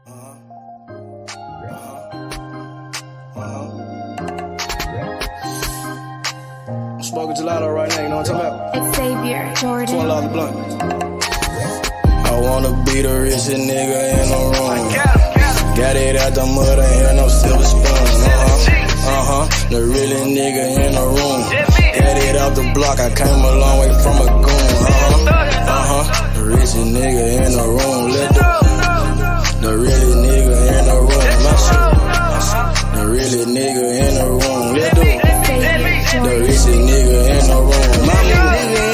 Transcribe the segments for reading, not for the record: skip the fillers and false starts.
I'm smoking gelato right now, you know what I'm talking about? Xavier, Jordan. $12 blunt. I wanna be the richest nigga in the room. Got it out the mud, ain't had no silver spoon. The realest nigga in the room. Got it out the block, I came a long way from a goon. The richest nigga in the room. The realest nigga in the room. My shit. The realest nigga in the room. The richest nigga in the room. My nigga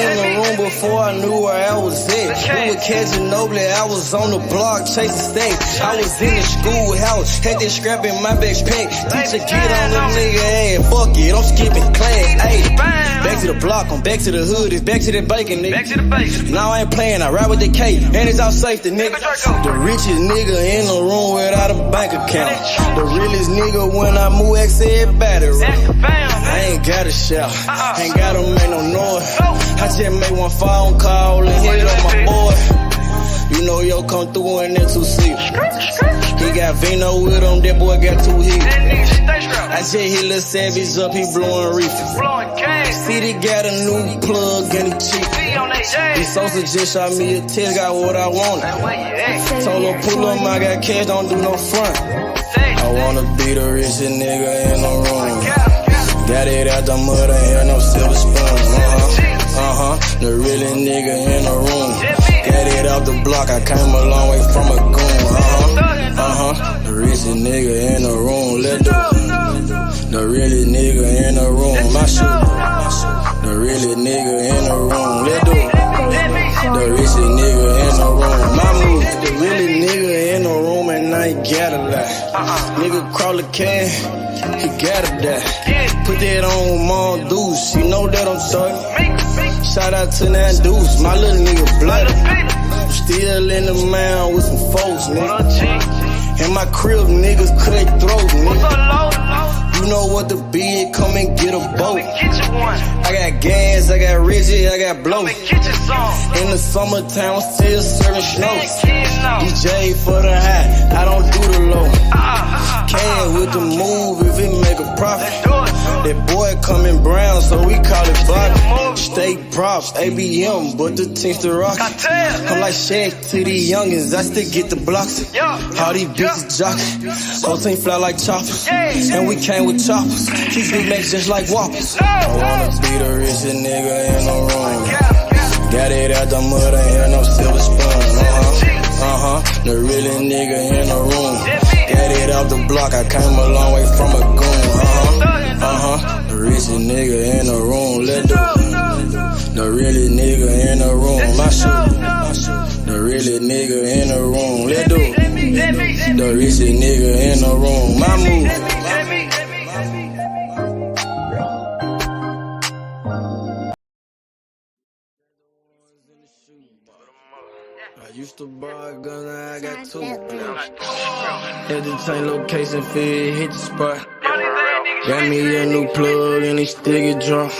in the room before I knew where I was at. We were catching Nobly, I was on the block chasing stacks. I was in the schoolhouse, had that scrap in my backpack. Teacher get on the nigga ass, fuck it, I'm skipping class. Ayy, back to the block, I'm back to the hood, it's back to the bacon, nigga. Back to the bacon. Now I ain't playing, I ride with the K, and it's all safety, nigga. The richest nigga in the room without a bank account. The realest nigga when I move, XL battery. I ain't gotta shout, ain't gotta make no noise. I just make one phone call and hit up my boy. You know yo come through in that 2-seat. He got Vino with him, that boy got 2 hits. I just hit Lil Savage up, he blowing reefer. City got a new plug and he cheap. This Sosa just shot me a test, got what I wanted. Told him pull up, I got cash, don't do no front. I wanna be the richest nigga in the room. Got it out the mud, ain't had no silver spoon. The realest nigga in the room. Got it out the block, I came a long way from a goon. The richest nigga in the room. The realest nigga in the room. My shit. The realest nigga in the room. The richest nigga in the room. My move. The realest nigga in the room and I ain't gotta lie. Nigga crawl a can, he gotta die. Put that on Mom Deuce, you know that I'm talking. Shout out to that Deuce, my little nigga bloody. I'm still in the mound with some folks, nigga. In my crib, niggas cut throats, nigga. You know what the bid, come and get a boat. I got gas, I got Reggie, I got blow. In the summertime, I'm still serving snow. DJ for the high, I don't do the low. Can with the move if it make a profit. That boy coming brown, so we call it Bobby. State props, ABM, but the team's the rock. I'm like Shaq to these youngins, I still get the blocks. All these bitches jockey, whole team fly like choppers. And we came with choppers, these big macs just like whoppers. I wanna be the richest nigga in the room. Got it out the mud, ain't had no silver spoon. The realest nigga in the room. Got it out the block, I came a long way from a goon. The richest nigga in the room. The realest nigga in the room. My shit. The realest nigga in the room. The richest nigga in the room. My move. I used to buy a gun, now I got 2. At the same location, fit, hit the spot. Got me a new plug and he still get drunk.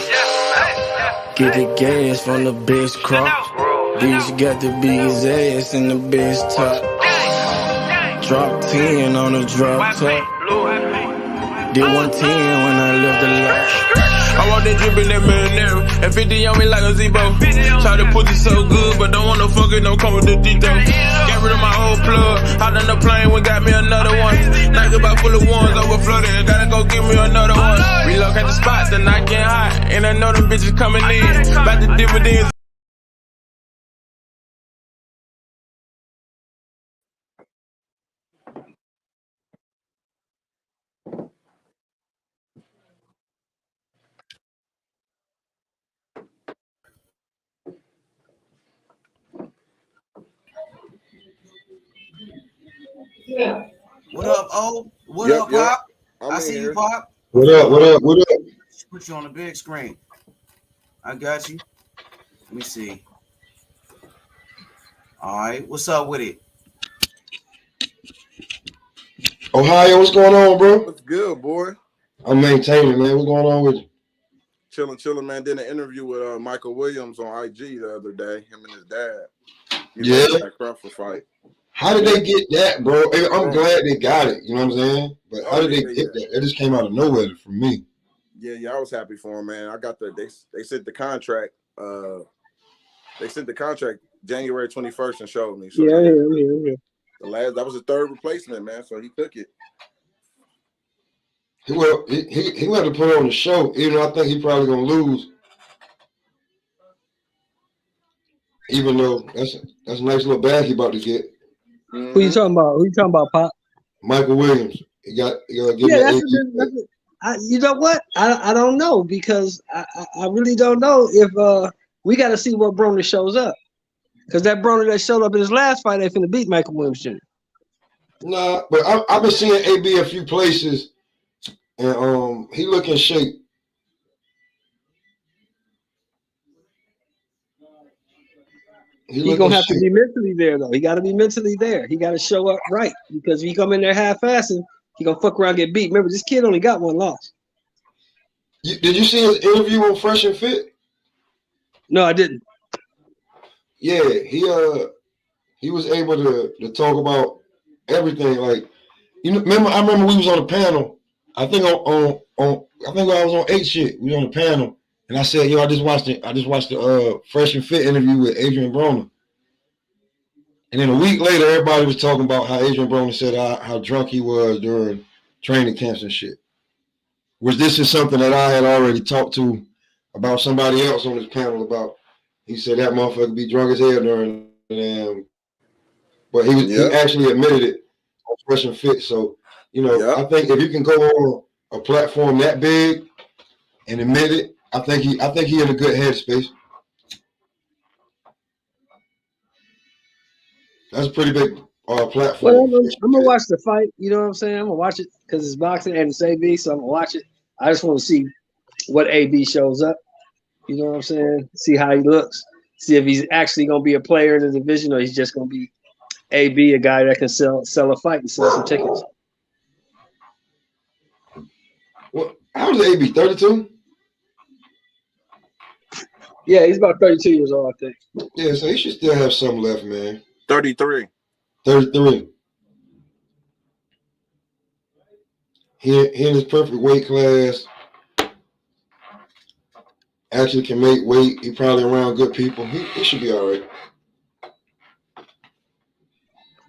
Get the gas from the best crop. Bitch got the biggest ass and the best top. Drop 10 on the drop top. Did 110 when I left the lot. I want that drip in that marinara, and 50 on me like a Zebo. Try to put it so good, but don't want no fucking, don't come with the detail. Got rid of my old plug, out on the plane, we got me another one. Night about full of ones, overflooded, gotta go get me another one. Relocate the spot, the night getting hot, and I know them bitches coming in. About the dividends. Yeah. What up, O? What up, Pop? I see you, Pop. What up? What up? What up? Put you on the big screen. I got you. Let me see. All right. What's up with it? Ohio, what's going on, bro? What's good, boy? I'm maintaining, man. What's going on with you? Chilling, man. Did an interview with Michael Williams on IG the other day. Him and his dad. Yeah. That Crawford fight. How did they get that, bro? I'm glad they got it. You know what I'm saying? But how did they get that? That just came out of nowhere for me. Yeah, I was happy for him, man. I got they sent the contract. They sent the contract January 21st and showed me. So yeah. That was the third replacement, man. So he took it. Well, he had to put on the show, even though I think he probably gonna lose. Even though that's a nice little bag he about to get. Mm-hmm. Who you talking about, Pop? Michael Williams. He got give you know what? I don't know because I really don't know if we got to see what Broner shows up, because that Broner that showed up in his last fight ain't finna beat Michael Williams Jr. Nah, but I've been seeing AB a few places, and he look in shape. He's gonna have to be mentally there though. He got to be mentally there. He got to show up right, because if he come in there half-assing, he gonna fuck around and get beat. Remember, this kid only got one loss. Did you see his interview on Fresh and Fit? No, I didn't. Yeah, he was able to talk about everything. Like, I remember we was on a panel. I think I was on 8 shit. We was on the panel, and I said, I just watched the Fresh and Fit interview with Adrian Broner. And then a week later, everybody was talking about how Adrian Broner said how drunk he was during training camps and shit. Which this is something that I had already talked to about somebody else on this panel about. He said that motherfucker be drunk as hell during but he actually admitted it on Fresh and Fit. So, I think if you can go on a platform that big and admit it, I think he in a good headspace. That's a pretty big platform. Well, I'm gonna watch the fight. You know what I'm saying? I'm gonna watch it because it's boxing and it's AB, so I'm gonna watch it. I just want to see what AB shows up. You know what I'm saying? See how he looks. See if he's actually gonna be a player in the division, or he's just gonna be AB, a guy that can sell a fight and sell some tickets. Well, how old is AB? 32? Yeah, he's about 32 years old, I think. Yeah, so he should still have some left, man. 33. 33. He in his perfect weight class. Actually can make weight. He probably around good people. He should be all right.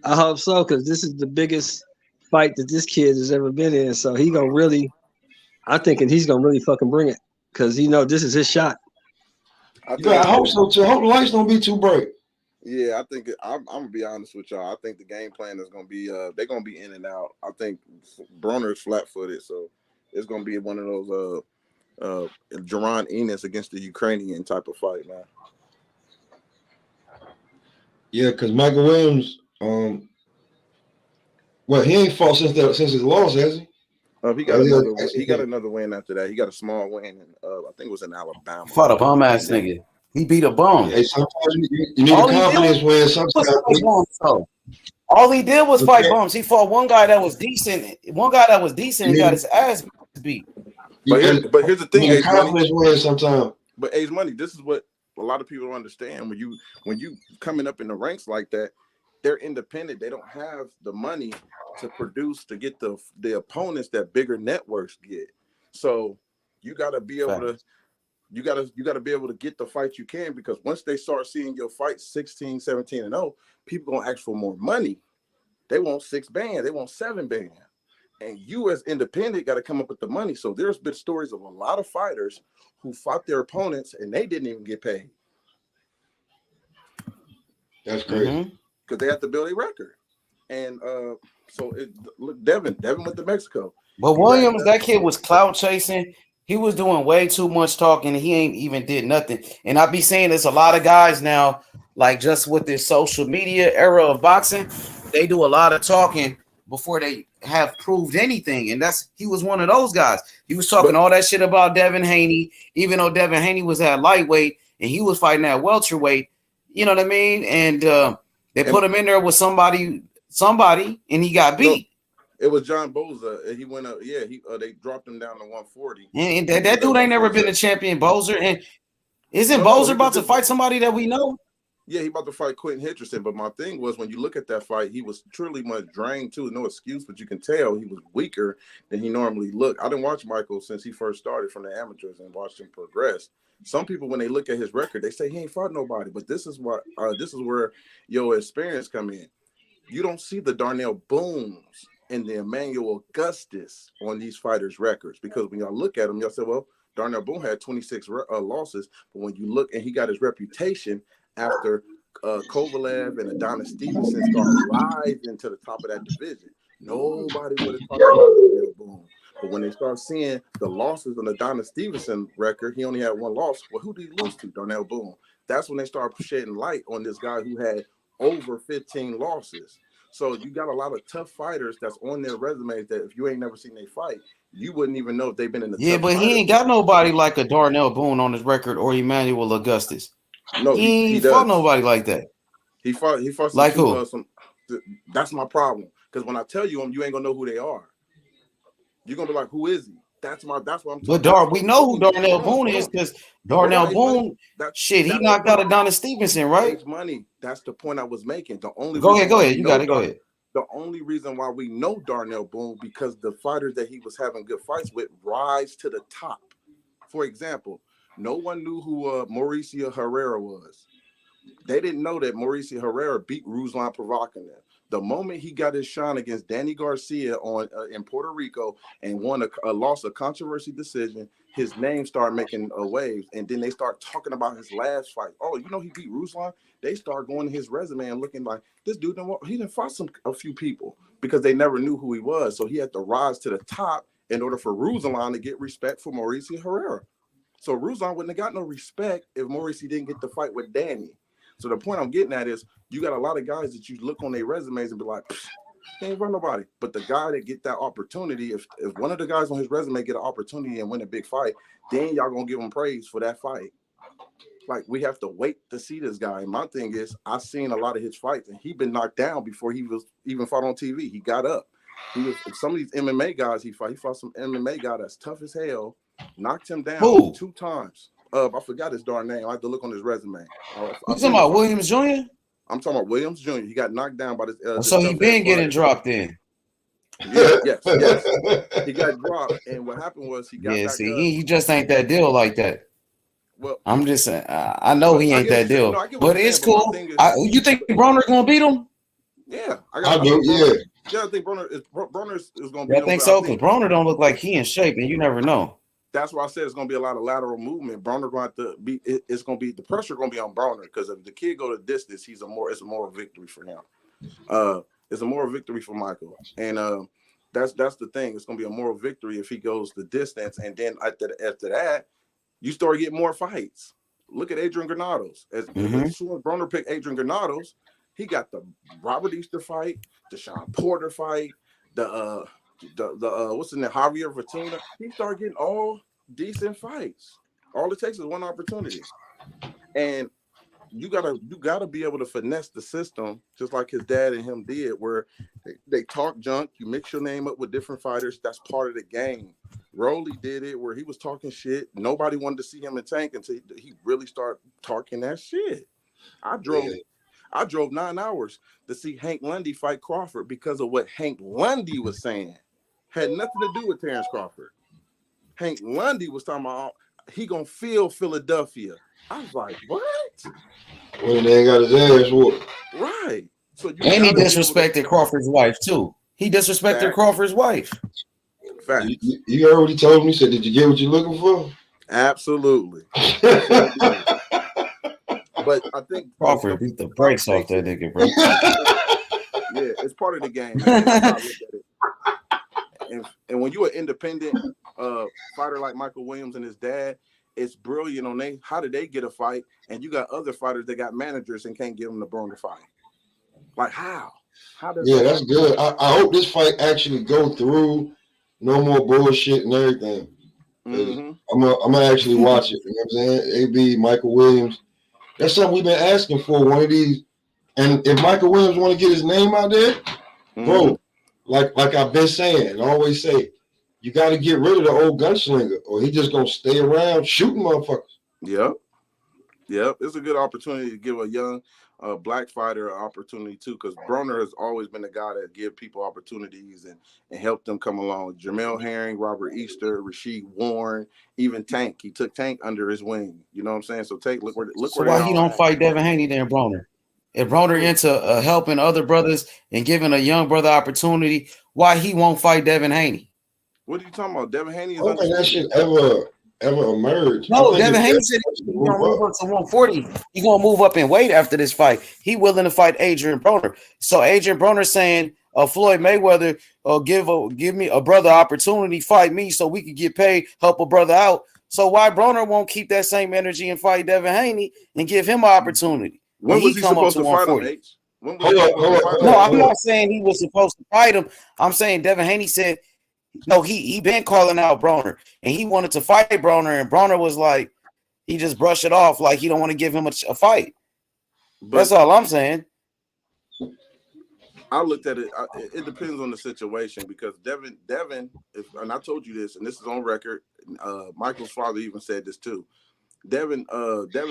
I hope so, because this is the biggest fight that this kid has ever been in. So I'm thinking he's gonna really fucking bring it, because this is his shot. I hope so too. I hope the lights don't be too bright. Yeah, I think I'm gonna be honest with y'all. I think the game plan is gonna be they're gonna be in and out. I think Broner is flat-footed, so it's gonna be one of those Jaron Enos against the Ukrainian type of fight, man. Yeah, because Michael Williams, he ain't fought since his loss, has he? He got another win after that. He got a small win, and I think it was in Alabama. Fought a bum ass nigga. He beat a bum. Hey, sometimes you need a confidence win. Sometimes all he did was fight bums. He fought one guy that was decent. And got his ass beat. But here's the thing, confidence win sometimes. But Age Money, this is what a lot of people don't understand. When you coming up in the ranks like that, they're independent. They don't have the money to produce to get the opponents that bigger networks get. So you gotta be able to. You gotta be able to get the fight you can, because once they start seeing your fight 16, 17, and 0, people gonna ask for more money. They want 6 band, they want 7 band. And you as independent got to come up with the money. So there's been stories of a lot of fighters who fought their opponents and they didn't even get paid. That's crazy. Because they have to build a record. And look, Devin went to Mexico. But Williams, that kid was clout chasing. He was doing way too much talking, and he ain't even did nothing. And I be saying there's a lot of guys now, like just with this social media era of boxing, they do a lot of talking before they have proved anything. And he was one of those guys. He was talking all that shit about Devin Haney, even though Devin Haney was at lightweight and he was fighting at welterweight. You know what I mean? And they put him in there with somebody, and he got beat. It was John Boza. He went up. Yeah, they dropped him down to 140. And that dude ain't never been a champion, Bozer. And isn't Bozer about to fight somebody that we know? Yeah, he about to fight Quentin Henderson. But my thing was, when you look at that fight, he was truly much drained too. No excuse, but you can tell he was weaker than he normally looked. I didn't watch Michael since he first started from the amateurs and watched him progress. Some people, when they look at his record, they say he ain't fought nobody. But this is where your experience come in. You don't see the Darnell Boones and the Emmanuel Augustus on these fighters' records, because when y'all look at them, y'all say, well, Darnell Boone had 26 losses, but when you look, and he got his reputation after Kovalev and Adonis Stevenson started rising to the top of that division. Nobody would have talked about Darnell Boone. But when they start seeing the losses on the Adonis Stevenson record, he only had one loss. Well, who did he lose to? Darnell Boone. That's when they start shedding light on this guy who had over 15 losses. So you got a lot of tough fighters that's on their resumes that if you ain't never seen they fight, you wouldn't even know if they've been in the tough but he ain't got nobody like a Darnell Boone on his record or Emmanuel Augustus. No, he does. fought nobody like that. He fought some, like who? That's my problem. Because when I tell you them, you ain't gonna know who they are. You're gonna be like, who is he? That's what I'm talking about. We know who Darnell Boone is, because Darnell Boone, he knocked out Adonis Stevenson, right? Money. That's the point I was making. The only go ahead. You got it. Go ahead. The only reason why we know Darnell Boone, because the fighters that he was having good fights with rise to the top. For example, no one knew who Mauricio Herrera was. They didn't know that Mauricio Herrera beat Ruslan Provocanev. The moment he got his shine against Danny Garcia in Puerto Rico and won lost a controversy decision, his name started making waves. And then they start talking about his last fight. Oh, you know he beat Ruslan? They start going to his resume and looking like, this dude, he didn't fight a few people, because they never knew who he was. So he had to rise to the top in order for Ruslan to get respect for Mauricio Herrera. So Ruslan wouldn't have got no respect if Mauricio didn't get the fight with Danny. So the point I'm getting at is, you got a lot of guys that you look on their resumes and be like, he ain't run nobody. But the guy that get that opportunity, if one of the guys on his resume get an opportunity and win a big fight, then y'all gonna give him praise for that fight. Like, we have to wait to see this guy. And my thing is, I've seen a lot of his fights, and he been knocked down before he was even fought on TV. He got up. He was some of these MMA guys he fought some MMA guy that's tough as hell, knocked him down 2 times. I forgot his darn name. I have to look on his resume. You talking about Williams Jr.? I'm talking about Williams Jr. He got knocked down by this. So he been getting dropped in. Yeah, yes. He got dropped, and what happened was he got back up. He just ain't that deal like that. Well, I'm just saying, I know he ain't that deal, but it's cool. You think Broner gonna beat him? Yeah, I do. Yeah, I think Broner is gonna beat him. I think so, because Broner don't look like he in shape, and you never know. That's why I said it's gonna be a lot of lateral movement. Broner going to have to be. It's gonna be the pressure gonna be on Broner, because if the kid go the distance, it's a more victory for him. It's a moral victory for Michael, and that's the thing. It's gonna be a moral victory if he goes the distance, and then after that, you start getting more fights. Look at Adrian Granados. As soon as Broner picked Adrian Granados, he got the Robert Easter fight, the Sean Porter fight, the what's the name, Javier Vatina. He started getting all decent fights. All it takes is one opportunity, and you gotta be able to finesse the system, just like his dad and him did, where they talk junk. You mix your name up with different fighters. That's part of the game. Rolly did it, where he was talking shit. Nobody wanted to see him in Tank until he really started talking that shit. I drove 9 hours to see Hank Lundy fight Crawford because of what Hank Lundy was saying. Had nothing to do with Terrence Crawford. Hank Lundy was talking about he gonna feel Philadelphia. I was like, what? Well, they ain't got his ass whooped. Right. So he disrespected Crawford's wife too. He disrespected Crawford's wife. Fact. You heard what he told me? He said, "Did you get what you're looking for?" Absolutely. But I think Crawford beat the brakes off that nigga, bro. Yeah, it's part of the game. Man. And when you're an independent fighter like Michael Williams and his dad, it's brilliant on how did they get a fight, and you got other fighters that got managers and can't give them the bone to fight. Like how? How does that's good. I hope this fight actually go through. No more bullshit and everything. I'm gonna actually watch it. You know what I'm saying? AB, Michael Williams. That's something we've been asking for. One of these. And if Michael Williams want to get his name out there, bro, like I've been saying, I always say, you got to get rid of the old gunslinger, or he just gonna stay around shooting motherfuckers. Yeah. Yep, it's a good opportunity to give a young black fighter an opportunity too, because Broner has always been the guy that give people opportunities and help them come along. Jamel Herring, Robert Easter, Rasheed Warren, even Tank. He took Tank under his wing. You know what I'm saying? So look where why they he all don't at. fight Devin Haney then, Broner? If Broner into helping other brothers and giving a young brother opportunity, why he won't fight Devin Haney? What are you talking about? Devin Haney is I don't think that undisputed. shit ever emerged. No, Devin Haney said he's gonna move up to 140. He's gonna move up in weight after this fight. He willing to fight Adrian Broner. So Adrian Broner saying, Floyd Mayweather, give me a brother opportunity, fight me so we can get paid, help a brother out. So why Broner won't keep that same energy and fight Devin Haney and give him an opportunity? When was he supposed to fight him, H? Hold on. I'm not saying he was supposed to fight him. I'm saying Devin Haney said, no, he been calling out Broner, and he wanted to fight Broner, and Broner was like, he just brushed it off, like he don't want to give him a fight. But that's all I'm saying. I looked at it. It depends on the situation, because Devin, and I told you this, and this is on record. Michael's father even said this too. Devin's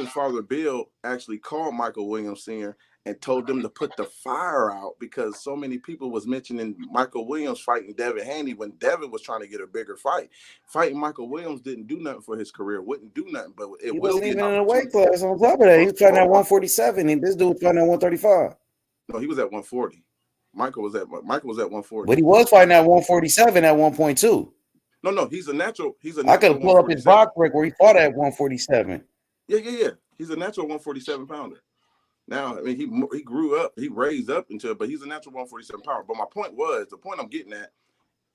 father, Bill, actually called Michael Williams Sr. and told them to put the fire out, because so many people was mentioning Michael Williams fighting Devin Haney when Devin was trying to get a bigger fight. Fighting Michael Williams didn't do nothing for his career, wouldn't do nothing, but it he will wasn't be even in a weight class on top of that. He was fighting at 147, and this dude was fighting at 135. No, he was at 140. Michael was at 140. But he was fighting at 147 at 1.2. No, he's a natural. I could pull up his box break where he fought at 147. Yeah. He's a natural 147 pounder. Now, I mean, he grew up, he raised up into it, but he's a natural 147 pounder. But the point I'm getting at,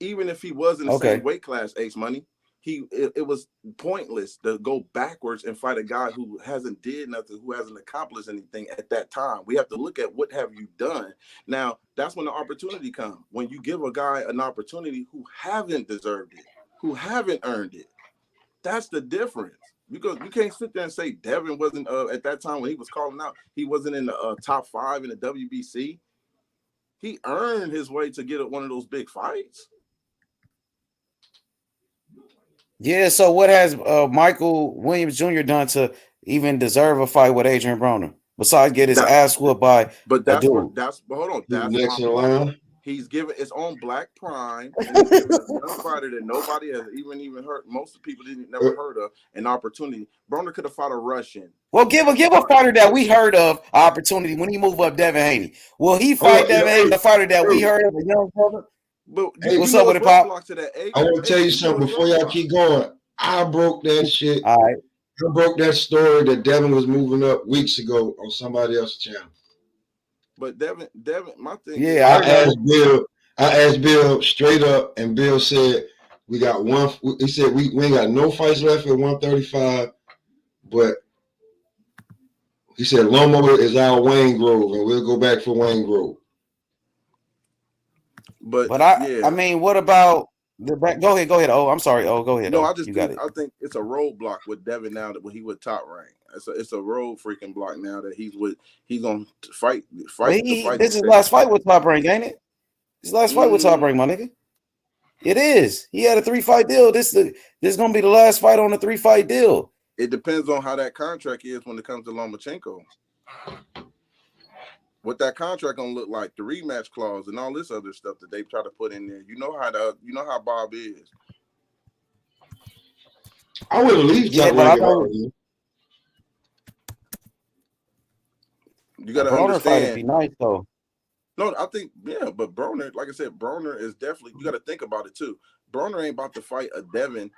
even if he was in the same weight class, Ace Money, it was pointless to go backwards and fight a guy who hasn't did nothing, who hasn't accomplished anything at that time. We have to look at what have you done. Now, that's when the opportunity comes. When you give a guy an opportunity who haven't deserved it, who haven't earned it. That's the difference. Because you can't sit there and say Devin wasn't at that time when he was calling out, he wasn't in the top 5 in the WBC. He earned his way to get one of those big fights. Yeah, so what has Michael Williams Jr. done to even deserve a fight with Adrian Broner besides get his ass whooped by? But that's hold on. That's next in line. He's given it's on Black Prime. And he's given a young fighter that nobody has even heard. Most people never heard of an opportunity. Broner could have fought a Russian. Well, give a fighter that we heard of an opportunity when he moved up Devin Haney. Will he fight Devin Haney, the fighter that we heard of, a young brother? But hey, what's up with it, Pop? I want to tell you something before y'all keep going. I broke that shit. All right. I broke that story that Devin was moving up weeks ago on somebody else's channel. But Devin, my thing. Yeah, I asked Bill straight up, and Bill said we got one. He said we ain't got no fights left at 135, but he said Lomo is our Wayne Grove, and we'll go back for Wayne Grove. But I mean, what about the back? Go ahead. Oh, I'm sorry. Oh, go ahead. No, I think it's a roadblock with Devin now that when he was top rank. It's a road freaking block now that he's gonna fight. This is his last fight with top rank, ain't it? His last fight with top rank, my nigga. It is. He had a 3-fight deal. This is gonna be the last fight on the 3-fight deal. It depends on how that contract is when it comes to Lomachenko. What that contract gonna look like, the rematch clause and all this other stuff that they try to put in there. You know how Bob is. I would at least you gotta understand. Be nice though. No, I think but Broner, like I said, Broner is definitely. You got to think about it too. Broner ain't about to fight a Devin.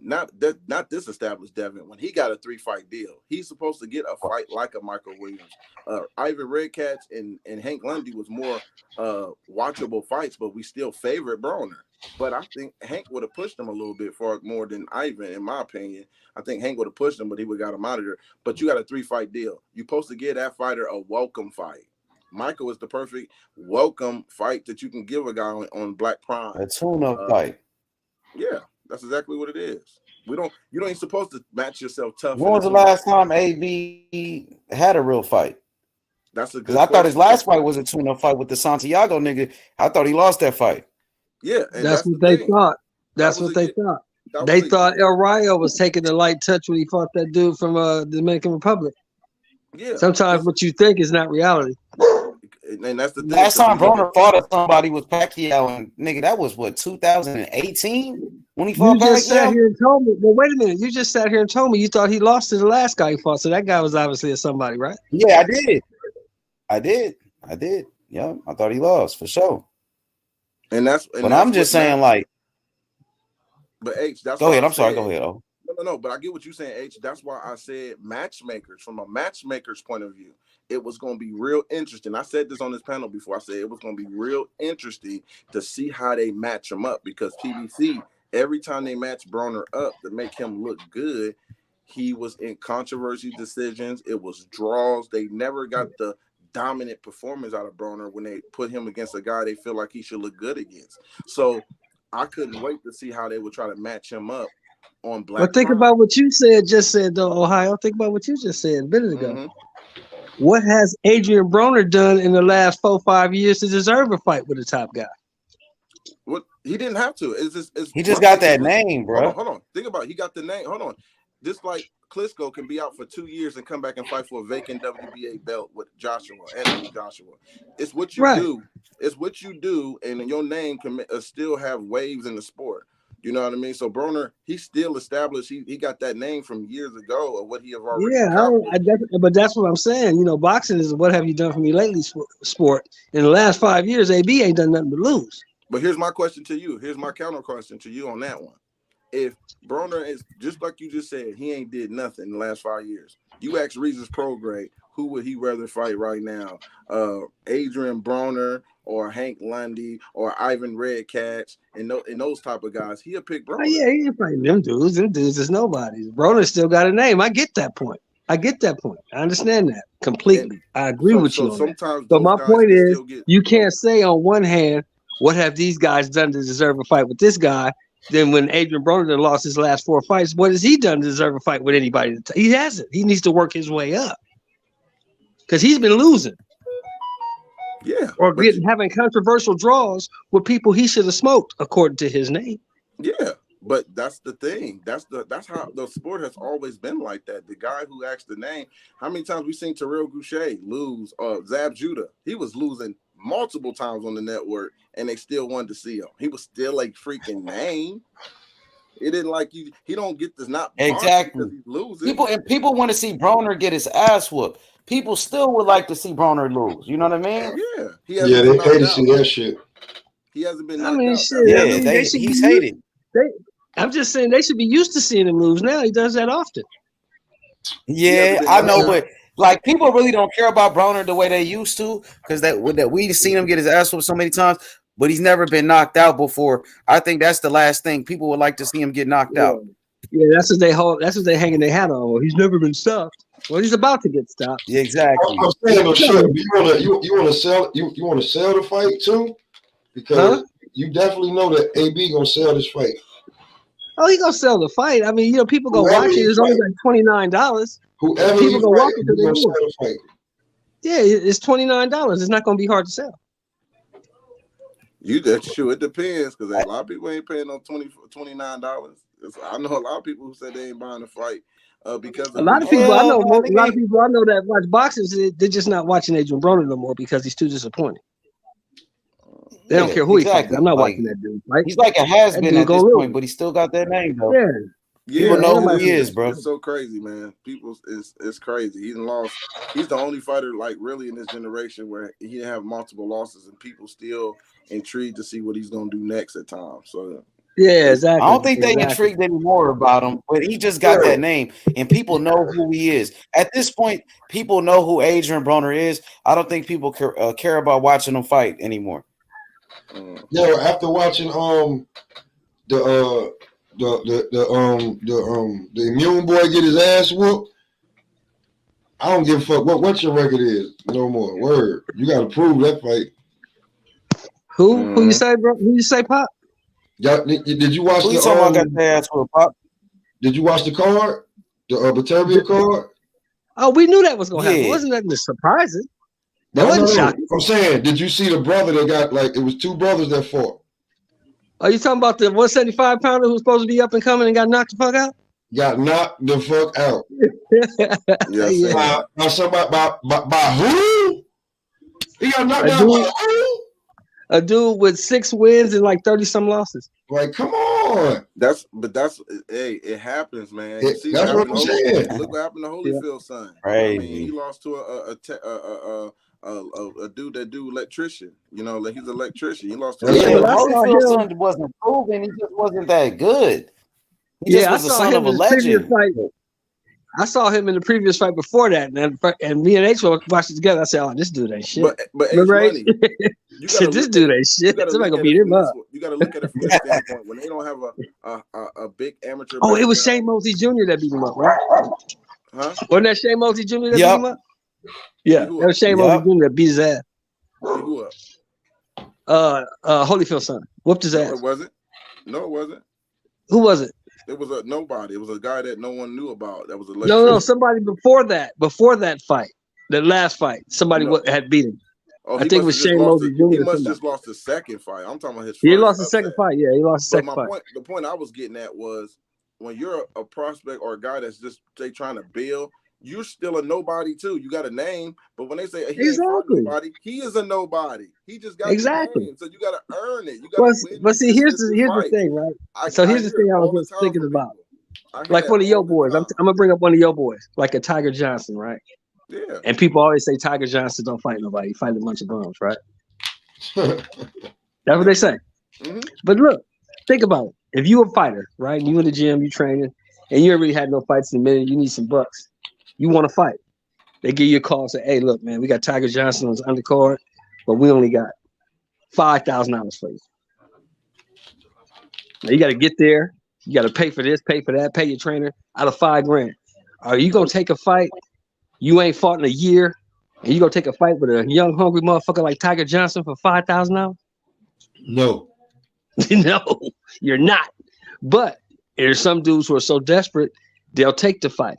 Not this established Devin. When he got a 3-fight deal, he's supposed to get a fight like a Michael Williams. Ivan Redcatch and Hank Lundy was more watchable fights, but we still favorite Broner. But I think Hank would have pushed him a little bit far more than Ivan, in my opinion. I think Hank would have pushed him, but he would have got him out of there. But you got a 3-fight deal. You're supposed to give that fighter a welcome fight. Michael is the perfect welcome fight that you can give a guy on Black Prime. A tune-up fight. Yeah. That's exactly what it is. You ain't supposed to match yourself tough. When was the last time AB had a real fight? That's a good question. I thought his last fight was a tune-up fight with the Santiago nigga. I thought he lost that fight. Yeah, that's what they thought. That's what they thought. They thought El Rayo was taking the light touch when he fought that dude from Dominican Republic. Yeah. Sometimes what you think is not reality. And that's the thing. Last time Broner fought somebody was Pacquiao, and nigga, that was what 2018 when he fought You just sat Pacquiao. here and told me. Well, wait a minute. You just sat here and told me you thought he lost to the last guy he fought. So that guy was obviously a somebody, right? Yeah, I did. Yeah, I thought he lost for sure. But I'm just saying, like. But H, that's go ahead. I'm sorry. Go ahead. Oh. No. But I get what you're saying, H. That's why I said matchmakers. From a matchmaker's point of view, it was going to be real interesting. I said this on this panel before. I said it was going to be real interesting to see how they match him up, because PBC, every time they match Broner up to make him look good, he was in controversy decisions. It was draws. They never got the dominant performance out of Broner when they put him against a guy they feel like he should look good against. So I couldn't wait to see how they would try to match him up on Black. But think about what you just said, though, Ohio. Think about what you just said a minute ago. Mm-hmm. What has Adrian Broner done in the last 4-5 years to deserve a fight with a top guy? What he didn't have to. He just got that name, bro. Hold on. Think about it. He got the name. Hold on. Just like Klitschko can be out for 2 years and come back and fight for a vacant WBA belt with Anthony Joshua. It's what you do. It's what you do, and your name can still have waves in the sport. You know what I mean? So Broner, he's still established. He got that name from years ago of what he have already. Yeah, but that's what I'm saying. You know, boxing is what have you done for me lately sport. In the last 5 years, AB ain't done nothing but lose. But here's my question to you. Here's my counter question to you on that one. If Broner is just like you just said, he ain't did nothing in the last 5 years. You ask Regis Prograde, who would he rather fight right now? Adrian Broner or Hank Lundy or Ivan Redcatch and those type of guys. He'll pick Broner. Oh, yeah, he ain't fighting them dudes. Them dudes is nobody. Broner still got a name. I get that point. I understand that completely. I agree with you on that. So my point is, you can't say on one hand, what have these guys done to deserve a fight with this guy? Then when Adrian Broner lost his last 4 fights, what has he done to deserve a fight with anybody? He hasn't. He needs to work his way up because he's been losing. Yeah. Or having controversial draws with people he should have smoked, according to his name. Yeah. But that's the thing. That's how the sport has always been like that. The guy who asked the name, how many times we seen Terrell Goucher lose, Zab Judah? He was losing multiple times on the network, and they still wanted to see him. He was still a freaking name. It didn't like you. He don't get this not exactly. He's losing. People want to see Broner get his ass whooped. People still would like to see Broner lose. You know what I mean? Yeah. They hate to see that shit. He hasn't been. He's hated. I'm just saying they should be used to seeing him lose. Now he does that often. Yeah, I know, but like people really don't care about Broner the way they used to, because that we've seen him get his ass whooped so many times, but he's never been knocked out before. I think that's the last thing people would like to see him get knocked out. Yeah, that's what they hanging their hat on. He's never been stopped. Well, he's about to get stopped. Yeah, exactly. I'm saying, you want to sell the fight too, because you definitely know that AB gonna sell this fight. Oh, he gonna sell the fight. I mean, people go watch it. It's only like $29. Whoever people go watch it, gonna sell the fight. Yeah, it's $29. It's not gonna be hard to sell. It depends, because a lot of people ain't paying no $29. I know a lot of people who said they ain't buying the fight because a lot of people I know that watch boxing, they're just not watching Adrian Broner no more because he's too disappointing. They don't care who he fights. I'm not watching that dude. Right? He's like a has-been at this point, but he still got that name though. People know who he is, bro. It's so crazy, man. It's crazy. He's the only fighter, like, really in this generation where he didn't have multiple losses, and people still intrigued to see what he's gonna do next at times. So yeah, exactly. I don't think they intrigued anymore about him, but he just got that name, and people know who he is. At this point, people know who Adrian Broner is. I don't think people care about watching him fight anymore. Yo, after watching the immune boy get his ass whooped, I don't give a fuck what your record is no more. Word, you got to prove that fight. Who you say, bro? Who you say, Pop? Did you watch Who you talking about got their ass whooped, Pop? Did you watch the card, the Batavia card? Oh, we knew that was gonna happen. Wasn't that surprising? That wasn't shocking. I'm saying, did you see the brother that got, like, it was two brothers that fought? Are you talking about the 175 pounder who's supposed to be up and coming and got knocked the fuck out? Got knocked the fuck out. Yeah, Yeah. By somebody, by who? He got knocked A out dude- by who? A dude with 6 wins and like 30 some losses. Like, come on. Hey, it happens, man. You see That's what I'm saying. Look what happened to Holyfield's son. Crazy. I mean, he lost to a dude that do electrician. You know, like he's an electrician. He lost to. Yeah, Yeah, but I saw Holyfield's him- son wasn't proven. He just wasn't that good. He just Yeah, I was the saw son him of a in the previous legend. fight. I saw him in the previous fight before that, and me and H watched it together. I said, "Oh, this dude ain't shit." But H Remember, Money, you Shit, this dude ain't shit. Somebody gonna beat him up. You got to look at it from this standpoint. When they don't have a big amateur. Oh, it was background- Shane Mosey Jr. that beat him up, right? Huh? Wasn't that Shane Mosey Jr. that beat Yup. him up? Yeah, Who that was Shane Yup. Mosey Jr. that beat his ass. Who up? Holyfield's son whooped his No, ass. it wasn't. No, it wasn't. Who was it? It was a nobody. It was a guy that no one knew about. That was a No, somebody before that fight, the last fight, somebody No. had beat him. Oh, I think it was Shane Mosey Jr. He or must somebody. just lost the second fight. I'm talking about his. He first lost the second upset. fight. Yeah, he lost the But second fight. the point I was getting at was when you're a prospect or a guy that's just trying to build, you're still a nobody too. You got a name, but when they say he ain't fought Exactly. nobody, he is a nobody. He just got Exactly. the name, so you got to earn it. You got to But see, here's the thing, right? So here's the thing I was just thinking about. Like one of your boys, I'm gonna bring up one of your boys, like a Tiger Johnson, right? Yeah. And people always say Tiger Johnson don't fight nobody; he fight a bunch of bums, right? That's what they say. Mhm. But look, think about it. If you a fighter, right? You in the gym, you training, and you ain't really had no fights in a minute, you need some bucks. You want to fight. They give you a call and say, hey, look, man, we got Tiger Johnson on his undercard, but we only got $5,000 for you. Now you got to get there. You got to pay for this, pay for that, pay your trainer out of $5,000. Are you going to take a fight you ain't fought in a year, and you going to take a fight with a young, hungry motherfucker like Tiger Johnson for $5,000? No. No, you're not. But there's some dudes who are so desperate, they'll take the fight.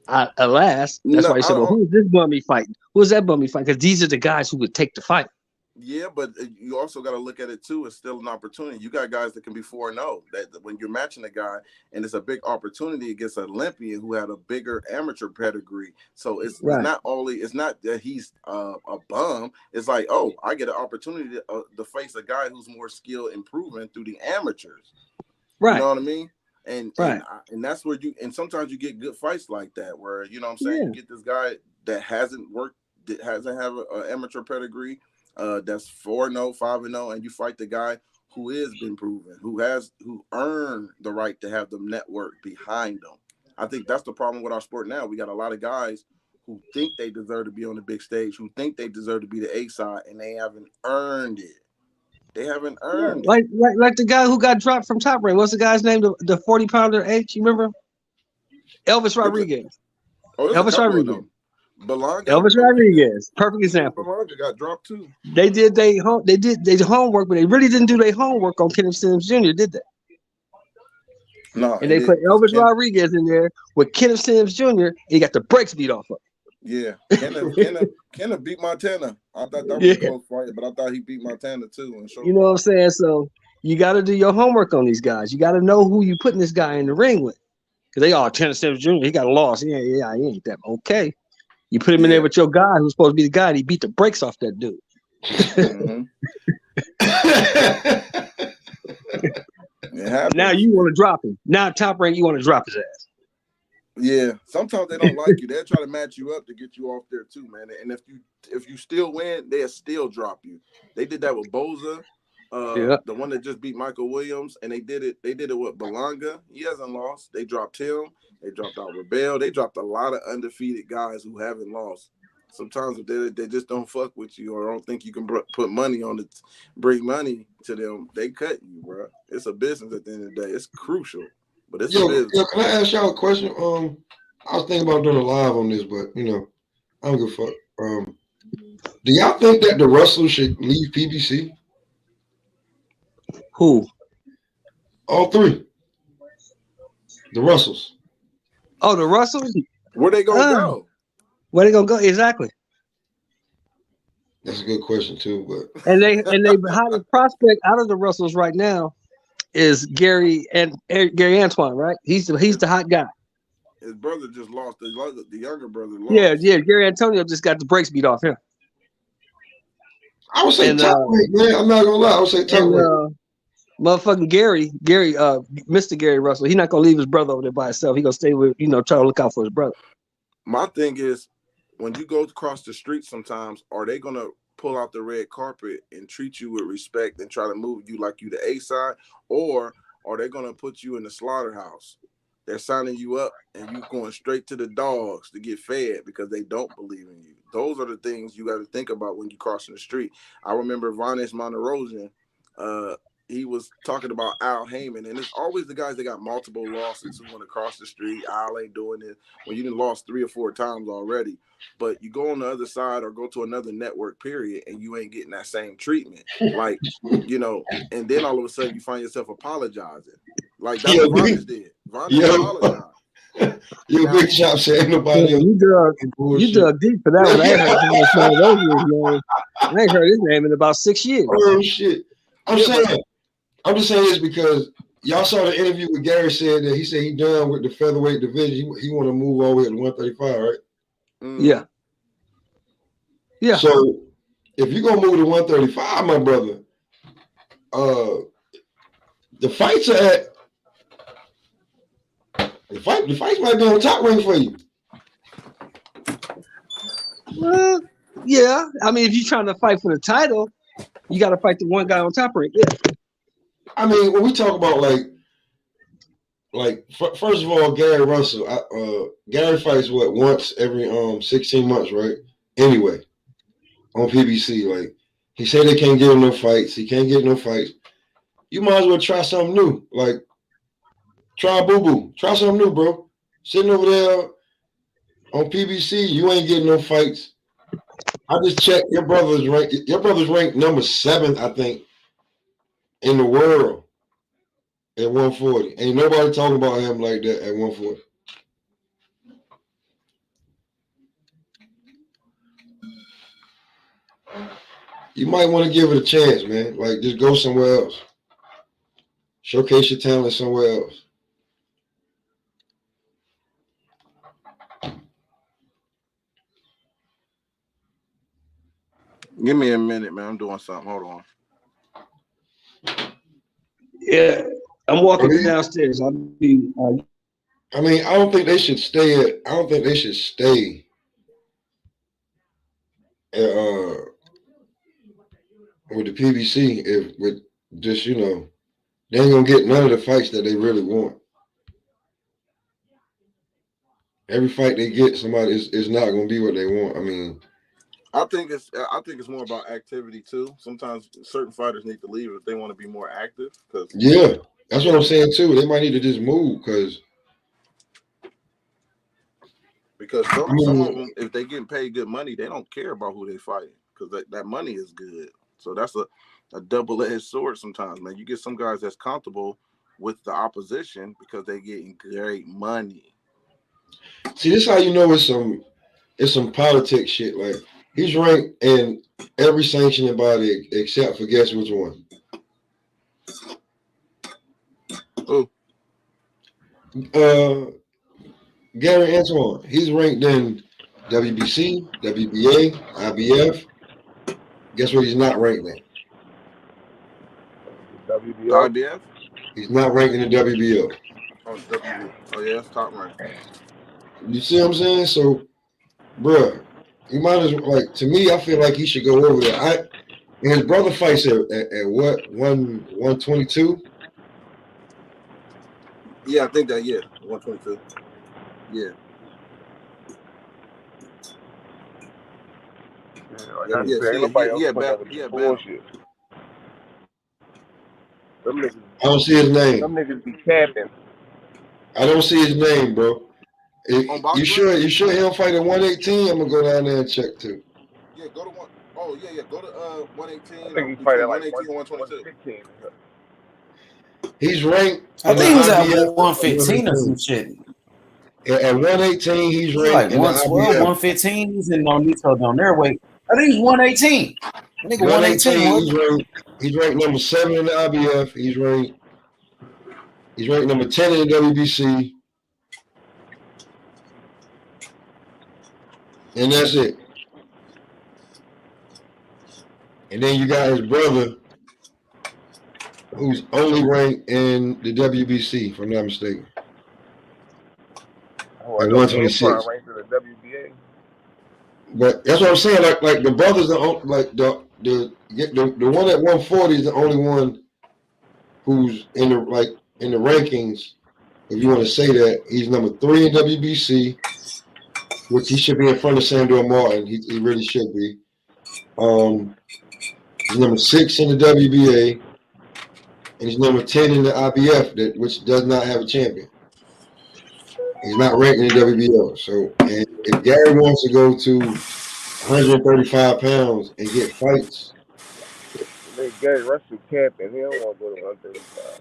Alas, that's why you said, well, who's this bummy fighting? Who's that bummy fighting? Because these are the guys who would take the fight. Yeah, but you also got to look at it too. It's still an opportunity. You got guys that can be 4-0. That when you're matching a guy, and it's a big opportunity against an Olympian who had a bigger amateur pedigree. So it's not that he's a bum. It's like, oh, I get an opportunity to face a guy who's more skilled and proven through the amateurs. Right. You know what I mean? And right. and that's where sometimes you get good fights like that, where you know what I'm saying, you get this guy that hasn't worked, that hasn't have an amateur pedigree. That's 4-0, 5-0, and you fight the guy who is been proven, who earned the right to have the network behind them. I think that's the problem with our sport now. We got a lot of guys who think they deserve to be on the big stage, who think they deserve to be the A side, and they haven't earned it. They haven't earned it. Like the guy who got dropped from Top Rank. What's the guy's name? The 40-pounder H. You remember? Elvis Rodriguez. Elvis Rodriguez. Elvis Rodriguez, perfect example. Belonga got dropped too. They did their homework, but they really didn't do their homework on Kenneth Sims Jr., did they? No. And they put Elvis Rodriguez in there with Kenneth Sims Jr. and he got the brakes beat off of. Yeah, Kenneth beat Montana. I thought that was a close fight, but I thought he beat Montana too. You know what I'm saying? So you got to do your homework on these guys. You got to know who you putting this guy in the ring with, because they all Kenneth Sims Jr. He got a loss. Yeah, he ain't that okay. You put him in there with your guy who's supposed to be the guy. And he beat the brakes off that dude. Now you want to drop him. Now Top Rank, you want to drop his ass. Yeah, sometimes they don't like you. They'll try to match you up to get you off there too, man. And if you still win, they'll still drop you. They did that with Boza, the one that just beat Michael Williams, and they did it with Belonga. He hasn't lost. They dropped him. They dropped out Rebel. They dropped a lot of undefeated guys who haven't lost. Sometimes if they just don't fuck with you or don't think you can put money on it, bring money to them, they cut you, bro. It's a business at the end of the day. It's crucial, but it's a business. Can I ask y'all a question? I was thinking about doing a live on this, but I don't give a fuck. Do y'all think that the Russells should leave PBC? Who? All three. The Russells. Oh, the Russells? Where they gonna go? Where they gonna go? Exactly. That's a good question too. But And they hottest prospect out of the Russells right now is Gary Antoine, right? He's the hot guy. His brother just lost. The younger brother lost. Yeah. Gary Antonio just got the brakes beat off him. I would say top rank, man. I'm not gonna lie. I would say top rank. Motherfucking Gary, Mr. Gary Russell, he's not gonna leave his brother over there by himself. He gonna stay with, try to look out for his brother. My thing is, when you go across the street sometimes, are they gonna pull out the red carpet and treat you with respect and try to move you like you the A side, or are they gonna put you in the slaughterhouse? They're signing you up and you going straight to the dogs to get fed because they don't believe in you. Those are the things you got to think about when you crossing the street. I remember Vanes Monterosian, he was talking about Al Heyman, and it's always the guys that got multiple losses who want to cross the street. Al ain't doing it when you done lost 3 or 4 times already. But you go on the other side or go to another network, period, and you ain't getting that same treatment. Like, and then all of a sudden you find yourself apologizing. Like that's what Vanes did. Vanes apologized. Your big shop said nobody else. You dug deep for that one. I ain't heard his name in about 6 years. Oh shit. I'm just saying this because y'all saw the interview with Gary said that he said he done with the featherweight division. He want to move all the way to 135, right? Yeah. Yeah. So if you're gonna move to 135, my brother, the fights are at the fights might be on top rank for you. Well, yeah. I mean, if you're trying to fight for the title, you got to fight the one guy on top rank. Yeah. I mean, when we talk about first of all, Gary Russell, Gary fights once every 16 months, right? Anyway, on PBC, like he said they can't give him no fights. He can't get no fights. You might as well try something new. Like try boo-boo. Try something new, bro. Sitting over there on PBC, you ain't getting no fights. I just checked your brother's rank. Your brother's ranked number 7, I think, in the world at 140. Ain't nobody talking about him like that at 140. You might want to give it a chance, man. Like just go somewhere else. Showcase your talent somewhere else. Give me a minute, man. I'm doing something. Hold on. Yeah, I'm walking downstairs. I mean, I don't think they should stay at. I don't think they should stay at, with the PBC if with just they ain't gonna get none of the fights that they really want. Every fight they get, somebody is not gonna be what they want. I mean, I think it's more about activity too. Sometimes certain fighters need to leave if they want to be more active. Yeah, that's what I'm saying too. They might need to just move because some of them, if they getting paid good money, they don't care about who they fighting because that money is good. So that's a double-edged sword sometimes, man. You get some guys that's comfortable with the opposition because they getting great money. See, this is how you know it's some politics shit. Like he's ranked in every sanctioning body except for guess which one? Who? Gary Antoine. He's ranked in WBC, WBA, IBF. Guess what he's not ranked in? WBO. IBF? He's not ranked in the WBO. Oh, WBO. Oh, yeah, that's top rank. You see what I'm saying? So, bruh, you might as well, to me, I feel like he should go over there. And his brother fights at what, 122? Yeah, I think that, 122. Yeah. Bullshit. I don't see his name. Them niggas be capping. I don't see his name, bro. You sure he don't fight at 118? I'm gonna go down there and check too. Yeah, go to one. Oh yeah. Go to 118. I think he fight at like 118 and 122. He's ranked. I think he was at 115 or some shit. At 118, he's ranked like in 112, 115. He's in Nonito down their weight. I think he's 118. I think 118. He's ranked number 7 in the IBF. He's ranked number 10 in the WBC. And that's it. And then you got his brother, who's only ranked in the WBC, if I'm not mistaken. Oh, At 126. Ranked in the WBA. But that's what I'm saying. Like the brothers, the one at 140 is the only one who's in the rankings. If you want to say that, he's number 3 in WBC, which he should be in front of Sandor Martin. He really should be. He's number 6 in the WBA, and he's number 10 in the IBF, which does not have a champion. He's not ranked in the WBO. So, and if Gary wants to go to 135 pounds and get fights, Gary Russell camping. He don't want to go to 135.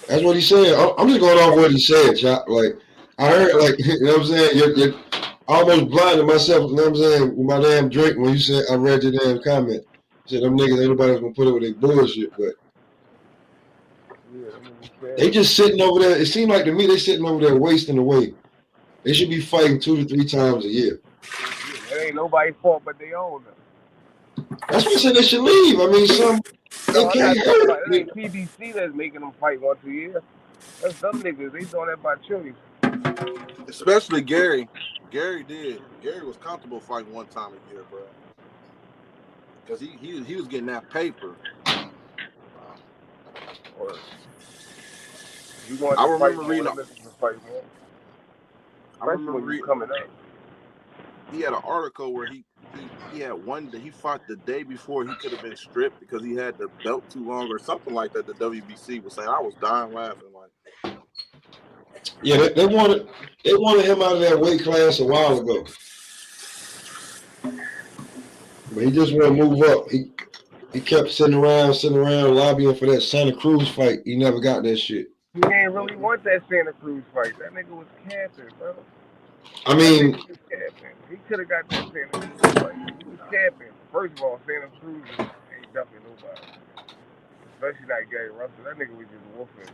that's what he said. I'm just going off what he said, Chop. Like I heard, you know what I'm saying. You're almost blinded myself. You know what I'm saying, with my damn drink when you said I read your damn comment. Said them niggas ain't nobody gonna put up with their bullshit, but they just sitting over there. It seemed like to me they sitting over there wasting away. They should be fighting 2 to 3 times a year. Yeah, it ain't nobody's fault but they own them. That's what I said they should leave. I mean, it can't hurt. It ain't PBC that's making them fight once a year. That's them niggas. They doing that by choice. Especially Gary. Gary was comfortable fighting 1 time a year, bro. Because he was getting that paper. I remember reading. I remember reading coming up. He had an article where he had one that he fought the day before he could have been stripped because he had the belt too long or something like that. The WBC was saying. I was dying laughing. Like, yeah, they wanted him out of that weight class a while ago, but he just want to move up. He kept sitting around lobbying for that Santa Cruz fight. He never got that shit. He didn't really want that Santa Cruz fight. That nigga was camping, bro. I mean, he could have got that Santa Cruz fight. He was camping. First of all, Santa Cruz ain't ducking nobody. Especially not Gary Russell. That nigga was just woofing.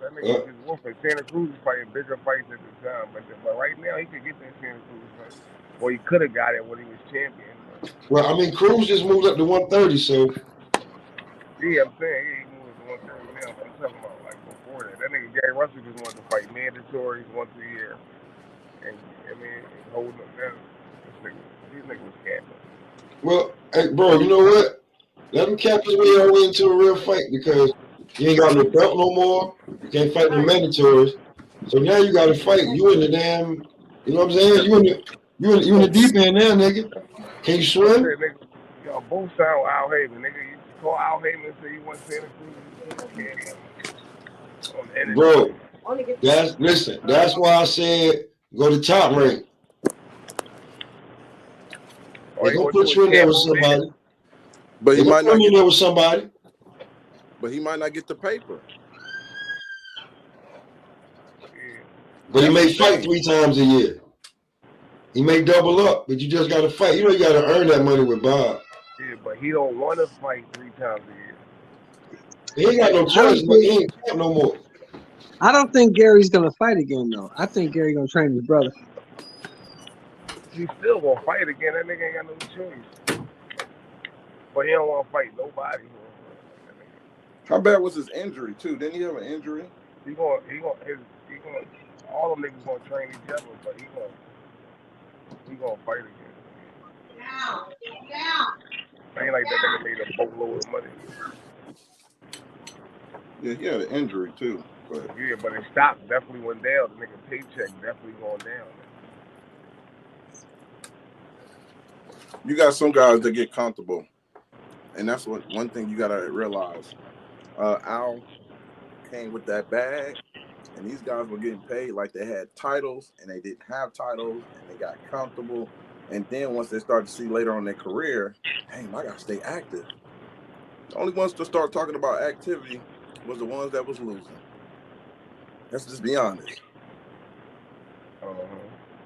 That nigga was just woofing. Santa Cruz was fighting bigger fights at the time. But right now, he could get that Santa Cruz fight. Or he could have got it when he was champion. But. Well, I mean, Cruz just moved up to 130, so. Yeah, I'm saying he moved to 130 now. But I'm talking about like before that. That nigga Gary Russell just wanted to fight mandatories once a year. And, I mean, holding them down. These niggas was camping. Well, hey, bro, you know what? Let him cap his way all the way into a real fight because you ain't got no belt no more. You can't fight no mandatories. So now you got to fight. You in the damn, you know what I'm saying? You in the deep end now, nigga. Can you swim? Y'all both sound Al Heyman, nigga. You call Al Heyman and say you want Santa Cruz. Bro, that's why I said go to Top Rank. They gonna put you in there with somebody. But he might not get there with somebody. But he might not get the paper. But he may fight 3 times a year. He may double up, but you just got to fight. You know you got to earn that money with Bob. Yeah, but he don't want to fight 3 times a year. He ain't got no choice, but he ain't fight no more. I don't think Gary's gonna fight again though. I think Gary's gonna train his brother. He's still gonna fight again. That nigga ain't got no choice. But he don't want to fight nobody. How bad was his injury too? Didn't he have an injury? He gonna all them niggas gonna train each other, but he gonna fight again. Ain't like that nigga made a boatload of money. Yeah, he had an injury too. But yeah, but his stock definitely went down. The nigga paycheck definitely going down. You got some guys that get comfortable, and that's one thing you gotta realize. Al came with that bag, and these guys were getting paid like they had titles, and they didn't have titles, and they got comfortable. And then once they started to see later on in their career, dang, I gotta stay active. The only ones to start talking about activity was the ones that was losing. Let's just be honest.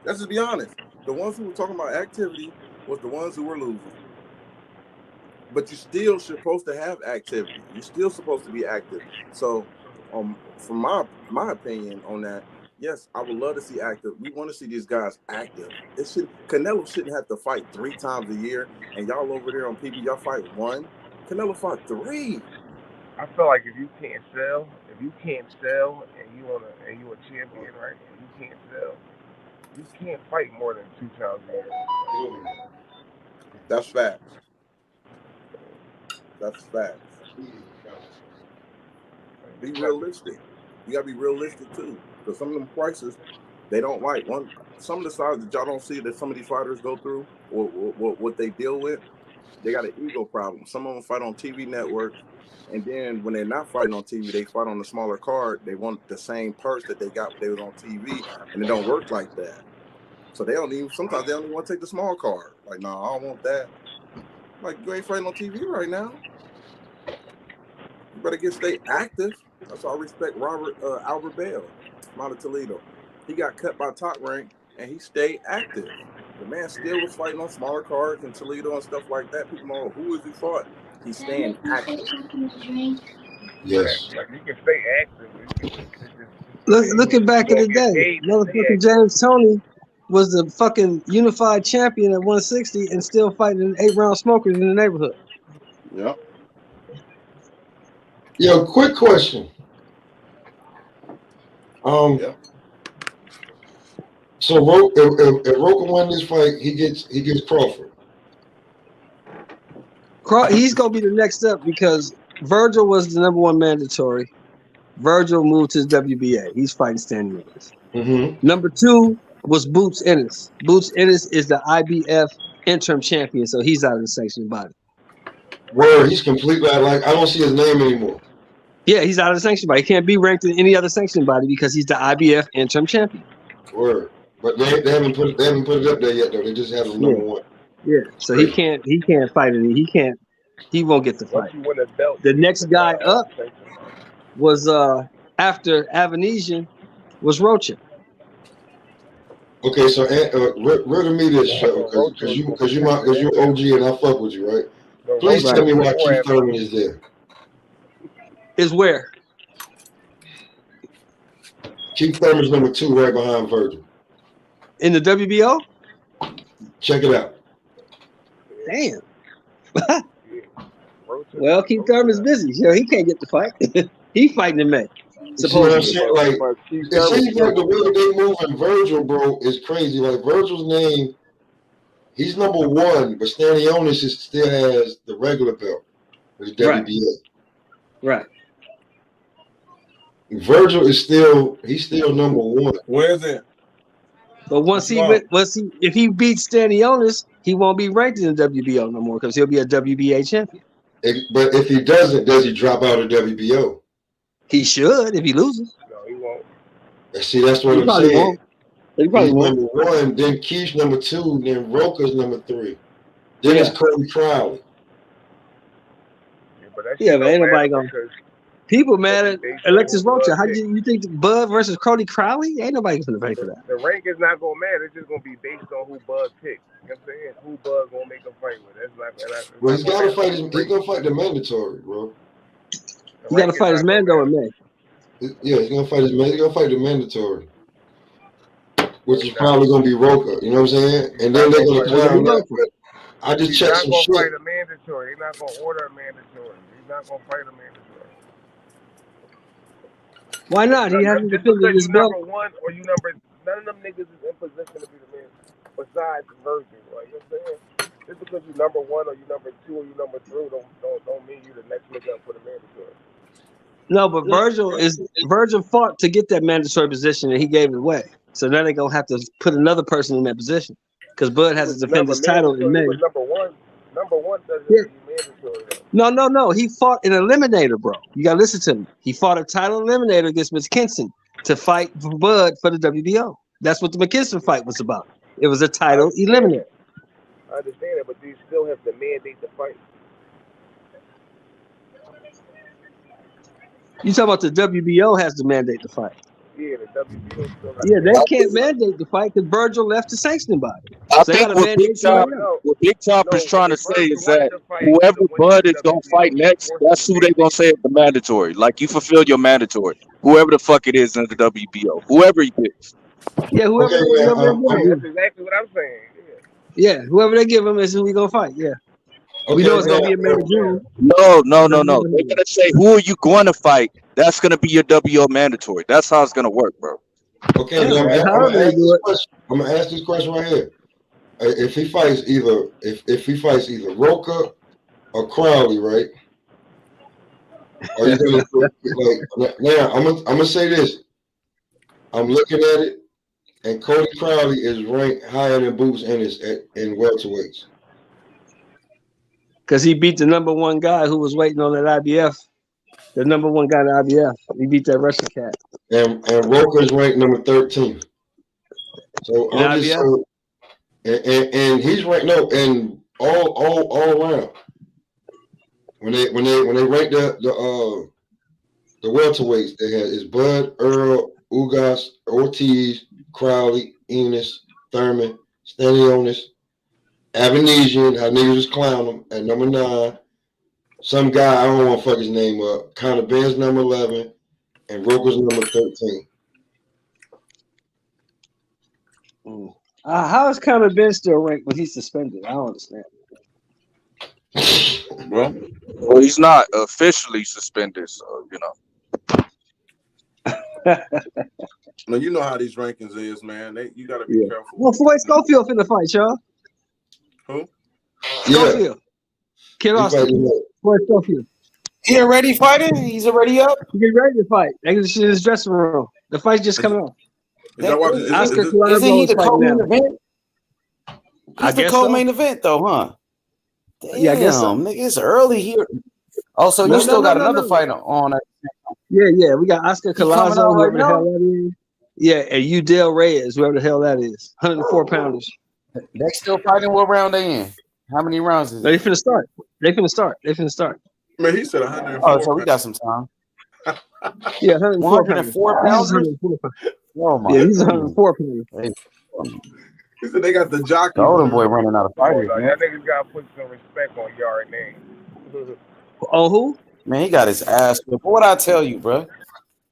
Let's just be honest. The ones who were talking about activity was the ones who were losing. But you still supposed to have activity. You're still supposed to be active. So, from my opinion on that, yes, I would love to see active. We want to see these guys active. Canelo shouldn't have to fight 3 times a year, and y'all over there on PB, y'all fight 1. Canelo fought 3. I feel like if you can't sell, and you a champion, right? And you can't sell, you can't fight more than 2 times a year. That's facts. That's facts. Be realistic. You gotta be realistic too, because some of them prices, they don't like. Some of the sides that y'all don't see that some of these fighters go through, or what they deal with, they got an ego problem. Some of them fight on TV networks, and then when they're not fighting on TV, they fight on the smaller card. They want the same purse that they got when they was on TV, and it don't work like that. So sometimes they don't even want to take the small card. Like, no, I don't want that. Like, you ain't fighting on TV right now. You better stay active. That's why I respect Albert Bell, out of Toledo. He got cut by Top Rank, and he stayed active. The man still was fighting on smaller cards in Toledo and stuff like that. People know who is he fought. He's staying active. Yes. Like you can stay active. Looking back in the day, motherfucking James Toney was the fucking unified champion at 160 and still fighting 8-round smokers in the neighborhood. Yep. Yo, quick question. Yeah. So if Rocha win this fight, he gets Crawford. He's gonna be the next up because Virgil was the #1 mandatory. Virgil moved to his WBA. He's fighting Stanley Lewis. Mm-hmm. #2 was Boots Ennis. Boots Ennis is the IBF interim champion, so he's out of the sanctioned body. Where he's completely I don't see his name anymore. Yeah, he's out of the sanctioned body. He can't be ranked in any other sanctioned body because he's the IBF interim champion. Word. But they haven't put it up there yet though. They just have him #1. Yeah. So he can't fight any. He won't get the fight. The next guy up was after Avanesian was Rocha. Okay, so riddle me this show because you OG and I fuck with you, right? Please tell me why Keith Thurman is there. Is where? Keith Thurman's #2 right behind Virgil. In the WBO? Check it out. Damn. Well, Keith Thurman's busy. He can't get the fight. He fighting in May. Supposedly. Like, it seems like the way they moving Virgil, bro, is crazy. Like Virgil's name, he's #1, but Stanionis still has the regular belt with the WBA. Right. Virgil is still #1. Where is it? But if he beats Stanionis, he won't be ranked in the WBO no more because he'll be a WBA champion. But if he doesn't, does he drop out of WBO? He should if he loses. No, he won't. See, that's what I'm saying. He probably won't. #1, then Keith's #2, then Rocha's #3. Then it's Cody Crowley. Yeah, but ain't nobody gonna. People mad at Alexis Rocha. How do you think Bud versus Cody Crowley? Ain't nobody gonna pay for that. The rank is not gonna matter. It's just gonna be based on who Bud picks. You know what I'm saying? Who Bud gonna make a fight with? That's not. Well, he's gotta fight. He's gonna fight the mandatory, bro. He gotta fight his Mando in May. Yeah, he's gonna fight the mandatory, which is probably gonna be Rocha. You know what I'm saying? And then they're gonna clown that. I just checked some shit. He's not gonna fight a mandatory. He's not gonna order a mandatory. He's not gonna fight a mandatory. Why not? He hasn't defended his belt. #1 or you none of them niggas is in position to be the man besides Virgil. Like, you know what I'm saying? Just because you #1 or you #2 or you #3 don't mean you the next nigga up for the mandatory. No, but Virgil fought to get that mandatory position and he gave it away. So now they're gonna have to put another person in that position because Bud has to defend his title in May. #1 doesn't be mandatory though. No. He fought an eliminator, bro. You gotta listen to me. He fought a title eliminator against McKinson to fight for Bud for the WBO. That's what the McKinson fight was about. It was a title eliminator. I understand it, but you still have to mandate the fight. You talking about the WBO has to mandate the fight? Yeah, the WBO still got Yeah, to they pay. can't mandate the fight because Virgil left to sanction body. I So they got think to mandate somebody else. What Big Chopper's No, trying to if say Virgil is wanted that to fight, he whoever could have went to Bud the is gonna fight WBO. He next, forced him that's to who they gonna mandate say is the mandatory. Like you fulfill your mandatory. Whoever the fuck it is in the WBO, whoever he picks. Yeah, Okay, whoever they give Right, him. that's exactly what I'm saying. Yeah, whoever they give him is who we gonna fight. Yeah, we know okay, it's gonna be in May or June. No. But we They're never know. gonna say who are you going to fight? That's gonna be your WO mandatory. That's how it's gonna work, bro. okay. Yeah, Then I'm however gonna they ask do this it. question. I'm gonna ask this question right here. If he fights either Rocha or Crowley, right? Are you gonna like now? I'm gonna say this. I'm looking at it, and Cody Crowley is ranked higher than Boots Ennis in welterweights. Because he beat the number one guy who was waiting on that IBF. The number one guy in the IBF. He beat that Russian cat. And Rocha is ranked number 13. So In I'm just IBF? so and he's ranked and all around. When they rank the welterweights, they had is Bud, Earl, Ugas, Ortiz, Crowley, Enos, Thurman, Stanionis, Avanesian, how niggas just clown him at number 9. Some guy, I don't want to fuck his name up. Conor Ben's number 11, and Rocha's number 13. How is Conor Ben still ranked when he's suspended? I don't understand. Well, he's not officially suspended, so you know. No, you know how these rankings is, man. You gotta be careful. Well, Floyd Schofield finna fight, y'all. Who? Schofield. Kid Austin. Floyd Schofield. He already fighting? He's already up? He get ready to fight. They in his dressing room. The fight's just coming on. Isn't he the co-main event? He's the co-main event, though, huh? Damn, Yeah, I guess so. nigga, it's early here. Oh, so you still got another fight on it. Yeah. We got Oscar Collazo, whoever the hell now? that is. Yeah, and Udell Reyes, whoever the hell that is. 104 pounders. They still fighting. What round they in? How many rounds is it? They finna start. Man, he said 104. Oh, so we got some time. Yeah, 104 pounders. Oh my! Yeah, he's 104 pounders. He said they got the jockey. Golden boy running out of fighters. Y'all niggas gotta put some respect on your name. Oh, who? Man, he got his ass whipped. What I tell you, bro?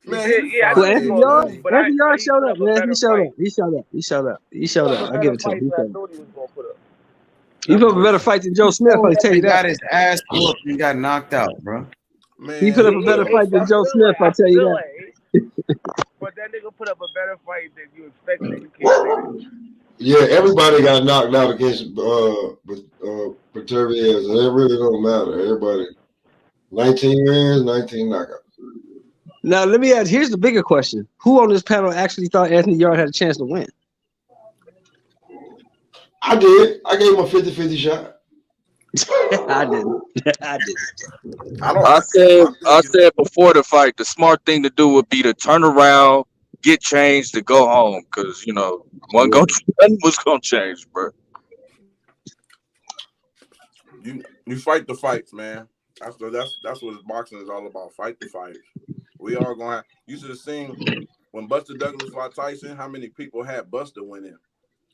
Man, Well, Anthony Yard showed up, man. He showed up. I give it to him. He put up a better fight than Joe Smith. I tell you He that. got his ass whooped and got knocked out, bro. Man, He put up a better fight than Joe Smith. I tell you that. But that nigga put up a better fight than you expected. You can't say that. Yeah, everybody got knocked out against Pretorius, and it really don't matter. Everybody, 19 wins, 19 knockouts. Now, let me ask, here's the bigger question. Who on this panel actually thought Anthony Yard had a chance to win? I did. I gave him a 50-50 shot. I didn't. I said before the fight, the smart thing to do would be to turn around, get changed, to go home, because nothing was gonna change, bro. You fight the fights, man. That's what boxing is all about. Fight the fighters. We are gonna have. You should have seen when Buster Douglas fought Tyson, how many people had Buster winning,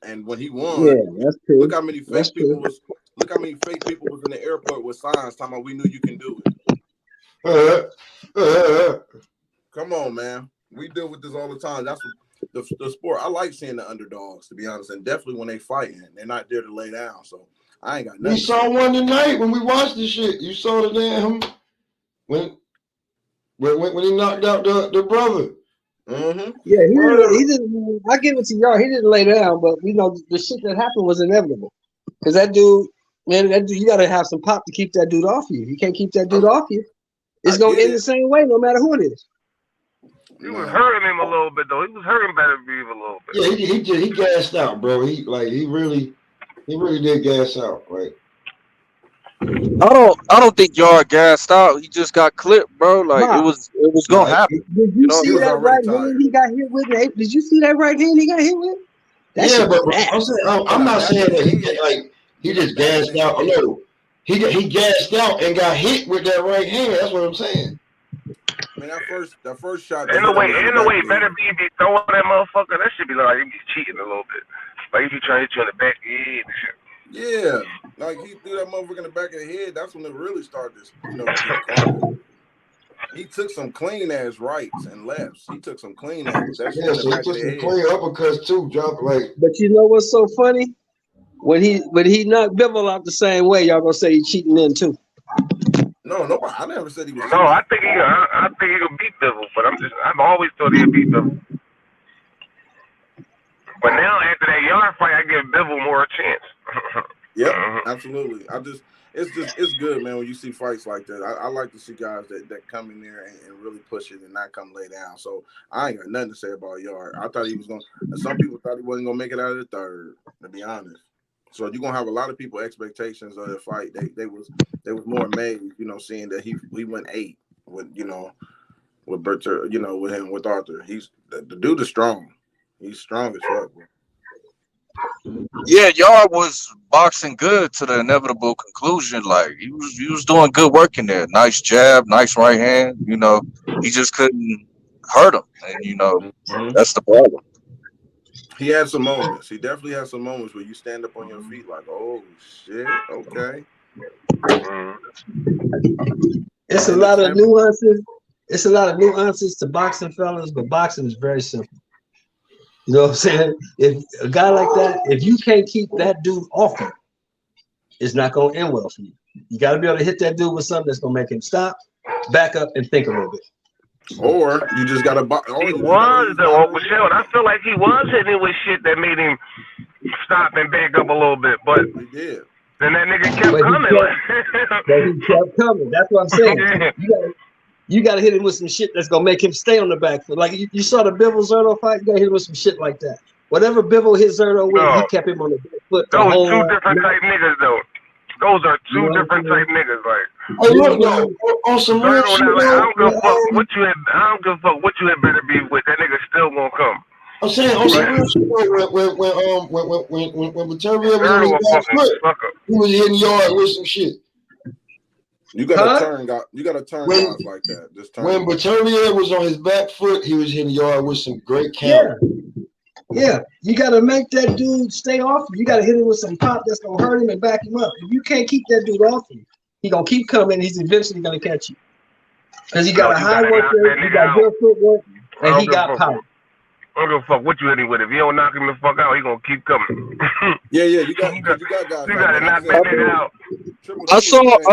and when he won, that's true. Look how many fake people was. Look how many fake people was in the airport with signs talking about we knew you can do it. Come on, man. We deal with this all the time. That's what the sport. I like seeing the underdogs, to be honest, and definitely when they fighting, they're not there to lay down. So I ain't got nothing. We saw one tonight when we watched this shit. You saw the damn when he knocked out the brother. Mm-hmm. Yeah, he didn't. I give it to Yard. He didn't lay down, but the shit that happened was inevitable. Because that dude, you got to have some pop to keep that dude off you. You can't keep that dude off you. It's going to end the same way no matter who it is. He was hurting him a little bit, though. He was hurting Better Beef a little bit. Yeah, he gassed out, bro. He really did gas out. Like, I don't think Yard gassed out. He just got clipped, bro. Like it was gonna happen. Did you see that right hand he got hit with? Did you see that right hand he got hit with? I'm not saying that he just gassed out. No, he gassed out and got hit with that right hand. That's what I'm saying. Man, that first shot. In the way, better be throwing that motherfucker. That should be like he be cheating a little bit. Like if he trying to hit you in the back of the head and shit. Yeah, like he threw that motherfucker in the back of the head. That's when it really started. He took some clean ass rights and lefts. He took some clean ass. So he took some clean uppercuts too. Drop like. But you know what's so funny? When he knocked Bivol out the same way, y'all gonna say he cheating in too. No, nobody. I never said he was. No, I think he could beat Bivol, but I've always thought he'd beat Bivol. But now after that yard fight, I give Bivol more a chance. Yeah, absolutely. It's good, man, when you see fights like that. I like to see guys that come in there and really push it and not come lay down. So I ain't got nothing to say about Yard. I thought he was some people thought he wasn't gonna make it out of the third, to be honest. So you're gonna have a lot of people expectations of the fight. They was more amazed, seeing that he went 8 with with Berter, with him, with Arthur. The dude is strong. He's strong as fuck, bro. Yeah, Yard was boxing good to the inevitable conclusion. Like he was doing good work in there. Nice jab, nice right hand. He just couldn't hurt him, and that's the problem. He had some moments. He definitely had some moments where you stand up on your feet like, oh shit, okay. It's a lot of nuances. It's a lot of nuances to boxing, fellas, but boxing is very simple. You know what I'm saying? If a guy like that, if you can't keep that dude off you, it's not going to end well for you. You got to be able to hit that dude with something that's going to make him stop, back up, and think a little bit. Or you just got to box. He was, though, Michelle. I feel like he was hitting with shit that made him stop and back up a little bit. But he did. Then that nigga kept coming. But he kept coming. That's what I'm saying. You gotta hit him with some shit that's gonna make him stay on the back foot. Like you saw the Bivol Zerto fight, you gotta hit him with some shit like that. Whatever Bivol hit Zerto with, he kept him on the back foot. Those two different type niggas though. Those are two different type niggas. Like, on some real shit. I don't give a fuck what you had better be with. That nigga still gonna come. I'm saying on some real shit. When Viterbo was on his back foot, he was hitting Yard with some shit. You got to turn guys like that. Just turn. When Viterbo was on his back foot, he was hitting Yard with some great counter. Yeah, you got to make that dude stay off. You got to hit him with some pop that's gonna hurt him and back him up. If you can't keep that dude off him, he gonna keep coming. He's eventually gonna catch you because he got a high work rate, he got good footwork, and he got power. I don't give a fuck what you hit him with. If you don't knock him the fuck out, he gonna keep coming. Yeah, you got guys. You gotta knock that nigga out. I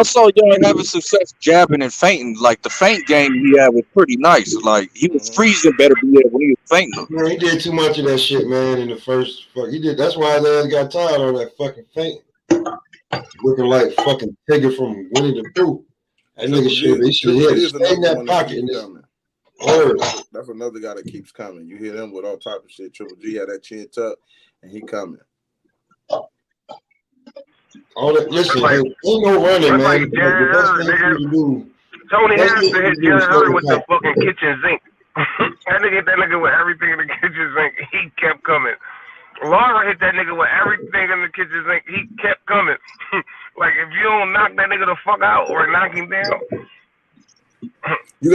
saw y'all having success jabbing and feinting. Like the feint game he had was pretty nice. Like he was freezing better when he was feinting. Man, he did too much of that shit, man. In the first, he did. That's why his ass got tired of that fucking feint. Looking like fucking Tigger from Winnie the Pooh. That nigga should hit. Stay in that pocket. That's another guy that keeps coming. You hear him with all type of shit. Triple G had that chin tuck, and he coming. All that, listen, ain't no running, man. Tony Harrison hit Jerry Hurd with the fucking kitchen zinc. That nigga hit that nigga with everything in the kitchen zinc. He kept coming. Laura hit that nigga with everything in the kitchen zinc. He kept coming. Like if you don't knock that nigga the fuck out or knock him down. He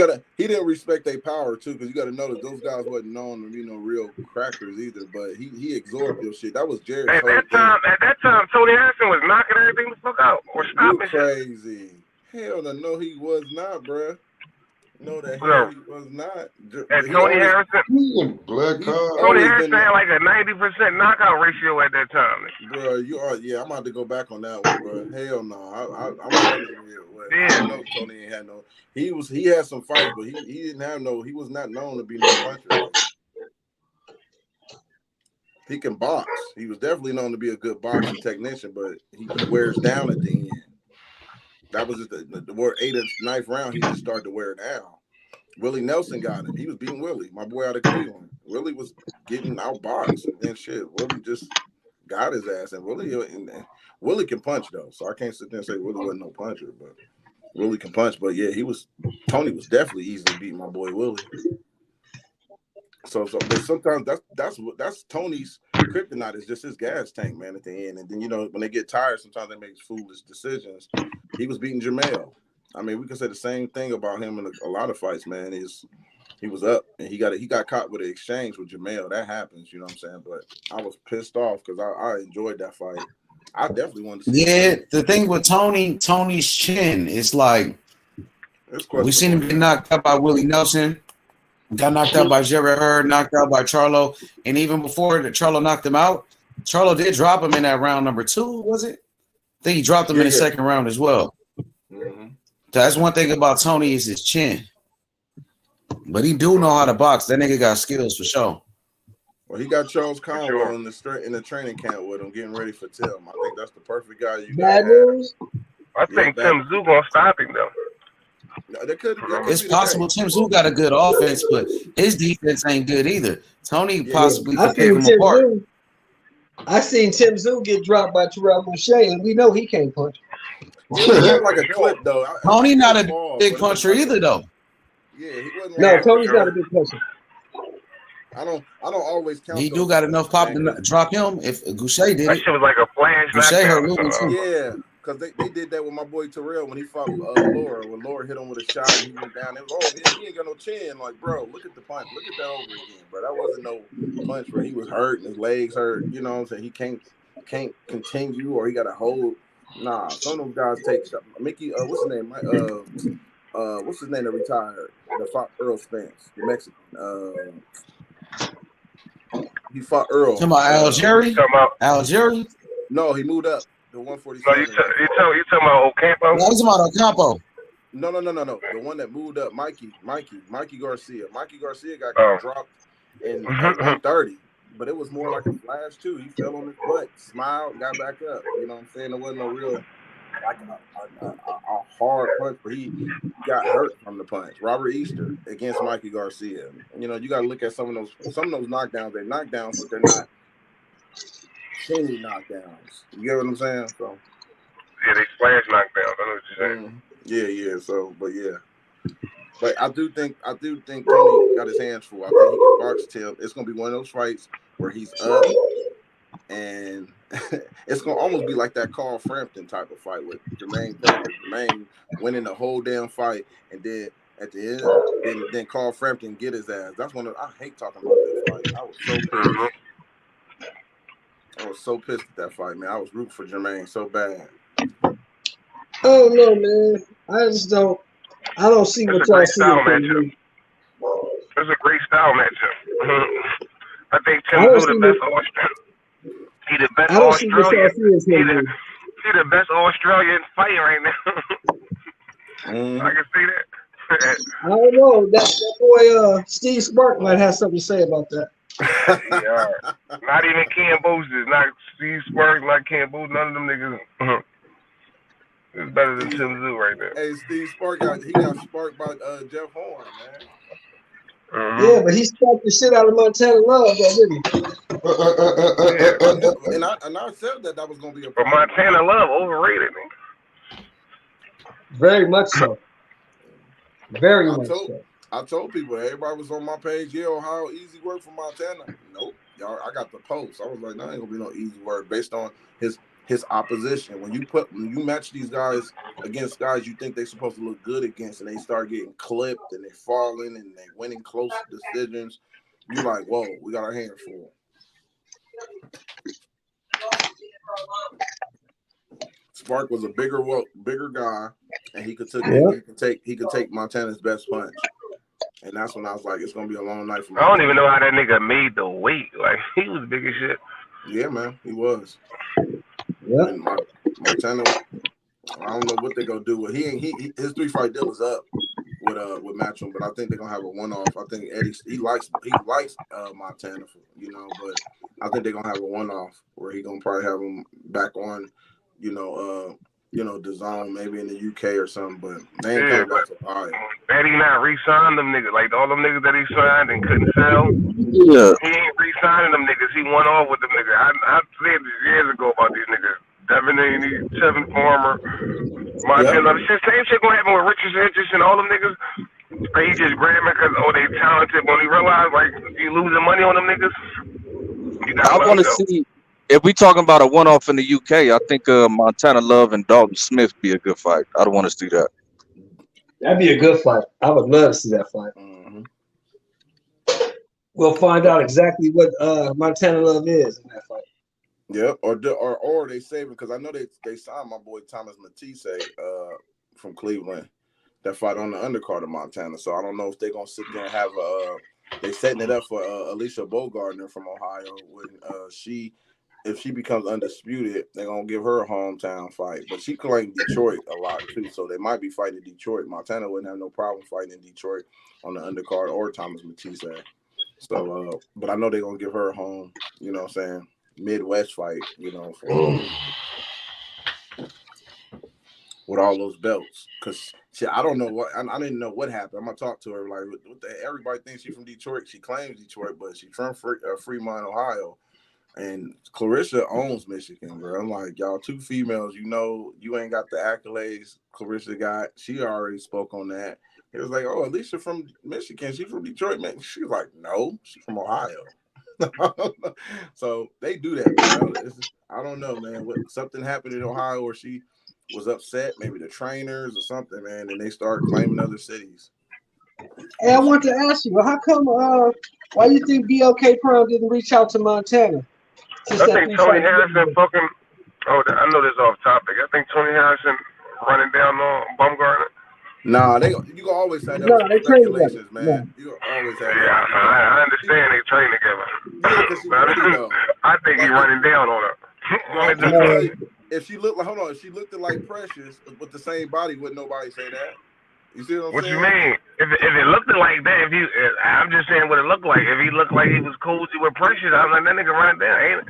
didn't respect their power too, because you gotta know that those guys wasn't known to be no real crackers either, but he absorbed your shit. That was Jerry's at that time, Tony Harrison was knocking everything the fuck out or stopping. You crazy. Hell no, he was not, bruh. No, the hell he was not. And Tony Harrison, Tony Harrison had like a 90% knockout ratio at that time. Bro, you are. Yeah, I'm about to go back on that one, bro. Hell no, I'm I know Tony ain't had no. He had some fights, but he didn't have no. He was not known to be no puncher. He can box. He was definitely known to be a good boxing technician, but he wears down at the end. That was just the word 8th or 9th round. He just started to wear down. Willie Nelson got him. He was beating Willie, my boy out of Cleveland. Willie was getting outboxed and shit. Willie just got his ass, and Willie can punch though. So I can't sit there and say Willie wasn't no puncher, but Willie can punch. But yeah, Tony was definitely easily beating my boy Willie. So but sometimes that's Tony's kryptonite is just his gas tank, man, at the end. And then when they get tired, sometimes they make foolish decisions. He was beating Jamel. I mean, we can say the same thing about him in a lot of fights, man. He was up and he got caught with an exchange with Jamel. That happens, you know what I'm saying? But I was pissed off because I enjoyed that fight. I definitely wanted to see. Yeah, the thing with Tony's chin is like we seen him get knocked out by Willie Nelson, got knocked out by Jared Hurd, knocked out by Charlo, and even before that Charlo knocked him out, Charlo did drop him in that round number 2, was it? I think he dropped him in the second round as well. Mm-hmm. That's one thing about Tony is his chin. But he do know how to box. That nigga got skills for sure. Well, he got Charles Conway in the training camp with him, getting ready for Tim. I think that's the perfect guy you got. I think Tim Tszyu gonna stop him though. It's possible Tim Tszyu got a good offense, but his defense ain't good either. Tony possibly could pick him apart. I seen Tim Tszyu get dropped by Terrell Boucher, and we know he can't punch. He was like a clip though. Tony not a big puncher either though. Yeah, he wasn't. No, Tony's not a big puncher. I don't always count. He do got enough pop to drop him. If Boucher did that shit was like a flash. Boucher hurt Lewin too. Yeah, because they did that with my boy Terrell when he fought Laura. When Laura hit him with a shot and he went down. It was, he ain't got no chin. Like, bro, look at the punch. Look at that over again, bro. That wasn't no punch where he was hurt and his legs hurt. You know what I'm saying? He can't continue or he got to hold. Nah, some of those guys take stuff. Mickey, what's his name? What's his name that retired? The fought Earl Spence, the Mexican. He fought Earl. Talking about Algieri? No, he moved up to 147. No, you talking about Ocampo? No, he's about Ocampo. No. The one that moved up, Mikey Garcia. Mikey Garcia got dropped in 130, but it was more like a flash too. He fell on his butt, smiled, got back up. You know what I'm saying? There wasn't no real like a hard punch, but he got hurt from the punch. Robert Easter against Mikey Garcia. You know, you got to look at some of those knockdowns. They're knockdowns, but they're not chinny knockdowns. You get what I'm saying? So yeah, they splash knockdowns. I know what you're saying. Yeah. So, but I do think Tony got his hands full. I think he can box Tim. It's gonna be one of those fights where he's up and it's gonna almost be like that Carl Frampton type of fight with Jermaine winning the whole damn fight, and then at the end, then Carl Frampton get his ass. That's one of I hate talking about this fight. I was so pissed at that fight, man. I was rooting for Jermaine so bad. I don't know, man. I don't see what y'all see. It's a great style matchup. I think Tim Tszyu the best Australian. He the best Australian. He the best Australian fighting right now. I can see that. I don't know. That boy Steve Spark might have something to say about that. Yeah. Not even Ken Booses, not Steve Spark, not Ken Booses, none of them niggas. It's better than Tim Tszyu right there. Hey, Steve Spark got sparked by Jeff Horn, man. Yeah, but he sparked the shit out of Montana Love, though, didn't he? And I said that was gonna be a problem. But Montana Love overrated, man. Very much so. Very much so. I told people, everybody was on my page, Ohio, easy work for Montana. Nope. Y'all, I got the post. I was like, ain't gonna be no easy work based on his opposition. When you match these guys against guys you think they're supposed to look good against, and they start getting clipped and they falling and they winning close decisions, you like, whoa, we got our hands full. Spark was a bigger guy, and he could take Montana's best punch. And that's when I was like, it's gonna be a long night for me. I don't even know how that nigga made the weight. Like, he was big as shit. Yeah, man, he was. Yeah. Montana, I don't know what they're gonna do. His 3-fight deal is up with Matchroom, but I think they're gonna have a one-off. I think Eddie he likes Montana, but I think they're gonna have a one-off where he gonna probably have him back on, the zone maybe in the UK or something. But they ain't coming back to Ohio. Eddie not re-signed them niggas, like all them niggas that he signed and couldn't sell. Yeah. He ain't re-signing them niggas. He went off with them niggas. I said this years ago about these niggas. Devin Haney, Kevin Farmer, Montana. Same shit gonna happen with Richardson and all them niggas. He just grabbing because they talented. When he realized like you losing money on them niggas. I want to see if we talking about a one-off in the UK. I think Montana Love and Dalton Smith be a good fight. I don't want to see that. That'd be a good fight. I would love to see that fight. Mm-hmm. We'll find out exactly what Montana Love is in that fight. Yeah, or they save it because I know they signed my boy Thomas Matisse from Cleveland that fight on the undercard of Montana. So I don't know if they're gonna sit there and have they setting it up for Alicia Bogardner from Ohio when if she becomes undisputed, they're gonna give her a hometown fight. But she claimed Detroit a lot too, so they might be fighting Detroit. Montana wouldn't have no problem fighting in Detroit on the undercard or Thomas Matisse. So, but I know they're gonna give her a home. You know what I'm saying? Midwest fight, you know, with all those belts. Because I don't know what I didn't know what happened. I'm gonna talk to her like, what the everybody thinks she's from Detroit. She claims Detroit, but she's from Fremont, Ohio. And Clarissa owns Michigan, bro. I'm like, y'all two females, you ain't got the accolades Clarissa got. She already spoke on that. It was like, oh, Alicia from Michigan. She's from Detroit, man. She's like, no, she's from Ohio. So they do that, bro. I don't know, man. Something happened in Ohio where she was upset, maybe the trainers or something, man, and they started claiming other cities. Hey, I want to ask you, how come? Why do you think BLK Prime didn't reach out to Montana? I think Tony Harrison fucking. Oh, I know this is off topic. I think Tony Harrison running down on Baumgartner. Nah, you can always have that. No, they speculations, man. Yeah. You always have that. I understand they train together. Yeah, I think he's running down on her. If she looked like, hold on, if she looked like Precious with the same body, wouldn't nobody say that? You see what I'm saying? You mean? If it looked like that, I'm just saying what it looked like. If he looked like he was cozy with Precious, I'm like, that nigga running down.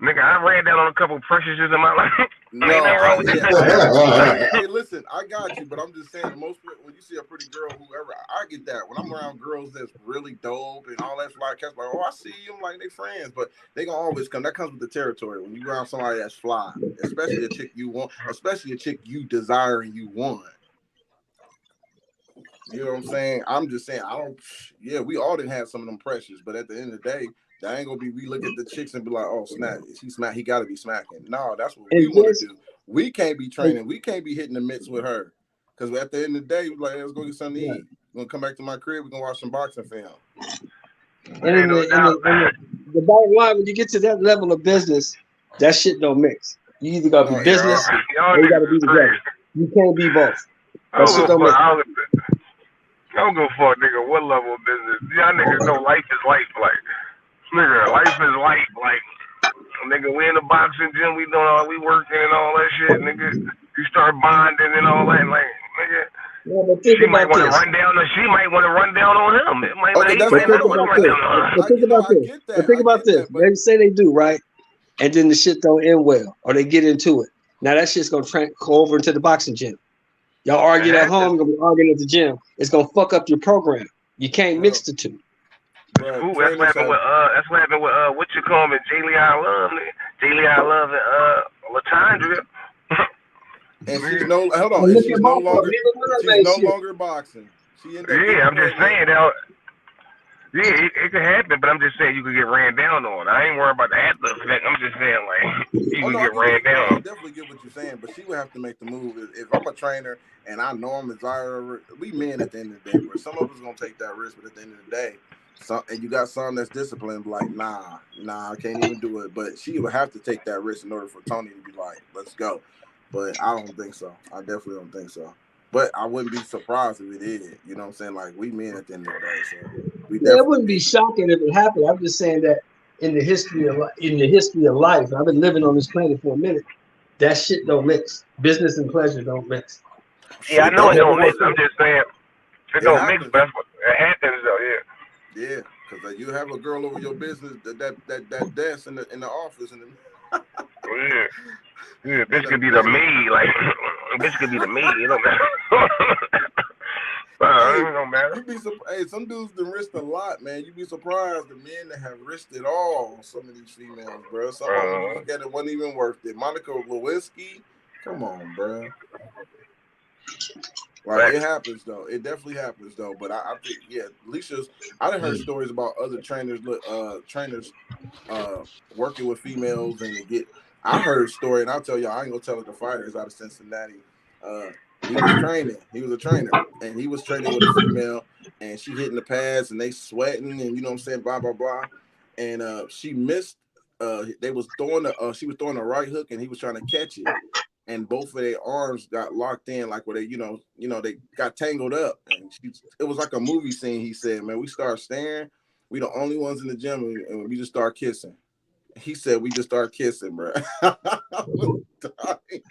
Nigga, I ran down on a couple of Preciouses in my life. No, hey, listen, I got you, but I'm just saying, most when you see a pretty girl, whoever, I get that. When I'm around girls that's really dope and all that fly cats, like, oh, I see them, like they friends, but they gonna always come. That comes with the territory. When you around somebody that's fly, especially a chick you want, especially a chick you desire and you want. You know what I'm saying? I'm just saying, we all didn't have some of them pressures, but at the end of the day, that ain't gonna be, we look at the chicks and be like, oh, snap, he gotta be smacking. No, that's what we want to do. We can't be training, we can't be hitting the mitts with her. Because at the end of the day, we're like, let's go get something to eat. We're gonna come back to my crib, we're gonna watch some boxing film. And the bottom line, when you get to that level of business, that shit don't mix. You either gotta be business or you gotta be together. You can't be both. That shit don't mix. I don't go for a nigga what level of business. Y'all niggas know life is life. Like, nigga, life is life. Like, nigga, we in the boxing gym, we working and all that shit, nigga. You start bonding and all that, like, nigga. Yeah, but think she might about want to run down. She might want to run down on him. It might not want to run down on her. But think about this. They say they do, right? And then the shit don't end well, or they get into it. Now that shit's gonna go over into the boxing gym. Y'all arguing at home, you're gonna be arguing at the gym. It's gonna fuck up your program. You can't mix the two. Ooh, that's what happened with what you call me, J.L.I. Love and Latondra. And she's she's no longer boxing. I'm just saying that. Yeah, it could happen, but I'm just saying you could get ran down on. I ain't worried about the after effect. I'm just saying, like, you could get ran down. I definitely get what you're saying, but she would have to make the move. If I'm a trainer and I know I'm desirable, we men at the end of the day, where some of us gonna take that risk, but at the end of the day, and you got some that's disciplined, like, nah, I can't even do it. But she would have to take that risk in order for Tony to be like, let's go. But I don't think so. I definitely don't think so. But I wouldn't be surprised if it did. You know what I'm saying? Like, we men at the end of the day, so it wouldn't be shocking if it happened. I'm just saying that in the history of life, I've been living on this planet for a minute. That shit don't mix. Business and pleasure don't mix. Yeah, I know it don't mix. I'm just saying it don't mix, but it happens though. Yeah. Yeah, because you have a girl over your business that desk in the office and. Yeah, bitch could be the me, like bitch could be the me. It don't matter. It don't matter. Some dudes done risked a lot, man. You'd be surprised the men that have risked it all on some of these females, bro. Some of them look at it wasn't even worth it. Monica Lewinsky, come on, bro. Like, it happens though. It definitely happens though. But I think, Alicia's. I done heard stories about other trainers working with females and I heard a story, and I'll tell y'all, I ain't gonna tell it to fighters out of Cincinnati. He was training. He was a trainer, and he was training with a female, and she hitting the pads, and they sweating, and you know what I'm saying, blah blah blah, and she missed. They was throwing she was throwing a right hook, and he was trying to catch it, and both of their arms got locked in, like where they, you know, they got tangled up, and it was like a movie scene. He said, "Man, we start staring. We the only ones in the gym, and we just start kissing." He said, "We just start kissing, bro."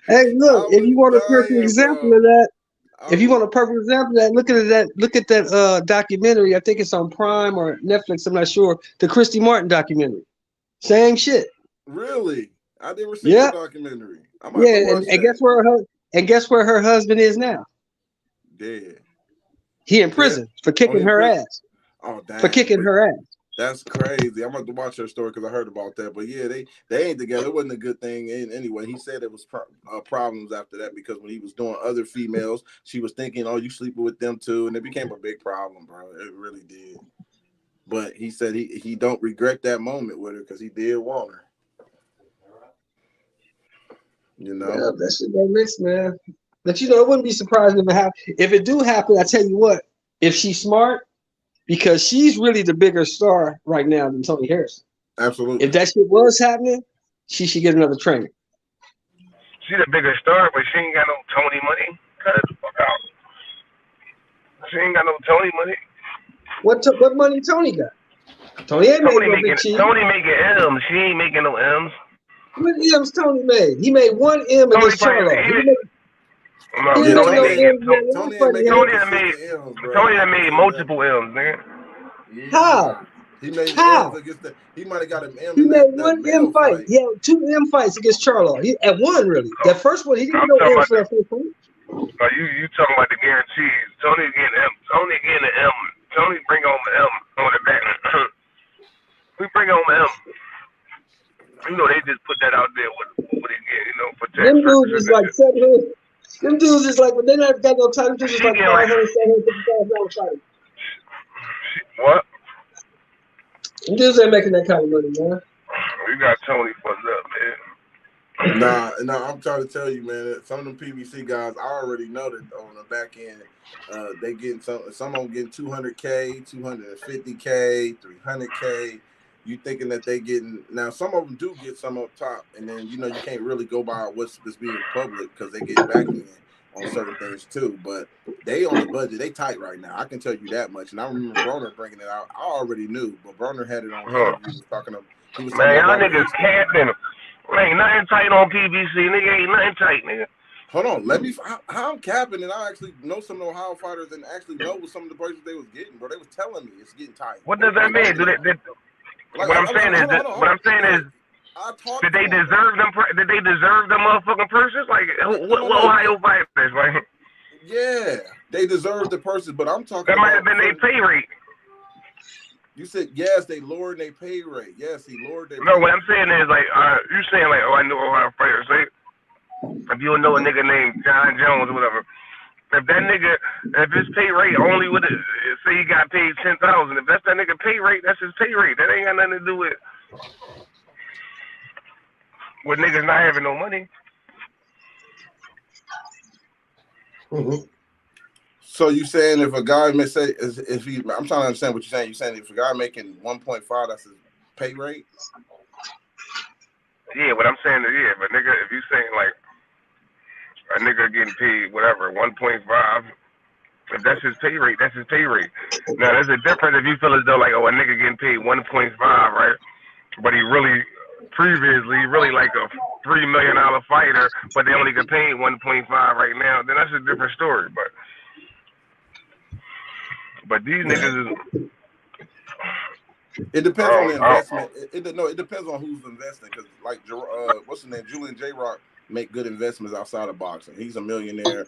Hey, look, if you want a perfect example of that, look at that documentary. I think it's on Prime or Netflix. I'm not sure. The Christy Martin documentary. Same shit. Really? I never seen the documentary. And guess where her husband is now? Dead. He in prison for kicking her ass. Oh, damn. For kicking her ass. That's crazy. I'm about to watch her story because I heard about that. But yeah, they ain't together. It wasn't a good thing. Anyway, he said it was problems after that because when he was doing other females, she was thinking, "Oh, you sleeping with them too," and it became a big problem, bro. It really did. But he said he don't regret that moment with her because he did want her. You know, yeah, that shit don't mix, man. But you know, it wouldn't be surprising if it happened. If it do happen, I tell you what, if she's smart. Because she's really the bigger star right now than Tony Harrison. Absolutely. If that shit was happening, she should get another trainer. She's the bigger star, but she ain't got no Tony money. Cut the fuck out. She ain't got no Tony money. What money Tony got? Tony ain't making no big cheese. Tony making M's. She ain't making no M's. What M's Tony made? He made one M against Charlo. Tony made multiple M's, nigga. How? He made M's against he might have got an M. He made one M fight. He had 2 M fights against Charlo. At one, really. That first one, he didn't get no M for that first one. You talking about the guarantees? Tony getting M. Tony getting an M. Tony bring home an M on the back. We bring home an M. You know they just put that out there with what he get, you know, for tax. Them dudes is like 700. Them dudes is like when they not got no title, just like 500, 750,000 fighting. What? Them dudes ain't making that kind of money, man. We got Tony fucked up, man. Nah, I'm trying to tell you, man. Some of them PBC guys, I already know that on the back end, they getting some of them getting 200K, 250K, 300K. You thinking that they getting now? Some of them do get some up top, and then you know you can't really go by what's being public because they get back in on certain things too. But they on the budget, they tight right now. I can tell you that much. And I remember Broner bringing it out. I already knew, but Broner had it on. He was talking man, y'all niggas capping. Ain't nothing tight on PBC, nigga. Ain't nothing tight, nigga. Hold on, how I'm capping, and I actually know some of the Ohio fighters and actually know what some of the prices they was getting, bro. They was telling me it's getting tight. What does that mean? What I'm saying is, did they deserve them? Did they deserve them motherfucking purses? Like, what Ohio fighters? Like, yeah, they deserve the purses, but I'm talking. That might have been their pay rate. You said yes, they lowered their pay rate. Yes, he lowered their. No, what I'm saying is like, you saying like, oh, I know Ohio fighters. Say, if you don't know a nigga named John Jones or whatever. If that nigga, if his pay rate only would say he got paid $10,000, if that's that nigga pay rate, that's his pay rate. That ain't got nothing to do with niggas not having no money. Mm-hmm. So you saying if a guy may say if he, I'm trying to understand what you're saying. You're saying if a guy making 1.5, that's his pay rate. Yeah, what I'm saying is but nigga, if you saying like. A nigga getting paid whatever 1.5. If that's his pay rate, that's his pay rate. Now there's a difference if you feel as though like a nigga getting paid 1.5, right? But he really previously like a $3 million fighter, but they only get paid 1.5 right now. Then that's a different story. But these niggas is. It depends on the investment. It depends on who's investing. Because like what's his name, Julian J. Rock. Make good investments outside of boxing. He's a millionaire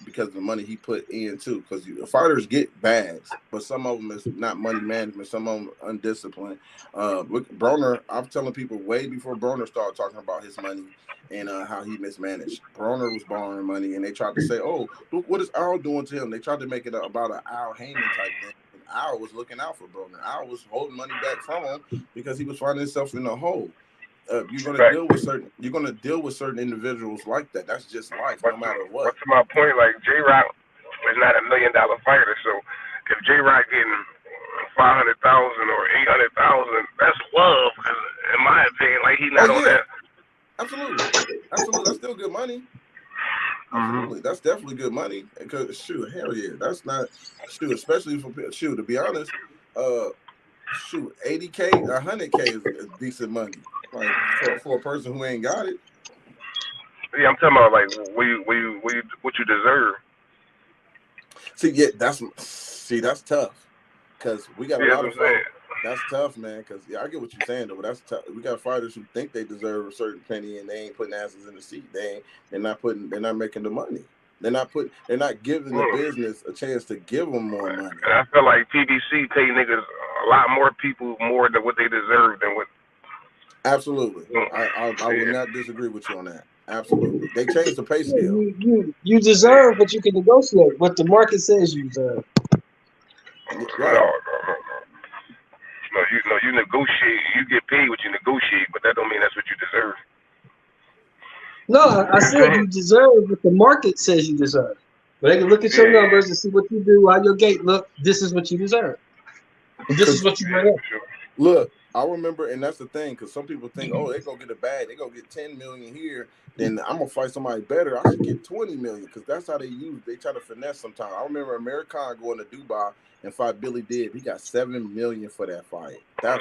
because of the money he put in too. Because fighters get bags, but some of them is not money management. Some of them undisciplined. With Broner, I'm telling people way before Broner started talking about his money and how he mismanaged. Broner was borrowing money, and they tried to say, "Oh, look what is Al doing to him?" They tried to make it about an Al Heyman type thing. And Al was looking out for Broner. Al was holding money back from him because he was finding himself in a hole. you're gonna deal with certain individuals like that. That's just life, no matter what. But to my point, like J-Rock is not $1 million fighter, so if J-Rock getting 500,000 or 800,000, that's love. In my opinion, like he's not on that. Absolutely, that's still good money. Absolutely, that's definitely good money. Because shoot, hell yeah, that's not shoot, especially for shoot. To be honest, shoot, 80K, 100K is decent money. Like for a person who ain't got it. Yeah, I'm talking about like what you deserve. See, that's tough. Cause we got a lot of folks. That's tough, man. Cause I get what you're saying though, but that's tough. We got fighters who think they deserve a certain penny and they ain't putting asses in the seat. They're not making the money. They're not giving the business a chance to give them more money. And I feel like PBC pay niggas a lot more people more than what they deserve than what. Absolutely, I would not disagree with you on that. Absolutely, they changed the pay scale. You deserve what you can negotiate. What the market says you deserve. Right. No, you negotiate. You get paid what you negotiate, but that don't mean that's what you deserve. No, I said you deserve what the market says you deserve. But they can look at your numbers and see what you do, how your gate look. This is what you deserve. And this is what you bring up. Look, I remember, and that's the thing, because some people think, oh, they're going to get a bag. They're going to get 10 million here. Then I'm going to fight somebody better. I should get 20 million, because that's how they try to finesse sometimes. I remember American going to Dubai and fight Billy Dibb. He got 7 million for that fight. That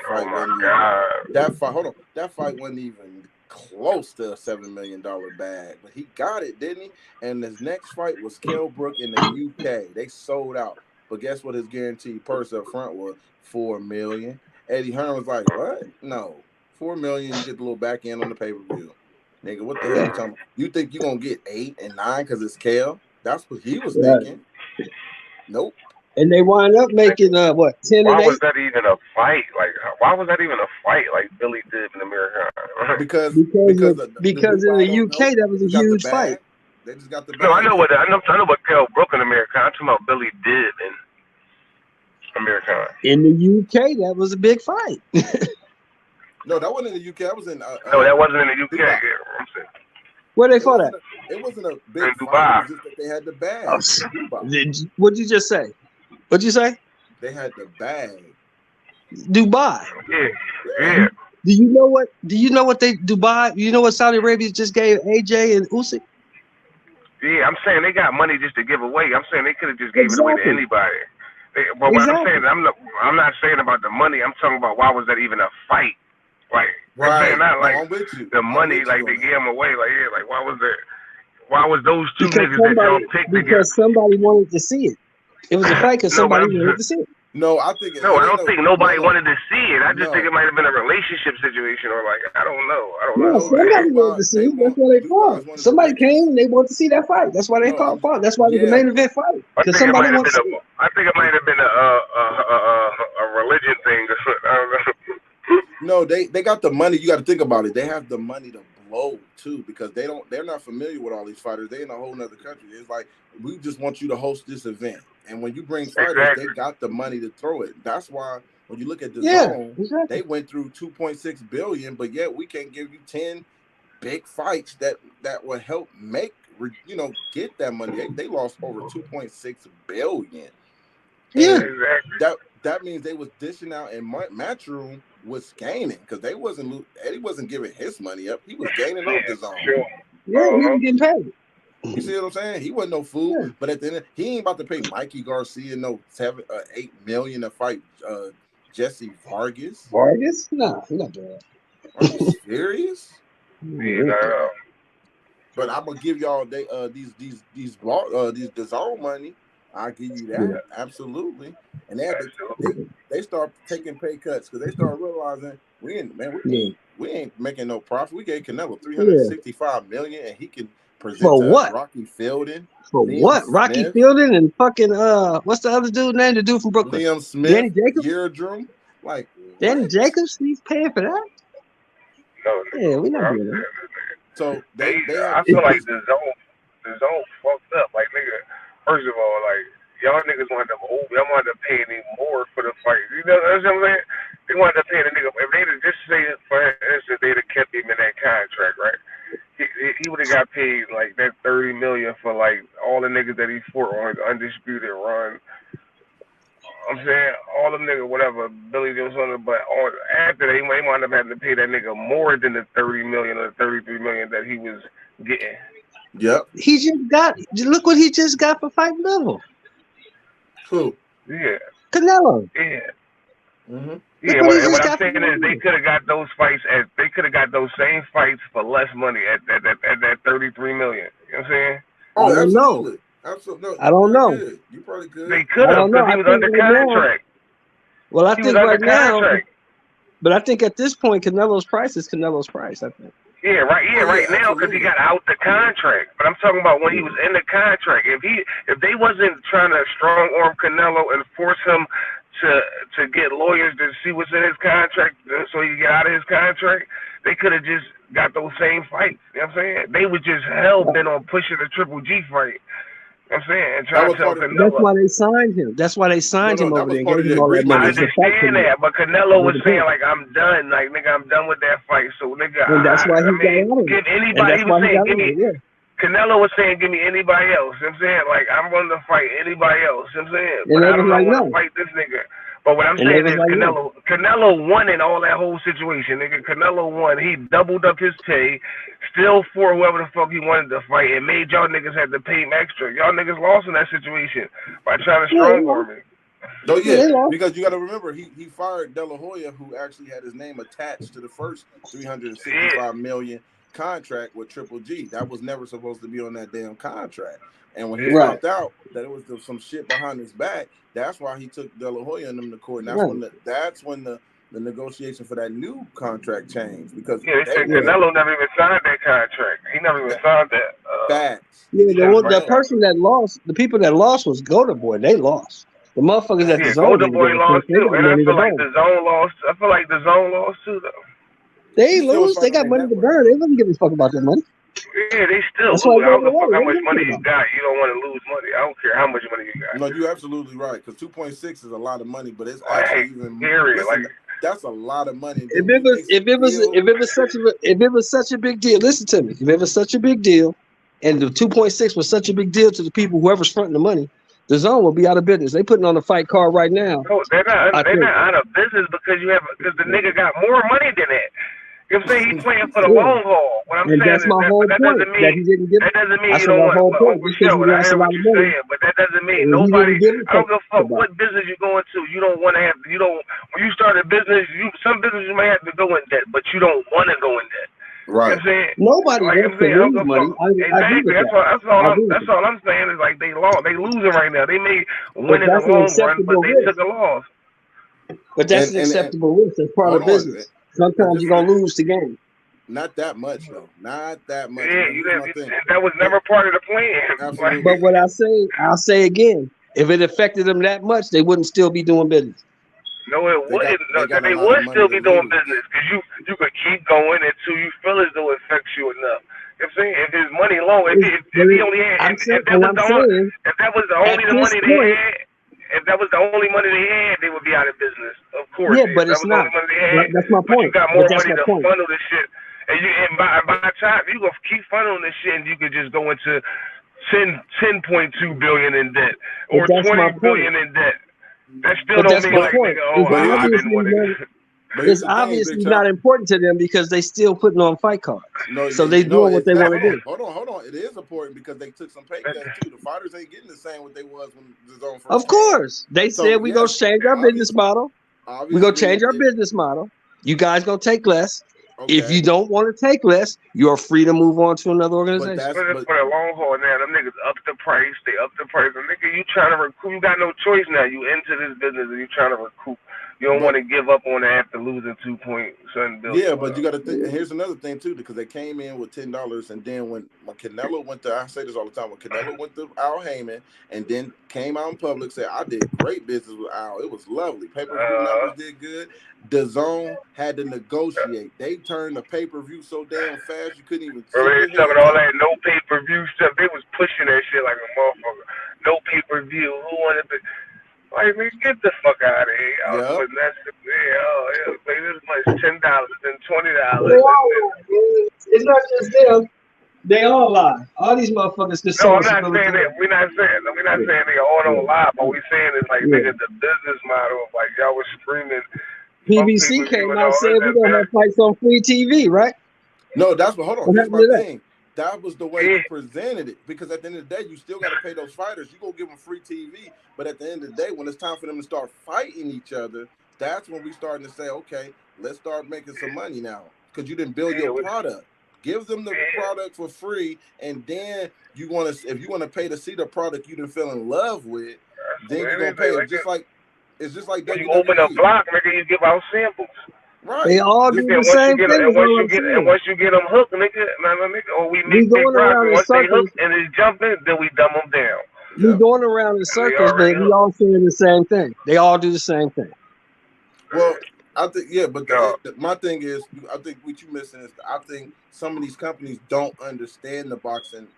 fight wasn't even close to a $7 million bag, but he got it, didn't he? And his next fight was Kell Brook in the UK. They sold out. But guess what his guaranteed purse up front was? $4 million. Eddie Hearn was like, what? No. $4 million, you get the little back end on the pay-per-view. Nigga, what the hell you talking about? You think you're going to get 8 and 9 because it's Kell? That's what he was thinking. Nope. And they wind up making 10 why and 8. Why was that even a fight? Like, why was that even a fight? Like Billy Dibb in America? because in the UK that was a huge fight. They just got the bag. No, I know what Kell Brook in America. I'm talking about Billy Dibb in America. In the UK, that was a big fight. No, that wasn't in the UK. That was in. No, that wasn't in the UK. Yeah, I'm saying. Where they fought at? It wasn't a big in fight. Dubai. It was just that they had the bag. What'd you just say? What'd you say? They had the bag. Dubai. Yeah. Do you know what Dubai? You know what Saudi Arabia just gave AJ and Usyk? Yeah, I'm saying they got money just to give away. I'm saying they could have just gave it away to anybody. But what I'm saying, I'm not saying about the money. I'm talking about why was that even a fight? Like, right. I'm saying not like I'm with you. the money, like they gave them away. Like, yeah, like why was there? Why was those two niggas that y'all picked together? Because somebody wanted to see it. It was a fight because somebody wanted to see it. No, I think. No, I don't think nobody wanted to see it. I just think it might have been a relationship situation, or like I don't know. Somebody wanted to see it. That's why they fought. Somebody came and they wanted to see that fight. That's why they fought. That's why it was the main event fight. Because somebody wanted to see it. I think it might have been a religion thing. I don't know. No, they got the money. You got to think about it. They have the money to blow too, because they're not familiar with all these fighters. They in a whole nother country. It's like, we just want you to host this event. And when you bring fighters, they got the money to throw it. That's why when you look at the zone, they went through $2.6 billion, but yet we can't give you 10 big fights that will help make, get that money. They lost over $2.6 billion. Yeah, that means they was dishing out, and Matchroom was gaining, because Eddie wasn't giving his money up. He was gaining up the zone. Yeah, he was getting paid. You see what I'm saying? He wasn't no fool, but at the end, he ain't about to pay Mikey Garcia no $8 million to fight Jesse Vargas. Vargas? No, he's not doing that. Are you serious? Yeah. But I'm gonna give y'all these DAZN money. I'll give you that, absolutely. And they start taking pay cuts because they start realizing we ain't making no profit. We gave Canelo $365 million, and he can present for what? Rocky Fielding. For Liam what? Smith, Rocky Fielding and fucking what's the other dude name? The dude from Brooklyn. Liam Smith, Danny Jacobs. Eardrum. Like Danny Jacobs, he's paying for that. No, yeah, we not doing that. So they I feel like the zone fucked up. Like, nigga, first of all, like, y'all niggas want to pay any more for the fight. You know what I'm saying? They wanted to pay the nigga. If they'd have just say, for instance, they'd have kept him in that contract, right? He would have got paid like that $30 million for like all the niggas that he fought on his undisputed run. I'm saying all them niggas, whatever, Billy Joe something, but after they wound up having to pay that nigga more than the $30 million or the $33 million that he was getting. Yep. He just got. Look what he just got for fighting Bivol. Who? Yeah. Canelo. Yeah. Mm-hmm. Yeah, what I'm saying is they could have got those fights they could have got those same fights for less money at that $33 million. You know what I'm saying? Oh, I don't absolutely. know. Absolutely. No, I don't know. could. You probably could. They could have because he was under contract. Well, I think right now, contract. but I think at this point, Canelo's price is Canelo's price. I think. Yeah, right. Yeah, right now because he got out the contract. But I'm talking about when he was in the contract. If they wasn't trying to strong arm Canelo and force him to get lawyers to see what's in his contract so he can get out of his contract, they could have just got those same fights. You know what I'm saying? They were just hell bent on pushing the Triple G fight. You know what I'm saying? And trying to tell Canelo. That's why they signed him. That's why they signed him over there. Part of the agreement. I understand that, but Canelo was saying like, "I'm done, like nigga, I'm done with that fight." So nigga, and that's why he got out of give anybody. He was saying, "Give me." Canelo was saying, "Give me anybody else." You know what I'm saying, like I'm willing to fight anybody else. You know what I'm saying, but I don't want to fight this nigga. But what I'm saying is Canelo won in all that whole situation, nigga. Canelo won. He doubled up his pay, still for whoever the fuck he wanted to fight, and made y'all niggas have to pay him extra. Y'all niggas lost in that situation by trying to strong arm him. Oh yeah, because you got to remember he fired De La Hoya, who actually had his name attached to the first $365 million contract with Triple G. That was never supposed to be on that damn contract. And when he found out that it was some shit behind his back, that's why he took De La Hoya and them to court. And that's when the negotiation for that new contract changed. Because they said Canelo never even signed that contract. He never even signed that. Facts. The person that lost, the people that lost was Golden Boy. They lost. The motherfuckers that the Zone. Golden Boy lost too, and I feel like the Zone lost. I feel like the Zone lost too, though. They lose. They got money to burn. They wouldn't give a fuck about that money. Yeah, they still lose. I don't give a fuck how much money you got. You don't want to lose money. I don't care how much money you got. No, you're absolutely right. Because 2.6 is a lot of money, but it's actually even more. That's a lot of money. If it was such a big deal, listen to me. If it was such a big deal, and the 2.6 was such a big deal to the people, whoever's fronting the money, the Zone will be out of business. They putting on a fight card right now. No, they're not out of business because the nigga got more money than that. You know what I'm saying? He's playing for the long haul. What I'm saying that's my whole point. That doesn't mean you don't want Uncle Show. I heard what you're saying, but that doesn't mean nobody. I don't give a fuck what business you're going to. You don't want to have. You don't. When you start a business, some business you may have to go in debt, but you don't want to go in debt. Right. You know what I'm saying? Nobody wants to lose money. Exactly. That's all I'm saying is like they lost. They losing right now. They may win in the long run, but they took a loss. But that's an acceptable risk. That's part of business. Sometimes you're gonna lose the game. Not that much though. Not that much. Yeah, that was never part of the plan. But what I'll say again, if it affected them that much, they wouldn't still be doing business. No, it wouldn't. They would still be doing business because you could keep going until you feel as though it affects you enough. You know what I'm saying? If his money low, if he only had, if that was the only money they had. If that was the only money they had, they would be out of business. Of course. Yeah, but it's not. That's my point. You got more money to funnel this shit. And by the time you go keep funneling this shit, and you could just go into 10.2 billion in debt or 20 billion in debt. That still don't mean like, nigga, I didn't want it. It's obviously not important to them because they still putting on fight cards. So they doing what they want to do. Hold on. It is important because they took some pay cuts too. The fighters ain't getting the same what they was when the Zone first. Of course, they said we gonna change our business model. We gonna change our business model. You guys gonna take less. Okay. If you don't want to take less, you're free to move on to another organization. But for the long haul now, them niggas up the price. They up the price. And nigga, you trying to recoup. You got no choice now. You into this business and you trying to recoup. You don't want to give up on it after losing 2.7 billion. Yeah, but you got to think. Here's another thing too, because they came in with $10, and then when Canelo went to, I say this all the time, when Canelo went to Al Heyman, and then came out in public, said I did great business with Al. It was lovely. Pay-per-view numbers did good. The Zone had to negotiate. They turned the pay-per-view so damn fast you couldn't even. Bro, they talking all that no pay-per-view stuff. They was pushing that shit like a motherfucker. No pay-per-view. Who wanted to? Like, nigga, get the fuck out of here. I was Yep. putting that shit there. Oh, yeah, pay this much, $10, then $20. They all lie. It's not just them. They all lie. All these motherfuckers can No, sell I'm us a not saying that. military. We're not saying they all don't lie, but we saying it's like, Yeah. nigga, the business model of like y'all was screaming, fuck PBC pay-per-view came and out and all said this we're and gonna that. have fights on free TV, right? No, that's what. Hold on. What Here's happened my to that? thing. That was the way Yeah. he presented it, because at the end of the day, you still got to pay those fighters. You go give them free TV, but at the end of the day, when it's time for them to start fighting each other, that's when we starting to say, okay, let's start making some money now, because you didn't build your product. Give them the product for free, and then you want to, if you want to pay to see the product you didn't fell in love with, then you're gonna pay. It's just like when WWE. you open a block, nigga, you give out samples. Right. They all do the same thing. And once you get them hooked, nigga, or we make big profit. Once they hooked and they jump in, then we dumb them down. We going around in circles, but we all saying the same thing. They all do the same thing. Well, I think, yeah, but my thing is, I think what you missing is, I think some of these companies don't understand the boxing,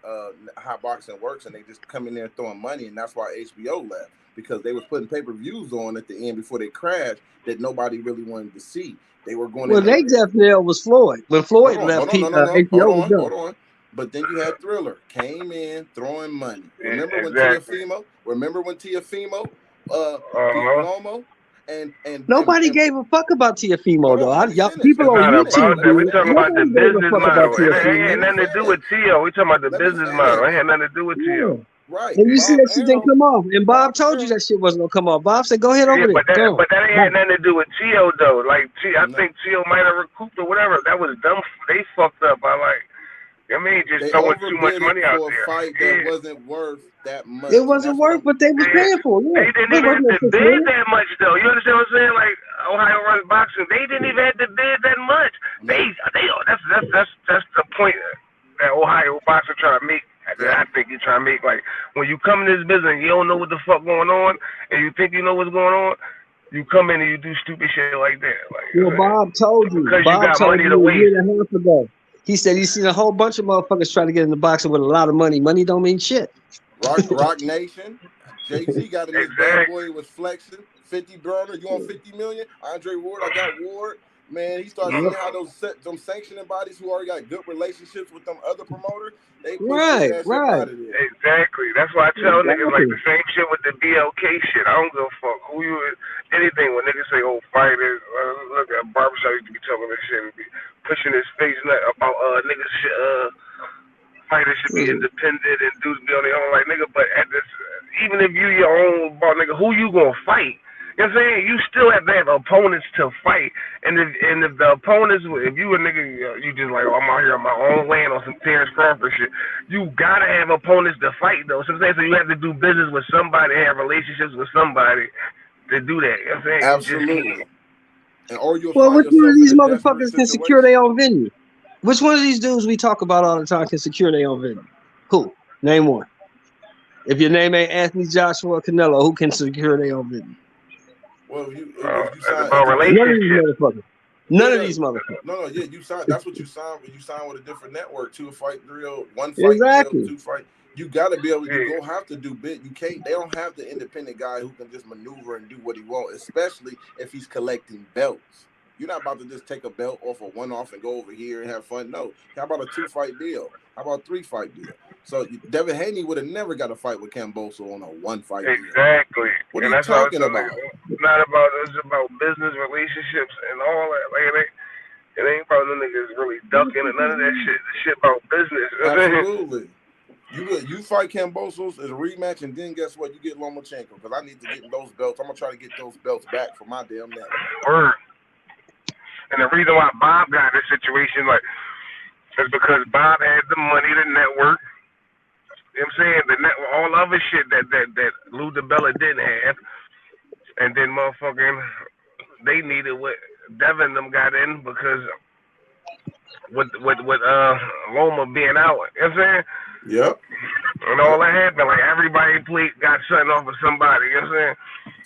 how boxing works, and they just come in there throwing money, and that's why HBO left, because they was putting pay-per-views on at the end before they crashed that nobody really wanted to see. They were going. Well, they death knell was Floyd. When Floyd left, HBO was done. Hold on. But then you had Thriller came in throwing money. Remember when Exactly. Tiafimo beat Lomo? And nobody gave a fuck about Tiafimo though. People on YouTube. We're talking about the business model. It ain't nothing to do with Tio. We're talking about the business model. It had nothing to do with Tio. Right. And you see that shit didn't come off. And Bob told you that shit wasn't gonna come off. Bob said, "Go ahead over there." But that ain't had nothing to do with Tio though. Like, I think Tio might have recouped or whatever. That was dumb. They fucked up by just throwing too much money out there. A fight that wasn't worth that much. It wasn't worth what they was paying for. Yeah. They didn't even have to bid that much though. You understand what I'm saying? Like Ohio runs boxing, they didn't even have to bid that much. That's the point that Ohio boxing trying to make. I think you're trying to make, like, when you come in this business and you don't know what the fuck going on, and you think you know what's going on, you come in and you do stupid shit like that. Like, Bob told you. Because Bob you got told money you to a waste. year and a half ago. He said he's seen a whole bunch of motherfuckers trying to get into boxing with a lot of money. Money don't mean shit. Rock Nation, Jay-Z got in this bad boy, was flexing. 50 burner, you want 50 million? Andre Ward, I got Ward. Man, he started seeing how them sanctioning bodies who already got good relationships with them other promoters, they push their ass up out of there. Exactly. That's why I tell niggas, like, the same shit with the BLK shit. I don't give a fuck who you is. Anything when niggas say, oh, fighters, look at Barbershop used to be talking this shit and be pushing his face about niggas shit, fighters should be independent and dudes be on their own, like, nigga, but at this, even if you your own ball, nigga, who you gonna fight? You know what I'm saying? You still have to have opponents to fight. And if the opponents, if you a nigga, you just like, oh, I'm out here on my own land on some Terrence Crawford shit, you gotta have opponents to fight, though. So you have to do business with somebody, have relationships with somebody to do that. You know what I'm saying? Absolutely. Well, which one of these motherfuckers can secure their own venue? Which one of these dudes we talk about all the time can secure their own venue? Who? Name one. If your name ain't Anthony Joshua or Canelo, who can secure their own venue? Well, if you sign None of these motherfuckers. No, yeah, you sign. That's what you sign when you sign with a different network. 2-fight deal, 1 fight deal, 2 fight. You got to be able. You don't have to do bit. You can't. They don't have the independent guy who can just maneuver and do what he wants, especially if he's collecting belts. You're not about to just take a belt off a one-off and go over here and have fun. No. How about a 2-fight deal? How about a 3-fight deal? So Devin Haney would have never got a fight with Camboso on a 1-fight deal. Exactly. What are you talking about? It's not about. It's about business relationships and all that. Like it ain't about the niggas really ducking and none of that shit. The shit about business. Absolutely. You fight Cambosos as a rematch, and then guess what? You get Lomachenko, because I need to get those belts. I'm gonna try to get those belts back for my damn neck. Word. And the reason why Bob got this situation, like, is because Bob had the money, the network. You know what I'm saying? The network, all other shit that Lou DiBella didn't have, and then motherfucking they needed what Devin them got in because with Loma being out. You know what I'm saying? Yep. And all that happened, like everybody got something off of somebody. You know what I'm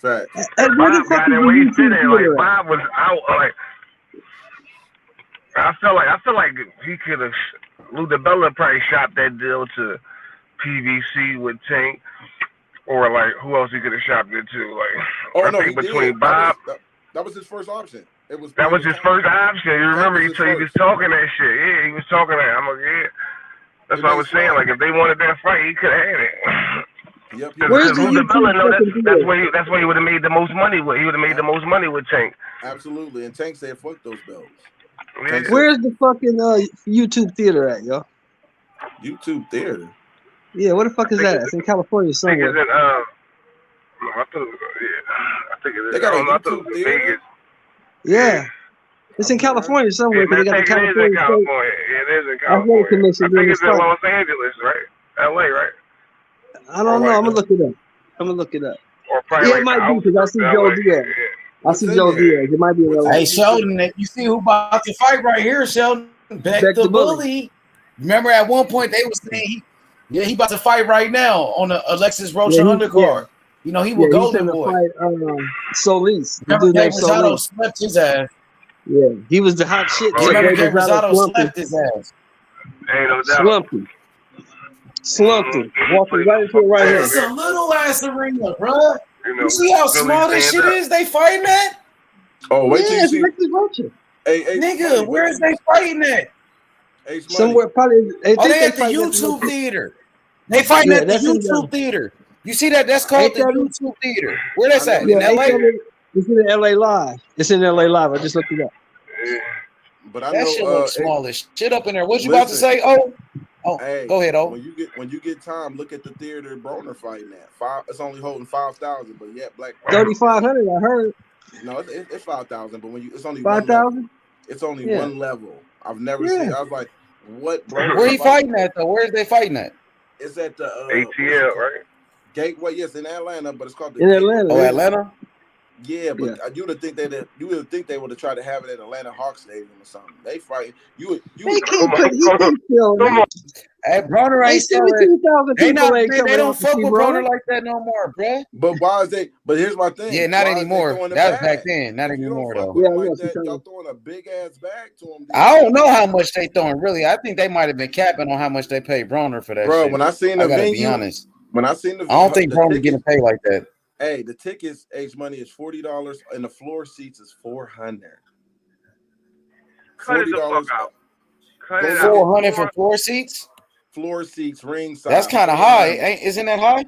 saying? Facts. Bob got in where he fit in. Like Bob was out. Like I feel like he could have. Lou DiBella probably shot that deal to PVC with Tank, Or like who else he could have shopped it to? Like Oh I no, he think between did. Bob, That was his first option. It was that was his Tank. first option. You Tank remember was he his told he was first. talking that shit. Yeah, he was talking that. I'm like, yeah. That's It what I made was saying. sense. Like if they wanted that fight, he could have had it. Yep. Where's the Luther Bella YouTube know fucking that's video? where he would have made the most money with. He would have made the most money with Tank. Absolutely. And Tank said, "Fuck those belts." Yeah. Tank said, Where's the fucking YouTube theater at, yo? YouTube theater. Yeah, where the fuck is that? It's in California I think it's somewhere. in no, I thought it was I think it is. They got a I don't know, I thought it YouTube was in theater. Vegas. Yeah. It's in California somewhere Yeah, because they matter got of the fact, it is in California State California. Yeah, it is in Athletic California. Commission I doing think this it's in fight. Los Angeles, right? LA, right? I don't know. I'm gonna look it up. Or probably Yeah, like it might the be because I outskirts see of Joe LA. Diaz. Yeah. I see Joe Diaz. It might be in LA. Hey, Sheldon, you see who about to fight right here, Sheldon? Beck the Bully. Remember at one point they were saying he about to fight right now on the Alexis Rocha undercard. Yeah. You know, he was Golden he's Boy. Fight, Solis. Remember Gabe Rosado slept his ass. Yeah, he was the hot shit. Remember Gabe Rosado slept his ass. Ain't no doubt. Slumped him. Walking right into it right here. It's a little ass arena, bro. You see how small this shit is they fighting at? Oh, wait till you see. Hey, nigga, where is they fighting at? Somewhere probably. They at the YouTube theater. They fighting at the YouTube theater. You see that? That's called the YouTube theater. Where that's at? In LA? It's in LA Live. It's in LA Live. I just looked it up. But I that know, shit looks smallish. Shit up in there. What you listen, about to say? Oh, hey, go ahead. Oh, when you get time, look at the theater Broner fighting at. It's only holding 5,000, but yet Black 3,500. I heard. No, it's 5,000, but it's only 5,000. It's only one level. I've never seen. I was like, what? Where he fighting at though? Where is they fighting at? It's at the ATL, right? Gateway. Yes, in Atlanta, but it's called the in Atlanta. Oh, Atlanta. Yeah, but you would think they would have tried to have it at Atlanta Hawks Stadium or something. They fight you. They can't put. He can't kill. Hey, Broner ain't they don't fuck with Broner like that no more, bruh. But why is they? But here's my thing. Yeah, not anymore. That was back then. Not anymore though. Yeah, like that, y'all throwing a big ass bag to him. I don't know how much they throwing. Really, I think they might have been capping on how much they paid Broner for that. Bro, shit. when I seen the venue, be honest. When I seen the, I don't think Broner getting paid like that. Hey, the tickets, H Money is $40, and the floor seats is $400. $40 out. 400 for floor seats. Floor seats, ringside. That's kind of high. Isn't that high?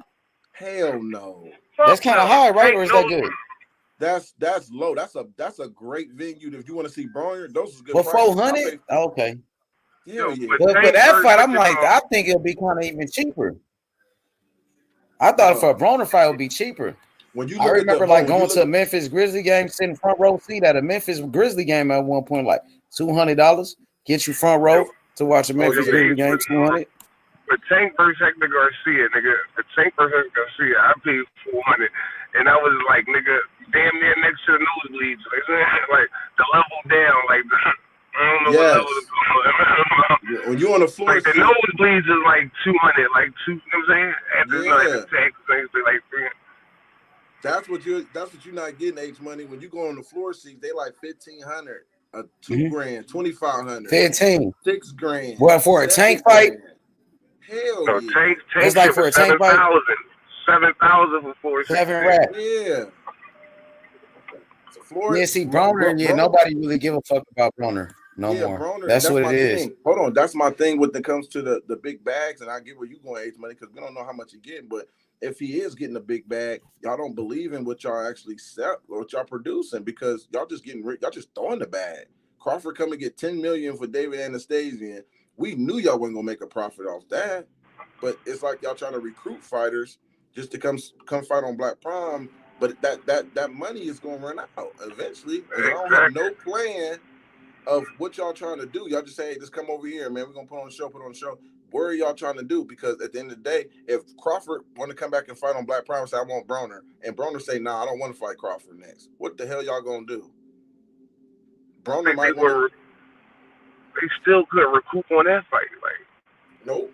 Hell no. That's kind of high, right? Or is that good? That's low. That's a great venue. If you want to see Broner, those is good. For 400? Okay. Yeah. But for that fight, I'm like, I think it'll be kind of even cheaper. I thought for a Broner fight it would be cheaper. I remember going to a Memphis Grizzly game, sitting front row seat at a Memphis Grizzly game at one point, like $200. Get you front row to watch a Memphis Grizzly game, $200. But Tank versus Hector Garcia, nigga. The Tank versus Hector Garcia, I paid $400, and I was like, nigga, damn near next to the nosebleeds, like the level down, like I don't know what level to go. When you on the floor, like the nosebleeds is like 200, like two. You know what I'm saying? And the Tank things are like 300. That's what you're not getting, H Money. When you go on the floor seats, they like $1,500, $2,000, $2,500, 15, $6,000. Well, for a Tank fight, hell so yeah. Tank it's like for a Tank fight, 7,000 for 4 7 racks. Yeah. Yeah, see, Broner, nobody really give a fuck about Broner no more. Broner, that's what it is. Thing. Hold on, that's my thing when it comes to the big bags, and I get where you going, H Money, because we don't know how much you're getting, but if he is getting a big bag, y'all don't believe in what y'all actually sell or what y'all producing because y'all just y'all just throwing the bag. Crawford come and get $10 million for David Anastasian. We knew y'all wasn't gonna make a profit off that, but it's like y'all trying to recruit fighters just to come fight on Black Prom. But that money is gonna run out eventually, and y'all don't have no plan of what y'all trying to do. Y'all just say, hey, just come over here, man. We're gonna put on the show. What are y'all trying to do? Because at the end of the day, if Crawford want to come back and fight on Black Prime, say I want Broner, and Broner say, nah, I don't want to fight Crawford next. What the hell y'all gonna do? Broner might want. They still could recoup on that fight, like. Nope.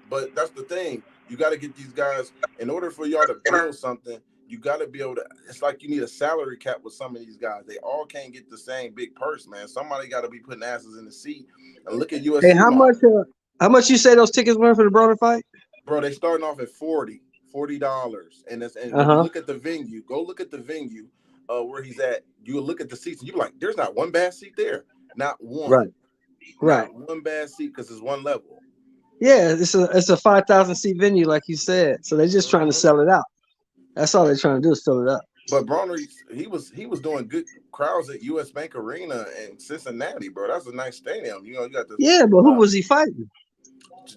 But that's the thing. You got to get these guys in order for y'all to build something. You got to be able to. It's like you need a salary cap with some of these guys. They all can't get the same big purse, man. Somebody got to be putting asses in the seat. And look at UFC. Hey, how much you say those tickets were for the Broner fight? Bro, they starting off at 40 $40. And when you look at the venue, go look at the venue where he's at. You look at the seats and you're like, there's not one bad seat there. Not one. Right. Not one bad seat because it's one level. Yeah, it's a 5,000 seat venue, like you said. So they're just trying to sell it out. That's all they're trying to do is fill it up. But Bronner, he was doing good crowds at US Bank Arena in Cincinnati, bro. That's a nice stadium. You know, you got the but who was he fighting?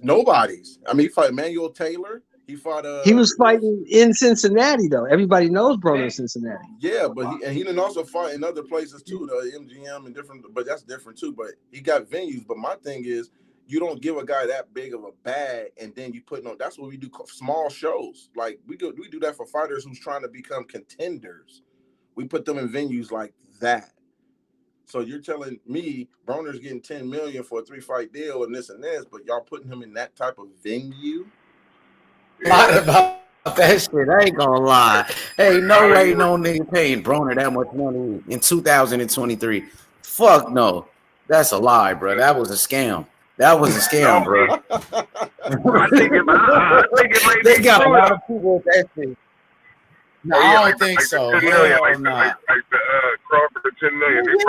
Nobody's. I mean, he fought Emmanuel Taylor. He fought. He was fighting in Cincinnati, though. Everybody knows Bronner in Cincinnati. Yeah, but he didn't also fight in other places too, the MGM and different. But that's different too. But he got venues. But my thing is, you don't give a guy that big of a bag and then you put on. That's what we do. Small shows. Like we do that for fighters who's trying to become contenders. We put them in venues like that. So you're telling me Bronner's getting $10 million for a 3-fight deal and this, but y'all putting him in that type of venue? Lie about that shit. I ain't gonna lie. Hey, no way, no nigga paying Bronner that much money in 2023. Fuck no. That's a lie, bro. That was a scam. That was a scam, bro. I think it might They got a lot of people with that shit. No, I don't think so. Like the Crawford $10 million. This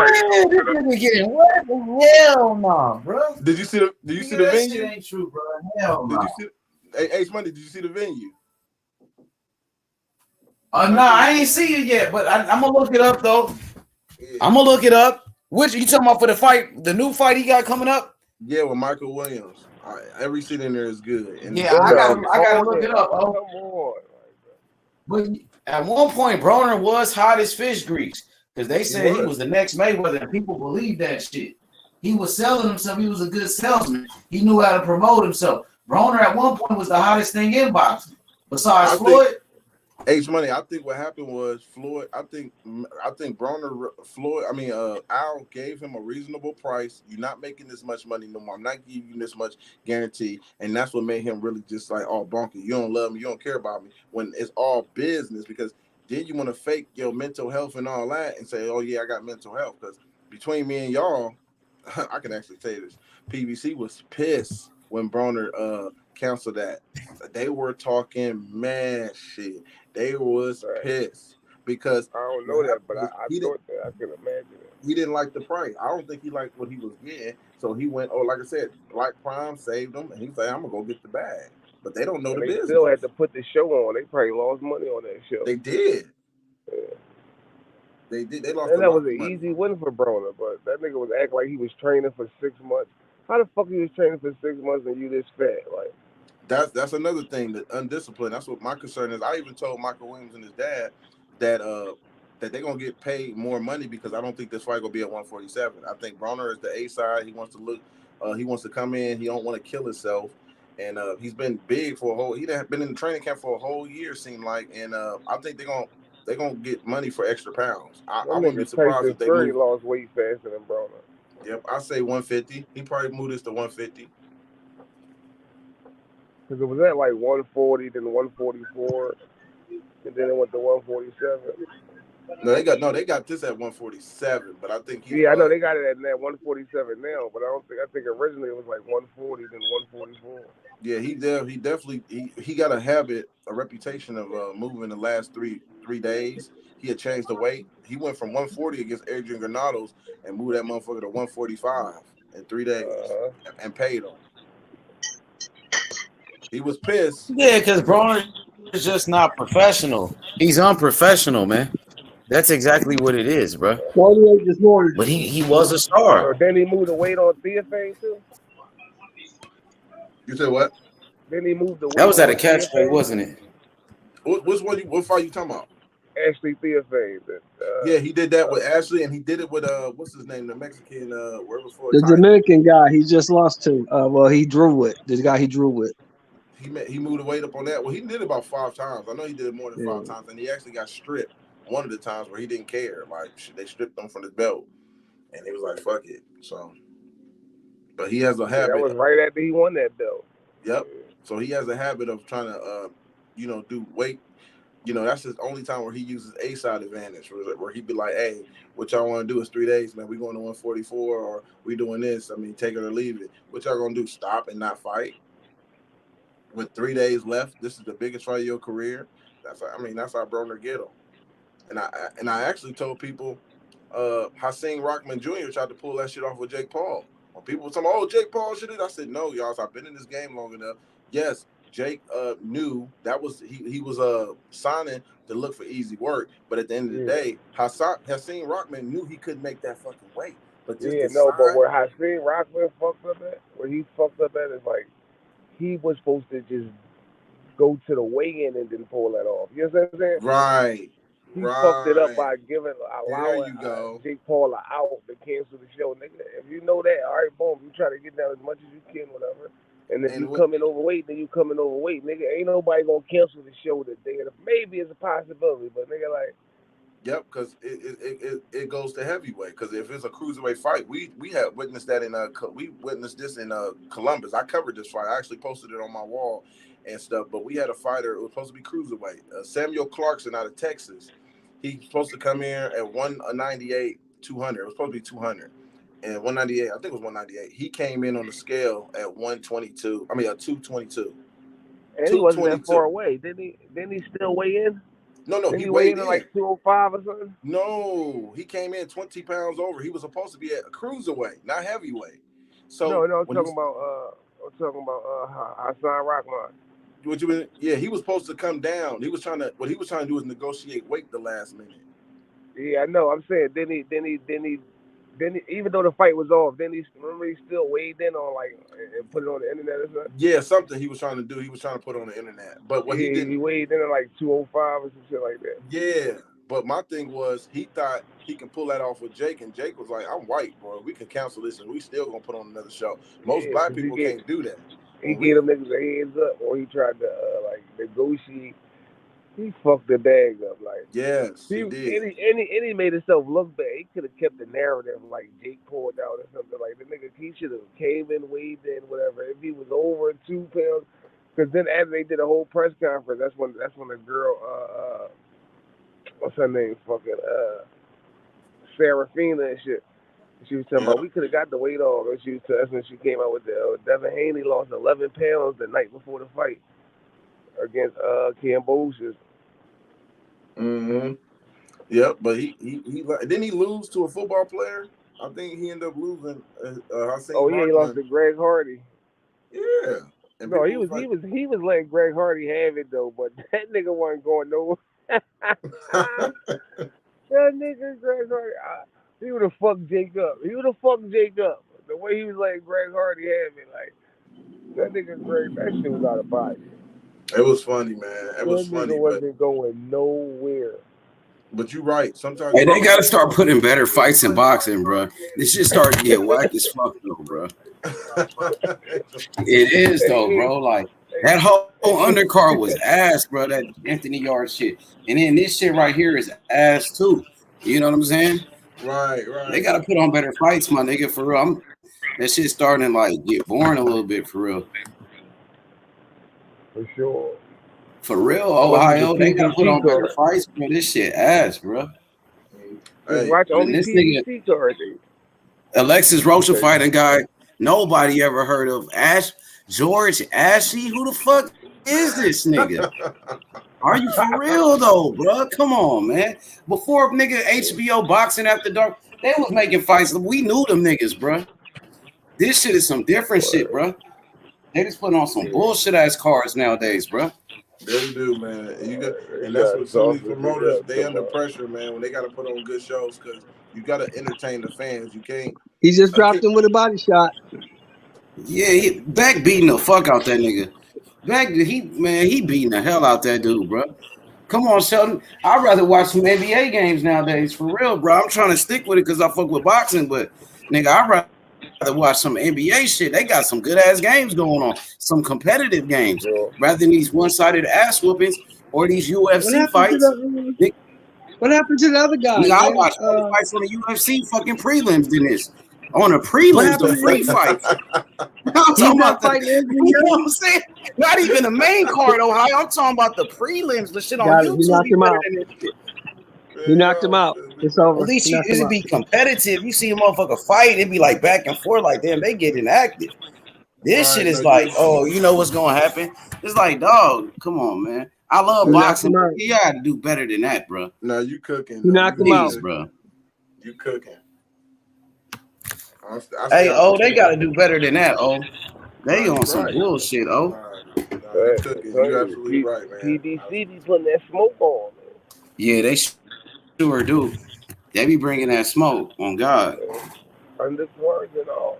nigga getting what? Hell no, bro. Did you see the venue? Shit ain't true, bro. Hell no. Ace Money, did you see the venue? No, I ain't see it yet, but I'm gonna look it up though. Yeah. I'm gonna look it up. Which you talking about for the fight? The new fight he got coming up? Yeah, with Michael Williams. Every seat in there is good. And yeah, I gotta look it up. Oh. But at one point, Bronner was hot as fish grease because they said he was the next Mayweather, and people believed that shit. He was selling himself. He was a good salesman. He knew how to promote himself. Bronner at one point was the hottest thing in boxing, besides Floyd. H Money, I think what happened was Floyd. I think Al gave him a reasonable price. You're not making this much money no more. I'm not giving you this much guarantee, and that's what made him really just like, oh, bonky. You don't love me. You don't care about me. When it's all business, because then you want to fake your mental health and all that, and say, oh yeah, I got mental health. Because between me and y'all, I can actually say this. PBC was pissed when Bronner canceled that. They were talking mad shit. They was pissed because I don't know that, but I thought that. I can imagine it. He didn't like the price. I don't think he liked what he was getting. So he went, like I said, Black Prime saved him, and he said, I'm gonna go get the bag. But they don't know the business. They still had to put the show on. They probably lost money on that show. They did. Yeah. They did. They lost. And that was an easy win for Bronner, but that nigga was acting like he was training for 6 months. How the fuck he was training for 6 months and you this fat? Like. That's another thing, that undisciplined. That's what my concern is. I even told Michael Williams and his dad that they're gonna get paid more money because I don't think this fight gonna be at 147. I think Bronner is the A side. He wants to look. He wants to come in. He don't want to kill himself. And he's been big for a whole. He been in the training camp for a whole year, seemed like. And I think they're gonna get money for extra pounds. I wouldn't be surprised if they lost weight faster than Bronner. Yep, I say 150. He probably moved this to 150. Because it was at like 140, then 144, and then it went to 147. No, they got this at 147, but I think I know they got it at 147 now, but I think originally it was like 140, then 144. Yeah, he definitely got a reputation of moving the last three days. He had changed the weight. He went from 140 against Adrian Granados and moved that motherfucker to 145 in 3 days and paid him. He was pissed. Yeah, because Bronner is just not professional. He's unprofessional, man. That's exactly what it is, bro. 48 this morning. But he was a star. So then he moved the weight on Theophane too? You said what? Then he moved the weight. That was at a catch weight, wasn't it? What fight you talking about? Ashie Theophane. Yeah, he did that with Ashley, and he did it with what's his name, the Mexican where before the Dominican guy he just lost to. He drew with the guy he drew with. He moved the weight up on that. Well, he did it about 5 times. I know he did it more than 5 times, and he actually got stripped one of the times where he didn't care. Like they stripped him from his belt, and he was like, "Fuck it." So, but he has a habit. That was right after he won that belt. Yep. So he has a habit of trying to, do weight. That's his only time where he uses A side advantage, where he'd be like, "Hey, what y'all want to do is 3 days, man. We going to 144, or we doing this. I mean, take it or leave it. What y'all gonna do? Stop and not fight?" with 3 days left. This is the biggest fight of your career. That's how Broner get him. And I actually told people, Hakeem Rockman Jr. tried to pull that shit off with Jake Paul. When people were talking, oh, Jake Paul shit, I said, no, y'all. So I've been in this game long enough. Yes, Jake knew that was he was signing to look for easy work, but at the end of the day, Hakeem Rockman knew he couldn't make that fucking weight. But just but where Hakeem Rockman fucked up at, is like he was supposed to just go to the weigh-in and then pull that off. You know what I'm saying? Right. He fucked it up by allowing Jake Paul out to cancel the show. Nigga, if you know that, all right, boom, you try to get down as much as you can, whatever. And if you come in overweight, then you come in overweight. Nigga, ain't nobody gonna cancel the show the day. Maybe it's a possibility, but nigga, like. Yep, because it goes to heavyweight. Because if it's a cruiserweight fight, we have witnessed that we witnessed this in Columbus. I covered this fight. I actually posted it on my wall and stuff. But we had a fighter. It was supposed to be cruiserweight. Samuel Clarkson out of Texas. He's supposed to come here at 198, 200. It was supposed to be 200. And 198, I think it was 198. He came in on the scale at 122. I mean, 222. And he wasn't that far away. Didn't he still weigh in? No, he weighed in like 205 or something? No, he came in 20 pounds over. He was supposed to be at a cruiserweight, not heavyweight. So no, I'm talking about Hassan Rockman. What you mean? Yeah, he was supposed to come down. What he was trying to do is negotiate weight the last minute. Yeah, I know. I'm saying then he even though the fight was off, then he still weighed in on and put it on the internet or something. Yeah, something he was trying to do. He was trying to put it on the internet, but what he didn't. He weighed in at like 205 or some shit like that. Yeah, but my thing was he thought he can pull that off with Jake, and Jake was like, "I'm white, bro. We can cancel this, and we still gonna put on another show." Most black people can't do that. He gave them niggas their hands up, or he tried to negotiate. He fucked the bag up, like yes, he did. And he made himself look bad. He could have kept the narrative like Jake pulled out or something like the nigga. He should have came in, weighed in, whatever. If he was over 2 pounds, because then after they did a whole press conference, that's when the girl, what's her name, fucking Serafina and shit. She was talking about we could have got the weight off. And that's when she came out with the Devin Haney lost 11 pounds the night before the fight against Cambosia. Mm-hmm. Yep, but he didn't he lose to a football player? I think he ended up losing. He lost to Greg Hardy. Yeah. And no, he was letting Greg Hardy have it though, but that nigga wasn't going nowhere. That nigga Greg Hardy, he would have fucked Jake up. The way he was letting Greg Hardy have it, like that nigga Greg, that shit was out of body. It was funny, man. It was funny. It wasn't going nowhere. But you're right. Sometimes they got to start putting better fights in boxing, bro. This shit starting to get whack as fuck, though, bro. It is, though, bro. Like, that whole undercard was ass, bro, that Anthony Yard shit. And then this shit right here is ass, too. You know what I'm saying? Right. They got to put on better fights, my nigga, for real. That shit's starting to, like, get boring a little bit, for real. For sure. For real, Ohio, they gotta put on better fights, bro. This shit ass, bro. Hey, watch only this nigga, Alexis Rocha fighting guy nobody ever heard of. Ashie? Who the fuck is this nigga? Are you for real though, bro? Come on, man. Before nigga HBO Boxing After Dark, they was making fights. We knew them niggas, bro. This shit is some different shit, bro. They just putting on some bullshit ass cards nowadays, bro. They do, man. And that's what some of these promoters, they under pressure, man, when they got to put on good shows because you got to entertain the fans. You can't. He just dropped him with a body shot. Yeah, Beck beating the fuck out that nigga. Beck, he beating the hell out that dude, bro. Come on, Sheldon. I'd rather watch some NBA games nowadays, for real, bro. I'm trying to stick with it because I fuck with boxing, but nigga, I'd rather watch some NBA shit. They got some good ass games going on, some competitive games, rather than these one-sided ass whoopings or these UFC fights. What happened to the other guy? I watched fights on the UFC fucking prelims than this. On the prelims, the free fights. I'm talking about you know what I'm saying? Not even the main card, Ohio. I'm talking about the prelims. The shit on YouTube. He knocked him out. He knocked him out. It's over. At least it'd be competitive. You see a motherfucker fight, it'd be like back and forth, like damn, they get inactive. This All shit right, now is like, you. oh, you know what's gonna happen? It's like, dog, come on, man. I love He knocked boxing, him but out. you gotta do better than that, bro. Now you cooking. He Now knocked him out. Please, bro. You cooking. I Hey, stay out the oh, they chicken. gotta do better than that, oh. They Nah, you on some right. bullshit, oh. Nah, you cooking. You absolutely right, man. PDC be putting that smoke on, man. Yeah, they sure do. They be bringing that smoke on God. Undercards and all.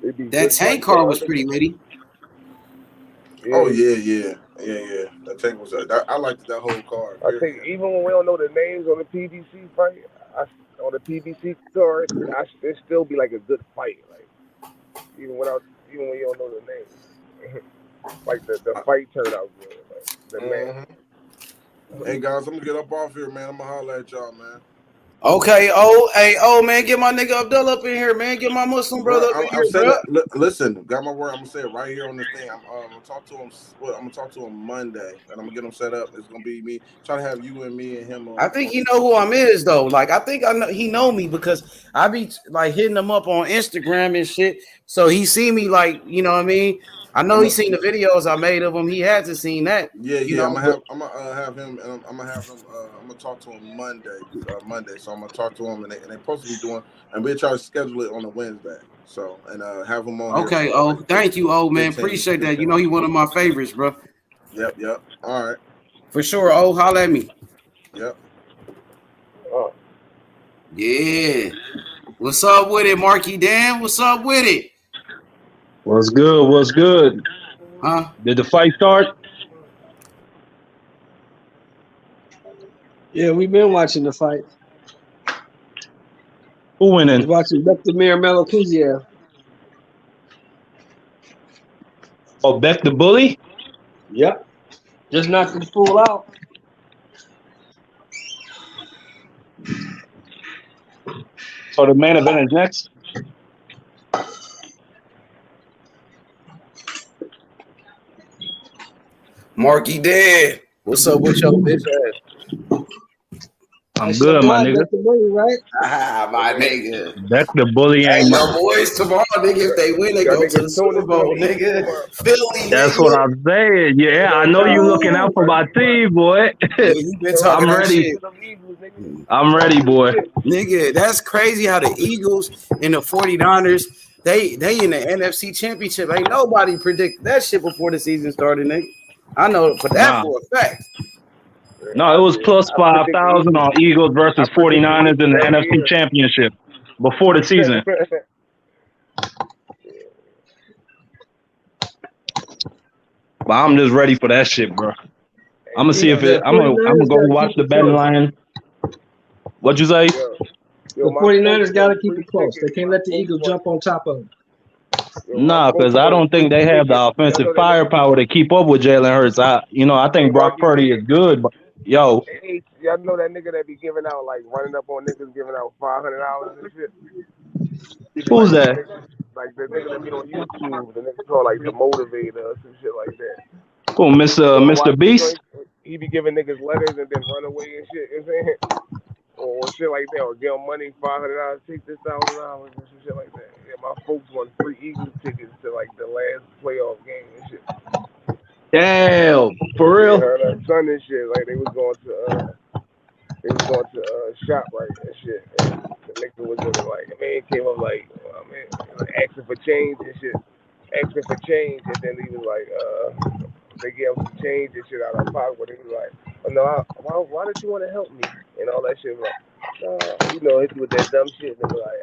It be That good tank fights car on was undercard. pretty litty. Oh Yeah. yeah. That tank was. I liked that whole card. I think Period. even when we don't know the names on the PDC fight, on the PDC card, it still be like a good fight. Like even when you don't know the names, like the fight turned out good. Like the match. Hey guys, I'm gonna get up off here, man. I'm gonna holler at y'all, man. Okay, oh, hey, oh, man, get my nigga Abdullah up in here, man. Get my Muslim brother Bro, up in I'm here, saying bro. that. Listen, got my word. I'm gonna say it right here on this thing. I'm gonna talk to him. I'm gonna talk to him Monday, and I'm gonna get him set up. It's gonna be me. Try to have you and me and him I on. think he know who I'm is though. Like I think I know he know me because I be like hitting him up on Instagram and shit. So he see me like, you know what I mean? I know he seen the videos I made of him. He hasn't seen that. Yeah. You know, I'm gonna have him, and I'm gonna have him. I'm gonna talk to him Monday. So I'm gonna talk to him, and they supposed to be doing, and we'll try to schedule it on a Wednesday. So and have him on here. okay, For oh, like thank you, oh man. 15, Appreciate that. 15 You know he minutes. one of my favorites, bro. Yep. All right. For sure. Oh, holla at me. Yep. Oh. Yeah. What's up with it, Marky Dan? What's up with it? What's good? What's good? Huh? Did the fight start? Yeah, we've been watching the fight. Who We're winning? watching Bektamir Melokuziev. Oh, Beck the Bully? Yep. Just knocked the fool out. So the main event is next? Marky Dan. What's up with your bitch ass? I'm That's good, your my boy, nigga. Bektamir, right? Ah, my nigga. Beck the Bully Hey, ain't my... your boys tomorrow, nigga. If they win, they Y'all go to the niggas Super tuning to Bowl, the Eagles nigga. tomorrow. Philly, That's nigga. what I'm saying. Yeah, I know you looking out for my team, boy. Yeah, you been So talking I'm that ready. shit. I'm ready, boy. Nigga, that's crazy how the Eagles and the 49ers, they in the NFC Championship. Ain't nobody predict that shit before the season started, nigga. I know for that Nah. for a fact. No, it was plus 5,000 on Eagles versus 49ers in the NFC Championship before the season. But I'm just ready for that shit, bro. I'm gonna see if it. I'm gonna go watch the betting line. What'd you say? The 49ers got to keep it close. They can't let the Eagles jump on top of them. Nah, because I don't think they have the offensive firepower to keep up with Jalen Hurts. I think Brock Purdy is good, but yo, Hey, y'all know that nigga that be giving out, like, running up on niggas giving out $500 and shit? who's that? Like, the nigga that be on YouTube, the nigga called, like, The Motivator or some shit like that. Cool, Mr. Beast. He be giving niggas letters and then run away and shit, you know what I'm saying? Or shit like that, or give them money, $500, take this $1,000 and some shit like that. Yeah, my folks won free Eagles tickets to, like, the last playoff game and shit. Damn, for real? Yeah, her son and shit, like, they was going to ShopRite and shit. And the nigga was in it, like, the man came up like, asking for change and shit. Asking for change, and then he was like, they gave him some change and shit out of pocket, but he was like, oh, no, why did you want to help me? And all that shit. Like, hit you with that dumb shit. And they were like,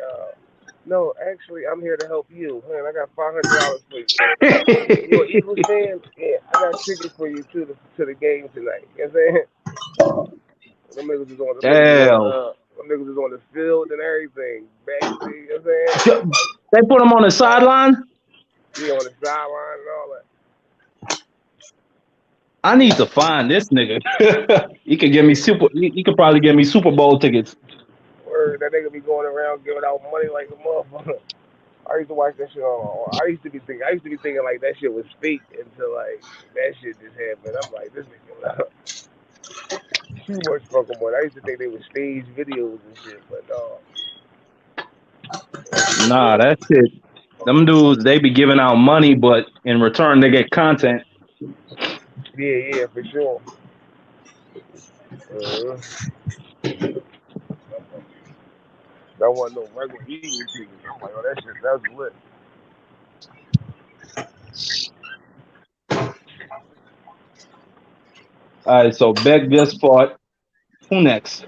no, actually, I'm here to help you. Man, I got $500 for you. You an Eagles fan? Yeah, I got tickets for you to the game tonight. You know what I'm saying? Them niggas is on the field and everything. Backstage, you know what I'm saying? They put him on the sideline? Yeah, on the sideline and all that. I need to find this nigga. He could probably give me Super Bowl tickets. Word, that nigga be going around giving out money like a motherfucker. I used to watch that shit on. I used to be thinking like that shit was fake until like that shit just happened. I'm like, this nigga too much fucking money. I used to think they were staged videos and shit, but no. Nah, that shit. Them dudes, they be giving out money, but in return they get content. Yeah, for sure. That wasn't no regular Eagles team. I'm like, oh, that shit, that's lit. All right, so Beck just fought. Who next?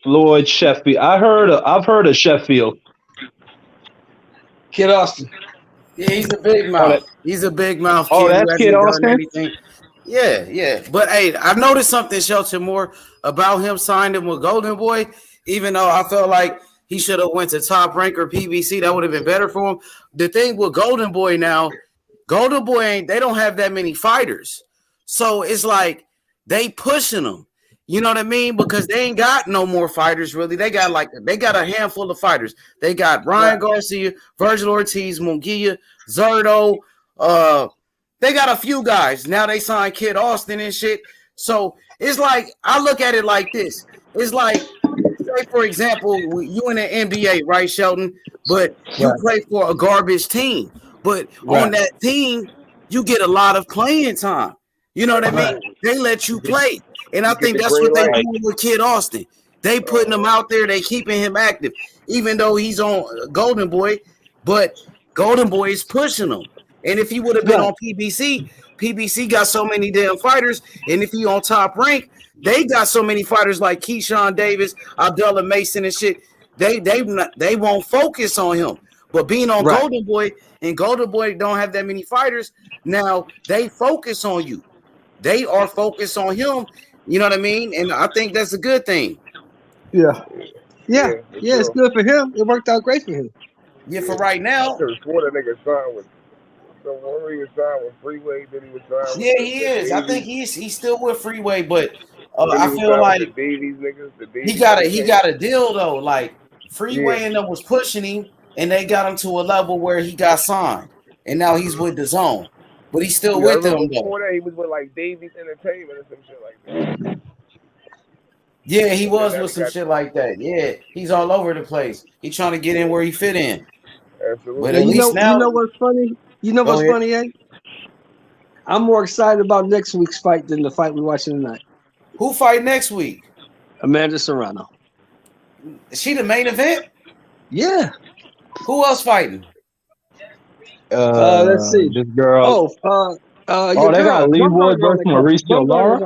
Floyd Sheffield. I've heard of Sheffield. Kid Austin. Yeah, he's a big mouth. He's a big mouth kid. Oh, that's who Kid hasn't Austin? done anything. Yeah. But hey, I've noticed something, Shelton, more about him signing with Golden Boy. Even though I felt like he should have went to Top Rank or PBC, that would have been better for him. The thing with Golden Boy now, Golden Boy they don't have that many fighters, so it's like they pushing them. You know what I mean? Because they ain't got no more fighters really. They got a handful of fighters. They got Ryan Garcia, Virgil Ortiz, Munguia, Zerto. They got a few guys. Now they signed Kid Austin and shit. So it's like I look at it like this. It's like, say for example, you in the NBA, right, Shelton? But you play for a garbage team. But on that team, you get a lot of playing time. You know what I mean? They let you play. And I think that's what they doing with Kid Austin. They putting him out there. They keeping him active. Even though he's on Golden Boy, but Golden Boy is pushing him. And if he would have been on PBC got so many damn fighters. And if he on Top Rank, they got so many fighters like Keyshawn Davis, Abdullah Mason and shit. They won't focus on him. But being on Golden Boy, and Golden Boy don't have that many fighters, now they focus on you. They are focused on him. You know what I mean? And I think that's a good thing. Yeah, it's good for him. It worked out great for him. Yeah, for right now. I could have swore that nigga signed with. So when he was signed with Freeway, then he was signed. Yeah, he is. I think he's still with Freeway, but I feel like the Davies niggas, he got a deal though. Like Freeway and them was pushing him, and they got him to a level where he got signed, and now he's with the Zone. But he's still with them though. Before that, he was with like Davies Entertainment or some shit like that. Yeah, he was with some shit like that. Yeah, he's all over the place. He's trying to get in where he fit in. Absolutely. But at least now, you know what's funny? You know what's funny, eh? I'm more excited about next week's fight than the fight we're watching tonight. Who fight next week? Amanda Serrano. Is she the main event? Yeah. Who else fighting? Let's see. This girl. They got Lee Wood versus Mauricio Lara.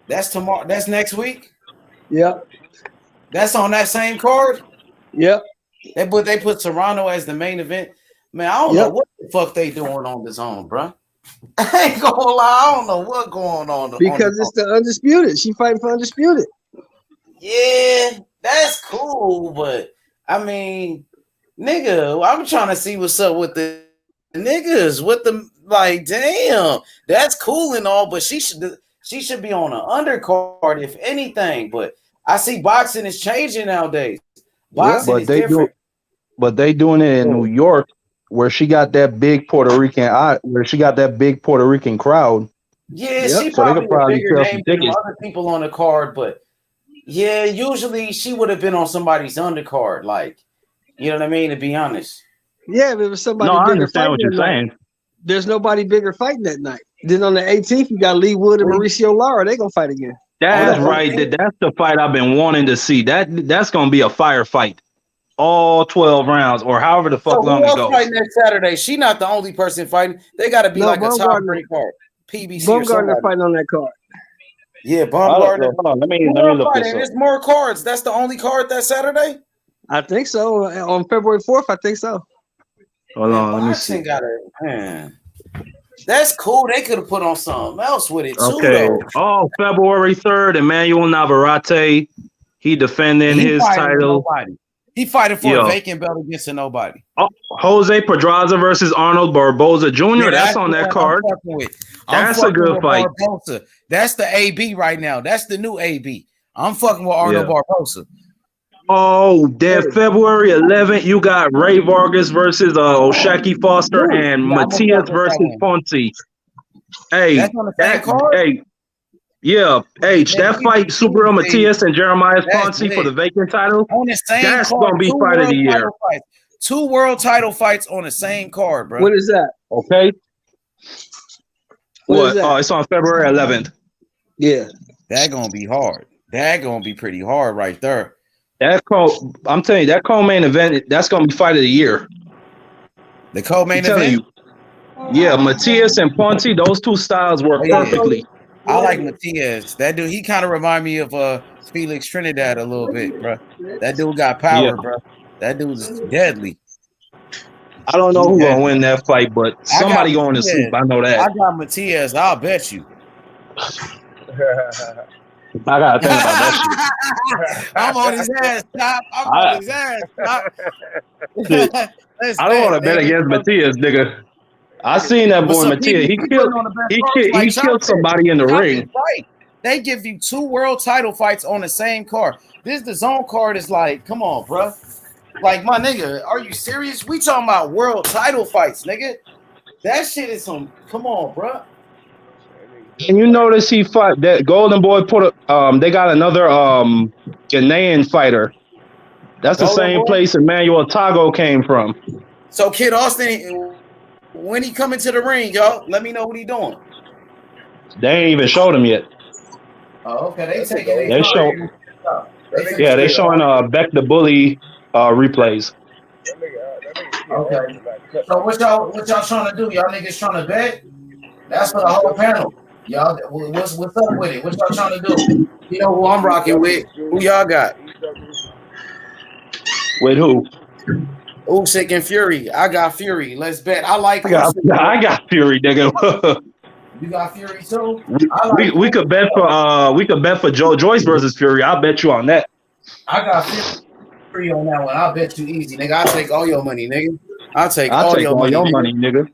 That's tomorrow. That's next week. Yep. That's on that same card. Yep. They put Serrano as the main event. Man, I don't know what the fuck they doing on the Zone, bro. I ain't gonna lie. I don't know what's going on. Because it's the Undisputed. She fighting for Undisputed. Yeah, that's cool, but I mean, nigga, I'm trying to see what's up with the niggas. With the like, damn, that's cool and all, but she should be on an undercard if anything. But I see boxing is changing nowadays. Boxing is different. But they doing it in New York, where she got that big Puerto Rican crowd. Yeah, she probably a bigger name than other people on the card, but yeah, usually she would have been on somebody's undercard, like, you know what I mean, to be honest. Yeah, if it was somebody I bigger understand what you're saying. There's nobody bigger fighting that night. Then on the 18th, you got Lee Wood and Mauricio Lara. They gonna fight again. That's right. That's the fight I've been wanting to see. That's gonna be a firefight. All 12 rounds, or however the fuck long it goes. Fighting next Saturday. She not the only person fighting. They got to be like a top rank card. PBC Baumgartner fighting on that card. Yeah, Baumgartner. Hold on, let me look this up. There's more cards. That's the only card that Saturday? I think so. On February 4th, I think so. Hold on, let me see. Man. That's cool. They could have put on something else with it too. Okay. Though. Oh, February 3rd, Emmanuel Navarrete. He defending his title. He fighting for a vacant belt against a nobody. Oh, Jose Pedraza versus Arnold Barboza Jr. Yeah, that's on that card. That's a good fight. Barboza. That's the AB right now. That's the new AB. I'm fucking with Arnold Barboza. Oh, then February 11th, you got Ray Vargas versus Oshaki Foster and Matias versus Ponce. Hey, that's on the same card? Hey, Yeah, H. That fight, Super Matias and Jeremiah That's Ponce for the vacant title. on the same That's card. gonna be Two fight of the world year. title fights. 2 world title fights on the same card, bro. What is that? Okay. What is that? Oh, it's on February 11th. Yeah. That gonna be hard. That gonna be pretty hard right there. I'm telling you, that co-main event, that's gonna be fight of the year. The co-main I'm telling event. Yeah, Matias and Ponce, those two styles work perfectly. I like Matias. That dude, he kind of remind me of Felix Trinidad a little bit, bro. That dude got power, bro. That dude's deadly. I don't know who's gonna win that fight, but somebody going to sleep. I know that. I got Matias. I'll bet you. I gotta think about that shit. I'm on his ass, Top. I'm on his ass, Top. I don't want to bet against Matias, nigga. I seen that boy Matias. He killed somebody in the ring. Right. They give you 2 world title fights on the same card. The zone card is like, come on, bro. Like, my nigga, are you serious? We talking about world title fights, nigga. That shit is some. Come on, bro. And you notice he fought that Golden Boy they got another Ghanaian fighter. That's the same place Emmanuel Tago came from. So Kid Austin, when he come into the ring, y'all, let me know what he doing. They ain't even showed him yet. Oh, okay. They taking it. They showing Beck the Bully replays. Okay. So what y'all trying to do? Y'all niggas trying to bet? That's for the whole panel. Y'all, what's up with it? What y'all trying to do? You know who I'm rocking with? Who y'all got? With who? Usyk and Fury. I got Fury. Let's bet. I like. I got Fury, nigga. You got Fury too. We could bet for Joe Joyce versus Fury. I'll bet you on that. I got Fury on that one. I'll bet you easy, nigga. I'll take all your money, nigga. I'll take all your money, nigga.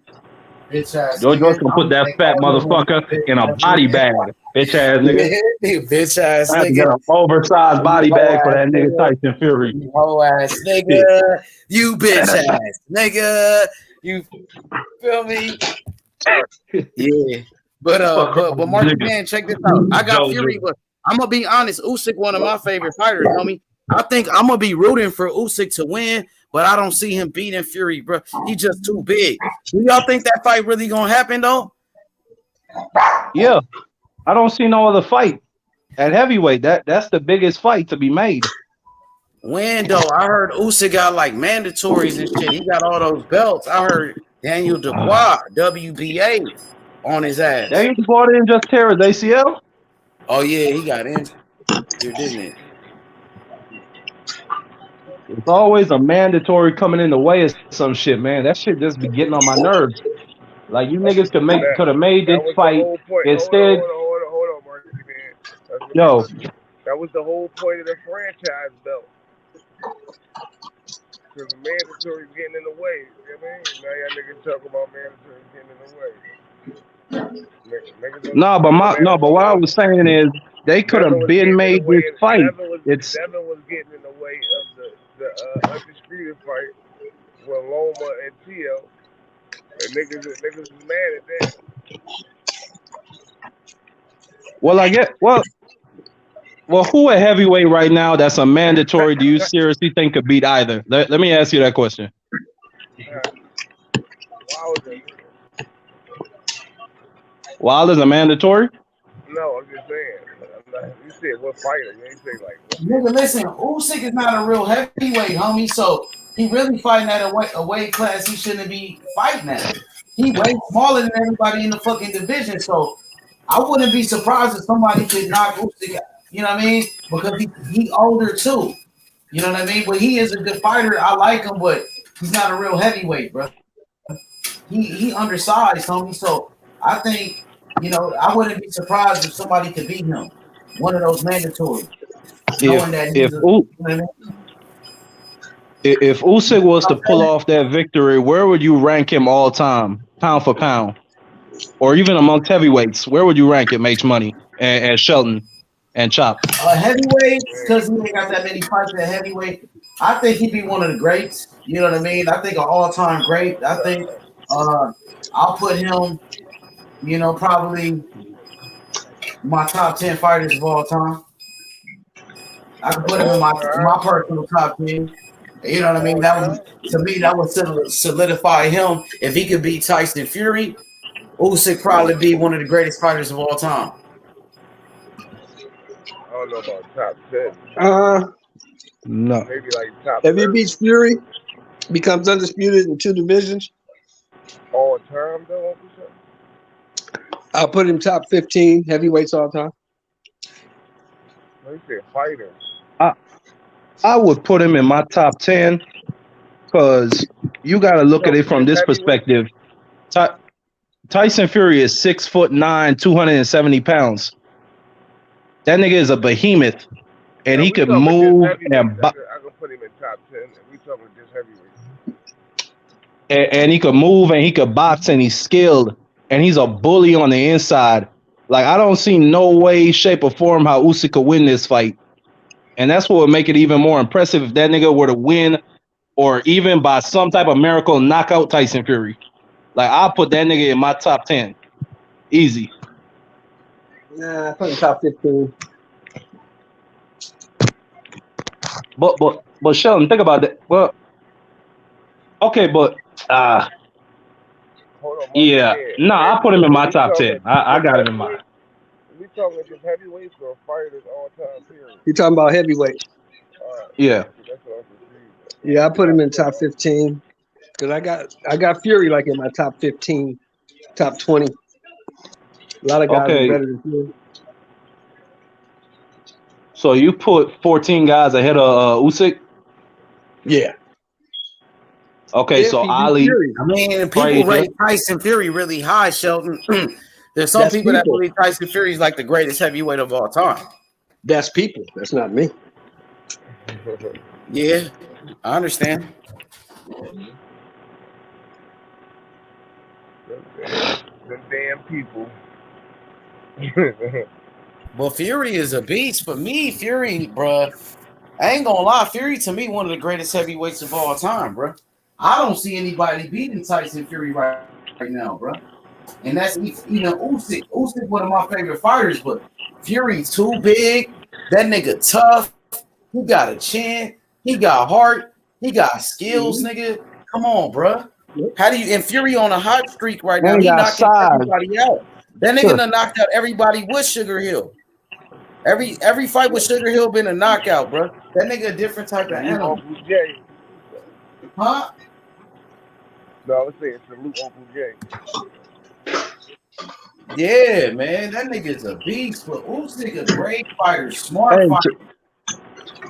Bitch ass. Joe Joyce can put that fat motherfucker in a body bag. Bitch ass nigga. Bitch ass I have to nigga. get an oversized body bag for that nigga Tyson Fury. Whole ass nigga. You bitch ass nigga. You feel me? Yeah. But Mark Man, check this out. I got Fury, but I'm gonna be honest. Usyk, one of my favorite fighters, homie. I think I'm gonna be rooting for Usyk to win, but I don't see him beating Fury, bro. He just too big. Do y'all think that fight really gonna happen though? Yeah, I don't see no other fight at heavyweight. That's the biggest fight to be made. When though? I heard Usyk got like mandatories and shit. He got all those belts. I heard Daniel Dubois, WBA, on his ass. Daniel Dubois didn't just tear his ACL. Oh yeah, he got injured, didn't it? It's always a mandatory coming in the way of some shit, man. That shit just be getting on my nerves. Like you niggas could have made this fight instead. Hold on, Marky, man. Yo, that was the whole point of the franchise belt. Because the mandatory getting in the way. You know what I mean? Now y'all niggas talk about mandatory getting in the way. No, but what I was saying is they could have been made this fight. Devin was getting in the way of the undisputed fight with Loma and Tio. And niggas is mad at that. Well, I get well, who at heavyweight right now that's a mandatory do you seriously think could beat either? Let me ask you that question. Wilder's a mandatory? No, I'm just saying. You said what fighter? You ain't say like. Nigga, listen, Usyk is not a real heavyweight, homie. So he really fighting at a weight class he shouldn't be fighting at. He way smaller than everybody in the fucking division. So I wouldn't be surprised if somebody could knock Usyk out. You know what I mean? Because he older too. You know what I mean? But he is a good fighter. I like him, but he's not a real heavyweight, bro. He undersized, homie. So I think, I wouldn't be surprised if somebody could beat him. One of those mandatory. If Usyk was to pull off that victory, where would you rank him all time, pound for pound? Or even amongst heavyweights, where would you rank him, H Money and Shelton and Chop? Heavyweight, because he ain't got that many fights at heavyweight. I think he'd be one of the greats. You know what I mean? I think an all-time great. I think I'll put him, probably my top 10 fighters of all time. I can put him in my personal top 10. You know what I mean? That would, to me, that would solidify him. If he could beat Tyson Fury, Usyk probably be one of the greatest fighters of all time. I don't know about top 10. No. Maybe like top If he 30. beats Fury, becomes undisputed in 2 divisions, All time though, Uncle Sean? I'll put him top 15 heavyweights all time. No, you said fighter. I would put him in my top 10 because you got to look at it from this perspective. Tyson Fury is 6'9", 270 pounds. That nigga is a behemoth, and he could move and I can put him in top 10. If we talking just heavyweight. And he could move and he could box and he's skilled and he's a bully on the inside. Like, I don't see no way, shape, or form how Usyk could win this fight. And that's what would make it even more impressive if that nigga were to win or even by some type of miracle knock out Tyson Fury. Like, I'll put that nigga in my top 10. Easy. Nah, I put him top 15. But Sheldon, think about that. Well, okay, but yeah. Nah, I put him in my top 10. I got it in mind. We talking just heavyweights or fighters all time period? You talking about heavyweight? Yeah. Yeah, I put him in top 15 because I got Fury like in my top 15, top 20. A lot of guys are better than Fury. So you put 14 guys ahead of Usyk? Yeah. Okay, so Ali. I mean, people rate Tyson Fury really high, Sheldon. There's some people that believe Tyson Fury is like the greatest heavyweight of all time. That's people. That's not me. Yeah, I understand. The damn people. Well, Fury is a beast. For me, Fury, bruh, I ain't gonna lie. Fury, to me, one of the greatest heavyweights of all time, bruh. I don't see anybody beating Tyson Fury right now, bruh. And that's even Usyk. Usyk, one of my favorite fighters, but Fury too big. That nigga tough. He got a chin. He got heart. He got skills, nigga. Come on, bruh. How do you? And Fury on a hot streak right now. He knocking everybody out. That nigga done knocked out everybody with Sugar Hill. Every fight with Sugar Hill been a knockout, bro. That nigga a different type of animal. Uncle Jay. Huh? No, I was saying salute Uncle Jay. Yeah, man, that nigga's a beast. But Usyk a great fighter, smart fighter.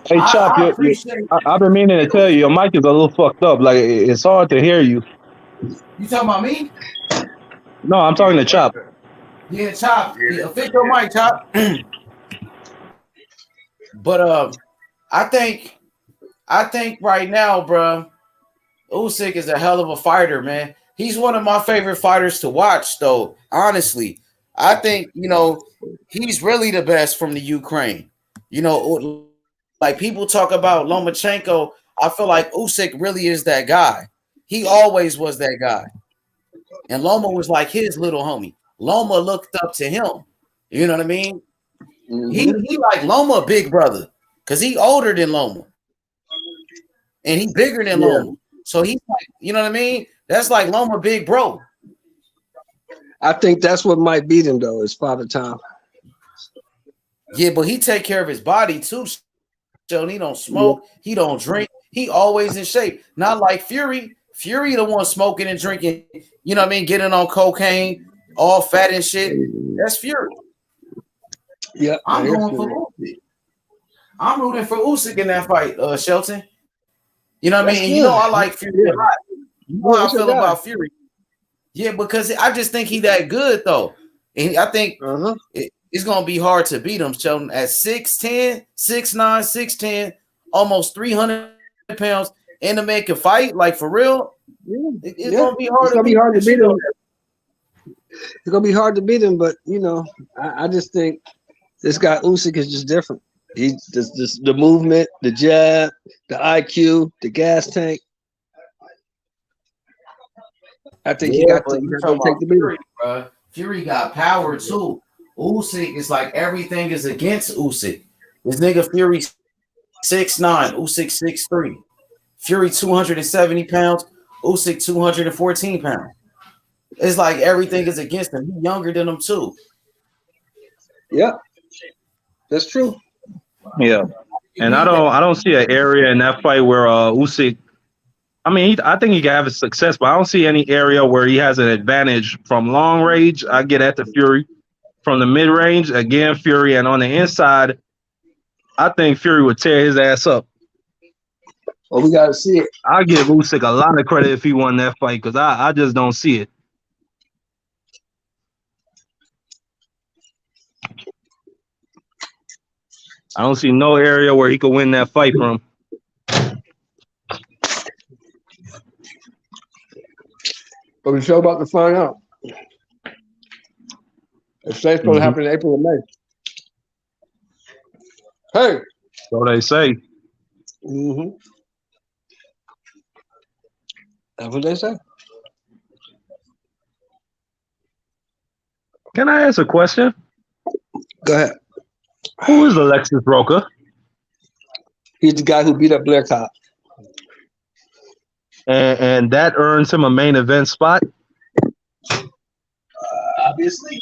Hey, Chop, I've been meaning to tell you, your mic is a little fucked up. Like, it's hard to hear you. You talking about me? No, I'm talking to Chop. Yeah, Chop. Yeah, fix your mic, Chop. But I think right now, bro, Usyk is a hell of a fighter, man. He's one of my favorite fighters to watch, though. Honestly, I think he's really the best from the Ukraine. Like people talk about Lomachenko, I feel like Usyk really is that guy. He always was that guy, and Loma was like his little homie. Loma looked up to him. You know what I mean? Mm-hmm. He like Loma big brother because he older than Loma, and he bigger than Loma. So he's like, you know what I mean? That's like Loma big bro. I think that's what might beat him though, is Father Time. Yeah, but he take care of his body too. So he don't smoke, he don't drink, he always in shape. Not like Fury. Fury the one smoking and drinking, you know what I mean? Getting on cocaine, all fat and shit. That's Fury. Yeah, I'm going for Usyk. I'm rooting for Usyk in that fight, Shelton. You know what I mean? And you know I like Fury a lot. You know how I feel about Fury. Yeah, because I just think he's that good though. And I think it's gonna be hard to beat him, Shelton, at 6'10, 6'9, 6'10, almost 300 pounds, and the man can fight, like for real. It's gonna be hard to beat him. It's gonna be hard to beat him, but I just think this guy Usyk is just different. He's just the movement, the jab, the IQ, the gas tank. I think he got to take the beat. Fury got power too. Usyk is like everything is against Usyk. This nigga Fury 6'9", Usyk 6'3". Fury 270 pounds, Usyk 214 pounds. It's like everything is against him. He's younger than him too. Yep, that's true. Yeah, and I don't see an area in that fight where Usyk. I mean, I think he can have a success, but I don't see any area where he has an advantage from long range. I get at the Fury from the mid range again, Fury, and on the inside, I think Fury would tear his ass up. Well, we gotta see it. I'll give Usyk a lot of credit if he won that fight because I just don't see it. I don't see no area where he could win that fight from. But we're sure about to find out. It's supposed to happen in April or May. Hey. So they say. That's what they say. Can I ask a question? Go ahead. Who is Alexis Rocha? He's the guy who beat up Blair Cobb. And that earns him a main event spot? Obviously.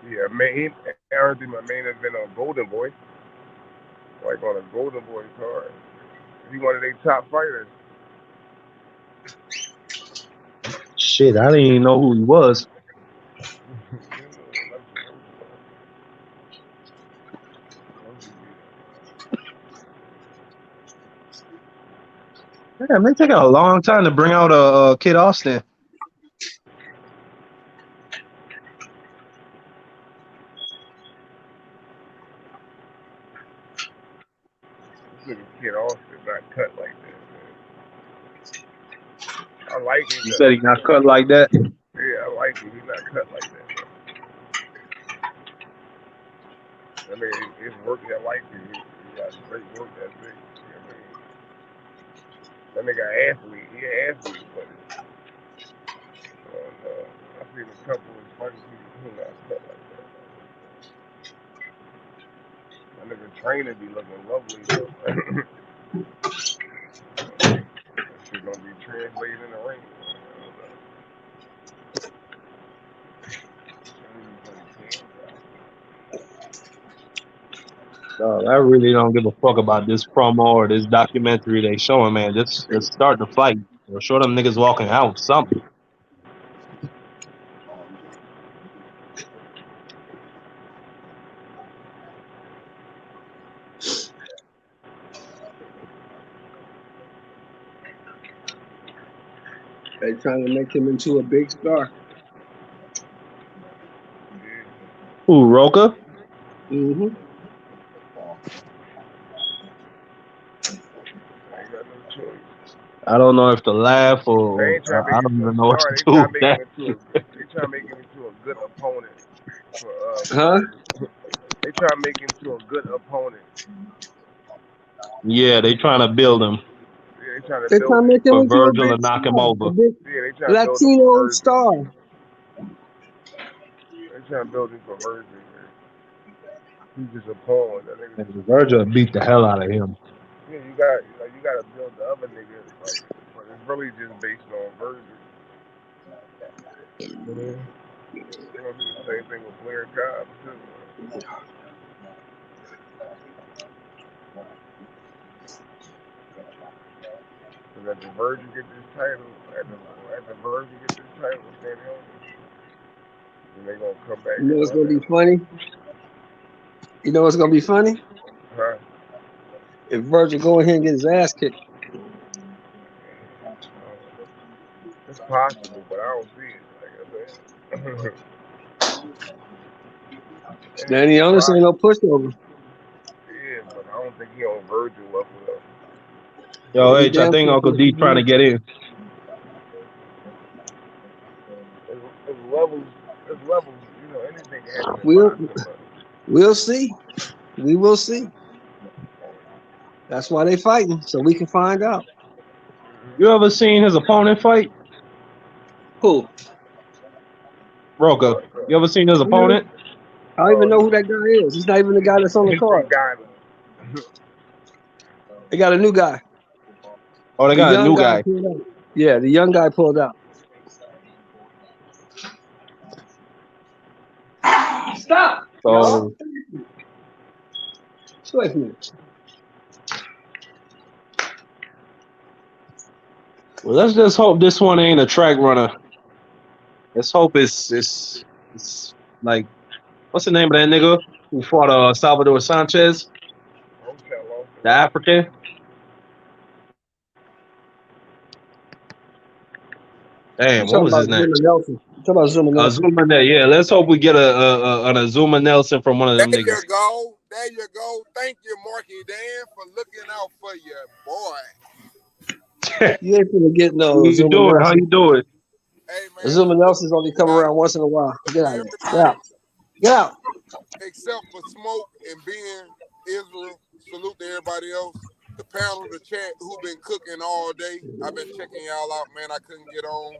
Yeah, he earned him a main event on Golden Boy. Like on a Golden Boy card. He one of their top fighters. Shit, I didn't even know who he was. Damn, they take a long time to bring out a Kid Austin. This nigga Kid Austin not cut like that, man. I like him. You said he's not cut like that? Yeah, I like him. He's not cut like that, man. I mean, his work, I like him. He got great work ethic. That nigga athlete. He an athlete, but I've seen a couple of fights who not cut like that. That nigga trainer be looking lovely though. That shit gonna be translated in the ring. I really don't give a fuck about this promo or this documentary they showing, man. Just start the fight. Or show them niggas walking out something. They're trying to make him into a big star. Who, Rocha? I don't know if to laugh or I don't even know what to do with that. They try to make him into a good opponent. They try to make him into a good opponent. Yeah, they trying to build him. Yeah, they trying to build him for Virgil and knock him over. They trying Latino star. They trying to build him for Virgil. He's just a pawn. Virgil beat the hell out of him. Yeah, you got to build the other niggas, but it's really just based on Virgil. They're gonna do the same thing with Blair Cobb too. Because after Virgil get this title, after Virgil get this title, then they're gonna come back. You know what's gonna be funny? You know what's gonna be funny? Huh? If Virgil go in here and get his ass kicked. It's possible, but I don't see it. Danny Anderson ain't no pushover. Yeah, but I don't think he on Virgil level though. Yo, H, I think Uncle D trying to get in. There's levels, you know, anything can happen. We'll see. We will see. That's why they fighting, so we can find out. You ever seen his opponent fight? Who? Rocha. You ever seen his opponent? I don't even know who that guy is. He's not even the guy that's on the He's card. from Ghana. They got a new guy. Oh, they The got a young new guy guy. pulled out. Yeah, the young guy pulled out. Stop. So Wait a minute. well, let's just hope this one ain't a track runner. Let's hope it's like, what's the name of that nigga who fought Salvador Sanchez, the African? Damn, what was his name? Zuma Nelson. You talking about Zuma Nelson? Azuma, yeah. Let's hope we get an Azuma Nelson from one of them There niggas. you go. There you go. Thank you, Marky Dan, for looking out for your boy. You ain't gonna get no. How you Zuma doing? How Nelson. you doing? Hey, man. Zuma Nelson's only come around once in a while. Get out of here. Get out. Get out. Except for Smoke and Ben, Israel. Salute to everybody else. The panel, the chat, who been cooking all day. I've been checking y'all out, man. I couldn't get on.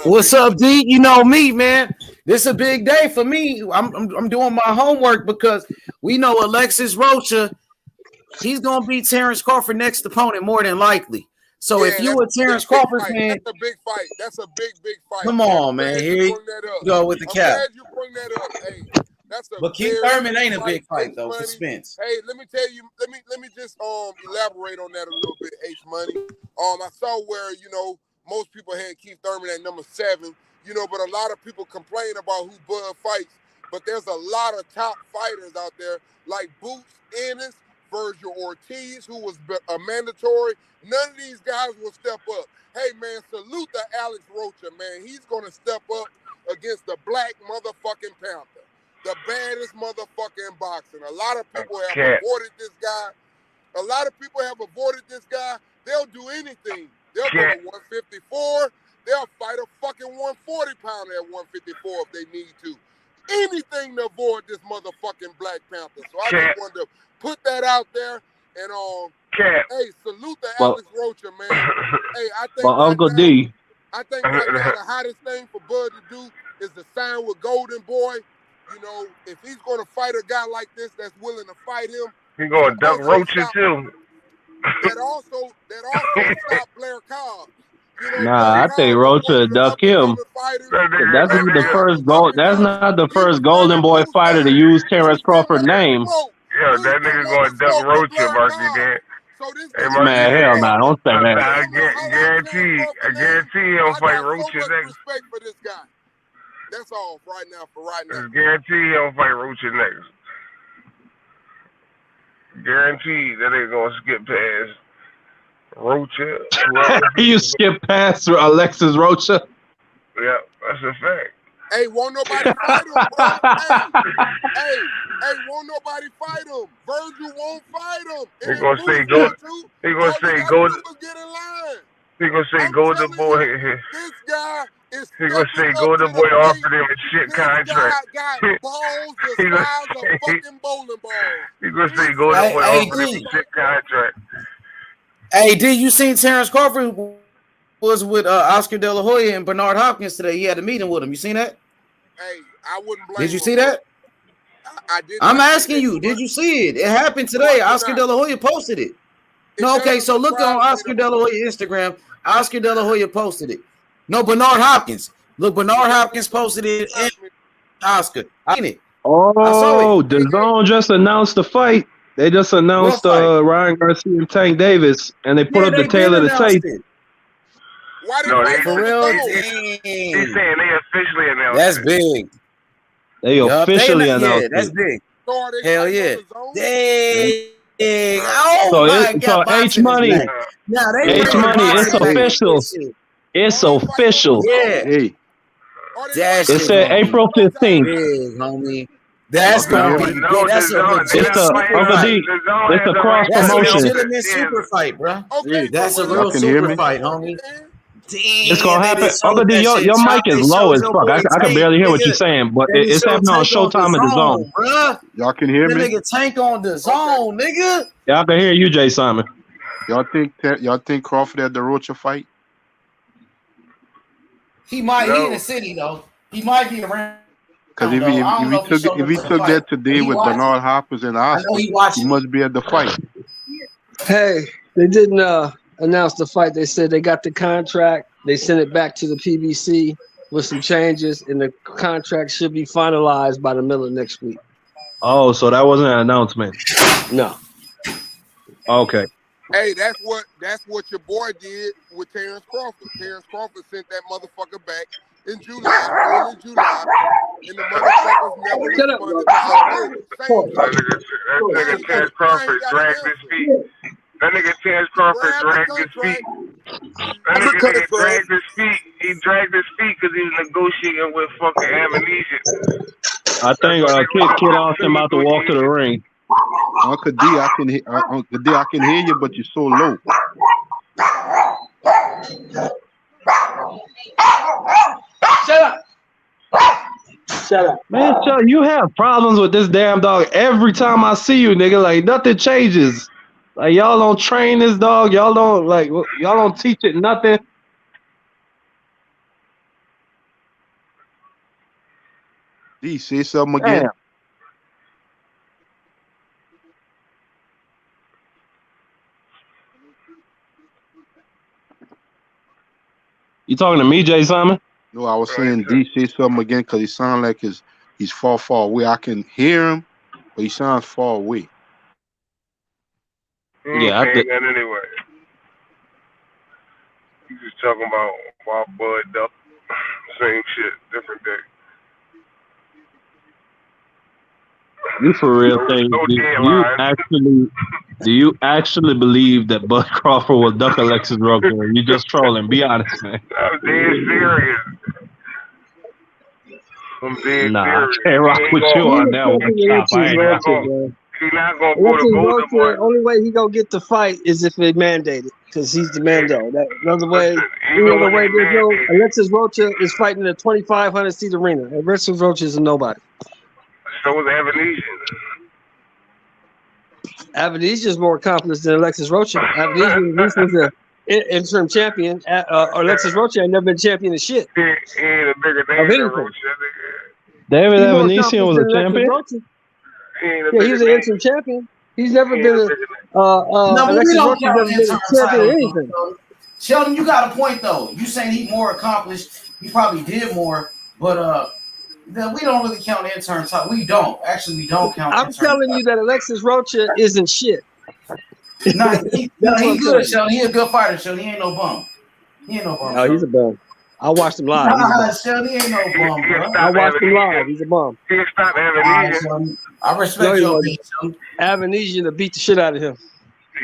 What's up, D? You know me, man. This is a big day for me. I'm doing my homework because we know Alexis Rocha, he's gonna beat Terrence Crawford next opponent more than likely. So if you a Terrence Crawford fan, that's a big fight. That's a big fight. Come on, man. Here you go with the cap. I'm glad you bring that up. Hey, that's a But Keith Thurman ain't a big fight though for Spence. Hey, let me tell you. Let me just elaborate on that a little bit. H Money. I saw where most people had Keith Thurman at number 7. But a lot of people complain about who Bud fights. But there's a lot of top fighters out there like Boots Ennis, Virgil Ortiz, who was a mandatory. None of these guys will step up. Hey, man, salute to Alex Rocha, man. He's going to step up against the Black motherfucking Panther, the baddest motherfucking boxing. A lot of people have avoided this guy. They'll do anything. They'll go to 154. They'll fight a fucking 140-pounder at 154 if they need to. Anything to avoid this motherfucking Black Panther. So I just wanted to put that out there. And hey, salute to Alex Rocha, man. Hey, I think Uncle now, D. I think right now the hottest thing for Bud to do is to sign with Golden Boy. If he's going to fight a guy like this that's willing to fight him, he's going to duck Rocha too. That also stop Blair Cobb. Nah, I think Rocha duck him. That's not the first goal. That's not the first Golden Boy fighter to use Terrence Crawford's name. Yeah, that nigga going to duck Rocha, Marky Dan. Hey, Man, hell nah, don't say that. I guarantee he'll fight Rocha next. Respect for this guy. That's all right now. I guarantee he'll fight Rocha next. Guarantee that ain't gonna skip past Rocha. You skip past Alexis Rocha. Yeah, that's a fact. Hey, won't nobody fight him, bro. Hey, won't nobody fight him. Virgil won't fight him. He's gonna say go. He's gonna say go. Get in line. He's gonna say Golden Boy. This guy is. He's gonna say Golden Boy offered him a shit contract. This guy got balls the size of fucking bowling balls. He's gonna say Golden Boy offered him a shit contract. Hey, D, you seen Terrence Crawford was with Oscar De La Hoya and Bernard Hopkins today? He had a meeting with him. You seen that? Hey, I wouldn't blame. Did you see that? I did. I'm asking you. Did you see it? It happened today. Oscar De La Hoya posted it. No, okay. So look on Oscar De La Hoya Instagram. Oscar De La Hoya posted it. No, Bernard Hopkins. Look, Bernard Hopkins posted it. And Oscar, I seen it. Oh, DAZN just announced the fight. They just announced Ryan Garcia and Tank Davis, and they put up the tail of the tape. No, he's saying they officially announced. That's big. They officially announced. Yeah, that's big. Hell yeah. Dang. So H Money, it's official. It's official. Yeah. Hey. It said April 15th. Big, homie. That's gonna be big. That's a it's a cross promotion. That's a super fight, bro. That's a real super fight, homie. It's gonna happen. Uncle D, your mic is low as fuck. I can barely hear what you're saying, but it's happening on Showtime and DAZN. Y'all can hear me? Nigga Tank on DAZN, nigga. Yeah, I can hear you, Jay Simon. Y'all think Crawford had the Rocha fight? He might. No. He in the city though. He might be around. Because I don't know if he showed up to the took fight. that today with Bernard Hoppers and I know Oscar, he watching. he must be at the fight. Hey, they didn't announce the fight. They said they got the contract. They sent it back to the PBC with some changes, and the contract should be finalized by the middle of next week. Oh, so that wasn't an announcement. No. Okay. Hey, that's what your boy did with Terrence Crawford. Terrence Crawford sent that motherfucker back in July, early July, and the motherfuckers never responded to updates. That nigga Terrence Crawford dragged his feet. That nigga Terrence Crawford dragged his feet. That nigga dragged his feet. He dragged his feet because he was negotiating with fucking amnesia. I think Kid Austin about to walk to the ring. Uncle D, I can hear you, but you're so low. Shut up. Shut up. Man, Chuck, you have problems with this damn dog every time I see you, nigga. Like, nothing changes. Like, y'all don't train this dog. Y'all don't teach it nothing. D, say something again. Damn. You talking to me, Jay Simon? No, I was saying D, say something again because he sounds like he's far away. I can hear him, but he sounds far away. Yeah, I did. Anyway, you just talking about Wild Bud up. Same shit, different day. You for real thing? Do you actually believe that Bud Crawford will duck Alexis Rocha? You just trolling. Be honest, man. I'm dead serious. I'm dead serious. I can't rock with you on that one. Stop. I ain't He's not gonna put a golden boy. The only way he gonna get the fight is if they mandate it, because he's the Mando. Another way, there's no Alexis Rocha is fighting in a 2,500 seat arena. Alexis Rocha is a nobody. So was Avanesian. Avanesian is more accomplished than Alexis Rocha. Avanesian was the interim champion. Alexis Rocha ain't never been champion of shit. He ain't a bigger name than Rocha. David Avanesian was a champion. Yeah, he was an interim champion. He's never been Alexis Rocha never been a champion of anything. Sheldon, you got a point though. You saying he's more accomplished. He probably did more, but we don't really count intern title. We don't count. I'm telling you that Alexis Rocha isn't shit. He's good, Sheldon. He a good fighter, Sheldon. He ain't no bum. No, he's a bum. I watched him live. Sheldon, he ain't no bum, bro. I watched him live. He's a bum. He stopped Avanesian. I respect your opinion. Avanesian to beat the shit out of him.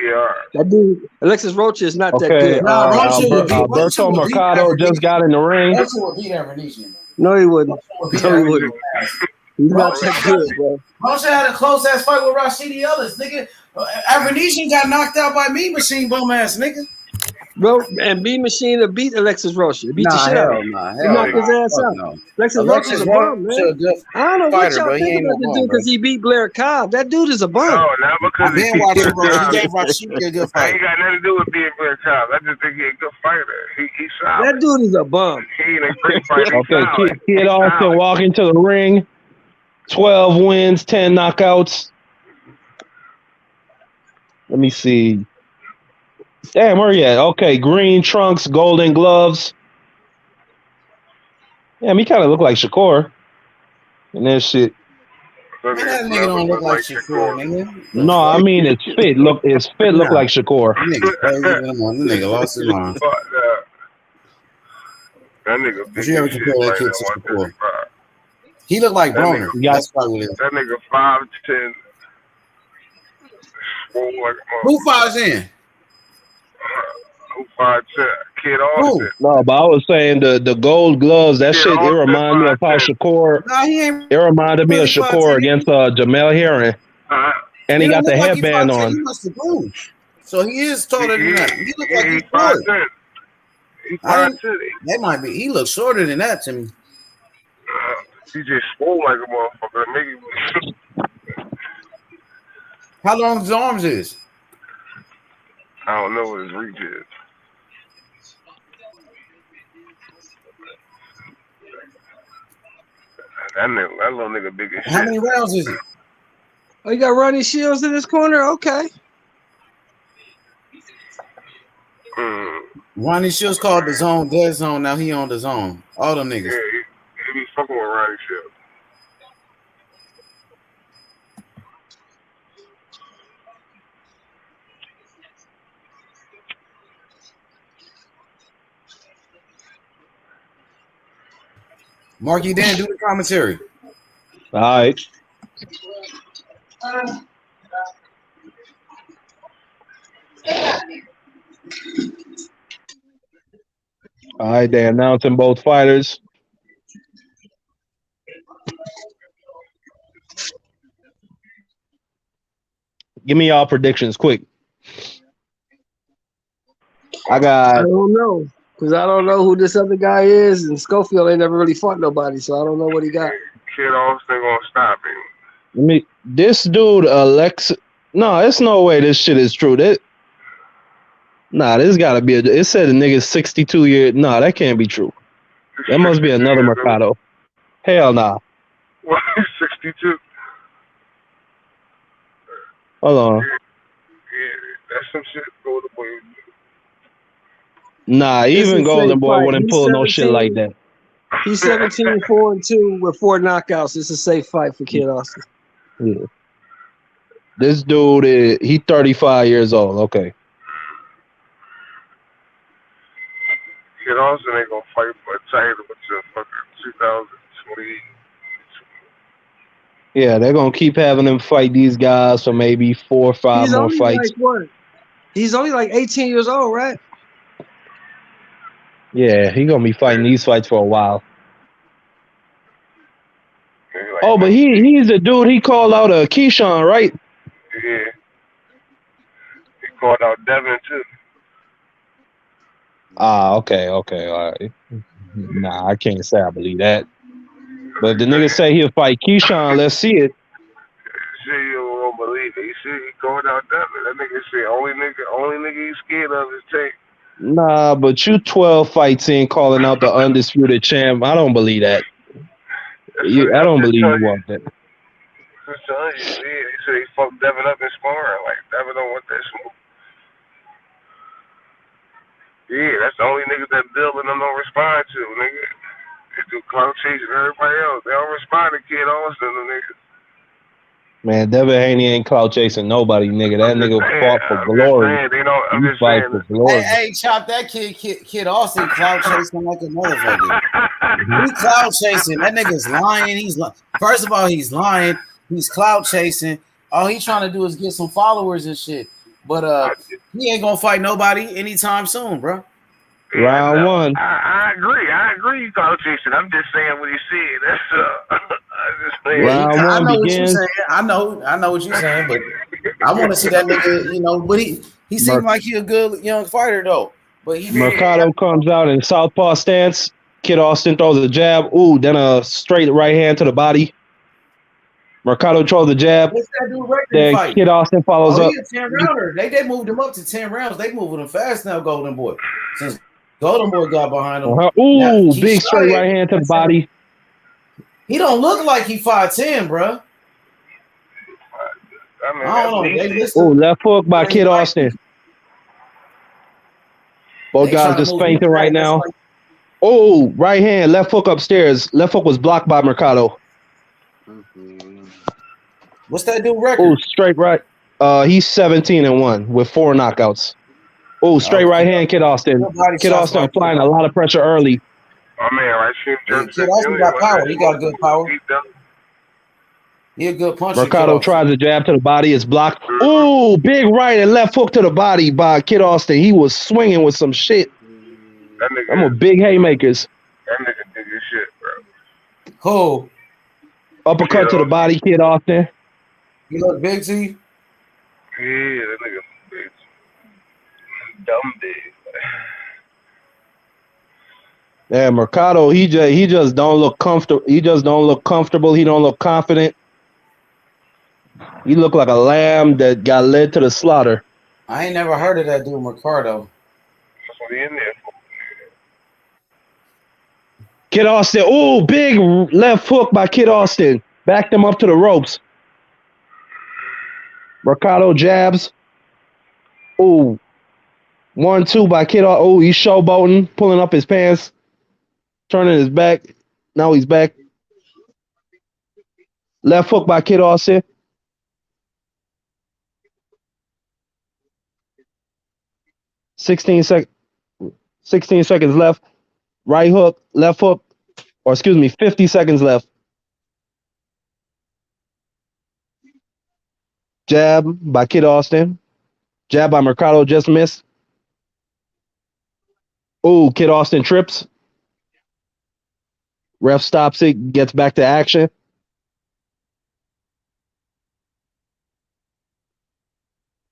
Yeah. That dude, Alexis Rocha is not that good. Alberto Mercado just got in the ring. Rocha would beat Avanesian. No, he wouldn't. He's not that good, bro. Rocha had a close ass fight with Rashidi Ellis, nigga. Avanesian got knocked out by Mean Machine, bum ass nigga. Bro, and B Machine to beat Alexis Rocha. Beat the shit out of him. He knocked his ass out. No. Alexis Rocha's a bum, man. I don't know what y'all think about the dude because he beat Blair Cobb. That dude is a bum. No, not because he watching, bro. He gave Rashidi a good fight. He ain't got nothing to do with being Blair Cobb. I just think he's a good fighter. He's solid. That dude is a bum. He ain't a great fighter. Okay, Kid Austin walking to the ring. 12 wins, 10 knockouts. Let me see. Damn, where you at? Okay, green trunks, golden gloves. Damn, he kind of look like Shakur. And that shit. Man, that nigga don't look like Shakur, nigga. No, I mean his fit look like Shakur. That nigga lost his mind. That nigga. Did you ever compare that kid to Shakur? He looked like Broner. That's probably what it is. That nigga 5'10". Who fights in? Who 5'10"? Kid Austin. No, but I was saying the gold gloves. That shit. It reminded me of how Shakur. No, he ain't. It reminded me of Shakur against Jamel Herring, and he got the headband on. He must have grew. So he is taller than that. He look like he's 5'10". He's 5'10". That might be. He looks shorter than that to me. He just swole like a motherfucker. How long his arms is? I don't know what his reach is. That little nigga big as shit. How many rounds is it? Oh, you got Ronnie Shields in this corner? Okay. Ronnie Shields called the zone dead zone. Now he on the zone. All them niggas. Yeah, he be fucking with Ronnie Shields. Marky Dan, do the commentary. All right. All right, they're announcing both fighters. Give me y'all predictions, quick. I don't know, because I don't know who this other guy is, and Schofield ain't never really fought nobody, so I don't know what he got. Kid Austin gonna stop him. This dude, Alexis. No, there's no way this shit is true. This gotta be it said the nigga's 62 years. Nah, that can't be true. That must be another Mercado. Hell nah. What, 62? Hold on. Yeah, that's some shit Golden Boy. Nah, even Golden Boy wouldn't pull no shit like that. He's 17-4-2 with 4 knockouts. It's a safe fight for Kid Austin. Yeah. This dude he 35 years old. Okay. Kid Austin ain't gonna fight for a title until fucking 2020. Yeah, they're gonna keep having him fight these guys for maybe 4 or 5 more fights. Like what? He's only like 18 years old, right? Yeah, he gonna be fighting these fights for a while. Oh, but he's the dude he called out Keyshawn, right? Yeah. He called out Devin too. Ah, okay, all right. Nah, I can't say I believe that. But the nigga say he'll fight Keyshawn. Let's see it. Shit, you don't believe it. He said he called out Devin. That nigga said only nigga he's scared of is Tank. Nah, but you 12 fights in calling out the undisputed champ. I don't believe that. I don't believe you want that. He said he fucked Devin up in sparring. Like, Devin don't want that smoke. Yeah, that's the only niggas that Bill and them don't respond to, nigga. They do clout chasing everybody else. They don't respond to Kid Austin, them niggas. Man, Devin Haney ain't clout chasing nobody, nigga. That nigga fought for glory. I'm just saying. For glory. Hey, chop that kid Austin clout chasing like a motherfucker. He clout chasing. That nigga's lying. First of all, he's lying. He's clout chasing. All he's trying to do is get some followers and shit. But he ain't gonna fight nobody anytime soon, bro. Round one. I agree. You clout chasing. I'm just saying what he said. That's Round one begins. I know what you're saying, but I want to see that nigga. But he seemed like he a good young fighter though. But Mercado comes out in southpaw stance. Kid Austin throws a jab. Ooh, then a straight right hand to the body. Mercado throws the jab. What's that dude Then fight? Kid Austin follows up. He a 10 rounder. They moved him up to 10 rounds. They moving him fast now, Golden Boy. Since Golden Boy got behind him. Ooh, now, big straight right hand to the body. He don't look like he 5'10", bro. I don't know. Ooh, left hook by Kid Austin. Both guys just fainting right now. Oh, right hand, left hook upstairs. Left hook was blocked by Mercado. What's that dude record? Oh, straight right. He's 17-1 with 4 knockouts. Oh, straight right hand, Kid Austin. Kid Austin applying a lot of pressure early. My man, right? Kid Austin got power. He got good power. He a good puncher. Mercado tries a jab to the body. It's blocked. Ooh, big right and left hook to the body by Kid Austin. He was swinging with some shit. I'm a big haymakers. That nigga did his shit, bro. Who? Uppercut to the body, Kid Austin. He look big to you? Yeah, that nigga big. Dumb big. Yeah, Mercado, he just don't look comfortable. He just don't look comfortable. He don't look confident. He looked like a lamb that got led to the slaughter. I ain't never heard of that dude, Mercado. That's what he in there for. Kid Austin. Oh, big left hook by Kid Austin. Backed him up to the ropes. Mercado jabs. Oh, 1-2 by Kid Austin. Oh, he's showboating, pulling up his pants, turning his back. Now he's back. Left hook by Kid Austin. 16 seconds left. Right hook, left hook, or excuse me, 50 seconds left. Jab by Kid Austin. Jab by Mercado, just missed. Oh, Kid Austin trips. Ref stops it, gets back to action.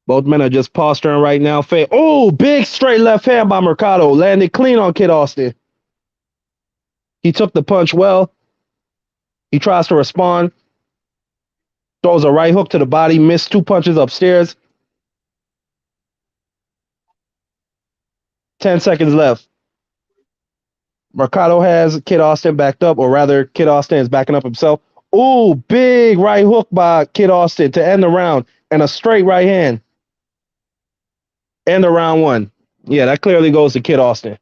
Both men are just posturing right now. Oh, big straight left hand by Mercado. Landed clean on Kid Austin. He took the punch well. He tries to respond. Throws a right hook to the body. Missed 2 punches upstairs. 10 seconds left. Mercado has Kid Austin backed up, or rather, Kid Austin is backing up himself. Ooh, big right hook by Kid Austin to end the round, and a straight right hand. End of round 1. Yeah, that clearly goes to Kid Austin.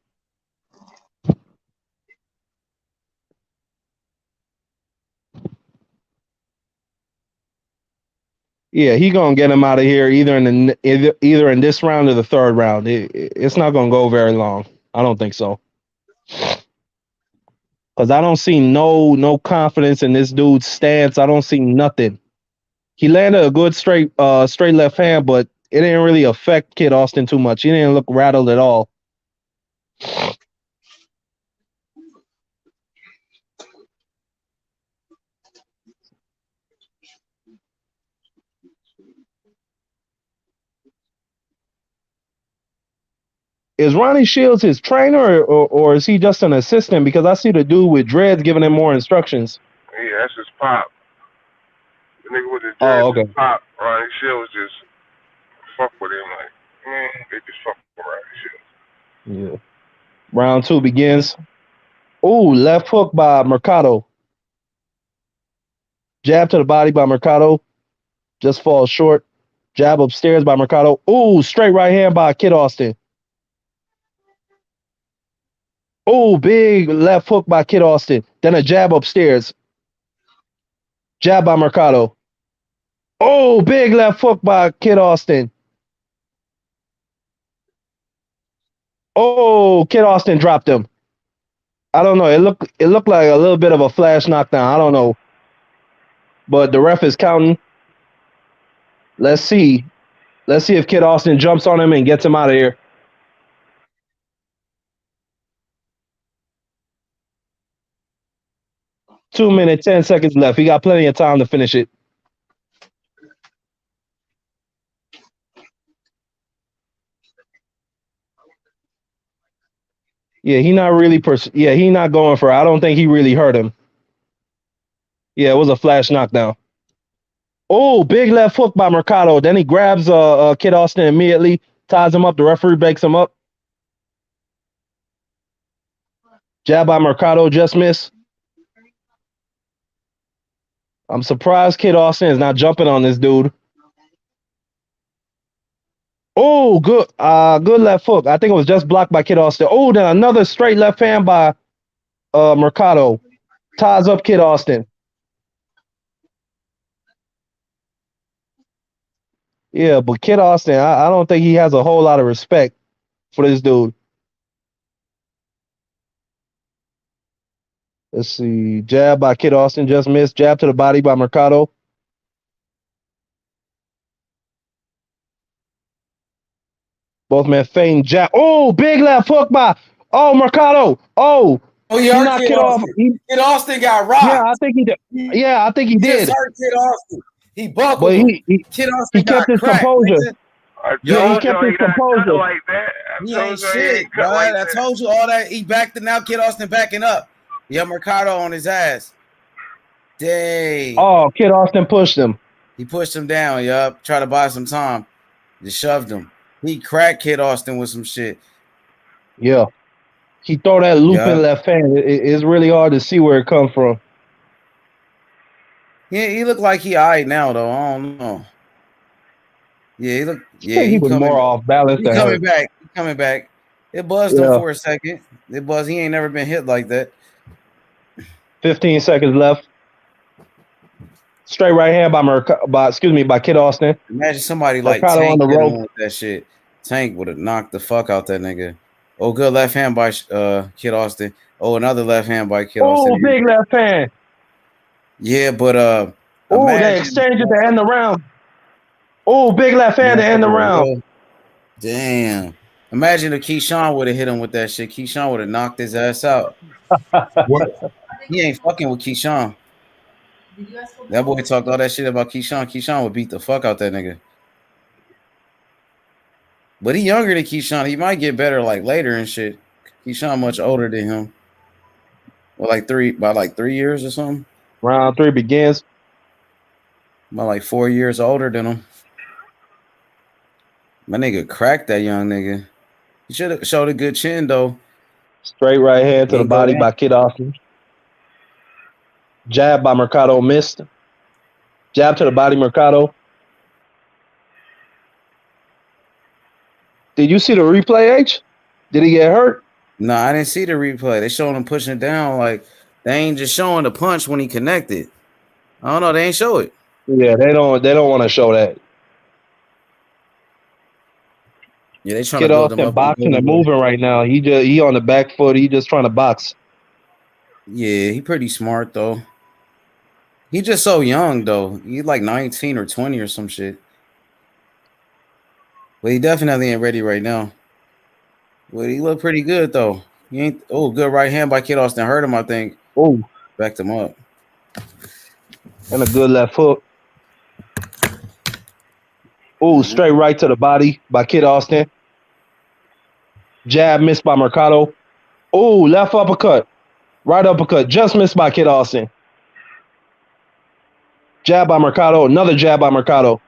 Yeah, he gonna get him out of here either in this round or the third round. It's not gonna go very long. I don't think so. Cause I don't see no confidence in this dude's stance. I don't see nothing. He landed a good straight left hand, but it didn't really affect Kid Austin too much. He didn't look rattled at all. Is Ronnie Shields his trainer or is he just an assistant? Because I see the dude with dreads giving him more instructions. Yeah, that's his pop. The nigga with the dreads, Oh, okay. his pop. Ronnie Shields just fuck with him. Like, man, they just fuck with Ronnie Shields. Yeah. Round 2 begins. Ooh, left hook by Mercado. Jab to the body by Mercado. Just falls short. Jab upstairs by Mercado. Ooh, straight right hand by Kid Austin. Oh, big left hook by Kid Austin. Then a jab upstairs. Jab by Mercado. Oh, big left hook by Kid Austin. Oh, Kid Austin dropped him. I don't know. It looked like a little bit of a flash knockdown. I don't know. But the ref is counting. Let's see. Let's see if Kid Austin jumps on him and gets him out of here. Two minutes, 10 seconds left. He got plenty of time to finish it. Yeah, he not really. He not going for it. I don't think he really hurt him. Yeah, it was a flash knockdown. Oh, big left hook by Mercado. Then he grabs Kid Austin immediately, ties him up. The referee breaks him up. Jab by Mercado, just missed. I'm surprised Kid Austin is not jumping on this dude. Oh, good left hook. I think it was just blocked by Kid Austin. Oh, then another straight left hand by Mercado. Ties up Kid Austin. Yeah, but Kid Austin, I don't think he has a whole lot of respect for this dude. Let's see. Jab by Kid Austin, just missed. Jab to the body by Mercado. Both men feign jab. Oh, big left hook by Mercado. Oh, he knocked Kid off. Kid Austin got rocked. Yeah, I think he did. Yeah, I think he did. Just hurt Kid Austin. He buckled him. Kid Austin kept his composure. Yeah, he kept his composure. Like that. He ain't shit, bro. I told you all that. He backed it. Now Kid Austin backing up. Yeah, Mercado on his ass. Dang. Oh, Kid Austin pushed him. He pushed him down, yup. Try to buy some time. Just shoved him. He cracked Kid Austin with some shit. Yeah. He throw that looping Yeah. left hand. It's really hard to see where it come from. He looked like he all right now though. I don't know. Yeah, he look. I Yeah, think he he was coming. more off balance He than coming hurt. back. He coming back. It buzzed him Yeah. for a second. It buzzed. He ain't never been hit like that. 15 seconds left. Straight right hand by Kid Austin. Imagine somebody like Mercado on Tank the hit rope. him with that shit. Tank would have knocked the fuck out that nigga. Oh, good left hand by Kid Austin. Oh, another left hand by Kid Oh, Austin. big left hand. Yeah, but Oh, they imagine. exchanged it to end the round. Oh, big left hand to end the round. Damn. Imagine if Keyshawn would have hit him with that shit. Keyshawn would have knocked his ass out. What? He ain't fucking with Keyshawn. That boy talked all that shit about Keyshawn. Keyshawn would beat the fuck out that nigga. But he younger than Keyshawn. He might get better like later and shit. Keyshawn much older than him. Well, by 3 years or something. Round 3 begins. About like 4 years older than him. My nigga cracked that young nigga. He should have showed a good chin though. Straight right hand to the body by Kid Austin. Jab by Mercado missed. Jab to the body, Mercado. Did you see the replay, H? Did he get hurt? No, I didn't see the replay. They showing him pushing it down. Like they ain't just showing the punch when he connected. I don't know. They ain't show it. Yeah, they don't want to show that. Yeah, they trying Kid to build him Austin up. boxing and moving right now. He on the back foot. He just trying to box. Yeah, he pretty smart though. He just so young though. He's like 19 or 20 or some shit. But he definitely ain't ready right now. But he look pretty good though. He ain't. Oh, good right hand by Kid Austin. Hurt him, I think. Oh, backed him up. And a good left hook. Oh, straight right to the body by Kid Austin. Jab missed by Mercado. Oh, left uppercut. Right uppercut. Just missed by Kid Austin. Jab by Mercado. Another jab by Mercado.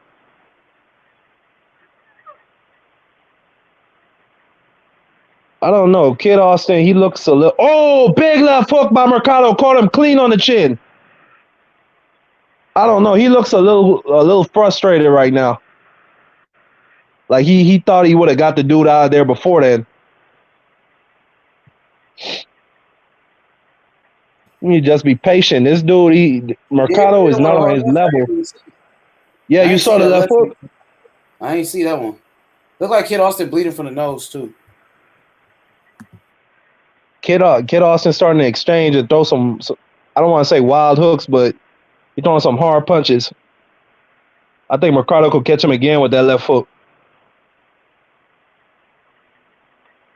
I don't know. Kid Austin, he looks a little. Oh, big left hook by Mercado. Caught him clean on the chin. I don't know. He looks a little frustrated right now. Like he thought he would have got the dude out of there before then. You just be patient. This dude, Mercado is not on his level. Yeah, you saw the left hook? I ain't see that one. Look like Kid Austin bleeding from the nose too. Kid Austin starting to exchange and throw some I don't want to say wild hooks, but he's throwing some hard punches. I think Mercado could catch him again with that left hook.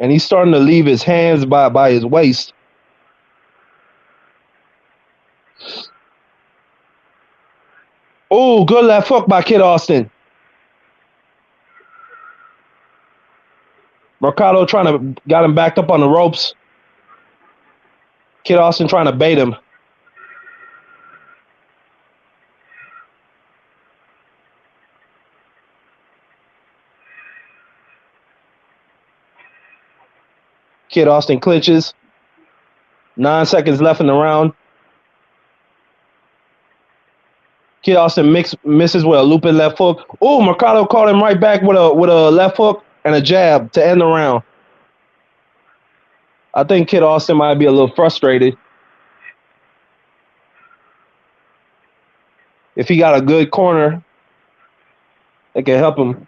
And he's starting to leave his hands by his waist. Oh, good left hook by Kid Austin. Mercado got him backed up on the ropes. Kid Austin trying to bait him. Kid Austin clinches. 9 seconds left in the round. Kid Austin misses with a looping left hook. Oh, Mercado caught him right back with a left hook and a jab to end the round. I think Kid Austin might be a little frustrated. If he got a good corner, it can help him.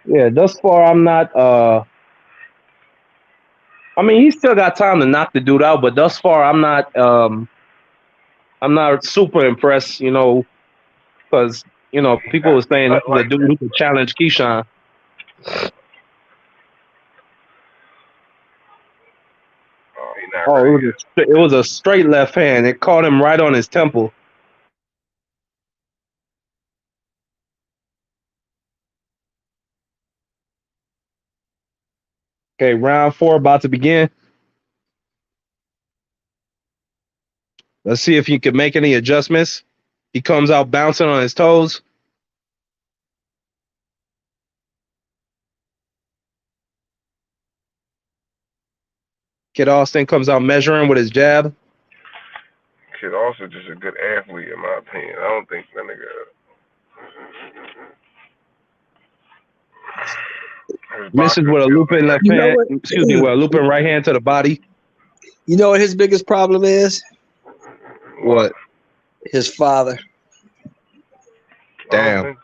Yeah, thus far I'm not I mean, he's still got time to knock the dude out, but thus far I'm not super impressed, because people were saying this is a dude who could challenge Keyshawn. Oh, it was a straight left hand. It caught him right on his temple. Okay, round 4 about to begin. Let's see if he can make any adjustments. He comes out bouncing on his toes. Kid Austin comes out measuring with his jab. Kid also just a good athlete in my opinion. I don't think that nigga. Misses with a looping left hand. Excuse me, with a looping right hand to the body. You know what his biggest problem is? What? His father. Damn.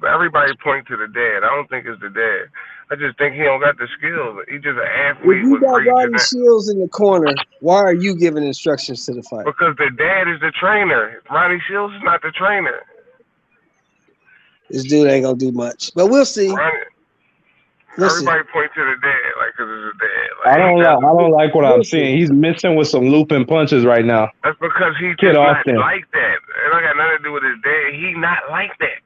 Everybody point to the dad. I don't think it's the dad. I just think he don't got the skills. He just an athlete. If you with got great Rodney genetics. Shields in the corner, why are you giving instructions to the fight? Because the dad is the trainer. Rodney Shields is not the trainer. This dude ain't gonna do much, but we'll see. Everybody point to the dad, like, because it's a dad. I don't like what I'm seeing. He's missing with some looping punches right now. That's because he's Kid just not Austin. like that. It don't got nothing to do with his dad. He not like that.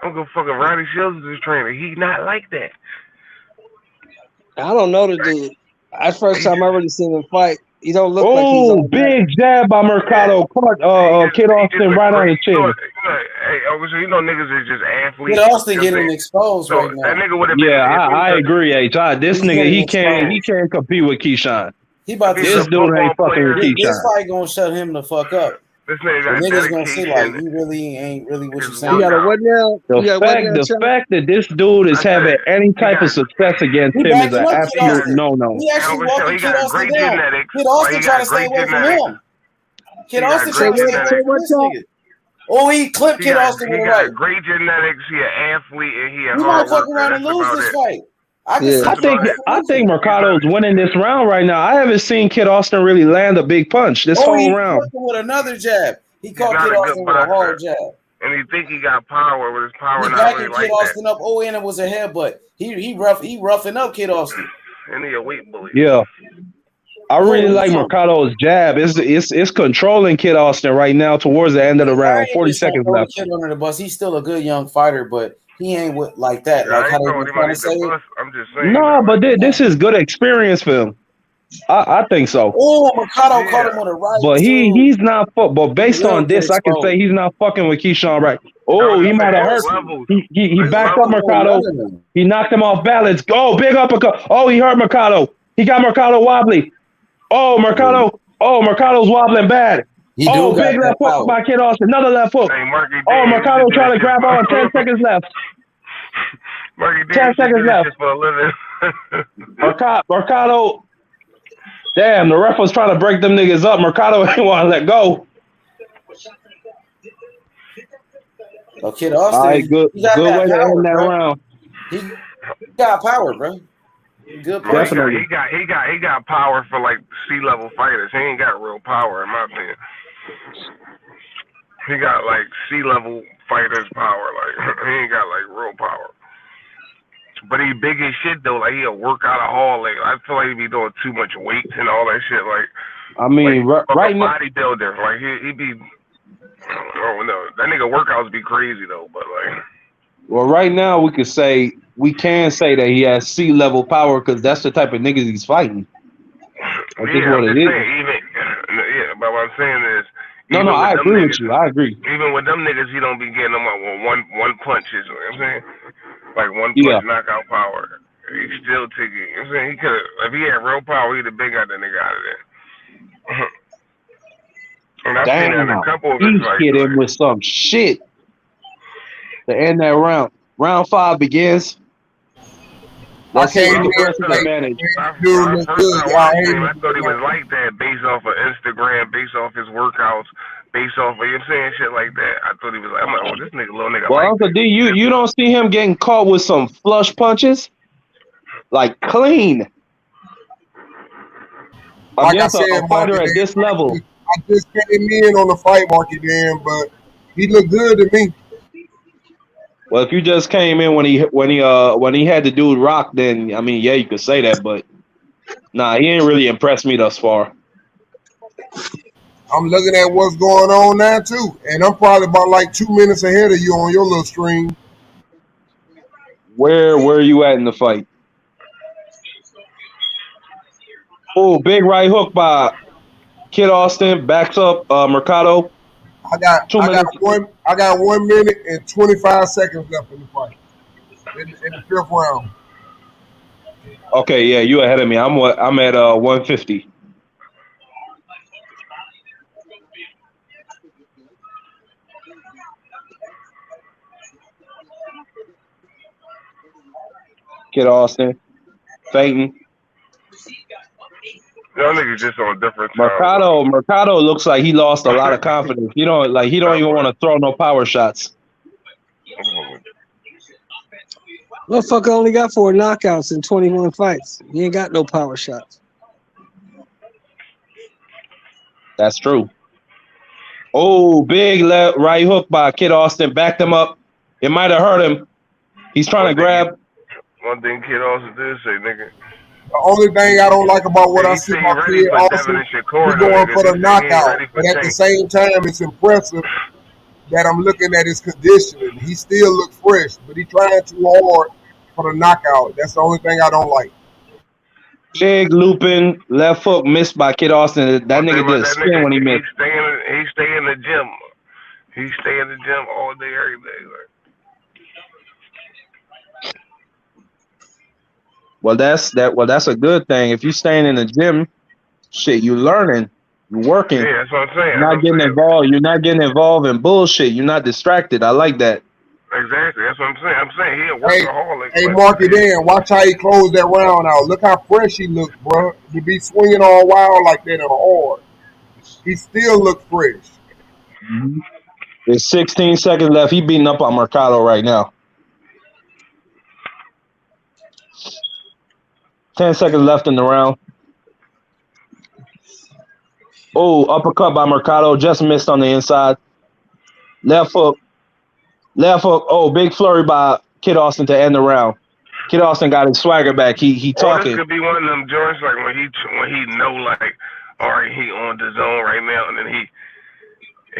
I don't give a fuck if Rodney Shields is his trainer. He not like that. I don't know the dude. That's the first time I really seen him fight. He don't look like he's Oh, all big jab by Mercado. Caught Kid Austin right on the chin. Hey, obviously, you know niggas is just athletes. Kid Austin getting exposed right now. That nigga would have been. Yeah, I agree, H.I. This He's nigga, getting he can't exposed. compete with Keyshawn. He about to This dude ain't fucking with This Keyshawn. fight gonna shut him the fuck up. This nigga got The niggas gonna see like dedication. you really ain't really what you You saying. got a what now? You got what now, The Chuck? fact that this dude is having any type of success against He him is an backing up Kid absolute Austin. no-no. He actually walking He Kid got Austin great down. genetics. Kid Austin He trying got to stay great away from genetics. him. Kid He got Austin great trying to stay away genetics. from this nigga. Oh, he clipped Kid Austin with a right. Great genetics. He an athlete and he a He hard might fuck worker. around and That's lose about this it. fight. I think Mercado's winning this round right now. I haven't seen Kid Austin really land a big punch this he whole round. clipped him with another jab. He caught not Kid a good Austin with a hard jab. And he think he got power, but his power He not backing really Kid like that. Austin up. Oh, and it was a headbutt. He roughing up Kid Austin. And he a weight bully. Yeah. I really like Mercado's jab. It's controlling Kid Austin right now towards the end of the round. 40 seconds left. Kid under the bus. He's still a good young fighter, but he ain't like that. Yeah, Like I how ain't they throwing been him trying to underneath say the it. bus. I'm just saying. No, but this is good experience for him. I think so. Oh, Mercado caught him with a right. But he's not. But based will on get this, I can say exposed. he's not fucking with Keyshawn right. Oh, he might have hurt. He backed up Mercado. He knocked him off balance. Oh, big uppercut. Oh, he hurt Mercado. He got Mercado wobbly. Oh, Mercado. Oh, Mercado's wobbling bad. He Oh, do got big that left hook power. by Kid Austin. Another left hook. Oh, Mercado trying to grab on. 10 seconds left. 10 seconds left. For a living. Mercado. Damn, the ref was trying to break them niggas up. Mercado ain't want to let go. Oh, Kid Austin. All right, good he got way that to power, end that bro. round. He got power, bro. Good power. Definitely. He got power for like C-level fighters. He ain't got real power in my opinion. He got like C-level fighters power. Like he ain't got like real power. But he big as shit though. Like he'll work out a hall. Like I feel like he be doing too much weights and all that shit. Like I mean, right a now, bodybuilder. Like he be. I don't know. That nigga workouts be crazy though. But like. well, right now we can say that he has C-level power because that's the type of niggas he's fighting. That's just what it is. But what I'm saying is. No, I agree with you. I agree. Even with them niggas, he don't be getting them one punches. You know what I'm saying? Like one punch knockout power. He's still taking. You know what I'm saying? He could have, if he had real power, he'd have been got that nigga out of there. And I've seen that in a couple of his He's fights. hit him with some shit to end that round. Round 5 begins. Let's see what the person's advantage. I thought he was like that based off of Instagram, based off his workouts, based off of, you know what I'm saying, shit like that. I thought he was like, I'm like, oh, this little nigga. Well, Uncle D, you don't see him getting caught with some flush punches? Like clean. Like Against I said, a fighter at this level. I just came in on the fight market then, but he looked good to me. Well, if you just came in when he had the dude rock, then I mean, yeah, you could say that, but nah, he ain't really impressed me thus far. I'm looking at what's going on now too, and I'm probably about like 2 minutes ahead of you on your little stream. Where are you at in the fight? Oh, big right hook by Kid Austin. Backs up Mercado. I got 2 minutes. 1 minute and 25 seconds left in the fight. In the fifth round. Okay, yeah, you ahead of me. I'm at 150. Kid Austin. Feinting. Y'all niggas just on different time. Mercado looks like he lost a lot of confidence. He don't even want to throw no power shots. Motherfucker only got 4 knockouts in 21 fights. He ain't got no power shots. That's true. Oh, big left right hook by Kid Austin. Backed him up. It might have hurt him. He's trying to grab. One thing Kid Austin did say, nigga. The only thing I don't like about what I see about Kid Austin, he's going for the knockout. But at the same time, it's impressive that I'm looking at his conditioning. He still looks fresh, but he's trying too hard for the knockout. That's the only thing I don't like. Big looping left hook missed by Kid Austin. That nigga did a spin when he missed. He stay in the gym. He stay in the gym all day, every day. Well, that's a good thing. If you staying in the gym, shit, you learning, you working. Yeah, that's what I'm saying. You're not getting involved. You're not getting involved in bullshit. You're not distracted. I like that. Exactly. That's what I'm saying. I'm saying he a workaholic. Hey, mark it in. Watch how he closed that round out. Look how fresh he looked, bro. To be swinging all wild like that and hard. He still looks fresh. Mm-hmm. There's 16 seconds left. He beating up on Mercado right now. 10 seconds left in the round. Oh, uppercut by Mercado. Just missed on the inside. Left hook. Oh, big flurry by Kid Austin to end the round. Kid Austin got his swagger back. He talking. This could be one of them joints like when he know like, all right, he on the zone right now, and then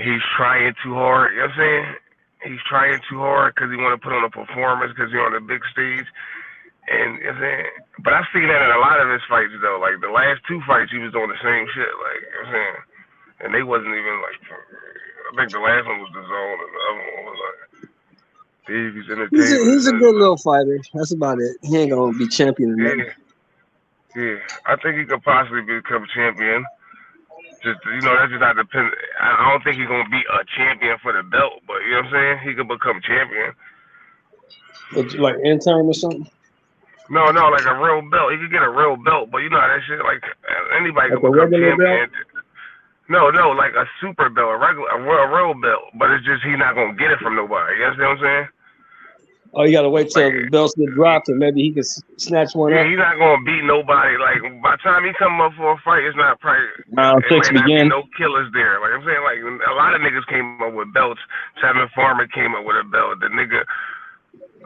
he's trying too hard. You know what I'm saying? He's trying too hard because he want to put on a performance because he's on the big stage. And you know what I'm saying? But I've seen that in a lot of his fights though. Like the last 2 fights, he was doing the same shit. Like you know what I'm saying? And they wasn't even like. I think the last one was the zone, and the other one was like. He's a good little fighter. That's about it. He ain't gonna be champion. Yeah. I think he could possibly become champion. Just that's just not dependent. I don't think he's gonna be a champion for the belt, but you know what I'm saying? He could become champion. Like interim or something? No, like a real belt. He could get a real belt, but you know how that shit. Like anybody could become champion. Belt? No, like a super belt, a real belt. But it's just he's not gonna get it from nobody. You understand what I'm saying? Oh, you gotta wait till the belts get dropped, and maybe he can snatch one up. Yeah, he's not gonna beat nobody. Like by the time he come up for a fight, it's not probably round 6 begin. No killers there. Like I'm saying, like a lot of niggas came up with belts. Tevin Farmer came up with a belt. The nigga,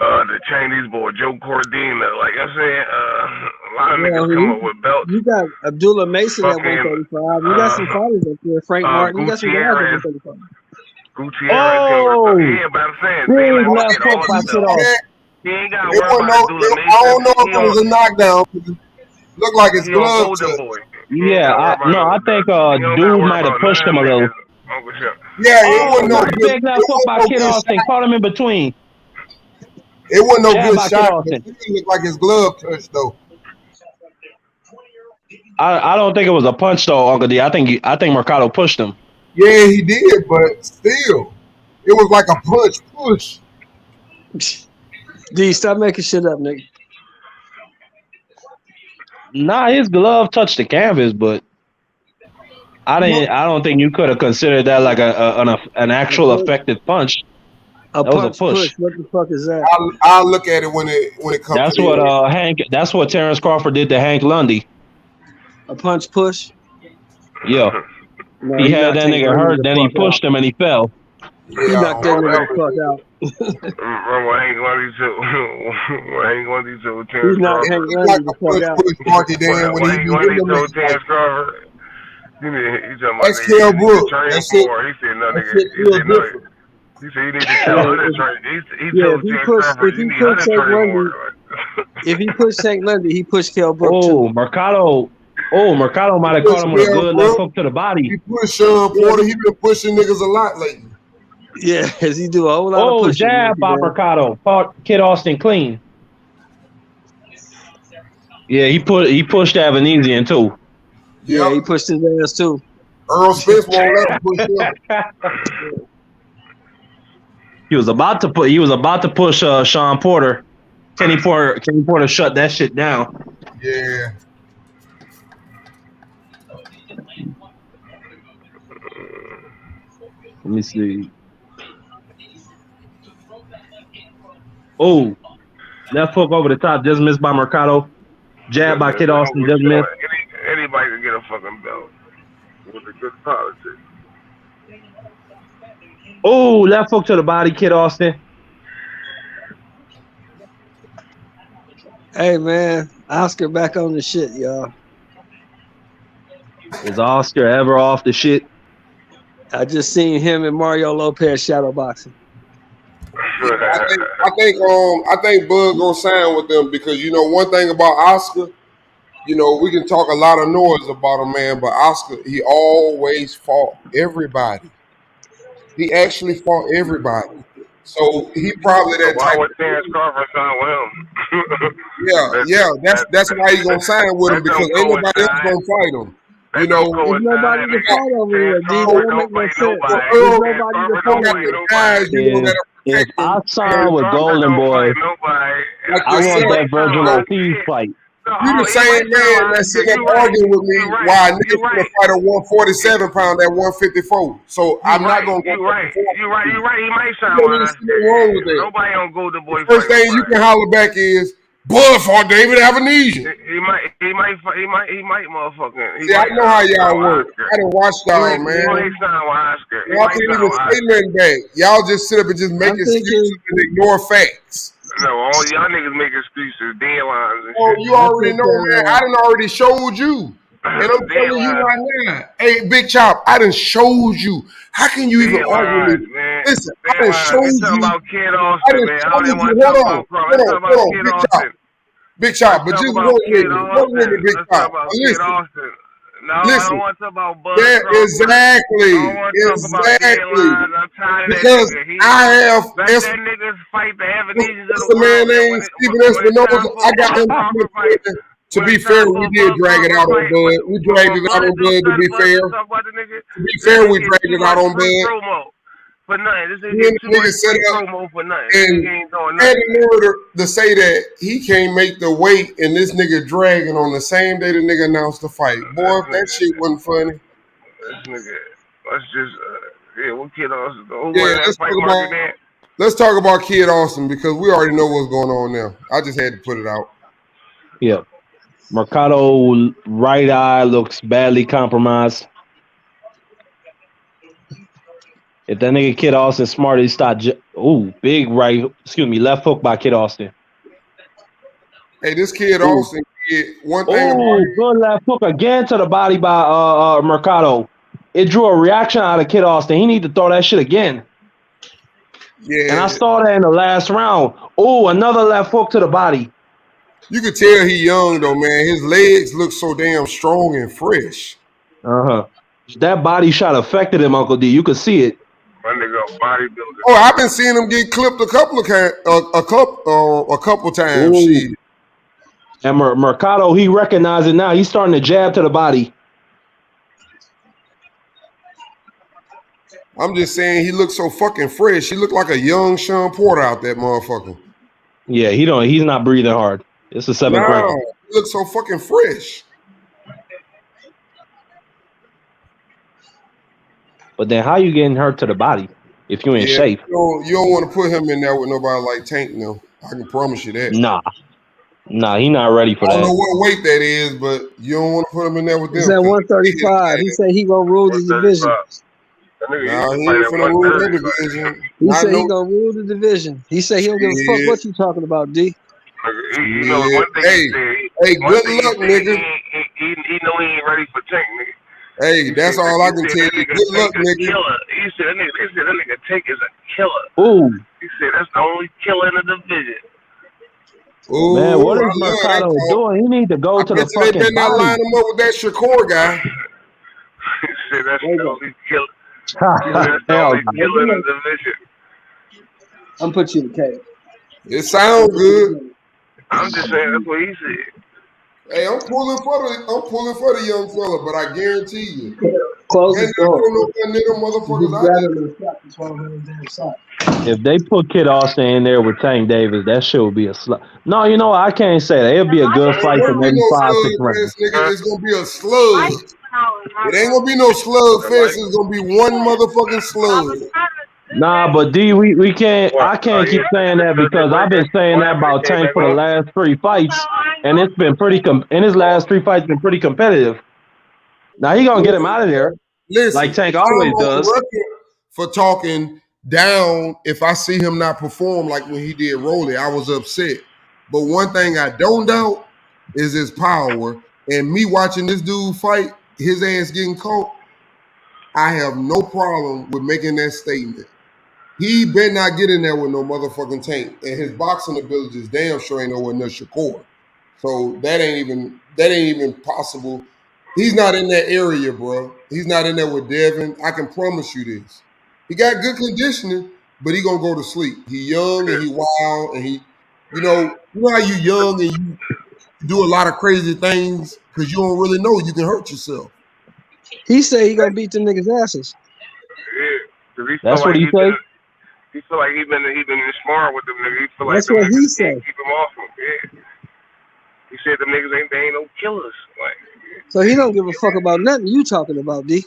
the Chinese boy Joe Cordina. Like I'm saying, a lot of niggas come up with belts. You got Abdullah Mason at 135. You got some fighters up there. Frank Martin. You got some guys at 135. Gutierrez, yeah, but I'm saying, he ain't got to worry about Abdullah Mason. I don't know if it was a knockdown. It looked like his glove. Yeah, I think dude might have pushed him a little. Yeah, it wasn't no good. Big left hook by Kid Austin. Caught him in between. It wasn't no good shot. It looked like his glove touched though. I don't think it was a punch though, Uncle D. I think Mercado pushed him. Yeah, he did, but still, it was like a push. D, stop making shit up, nigga. Nah, his glove touched the canvas, but I don't think you could have considered that like an actual effective punch. That was a push. What the fuck is that? I'll look at it when it comes. That's what That's what Terrence Crawford did to Hank Lundy. A punch push. Yeah. No, he had that nigga hurt, then he pushed him and he fell. He knocked that nigga the fuck out. Hank Lundy told Terrence Crawford. Hank Lundy the fuck out. Hank Lundy told Terrence Crawford. Exhale, Brooks. That's it. He said, no, nigga. He said, you need to tell other trainers. If he pushed Hank Lundy, he pushed Kell Brook too. Oh, Mercado Oh, Mercado might have caught him with a good left hook to the body. He pushed Sean Porter. He been pushing niggas a lot lately. Yeah, he do a whole lot of Oh, pushing. jab by Mercado. Caught Kid Austin clean. Yeah, he pushed Avenesian too. Yeah, he pushed his ass too. Earl Spence won't let him push him. He was about to push Sean Porter. Kenny Porter shut that shit down. Yeah. Let me see. Oh, left hook over the top, just missed by Mercado. Jab by Kid Austin, just missed. Anybody can get a fucking belt with a good politics. Oh, left hook to the body, Kid Austin. Hey man, Oscar back on the shit, y'all. Is Oscar ever off the shit? I just seen him and Mario Lopez shadow boxing. I think Bud gonna sign with them because one thing about Oscar, we can talk a lot of noise about him, man, but Oscar, he always fought everybody. He actually fought everybody. So he probably that why type. would Terrence Crawford sign with him? Yeah, that's why he gonna sign with him because ain't nobody else gonna fight him. There's nobody to fight over here, D. That don't make no sense. There's nobody to fight over here. If I sign with Golden Boy, I want that Virgil Ortiz fight. You the same man that's sitting up arguing with me why niggas gonna fight a 147 pound at 154. So I'm not gonna go. You're right. He might sign with us. Nobody on Golden Boy. First thing you can holler back is Bud fought David Avenesian. He might motherfucking. See, I know how y'all work. I done watched y'all, man. Y'all can't even say nothing back. Y'all just sit up and just make excuses and ignore facts. No, all y'all niggas make excuses, deadlines and shit. You already know, man. I done already showed you. And I'm telling you right now. Hey, Big Chop, I done showed you. How can you even argue with me? Listen, I done showed you. About Kid Austin, man. I didn't want to talk about Kid Austin. Big Chop, but just one minute, Big Chop. Listen. No, I don't want to talk about Bud. Yeah, exactly. Because I have that niggas fight the Avenesians of the man named Steven Espinosa. I got him to be fair, we did drag it out on Bud. We dragged it out on Bud to be fair. To be fair, we dragged it out on Bud. For nothing. This is too much promo for nothing. And he ain't doing nothing. To say that he can't make the weight and this nigga dragging on the same day the nigga announced the fight. Boy, if that shit wasn't funny. This nigga, let's just, what Kid Austin? Let's talk about Kid Austin because we already know what's going on now. I just had to put it out. Yeah. Mercado right eye looks badly compromised. If that nigga Kid Austin smart, he start. Big left hook by Kid Austin. Hey, this Kid Austin did one thing. Good left hook again to the body by Mercado. It drew a reaction out of Kid Austin. He need to throw that shit again. Yeah. And I saw that in the last round. Oh, another left hook to the body. You could tell he young though, man. His legs look so damn strong and fresh. That body shot affected him, Uncle D. You could see it. My nigga, bodybuilder. Oh, I've been seeing him get clipped a couple times. Shit. And Mercado, he recognized it now. He's starting to jab to the body. I'm just saying he looks so fucking fresh. He looked like a young Sean Porter out that motherfucker. Yeah, he's not breathing hard. It's a 7th round. He looks so fucking fresh. But then how you getting hurt to the body if you in shape? You don't want to put him in there with nobody like Tank now. I can promise you that. Nah, he not ready for that. I don't know what weight that is, but you don't want to put him in there with them. He's at 135. He said he gonna rule the division. Nah, he ain't finna rule the division. He said he gonna rule the division. He said he don't give a fuck what you talking about, D. Hey, good luck, nigga. He know he ain't ready for Tank, nigga. Hey, that's all I can tell you. Good luck, nigga. He said that nigga Tank is a killer. Ooh. He said that's the only killer in the division. Man, Ooh, what I is love that Mercado talk. doing? He need to go I to bet the you they better fucking not line body. him up with that Shakur guy. Shit, that's There you the go. only killer. That's the Hell only no. killer in the division. I'm put you in the K. It sounds good. I'm just saying that's what he said. Hey, I'm pulling for the young fella, but I guarantee you, Close man, this you door. don't know what nigga motherfuckers Just out grab there. him in the shot. That's why I'm on the damn side. If they put Kid Austin in there with Tank Davis, that shit would be a slug. No, you know what? I can't say that. It'll be a good It ain't fight for gonna be maybe no 5-6 slug rounds. fest, nigga. It's gonna be a slug. It ain't gonna be no slug fest. It's gonna be one motherfucking slug. Nah, but D, we can't. What? I can't keep saying that because I've been saying that about Came Tank back for the on. last 3 fights, and it's been pretty. In his last 3 fights, been pretty competitive. Now he gonna get him out of there like Listen, Tank I'm always on does. record for talking down if I see him not perform like when he did Rolly. I was upset. But one thing I don't doubt is his power. And me watching this dude fight, his ass getting caught, I have no problem with making that statement. He better not get in there with no motherfucking Tank. And his boxing abilities damn sure ain't nowhere near Shakur. So that ain't even possible. He's not in that area, bro. He's not in there with Devin. I can promise you this. He got good conditioning, but he gonna go to sleep. He young and he wild and you know how you young and you do a lot of crazy things because you don't really know you can hurt yourself. He said he gonna beat them niggas' asses. Yeah, 'cause he feel That's what like he say. he feel like he been in sparring with them niggas. He feel like That's them what he niggas said. can't keep him off him. Yeah. He said them niggas ain't no killers. Like, So he don't give a fuck about nothing you talking about, D.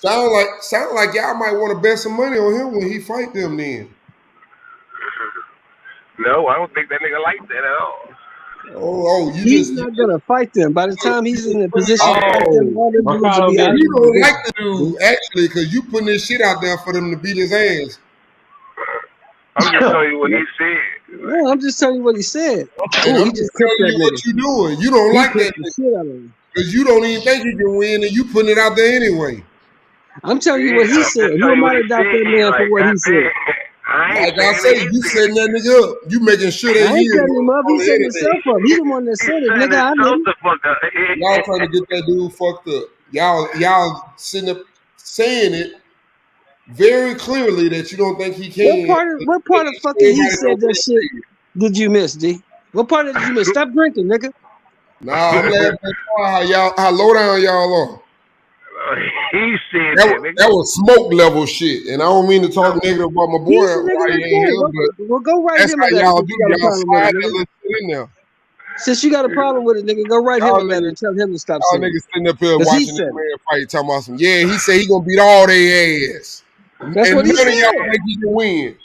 Sound like y'all might want to bet some money on him when he fight them then. no, I don't think that nigga like that at all. You He's just not gonna fight them. By the time he's in a position to fight them, Oh, all them dudes will Mercado be out of getting. you the don't like the division. dude actually because you putting this shit out there for them to beat his ass. I'm just telling you what he said. No, I'm just telling you what he said. And Oh, I'm he just just cooked telling that you what nigga. you doing. You don't He like that cooked the shit out of him. because you don't even think he can win, and you putting it out there anyway. I'm telling you Yeah, what he I'm said. just Who telling am you what I he to doubt said. that man for Like, what he said? goddamn, I ain't Like I saying say, it. He you said setting that nigga up. You making sure that I he ain't is setting him up. on He the setting internet. himself up. He the one that he's said it, setting nigga. I himself didn't. the fuck up. Y'all trying to get that dude fucked up. Y'all sitting up saying it very clearly that you don't think he can. What part of fucking he Everybody know said what that shit did you miss, D? What part of it did you miss? Stop drinking, nigga. Nah, I'm laughing at how low down y'all are. He said That that, was, nigga. that was smoke level shit, and I don't mean to talk negative about my boy He's the nigga while he that ain't said here, it. but Well, go write that's him a how letter y'all since do. you got a Y'all problem with slide it, that nigga. little shit in there. Since you got a problem with it, nigga, go write him a letter and tell him to stop Y'all saying it. niggas sitting up here Because he watching this said it. man fight, talking about some. Yeah, he said he gonna beat all their ass, and That's what he none of y'all said. think he can win.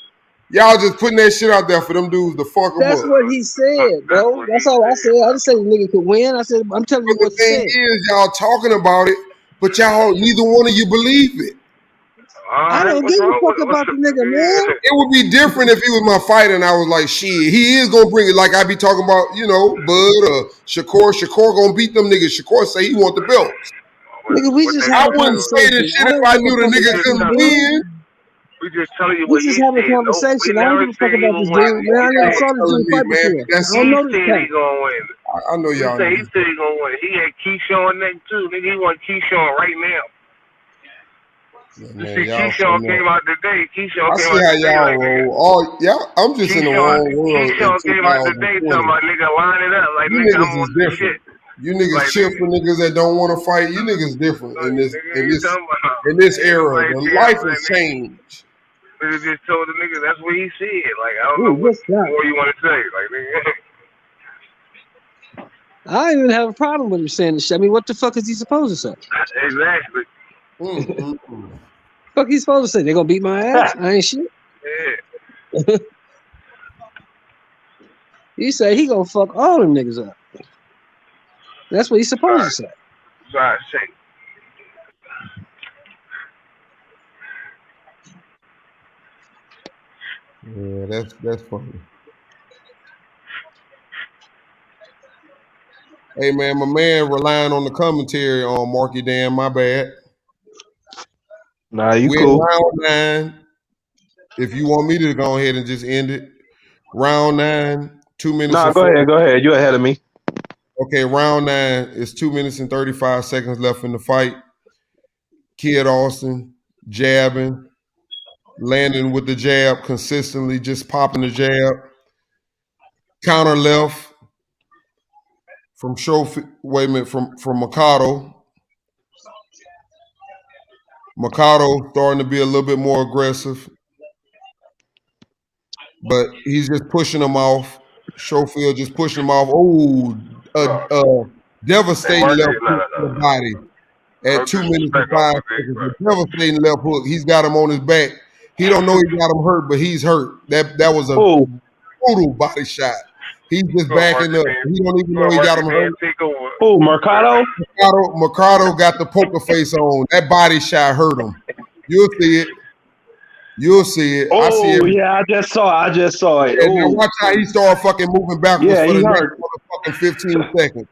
Y'all just putting that shit out there for them dudes to fuck them That's up. what he said, bro. That's all I said. I didn't say the nigga could win. I said I'm telling you But what the he thing said. is, y'all talking about it, but y'all neither one of you believe it. I Alright, don't what's give a wrong fuck with about the nigga, man. It would be different if he was my fighter and I was like, shit, he is gonna bring it. Like I be talking about, Bud or Shakur. Shakur gonna beat them niggas. Shakur say he want the belts. Nigga, we just I having a wouldn't say conversation. this shit I if don't I give a knew the fuck nigga about this couldn't dude. win. We just telling you We what he just having a said. No, we conversation. I don't never give a said fuck he about gonna this win. dude, man. I never Y'all saw this telling dude me, fight man, before. but that's I don't He know this said cat. he gonna win. I know He y'all said niggas. he gonna win. He had Keyshawn next too. Nigga, he want Keyshawn right now. You Man, see, y'all Keyshawn sitting up. came out today. Keyshawn I came see out how today y'all like, nigga. roll. I'm just in the wrong world in Keyshawn came out today talking 2020. about, nigga, line it up. Like, You nigga, niggas I'm is on this different. shit. You niggas Like, chill nigga, for niggas that don't want to fight. You niggas different like, nigga, you talking about? in this era. Everybody The tell life like, has changed. nigga just told the nigga that's what he said. Like, I don't know Ooh, what what's that? more you want to say. Like, nigga. I don't even have a problem with him saying this shit. I mean, what the fuck is he supposed to say? Exactly. Fuck he supposed to say? They gonna beat my ass? I ain't shit. Yeah. He said he gonna fuck all them niggas up. That's what he's supposed to say. Sorry, say. Yeah, that's funny. Hey man, my man relying on the commentary on Marky Dan. My bad. Nah, you We're in cool. round 9. If you want me to go ahead and just end it, round 9. 2 minutes. Nah, and go 40. ahead. Go ahead. You're ahead of me. Okay, round 9 is 2 minutes and 35 seconds left in the fight. Kid Austin jabbing, landing with the jab consistently, just popping the jab. Counter left from from Mikado. Mikado starting to be a little bit more aggressive, but he's just pushing him off. Schofield just pushing him off. Oh, devastating left hook to the body at 2 minutes and 5 seconds. A devastating left hook. He's got him on his back. He don't know he got him hurt, but he's hurt. That was a brutal body shot. He's just backing up. He don't even know he got him hurt. Oh, Mercado? Mercado got the poker face on. That body shot hurt him. You'll see it. You'll see it. Oh, I see it. yeah, I just saw it. And now watch how he started fucking moving backwards for the next motherfucking 15 seconds.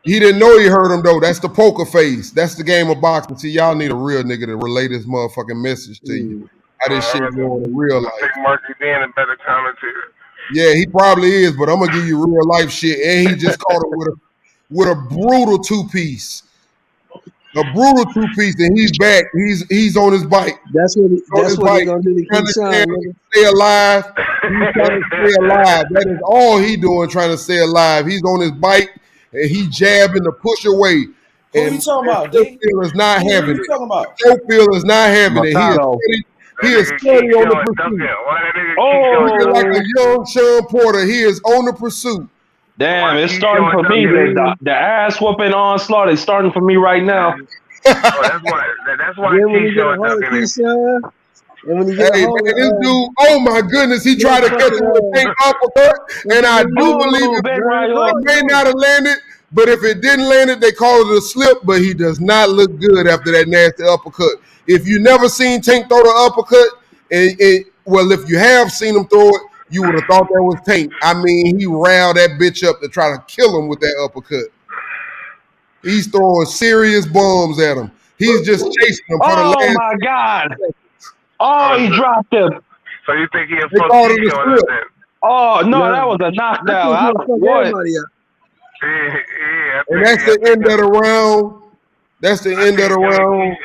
He didn't know he hurt him, though. That's the poker face. That's the game of boxing. See, y'all need a real nigga to relay this motherfucking message to you. How this shit going in real life. Marky Dan a better commentator. Yeah, he probably is, but I'm gonna give you real life shit. And he just caught him with a brutal 2-piece. A brutal 2-piece, and he's back. He's on his bike. That's what he's gonna do to keep Sean. Stay alive. He's trying to stay alive. That is all he doing, trying to stay alive. He's on his bike and he jabbing to push away. Who and you talking about, Schofield is not having it. talking about? Schofield is not having it. He is steady on the pursuit. Oh, like a young Sean Porter. He is on the pursuit. Damn, it's starting for me. The ass whooping onslaught is starting for me right now. That's why when you get a hold of Keyshawn, and when you get Hey, man, this dude, oh my goodness, he tried to catch him with a fake uppercut, and I do believe it may not have landed, but if it didn't land it, they called it a slip, but he does not look good after that nasty uppercut. If you never seen Tank throw the uppercut, well, if you have seen him throw it, you would have thought that was Tank. I mean, he riled that bitch up to try to kill him with that uppercut. He's throwing serious bombs at him. He's just chasing him for the last. Oh my God! Oh, he dropped him. So you think he has They called it a slip. Oh no, that was a knockdown. What? And that's the end of the round. That's the end of the round.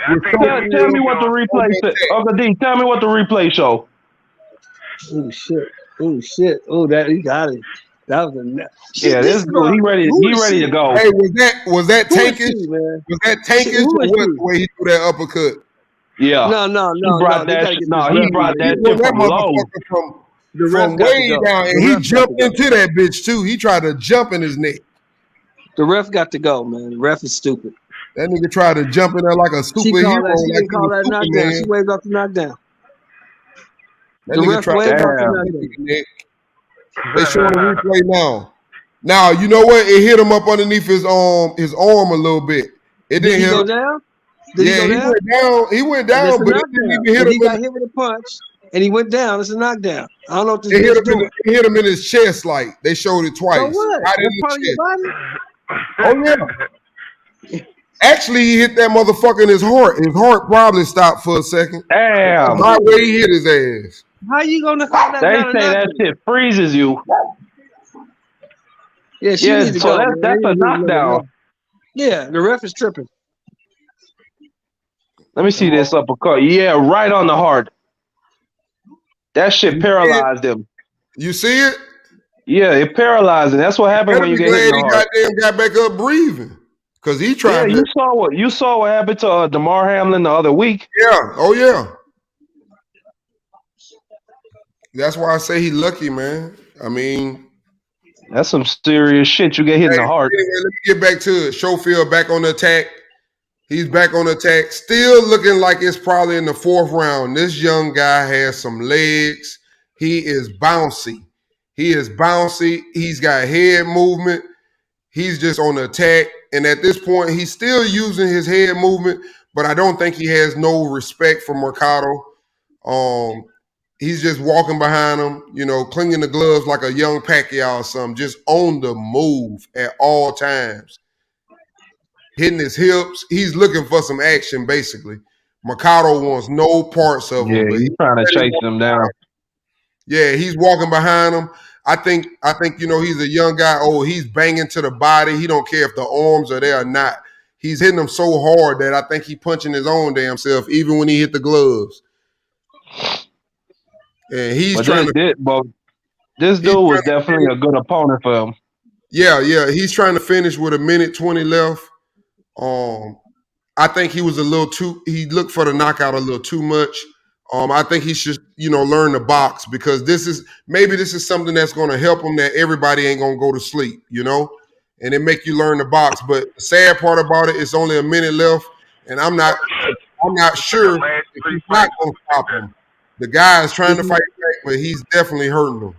Tell me what the replay said. Uncle D, tell me what the replay show. Oh shit! Oh shit! Oh, that he got it. That was this dude, he ready to go. Hey, was that tankish? Was that tankish or what, the way he threw that uppercut? Yeah. No. He brought that shit from low. From way down, and he jumped into that bitch too. He tried to jump in his neck. The ref got to go, man. The ref is stupid. That nigga tried to jump in there like a superhero. She didn't call that knockdown. She waved off the knockdown. The ref waved off the knockdown. They showing the replay now. Now you know what? It hit him up underneath his arm a little bit. It didn't hit him. Down? He went down, but it didn't even hit him. He got hit with a punch, and he went down. It's a knockdown. I don't know what this it hit him in his chest. Like they showed it twice. So what? Right in Part of his your chest. body? Oh yeah. Actually, he hit that motherfucker in his heart. His heart probably stopped for a second. Damn. Right where he hit his ass. How you gonna call that? They say that shit freezes you. Yeah, she needs to so go. That's a knockdown. Yeah, the ref is tripping. Let me see this uppercut. Yeah, right on the heart. That shit paralyzed him. You see it? Yeah, it paralyzed him. That's what happened when you get hit in the heart. He goddamn got back up breathing. Cause he tried. Yeah, you saw what happened to DeMar Hamlin the other week. Yeah. Oh yeah. That's why I say he lucky, man. I mean, that's some serious shit. You get hit in the heart. Anyway, let me get back to it. Schofield back on the attack. He's back on the attack. Still looking like it's probably in the 4th round. This young guy has some legs. He is bouncy. He's got head movement. He's just on the attack. And at this point, he's still using his head movement, but I don't think he has no respect for Mercado. He's just walking behind him, clinging the gloves like a young Pacquiao or something, just on the move at all times. Hitting his hips. He's looking for some action, basically. Mercado wants no parts of him. Yeah, he's trying to chase him down. Yeah, he's walking behind him. I think he's a young guy. Oh, he's banging to the body. He don't care if the arms are there or not. He's hitting them so hard that I think he punching his own damn self, even when he hit the gloves. And he's trying to. This dude was definitely a good opponent for him. Yeah. He's trying to finish with 1:20 left. I think he was a little too. He looked for the knockout a little too much. I think he should, learn to box because this is something that's going to help him. That everybody ain't going to go to sleep, and it make you learn to box. But the sad part about it, it's only a minute left, and I'm not sure if he's not going to stop him. The guy is trying to fight back, but he's definitely hurting him.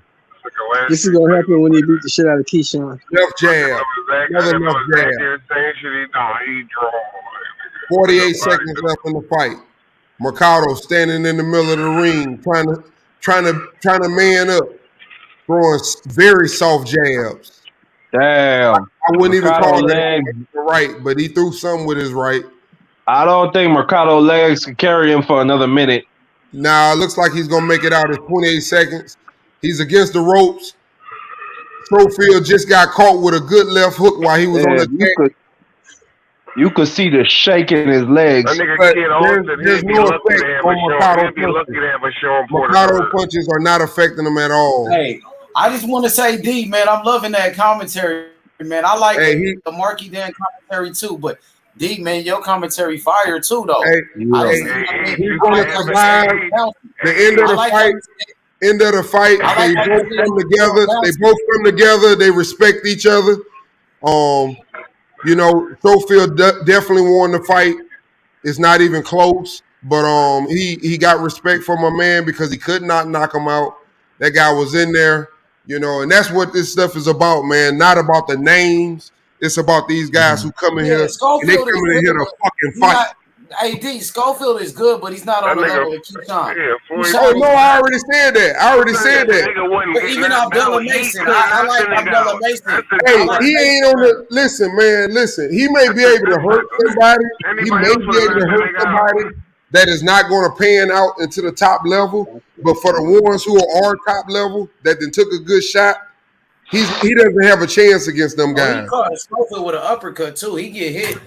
This is gonna happen when he beat the shit out of Keyshawn. Left jab, another left jab. 48 seconds left in the fight. Mercado standing in the middle of the ring, trying to man up, throwing very soft jabs. Damn. I wouldn't even call that right, but he threw something with his right. I don't think Mercado legs can carry him for another minute. Nah, it looks like he's gonna make it out in 28 seconds. He's against the ropes. Schofield just got caught with a good left hook while he was on the deck. You could see the shake in his legs. There's no effect on Mercado punches. Mercado punches are not affecting him at all. Hey, I just want to say, D, man, I'm loving that commentary, man. I like the Marky Dan commentary too, but D, man, your commentary fire too, though. He's going to survive the end of the fight. End of the fight, they both come together. They respect each other. Schofield definitely won the fight. It's not even close, but he got respect from my man because he could not knock him out. That guy was in there, and that's what this stuff is about, man. Not about the names. It's about these guys who come in here and they come in here to fucking fight. Hey, D, Schofield is good, but he's not on the level of Keyshawn. I already said that. But even Abdullah Mason, I like Abdullah Mason. Hey, he ain't on the – listen, man, he may be able to hurt somebody. He may be able to hurt somebody that is not going to pan out into the top level. But for the ones who are top level that then took a good shot, he doesn't have a chance against them guys. He caught Schofield with an uppercut, too. He get hit.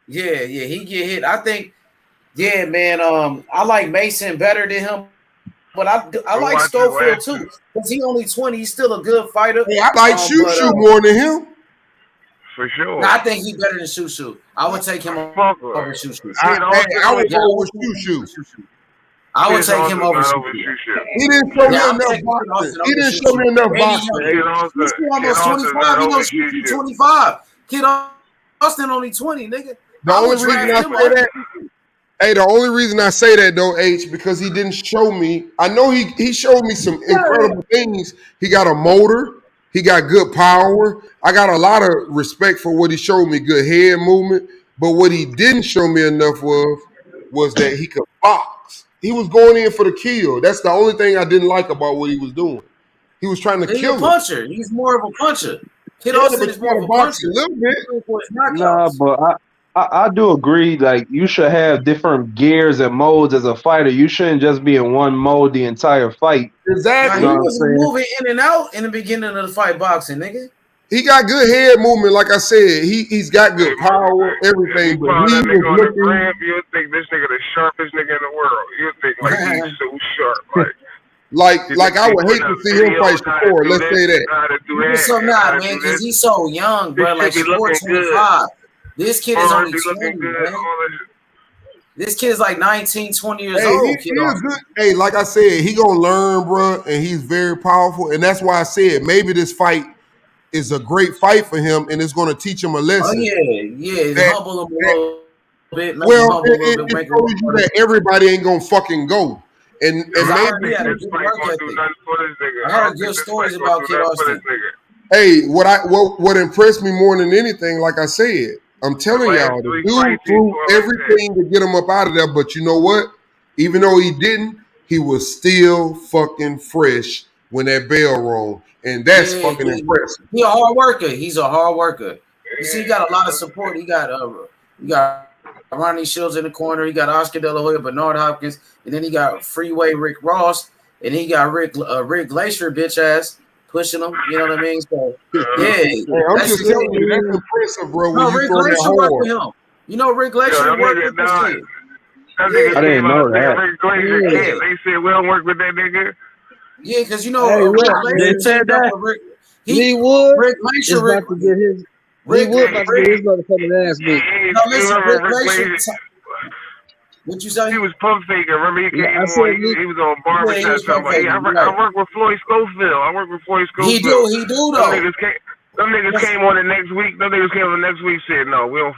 Yeah, he get hit. I think, man. I like Mason better than him, but I like Schofield too because he only 20. He's still a good fighter. Hey, I like Shoo more than him. For sure. No, I think he's better than Shoo. I would take him over Shoo. I would go with Shoo. I would take him over Shoo. He didn't show me enough boxing. He didn't show me enough boxing. He's almost 25. He knows Shoo 25. Kid Austin only 20, nigga. The only reason I say that though, H, because he didn't show me. I know he showed me some incredible things. He got a motor. He got good power. I got a lot of respect for what he showed me. Good head movement. But what he didn't show me enough was that he could box. He was going in for the kill. That's the only thing I didn't like about what he was doing. He was trying to kill him. Puncher. He's more of a puncher. Kid Austin is more of a puncher. A little bit. Nah, but I do agree. Like, you should have different gears and modes as a fighter. You shouldn't just be in one mode the entire fight. Exactly. He was moving in and out in the beginning of the fight boxing, nigga. He got good head movement, like I said. He's got good power, everything. But he was looking. You think this nigga the sharpest nigga in the world. You think like he's so sharp, Like I would hate to see him fight Shakur. Let's say that. So not, man, because he's so young, bro. Like Shakur 25. This kid is only 20, man. This kid is like 19, 20 years old. He is good. Hey, like I said, he gonna learn, bro, and he's very powerful. And that's why I said maybe this fight is a great fight for him, and it's gonna teach him a lesson. Oh yeah, humble him a little bit. It shows you that everybody ain't gonna fucking go. And maybe I heard good stories about Kid Austin. Hey, what impressed me more than anything, like I said, I'm telling y'all, the dude threw everything to get him up out of there. But you know what? Even though he didn't, he was still fucking fresh when that bell rolled. And that's fucking impressive. He's a hard worker. He's a hard worker. You see, he got a lot of support. He got Ronnie Shields in the corner. He got Oscar De La Hoya, Bernard Hopkins, and then he got Freeway Rick Ross. and he got Rick Glacier bitch ass pushing him. You know what I mean? So yeah, Hey, I'm that's just good. telling you, that's impressive, bro. When No, you Rick throw that Glacier worked with hard. him. You know, Rick Glacier Them worked niggas, with this dog. kid. Them niggas I didn't came out know saying that. Rick Glacier Yeah. kid. They said we don't work with that nigga. Yeah, because you know, Hey, Rick look, Glacier They man. said teamed up that. with Rick. Lee Wood Rick is Glacier, about to get his. Lee Wood about to get his motherfucking ass beat. No, listen, Remember Rick Rick Glacier. Glacier? What you say? He was pump faking. Remember he Yeah, came I on. said Lee. He was on Yeah, he barbershop was talking about, hey, faking. I work with Floyd Schofield. I work with Floyd He Schofield. do Them though. niggas came on the next week. Them niggas came on the next week. Said no, we don't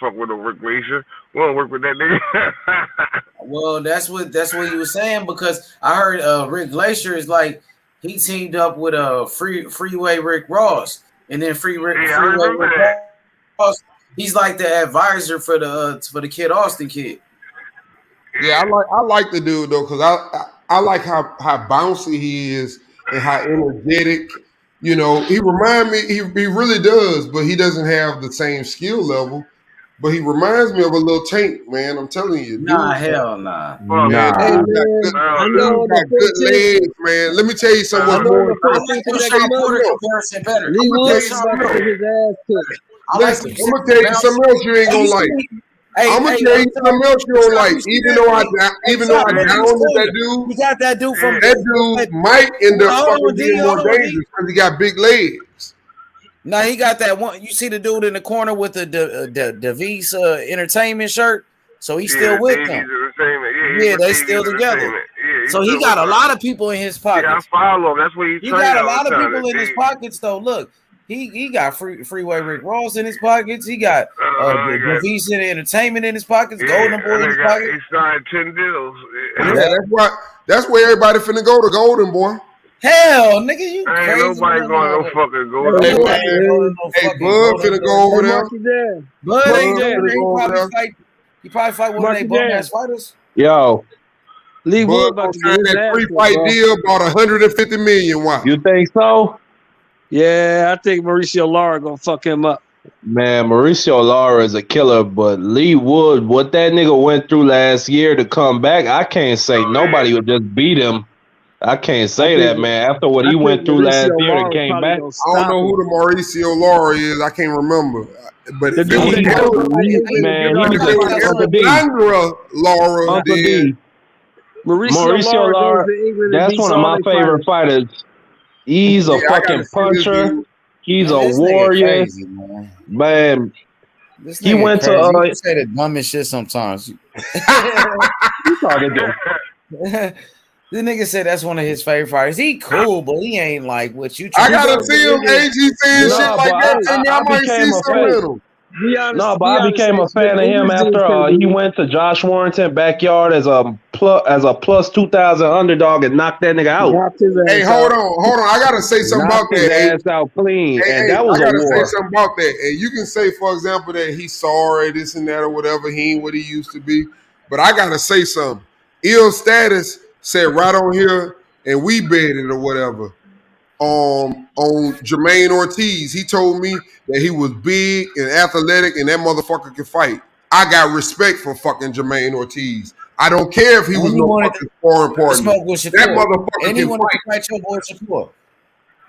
fuck with no Rick Glacier. We don't work with that nigga. Well, that's what he was saying, because I heard Rick Glacier is like he teamed up with Freeway Rick Ross, and then Freeway Rick Ross. He's like the advisor for the Kid Austin kid. Yeah, I like the dude though, because I like how bouncy he is and how energetic. You know, he remind me. He really does, but he doesn't have the same skill level. But he reminds me of a little Tank, man. I'm telling you, Nah, dude. hell nah. Man, Hey dude man, I know dude on got the good 14th. legs, man. Let me tell you something. I What's know on more the I important. like 14th the of Sean next month. Porter comparison better. Lee I'm gonna Wood tell you is something about to else. get his ass kicked. I like Listen, what you I'm gonna said, tell you Bounce. something else you ain't Hey, gonna you like. see me? Hey, I'm gonna hey, tell you something else you don't like. you see Even that though I thing? Hey, even though I Chop, let me downed explain that it. dude, You got that dude from that dude might end up Hold on, fucking D. being more Hold on, D. dangerous because he got big legs. Now he got that one. You see the dude in the corner with the Device Entertainment shirt. So he's still with Davies them. Entertainment. Yeah, with they Davies still together. Entertainment. Yeah, So he still got a with them. lot of people in his Yeah, I pockets. follow him. That's where he He trained got a all lot the of time. people in his pockets though. Look, he got Freeway Rick Ross in his pockets. He got Device Entertainment in his pockets. Golden Boy in his pockets. He signed 10 deals. Yeah, that's where everybody finna go to Golden Boy. Hell, nigga, you Ain't crazy. nobody going to fucking Golden Hey Boy. man, hey Bud finna go over there. Bud Bud ain't doing finna that. go over there. He probably fight one of their bum ass fighters. Yo, Lee Bud Wood about gonna to get sign his that ass free kicked, fight bro. deal about 150 million. Why? you think so? Yeah, I think Mauricio Lara gonna fuck him up. Man, Mauricio Lara is a killer, but Lee Wood, what that nigga went through last year to come back, I can't say nobody would just beat him. I can't say that, man. After what he went through last year and came back. I don't know who the Mauricio Lara is. I can't remember. But The if it dude was that got put by Ingrid Man, he if it was was Uncle D. Alexandra Lara, Uncle then D. Mauricio Lara goes to England and that's beats one of all my their favorite fighters. He's a yeah, I gotta fucking see this puncher. dude. He's Man, a this nigga warrior. crazy, man. Man, This he nigga went crazy. to You say the dumbest shit sometimes. you talking to? This nigga said that's one of his favorite fighters. He cool, but he ain't like what you I trying gotta to see him. AG saying Nah, shit like but that to me. I might became see a something fan. in him. Be honest, No, but I became a H. fan of him English dudes after can't he beat him. went to Josh Warrington backyard as a plus 2,000 underdog and knocked that nigga out. Knocked his ass Hey, hold on. I gotta say something about Knocked his that. ass out clean, Hey, and that I was a gotta say war. something about that. And you can say, for example, that he's sorry, this and that, or whatever. He ain't what he used to be. But I gotta say something. Ill Status said right on here, and we bet it or whatever. On Jermaine Ortiz, he told me that he was big and athletic, and that motherfucker could fight. I got respect for fucking Jermaine Ortiz. I don't care if he was he no wanted fucking sparring to partner. smoke with That Shakur. motherfucker And he can wanted fight. to fight your boy Shakur.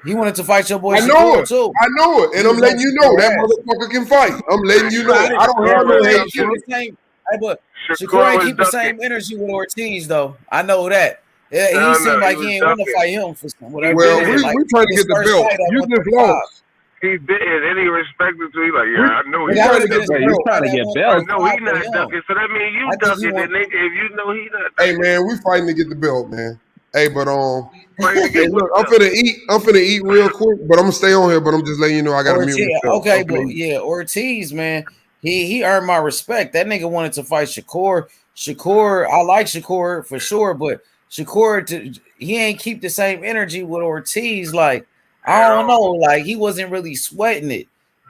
He wanted to fight your boy I know Shakur it. too. I know it. And I'm letting you know that motherfucker can fight. I'm letting you know. I don't have no hate for him. But Shakur ain't keep the same energy with Ortiz though. I know that. Yeah, he seemed like he ain't want to fight him for whatever. Well, reason. we trying to his get the first belt. fight at You just 135. lost. He did, and he respected too. He's like, yeah, I know We he trying to not get the ducking. belt. trying to get I belts. know he not ducking. So that means you ducking, then nigga. If you know he not Hey ducking, man, we fighting to get the belt, man. Hey, but fighting to hey, get look, what I'm finna eat real quick, but I'm gonna stay on here. But I'm just letting you know I got to mute Ortiz, myself. okay, but yeah, Ortiz, man, he earned my respect. That nigga wanted to fight Shakur. Shakur, I like Shakur for sure, but Shakur, he ain't keep the same energy with Ortiz. Like, I don't know, like he wasn't really sweating it,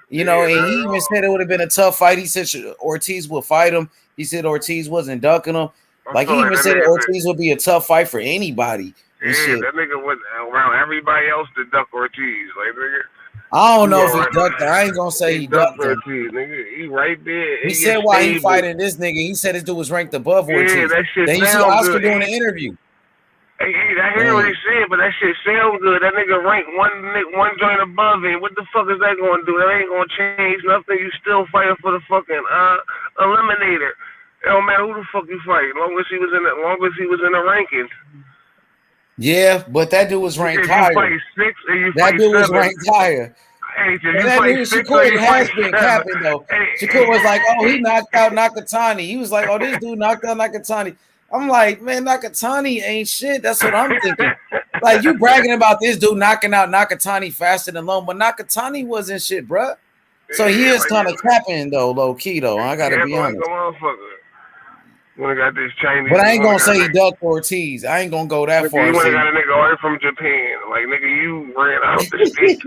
you know. And he even said it would have been a tough fight. He said Ortiz would fight him. He said Ortiz wasn't ducking him. Like he even said Ortiz would be a tough fight for anybody. And shit. that nigga went around everybody else to duck Ortiz. Like, nigga. I don't know if he ducked. I ain't gonna say he ducked him. Ortiz, nigga. He right there. He said why he fighting this nigga. He said his dude was ranked above Ortiz. Yeah, that shit Then you see sound Oscar good. doing an interview. Hey, I hear what he said, but that shit sound good. That nigga ranked one joint above him. What the fuck is that gonna do? That ain't gonna change nothing. You still fighting for the fucking eliminator. It don't matter who the fuck you fight, long as he was in the rankings. Yeah, but that dude was ranked higher. You fight 6 or you that fight dude 7. was ranked higher. Hey, that dude Shakur has been capping though. Shakur was like, "Oh, he knocked out Nakatani." He was like, "Oh, this dude knocked out Nakatani." I'm like, man, Nakatani ain't shit. That's what I'm thinking. Like, you bragging about this dude knocking out Nakatani faster than Lone, but Nakatani wasn't shit, bruh. So he is kind of capping though, low key though. I gotta be honest. When I got this Chinese, but I ain't gonna say he ducked Ortiz. I ain't gonna go that far. You got a nigga right from Japan, like nigga, you ran out the state.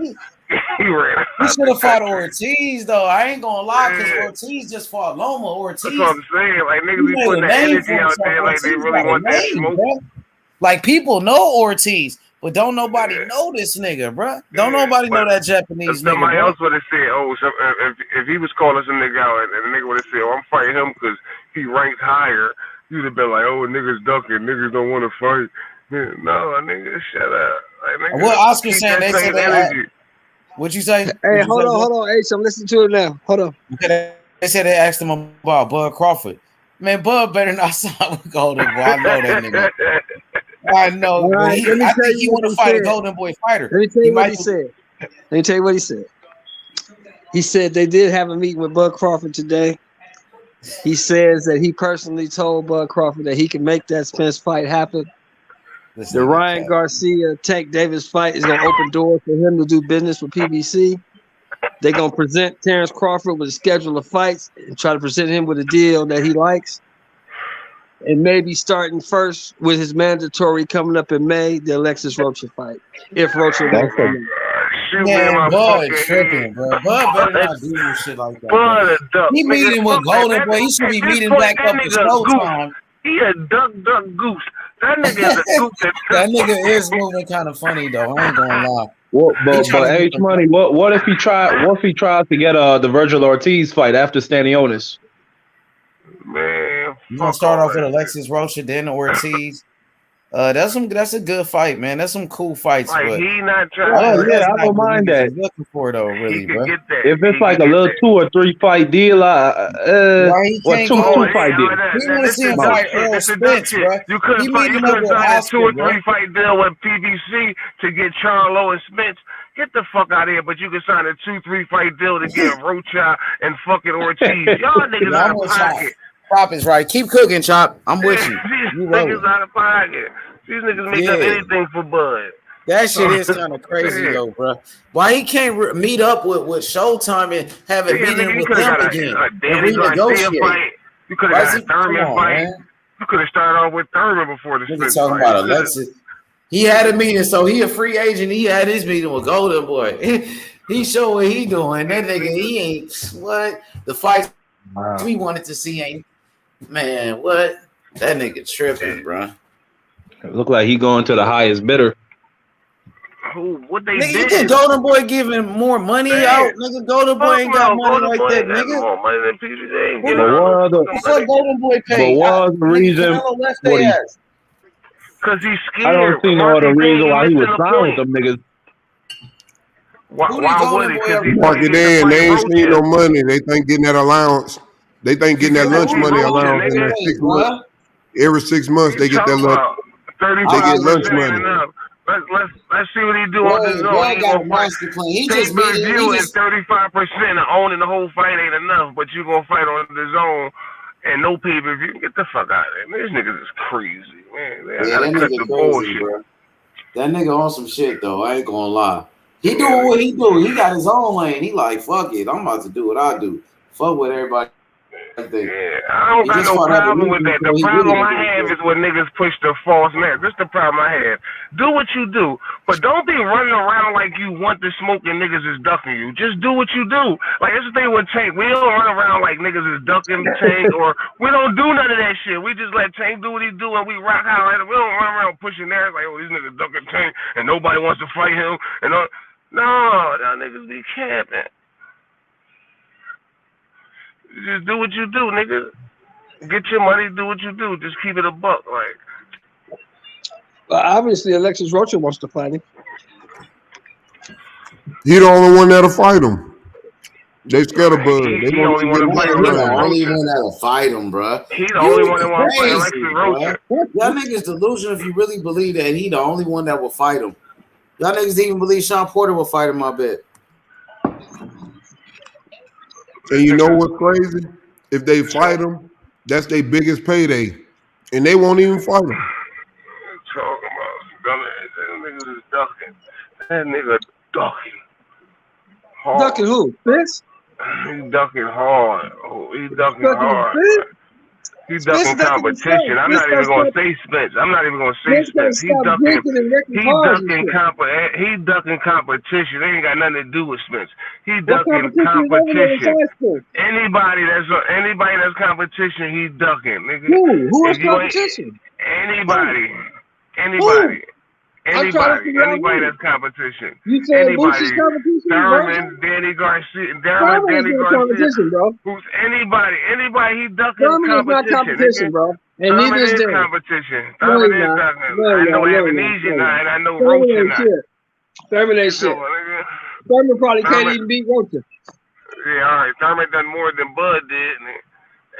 He should have fought Ortiz though. I ain't gonna lie, because Ortiz just fought Loma. Ortiz. That's what I'm saying. Like niggas be putting the energy out there, like they really want that smoke. Bro. Like people know Ortiz, but don't nobody know this nigga, bro. Don't nobody know that Japanese nigga. Somebody else would have said, "Oh, if he was calling some nigga out, and the nigga would have said, oh, I'm fighting him because he ranks higher," you'd have been like, "Oh, niggas ducking, niggas don't want to fight." No, nigga, shut up. Like, nigga, what Oscar saying? They said they. What'd you say? Hey, hold on. H, I'm listening to it now. Hold on. They said they asked him about Bud Crawford. Man, Bud better not sign with Golden Boy. I know that nigga. I know. Right, I think he want to fight a Golden Boy fighter. Let me tell you what he said. Let me tell you what he said. He said they did have a meeting with Bud Crawford today. He says that he personally told Bud Crawford that he can make that Spence fight happen. The Ryan Garcia Tank Davis fight is going to open doors for him to do business with PBC. They're going to present Terrence Crawford with a schedule of fights and try to present him with a deal that he likes. And maybe starting first with his mandatory coming up in May, the Alexis Rocha fight. If Rocha wants to. Man, Bud tripping, bro. Bud better not do no shit like that. He meeting with Golden Boy. He should be meeting back up with Showtime. He a duck goose. That nigga is a goose. That nigga is moving kind of funny though. I ain't gonna lie. But H Money, what if he tries to get the Virgil Ortiz fight after Stanionis? Man, you gonna start off with Alexis Rocha, then Ortiz. That's a good fight, man. That's some cool fights. Like but he not trying. Oh yeah, I don't mind that. Looking for though, really, bro. If it's like a little 2 or 3 fight deal, what two fight deal? We want to see him fight Earl Spence, bro. You couldn't sign a 2 or 3 fight deal with PBC to get Charlo and Spence. Get the fuck out of here, but you can sign a 2-3 fight deal to get Rocha and fucking Ortiz. Y'all niggas out of pocket. Chop is right. Keep cooking, Chop. I'm with you. These niggas out of pocket. These niggas make up anything for Bud. That shit is kind of crazy, though, bro. Why he can't meet up with Showtime and have a meeting with them again and renegotiate? You could have got a Thurman fight. You could have started off with Thurman before the Spence talking about Alexis. He had a meeting, so he a free agent. He had his meeting with Golden Boy. He show what he doing. That nigga, he ain't what the fight we wanted to see ain't. Man, what? That nigga tripping, bro. Look like he going to the highest bidder. What they nigga, did? You think Golden Boy giving more money out? Nigga, Golden Boy ain't got money like that, nigga. More money than PBC. What Golden Boy paid? But what was the reason? Because he's scared. I don't see no other reason why he was signed with them niggas. Why would he? Market in, they ain't seen no money. They think getting that allowance. They think getting that lunch money allowance in that 6 months. Every 6 months they get that lunch. They get lunch money. Let's see what he do on his own. He just made it. You and 35% of owning the whole fight ain't enough, but you gonna fight on his own and no pay-per-view. Get the fuck out of there. These niggas is crazy, man. That nigga crazy, bro. That nigga on some shit though. I ain't gonna lie. He doing what he do. He got his own lane. He like, fuck it. I'm about to do what I do. Fuck what everybody. Yeah, I don't got no problem with that. The problem I have is when niggas push the false narrative. This is the problem I have. Do what you do, but don't be running around like you want the smoke and niggas is ducking you. Just do what you do. Like, this is the thing with Tank. We don't run around like niggas is ducking Tank, or we don't do none of that shit. We just let Tank do what he do and we rock out. Right? We don't run around pushing narratives like, oh, these niggas ducking Tank and nobody wants to fight him. And no, y'all niggas be camping. Just do what you do, nigga. Get your money, do what you do. Just keep it a buck, like. Obviously, Alexis Rocha wants to fight him. He the only one that'll fight him. They scared of Bud. They He won't even the get him. only one that'll fight him, bro. He the only one that want to fight Crazy, Alexis bro. Rocha. Y'all niggas delusional if you really believe that he the only one that will fight him. Y'all niggas even believe Sean Porter will fight him, I bet. And you know what's crazy? If they fight him, that's their biggest payday, and they won't even fight him. Talking about that nigga is ducking. That nigga ducking. Hard. Ducking who? Spence? He's ducking hard. He's ducking Ducking hard. Spence? He's Spence ducking ducking competition. himself. I'm not Spence even gonna gotta say Spence. I'm not even gonna say Spence gotta Spence. He's stop ducking. drinking and wrecking He's cars and ducking shit. He's ducking competition. They ain't got nothing to do with Spence. He's What ducking competition is over there competition. besides Spence? Anybody that's competition, he's ducking, nigga. Who is If you ain't competition? anybody, I'm trying to figure out anybody who. that's competition. You saying Anybody. Boosie's competition? Thurman, Danny Garcia, Thurman is not competition, bro. Who's anybody he ducking Thurman is not competition, competition, nigga. bro. And neither Thurman is is Dan. competition. No, Thurman he's is not. ducking. No, I he's know not. No, he's Amnesia not. not, and I know Thurman Rocha ain't not. shit. Thurman ain't shit. Thurman probably can't even beat Rocha. Yeah, all right. Thurman done more than Bud did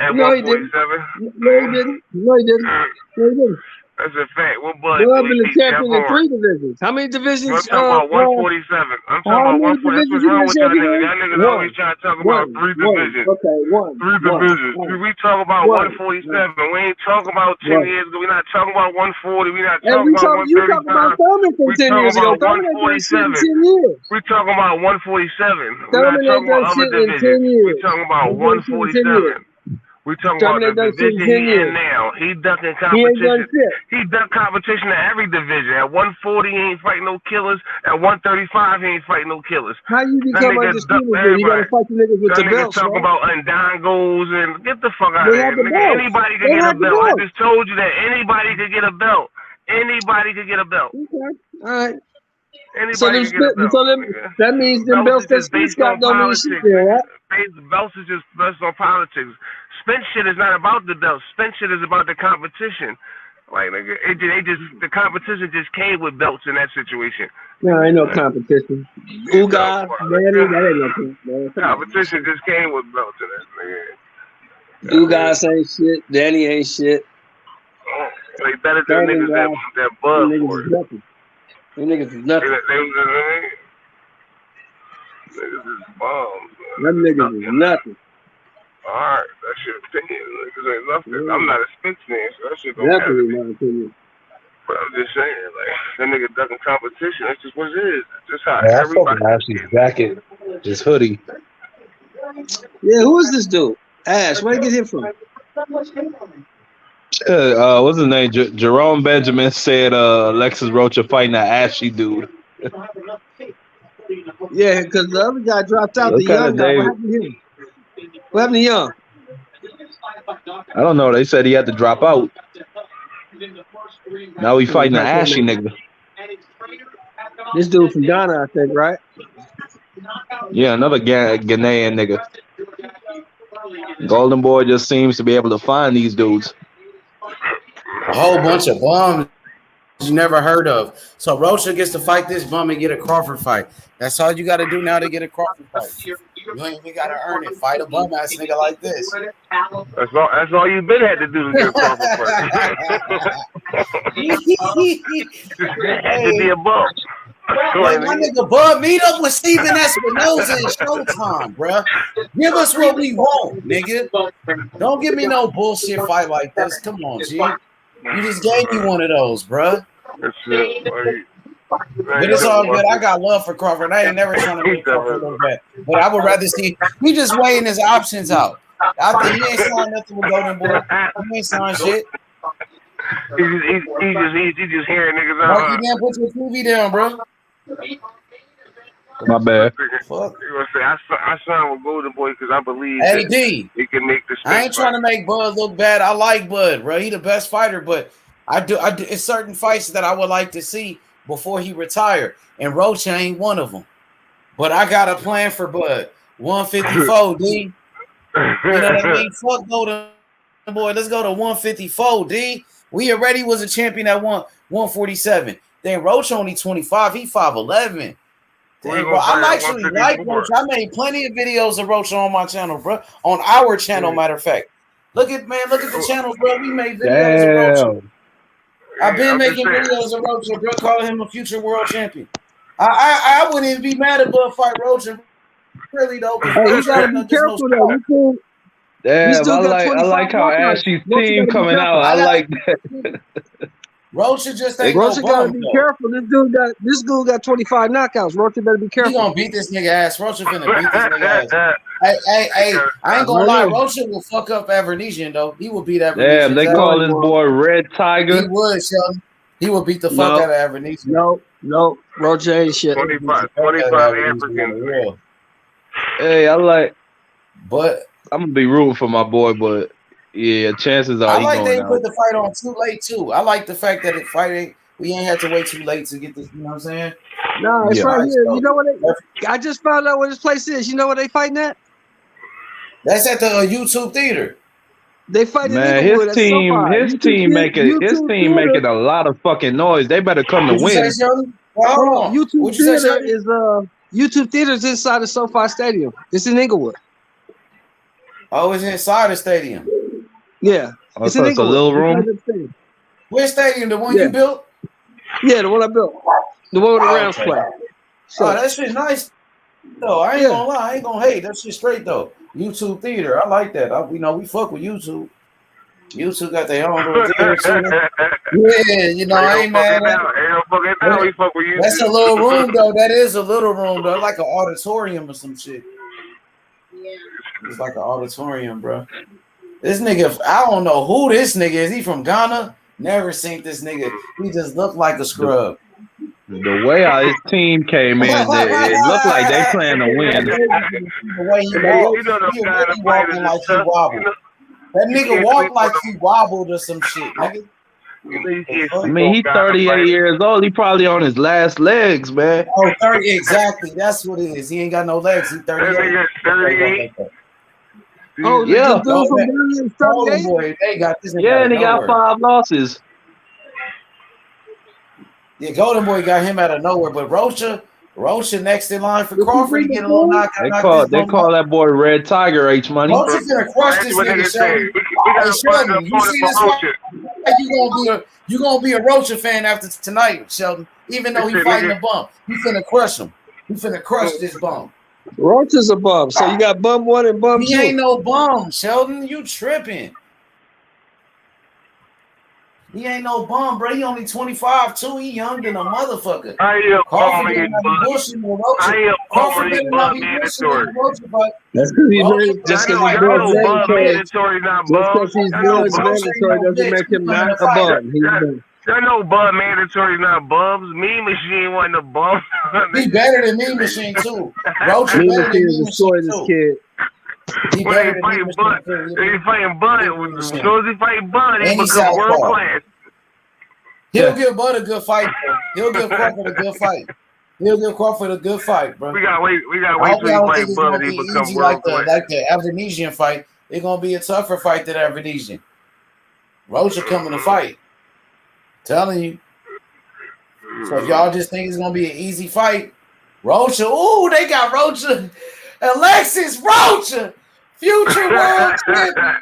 at No, he didn't. 147. No, he didn't. No, he didn't. No, he didn't. That's a fact. What Bud Bud do? been He the beat Jeff champion in Horn. 3 divisions. How many divisions? I'm talking about 147. I'm talking how about many 140. That's divisions what's he wrong been with y'all champion niggas. in? Y'all niggas always trying to talk about 3 divisions. Okay, one. 3 divisions. We talk about 147. We ain't talking about 10 years ago. We're not talking about 140. We're not talking about 135. You talking about Thurman from We 10 years talking ago. about Thurman ain't done shit in 147. 10 years. We talking about 147. We're not Thurman ain't talking done about other shit in 10 divisions. years. We talking about He done shit in 10 years. 147. We talking Thurman about the ain't done shit in division 10 he in years. now. He ducking He ain't done competition. shit. He ducked competition in every division. At 140, he ain't fighting no killers. At 135, he ain't fighting no killers. How you That become nigga ducked undisputed then? You gotta everybody. fight the niggas with That the nigga belts, talking right? about undangos and get the fuck out They of have here, the nigga. belts. Anybody They could get a have the belt. I belts. just told you that anybody could get a belt. Anybody could get a belt. Okay. All right. Anybody could get a belt. Nigga. That means them belts Belts is that just Spence based got on don't mean shit politics, there, nigga. right? Belts is just based on politics. Spence shit is not about the belts. Spence shit is about the competition. Like nigga, the competition just came with belts in that situation. No, ain't no competition. Uga, Danny, that ain't no competition. Competition just came with belts in that nigga. Ugas ain't shit. Danny ain't shit. They better than niggas that bug for it. Nothing. Them niggas is nothing. Niggas is bombs. Them niggas is nothing. Alright, that's your opinion. Niggas ain't nothing. I'm not a Spence fan, so that shit don't Definitely matter. my opinion. But I'm just saying, like, that nigga ducking competition, that's just what it is. It's just how Yeah, I fuck everybody. with Ashie's jacket, his hoodie. Yeah, who is this dude? Ash, where you get him from? What's his name? Jerome Benjamin said Alexis Rocha fighting that Ashie dude. Yeah, because the other guy dropped out. What The kind young of guy. day? What happened to him? What happened to Young? I don't know. They said he had to drop out. Now he fighting the Ashie nigga. This dude from Ghana, I think, right? Yeah, another Ghanaian nigga. Golden Boy just seems to be able to find these dudes. A whole bunch of bums you never heard of. So Rocha gets to fight this bum and get a Crawford fight. That's all you got to do now to get a Crawford fight. You ain't even got to earn it. Fight a bum ass nigga like this. That's all you've been had to do to get a Crawford fight. Had to be a bum. Like my nigga Bud, meet up with Steven Espinoza in Showtime, bruh. Give us what we want, nigga. Don't give me no bullshit fight like this. Come on, G. You just gave me one of those, bruh. That's it. But it's all good. I got love for Crawford. I ain't never trying to make Crawford look bad. But I would rather see he just weighing his options out. I think he ain't signed nothing with Golden Boy. He ain't signed shit. He just hearing niggas out. Mark, you damn put your TV down, bro. My bad. Fuck. You gonna say I signed with Golden Boy because I believe AD. he can make the. I ain't trying to make Bud look bad. I like Bud, bro. He the best fighter, but I do. It's certain fights that I would like to see before he retire, and Rocha ain't one of them. But I got a plan for Bud. 154, D. You know what I mean? Fuck Golden Boy. Let's go to 154, D. We already was a champion at 147. Then Rocha only 25. He 5'11. Dang, bro, I actually like Rocha. I made plenty of videos of Rocha on my channel, bro. On our channel, matter of fact. Look at the channels, bro. We made videos of Rocha. I've been making videos of Rocha, bro, calling him a future world champion. I wouldn't even be mad at Bud fight Rocha, really though. Hey, you gotta be careful though. Damn, I like how Ashie's team coming out. I like that. Rocha just ain't Rocha no gotta bum, be though. careful. This dude got 25 knockouts. Rocha better be careful. He gonna beat this nigga ass. Rocha finna beat this nigga ass. Hey, I ain't gonna lie. Rocha will fuck up Avernesian though. He will beat Avernesian. Damn, they call this boy Red Tiger. He would, Sheldon. He would beat the fuck out of Avernesian. No, Rocha ain't shit. 25 African. Hey, but I'm gonna be rooting for my boy, but yeah, chances are I he like going they out. put the fight on too late too. I like the fact that we ain't had to wait too late to get this. You know what I'm saying? No, it's right here. You know what? I just found out where this place is. You know where they fighting at? That's at the YouTube theater. They fighting. Man, his team making a lot of fucking noise. They better come to win. YouTube theater is YouTube theater is inside the SoFi Stadium. It's in Inglewood. Oh, it's inside the stadium. Yeah, it's a little room. Which stadium? The one you built? Yeah, the one I built. The one with the Rams play. So that shit nice. though. I ain't gonna lie. I ain't gonna hate. That shit straight though. YouTube theater. I like that. We fuck with YouTube. YouTube got their own little theater too. Yeah, I ain't mad at it. That's a little room though. That is a little room though. Like an auditorium or some shit. Yeah. It's like an auditorium, bro. This nigga, I don't know who this nigga is. He from Ghana? Never seen this nigga. He just looked like a scrub. The way how his team came in, it looked like they plan to win. The way he walked, he really walking like he wobbled. That nigga walked like he wobbled or some shit, nigga. I mean, he's 38 years old. He probably on his last legs, man. Oh, 30, exactly. That's what it is. He ain't got no legs. He's 38. 38. Oh, yeah. Golden Boy, they got this. Yeah, and he got 5 losses. Yeah, Golden Boy got him out of nowhere, but Rocha next in line for Crawford. He get a little knockout. They call that boy Red Tiger H Money. Rocha gonna crush this nigga, Sheldon. Hey, Sheldon, you see this fight? You gonna be a Rocha fan after tonight, Sheldon. Even though he fighting a bum, he finna crush him. He finna crush this bum. Rocha's a bum, so you got bum 1 and bum 2. He ain't no bum, Sheldon. You tripping? He ain't no bum, bro. He only 25 too. He young than a motherfucker. Crawford better not be bullshitting with Rocha. Crawford better not be bullshitting with Rocha, but that's because he's mandatory. Just because he's mandatory doesn't make him not a bum. There no bum mandatory, not bums. Mean Machine wasn't a bum. He better than Mean Machine too. Rocha Mean better than Machine Mean destroyed Machine this too. kid. He better than Mean Machine too. He fighting Bud. As soon as he fight Bud, he becomes world class. He'll give Bud a good fight, bro. He'll give Crawford a good fight. He'll give Crawford a good fight, bro. We gotta wait till he fight Bud and he become world class. Like the Avernesian fight, it's gonna be a tougher fight than Avernesian. Rocha coming to fight. Telling you. So if y'all just think it's gonna be an easy fight, Rocha, ooh, they got Rocha. Alexis Rocha, future world champion.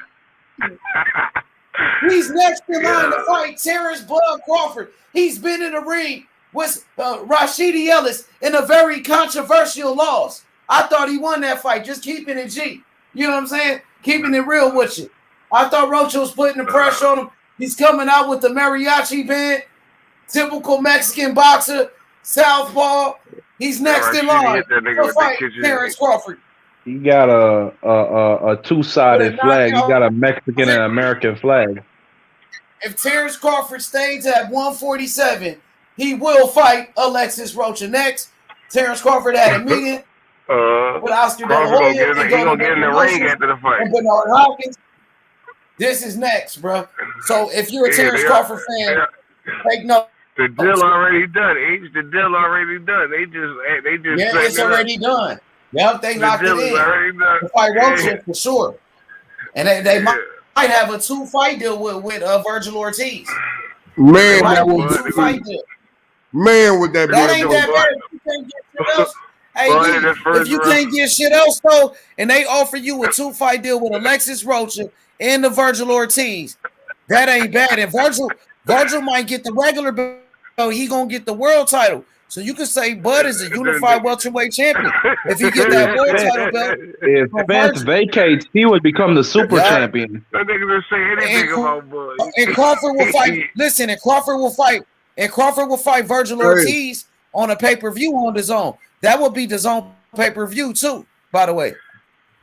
He's next in line to fight Terrence Bud Crawford. He's been in the ring with Rashidi Ellis in a very controversial loss. I thought he won that fight, just keeping it G. You know what I'm saying? Keeping it real with you. I thought Rocha was putting the pressure on him. He's coming out with the mariachi band, typical Mexican boxer, southpaw. He's next in line to fight Terrence Crawford. He got a two-sided flag. He got a Mexican and American flag. If Terrence Crawford stays at 147, he will fight Alexis Rocha next. Terrence Crawford had a meeting with Oscar De La Hoya. He's gonna get in the ring after the fight. And Bernard Hopkins. This is next, bro. So if you're a Terrence Crawford fan, take note. The deal already done. The deal already done. They just yeah, it's already done. Yep, they locked it in. To fight Rocha for sure. And they might have a 2-fight deal with Virgil Ortiz. Man, That that was would funny. be. Man, would that be That a ain't dope. that bad. If you can't get shit else, hey, Funny, D, that if first you round. can't get shit else though, and they offer you a 2-fight deal with Alexis Rocha and the Virgil Ortiz, that ain't bad. And Virgil might get the regular belt, he gonna get the world title. So you can say Bud is a unified welterweight champion if he get that world title belt. If from Spence Virgil. vacates, he would become the super Yeah. champion. That nigga didn't say anything And, about Bud. and Crawford will fight. Listen, and Crawford will fight Virgil Hey. Ortiz on a pay-per-view on DAZN. That would be DAZN pay-per-view too, by the way.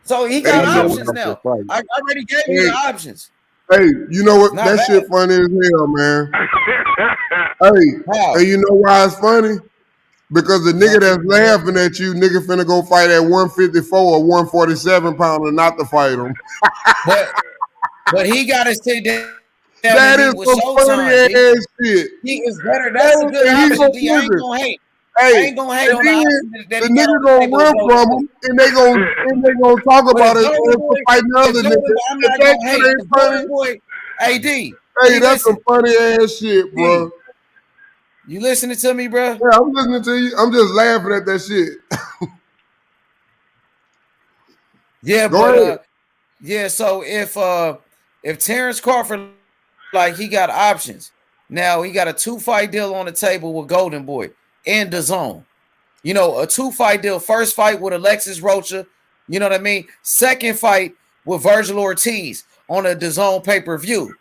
So he got Hey, options now. I already gave you the options. Hey, you know what? Not That bad. shit funny as hell, man. How? Hey, you know why it's funny? Because the nigga that's laughing at you, nigga finna go fight at 154 or 147 pounder not to fight him. But he got to sit down. That is with some funny Showtime, ass shit. He is better. That's a good option. D. I ain't gonna hate. I ain't gonna hate on the option that the he got nigga on the gonna table run with from him, and they gonna talk But about if it Golden and Boy, fight another if nigga. Golden, I'm If not that gonna shit hate. ain't If funny, Golden Boy, AD, hey, that's some funny ass shit, bro. You listening to me, bro? Yeah, I'm listening to you. I'm just laughing at that shit. Yeah, Go but ahead. yeah. So if Terrence Crawford, like, he got options now, he got a 2-fight deal on the table with Golden Boy and DAZN. You know, a 2-fight deal. First fight with Alexis Rocha. You know what I mean? Second fight with Virgil Ortiz on a DAZN pay-per-view.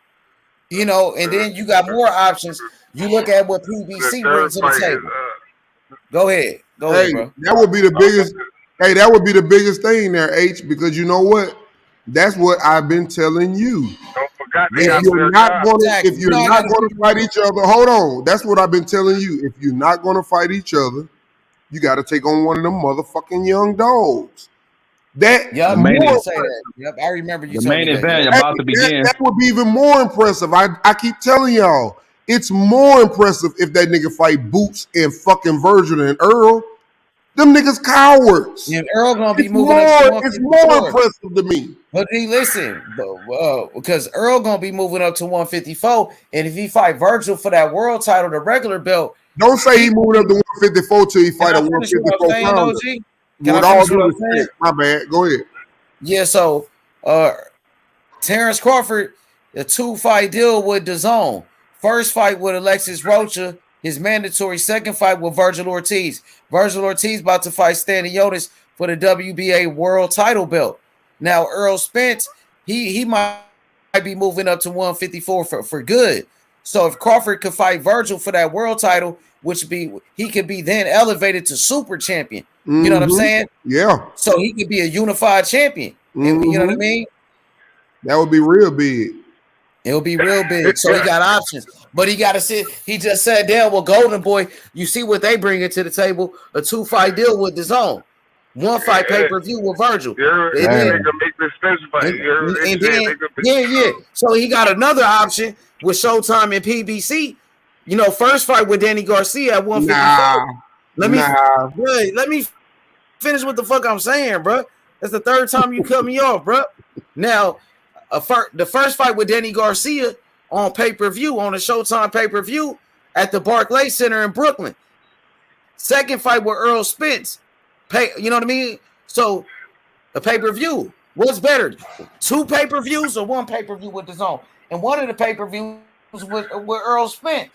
You know, and then you got more options. You look at what PBC brings to the table. Go ahead, bro. That would be the biggest. Hey, that would be the biggest thing there, H. Because you know what? That's what I've been telling you. If you're not gonna fight each other, hold on. That's what I've been telling you. If you're not gonna fight each other, you got to take on one of them motherfucking young dogs. That Yep, more you did say that. Yep, I remember you The telling main me that. event Yep. about to begin. That would be even more impressive. I keep telling y'all, it's more impressive if that nigga fight Boots and fucking Virgil than Earl. Them niggas cowards. And Earl gonna be It's moving more, up to it's 154. more impressive to me. But D, listen, because Earl gonna be moving up to 154, and if he fight Virgil for that world title, the regular belt. Don't say he moved up to 154 till he fight a 154 pounder. With all due respect, my bad. Go ahead. Yeah, so Terrence Crawford, a 2-fight deal with DAZN. First fight with Alexis Rocha, his mandatory. Second fight with Virgil Ortiz. Virgil Ortiz about to fight Stanley Otis for the WBA world title belt. Now Earl Spence, he might be moving up to 154 for good. So if Crawford could fight Virgil for that world title, he could be then elevated to super champion. You know what I'm saying? Yeah. So he could be a unified champion. And you know what I mean? That would be real big. It'll be real big. So he got options. But he got to sit. He just sat down with Golden Boy. You see what they bring to the table? A 2-fight deal with DAZN. 1-fight pay-per-view with Virgil. And then, so he got another option with Showtime and PBC. You know, first fight with Danny Garcia at 154. Let me finish what the fuck I'm saying, bro. That's the third time you cut me off, bro. Now, the first fight with Danny Garcia on pay-per-view, on a Showtime pay-per-view at the Barclays Center in Brooklyn. Second fight with Earl Spence. You know what I mean? So, a pay-per-view. What's better? 2 pay-per-views or 1 pay-per-view with DAZN? And one of the pay-per-views with Earl Spence.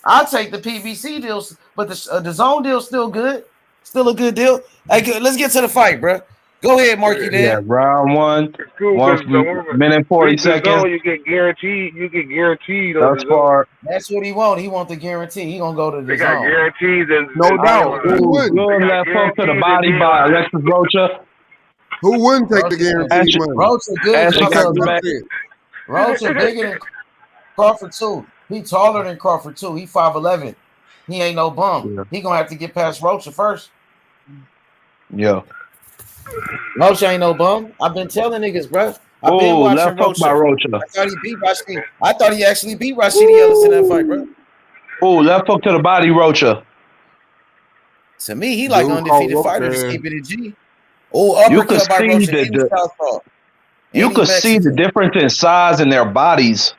I'll take the PBC deals, but the DAZN deal's still good. Still a good deal. Hey, let's get to the fight, bro. Go ahead, Marky. Yeah, round 1. 1 minute 40 seconds. You get guaranteed. Thus far. That's what he want. He want the guarantee. He gonna go to the They got guarantees and no doubt. Who wouldn't? Good left hook to the body by Alexis Rocha. Who wouldn't take the guarantee money? Rocha good. Ashie comes back. Rocha bigger than Crawford too. He taller than Crawford too. He 5'11". He ain't no bum. Yeah. He gonna have to get past Rocha first. Yeah. Rocha ain't no bum. I've been telling niggas, bro. I've been watching Rocha. I thought he beat Rashidi. I thought he actually beat Rashidi Ellis in that fight, bro. Oh, left hook to the body, Rocha. To me, he like undefeated fighter. Just keep it in G. Oh, uppercut by Rocha. You could see the difference in size in their bodies.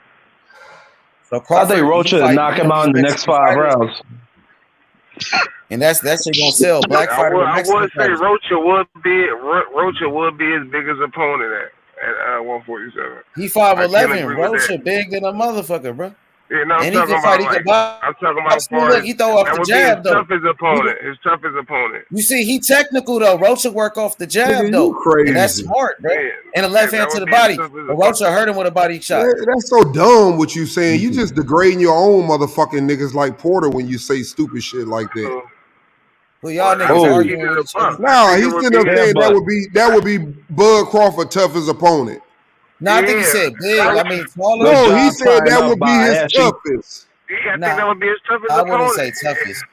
So I Crawford, think he Rocha fight knock one him of out these in the next Mexican 5 fighters, rounds. and that's shit gonna sell. Black I fighter would, with I Mexican would say fighters. Rocha would be his biggest opponent at 147. He I can't 5'11". agree with that. Rocha big than a motherfucker, bro. Yeah, no, I'm And he talking can fight. about He can like box. I'm talking about as far Look, as he throw off that the would be his jab though. toughest opponent. His toughest opponent. You see, he technical though. Rocha work off the jab Nigga, though, you crazy. and that's smart, bro. Yeah, And a left that hand to would the be his body. toughest But Rocha opponent. hurt him with a body shot. That's so dumb what you saying. You just degrading your own motherfucking niggas like Porter when you say stupid shit like that. So, Well, y'all well, niggas Oh, keep arguing it with a each other. buck. No, I think he's it would sitting up be yeah, saying but that would be Bud Crawford toughest opponent. No, I think he yeah. said big. I mean taller. with No, he John said tying that up would be by his Ashie. toughest. Yeah, I think Nah, that would be his toughest I wouldn't say opponent. toughest.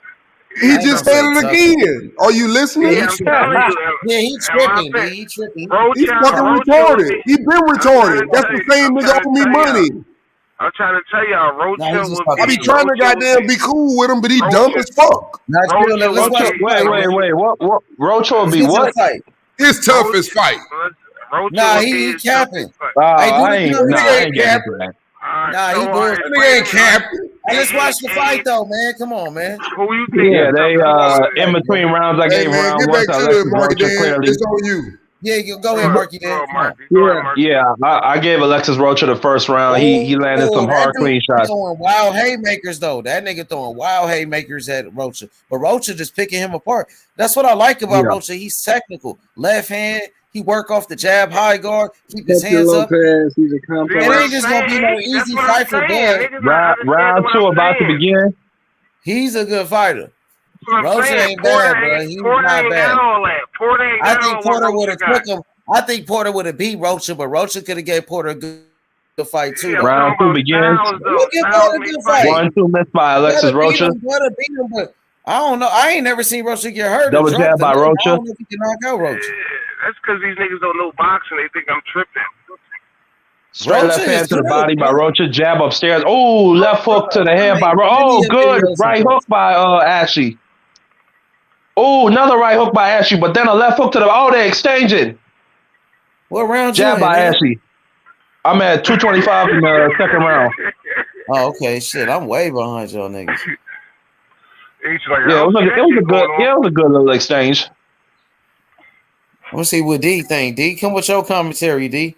He I ain't just gonna said say it toughest. again. Are you listening? Yeah, Yeah, he I'm tripping. telling you. Yeah, he And my tripping, pet, D. He tripping. He's Rocha fucking would retarded. be. He been I'm trying retarded. to That's tell the you. same I'm nigga trying to owe me tell y'all. money. I'm trying to tell y'all. Nah, he just Rocha I be fucking trying to goddamn be cool with him, but he dumb as fuck. Nah, chill. Rocha Let's would watch Rocha, be. the fight, man. wait. What? Rocha will Let's be get to the what? fight. His toughest fight. Rocha Nah, would be he his capping. toughest fight. Oh, Hey, do I the ain't. That Nah, comments. I nigga ain't ain't getting capping. into that. Alright, Nah, so he bullshit. That wait nigga a ain't minute. capping. Hey, let's watch the fight though, man. Come on, man. Who you think Yeah, is they toughest opponent in is? between rounds. I Hey gave man, round get one back to to the Alexis market, Rocha Dan. clearly. It's on you. Yeah, you go ahead, Marky. Then come on. Marky. Go ahead, Marky. Yeah, I gave Alexis Rocha the first round. He landed some That hard dude clean shots. throwing wild haymakers though. That nigga throwing wild haymakers at Rocha, but Rocha just picking him apart. That's what I like about Yeah. Rocha. He's technical, left hand. He work off the jab, high guard, keep his Hector hands up. Lopez, he's a See complex. It what ain't I'm just gonna be saying? no That's easy what fight I'm for saying. Bud. Niggas not understanding Round what two I'm about to saying. begin. He's a good fighter. That's what I'm Rocha saying. ain't bad, bro. He's Porter not ain't bad. got all that. Porter ain't I got think all what Porter would Rocha have got. took him. I think Porter would have beat Rocha, but Rocha could have gave Porter a good fight too, Yeah, I'm though. Round talking two about begins. styles, though. We'll give Styles Porter a make good fight. fight. 1-2 missed by Alexis Rocha. Gotta beat him, but I don't know. I ain't never seen Rocha get hurt or Double drop jab the by leg. I Rocha. don't know if he can knock out Rocha. That's because these niggas don't know boxing. They think I'm tripping. Straight Rocha left hand is to the good, body by bro. Rocha. Jab upstairs. Oh, left hook to the head by Rocha. Give me Oh, a good video right sometime. hook by Ashie. Oh, another right hook by Ashie, but then a left hook to the. Oh, they're exchanging. What round you Jab in, by nigga? Ashie. I'm at 225 in the second round. Oh, okay. Shit, I'm way behind y'all niggas. He's like, Yeah, it was a good. Yeah, it was a good little exchange. Let me see what D think. D, come with your commentary, D.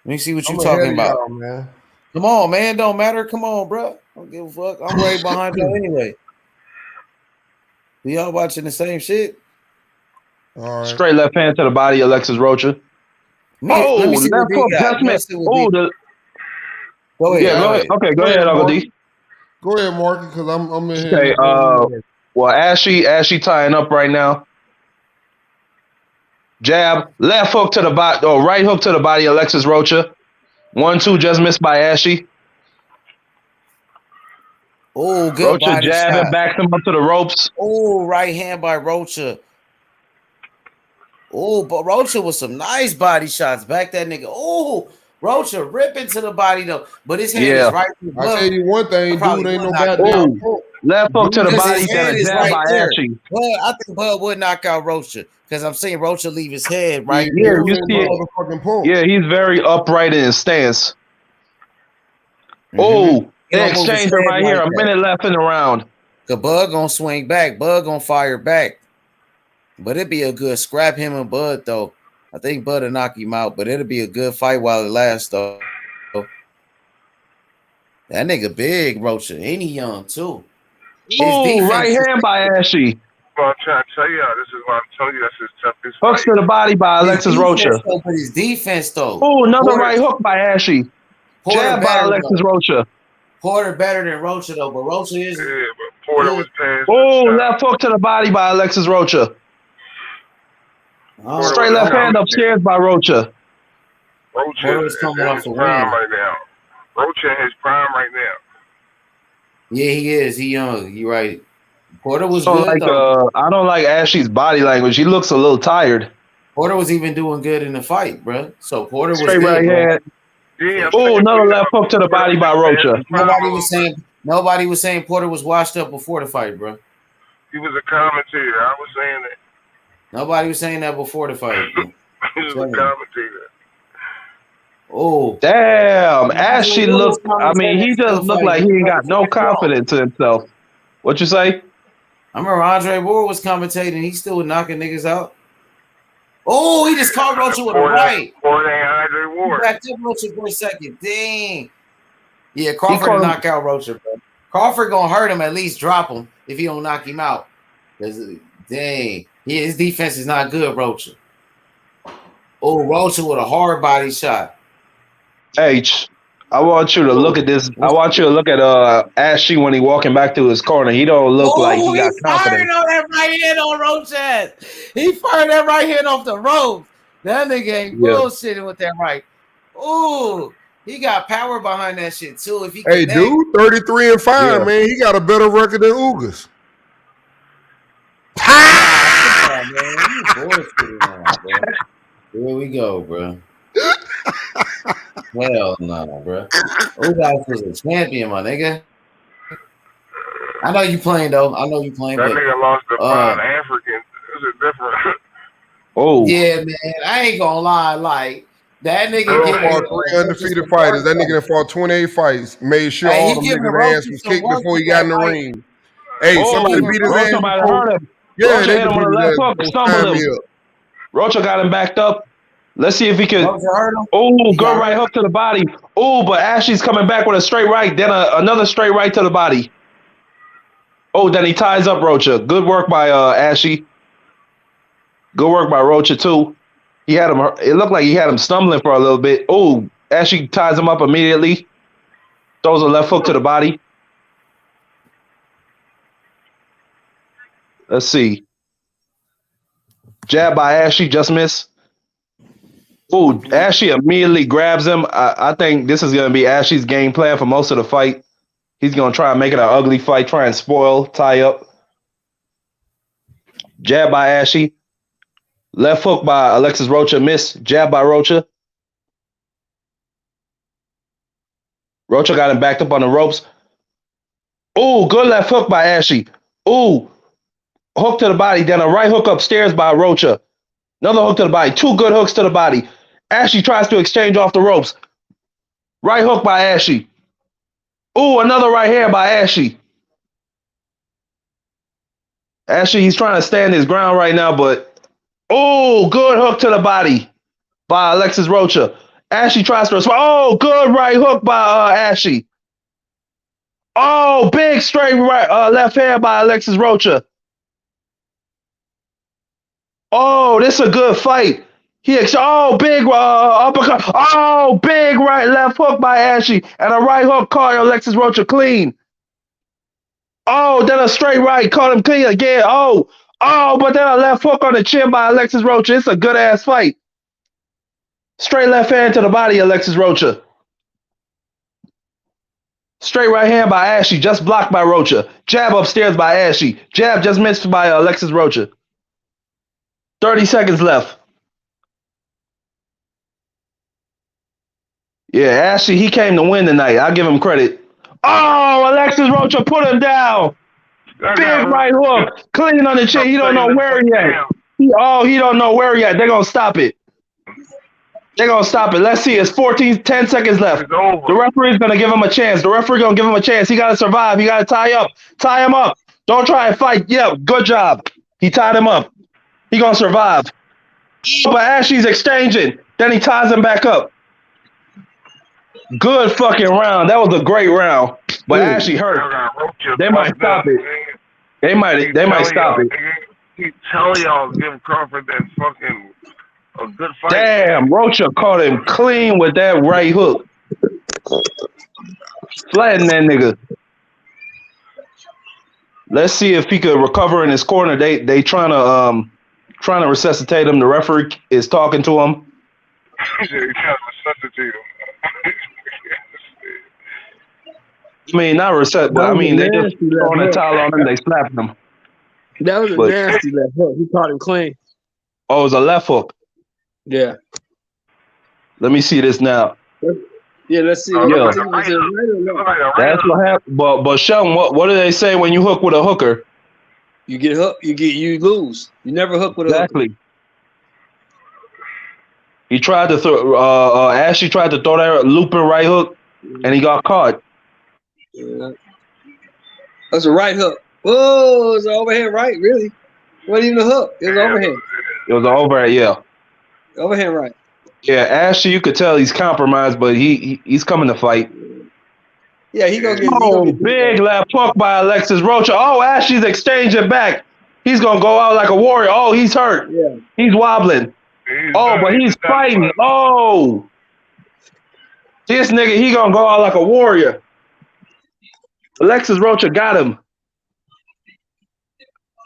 Let me see what you I'm ahead talking of about. y'all, man. Come on, man. Don't matter. Come on, bro. Don't give a fuck. I'm way behind y'all anyway. We all watching the same shit. All right. Straight left hand to the body, Alexis Rocha. Let me see what left D hook got. Let me adjustment. see what Oh, D. Go ahead. yeah, go ahead. Okay, go ahead, Uncle D. Go ahead, Marky, because I'm in here. Okay, well, Ashie tying up right now. Jab, left hook to the body, right hook to the body, Alexis Rocha. 1-2 just missed by Ashie. Oh, good Rocha body jabbing, shot. backs him up to the ropes. Oh, right hand by Rocha. Oh, but Rocha with some nice body shots. Back that nigga. Oh, Rocha ripping to the body though. But his hand is right through I tell you one thing, dude ain't no goddamn. Left hook to the Because body, his then head a is jab right by there. Ashie. But I think Bud would knock out Rocha because I'm seeing Rocha leave his head right Yeah, there. you see it. Yeah, he's very upright in his stance. Oh, He they don't move his exchanged it head right here. like A that. minute left in the round. The Bud gonna swing back. Bud gonna fire back. But it'd be a good scrap him and Bud though. I think Bud will knock him out, but it'll be a good fight while it lasts though. That nigga big, Rocha, and he young too. Oh, right hand by Ashie. Well, I'm trying to tell y'all. This is what I'm telling you. That's his toughest Hooks fight. to the body by Alexis Rocha. But his defense though. Oh, another right hook by Ashie. Jab by Alexis Rocha. Porter better than Rocha though, but Rocha is. Yeah, but Porter was past. Oh, left hook to the body by Alexis Rocha. Straight left hand upstairs by Rocha. Rocha is coming in off his a prime win. right now. Rocha in his prime right now. Yeah, he is. He young. You right. Porter was I don't good though. I don't like Ashie's body language. He looks a little tired. Porter was even doing good in the fight, bro. So Porter was Straight good, right bro. hand. Oh, another left hook to the body by Rocha. Nobody was saying Porter was washed up before the fight, bro. He was a commentator. I was saying that. Nobody was saying that before the fight. Bro. He was a commentator. Oh, Damn, Andre Ashie Ward was look. I mean, commentating he and just stuff looked like like he this ain't right got no before the draw. confidence in himself. What you say? I remember Andre Ward was commentating. He still was knocking niggas out. Oh, he just caught Rocha with a right. Ford ain't Andre He Ward. backed up Rocha for a second. Dang. Yeah, He Crawford to called him. knock out Rocha, bro. Crawford gonna hurt him, at least drop him if he don't knock him out. Dang. Yeah, his defense is not good, Rocha. Oh, Rocha with a hard body shot. H. I want you to look at this. I want you to look at Ashie when he walking back to his corner. He don't look like Oh, he got he fired confidence. on that right hand on Rocha. He fired that right hand off the ropes. That nigga ain't Yeah. bullshitting with that right. Oh, he got power behind that shit too. If he Hey, connect. dude, 33 and 5, Yeah. man. He got a better record than Ugas. Come on, man. You bullshitting now, bro. Here we go, bro. Hell no, bro. Ugas was a champion, my nigga. I know you playing though. I know you playing, That but nigga lost to 5 Africans. This is different. Oh, yeah, man. I ain't gonna lie, like that nigga Girl giving fought 3 undefeated fighters. That nigga that fought 28 fights. Made sure Hey, all he them giving niggas' ass Rocha was some kicked work before he with got in that the right. ring. Hey, He oh, somebody giving beat his Rocha ass might have before. hurt him. Yeah, Rocha they hit could him beat on the his left ass hook, before stumbled time him. me up. Rocha got him backed up. Let's see if he could. Rocha hurt him. Oh, He good got right hurt. hook to the body. Oh, but Ashie's coming back with a straight right, then another straight right to the body. Oh, then he ties up Rocha. Good work by Ashie. Good work by Rocha too. He had him. It looked like he had him stumbling for a little bit. Oh, Ashie ties him up immediately. Throws a left hook to the body. Let's see. Jab by Ashie, just miss. Oh, Ashie immediately grabs him. I think this is going to be Ashie's game plan for most of the fight. He's going to try and make it an ugly fight, try and spoil, tie up. Jab by Ashie. Left hook by Alexis Rocha, miss. Jab by Rocha. Rocha got him backed up on the ropes. Oh, good left hook by Ashie. Oh, hook to the body, then a right hook upstairs by Rocha. Another hook to the body. 2 good hooks to the body. Ashie tries to exchange off the ropes. Right hook by Ashie. Oh, another right hand by Ashie. Ashie, he's trying to stand his ground right now, but oh, good hook to the body by Alexis Rocha. Ashie tries to respond. Oh, good right hook by Ashie. Oh, big straight right left hand by Alexis Rocha. Oh, this is a good fight. Oh, big uppercut. Oh, big right left hook by Ashie. And a right hook caught Alexis Rocha clean. Oh, then a straight right caught him clean again. Oh, but then a left hook on the chin by Alexis Rocha. It's a good ass fight. Straight left hand to the body, Alexis Rocha. Straight right hand by Ashie, just blocked by Rocha. Jab upstairs by Ashie. Jab just missed by Alexis Rocha. 30 seconds left. Yeah, Ashie, he came to win tonight. I'll give him credit. Oh, Alexis Rocha put him down. Big right hook. Clean on the chin. He don't know where he at. He don't know where he at. They're going to stop it. They're going to stop it. Let's see. It's 10 seconds left. The referee's going to give him a chance. The referee going to give him a chance. He got to survive. He got to tie up. Tie him up. Don't try and fight. Yeah, good job. He tied him up. He going to survive. But Ashie's exchanging. Then he ties him back up. Good fucking round. That was a great round. But Ashie hurt. They might stop it. They might stop it. Keep telling y'all, give Crawford that fucking a good fight. Damn, Rocha caught him clean with that right hook. Flatten that nigga. Let's see if he could recover in his corner. They trying to resuscitate him. The referee is talking to him. I mean, not resuscitate, but I mean they just throwing a towel on him. They slapped him. That was a nasty left hook. He caught him clean. Oh, it was a left hook. Yeah. Let me see this now. Yeah, let's see. Yeah. That's what happened. But Sheldon, what do they say when you hook with a hooker? You get hooked. You lose. You never hook with a hooker. Exactly. He tried to throw. Ashie tried to throw that looping right hook, and he got caught. Yeah. That's a right hook. Oh, it's an overhand right, really. Wasn't even a hook. It was overhand. It was an overhand, yeah. Overhand right. Yeah, Ashie, you could tell he's compromised, but he's coming to fight. Yeah, he gonna get big left hook by Alexis Rocha. Oh, Ashie's exchanging back. He's gonna go out like a warrior. Oh, he's hurt. Yeah. He's wobbling. But he's fighting. Oh. This nigga, he gonna go out like a warrior. Alexis Rocha got him.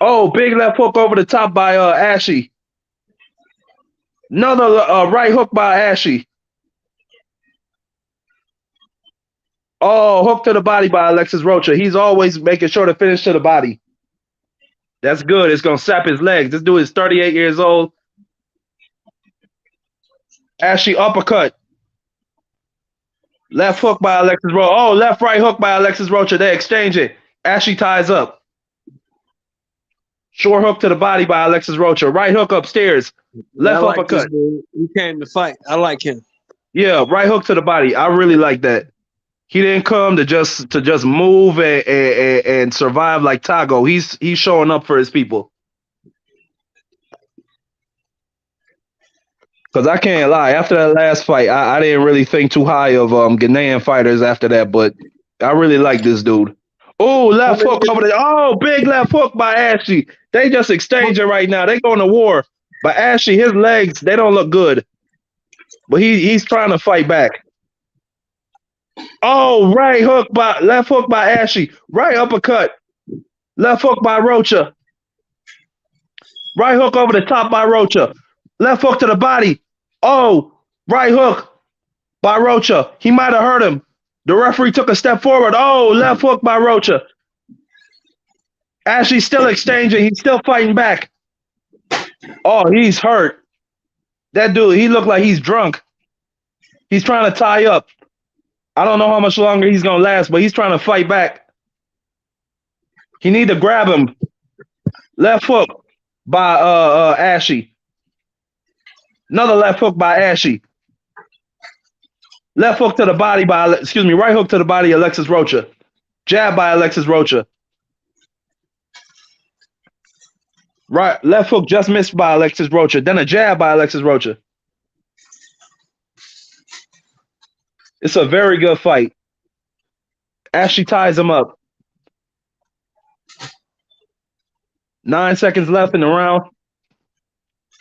Oh, big left hook over the top by Ashie. Another right hook by Ashie. Oh, hook to the body by Alexis Rocha. He's always making sure to finish to the body. That's good. It's going to sap his legs. This dude is 38 years old. Ashie uppercut. Left hook by Alexis Rocha. Oh, left right hook by Alexis Rocha. They exchange it. Ashie ties up. Short hook to the body by Alexis Rocha. Right hook upstairs. Left uppercut. He came to fight. I like him. Yeah, right hook to the body. I really like that. He didn't come to just move and survive like Tago. He's showing up for his people. Because I can't lie, after that last fight, I didn't really think too high of Ghanaian fighters after that, but I really like this dude. Oh, left hook over there. Oh, big left hook by Ashie. They just exchanging right now. They going to war. But Ashie, his legs, they don't look good. But he's trying to fight back. Oh, left hook by Ashie. Right uppercut. Left hook by Rocha. Right hook over the top by Rocha. Left hook to the body. Oh, right hook by Rocha. He might have hurt him. The referee took a step forward. Oh, left hook by Rocha. Ashie's still exchanging. He's still fighting back. Oh, he's hurt. That dude, he looked like he's drunk. He's trying to tie up. I don't know how much longer he's going to last, but he's trying to fight back. He need to grab him. Left hook by Ashie. Another left hook by Ashie. Left hook to the body right hook to the body, Alexis Rocha. Jab by Alexis Rocha. Right, left hook just missed by Alexis Rocha. Then a jab by Alexis Rocha. It's a very good fight. Ashie ties him up. 9 seconds left in the round.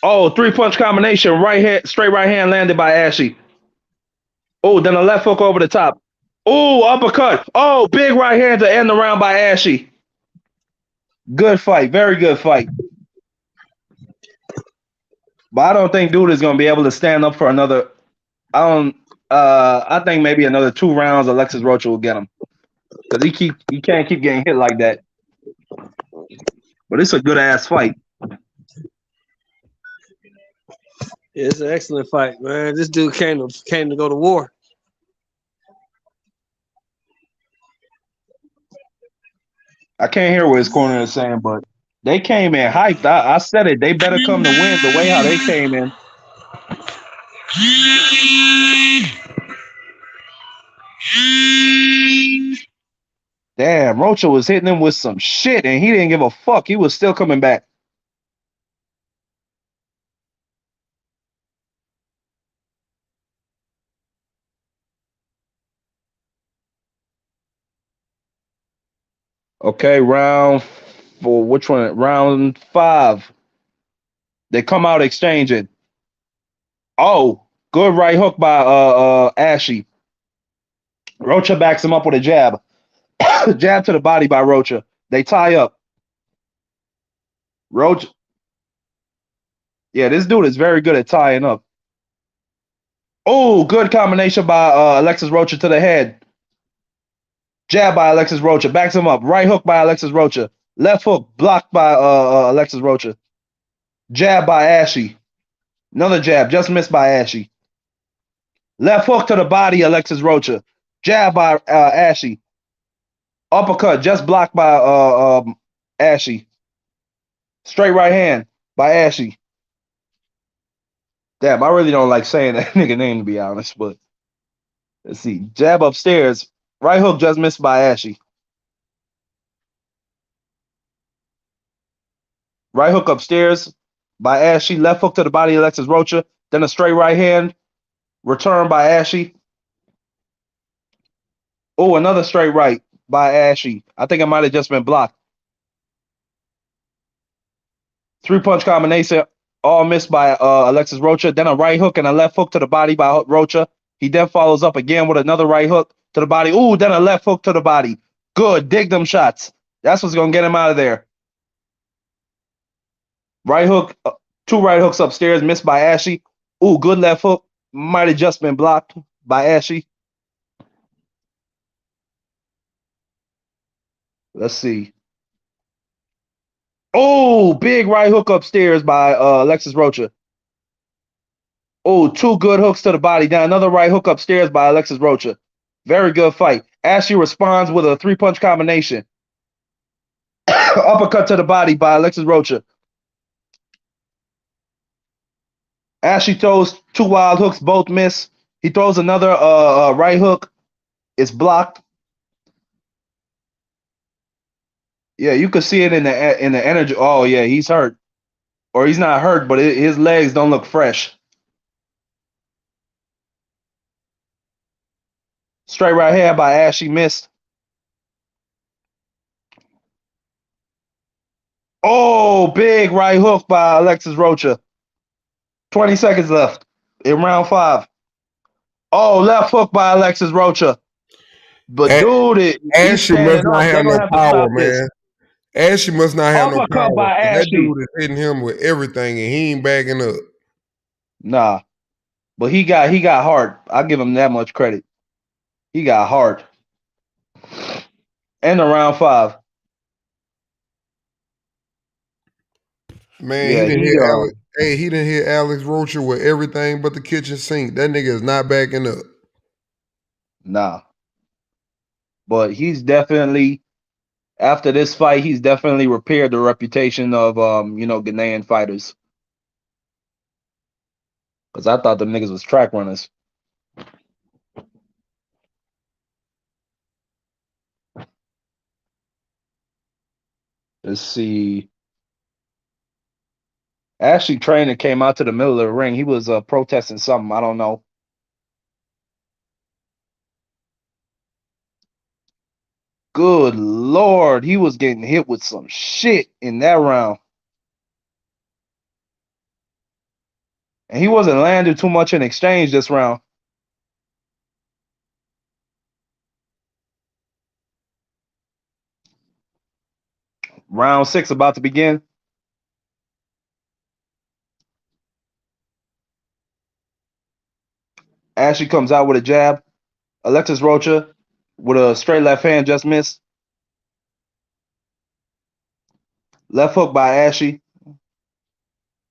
Oh, 3-punch combination. Right hand, straight right hand landed by Ashie. Oh, then a left hook over the top. Oh, uppercut. Oh, big right hand to end the round by Ashie. Good fight. Very good fight. But I don't think dude is going to be able to stand up for another. I think maybe another 2 rounds Alexis Rocha will get him. Because he can't keep getting hit like that. But it's a good ass fight. It's an excellent fight, man. This dude came to go to war. I can't hear what his corner is saying, but they came in hyped. I said it. They better come to win the way how they came in. Damn, Rocha was hitting him with some shit, and he didn't give a fuck. He was still coming back. Okay, round 4. Which one? Round 5. They come out exchanging. Oh, good right hook by Ashie. Rocha backs him up with a jab. Jab to the body by Rocha. They tie up. Rocha. Yeah, this dude is very good at tying up. Oh, good combination by Alexis Rocha to the head. Jab by Alexis Rocha. Backs him up. Right hook by Alexis Rocha. Left hook blocked by Alexis Rocha. Jab by Ashie. Another jab. Just missed by Ashie. Left hook to the body, Alexis Rocha. Jab by Ashie. Uppercut. Just blocked by Ashie. Straight right hand by Ashie. Damn, I really don't like saying that nigga name to be honest, but let's see. Jab upstairs. Right hook just missed by Ashie. Right hook upstairs by Ashie. Left hook to the body of Alexis Rocha. Then a straight right hand. Return by Ashie. Oh, another straight right by Ashie. I think it might have just been blocked. 3-punch combination, all missed by Alexis Rocha. Then a right hook and a left hook to the body by Rocha. He then follows up again with another right hook to the body. Ooh, then a left hook to the body. Good. Dig them shots. That's what's going to get him out of there. Right hook, 2 right hooks upstairs, missed by Ashie. Ooh, good left hook. Might have just been blocked by Ashie. Let's see. Oh, big right hook upstairs by Alexis Rocha. Oh, 2 good hooks to the body. Then another right hook upstairs by Alexis Rocha. Very good fight. Ashie responds with a 3-punch combination. Uppercut to the body by Alexis Rocha. Ashie throws 2 wild hooks, both miss. He throws another right hook. It's blocked. Yeah, you could see it in the energy. Oh yeah, he's hurt, or he's not hurt, but his legs don't look fresh. Straight right hand by Ashie, missed. Oh, big right hook by Alexis Rocha. 20 seconds left in round 5. Oh, left hook by Alexis Rocha. But dude, Ashie must not have no power, man. Ashie must not have no power. By that Ashie. dude is hitting him with everything, and he ain't backing up. Nah, but he got heart. I'll give him that much credit. He got heart. And in round 5. Man, Yeah, he didn't hit Alex Rocha with everything but the kitchen sink. That nigga is not backing up. Nah. But he's definitely, after this fight, he's definitely repaired the reputation of Ghanaian fighters. Because I thought them niggas was track runners. Let's see. Ashie Trainer came out to the middle of the ring. He was protesting something. I don't know. Good Lord. He was getting hit with some shit in that round. And he wasn't landing too much in exchange this round. Round 6 about to begin. Ashie comes out with a jab. Alexis Rocha with a straight left hand just missed. Left hook by Ashie.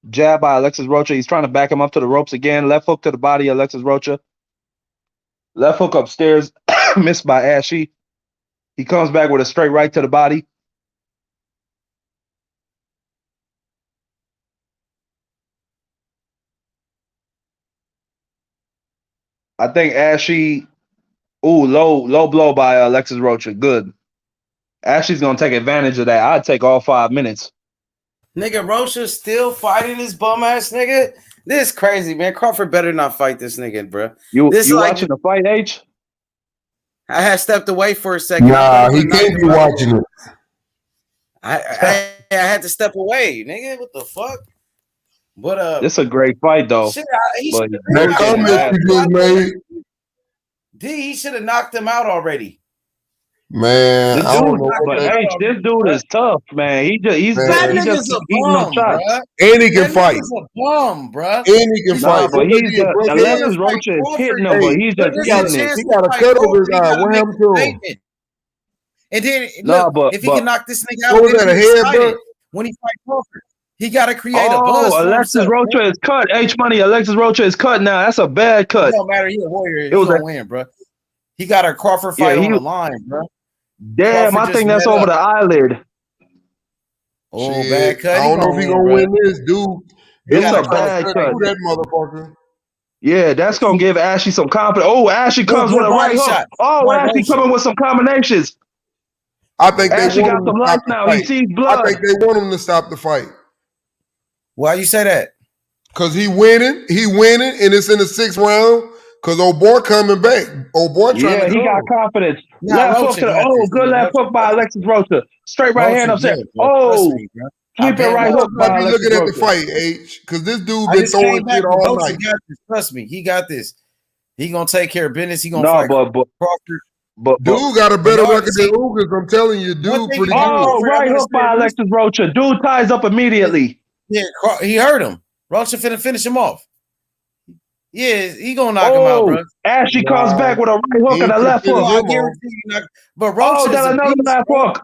Jab by Alexis Rocha. He's trying to back him up to the ropes again. Left hook to the body, Alexis Rocha. Left hook upstairs, missed by Ashie. He comes back with a straight right to the body. I think Ashie, low blow by Alexis Rocha. Good. Ashie's going to take advantage of that. I'd take all 5 minutes. Nigga, Rocha's still fighting this bum ass nigga. This is crazy, man. Crawford better not fight this nigga, bro. You watching the fight, H? I had stepped away for a second. Nah, he can't be watching it. I had to step away, nigga. What the fuck? But this is a great fight though. He should have knocked him out already. Man, this dude is tough, man. He's just eating them shots. And he can fight. He's a bum, bro. And he can fight. But Alexis Rocha is hitting him, but he's just getting it. He got a cut over his eye. Wham to him. And then if he can knock this nigga out, what was that, a head, when he fight Crawford, he got to create a buzz. Alexis Rocha is cut. H Money. Alexis Rocha is cut now. That's a bad cut. It don't matter. He's a warrior. He gonna win, bro. He got a Crawford fight on the line, bro. Damn, Crawford, I think that's over the eyelid. Oh, bad cut. I don't know if he's gonna win this, dude. It's got a a cut. bad cut. that motherfucker. Yeah, that's gonna give Ashie some confidence. Oh, Ashie comes good with a right body hook. shot. Oh, Right Ashie motion. coming with some combinations. I think they Ashie got want him some to life stop the now. He fight. sees I blood. think they want him to stop the fight. Why you say that? Cause he winning, and it's in the 6th round. Cause old boy coming back. Old boy trying Yeah, to he go. got confidence. Nah, Left hook Rocha to the got this. good left hook by Alexis Rocha. Straight right hand Rocha upset. good, bro. Trust Oh, me, bro. I've sweeping been right hook watching. Might by be Alexis looking at the Rocha. fight, H. Cause this dude I been just throwing came back, shit but all Rocha night. got this. Trust me, he got this. He gonna take care of business. He gonna No, fight but Crawford. Dude got a better Bernard, record see, than Ugas. I'm telling you, one dude thing pretty about good. oh, Crawford, I right want to hook by say this. Alexis Rocha. Dude ties up immediately. Yeah, he hurt him. Rocha finna finish him off. Yeah, he gonna knock him out, Oh, bro. Ashie comes Nah, back with a right hook he and ain't a finna left finish hook. I him off. guarantee you knock. But Oh, Rocha is then a another beast, left bro. hook.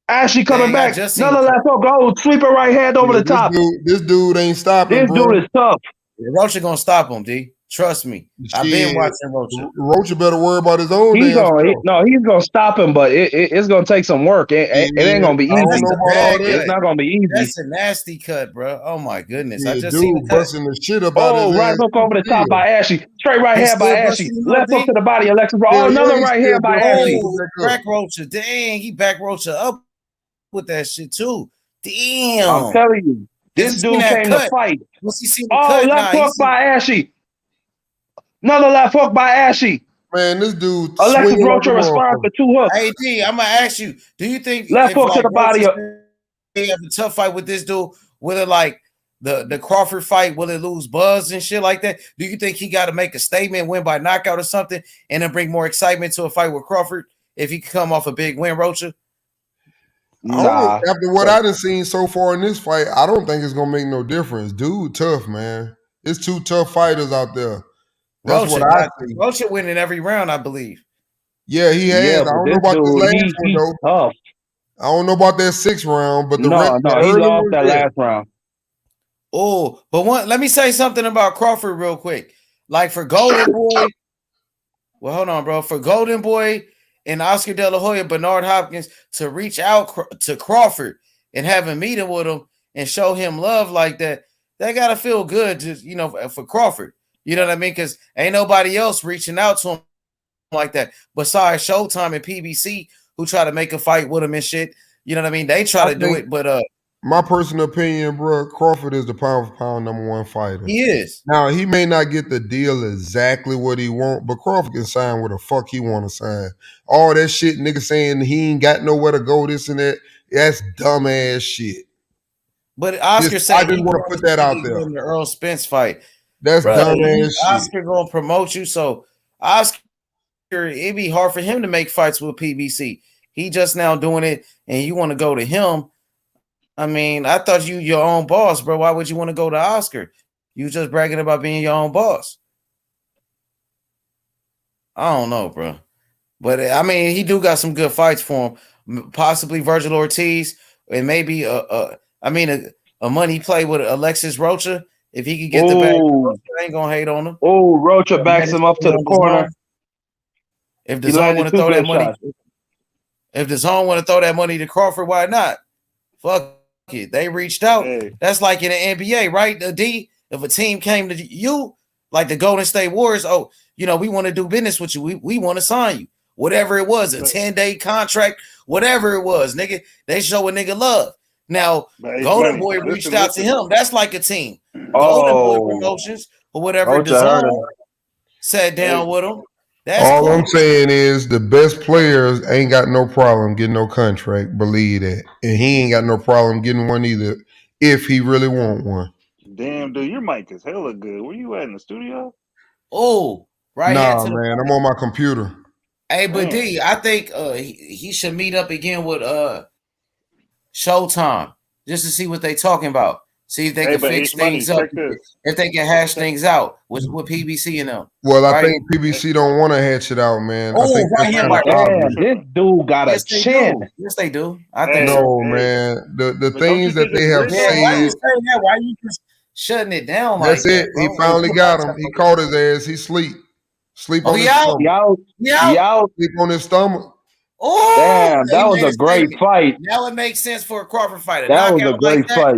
Ashie coming Dang, I back. just seen Another left hook. Oh, sweeper right hand over Yeah, the top. this dude ain't stopping, This bro. dude is tough. Rocha gonna stop him, D. Trust me. I've been Shit, watching Rocha. Rocha better worry about his own He's damn gonna self. he's gonna stop him, but it's gonna take some work. It ain't Yeah, gonna be I don't easy. know That's a about all bad that. It's cut. not gonna be easy. That's a nasty cut, bro. Oh my goodness. I Yeah, just seen the dude cut. busting the shit about Oh, his right ass. hook over the top by Ashie. Straight right He's hand by still Ashie. busting him up, Left hook D. to the body. Alexis. Hell Oh, yeah, another he's right still hand by busting Ashie. Oh, back up. crack Rocha. Dang, he back Rocha up with that shit too. I'm Damn. telling you, Has this he seen dude that came to cut? fight. Once he seen the Oh, cut, left nah, hook by Ashie. Another left hook by Ashie. Man, this dude Alexis swinging like a Rocha responds motherfucker. to 2 hooks. Hey D, I'm gonna ask you, do you think Left if hook to like the body. Rocha have a tough fight with this dude, will it like the Crawford fight, will it lose buzz and shit like that? Do you think he got to make a statement, win by knockout or something, and then bring more excitement to a fight with Crawford if he can come off a big win, Rocha? Nah. After what I done seen so far in this fight, I don't think it's gonna make no difference. Dude, tough, man. It's 2 tough fighters out there. That's Rocha what I got see. Rocha winning every round, I believe. Yeah, he has. Yeah, I but don't know this about this dude, last one he's though. tough. I don't know about that 6th round, but the No, he early lost ones, that yeah. last round. Oh, but let me say something about Crawford real quick. Like for Golden Boy, well, hold on, bro. For Golden Boy and Oscar De La Hoya, Bernard Hopkins to reach out to Crawford and have a meeting with him and show him love like that, they gotta feel good, just for Crawford. You know what I mean? Because ain't nobody else reaching out to him like that besides Showtime and PBC, who try to make a fight with him and shit. You know what I mean? They try to do it, but my personal opinion, bro, Crawford is the pound for pound #1 fighter. he is. Now he may not get the deal exactly what he want, but Crawford can sign where the fuck he want to sign. All that shit, nigga saying he ain't got nowhere to go, this and that, that's dumbass shit. But Oscar said I just want to put that out there. In the Earl Spence fight. That's dumbass shit. Oscar gonna promote you, so Oscar, it'd be hard for him to make fights with PBC. He just now doing it, and you want to go to him. I mean, I thought you your own boss, bro. Why would you want to go to Oscar? You just bragging about being your own boss. I don't know, bro. But I mean, he do got some good fights for him. Possibly Virgil Ortiz, and maybe a money play with Alexis Rocha. If he could get the back, Rocha ain't gonna hate on him. Oh, Rocha backs him up to the corner. If the zone want to throw that money, if the zone want to throw that money to Crawford, why not? Fuck it. They reached out. Hey. That's like in the NBA, right? The D. If a team came to you, like the Golden State Warriors, we want to do business with you. We want to sign you. Whatever it was, a 10-day contract, whatever it was, nigga. They show a nigga love. Now, Golden Boy reached out to him. That's like a team. Golden Boy Promotions or whatever. The zone sat down with him. That's all cool. I'm saying is the best players ain't got no problem getting no contract. Believe that. And he ain't got no problem getting one either if he really want one. Damn, dude, your mic is hella good. Where you at, in the studio? Oh, right here. Nah, man, I'm on my computer. Hey, but D, I think he should meet up again with Showtime just to see what they talking about. See if they can fix things up. If they can hash things out with PBC and them. Well, I think PBC don't want to hatch it out, man. Oh, I think right here, like this dude got a chin. Yes, they do. I think no, man. The things that they have said. Why you saying that? Why you just shutting it down like that's it. That, he finally got him. He caught his ass. He sleep. Sleep on his stomach. Sleep on his stomach. Oh, damn, that was a great fight. Now it makes sense for a Crawford fighter. That was a great fight.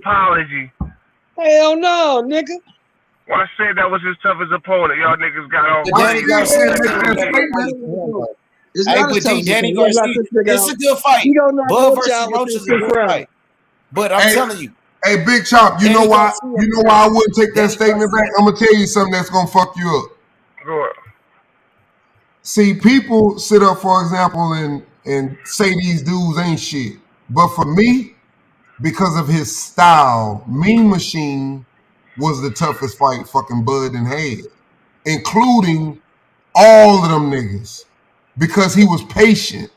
apology. Hell no, nigga. Well, I said that was his toughest opponent. Y'all niggas got off. Danny Garcia. It's Hey, not a but tough D, Danny decision. Garcia, it's a good fight. He gonna knock Bud both versus y'all Roach within is a 6 good rounds. fight. But I'm telling you, Hey, Big Chop, you know why I wouldn't take that statement back? I'm gonna tell you something that's gonna fuck you up. Go ahead. See, people sit up, for example, and say these dudes ain't shit. But for me, because of his style, Mean Machine was the toughest fight fucking Bud and had, including all of them niggas, because he was patient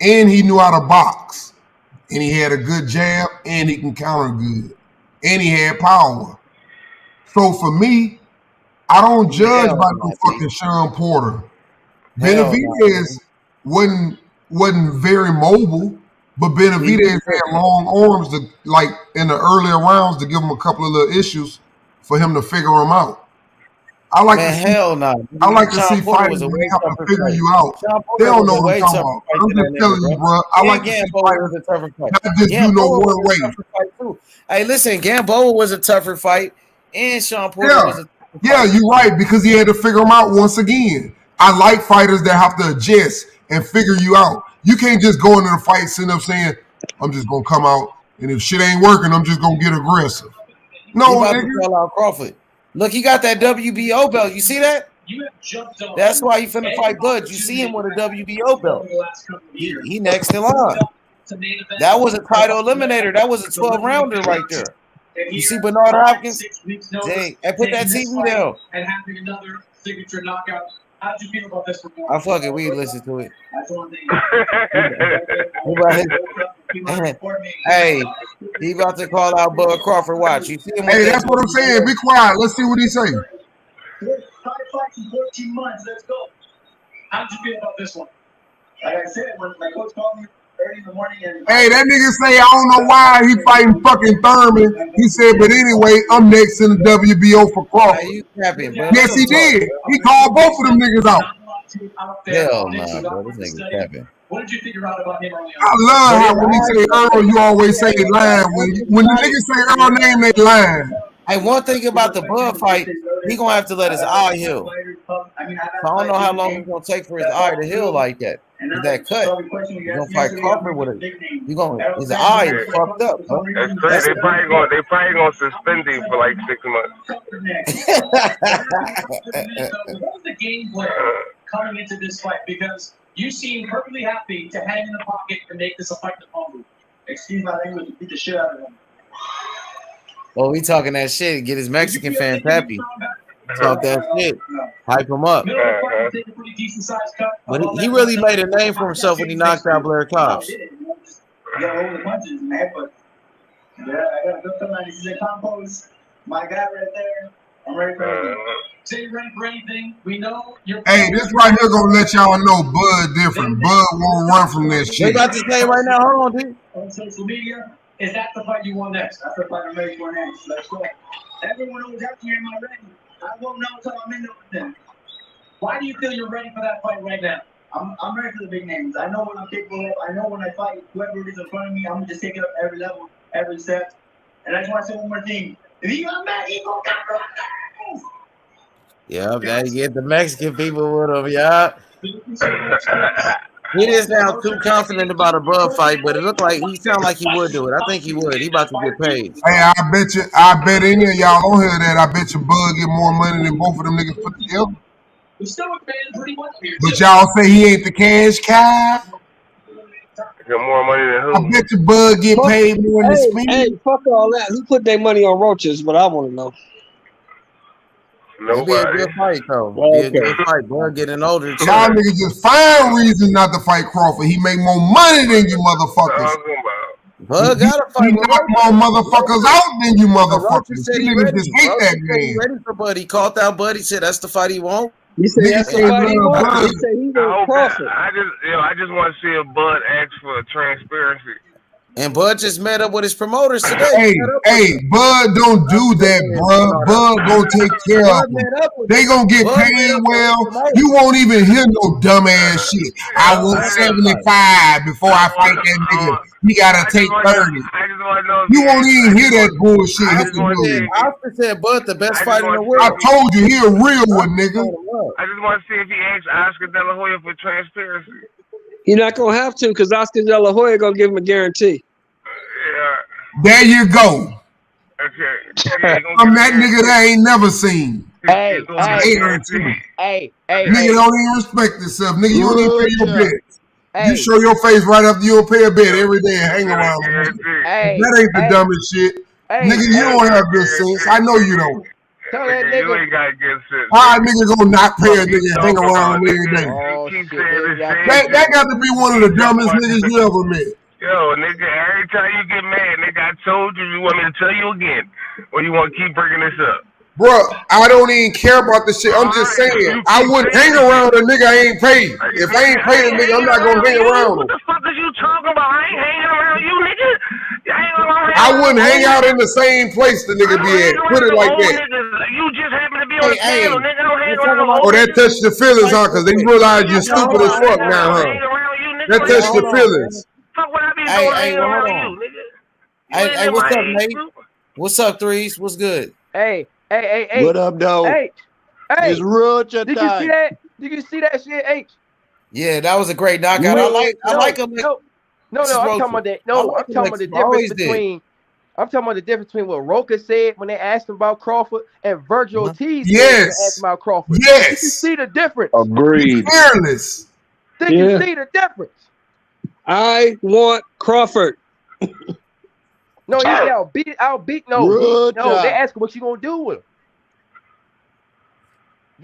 and he knew how to box. And he had a good jab, and he can counter good, and he had power. So for me, I don't judge by no fucking Sean Porter. Benavidez wasn't very mobile, but Benavidez had long arms to, like in the earlier rounds, to give him a couple of little issues for him to figure them out. I like to see fighters that have to figure you out. They don't know what I'm talking about. I'm just telling you, bro. I like to see fighters not just do no one way. Hey, listen, Gamboa was a tougher fight, and Sean Porter was a tougher fight. Yeah, you're right, because he had to figure them out once again. I like fighters that have to adjust and figure you out. You can't just go into the fight sitting up saying, I'm just going to come out, and if shit ain't working, I'm just going to get aggressive. No, he about to call out Crawford. Look, he got that WBO belt. You see that? That's why he finna fight Bud. You see him with a WBO belt. He next in line. That was a title eliminator. That was a 12-rounder right there. You see Bernard Hopkins? Dang, I put that TV down. And having another signature knockout. How'd you feel about this performance? I fucking we listen to it. Hey, he about to call out Bud Crawford. Watch. You see him? Hey, that's what I'm saying. Be quiet. Let's see what he say. 5 fights in 14 months. Let's go. How'd you feel about this one? Like I said, when my coach called me early in the morning, and hey, that nigga say I don't know why he fighting fucking Thurman. He said, but anyway, I'm next in the WBO for Crawford. Yes, he did. He called both of them niggas out. Hell nah, bro. This nigga capping. What did you figure out about him early on? I love how when he say Earl, you always say they lying. When the niggas say Earl name, they lying. Hey, one thing about the Bud fight, he gonna have to let his eye heal. So I don't know how long it's gonna take for his eye to heal like that. With that cut, he's gonna fight Crawford with it. His eye is fucked up. Huh? That's crazy. They probably gonna suspend him for like 6 months. What was the game plan coming into this fight? Because you seem perfectly happy to hang in the pocket and make this a fight to fumble. Excuse my language, beat the shit out of him. Oh, he talking that shit. Get his Mexican fans happy. Talk that shit. Hype him up. But he really made a name for himself when he knocked out Blair Cobbs. My guy right there. I'm ready for anything. Say you're ready for anything. We know you're. Hey, this right here gonna let y'all know Bud different. Bud won't run from that shit. They about to say right now, hold on, dude. On social media, is that the fight you want next? That's the fight I'm ready for next. Let's go. Everyone always asks me, am I ready? I won't know until I'm in there with them. Why do you feel you're ready for that fight right now? I'm ready for the big names. I know what I'm capable of. I know when I fight whoever it is in front of me, I'm gonna just take it up every level, every step. And I just want to say one more thing. If he got mad, he gonna got mad. Yeah, now you get the Mexican people with him, yeah. He didn't sound too confident about a Bud fight, but it looked like he sounded like he would do it. I think he would. He about to get paid. Hey, I bet any of y'all don't hear that. I bet your Bud get more money than both of them niggas put together. But y'all say he ain't the cash cow. Get more money than who? I bet your Bud get paid more than Speed. Hey, fuck all that. Who put their money on roaches? But I want to know. It'd be a good fight, though. It'd be a good fight. Bud getting older. Y'all niggas just find reasons not to fight Crawford. He make more money than you motherfuckers. Bud got to fight. He knock more motherfuckers out than you motherfuckers. Said You he niggas ready. just hate that man. Ready for Bud. He called out Bud. He said that's the fight he want. He said that's the fight he wants. He said he wants Crawford. I just want to see if Bud asks for transparency. And Bud just met up with his promoters today. Hey, Bud don't do that, bro. Bud gonna take care of them. They gonna get paid well. You won't even hear no dumbass shit. I want 75 before I fight that nigga. He gotta take 30. You won't even hear that bullshit hit the news. Oscar said Bud the best fighter in the world. I told you he a real one, nigga. I just want to see if he asks Oscar De La Hoya for transparency. You're not gonna have to, because Oscar De La Hoya gonna give him a guarantee. Yeah. There you go. I'm that nigga that ain't never seen. Hey, Nigga don't even respect yourself. Nigga, you don't even pay your Rocha. bills. You show your face right after you don't pay a bill every day and hang around with niggas. That ain't the dumbest shit. Nigga, you don't have good sense. I know you don't. Tell that nigga. You ain't got good sense. How a nigga gonna not pay a nigga and hang around him every day? Oh shit! That got to be one of the dumbest niggas you ever met. Yo, nigga, every time you get mad, nigga, I told you. You want me to tell you again, or you want to keep bringing this up? Bro, I don't even care about this shit. I'm just saying, I wouldn't hang around a nigga I ain't paid. If I ain't paid a nigga, I'm not gonna hang around him. What the fuck is you talking about? I ain't hanging around you, nigga. I wouldn't hang out in the same place the nigga be at. Put it like that. You just happen to be on the channel, nigga. Don't hang around. Oh, that touched your feelings, huh? Because they realize you're stupid as fuck now, huh? That touched your feelings. Fuck what I be doing hanging around you, nigga. Hey, what's up, Nate? What's up, Threes? What's good? Hey. What up, though? Hey. It's Rocha Did you time. see that? Did you see that shit, H? Yeah, that was a great knockout. I like him. No, I'm talking about that. No, I'm talking about the difference between. I'm talking about the difference between what Rocha said when they asked him about Crawford and Virgil Ortiz when they asked about Crawford. Yes. Did you see the difference? Agreed. Fearless. Did you see the difference? I want Crawford. No, he said I'll beat. No, they asked him what you gonna do with him.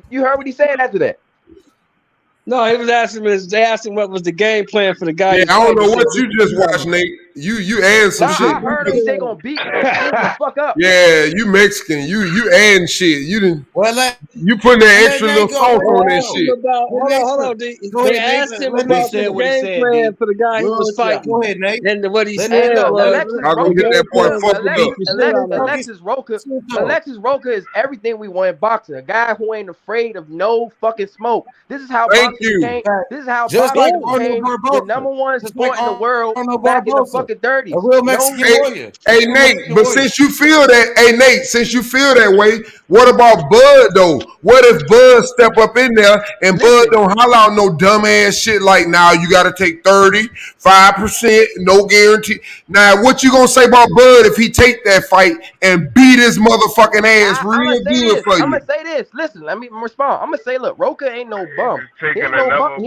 You heard what he said after that? No, he was asking me. They asked him what was the game plan for the guy. Yeah, I don't know what you just watched, Nate. You adding some shit. I heard him say gonna beat the fuck up. Yeah, you Mexican. You adding shit. You didn't. Well, you putting that extra little salt on that shit. Hold on. They asked him about the game plan for the guy he was fighting. Go ahead, Nate. And what he said was, I'm gonna get that boy fucked up. Alexis Rocha is everything we want in boxing. A guy who ain't afraid of no fucking smoke. This is how boxing became. This is how boxing became the number one sport in the world back in the fucking 30s. A real Mexican warrior. Hey Nate, but since you feel that way, what about Bud though? What if Bud step up in there and Bud don't holler out no dumbass shit like, now you got to take 35%, no guarantee. Now what you gonna say about Bud if he take that fight and beat his motherfucking ass real good for you? I'm gonna say this. Listen, let me respond. I'm gonna say, look, Rocha ain't no bum. He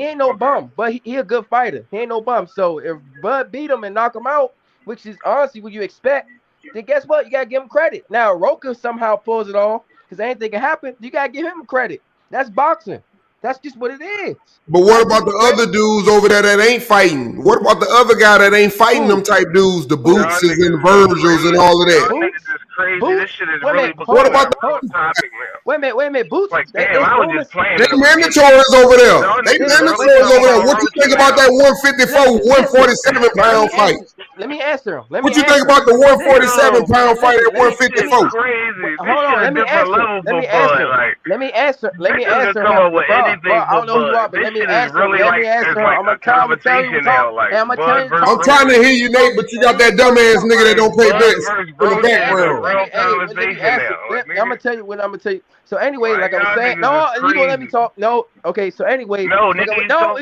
ain't no bum, but he a good fighter. He ain't no bum. So if Bud beat him and knock him out, which is honestly what you expect, then guess what? You gotta give him credit. Now Rocha somehow pulls it off because anything can happen. You gotta give him credit. That's boxing. That's just what it is. But what about the other dudes over there that ain't fighting? What about the other guy that ain't fighting them type dudes, the Bootses and the Virgils and all of that? This shit is really what about the topic, man. Wait a minute, Boots. Like, damn, I was just playing. They mandatories over there. They mandatories over there. What you think about that 154, 147 pound fight? Let me answer him. What you think about the 147 pound fight at 154? Crazy. Hold on, let me answer. I don't know who you are, but let me answer. I'm gonna tell you now. I'm trying to hear you, Nate, but you got that dumbass nigga that don't pay bets in the background. I'm gonna tell you what I'm gonna tell you. So anyway, like I was saying, no, you gonna let me talk? No, okay. So anyway, you gonna let me talk?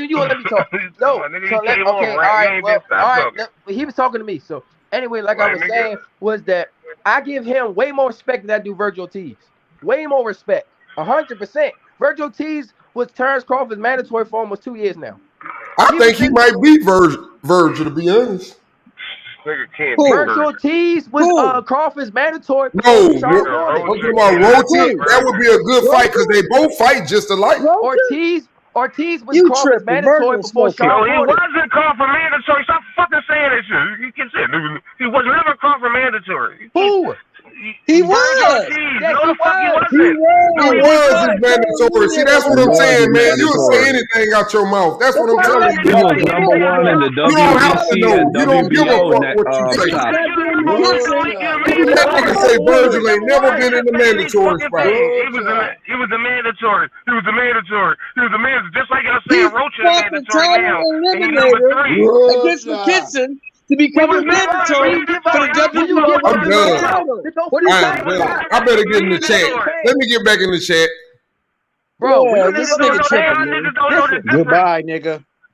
No. So okay, all right. Well, all right. He was talking to me. So anyway, like I was saying, was that I give him way more respect than I do Virgil Ortiz. Way more respect, 100%. Virgil Ortiz was Terrence Crawford's mandatory for almost 2 years now. I think he might beat Virgil, to be honest. Virgil Ortiz was Crawford's mandatory. No, I'm talking about Rocha. That would be a good fight because they both fight just alike. Ortiz was Crawford's mandatory before Sean He wasn't Crawford mandatory. Stop fucking saying that shit. You can say he was never Crawford mandatory. Who? He was. Yes, no, the fuck he wasn't. He was his mandatory. See, that's what I'm saying, man. You don't say anything out your mouth. That's what I'm telling you. He was number one in the WBC and WBO shop. That nigga say Virgil ain't never been in the mandatory spot. He was the mandatory. He was the mandatory. Just like y'all saying Rocha mandatory now. And he's number 3. Against McKinson. To become a mandatory for the WBO. I'm done. I better get in the chat. Let me get back in the chat. Bro, this nigga tripping, Goodbye, nigga.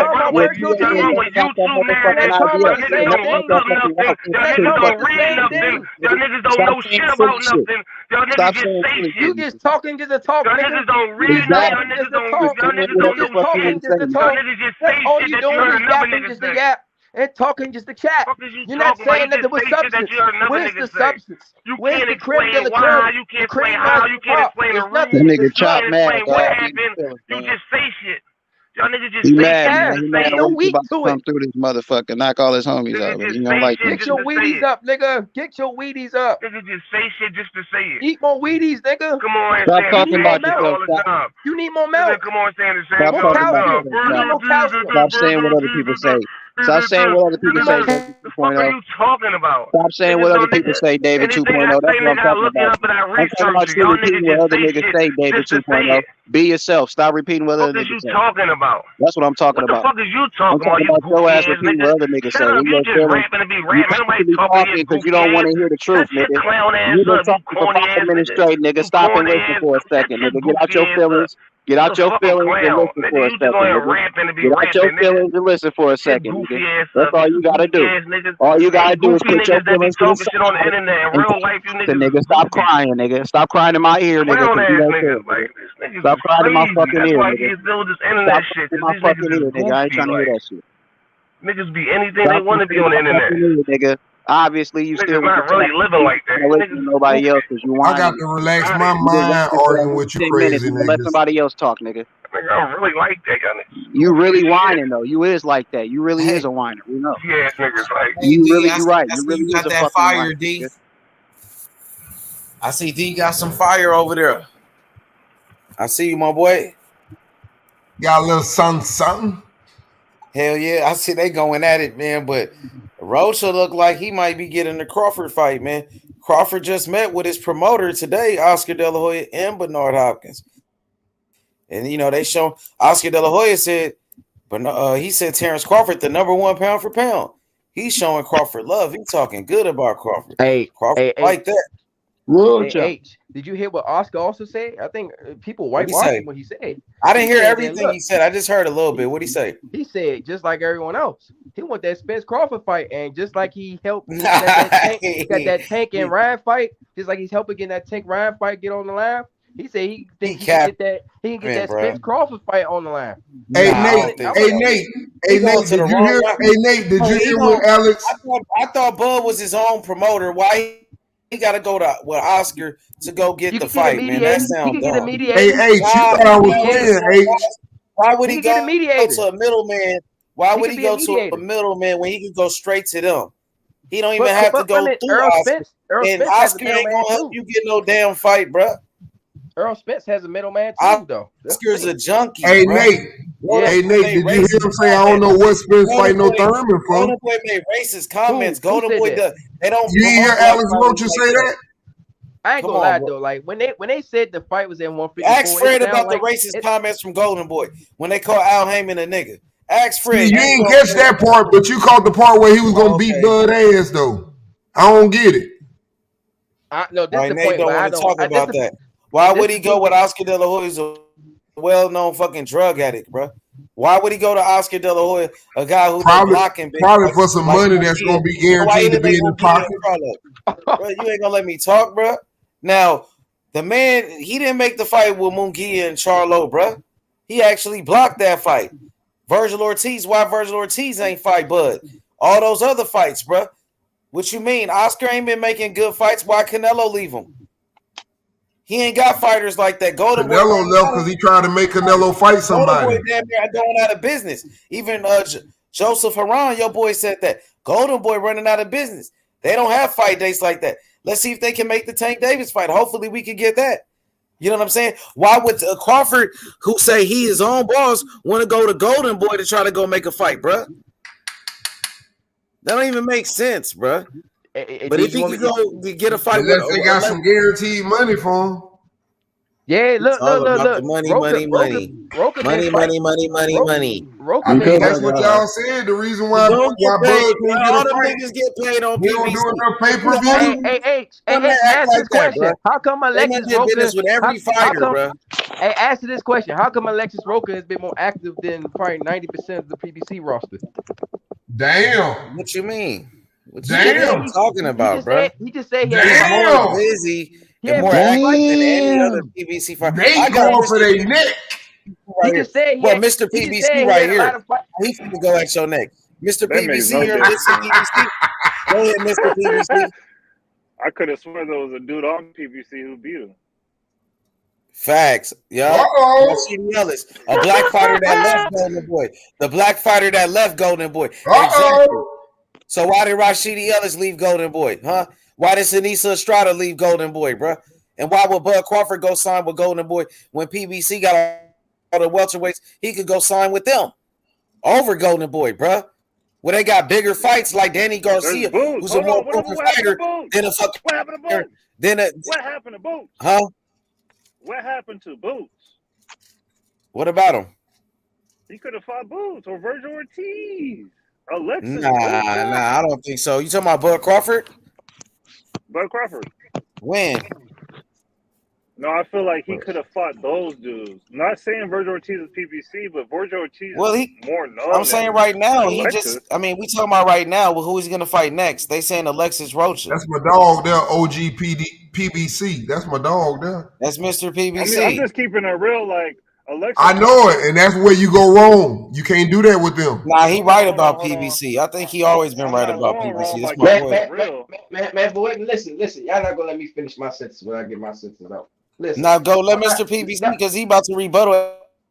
idea. talking about If virtual you ain't thing. never got that motherfucking Talking idea, about the then same don't thing. put that fucking out They to the talking about the fucking same internet, thing. nigga. Stop saying silly shit. Stop saying silly You shit. just talking just to talk, nigga. You just Exactly. talking just to You're talk. saying You whatever the just fuck you talking want to just say, to nigga. talk. That's all you doing is yapping just to yap and talking just to chat. You're not saying nothing with substance. Where's the substance? Where's the creme de la creme? The cream of the crop. There's That nothing. nigga There's Chop nothing. mad, dog. He in his feelings, man. He mad, man. He mad. You're We weak about to to come it. through this motherfucker, knock all his homies out, but he don't like that Get your Wheaties up, nigga. Get your Wheaties up. Eat more Wheaties, nigga. Stop You talking need more about milk. yourself. Stop You need more milk. More talking about calcium. yourself. You need more calcium. Stop saying what other people say. Stop saying what other You people need say, more. David 2.0. Stop saying what other people say, David 2.0. That's what I'm talking about. I'm talking about you repeating what other niggas say, David 2.0. Be yourself. Stop repeating what other niggas say. That's what I'm talking about. I'm talking about your ass repeating what other niggas say. In your feelings, you constantly talking because you don't want to hear the truth, nigga. You've been talking for 5 minutes straight, nigga. Stop and listen for a second, nigga. Get out your feelings. Get out your feelings and listen for a second, nigga. Get out your feelings and listen for a second, nigga. That's all you gotta do. All you gotta do is put your feelings to the side and talk to nigga. Stop crying, nigga. Stop crying in my ear, nigga, because you don't care, nigga. Stop crying in my fucking ear, nigga. Stop crying in my fucking ear, nigga. I ain't trying to hear that shit. Niggas be anything Stop they want to be crying on in the my internet. fucking ear, nigga. Obviously, you still Niggas want not to really talk. living like that. You don't listen to nobody else because you I got whining. to relax my You been mind whining for arguing at least with you 10 minutes. crazy You gonna let niggas. somebody else talk, nigga. Nigga, I don't really like that young nigga. You really whining though. You is like that. You really is a whiner. We know. Yeah, niggas like. Hey, D, You right. You really you is got a that fucking fire, whiner. D. I see D got some fire over there. I see you, my boy. Got a little something. Hell yeah, I see they going at it, man. But Rocha look like he might be getting the Crawford fight, man. Crawford just met with his promoter today, Oscar De La Hoya and Bernard Hopkins. And, you know, they show Oscar De La Hoya said, but he said Terrence Crawford, the number one pound for pound. He's showing Crawford love. He's talking good about Crawford. Crawford like that. H, did you hear what Oscar also said? I think people What'd he whitewashed say? what he said. I didn't He hear said that, everything look, he said. I just heard a little bit. What'd he say? He said, just like everyone else, he want that Spence Crawford fight, and just like he helped get that Tank and Ryan fight, just like he's helping get that Tank Ryan fight get on the line. He said he think he can get that Spence Crawford fight on the line. Hey Nate, did you hear? Hey Nate, did you hear what Alex? I thought Bud was his own promoter. Why he got to go to Oscar to go get the fight, man? That sounds dumb. Hey H, you thought I was playing, H. Why would he go to a middleman? Why would he go to a middleman when he can go straight to them? He don't even have to go through Oscar. And Oscar ain't gonna help you get no damn fight, bro. Earl Spence has a middleman too, though. Oscar's a junkie. Hey bro. Nate, hey Nate, did you hear him say I don't know what Spence fight no Thurman for? Golden Boy made racist comments. Golden Boy does. They don't. You hear Alex Rocha say that? I ain't gonna lie though. Like when they said the fight was at 154, ask Fred about the racist comments from Golden Boy when they call Al Heyman a nigga. Ask Fred. You ain't catch that part, but you caught the part where he was gonna beat Bud ass though. I don't get it. No, this is the Nate point. don't want to talk about that. Why would he go with Oscar De La Hoya? He's a well-known fucking drug addict, bro. Why would he go to Oscar De La Hoya, a guy who's blocking? Probably for some money that's gonna be guaranteed to be in the pocket. Bro, you ain't gonna let me talk, bro. Now, the man, he didn't make the fight with Munguia and Charlo, bro. He actually blocked that fight. Virgil Ortiz, why Virgil Ortiz ain't fight Bud? All those other fights, bro. What you mean? Oscar ain't been making good fights. Why Canelo leave him? He ain't got fighters like that. Canelo left because he tried to make Canelo fight somebody. Golden Boy damn near going out of business. Even Joseph Haran, your boy said that. Golden Boy running out of business. They don't have fight dates like that. Let's see if they can make the Tank Davis fight. Hopefully we can get that. You know what I'm saying? Why would Crawford, who say he his own boss, want to go to Golden Boy to try to go make a fight, bro? That don't even make sense, bro. But if he could go get a fight, unless they got some guaranteed money for him. Yeah, look. Money. That's what y'all said. The reason why Bud can't get a fight. Niggas get paid on PBC. Don't do enough pay-per-view. Hey, ask this question. How come Alexis Rocha with every fighter, bro? Hey, answer this question. How come Alexis Rocha has been more active than probably 90% of the PBC roster? Damn. What you mean? What Damn. you talking about, bro? He just said he's more busy and more active than any other PBC fighter. They going for their neck. He just said Mr. PBC right here. He finna go at your neck. Mr. PBC here. Mr. PBC. Go ahead, Mr. PBC. I could have sworn there was a dude on PBC who beat him. Facts, yo. Rashidi Ellis, a black fighter that left Golden Boy. The black fighter that left Golden Boy. Exactly. So why did Rashidi Ellis leave Golden Boy, huh? Why did Sinisa Estrada leave Golden Boy, bro? And why would Bud Crawford go sign with Golden Boy when PBC got all the welterweights? He could go sign with them over Golden Boy, bro. Where they got bigger fights like Danny Garcia, who's a more proven fighter than a fucking. What happened to Boots? What happened to Boots? Huh? What happened to Boots? What about him? He could have fought Boots or Virgil Ortiz. Alexis. Nah, I don't think so. You talking about Bud Crawford? Bud Crawford. When? No, I feel like he could have fought those dudes. Not saying Virgil Ortiz is PBC, but Virgil Ortiz is more known. I'm saying right now, Alexis. we talking about right now who he's going to fight next. They saying Alexis Rocha. That's my dog there, OG PBC. That's my dog there. That's Mr. PBC. I mean, I'm just keeping it real, like, Alexis. I know it, and that's where you go wrong. You can't do that with them. Nah, he right about PBC. I think he always been right about PBC. That's my boy. Man, boy, listen. Y'all not gonna let me finish my sentence when I get my sentence out. Listen. Now go let Mr. PBC because he about to rebuttal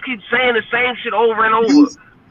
just keep saying the same shit over and over.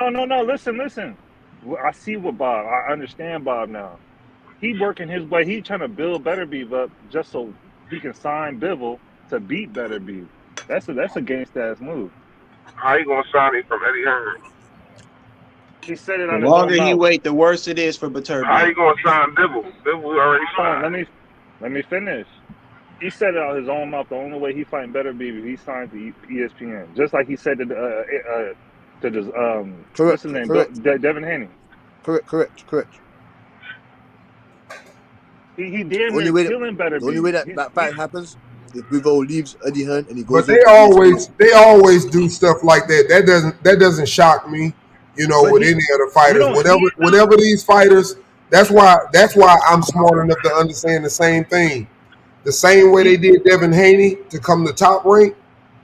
No. Listen. I see what Bob. I understand Bob now. He working his way. He trying to build Better Beef up just so he can sign Bivol to beat Better Beef. That's a gangsta ass move. How you gonna sign him from Eddie Hearn? He said it The on his own longer he mouth. wait, the worse it is for Beterbiev. How you gonna sign Bivol? Bivol already signed. Let me finish. He said it out his own mouth. The only way he fighting Better Beef if he signed to ESPN, just like he said to what's his name, correct. Devin Haney. Correct. He The damn only near way that killing better the only be. way that fight happens if Bivol leaves Eddie Hearn and he But goes over to ECW. they always do stuff like that. That doesn't shock me. You know, But with any other you fighters, don't see it though. whatever these fighters. That's why I'm smart enough to understand the same thing. The same way they did Devin Haney to come to Top Rank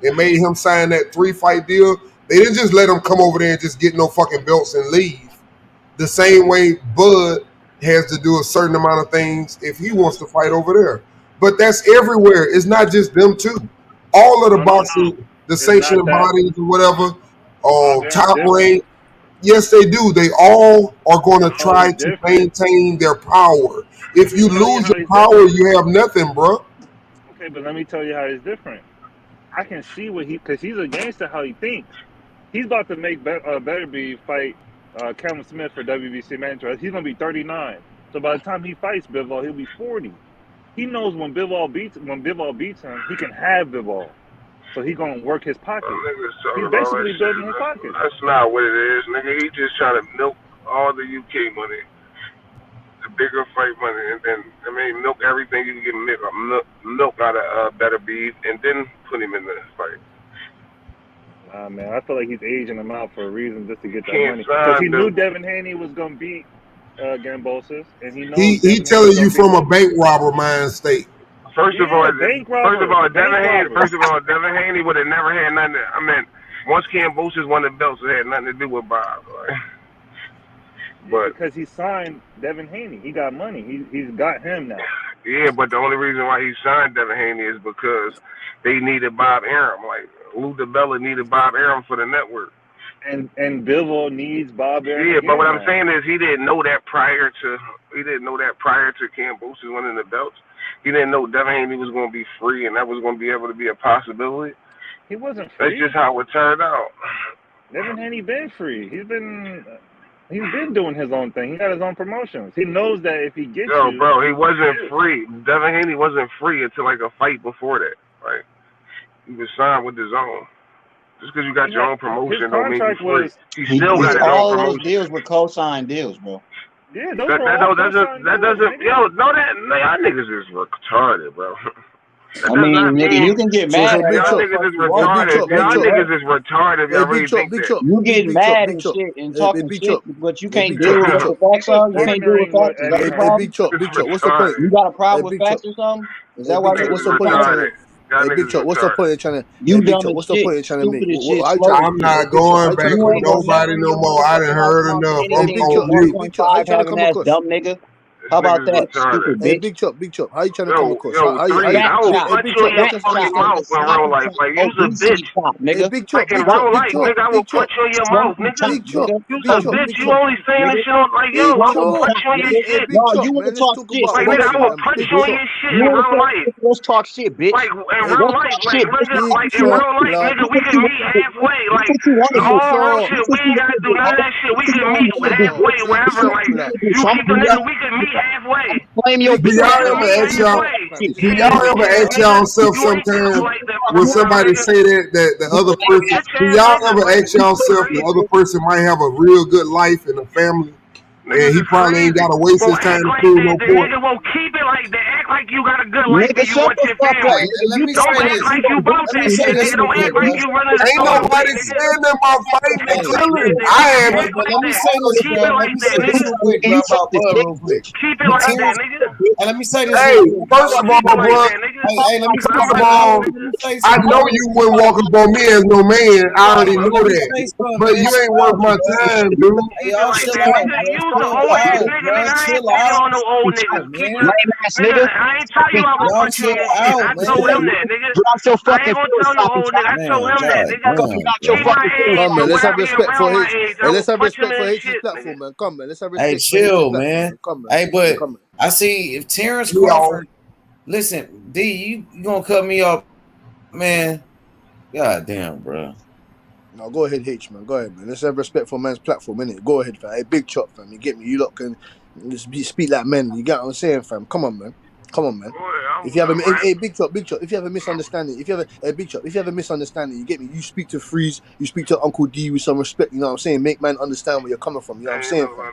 and made him sign that 3-fight deal. They didn't just let him come over there and just get no fucking belts and leave. The same way Bud has to do a certain amount of things if he wants to fight over there. But that's everywhere. It's not just them two. All of the No. boxing, the It's not sanctioning that. bodies or whatever, Bob Arum's Top different. Rank, yes, they do. They all are going to No, try it's to different. maintain their power. If you Let me tell you lose how your it's power, different. you have nothing, bro. Okay, but let me tell you how it's different. I can see what because he's a gangster how he thinks. He's about to make Betterby fight Kevin Smith for WBC manager. He's gonna be 39. So by the time he fights Bivol, he'll be 40. He knows when Bivol beats him, he can have Bivol. So he's gonna work his pockets. He's basically building his pockets. That's not what it is, nigga. He just trying to milk all the UK money, the bigger fight money, and then milk everything you can get milk out of Better Beef, and then put him in the fight. Nah, man, I feel like he's aging him out for a reason just to get that Can't money. Because he sign knew the- Devin Haney was gonna beat Gambosis, and he knows He Devin telling Haney's you gonna from beat a bank robber mind state. First of all, bank robber, Devin Haney would have never had nothing. Once Cambosis won the belts, it had nothing to do with Bob. Right? But because he signed Devin Haney, he got money. He's got him now. yeah, but the only reason why he signed Devin Haney is because they needed Bob Arum. Like Lou DiBella needed Bob Arum for the network. And Bivol needs Bob Arum. Yeah, but what I'm saying is he didn't know that prior to Cambosis winning the belts. He didn't know Devin Haney was going to be free and that was going to be able to be a possibility. He wasn't free. That's just how it turned out. Devin Haney been free. He's been doing his own thing. He got his own promotions. He knows that if he gets you, bro, he wasn't free. Devin Haney wasn't free until like a fight before that. Right? He was signed with his own. Just because you got your own promotion don't mean you're free. He still got his all own those promotion. deals were co-signed deals, bro. Yeah, that doesn't. Yo, no, y'all niggas is retarded, bro. I mean, nigga, you can get mad. Y'all niggas is retarded. Y'all niggas is retarded. Y'all really think that. You get mad and shit and talking shit, but you can't deal with what the facts are. You can't deal with facts. Is that the problem? Big Chop, what's the point? You got a problem with facts or something? Is that why? What's the point? Big Chop, what's the point in trying to? You Big dumb Chop, as what's the shit, point in trying to make? stupid as shit, I'm not going back with nobody no more. I done heard enough. I'm on mute. 1.5 having ass dumb nigga. How about that, stupid Hey, bitch? Big Chop, how you trying to come across? I will punch you in your fucking mouth in real life. Like, you's a bitch. Hey, Big Chop, Like, in real life, nigga, I will punch you in your mouth, nigga. You's a bitch. You only saying this shit on, like, yo, I will punch you on your shit. No, you want to talk shit. Like, nigga, I will punch you on your shit in real life. Let's talk shit, bitch. Like, in real life, like, nigga, like, in real life, nigga, we can meet halfway. Like, all real shit, we ain't gotta do none of that shit. We can meet halfway, wherever. Like, you keep the nigga, we can meet halfway. Do y'all ever ask y'allself sometime when somebody say that the other person? Do y'all ever ask y'allself the other person might have a real good life and a family, and he probably ain't got to waste his time to prove no The point? nigga won't keep it like that. Act like you got a good life Nigga, and you shut want the your fuck up. family. Let me Don't say act this. like you about Let that me say shit, this nigga. real Don't quick, act like bro. you running the Ain't store. nobody saying that about fighting and killing. I am. But let me say this, Keep bro. it Let like me that, say this nigga. real quick, bro, about Bud real quick. Keep it like that, nigga. And let me say this Hey, real quick. first of all, bro, Hey, let me say first of something. all, Let me say I something. know you wouldn't walk up on me as no man. I already know Let me that. say something, But man. you ain't Chill worth out, my bro. time, dude. Hey, y'all Like chill that, out, nigga. bro. You was the Chill old shit, out, nigga. bro. Nigga, I ain't Chill picking out. on no old niggas. Keep it. Nigga, I ain't tell you I will Y'all punch you in chill your shit. out, I man. told him that, nigga. Drop your I fucking ain't gonna tell no old nigga. I told him that, nigga. Keep my age Come to man, let's have whatever he respect for around my H. age. Hey, I let's will have punch him respect in for his H's shit, platform, nigga. man. Come man, let's have Hey, respect for H's chill, platform, man. man. Come man. Hey, but Come man. I see if Terrence Crawford, listen, D, you gonna cut me off, man? God damn, bro. No, go ahead, H man. Go ahead, man. Let's have respect for man's platform, innit? Go ahead, fam. Hey, Big Chop, fam. You get me? You lot can speak like men. You get what I'm saying, fam? Come on, man. Come on, man. If you have a Big Chop, if you have a misunderstanding, if you have a Big Chop, if you have a misunderstanding, you get me? You speak to Freeze, you speak to Uncle D with some respect. You know what I'm saying? Make man understand where you're coming from. You know what I'm saying, fam?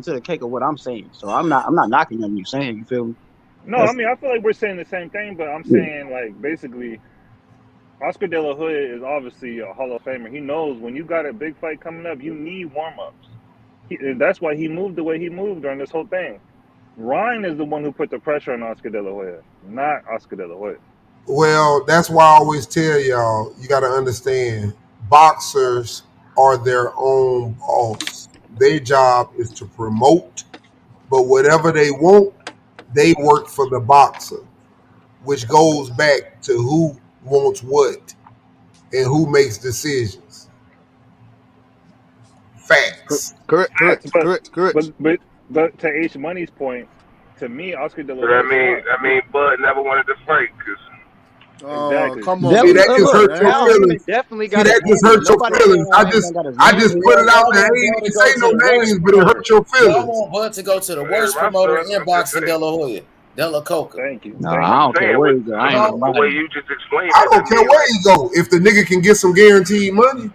icing to the cake of what I'm saying. So I'm not knocking on you saying. You feel me? No, I mean I feel like we're saying the same thing, but I'm saying like basically, Oscar De La Hoya is obviously a Hall of Famer. He knows when you got a big fight coming up, you need warm ups. That's why he moved the way he moved during this whole thing. Ryan is the one who put the pressure on Oscar De La Hoya, not Oscar De La Hoya. Well, that's why I always tell y'all, you got to understand, boxers are their own boss. Their job is to promote, but whatever they want, they work for the boxer, which goes back to who wants what. and who makes decisions. Facts. Correct. But to H Money's point, to me, Oscar De La So Hoya that is mean smart. Bud never wanted to fight because. Exactly. Come on, See, that Bud, just hurt your man. feelings. Definitely See, got that his just name. hurt your Nobody feelings. saying H Money got his I name. just put it out there. I ain't Y'all even want say Bud to no go to the worst names, but it hurt your Y'all feelings. want Bud to go to the worst promoter in boxing, De La Hoya, De La Coca. Thank you. No, I don't care where he go. I ain't gonna The lie. way you just explained I it, don't care where he go. If the nigga can get some guaranteed money,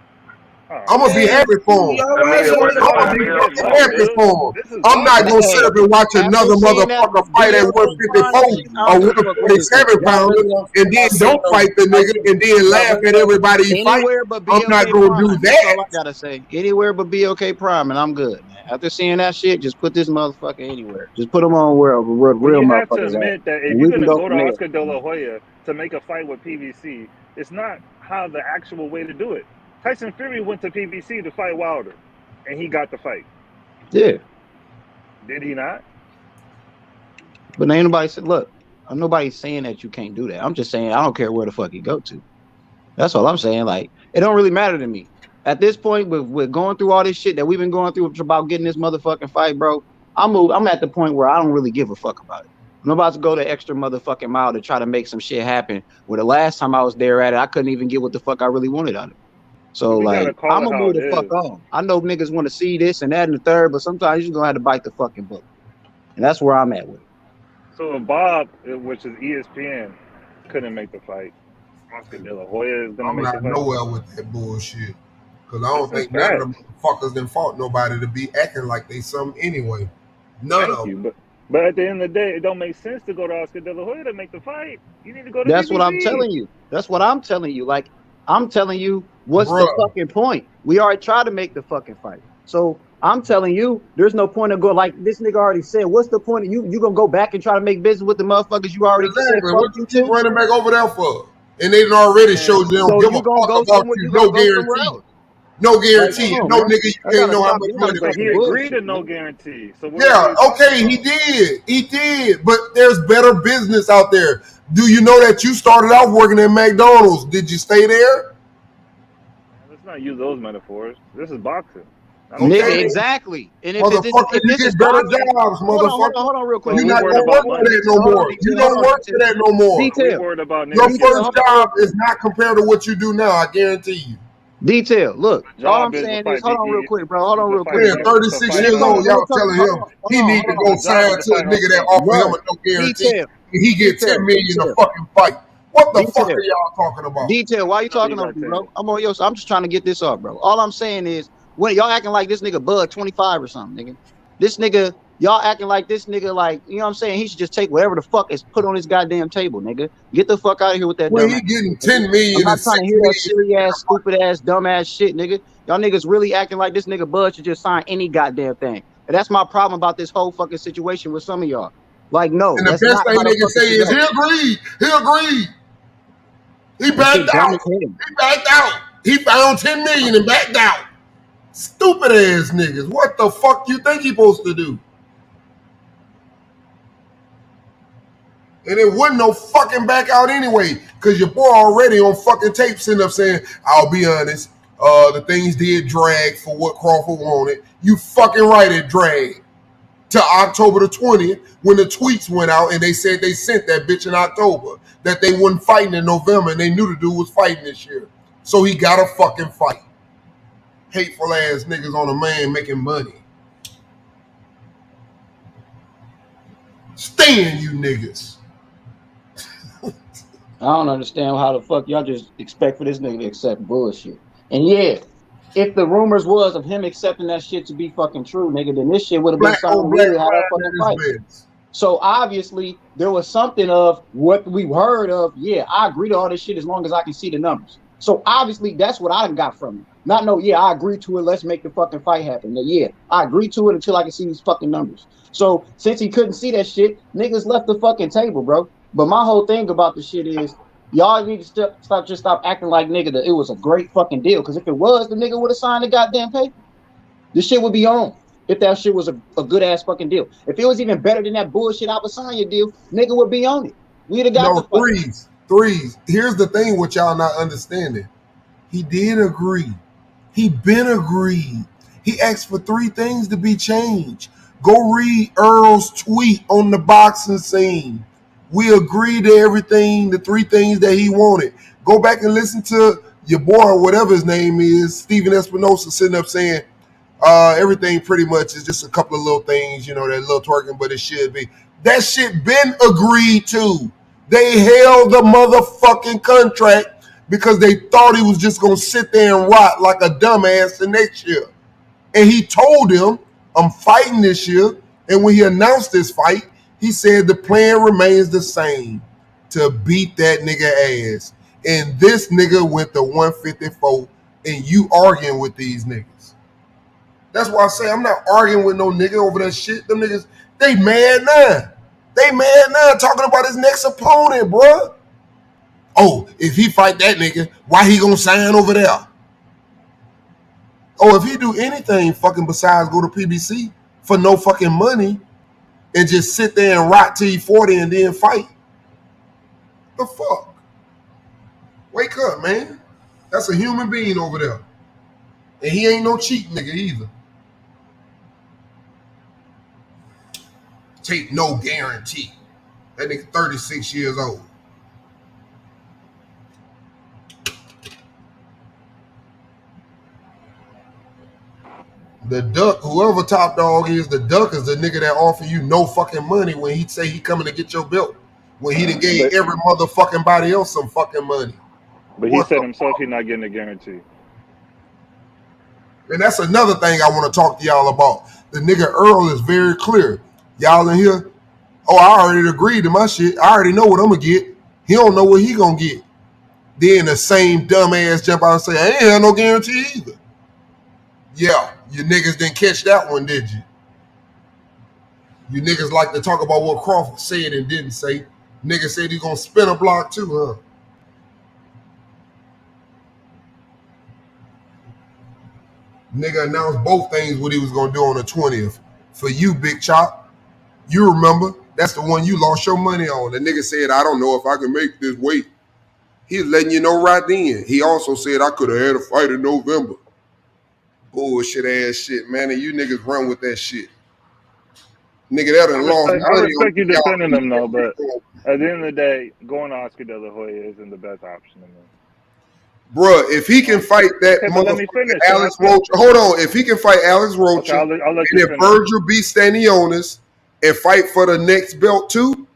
I'm gonna be happy for him. Y'all right, it wasn't I'm about gonna be his fucking money. happy for him. This is I'm not gonna sit Hey, up and watch after another seeing that motherfucker fight at BOK Prime 154 shit, I or don't give a fuck what he said. 147 Y'all pounder really don't and then see don't no fight the nigga and then y'all laugh really at don't everybody he fight. Anywhere but I'm not BOK gonna Prime. do That's all that. I gotta say. Anywhere but BOK Prime, and I'm good, man. After seeing that shit, just put this motherfucker anywhere. Just put him on where Well, real you have to motherfuckers at, admit that if and you're we can gonna go go to from there. Oscar De La Hoya to make a fight with PBC, it's not how the actual way to do it. Tyson Fury went to PBC to fight Wilder, and he got the fight. Yeah, Did he not? but ain't nobody said, look, nobody's saying that you can't do that. I'm just saying I don't care where the fuck you go to. That's all I'm saying. Like, it don't really matter to me. At this point, with going through all this shit that we've been going through about getting this motherfucking fight, bro, I'm at the point where I don't really give a fuck about it. I'm about to go the extra motherfucking mile to try to make some shit happen. Where the last time I was there at it, I couldn't even get what the fuck I really wanted out of it. So, But we gotta like, call I'm it gonna how move it the fuck is. on. I know niggas want to see this and that and the third, but sometimes you're just gonna have to bite the fucking bullet. And that's where I'm at with it. So if Bob, which is ESPN, couldn't make the fight, Oscar De La Hoya is gonna I'm make the not fight. nowhere with that bullshit. Cause I don't This is think none of them facts. motherfuckers done fought nobody to be acting like they something anyway. None Thank of you, them. but at the end of the day, it don't make sense to go to Oscar De La Hoya to make the fight. You need to go to That's what I'm PBC. telling you. That's what I'm telling you. Like, I'm telling you, what's the Bruh. fucking point? We already tried to make the fucking fight. So I'm telling you, there's no point of go like this nigga already said. What's the point of you gonna go back and try to make business with the motherfuckers you already said Exactly. fuck What you you keep to? running back over there for? And they done already showed you they don't So give a you gonna fuck go about somewhere? you. You No gonna go somewhere guarantee. else? No Like, guarantee. come on, No man. nigga, you I can't gotta know how stop. much You gotta money But stop they he the get. agreed to bullshit, no man. guarantee. So what are Yeah, you talking okay, he about? did. He did. But there's better business out there. Do you know that you started off working at McDonald's? Did you stay there? Let's not use those metaphors. This is boxing. I Nigga, understand Okay. that. exactly. And if Motherfucker, you this is get better boxing, jobs, motherfucker. hold on, real quick. So You're we not worried gonna about work for money. that no Hold on, more. You detail. Hold don't on, work for detail. that no more. So we Detail. worried about Your niggas Detail. getting first Hold on, real job quick. is not compared to what you do now, I guarantee you. Detail. Look, the all I'm job is to saying is, fight hold on real BE quick, bro. Hold is on to real fight quick, Man, bro. 36 We years ain't gonna old, others. y'all talk telling about. him he need to go The job sign is to to a fight nigga that hustlers. offer him Bro, a no guarantee detail, and he get 10 million a detail, fucking fight. What the fuck detail, are y'all talking about? detail. Why you No, he talking over got me, bro? 10. I'm on your side. I'm just trying to get this off, bro. All I'm saying is, when y'all acting like this nigga Bud 25 or something, nigga. This nigga, y'all acting like this nigga, like, you know what I'm saying? He should just take whatever the fuck is put on his goddamn table, nigga. Get the fuck out of here with that When dumb he ass getting shit, nigga. 10 I'm million not and trying 6 to hear that million, silly ass, stupid ass, dumb ass shit, nigga. Y'all niggas really acting like this nigga Bud should just sign any goddamn thing. And that's my problem about this whole fucking situation with some of y'all. Like, no, and the that's best not thing how the they can fuck it say should is go. he agreed. He agreed. He That shit backed dumb out. as hell. He backed out. He found 10 million and backed out. Stupid ass niggas. What the fuck you think he supposed to do? And it wasn't no fucking back out anyway, because your boy already on fucking tape sitting up saying, I'll be honest, the things did drag for what Crawford wanted. You fucking right, it dragged. To October the 20th, when the tweets went out and they said they sent that bitch in October, that they wasn't fighting in November and they knew the dude was fighting this year. So he got a fucking fight. Hateful ass niggas on a man making money. Stand you niggas. I don't understand how the fuck y'all just expect for this nigga to accept bullshit. And yeah, if the rumors was of him accepting that shit to be fucking true, nigga, then this shit would have been Black signed on and black we would have had that crime fucking at fight. his best. So obviously there was something of what we heard of. Yeah, I agree to all this shit as long as I can see the numbers. So obviously that's what I got from it. Not no, yeah, I agree to it. Let's make the fucking fight happen. No, yeah, I agree to it until I can see these fucking numbers. So since he couldn't see that shit, niggas left the fucking table, bro. But my whole thing about the shit is y'all need to stop acting like nigga that it was a great fucking deal. Because if it was, the nigga would have signed the goddamn paper. This shit would be on. If that shit was a good ass fucking deal. If it was even better than that bullshit Abasanya deal, nigga would be on it. We'd have got the No, fight. threes. Here's the thing with y'all not understanding. He did agree. He been agreed. He asked for 3 things to be changed. Go read Earl's tweet on the boxing scene. We agreed to everything, the 3 things that he wanted. Go back and listen to your boy, whatever his name is, Steven Espinosa, sitting up saying, everything pretty much is just a couple of little things, that little twerking, but it should be. That shit been agreed to. They held the motherfucking contract because they thought he was just going to sit there and rot like a dumbass the next year. And he told him, I'm fighting this year. And when he announced this fight, he said the plan remains the same, to beat that nigga ass. And this nigga went to 154, and you arguing with these niggas. That's why I say I'm not arguing with no nigga over that shit. Them niggas, they mad now. They mad now talking about his next opponent, bro. Oh, if he fight that nigga, why he gonna sign over there? Oh, if he do anything fucking besides go to PBC for no fucking money and just sit there and rot till he 40 and then fight. The fuck? Wake up, man. That's a human being over there. And he ain't no cheap nigga either. Take no guarantee. That nigga 36 years old. The duck, whoever top dog is, the duck is the nigga that offer you no fucking money when he say he coming to get your belt. When he done gave every motherfucking body else some fucking money. But he said himself he's not getting a guarantee. And that's another thing I want to talk to y'all about. The nigga Earl is very clear. Y'all in here, oh, I already agreed to my shit. I already know what I'm going to get. He don't know what he going to get. Then the same dumbass jump out and say, I ain't had no guarantee either. Yeah, you niggas didn't catch that one, did you? You niggas like to talk about what Crawford said and didn't say. Nigga said he's going to spin a block too, huh? Nigga announced both things what he was going to do on the 20th. For you, Big Chop, you remember, that's the one you lost your money on. The nigga said, I don't know if I can make this weight. He's letting you know right then. He also said, I could have had a fight in November. Bullshit ass shit, man. And you niggas run with that shit. Nigga, that done lost money. I respect you defending him, though, but at the end of the day, going to Oscar De La Hoya isn't the best option to me. Bruh, if he can fight that motherfucker Alex Rocha, hold on. If he can fight Alex Rocha, okay, I'll let and if Virgil beats Stanionis and fight for the next belt too,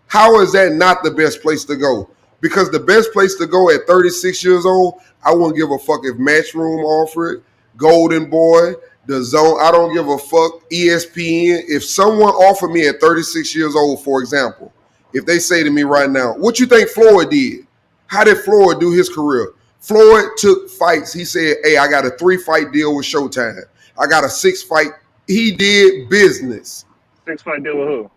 how is that not the best place to go? Because the best place to go at 36 years old, I wouldn't give a fuck if Matchroom offer it, Golden Boy, The Zone, I don't give a fuck, ESPN. If someone offered me at 36 years old, for example, if they say to me right now, what you think Floyd did? How did Floyd do his career? Floyd took fights. He said, hey, I got a 3-fight deal with Showtime. I got a 6-fight. He did business. 6-fight deal with who?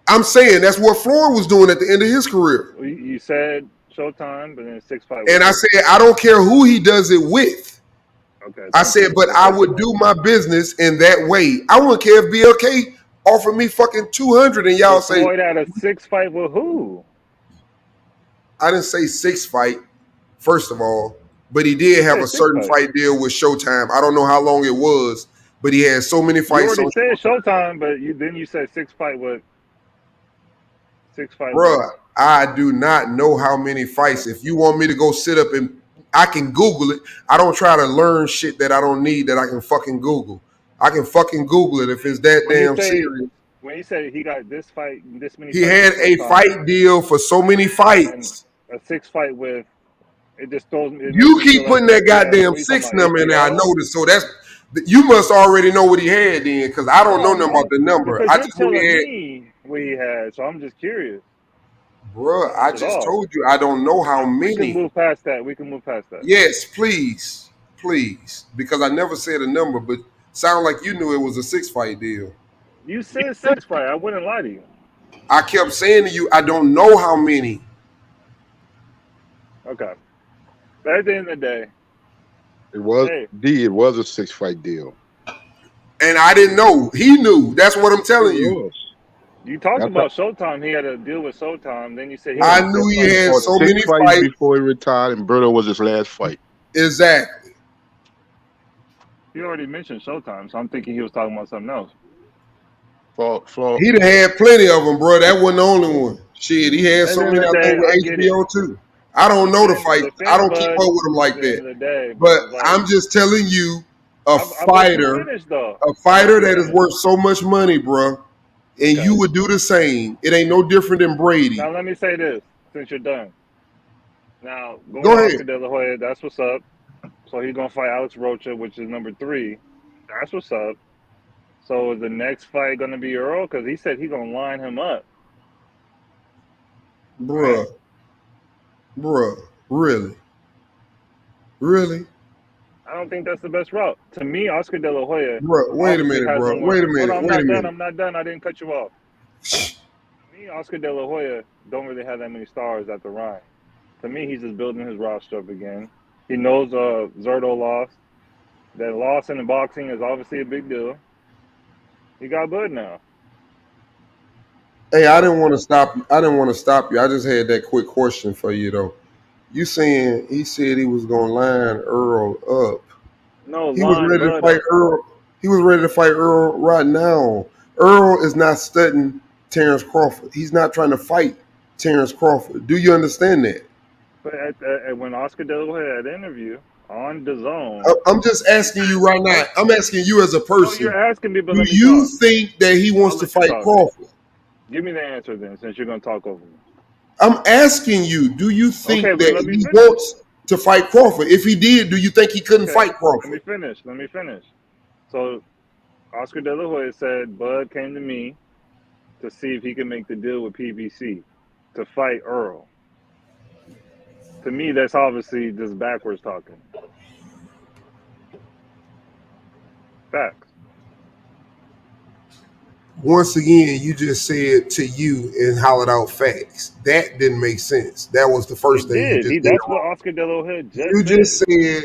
I'm saying that's what Floyd was doing at the end of his career. You said Showtime, but then 6-fight. And I said, I don't care who he does it with. Okay. I said, but I would do my business in that way. I wouldn't care if BLK offered me fucking 200 and y'all say. Floyd had a 6-fight with who? I didn't say 6-fight. First of all, but he did have a certain fight deal with Showtime. I don't know how long it was, but he had so many fights. You already said Showtime, but then you said 6-fight with 6-fight. Bruh, I do not know how many fights. If you want me to go sit up and I can Google it. I don't try to learn shit that I don't need that I can fucking Google. I can fucking Google it if it's that damn serious. When he said he got this fight, this many. He had a fight deal for so many fights. A 6-fight with. It just throws me. You keep putting that goddamn 6 number in there. I noticed. So that's you must already know what he had then, because I don't know nothing about the number. I just knew he had what he had. So I'm just curious. Bruh, I just told you I don't know how many. We can move past that. Yes, please, because I never said a number, but sound like you knew it was a 6-fight deal. You said 6-fight. I wouldn't lie to you. I kept saying to you, I don't know how many. Okay. But at the end of the day, it was a 6-fight deal. And I didn't know. He knew. That's what I'm telling you. You talked about Showtime. He had a deal with Showtime. Then you said I knew he had so many fights before he retired, and Berto was his last fight. Exactly. He already mentioned Showtime, so I'm thinking he was talking about something else. He done had plenty of them, bro. That wasn't the only one. Shit, he had At so the end many, of I the day, think, I with get it. HBO too. I don't know the fights. I don't keep up Bud with them like at the end that. of the day, But it's like, I'm just telling you, I'll let you finish though. a fighter that is worth so much money, bro, and Okay. you would do the same. It ain't no different than Brady. Now let me say this, since you're done. Now going Go to ahead. Oscar De La Hoya, that's what's up. So he's gonna fight Alex Rocha, which is number 3. That's what's up. So is the next fight gonna be Earl? Because he said he's gonna line him up. Bruh, really? I don't think that's the best route. To me, Oscar De La Hoya Bruh, wait a obviously minute, has bro. the more. Wait a Hold minute. on, Wait a minute. I'm not done. I didn't cut you off. To me, Oscar De La Hoya don't really have that many stars at the Rhine. To me, he's just building his roster up again. He knows Zerto lost. That loss in the boxing is obviously a big deal. He got Bud now. Hey, I didn't want to stop you. I just had that quick question for you though. You saying he said he was gonna line Earl up. No, He was line ready to Bud fight up. Earl. He was ready to fight Earl right now. Earl is not studying Terrence Crawford. He's not trying to fight Terrence Crawford. Do you understand that? But when Oscar De La Hoya had an interview on the Zone, I'm just asking you right now. I'm asking you as a no, person. you're asking me, but Do let me you talk. think that he wants I'll to let you fight talk. Crawford? Give me the answer then, since you're gonna talk over me. I'm asking you, do you Okay, think but that let me he finish. wants to fight Crawford? If he did, do you think he couldn't Okay, fight Crawford? let me finish. So Oscar De La Hoya said Bud came to me to see if he could make the deal with PBC to fight Earl. To me, that's obviously just backwards talking. Facts. Once again, you just said to you and hollered out facts. That didn't make sense. That was the first It thing you did. just did That's what wrong. Oscar De La Hoya just You said. just said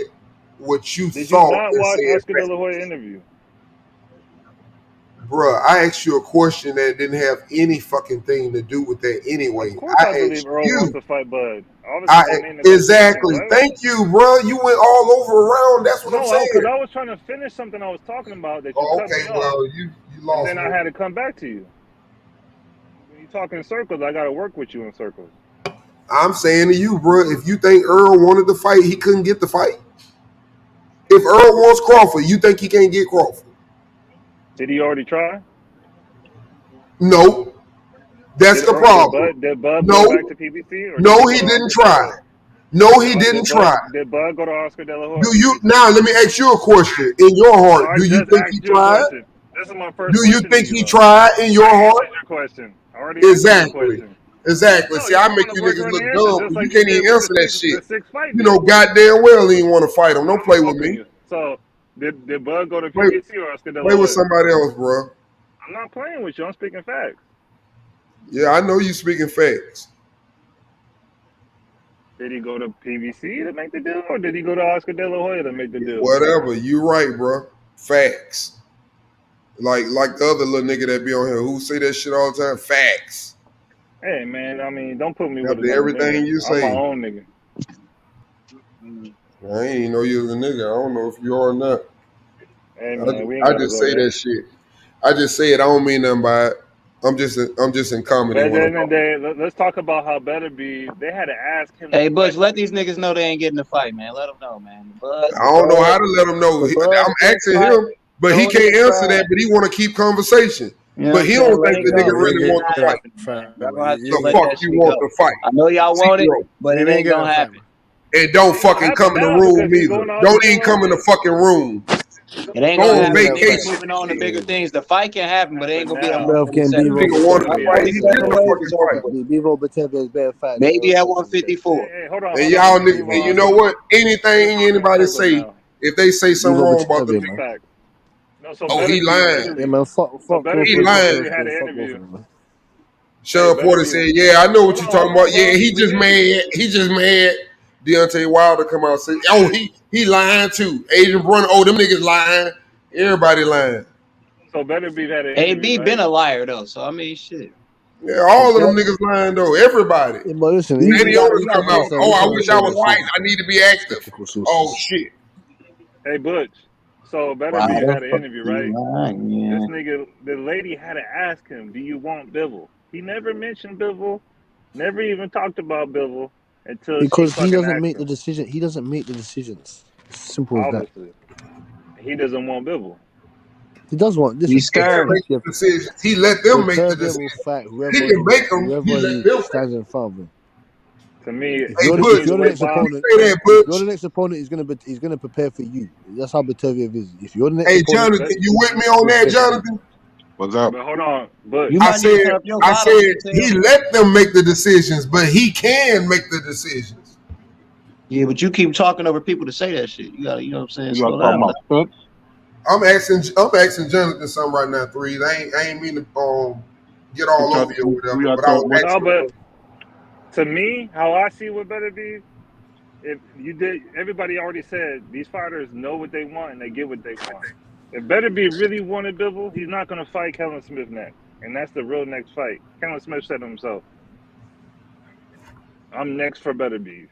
what you Did you thought not and watch said Oscar De La facts. Hoya interview? Bruh, I asked you a question that didn't have any fucking thing to do with that Of anyway. course, I I believe asked Earl wants you. to fight Bud. Obviously, they made negotiations, Exactly. right? Thank you, bro. You went all over around. That's what I'm No, because saying. I was trying to finish something I was talking about that you Oh, cut me okay. off, Well, you and lost then I me. had to come back to you. When you talk in circles, I got to work with you in circles. I'm saying to you, bro, if you think Earl wanted to fight, he couldn't get the fight. If Earl wants Crawford, you think he can't get Crawford? Did he already try? No. That's the problem. Did Bud go back No. to PBC or did No, he go he to didn't Oscar De La try. Hoya? No, he didn't try. Did Bud go to Oscar De La Hoya Do or you PBC? now? Let me ask you a question. In your No, heart, I do you just think he asked you a tried? question. This is my first Do you question to think you, he though. tried in your I heart? answered your question. I already answered your Exactly. question. Exactly. No, See, you I don't make want to you voice niggas your look answer, dumb just because you like you can't did even with answer that shit. the six fight You know deal. goddamn well he didn't want to fight him. Don't play I'm with helping me. you. So, did Bud go to Play, PBC or Oscar De La play with Hoya? somebody else, bro. I'm not playing with you. I'm speaking facts. Yeah, I know you speaking facts. Did he go to PBC to make the deal, or did he go to Oscar De La Hoya to make the deal? Whatever. You right, bro. Facts. Like the other little nigga that be on here who say that shit all the time. Facts. Hey, man, I mean, don't put me with After another nigga. everything you I'm my say. own nigga. I ain't even know you was a nigga. I don't know if you are or not. Hey, man, we ain't I got to just go say there. that shit. I just say it. I don't mean nothing by it. I'm just in comedy But at when the I'm end of the talking. day, let's talk about how better be. They had to ask him the Hey, Butch, let question. these niggas know they ain't getting the fight, man. Let them know, man. I don't know how to let him know. The Bud I'm Spence asking fight, him, but he throw it in can't the answer that. trash. But he want to keep conversation. You know what But I'm he saying? don't Let think it the go. nigga You ain't really getting want Not to fight. happening, man. Y'all fam. gonna have to You just ain't The let getting fuck that you shit want go. to fight? I know y'all want it, Zero. but you it ain't ain't getting gonna a fight, happen. man. And don't It gonna fucking come happen in the now room because he's either. going to Oscar Don't De even La come in Hoya. the fucking room. It ain't Go gonna on happen. You ain't getting a Niggas fight. vacation. moving on to bigger Shit. things. The fight can happen, but it ain't Happen gonna be at now. Bro, can 147. Bivol Nigga It's want gonna to be Batavia. at fight. He get the 147 147. is fucking over fight. with. Bivol Batavia is better fight than Maybe at 147. 154. Hey, hold on, And hold on. y'all niggas, and you Bivol, know what? we're Anything talking in anybody circles say, now. if they say something Bivol wrong about I'm the Batavia, speaking man. facts. No, so oh, Better he Be lying. Yeah, man. So Fuck Better Crawford He Be versus lying. recently had Crawford. an Fuck both interview. of them, man. Hey, Sean Better Porter Be. said, "Yeah, I know what you're talking Hold on, about. Yeah, bro. he We just here. mad. He just mad." Deontay Wilder come out and say, "Oh, he lying too." Adrian Brunner, oh, them niggas lying. Everybody lying. So Better Be had an interview, AB right? been a liar though, so I mean, shit. Yeah, all of them niggas lying though. Everybody. Yeah, but listen, Eddie Otis talking about, listen, oh, I listen, wish I listen, was white. listen. I need to be active. Skeptical Oh sources. shit. Hey Butch. So Why Beterbiev the had an fuck interview, you right? lying, This man? nigga, the lady had to ask him, "Do you want Bivol?" He never mentioned Bivol. Never even talked about Bivol until she Because he fucking doesn't asked make the him. decision. He doesn't make the decisions. Simple as that. Obviously, he doesn't want Bivol. He does want. He's Listen, He can't scared. make the decisions. He let them make the Beterbiev will decisions. fight He whoever can make them. He whoever let he them. stands in front of him. To me, Hey to If Butch, me, the you're the way next Bob, you opponent, say that, if you're the Butch. next opponent, he's gonna prepare for you. That's how Beterbiev is. If you're the next Hey opponent, Jonathan, you with me on he'll that, prepare for you. Jonathan? What's up? but hold on, Butch. You I might need said, to turn up your I volume, said Patel. he let them make the decisions, but he can make the decisions. Yeah, but you keep talking over people to say that shit. You gotta, you know what I'm saying? You got Slow talking down. about Spence? I'm asking Jonathan something right now, Threes. I ain't mean to get all over you or We whatever, got but I was talking what? No, asking but him. to me, how I see what Beterbiev, if you did, everybody already said these fighters know what they want and they get what they want. If Beterbiev really wanted Bivol, he's not going to fight Kellen Smith next, and that's the real next fight. Kellen Smith said himself, "I'm next for Beterbiev."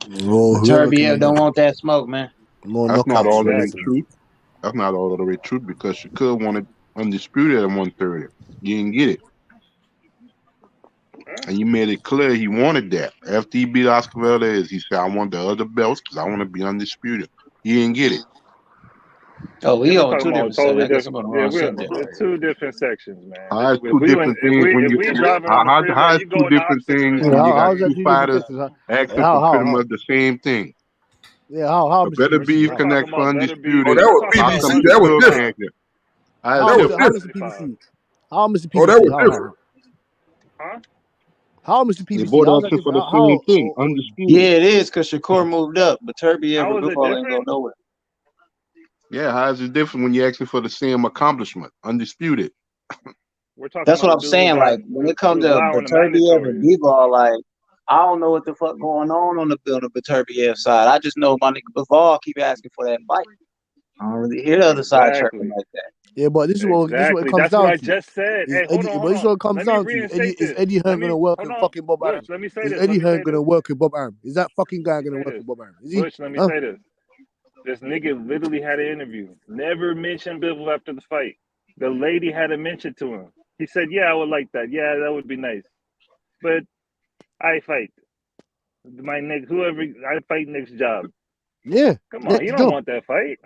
Well, whoever Beterbiev can don't want that smoke, man. more That's not knockouts all for the way Exactly. Beterbiev. true. That's not all the way true because Shakur wanted undisputed at 130. You didn't get it. Huh? And you made it clear he wanted that. After he beat Oscar Valdez, he said, I want the other belts because I want to be undisputed. He didn't get it. Oh, Yeah, we we're on talking two about different totally subjects. I guess I'm different. on the Yeah, wrong we're subject. two different sections, man. How is two different things when If you we driving on the freeway, how is you two go in the different opposite things Yeah, when direction. you got how is that two two different fighters sections? Huh? asking How for how pretty how? much the same thing? Yeah, how A Mr. better PBC? beef We're How? talking connects for about Beterbiev. Oh, undisputed. that We're was talking How about PBC. come That was Shakur 135. different. can't get? How is How That was Mr. different? How Mr. different. 135. PBC? How Mr. Oh, that PBC? was How different. how Huh? how Mr. They PBC? both How's that asking for different? the same thing, Yeah, undisputed. it is because Shakur moved up, but Beterbiev How or is it Bivol ain't go different? nowhere. Yeah, how is it different when you're asking for the same accomplishment, undisputed? We're talking That's about what the I'm dude who saying. got Like when it comes who's to allowing the Beterbiev and mandatories. Bivol, like I don't know what the fuck going on the Beterbiev side. I just know my nigga Bivol keep asking for that fight. I don't really hear the other side chirping Exactly. like that. Yeah, but this is what it Exactly. comes That's what down I to. just said. Is Hey, hold Eddie? on, But hold this is on. what it comes Let me down to. reinstate Is this. Eddie Let Hearn me gonna work hold with on. fucking Bob Butch, Arum? let me say Is this. Let Eddie me Hearn say gonna this. work with Bob Arum? Is that fucking guy Let me gonna say work this. with Bob Arum? Is he? Butch, let me Huh? say this. This nigga literally had an interview. Never mentioned Bivol after the fight. The lady had to mention to him. He said, "Yeah, I would like that. Yeah, that would be nice. But I fight my next whoever I fight next job. Yeah, Come on, he next don't job. want that fight.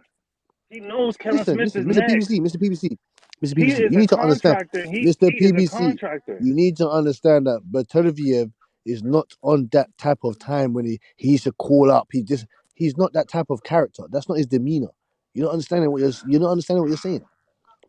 He knows Kevin Listen, Smith listen, is Mr. next. PBC, Mr. PBC, Mr. He PBC. is You a need to understand, contractor. Mr. He is a PBC. contractor. You need to understand that Beterbiev is not on that type of time when he needs to call up. He's not that type of character. That's not his demeanor. You're not understanding what you're saying.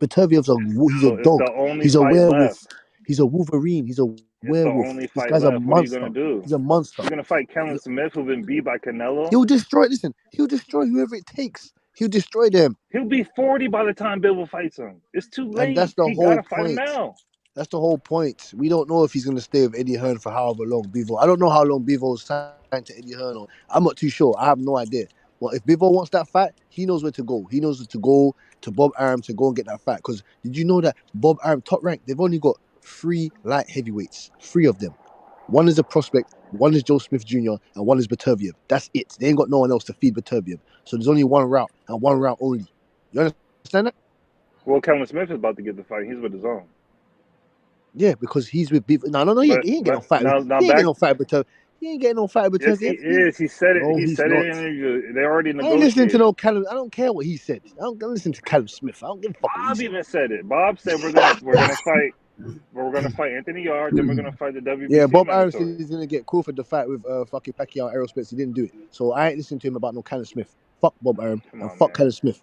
Beterbiev's he's a It's dog. the only He's a fight left. werewolf. He's a wolverine. He's a It's the werewolf. only This fight guy's a left. What are you monster. gonna do? He's a monster. You're gonna fight Kevin Smith, who's been beat by Canelo. He'll destroy. Listen, he'll destroy whoever it takes. He'll destroy them. He'll be 40 by the time Bivol fights him. It's too And late. that's the He whole gotta fight him point. now. That's the whole point. We don't know if he's going to stay with Eddie Hearn for however long. Bivol. I don't know how long Bivol signed to Eddie Hearn. I'm not too sure. I have no idea. But if Bivol wants that fight, he knows where to go. He knows to go to Bob Arum to go and get that fight. Because did you know that Bob Arum, top rank, they've only got 3 light heavyweights. 3 of them. One is a prospect, one is Joe Smith Jr., and one is Beterbiev. That's it. They ain't got no one else to feed Beterbiev. So there's only one route and one route only. You understand that? Well, Kevin Smith is about to get the fight. He's with his own. Yeah, because he's with Beef. No, he ain't getting no But fight. now He ain't getting back. no fight with Turf. He ain't getting no fight with Yes, Turf. he is. He said it. No, He he's said it not. in an interview. They already I ain't listening to negotiated. no Callum. I don't care what he said. I don't listen to Callum Smith. I don't give a fuck what he Bob said. even said it. Bob said we're gonna fight. We're gonna fight Anthony Yard. Then we're gonna fight the Yeah, WBC Bob Arum said mandatory. he's gonna get Crawford the fight with fucking Pacquiao and Errol Spence. He didn't do it. So I ain't listening to him about no Callum Smith. Fuck Bob Arum Come and on, fuck man. Callum Smith.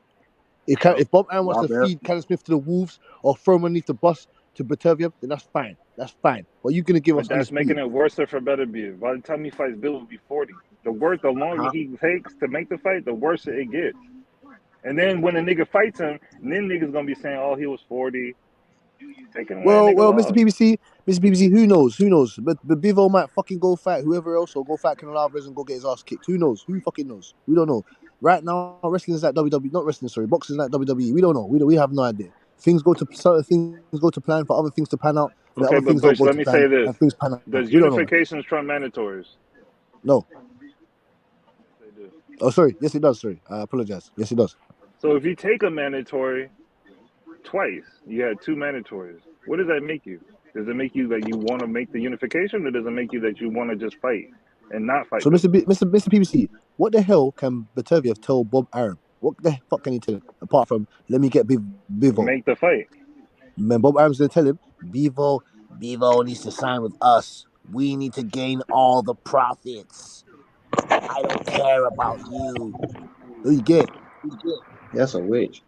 If Bob Arum wants to Bob Arum. feed Callum Smith to the Wolves or throw him underneath the bus to Beterbiev, then that's fine. That's fine. But you're gonna give But us that's making undisputed. it worse for Beterbiev. By the time he fights Bill, will be 40. The longer How, he takes to make the fight, the worse it gets. And then when a nigga fights him, then niggas gonna be saying, "Oh, he was 40." Taking one of the nigga Mr. lost. PBC, who knows? Who knows? But Bivol might fucking go fight whoever else or go fight Canelo Alvarez and go get his ass kicked. Who knows? Who fucking knows? We don't know. Right now, wrestling is like WWE, not wrestling, sorry, boxing is like WWE. We don't know. We have no idea. Things go to certain things go to plan for other things to pan out, and the Okay, other but things don't Bush, go let to me say plan, this: and things pan out. does We don't know that. unifications trump mandatories? No. They do. Oh, sorry. Yes, it does. Sorry, I apologize. Yes, it does. So if you take a mandatory twice, you had two mandatories. What does that make you? Does it make you that you want to make the unification, or does it make you that you want to just fight and not fight So, them? Mr. PBC, what the hell can Batavia tell Bob Arum? What the fuck can he tell him apart from let me get Bivo? Make the fight. Man, Bob Arum's gonna tell him Bivo needs to sign with us. We need to gain all the profits. I don't care about you. Do you get? That's a witch.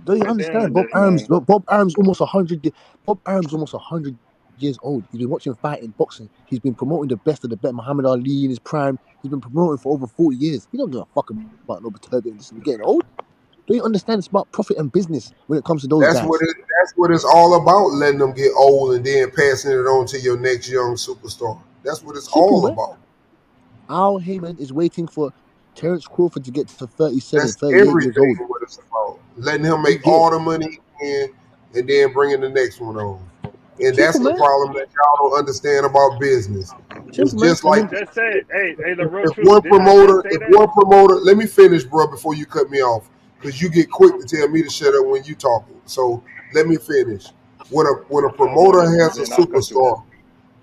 Do you At the end understand? of this, man, Bob Arum's almost 100. Bob Arum's almost 100 years old. He's been watching fighting, boxing. He's been promoting the best of the best. Muhammad Ali in his prime. He's been promoting for over 40 years. He don't give a fuck about no Batavia. Listen, you're getting old. Do you understand? It's about profit and business when it comes to those That's guys. what it's all about. Letting them get old and then passing it on to your next young superstar. That's what it's Simple, all man. about. Al Heyman is waiting for Terence Crawford to get to 37, That's 38 years everything old. what it's about. Letting him You make get all the money he can and then bringing the next one on. And that's simple, the man. problem that y'all don't understand about business. It's Simple, man. just For like him, I just said, hey, the real if truth. Didn't I just say that? one promoter, let me finish, bro, before you cut me off, because you get quick to tell me to shut up when you talking. So let me finish. When a I don't promoter want to. has a Then I'll cut you off. superstar,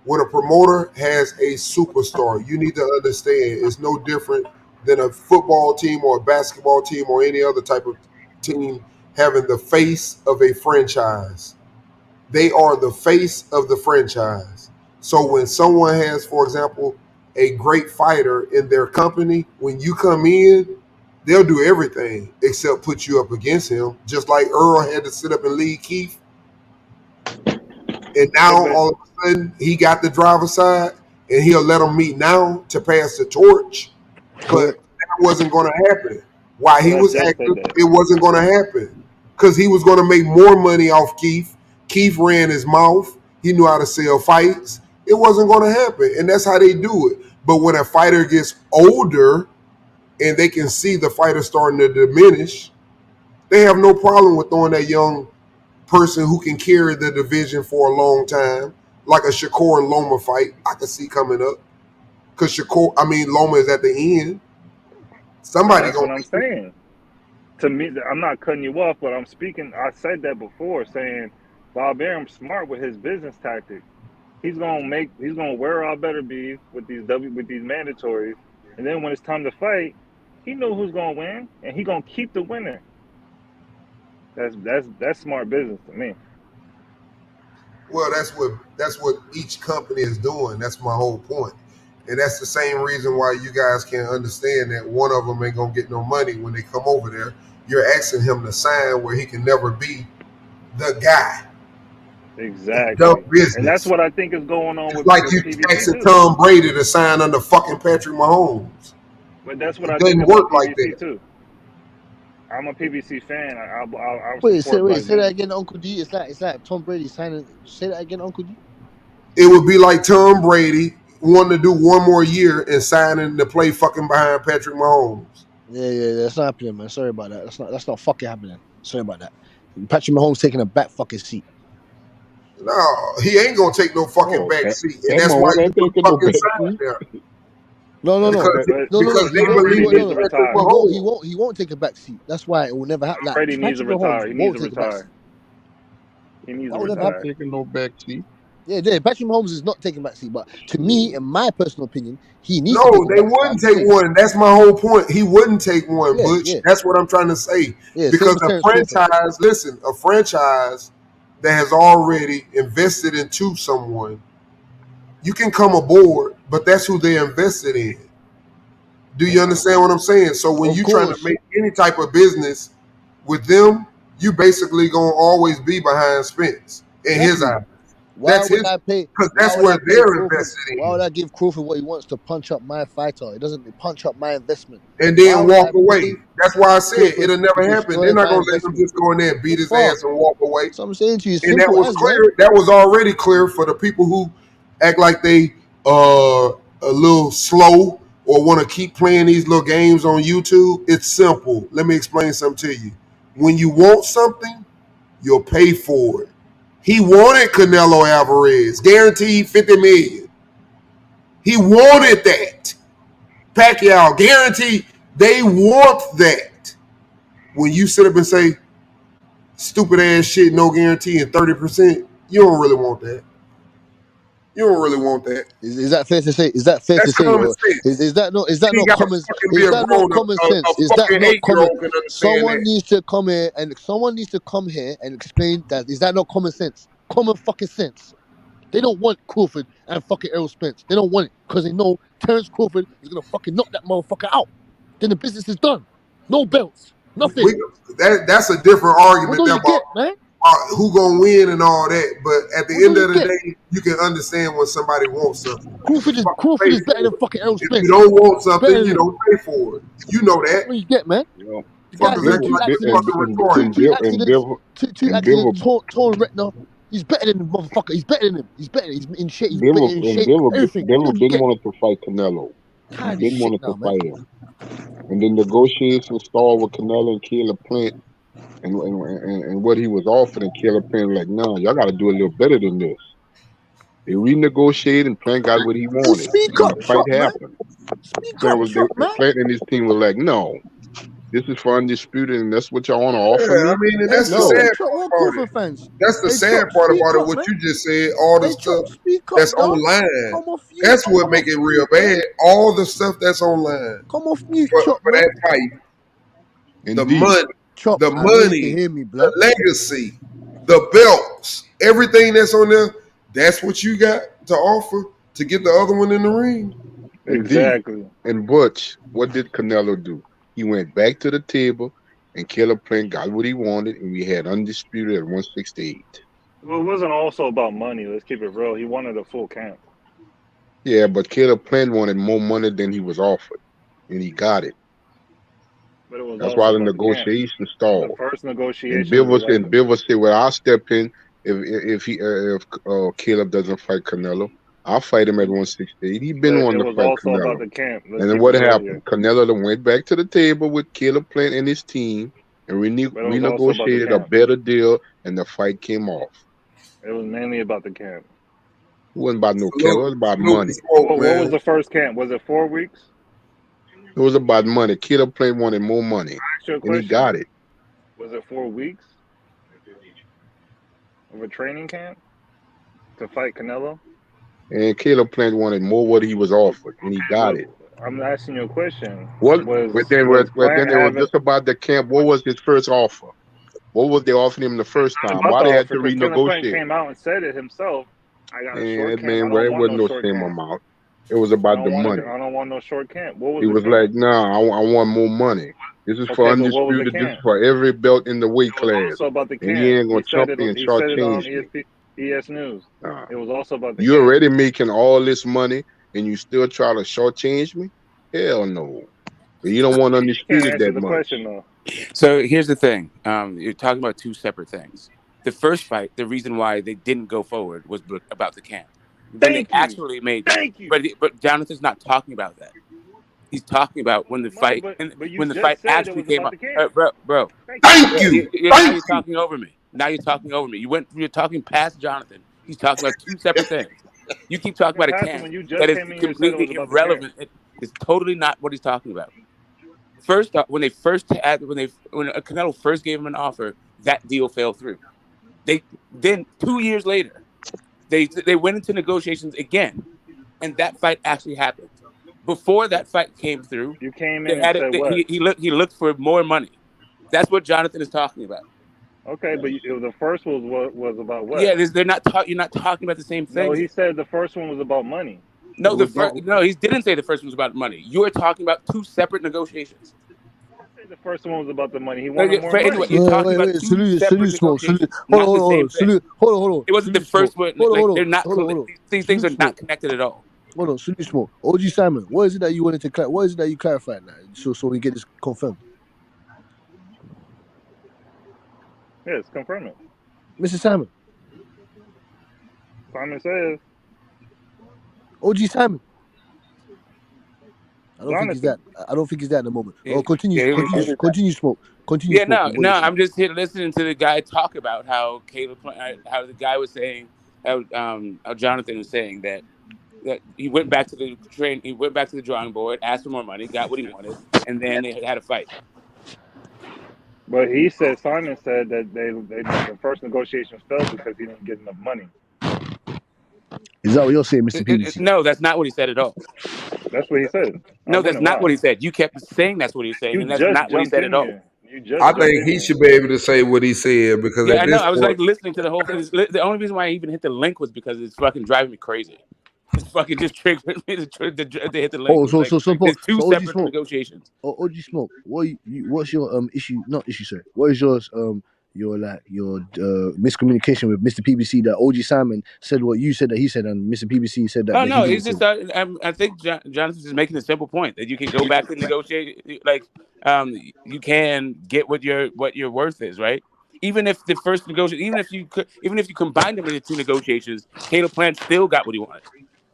when a promoter has a superstar, you need to understand it's no different than a football team or a basketball team or any other type of team having the face of a franchise. They are the face of the franchise. So when someone has, for example, a great fighter in their company, when you come in, they'll do everything except put you up against him. Just like Earl had to sit up and lead Keith, and Hey, now but all of a sudden he got the driver's side, and he'll let them meet now to pass the torch. But correct. that wasn't going to happen. While but he I was just said active, that. it wasn't going to happen because he was going to make more money off Keith. Keith ran his mouth. He knew how to sell fights. It wasn't going to happen, and that's how they do it. But when a fighter gets older and they can see the fighter starting to diminish, they have no problem with throwing that young person who can carry the division for a long time, like a Shakur and Loma fight. I can see coming up because Loma is at the end. But Somebody that's gonna what I'm make it. saying. To me, I'm not cutting you off, but I'm speaking. I said that before, saying Bob Arum's smart with his business tactics. He's gonna wear our better beef with these mandatories, and then when it's time to fight, he know who's gonna win, and he gonna keep the winner. That's smart business to me. Well, that's what each company is doing. That's my whole point. And that's the same reason why you guys can't understand that one of them ain't gonna get no money when they come over there. You're asking him to sign where he can never be the guy, the Exactly, and that's business. what I think is going on It's like with you PBC asking too. Tom Brady to sign under fucking Patrick Mahomes. But that's what It I think doesn't about work like PBC that. too. I'm a PBC fan. I'll Wait, support Black say that business. again, Uncle G. It's like Tom Brady signing. Say that again, Uncle G. It would be like Tom Brady wanting to do one more year and signing to play fucking behind Patrick Mahomes. Yeah, that's not happening, man. Sorry about that. That's not fucking happening. Sorry about that. Patrick Mahomes taking a back fucking seat. No, he ain't gonna take no fucking Oh, back seat, and that that's why man you ain't would taking no fucking back sign seat. there No, That's because correct. But no. they He Tom won't. He Brady believe won't. in needs No, to no. Patrick retire. Mahomes. He won't take a back seat. That's why it will never happen. Tom Like Brady needs to Patrick Mahomes retire. He needs won't to take a back retire. seat. He needs That to will never Not happen. retire. taking no back seat. Yeah. Patrick Mahomes is not taking back seat, but to me, in my personal opinion, he needs to No, take a they back seat. I'm wouldn't just take saying. one. That's my whole point. He wouldn't take one, Yeah, Butch. yeah, That's what I'm trying to say. yeah. Same Because as Terence Crawford. a franchise that has already invested into someone, you can come aboard, but that's who they invested in. Do you understand what I'm saying? So when Of you trying to course. make any type of business with them, you basically gonna always be behind Spence in his Exactly. eyes. That's his because Why that's would I where pay they're Crawford? invested Why in. would I give Crawford what he wants to punch up my fighter? It doesn't punch up my investment. And Why then would walk I away. pay That's why I said Crawford it'll to never happen. They're destroy not my gonna let him investment? just go in there and The beat his fuck? ass and walk away. So I'm saying to you, And that simple was as man. clear. That was already clear for the people who act like they a little slow or want to keep playing these little games on YouTube. It's simple. Let me explain something to you. When you want something, you'll pay for it. He wanted Canelo Alvarez, guaranteed $50 million. He wanted that. Pacquiao, guaranteed. They want that. When you sit up and say stupid ass shit, no guarantee, and 30%, you don't really want that. You don't really want that. Is that fair to say? Is that fair to That's say? common Or sense. is that not? Is that You not ain't got to common? fucking be Is a that not grown up. common A sense? Is that fucking not common? 8-year-old can understand Someone that. needs to come here and someone needs to come here and explain that. Is that not common sense? Common fucking sense. They don't want Crawford and fucking Errol Spence. They don't want it because they know Terrence Crawford is gonna fucking knock that motherfucker out. Then the business is done. No belts, nothing. That's a different What argument do you about get, man? who gonna win and all that. But at the What do end you of the get? day, you can understand when somebody wants something. Crawford You is fucking Crawford pay is better than for it. fucking Errol If you Spence. don't want He's better something, than you him. don't pay for it. You know that. What do you get, man? You know, The and guy's had Fucking two accidents, retarded. two accidents, torn retina. He's better than the motherfucker. He's better than him. He's better. He's in shape. He's better in shape. Everything. What Bivol do you been get? wanted to fight Canelo. He Kind of been shit wanted now, to man. fight him. And then negotiations stalled with Canelo and Caleb Plant and what he was offered, and Caleb Plant like, no, y'all got to do a little better than this. They renegotiated and Plant got what he Hey, wanted. speak And up, the fight Chop, man. happened. Speak up, Chop, man. Plant and his team were like, no, this is for undisputed, and that's what y'all want to offer Yeah, I me? mean, and Hey, that's the Chop, No. hey, sad Chop, part what about Crawford it. fans? That's the Hey, sad Chop, part speak about it. up, What man. you just said, all the Hey, Chop, stuff speak up, that's dog. online. Come off mute. That's what Come make off it real mute, man. bad. All the stuff that's online Come off mute, for Chop, man. that fight, the Indeed. money, Chop, the I know you can money, hear me, blood. the legacy, the belts, everything that's on there. That's what you got to offer to get the other one in the ring. Indeed. Exactly. And Butch, what did Canelo do? He went back to the table, and Caleb Plant got what he wanted, and we had undisputed at 168. Well, it wasn't also about money. Let's keep it real. He wanted a full camp. Yeah, but Caleb Plant wanted more money than he was offered, and he got it. But it was That's also why the about the camp. negotiation The stalled. first And negotiations, Bivol said, "Well, I'll step in if Caleb doesn't fight Canelo. I'll fight him at 168. He been but wanting it to was fight also about Canelo. the camp. Let's And then keep what it real happened? here. Canelo then went back to the table with Caleb Plant and his team and But it was also about the renegotiated a camp. better deal, and the fight came off. It was mainly about the camp. It wasn't about no camp. It was about money. What was the first camp? Was it 4 weeks? It was about money. Caleb Plant wanted more money, Ask you a and he question. got it. Was it 4 weeks of a training camp to fight Canelo? And Caleb Plant wanted more what he was offered, and he got it. I'm asking you a question. But Was then Plant it was having just about the camp. What was his first offer? What was they offering him the first time? about Why the they had offer? to Because Caleb Plant renegotiate? came out and said it himself. I got a And short that camp. I man, well, don't it want wasn't no no short same camp. amount. It was I about the don't want money. I don't want no short camp. What was He the was camp? like, "Nah, I want more money. This is for Okay, but what was the undisputed. This is camp? for every belt in the weight It was class, also about the and he camp. ain't gonna chump me and He said it on shortchange me. ES News. It was also about the You camp. already making all this money, and you still try to shortchange me? Hell no. You don't want He can't undisputed answer that the much." question though. So here's the thing. You're talking about two separate things. The first fight, the reason why they didn't go forward was about the camp. Then they Thank you. actually made. Thank you. But Jonathan's not talking about that. He's talking about when the Money, fight but you when the just fight said it actually was came about up. the camp. Bro. Thank you. Now you're talking over me. Now you're talking over me. You're talking past Jonathan. He's talking about two separate things. You keep talking about What a happened camp when you that just is came in here and said it was completely about the camp? irrelevant. It's totally not what he's talking about. First, when Canelo first gave him an offer, that deal fell through. Then 2 years later, they went into negotiations again, and that fight actually happened. Before that fight came through, You came they in and had it. said what? He looked for more money. That's what Jonathan is talking about. Okay, but the first was about what? Yeah, they're not. You're not talking about the same No, things. he said the first one was about money. No, he didn't say the first one was about money. You're talking about two separate negotiations. I said the first one was about the money. He wanted more Anyway, money. you're talking about Wait, two salute, separate smoke, salute. negotiations, Hold not the on, same thing. salute. Hold on. It wasn't the Salute, first smoke. one. Hold on, They're not. hold on. These things Salute, are not smoke. connected at all. Hold on, salute, smoke. OG Simon, what is it that you wanted to clarify? What is it that you clarified now? So we get this confirmed. Yes, confirm it. Mr. Simon. Simon says. OG Simon. I don't think he's Jonathan. that. I don't think he's that at the moment. Yeah, Oh, continue, yeah, continue, smoke. Continue, yeah, smoke. no, With what no. you're saying. I'm just here listening to the guy talk about how how the guy was saying how Jonathan was saying that he went back to the train, he went back to the drawing board, asked for more money, got what he wanted, and then they had a fight. But he said Simon said that the first negotiations failed because he didn't get enough money. Is that what you're saying, Mr. PBC? No, that's not what he said at all. That's what he said. No, that's not what he said. You kept saying that's what he was saying, You and that's just not what he jumped said in at all. here. You just I jumped think in he here. should be able to say what he said because Yeah, at I know. this I was point, like listening to the whole thing. The only reason why I even hit the link was because it's fucking driving me crazy. It's fucking just triggered me to hit the link. Oh, It was like there's two OG separate smoke. negotiations. OG smoke. What's your issue? Not issue, sir. What is your miscommunication with Mr. PBC that OG Simon said what you said that he said and Mr. PBC said that Oh he no, didn't it's say. just I think Jonathan's just making a simple point that you can go back and negotiate. Like you can get what your worth is, right? Even if the first negotiation, even if you combine them into two negotiations, Caleb Plant still got what he wanted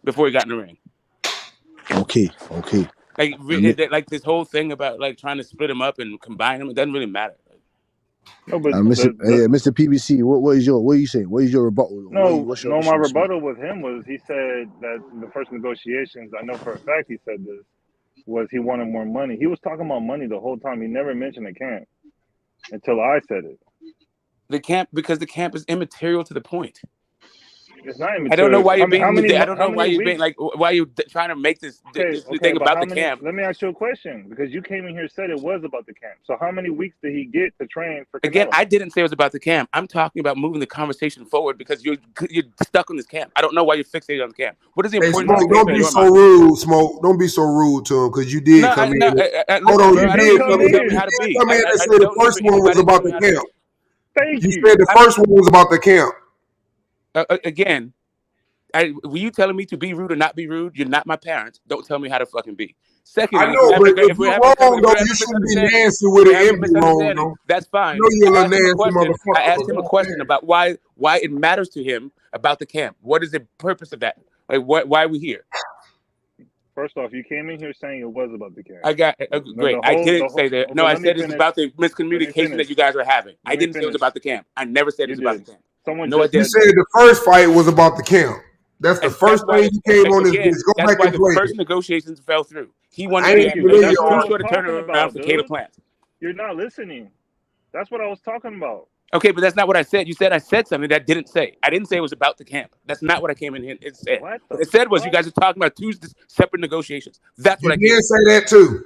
before he got in the ring. Okay. Like this whole thing about like trying to split them up and combine them, it doesn't really matter. No, but Mr. PBC, what are you saying? What is your rebuttal? What's your my issue? rebuttal with him was he said that the first negotiations, I know for a fact he said this, was he wanted more money. He was talking about money the whole time. He never mentioned the camp until I said it. Because the camp is immaterial to the point. It's not immaterial. I don't know why you're being. I don't know why you're being like. Why you trying to make this thing about the camp? Let me ask you a question because you came in here and said it was about the camp. So how many weeks did he get to train for Canelo? Again, I didn't say it was about the camp. I'm talking about moving the conversation forward because you're stuck on this camp. I don't know why you're fixated on the camp. What is the importance? Smoke, don't be so rude, Smoke. Don't be so rude to him because you did come in. Hold on, you did come in. You did come in and say the first one was about the camp. Thank you. You said the first one was about the camp. Again. Were you telling me to be rude or not be rude? You're not my parents. Don't tell me how to fucking be. Secondly, I know, but if you're wrong, though, you shouldn't be nasty with it and be wrong, though. That's fine. I know you're a nasty motherfucker. I asked him a question about why it matters to him about the camp. What is the purpose of that? Like, why are we here? First off, you came in here saying it was about the camp. I got great. I didn't say that. Okay, No, I said it's about the miscommunication that you guys are having. I didn't say it was about the camp. I never said it was about the camp. You said the first fight was about the camp. That's the first thing you came on this bitch. Go back and play. The first negotiations fell through. He wanted to too short to turn around for Caleb Plant. You're not listening. That's what I was talking about. Okay, but that's not what I said. You said I said something that didn't say. I didn't say it was about the camp. That's not what I came in here and said. What it said was you guys are talking about two separate negotiations. That's what I did say that too.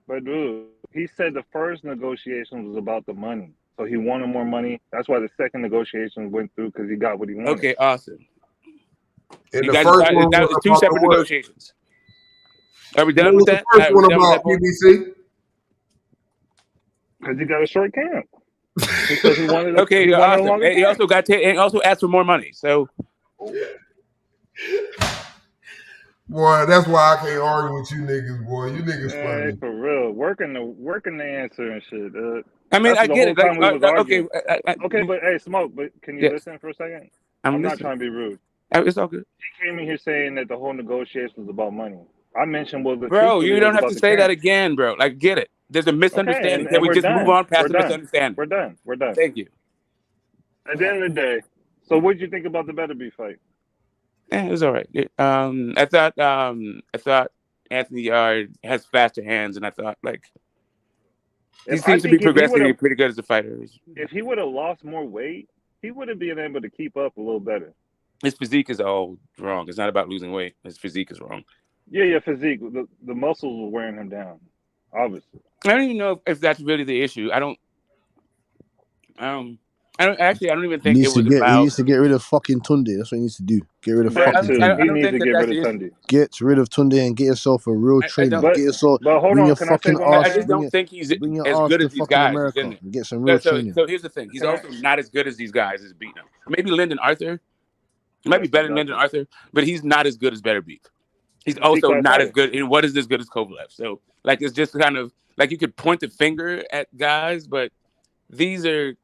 But dude, he said the first negotiation was about the money. So he wanted more money. That's why the second negotiation went through because he got what he wanted. Okay, awesome. And the first one was two separate negotiations. Are we done with that? What was the first one about, PBC? Because he got a short camp. Because he wanted. Okay, he awesome. wanted And he also asked for more money. So, boy, that's why I can't argue with you niggas, boy. You niggas funny. For real, working the answer and shit. I mean, I get it. Like, okay, but hey, Smoke. But can you listen for a second? I'm not trying to be rude. It's all good. He came in here saying that the whole negotiation was about money. I mentioned the bro, you don't have to say that again, bro. Like, get it. There's a misunderstanding. Can we just move on past the misunderstanding? We're done. Thank you. At the end of the day, so what did you think about the Beterbiev fight? It was all right. I thought Anthony Yard has faster hands, and I thought he seems to be progressing pretty good as a fighter. If he would have lost more weight, he would have been able to keep up a little better. His physique is all wrong. It's not about losing weight. His physique is wrong. Yeah, physique. The muscles were wearing him down, obviously. I don't even know if that's really the issue. I don't even think it was about. He needs to get rid of fucking Tunde. That's what he needs to do. Get rid of fucking Tunde. He needs to get rid of Tunde. Get rid of Tunde and get yourself a real trainer. But hold on, your fucking I just don't think he's as good as these guys. America and get some real training. So here's the thing. He's also not as good as these guys as beating him. Maybe Lyndon Arthur. He might be better than Lyndon Arthur, but he's not as good as Beterbiev. He's also not as good. And what is as good as Kovalev? So it's just kind of like you could point the finger at guys, but these are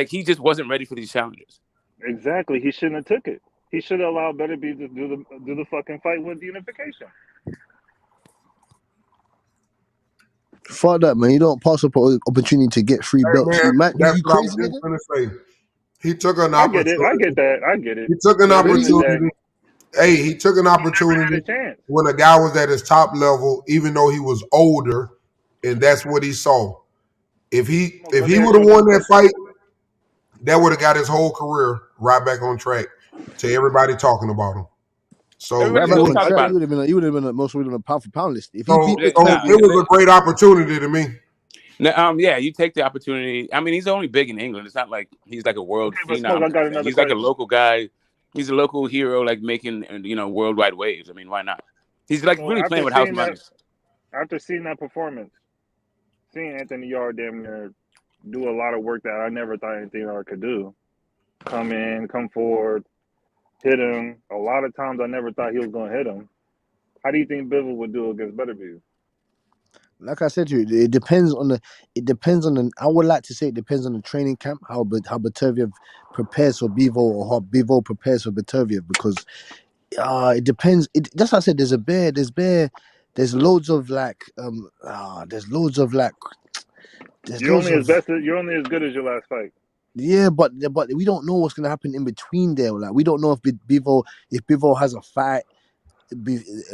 he just wasn't ready for these challenges. Exactly. He shouldn't have took it. He should have allowed Beterbiev to do the fucking fight with unification. Fuck that, man. You don't pass up an opportunity to get free Hey belts. man, You might that's you what I was crazy, just nigga? gonna say. He took an I get it. I get opportunity. that. I get it. He took an But at the end of the day, opportunity. Hey, he took an he never had opportunity a chance. when a guy was at his top level, even though he was older, and that's what he saw. If he Well, if let he me ask would you have another won that question. fight, that would have got his whole career right back on track to everybody talking about him. So Right Everybody's back still on talking track. about You him. would have been. You would have been most would have been a pound for pound list if he so beat so Beterbiev. it was a great opportunity to me. Yeah, you take the opportunity. I mean, he's only big in England. It's not like he's like a world Okay, but Smoke, phenom I kind got of thing. another He's like a question. local guy. He's a local hero, like making worldwide waves. I mean, why not? He's like So really playing with house money. after seeing that performance, seeing Anthony Yard damn near do a lot of work that I never thought Anthony Yard could do. Come in, come forward, hit him. A lot of times I never thought he was gonna hit him. How do you think Bivol would do against Beterbiev? Like I said to you, it depends on the. It depends on the. I would like to say it depends on the training camp, how Beterbiev prepares for Bivol or how Bivol prepares for Beterbiev, because it depends. It just like I said, there's loads of like there's loads of like there's You're loads only of as good as your last fight. yeah, but we don't know what's gonna happen in between there. Like we don't know if Bivol has a fight.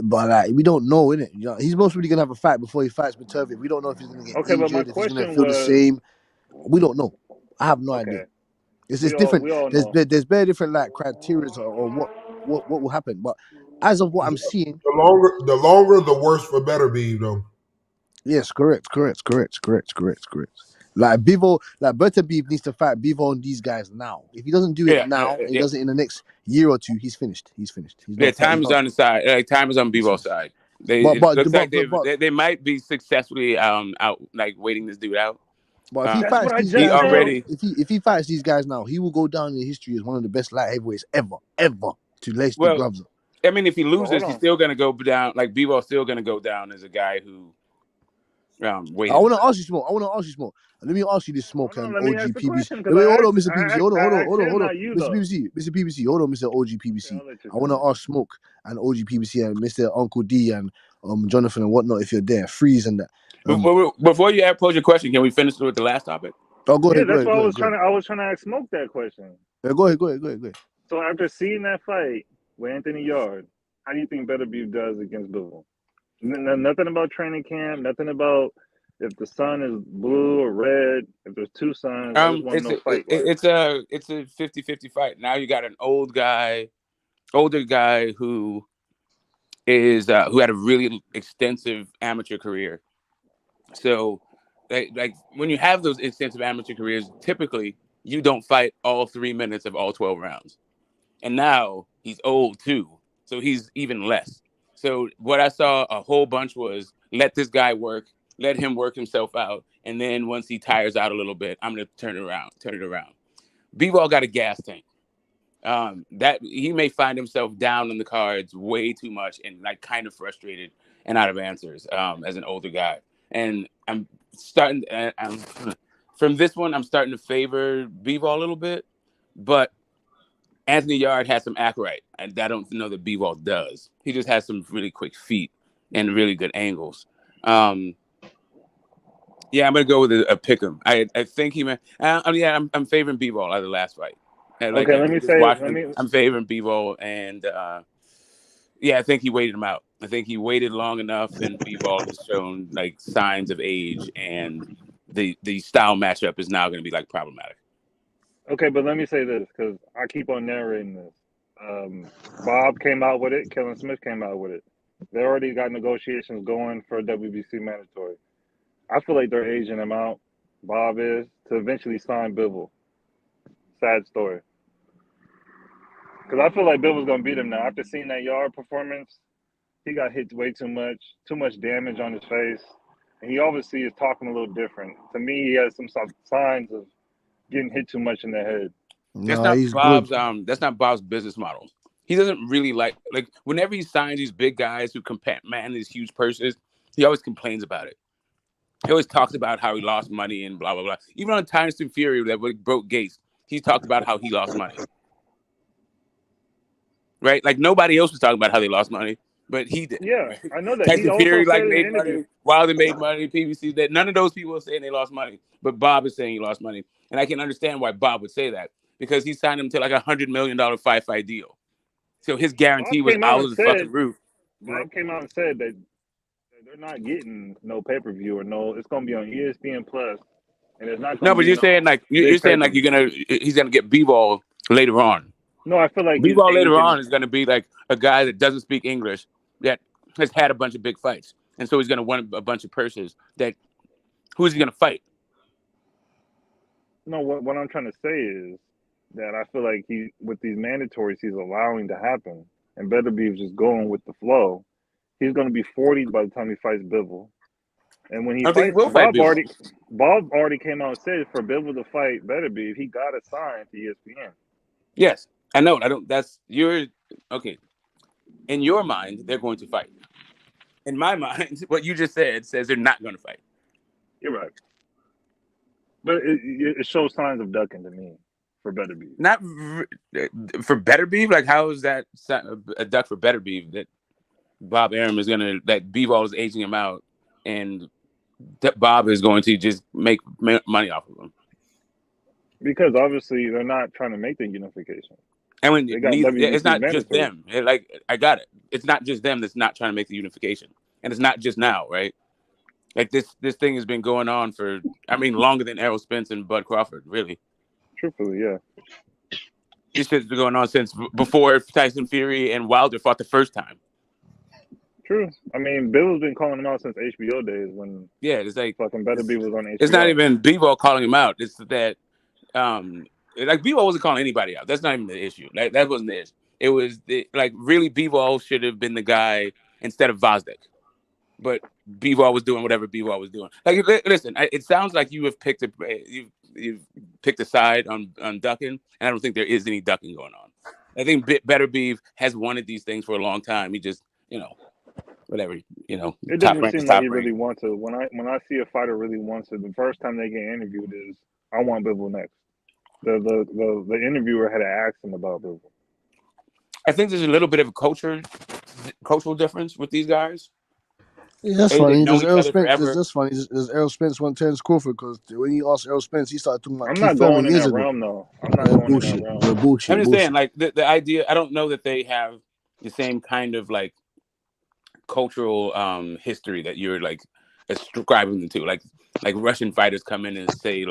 But like we don't know, innit? You know, he's most probably gonna have a fight before he fights Beterbiev. We don't know if he's gonna get Okay, but my injured, if he's gonna question feel the was, same. We don't know. I have no idea. okay, It's different. we all There's know. there's very different like criteria or what will happen. But as of what I'm seeing, The longer, the worse for Beterbiev, though. yes, correct. Like Beterbiev needs to fight Bivol and these guys now. If he doesn't do it now, and he does it in the next year or two, he's finished. He's not fighting. Time is on the side. Like time is on Bivol's side. It looks like they might be successfully out like waiting this dude out. But if he That's fights what I these just guys now, said. if he fights these guys now, he will go down in history as one of the best light heavyweights ever to lace the gloves up. I mean, if he loses, hold he's on. still gonna go down. Like Bivol's still gonna go down as a guy who waited. I want to ask you, Smoke. Let me ask you this, Smoke Hold on, and let me ask the OG question because PBC. Wait, hold on, Mr. I PBC. Hold asked him, on. not you Mr. though. PBC. Hold on, Mr. OG PBC. I'll let you I want to finish. ask Smoke and OG PBC and Mr. Uncle D and Jonathan and whatnot if you're there. Freeze and that. Before you pose your question, can we finish with the last topic? Oh, go ahead. That's why I was trying to ask Smoke that question. Go ahead. So after seeing that fight with Anthony Yard, how do you think Beterbiev does against Bivol? Nothing about training camp. Nothing about if the sun is blue or red. If there's two suns, I just want to know fight wise. It's a 50-50 fight. Now you got an older guy who is who had a really extensive amateur career. So, like when you have those extensive amateur careers, typically you don't fight all 3 minutes of all 12 rounds. And now he's old too, so he's even less. So what I saw a whole bunch was let this guy work, let him work himself out, and then once he tires out a little bit, I'm gonna turn it around. Bivol got a gas tank. That he may find himself down on the cards way too much and like kind of frustrated and out of answers as an older guy. And I'm starting. From this one, I'm starting to favor Bivol a little bit, but Anthony Yard has some act right, and I don't know that Bivol does. He just has some really quick feet and really good angles. I'm gonna go with a pick 'em. I think he may. I'm favoring Bivol out of the last fight. I'm favoring Bivol, and I think he waited him out. I think he waited long enough, and Bivol has shown like signs of age, and the style matchup is now going to be like problematic. Okay, but let me say this because I keep on narrating this. Bob came out with it. Kellen Smith came out with it. They already got negotiations going for WBC mandatory. I feel like they're aging him out. Bob is to eventually sign Bivol. Sad story. Because I feel like Bivol's gonna beat him now. After seeing that Yard performance, he got hit way too much damage on his face, and he obviously is talking a little different. To me, he has some signs of getting hit too much in the head. That's not Bob's business model. He doesn't really like whenever he signs these big guys who command these huge purses, he always complains about it. He always talks about how he lost money and blah blah blah. Even on Tyson Fury that broke Gates, he talked about how he lost money. Right? Like nobody else was talking about how they lost money. but he didn't. Yeah, Right? I know that. He Tyson also Fury said in an made interview. money, Wilder made money, PBC. That none of those people are saying they lost money, but Bob is saying he lost money, and I can understand why Bob would say that because he signed him to like $100 million fight deal, so his guarantee Bob was came out out and of the fucking said, roof. Bob came out and said that they're not getting no pay-per-view or no. It's going to be on ESPN Plus, and it's not going No, to but be you're no saying like you're big saying like pay-per-view. he's gonna get B-ball later on. No, I feel like his B-ball age later and on is gonna be like a guy that doesn't speak English that has had a bunch of big fights, and so he's gonna win a bunch of purses. That who is he gonna fight? no. What I'm trying to say is that I feel like he with these mandatories he's allowing to happen, and Beterbiev just going with the flow. He's going to be 40 by the time he fights Bivol. And when he I don't think he fights, will fight B-ball. Bob already came out and said for Bivol to fight Beterbiev, he got to sign to ESPN. Yes, I know. I don't. That's your okay. In your mind, they're going to fight. In my mind, what you just said says they're not going to fight. You're right, but it shows signs of ducking to me for Beterbiev. Not for Beterbiev. Like, how is that a duck for Beterbiev? That Bob Arum is gonna that B-ball is aging him out, and Bob is going to just make money off of him. Because obviously they're not trying to make the unification. And when it's not mandatory. just them, I got it. It's not just them that's not trying to make the unification, and it's not just now, right? Like this thing has been going on for, longer than Errol Spence and Bud Crawford, really. Truthfully, yeah. This shit's been going on since before Tyson Fury and Wilder fought the first time. True. Bill's been calling him out since HBO days when it's like fucking Beterbiev was on HBO. It's not even B-ball calling him out. It's that B-ball wasn't calling anybody out. That's not even the issue. That wasn't the issue. It was really B-ball should have been the guy instead of Vosdick. But B-ball was doing whatever B-ball was doing. Listen, it sounds like you have picked you've picked a side on ducking, and I don't think there is any ducking going on. I think Beterbiev has wanted these things for a long time. He just, whatever, It doesn't seem like he really wants to. When I see a fighter really wants it, the first time they get interviewed is, I want Bivol next. The interviewer had to ask him about Bivol. I think there's a little bit of a cultural difference with these guys. Yeah, that's funny. Does Errol Spence? That's funny. Does Errol Spence want Terence Crawford? Because when you ask Errol Spence, he started talking about I'm Keith not Thurman going in years that ago. realm, though. I'm not going bullshit. in that realm. Bullshit. I'm just bullshit. saying, the idea. I don't know that they have the same kind of cultural history that you're ascribing them to. Like Russian fighters come in and say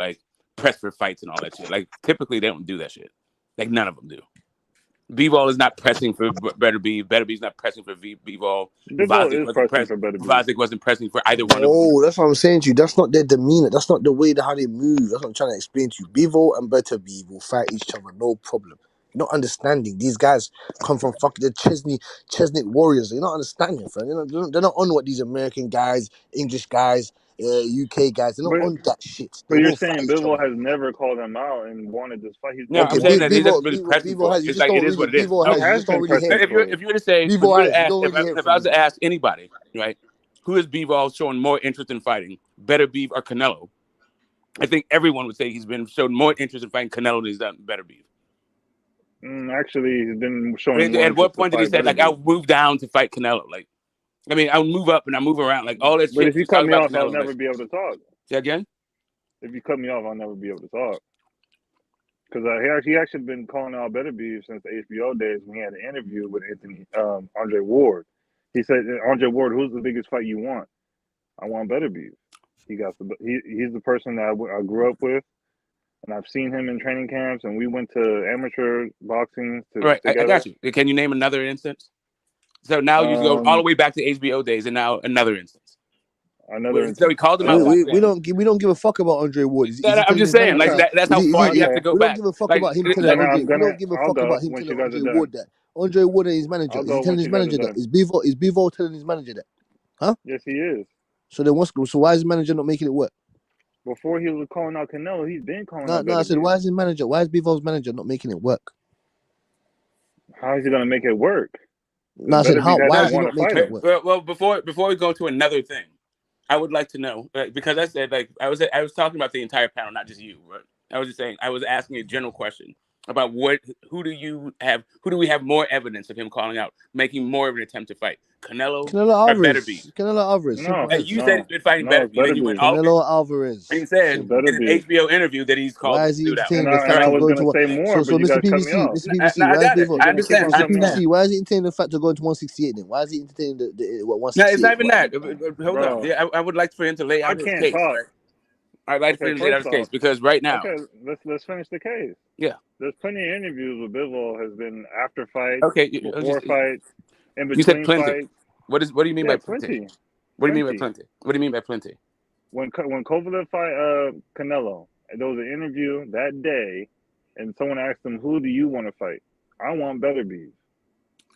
press for fights and all that shit. Typically they don't do that shit. None of them do. B-ball is not pressing for Beterbiev. Beterbiev's not pressing for B-ball. Vosdick wasn't pressing for either one of them. Oh, that's what I'm saying to you. That's not their demeanor. That's not the way how they move. That's what I'm trying to explain to you. Bivol and Beterbiev will fight each other, no problem. You're not understanding. These guys come from fucking the Chesnick Warriors. You're not understanding, friend. They're not on what these American guys, English guys, UK guys. They're not on that shit. But you're saying Bivol has never called him out and wanted this fight. I'm saying that he doesn't really press for it. It's it is what it is. If you were to say, if I was to ask anybody, right, who is Bivol showing more interest in fighting, Beterbiev or Canelo? I think everyone would say he's been showing more interest in fighting Canelo than he's done Beterbiev. Actually, he's been showing more. At what point did he say I'll move down to fight Canelo? I'll move up and I move around all that shit. But if you cut me off, I'll never be able to talk. Say again? If you cut me off, I'll never be able to talk. Because he actually been calling out Beterbiev since the HBO days when he had an interview with Andre Ward. He said, Andre Ward, who's the biggest fight you want? I want Beterbiev. He's the person that I grew up with. And I've seen him in training camps, and we went to amateur boxing together. I got you. Can you name another instance? So now you go all the way back to HBO days, and now another instance. So he called him out. We don't give a fuck about Andre Ward. I'm just saying, that's how far you have to go back. We don't give a fuck about him telling Andre. We don't give a fuck about him telling Andre Ward that. Andre Ward and his manager. Is he telling his manager that? Is Bivol telling his manager that? Huh? Yes, he is. So then So why is his manager not making it work? Before he was calling out Canelo, he's been calling out. No, I said, why is Bivol's manager not making it work? How is he going to make it work? No, I said, why is he not making it work? Well, before we go to another thing, I would like to know, because I said, I was talking about the entire panel, not just you, but I was just saying, I was asking a general question. about who do we have more evidence of him calling out, making more of an attempt to fight? Canelo or Beterbiev? Canelo Alvarez. No, And you said he's been fighting no, Beterbiev, and you went all Canelo Alvarez. he said Better in an be. HBO interview that he's called Why this is he dude out. entertaining the And fact I of was going gonna to say one? more, So but you Mr. gotta cut me PVC, off. Mr. PVC, I why is got it. Bivol? I understand. Mr. PVC, why is he entertaining the fact of going to 168 then? Why is he entertaining the what No, 168? it's not even that. Hold Bro, up. Yeah, I would like for him to lay I out his can't case. talk. Right? I'd like for Okay, him to lay out first his case off, because right now, okay, let's finish the case. yeah. There's plenty of interviews with Bivol has been after fights, Okay, before fights, in you said between plenty. fights. What do you mean Yeah, by plenty? plenty. What do you mean by plenty? What do you mean by plenty? When Kovalev fight Canelo, there was an interview that day, and someone asked him, "Who do you want to fight?" I want Beterbiev.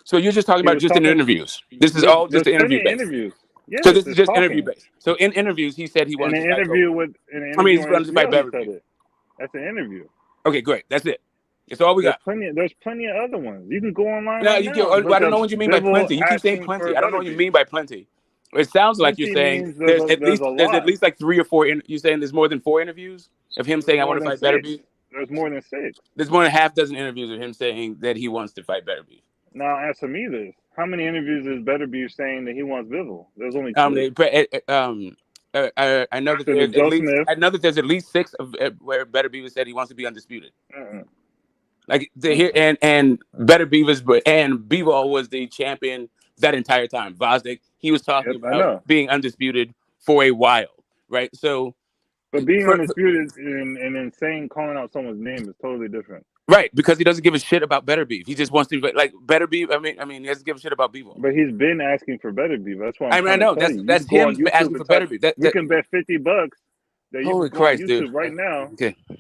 So you're just talking He about was just in talking. interviews. This is all just There's interview plenty of based. interviews. Yes, So this is it's just talking. interview based. So in interviews, he said he In wanted an to fight interview Kovalev. he's He on wanted to fight HBO, he Beterbiev. said it. That's an interview. Okay, great. That's it. It's all we got. There's plenty of other ones. You can go online No, right you now. can, And look I don't up know what you mean by Bivol plenty. You keep saying asking for plenty. I don't know what you Beterbiev. mean by plenty. It sounds like you're Plenty saying means there's there's at least like 3 or 4. You're saying there's more than 4 interviews of him saying I want to fight Beterbiev. There's more than 6. There's more than half dozen interviews of him saying that he wants to fight Beterbiev. Now answer me this: how many interviews is Beterbiev saying that he wants Bivol? There's only 2. I know that there's at least I know that there's at least 6 of where Beterbiev said he wants to be undisputed. Like and Beterbiev and Bivol was the champion that entire time. Vosdick, he was talking about being undisputed for a while, right? So, but being undisputed and then saying calling out someone's name is totally different. Right, because he doesn't give a shit about Beterbiev. He just wants to like Beterbiev. I mean, he doesn't give a shit about Bivol. But he's been asking for Beterbiev. That's why I know that's him asking for Beterbiev. You can bet $50 that you holy can go on Christ, YouTube dude. right now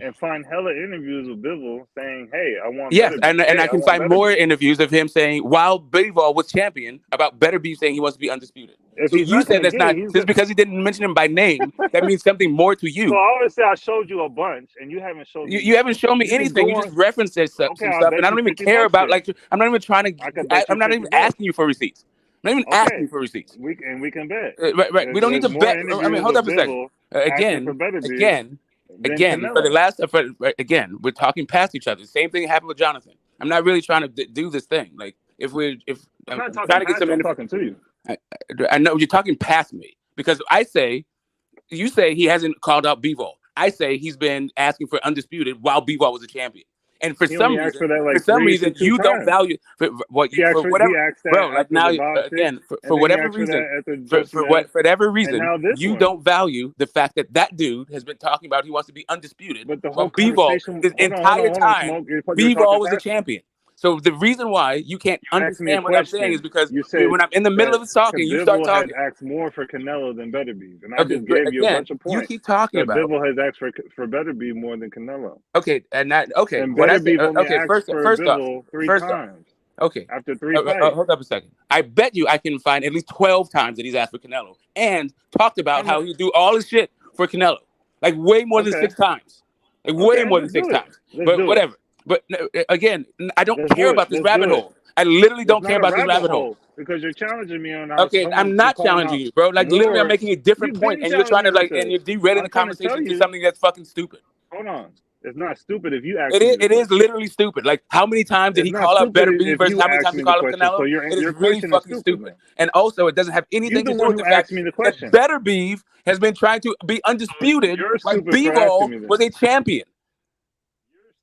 and find hella interviews with Bivol saying, "Hey, I want." Yes, Beterbiev. and I can find more interviews of him saying while Bivol was champion about Beterbiev saying he wants to be undisputed. So you said that's not just because he didn't mention him by name. That means something more to you. So I always say I showed you a bunch, and you haven't showed me. You haven't shown me anything. You just referenced some stuff, and I don't even care about like. I'm not even trying to. I'm not even asking you for receipts. I'm not even asking you for receipts. We can bet. Right. We don't need to bet. I mean, hold up a second. Again, for the last, we're talking past each other. Same thing happened with Jonathan. I'm not really trying to do this thing. Like if I'm not trying to get some. I'm talking to you. I know you're talking past me because you say he hasn't called out Bivol. I say he's been asking for undisputed while Bivol was a champion. And for some reason, you don't value for whatever reason, you don't value the fact that dude has been talking about he wants to be undisputed. But the whole Bivol, this entire time, Bivol was the champion. So the reason why you can't understand what I'm saying is because when I'm in the middle of talking, you start talking. Bivol has asked more for Canelo than Beterbiev, and I just gave you a bunch of points. You keep talking about Bivol has asked for Beterbiev more than Canelo. Okay, and that And Beterbiev only asked for Bivol 3 times. Okay, after 3 fights. Hold up a second. I bet you I can find at least 12 times that he's asked for Canelo and talked about how he do all his shit for Canelo, like way more than 6 times, like way more than 6 times. But whatever. But again, I don't care about this rabbit hole. I literally don't care about this rabbit hole. Because you're challenging me on. Okay, I'm not challenging you, bro. Like literally, I'm making a different point, and you're trying to and you're derailing the conversation to something that's fucking stupid. Hold on, it's not stupid if you ask. It is literally stupid. Like how many times did he call out Beterbiev versus how many times he called out Canelo? It is really fucking stupid. And also, it doesn't have anything to do with the fact that Beterbiev has been trying to be undisputed, like Bivol was a champion.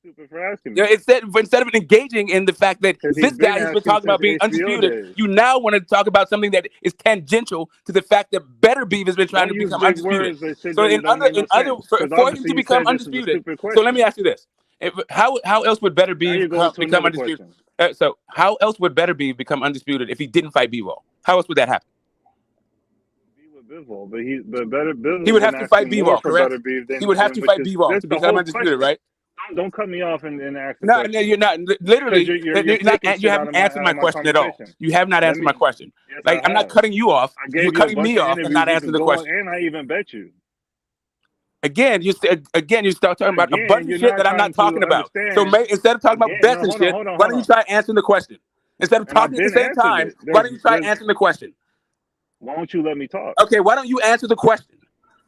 Stupid for asking me. Instead of engaging in the fact that this guy has been talking about being undisputed, you now want to talk about something that is tangential to the fact that Beterbiev has been trying to become undisputed. So for him to become undisputed. So let me ask you this: how else would Beterbiev become undisputed? So how else would Beterbiev become undisputed if he didn't fight Bivol? How else would that happen? Bivol, but he would have to fight Bivol, correct? He would have to fight Bivol to become undisputed, right? Don't cut me off and ask. No, you're not. Literally, you haven't answered my question at all. You have not answered my question. Like I'm not cutting you off. You're cutting me off and not answering the question. And I even bet you. Again, you start talking about a bunch of shit that I'm not talking about. So instead of talking about bets and shit, why don't you try answering the question? Instead of talking at the same time, why don't you try answering the question? Why don't you let me talk? Okay, why don't you answer the question?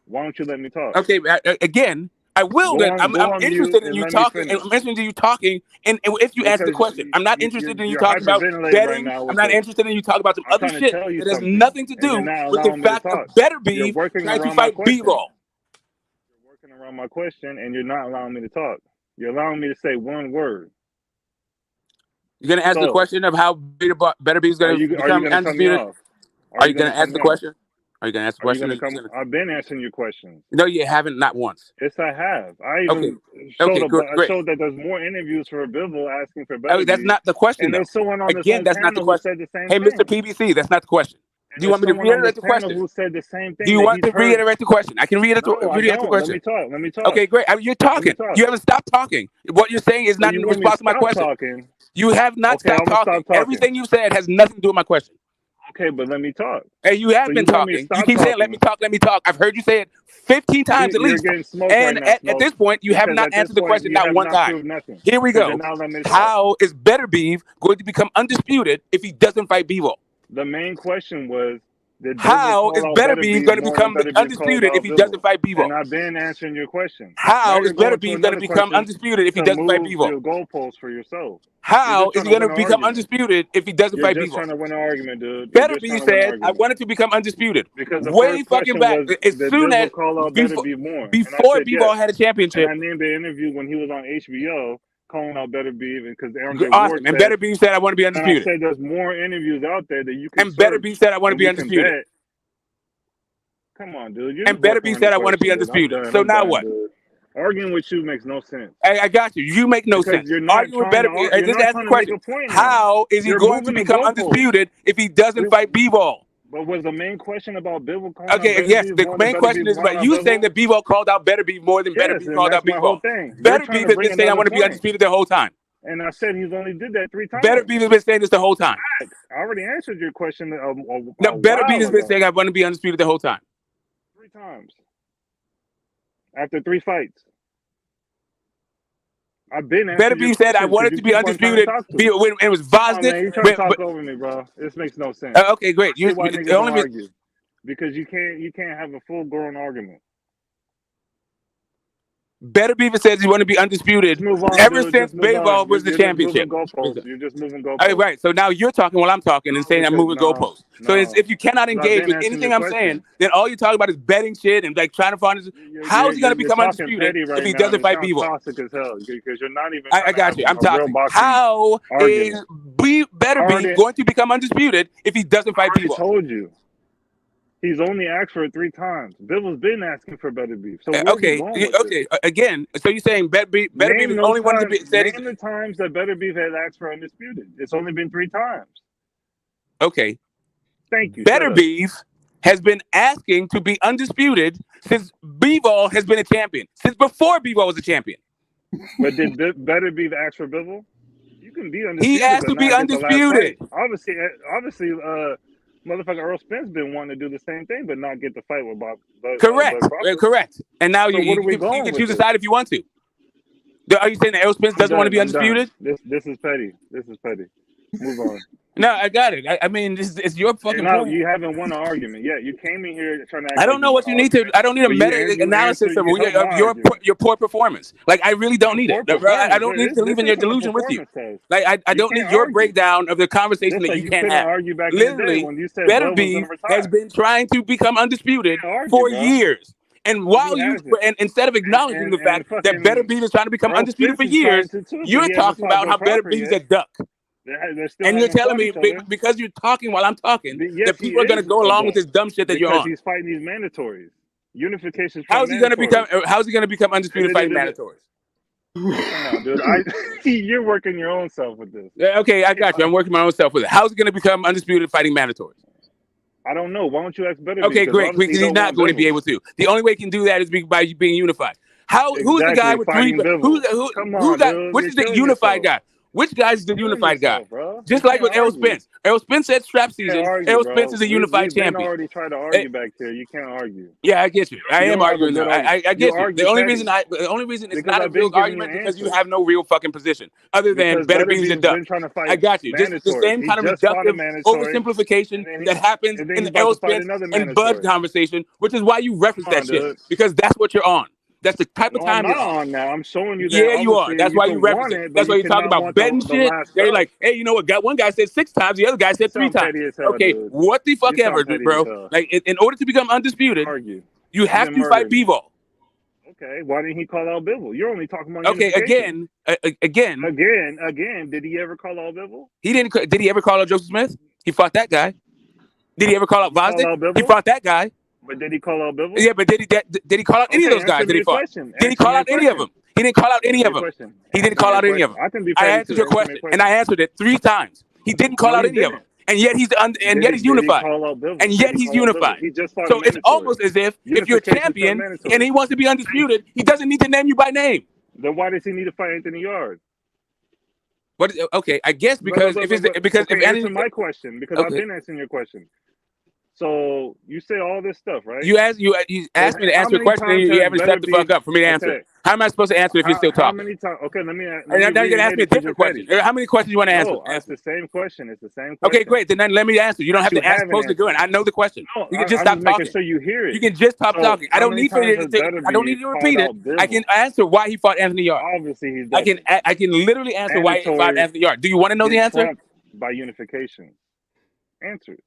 Why don't you let me talk? Okay, again. I will. I'm interested in you talking. Finish. I'm interested in you talking. And if you answer the question, I'm not interested in you talking about betting. I'm not interested in you talking about some other shit that has nothing to do with the fact of Better Beef trying to fight B-Roll. You're working around my question, and you're not allowing me to talk. You're allowing me to say one word. You're going to answer the question of how Better Beef is going to become undisputed? Are you going to answer the question? Are you going to answer the question? I've been answering your questions. No, you haven't. Not once. Yes, I have. I even showed that there's more interviews for Bivol asking for Better Beef. That's not the question. And there's someone on Again, this that's not the panel question. who said the same hey, thing. Mr. PBC, that's not the question. Do you want me to reiterate the question? Who said the same thing? Do you want to reiterate the question? I can reiterate the question. Let me talk. Okay, great. You're talking. You haven't stopped talking. What you're saying is not in response to my question. You have not stopped talking. Everything you said has nothing to do with my question. Okay, but let me talk. Hey, you have been talking. You keep saying, let me talk, let me talk. I've heard you say it 15 times at least. And at this point, you have not answered the question not one time. Here we go. How is Better Beef going to become undisputed if he doesn't fight Bivol? The main question was, how is Better Beef going to become undisputed if he doesn't fight Bivol? And I've been answering your question. How is Better Beef going to become undisputed if he doesn't fight Bivol? Your goalposts for yourself. How is he going to become undisputed if he doesn't fight Bivol? You're just trying to win an argument, dude. Better Beef said, I wanted to become undisputed. Because way fucking back. As soon as before Bivol had a championship. And I named the interview when he was on HBO. Calling out Better Beef because awesome. And Better Beef said I want to be undisputed. I said there's more interviews out there that you can. And Better Beef said I want to be undisputed. Come on, dude. And Better Beef said I want to be undisputed. So now what? Arguing with you makes no sense. I got you. You make no sense. Arguing with Better Beef. Just ask the question. How is he going to become undisputed if he doesn't fight Bivol? But was the main question about Bivol? Okay, yes. The main question is about you saying that Bivol called out Better Beef more than Better Beef called out Bivol. Better Beef has been saying I want to be undisputed the whole time. And I said he's only did that 3 times. Better Beef has been saying this the whole time. I already answered your question. No, Better Beef has been saying I want to be undisputed the whole time. 3 times. After 3 fights. I've been Better Beef said I wanted to be undisputed when it was Vosnick. You're trying to talk over me, bro. This makes no sense. Okay, great. You only argue because you can't have a full-grown argument. Better Beef says he want to be undisputed ever since Bivol was the championship. You're just moving goalposts. Right. So now you're talking while I'm talking and saying I'm moving goalposts. So if you cannot engage with anything I'm saying, then all you're talking about is betting shit and like trying to find. How is he going to become undisputed if he doesn't fight Bivol? Toxic as hell because you're not even. I got you. I'm talking. How is Better Beef going to become undisputed if he doesn't fight Bivol? I told you. He's only asked for it 3 times. Bivol's been asking for Better Beef. So okay. Again, so you're saying Better Beef is only one to be said. Name the times that Better Beef has asked for undisputed. It's only been 3 times. Okay. Thank you. Better Beef has been asking to be undisputed since Bivol has been a champion. Since before Bivol was a champion. But did Better Beef ask for Bivol? You can be undisputed. He asked to be undisputed. Obviously, motherfucker Earl Spence been wanting to do the same thing, but not get the fight with Bob. Correct. And now so you can choose to decide if you want to. Are you saying that Earl Spence doesn't want to be undisputed? This is petty. This is petty. Move on. No, I got it. I mean, it's your fucking point. You haven't won an argument yet. You came in here trying to. I don't know what you need to. I don't need a meta analysis of your poor performance. Like I really don't need it. I don't need to live in your delusion with you. Like I don't need your breakdown of the conversation that you can't have. Literally, Better Beef has been trying to become undisputed for years. And while and instead of acknowledging the fact that Better Beef is trying to become undisputed for years, you're talking about how Better Beef is a duck. And you're telling me because you're talking while I'm talking that people are going to go along with this dumb shit that you're on. He's fighting these mandatories. Unification. How's he going to become undisputed fighting mandatories? Come on, dude. You're working your own self with this. Okay, I got you. I'm working my own self with it. How's he going to become undisputed fighting mandatories? I don't know. Why don't you ask Better? Okay, great. Because he's not going to be able to. The only way he can do that is by being unified. Who's the guy with 3? Which is the unified guy? Which guy's the unified guy? Just like with Errol Spence. Errol Spence said strap season. Errol Spence is a unified champion. I already tried to argue back there. You can't argue. Yeah, I get you. I am arguing though. I get you. The only reason it's not a real argument because you have no real fucking position other than Better Beef and duck. I got you. Just the same kind of reductive oversimplification that happens in the Errol Spence and Bud conversation, which is why you reference that shit because that's what you're on. That's the type of No, I'm time not you're on. on now. I'm showing you that. Yeah, you are. Obviously, That's you why can you want represent. it, but That's why you you're talking cannot about want betting the shit. last They're stuff. like, hey, you know what? One guy said 6 times, the other guy said 3 sound times. petty as hell, Okay, dude. what the fuck You ever, sound petty as bro? hell. Like, in order to become undisputed, Argue. you have Then to fight murder me. Bivol. Okay, why didn't he call out Bivol? You're only talking about Okay, unification. again. Did he ever call out Bivol? He didn't. Did he ever call out Joseph Smith? He fought that guy. Did he ever call out Did he call Vosnick? out Bivol? He fought that guy. But did he call out Bivol? Yeah, but did he call out any of those guys answer that me he your fought? question. Did he Answer call me out your any of question. them? He didn't call out any Answer of me them. your question. He didn't Answer call me out your any of them. question. I can be I petty answered too. your Answer me question, your question. and I answered it 3 times. He didn't call No, out he any of them, didn't. and yet he's Did he unified. call out Bivol? And Did yet he he's call out Bivol? unified. He just fought So a it's mandatory. almost as if you're Unification's champion not mandatory. and he wants to be undisputed, he doesn't need to name you by name. Then why does he need to fight Anthony Yard? But okay, I guess because if answer my question, because I've okay. been answering your question. So you say all this stuff, right? You asked me to answer a question and you haven't shut the fuck up for me to answer it. How am I supposed to answer if you're still How talking? many times? Okay, let me Now you're gonna ask me a because different question. How many questions you want to answer? No, it's the same question. It's the same question. Okay, great. Then let me answer. You don't have to ask supposed to do it. I know the question. No, You can just I'm stop just making talking. sure you hear it. You can just stop So, talking. I how don't many need for you times to. has I don't need you to repeat it. called out I can answer why he fought Anthony Yard. Obviously, he's I can literally answer why he fought Anthony Yard. Do you want to know the answer? By unification. Answer it.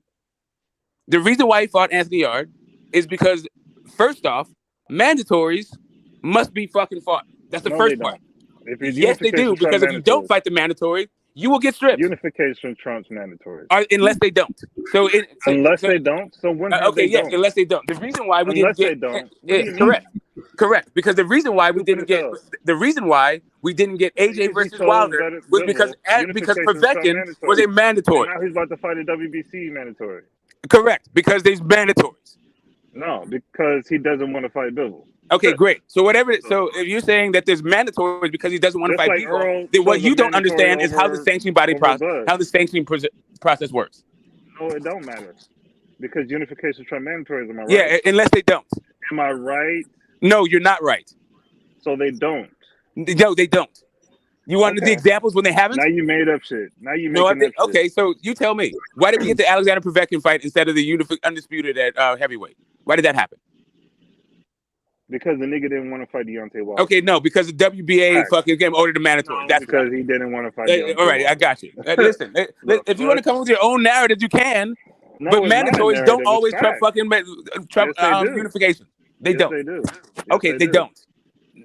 The reason why he fought Anthony Yard is because, first off, mandatories must be fucking fought. That's the first part. Yes, they do, because if you don't fight the mandatory, you will get stripped. Unification trumps mandatory. Unless they don't. Unless they don't. So when unless they don't. The reason why we unless didn't they get don't. correct. Because the reason why we didn't get AJ versus Wilder was because Povetkin was a mandatory. Now he's about to fight a WBC mandatory. Correct, because there's mandatories. No, because he doesn't want to fight Bivol. Okay, great. So so if you're saying that there's mandatories because he doesn't want to fight Bivol, then what you don't understand is how the sanctioning body process, how the sanctioning process works. No, it don't matter. Because unification trumps mandatories, am I right? Yeah, unless they don't. Am I right? No, you're not right. So they don't. No, they don't. You wanted the examples when they haven't? Now you made up shit. Now you making up shit. Okay, so you tell me. Why did we get the Alexander Povetkin fight instead of the undisputed at heavyweight? Why did that happen? Because the nigga didn't want to fight Deontay Wilder. Okay, no, because the WBA fucking game ordered the mandatory. That's because he didn't want to fight Deontay all right, Wilder. I got you. Listen, if you want to come with your own narrative, you can. No, but it's not a mandatories don't narrative, always it's trump fact. fucking unification. They don't. They do. Okay, they don't.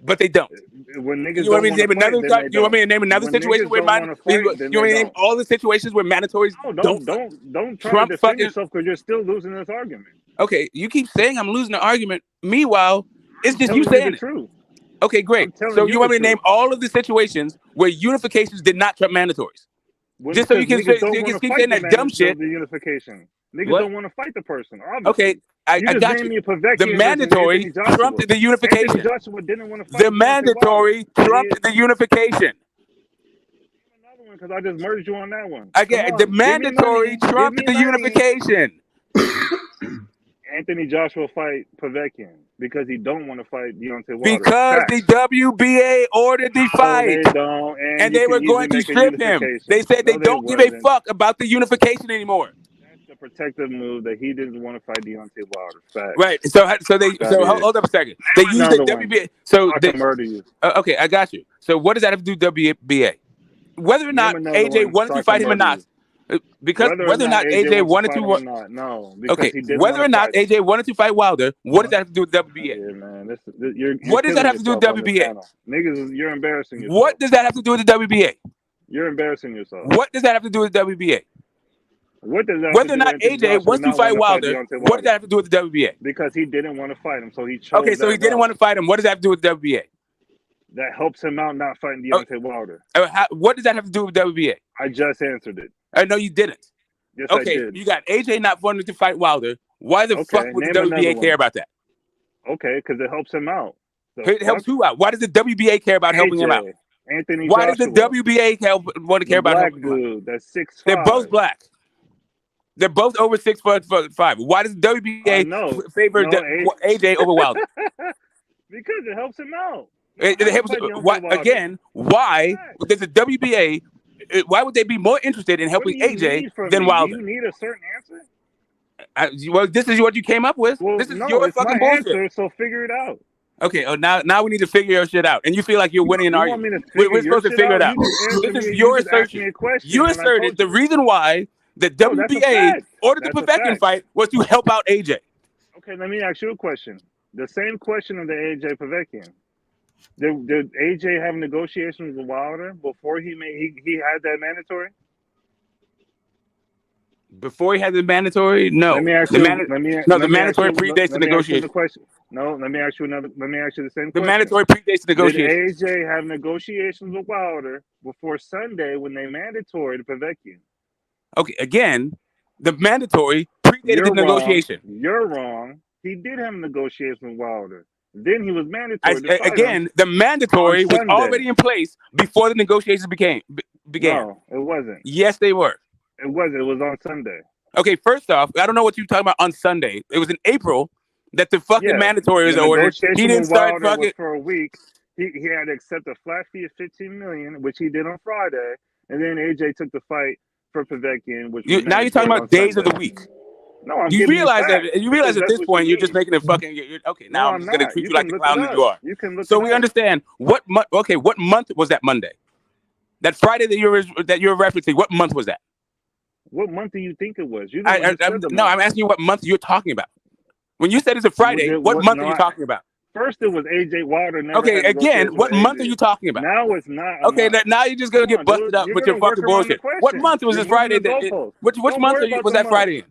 But they don't. When niggas You want me to don't name wanna another? fight, then You want me to name another When situation niggas where don't wanna fight, you then want me they to name don't. all the situations where mandatories Don't try Trump to defend fucking- yourself because you're still losing this argument. Okay, you keep saying I'm losing the argument. Meanwhile, it's just I'm you telling saying the it. truth. Okay, great. telling So you you want the me to name truth. all of the situations where unifications did not trump mandatories? Just so you can Niggas don't keep wanna saying fight that the dumb man- shit. The unification. Niggas What? don't want to fight the person. Obviously. Okay, I You just got named you. me Povetkin The versus mandatory Anthony Joshua. trumped the unification. Anthony Joshua didn't want to fight The Deontay mandatory Wilder. trumped the unification. Because I just merged you on that one. Again, Come on, the give me mandatory money. Give trumped me the money. unification. Anthony Joshua fight Povetkin because he don't want to fight Deontay Wilder. Because Facts. the WBA ordered the fight. No, they don't. And They you were can going to easily make a strip him. unification. They said they No, don't give a wasn't. fuck about the unification anymore. That's a protective move that he didn't want to fight Deontay Wilder. Facts. Right. Hold up a second. They used the WBA. I can murder you. Okay, I got you. So what does that have to do with WBA? Whether or not Name another AJ one wanted so I to fight can him or murder not. Because whether or not AJ wanted to fight him or not. No. Because Okay, he didn't whether wanna or not fight him. AJ wanted to fight Wilder, what does that have to do with WBA? Yeah, man. You're What does that killing have to do with yourself on this WBA? channel. Niggas, you're embarrassing yourself. What does that have to do with the WBA? You're embarrassing yourself. What does that have to do with the WBA? What does that have Whether to or do not with Anthony AJ Joshua wants to not fight wanting Wilder, Deontay what does that have to do with the WBA? Because he didn't want to fight him, so he chose Okay, so that he didn't route. want to fight him. What does that have to do with the WBA? That helps him out not fighting Deontay Wilder. What does that have to do with WBA? I just answered it. No, you didn't. Yes, I Okay, did. you got AJ not wanting to fight Wilder. Why the fuck would the name another WBA one. care about that? Okay, because it helps him out. It helps who out? Why does the WBA care about helping him out? Anthony Why Joshua. does the WBA want to care about black helping him out? dude that's 6'5". They're both black. They're both over 6'5". Why does the WBA favor AJ over Wilder? Because it helps him out. It helps. Why does the WBA? Why would they be more interested in helping AJ than Wilder? Do you need a certain answer? Well, this is what you came up with. Well, this is no, your it's my fucking bullshit. answer, so figure it out. Okay, now we need to figure your shit out, and you feel like you're winning an You want me argument. to figure We're your supposed to shit figure out? it out. You just answered This is me. your You just asked me assertion. a question, You and I asserted told the you. reason why the No, that's a WBA fact. ordered the That's a Povetkin fact. fight was to help out AJ. Okay, let me ask you a question. The same question of the AJ Povetkin. Did AJ have negotiations with Wilder before he had that mandatory? Before he had the mandatory, no. Let me ask The you. the mandatory predates the Let me ask you the negotiation. question. No, let me ask you the same The question. mandatory predates the Did negotiations. AJ have negotiations with Wilder before Sunday when they mandatory to Povetkin? Okay, again, the mandatory predated the negotiation. You're wrong. He did have negotiations with Wilder. Then he was mandatory to fight Again, him the mandatory on was Sunday. already in place before the negotiations began. No, it wasn't. Yes, they were. It wasn't. It was on Sunday. Okay, first off, I don't know what you're talking about on Sunday. It was in April that the fucking mandatory was the ordered. negotiation He didn't with start Wilder fucking. was for a week. He had to accept a flat fee of $15 million, which he did on Friday, and then AJ took the fight for Povetkin, which was Now you're talking mandatory about on days of Sunday. the week. No, I'm You giving realize facts that because at that's this what point you you're just need. making a fucking. Okay, now No, I'm just I'm gonna not. treat You you like can the look clown it that up. you are. You can look So it we up. understand what month. Okay, what month was that Monday? That Friday that you're referencing. What month was that? What month do you think it was? You the one who said the No, month. I'm asking you what month you're talking about. When you said it's a Friday, what month are you talking about? First, it was AJ Wilder. Never Okay, had again, negotiations what with month AJ. are you talking about? Now it's not. Okay, now you're just gonna get busted up You're with your gonna work fucking around the bullshit. What question. month was You're this Friday? moving the goalposts. Which Don't month worry about was the that month. Friday in?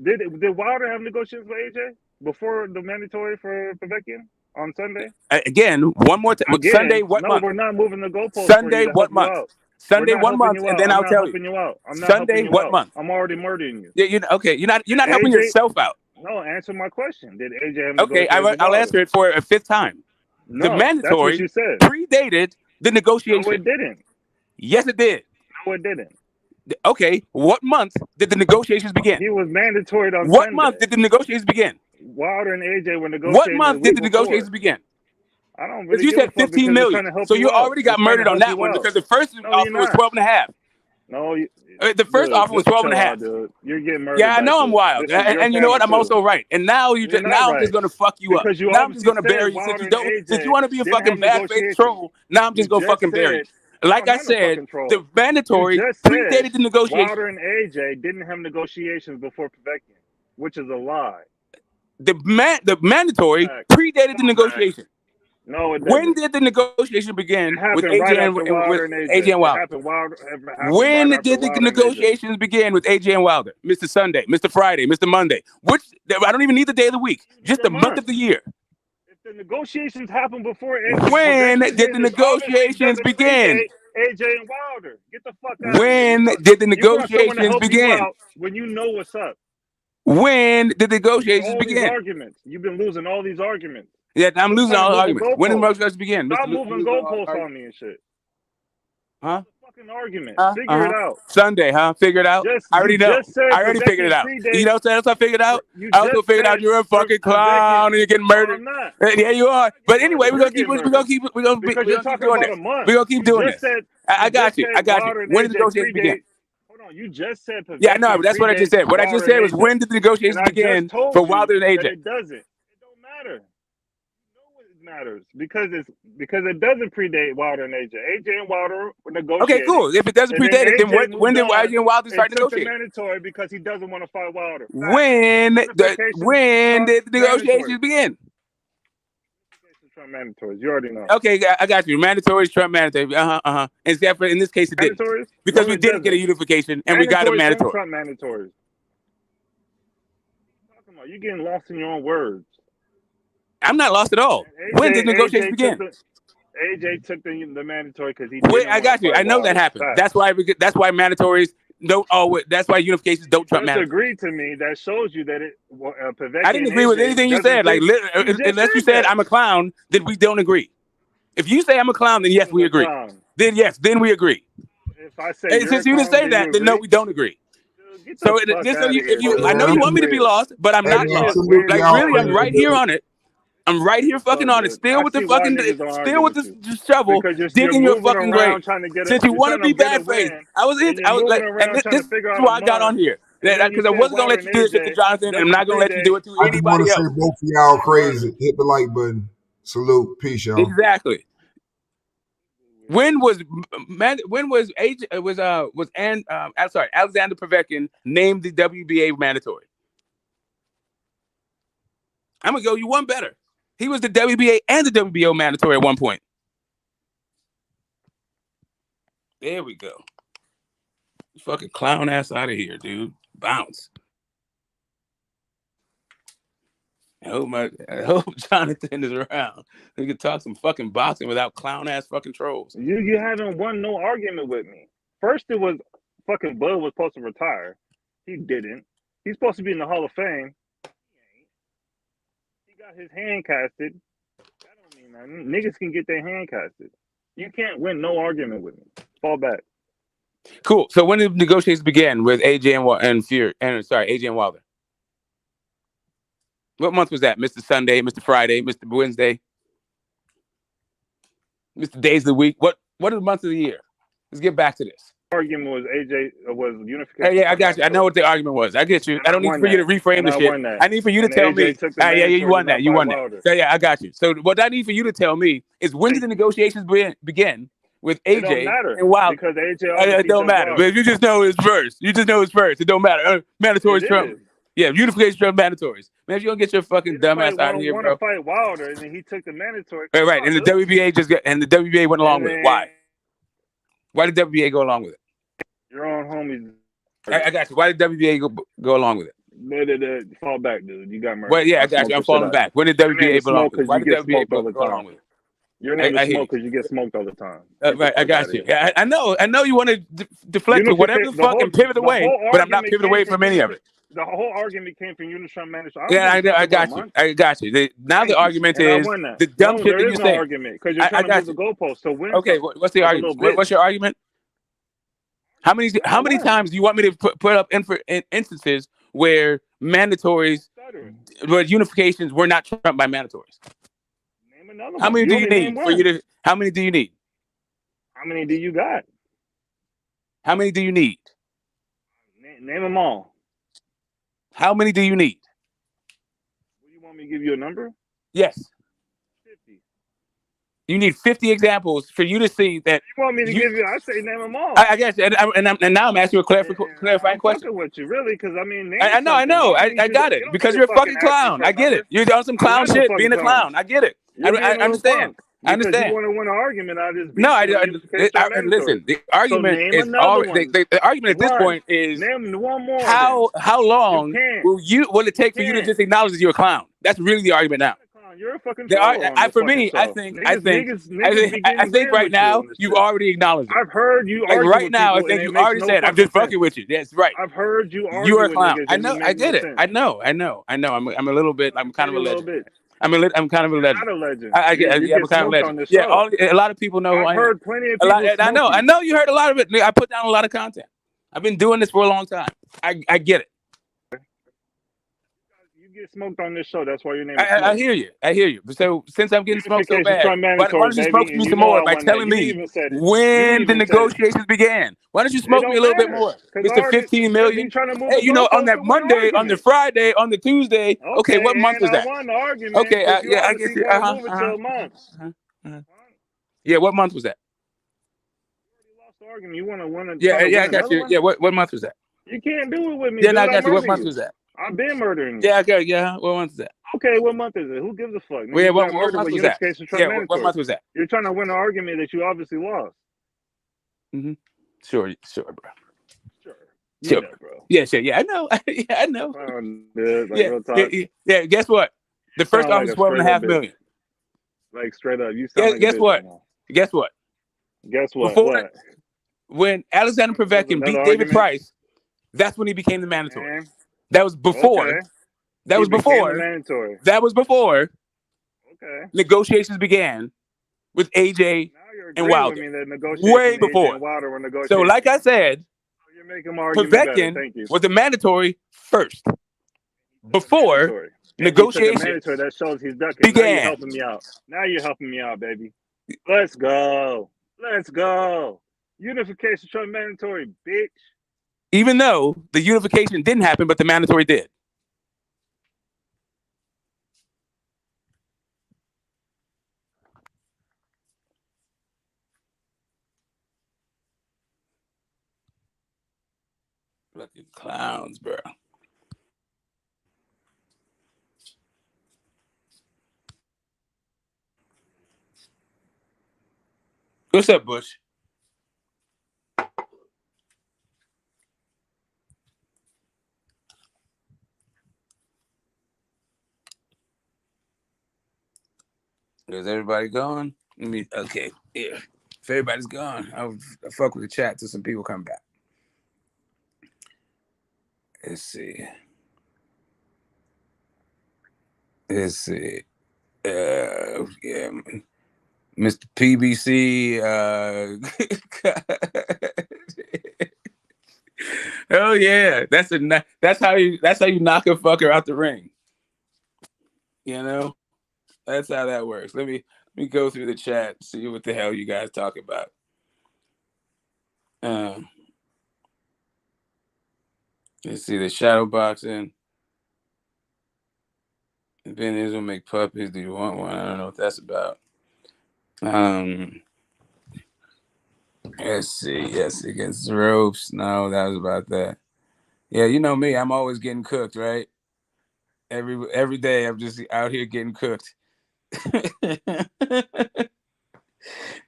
Did Wilder have negotiations with AJ before the mandatory for Povetkin on Sunday? Again, one more time. Sunday, what month? No, we're not moving the goalposts Sunday, for you to what help you month? out. Sunday, We're not one helping month, you and out. then I'm I'll not tell helping you. you out. I'm not Sunday, helping you what out. month? I'm already murdering you. Yeah, okay. You're not helping yourself out. No, answer my question. Did AJ have Okay, negotiations with I'll Wilder? answer it for a fifth time. The No, that's what mandatory you said. predated the negotiation. No, it didn't. Yes, it did. No, it didn't. Okay, what month did the negotiations begin? He was mandatory on What Sunday. month did the negotiations begin? Wilder and AJ were negotiating. What month did the negotiations begin? I don't Because really you give a said fuck 15 because we're trying million. to help So you you out. already got murdered on that one because the first offer was 12 and a half. No, the first offer was 12 and a half. Dude. You're getting murdered. Yeah, I know I'm wild. And you know what? I'm also right. And now I'm just gonna fuck you up. Because you now I'm just gonna obviously bury you said since you want to be a didn't fucking have bad faith troll. Now I'm just gonna fucking bury you. Like I said, the mandatory predated the negotiation. Wilder and AJ didn't have negotiations before Povetkin, which is a lie. The mandatory predated the negotiation. No, it doesn't. When did the negotiation begin with AJ right and Wilder with and AJ and Wilder? When did the negotiations begin with AJ and Wilder? Mr. Sunday, Mr. Friday, Mr. Monday. I don't even need the day of the week, just the month of the year. If the negotiations happened before when did the negotiations begin? AJ and Wilder, get the fuck out when of here. Did the negotiations begin? When you know what's up. When did the negotiations begin? These arguments. You've been losing all these arguments. Yeah, I'm losing all the arguments. When did the negotiations begin? Stop moving goalposts on me and shit. Huh? Fucking argument. Figure it out. Sunday, huh? Figure it out. I already know. I already figured it out. You know what else I figured out? I also figured out you're a fucking clown and you're getting murdered. No, I'm not. Yeah, you are. But anyway, we're gonna keep doing this. I got you. When did the negotiations begin? Hold on, you just said yeah, no, but that's what I just said. What I just said was when did the negotiations begin for Wilder and AJ? It doesn't. It don't matter. Matters because it doesn't predate Wilder and AJ. AJ and Wilder negotiated. Okay, cool. If it doesn't predate it, then when did AJ and Wilder start negotiating? Mandatory because he doesn't want to fight Wilder. When did the negotiations begin? Trump mandatories. You already know. Okay, I got you. Mandatories, Trump mandatory. Except for in this case, it didn't because we didn't get a unification and we got a mandatory. Trump mandatories. You're getting lost in your own words. I'm not lost at all. When did negotiations begin? AJ took the mandatory because he. I got you. I know that happened. That's why mandatories don't always. That's why unifications don't Trump mandatories. Agree to me. That shows you that it. I didn't agree with anything you said. Like unless you said I'm a clown, then we don't agree. If you say I'm a clown, then yes, we agree. Then yes, then we agree. If I say since you didn't say that, then no, we don't agree. So if you, I know you want me to be lost, but I'm not lost. Like really, I'm right here on it. I'm right here fucking on it, still with the shovel, digging your fucking grave. Since you want to be bad faith, I was like, and this is why I got on here. Because I wasn't going to let you do this shit to Jonathan, and I'm not going to let you do it to anybody else. I just want to say both of y'all crazy. Hit the like button. Salute. Peace, y'all. Exactly. When was Alexander Povetkin named the WBA mandatory? I'm gonna go you one better. He was the WBA and the WBO mandatory at one point. There we go. Fucking clown ass out of here, dude. Bounce. I hope Jonathan is around. We can talk some fucking boxing without clown ass fucking trolls. You haven't won no argument with me. First it was fucking Bud was supposed to retire. He didn't. He's supposed to be in the Hall of Fame. He got his hand casted. That don't mean nothing. Niggas can get their hand casted. You can't win no argument with me. Fall back. Cool. So when did negotiations begin with AJ AJ and Wilder? What month was that? Mr. Sunday, Mr. Friday, Mr. Wednesday, Mr. Days of the week. What are the months of the year? Let's get back to this. Argument was AJ was unification. Yeah, I got you. I know what the argument was. I get you. I don't need for you to reframe the shit. I need for you to tell me. You won that. You won that. So yeah, I got you. So what I need for you to tell me is when did the negotiations begin with AJ and Wilder? Because AJ it don't matter. But you just know it's first. You just know it's first. It don't matter. Mandatory Trump. Yeah, unification Trump mandatories. Man, if you don't get your fucking dumbass out of here, bro. Want to fight Wilder, and then he took the mandatory. Right. And the WBA went along with it. Why? Why did WBA go along with it? Your own homies. I got you. Why did WBA go along with it? Fall back, dude. You got murdered. Well, yeah, I got you. I'm falling back. When did WBA belong with it? Why did WBA go along with it? Your name is Smoke because you get smoked all the time. Right, I got you. Yeah, I know you want to deflect with whatever the fuck and pivot away, but I'm not pivoting away from any of it. The whole argument came from Unitrump Manager. Yeah, I got you. I got you. Now the argument is the dumb shit that you say. Argument because you're trying to move the goalpost. So when? Okay, what's the argument? What's your argument? How many times do you want me to put up instances where mandatories, where unifications were not trumped by mandatories? Name another one. How many do you need for you to? How many do you need? How many do you got? How many do you need? Name them all. How many do you need? Well, you want me to give you a number? Yes. 50. You need 50 examples for you to see that. You want me to give you? I say name them all. I guess, and now I'm asking you a clarifying question. With you, really? Because I mean, I know. I got it. Because you're a fucking clown. I get it. You're on some clown shit, being a clown. I get it. I understand. I understand. You want to win an argument out of this? No, listen. The argument is already. The argument at this point is name one more. How long will it take for you to just acknowledge that you're a clown? That's really the argument now. You're a fucking troll. For me, I think right now you've already acknowledged it. I've heard you argue right now. I think you already said, "I'm just fucking with you." That's right. I've heard you argue. You're a clown. I know. I get it. I know. I'm a little bit. I'm kind of a legend. I'm kind of a legend. Not a legend. I'm kind of a legend. Yeah, a lot of people know who I am. I've heard plenty of people. I know you heard a lot of it. I put down a lot of content. I've been doing this for a long time. I get it. You get smoked on this show. That's why your name is Smoke. I hear you. So since I'm getting smoked so bad, why don't you smoke me some more by telling me when the negotiations began? Why don't you smoke me a little bit more? Mr. 15 million. Hey, on that Monday, on the Friday, on the Tuesday. Okay, what month was that? Okay, I get you. Yeah, what month was that? You want to win? Yeah, I got you. Yeah, what month was that? You can't do it with me. Yeah, I got you. What month was that? I've been murdering. Yeah, okay, yeah. What month is that? Okay, what month is it? Who gives a fuck? Yeah, what month was that? Yeah, what month was that? You're trying to win an argument that you obviously lost. Mm-hmm. Sure, bro. Sure, bro. Yeah, sure. Yeah, I know. I know. Yeah. Guess what? The first offer was $12.5 million. Like straight up, you sound. Guess what? Guess what? Before, when Alexander Povetkin beat David Price, that's when he became the mandatory. That was before. Okay. That was before. That was before. Okay. Negotiations began with AJ and Wilder. Way before. So, like I said, Povetkin was the mandatory first. Before negotiations that shows he's ducking. began. Now you're helping me out, baby. Let's go. Unification Trump mandatory, bitch. Even though the unification didn't happen, but the mandatory did. Fucking clowns, bro. What's up, Bush? Is everybody gone? Okay, yeah. If everybody's gone, I'll fuck with the chat till some people come back. Let's see. Yeah, Mr. PBC. Oh yeah, that's how you knock a fucker out the ring. You know, that's how that works. Let me go through the chat, see what the hell you guys talk about. Let's see the shadow boxing. Ben Israel make puppies. Do you want one? I don't know what that's about. Let's see. Yes, against the ropes. No, that was about that. Yeah, you know me. I'm always getting cooked, right? Every day, I'm just out here getting cooked.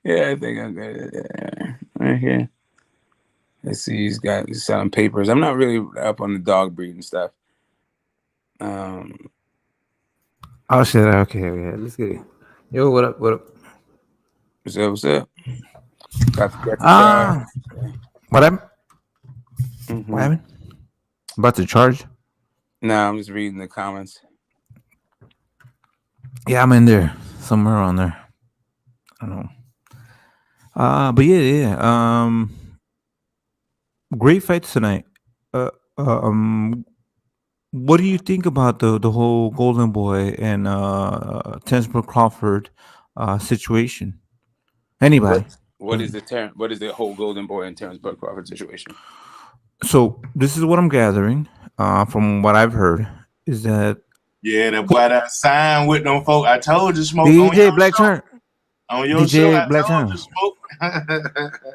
Yeah, I think I'm good. Yeah. Right here. Let's see. He's selling papers. I'm not really up on the dog breeding stuff. Oh shit! Okay. Let's get it. Yo, what up? What up? What's up? Got the what happened? Mm-hmm. What happened? About to charge? No, I'm just reading the comments. Yeah, I'm in there somewhere on there. I don't know. But yeah. Great fights tonight. What do you think about the whole Golden Boy and Terence Crawford situation? Anybody? What is the whole Golden Boy and Terence Bud Crawford situation? So this is what I'm gathering from what I've heard is that that boy that signed with them folk. I told you, Smoke, DJ Black Turn on your show. I told you, Smoke.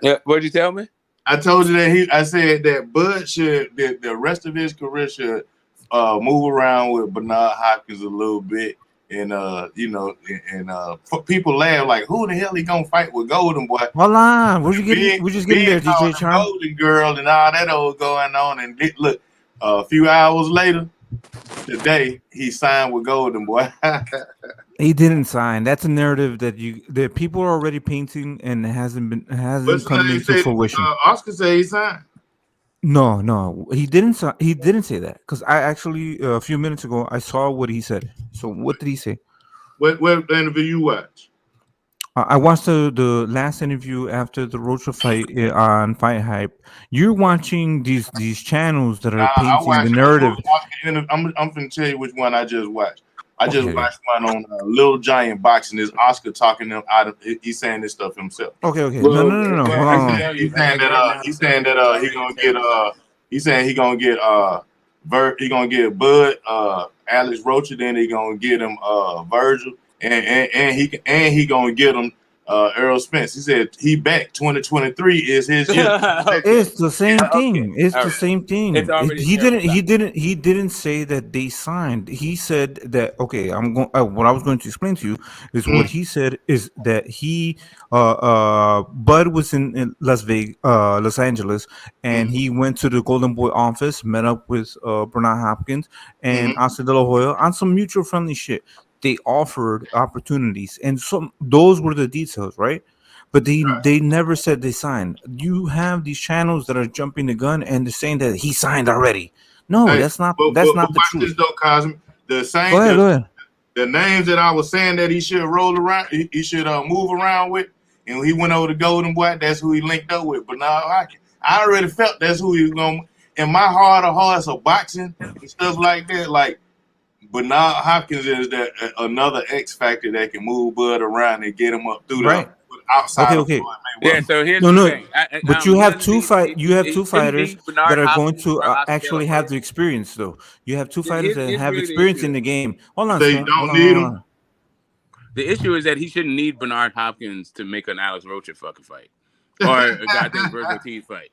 Yeah, what'd you tell me? I told you that I said that Bud should the rest of his career should move around with Bernard Hopkins a little bit, and people laugh like, who the hell he gonna fight with Golden Boy? Hold on, we're just getting there, DJ Charm. Golden Girl and all that old going on, and look, a few hours later, today he signed with Golden Boy. He didn't sign. That's a narrative that people are already painting and hasn't come into fruition. Oscar said he signed. No, he didn't. He didn't say that because I actually a few minutes ago I saw what he said. So what did he say? What interview you watch? I watched the last interview after the Rocha fight on Fight Hype. You're watching these channels that are painting the narrative. I'm gonna tell you which one I just watched. I just watched one on Little Giant Boxing. Is Oscar talking them out of? He's saying this stuff himself. Okay. No. Hold on. He's saying that he gonna get He's saying he gonna get Bud, Alex Rocha. Then he gonna get him Virgil, and he gonna get him Earl Spence. He said he back 2023 is his year. It's the same thing. It's the same thing. He didn't say that they signed. He said that what I was going to explain to you is what he said is that he Bud was in Los Angeles, and he went to the Golden Boy office, met up with Bernard Hopkins and Oscar De La Hoya on some mutual friendly shit. They offered opportunities, and those were the details, right? But they never said they signed. You have these channels that are jumping the gun and they're saying that he signed already. No, that's not the truth. Though, Cosmic, the same. Go ahead. The names that I was saying that he should roll around, he should move around with, and he went over to Golden Boy. That's who he linked up with. But now I already felt that's who he was going. In my heart of hearts of boxing and stuff like that, like. But now Hopkins is that another X factor that can move Bud around and get him up through the outside. Okay. Yeah. So here's the thing. But you have two fighters that are going to actually have the experience, though. You have two fighters that have experience in the game. Hold on. So you don't need them. The issue is that he shouldn't need Bernard Hopkins to make an Alex Rocha fucking fight or a goddamn Virgil Ortiz fight.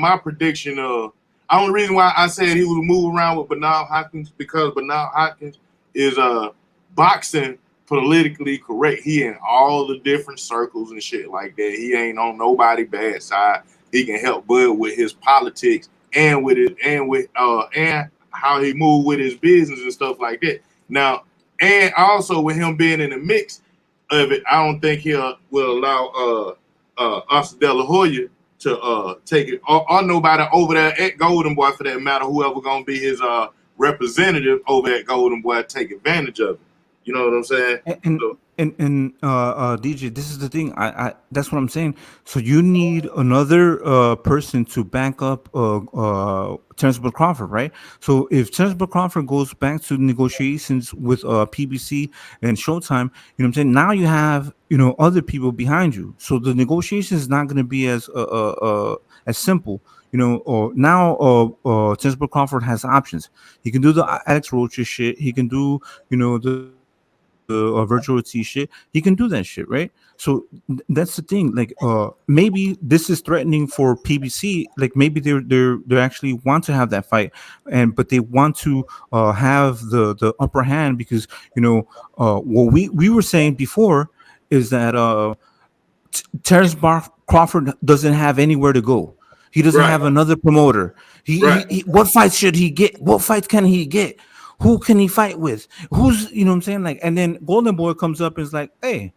my prediction of only reason why I said he was moving around with Bernard Hopkins because Bernard Hopkins is boxing politically correct. He in all the different circles and shit like that. He ain't on nobody bad side. He can help Bud with his politics and with it and how he move with his business and stuff like that. Now, and also with him being in the mix of it, I don't think he will allow Oscar De La Hoya to take it or nobody over there at Golden Boy for that matter, whoever gonna be his representative over at Golden Boy take advantage of it. You know what I'm saying? DJ, this is the thing. I that's what I'm saying. So you need another person to back up Terrence Bud Crawford, right? So if Terrence Bud Crawford goes back to negotiations with PBC and Showtime, you know what I'm saying? Now you have, you know, other people behind you. So the negotiation is not going to be as simple. You know, or now Terrence Bud Crawford has options. He can do the Alex Rocha shit. He can do, you know, the virtual T shit. He can do that shit, right? So that's the thing. Like, maybe this is threatening for PBC. Like, maybe they actually want to have that fight, but they want to have the upper hand because, you know, what we were saying before is that Crawford doesn't have anywhere to go. He doesn't Right. have another promoter. Right. What fights should he get? What fights can he get? Who can he fight with? Who's, you know what I'm saying? Like, and then Golden Boy comes up and is like, hey,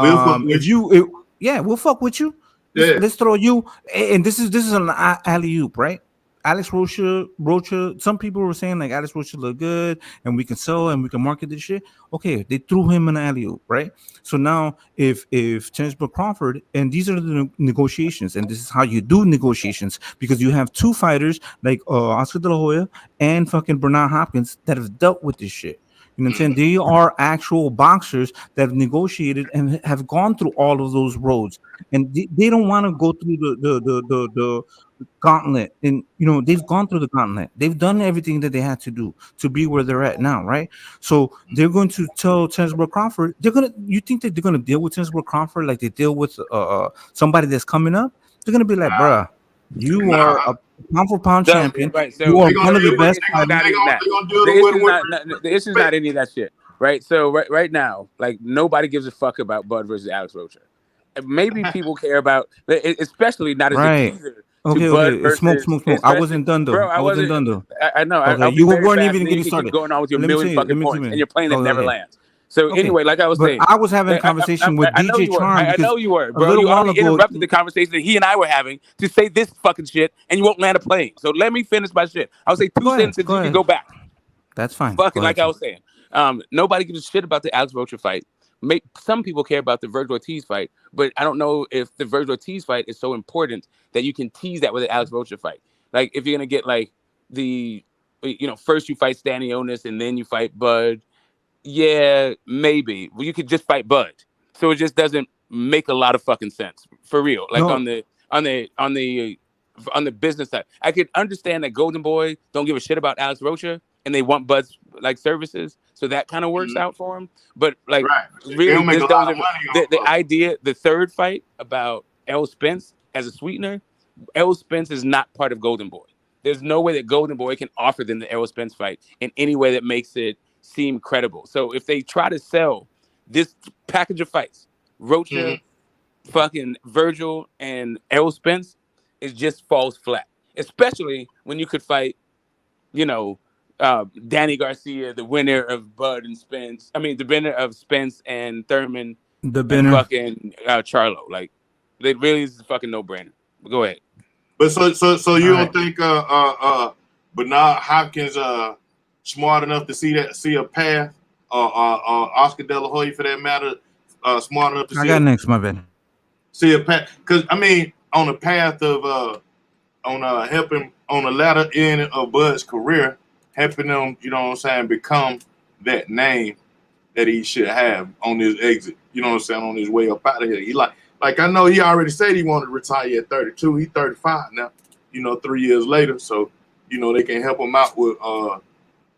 We'll fuck with you. yeah, we'll fuck with you. Yeah. Let's throw you. And this is an alley oop, right? Alex Rocha. Some people were saying like Alex Rocha look good, and we can sell and we can market this shit. Okay, they threw him an alley oop, right? So now, if Terrence Crawford, and these are the negotiations, and this is how you do negotiations, because you have two fighters like Oscar De La Hoya and fucking Bernard Hopkins that have dealt with this shit. You know what I'm saying? They are actual boxers that have negotiated and have gone through all of those roads, and they don't want to go through the gauntlet. And you know, they've gone through the gauntlet. They've done everything that they had to do to be where they're at now, right? So they're going to tell Terrence Crawford, they're gonna. You think that they're gonna deal with Terrence Crawford like they deal with somebody that's coming up? They're gonna be like, bruh, you are a pound for pound So, champion. right, so You are the one of the issue best is fighters. not even that. The issue is not the issue is not any of that shit, right? So right now, like nobody gives a fuck about Bud versus Alex Rocha. And maybe people care about, especially not as a Right. teaser to Okay, Bud okay. versus, Smoke. I especially, wasn't done bro. though. I I wasn't wasn't. done though. I know. Okay, I'll be you very weren't fast, even and then getting you can keep started. going on with your Let me million say it. fucking Let me points and say your it. plane that never Okay. lands. So Okay. anyway, like I was But saying, I was having a conversation with I know DJ you were. Charm I because know you were, a bro. little You while already ago. interrupted the conversation that he and I were having to say this fucking shit, and you won't land a plane. So let me finish my shit. I'll say two Go ahead. sentences. Go You can ahead. go back. That's fine. Go Fucking ahead. like I was saying. Nobody gives a shit about the Alex Rocha fight. Some people care about the Virgil Ortiz fight, but I don't know if the Virgil Ortiz fight is so important that you can tease that with the Alex Rocha fight. Like if you're gonna get like the, you know, first you fight Stanionis and then you fight Bud. Yeah, maybe. Well, you could just fight Bud. So it just doesn't make a lot of fucking sense for real. Like No. on the business side, I could understand that Golden Boy don't give a shit about Alex Rocha and they want Bud's like services, so that kind of works out for him. But like, Right. They really, don't make this a lot goes of over money the off of it. idea. The third fight about L. Spence as a sweetener. Errol Spence is not part of Golden Boy. There's no way that Golden Boy can offer them the Errol Spence fight in any way that makes it seem credible. So if they try to sell this package of fights, Rocha, fucking Virgil, and Errol Spence, it just falls flat. Especially when you could fight, you know, Danny Garcia, the winner of Bud and Spence. I mean, the winner of Spence and Thurman The and binner. fucking Charlo. Like, it really is a fucking no-brainer. Go ahead. But so you All don't right. think Bernard Hopkins smart enough to see a path, Oscar De La Hoya for that matter, smart enough to I got next, my bad. see a path? Because I mean, on the path of helping on the latter end of Bud's career, helping him, you know what I'm saying, become that name that he should have on his exit. You know what I'm saying, on his way up out of here. He like I know he already said he wanted to retire at 32. He's 35 now. You know, 3 years later, so you know they can help him out with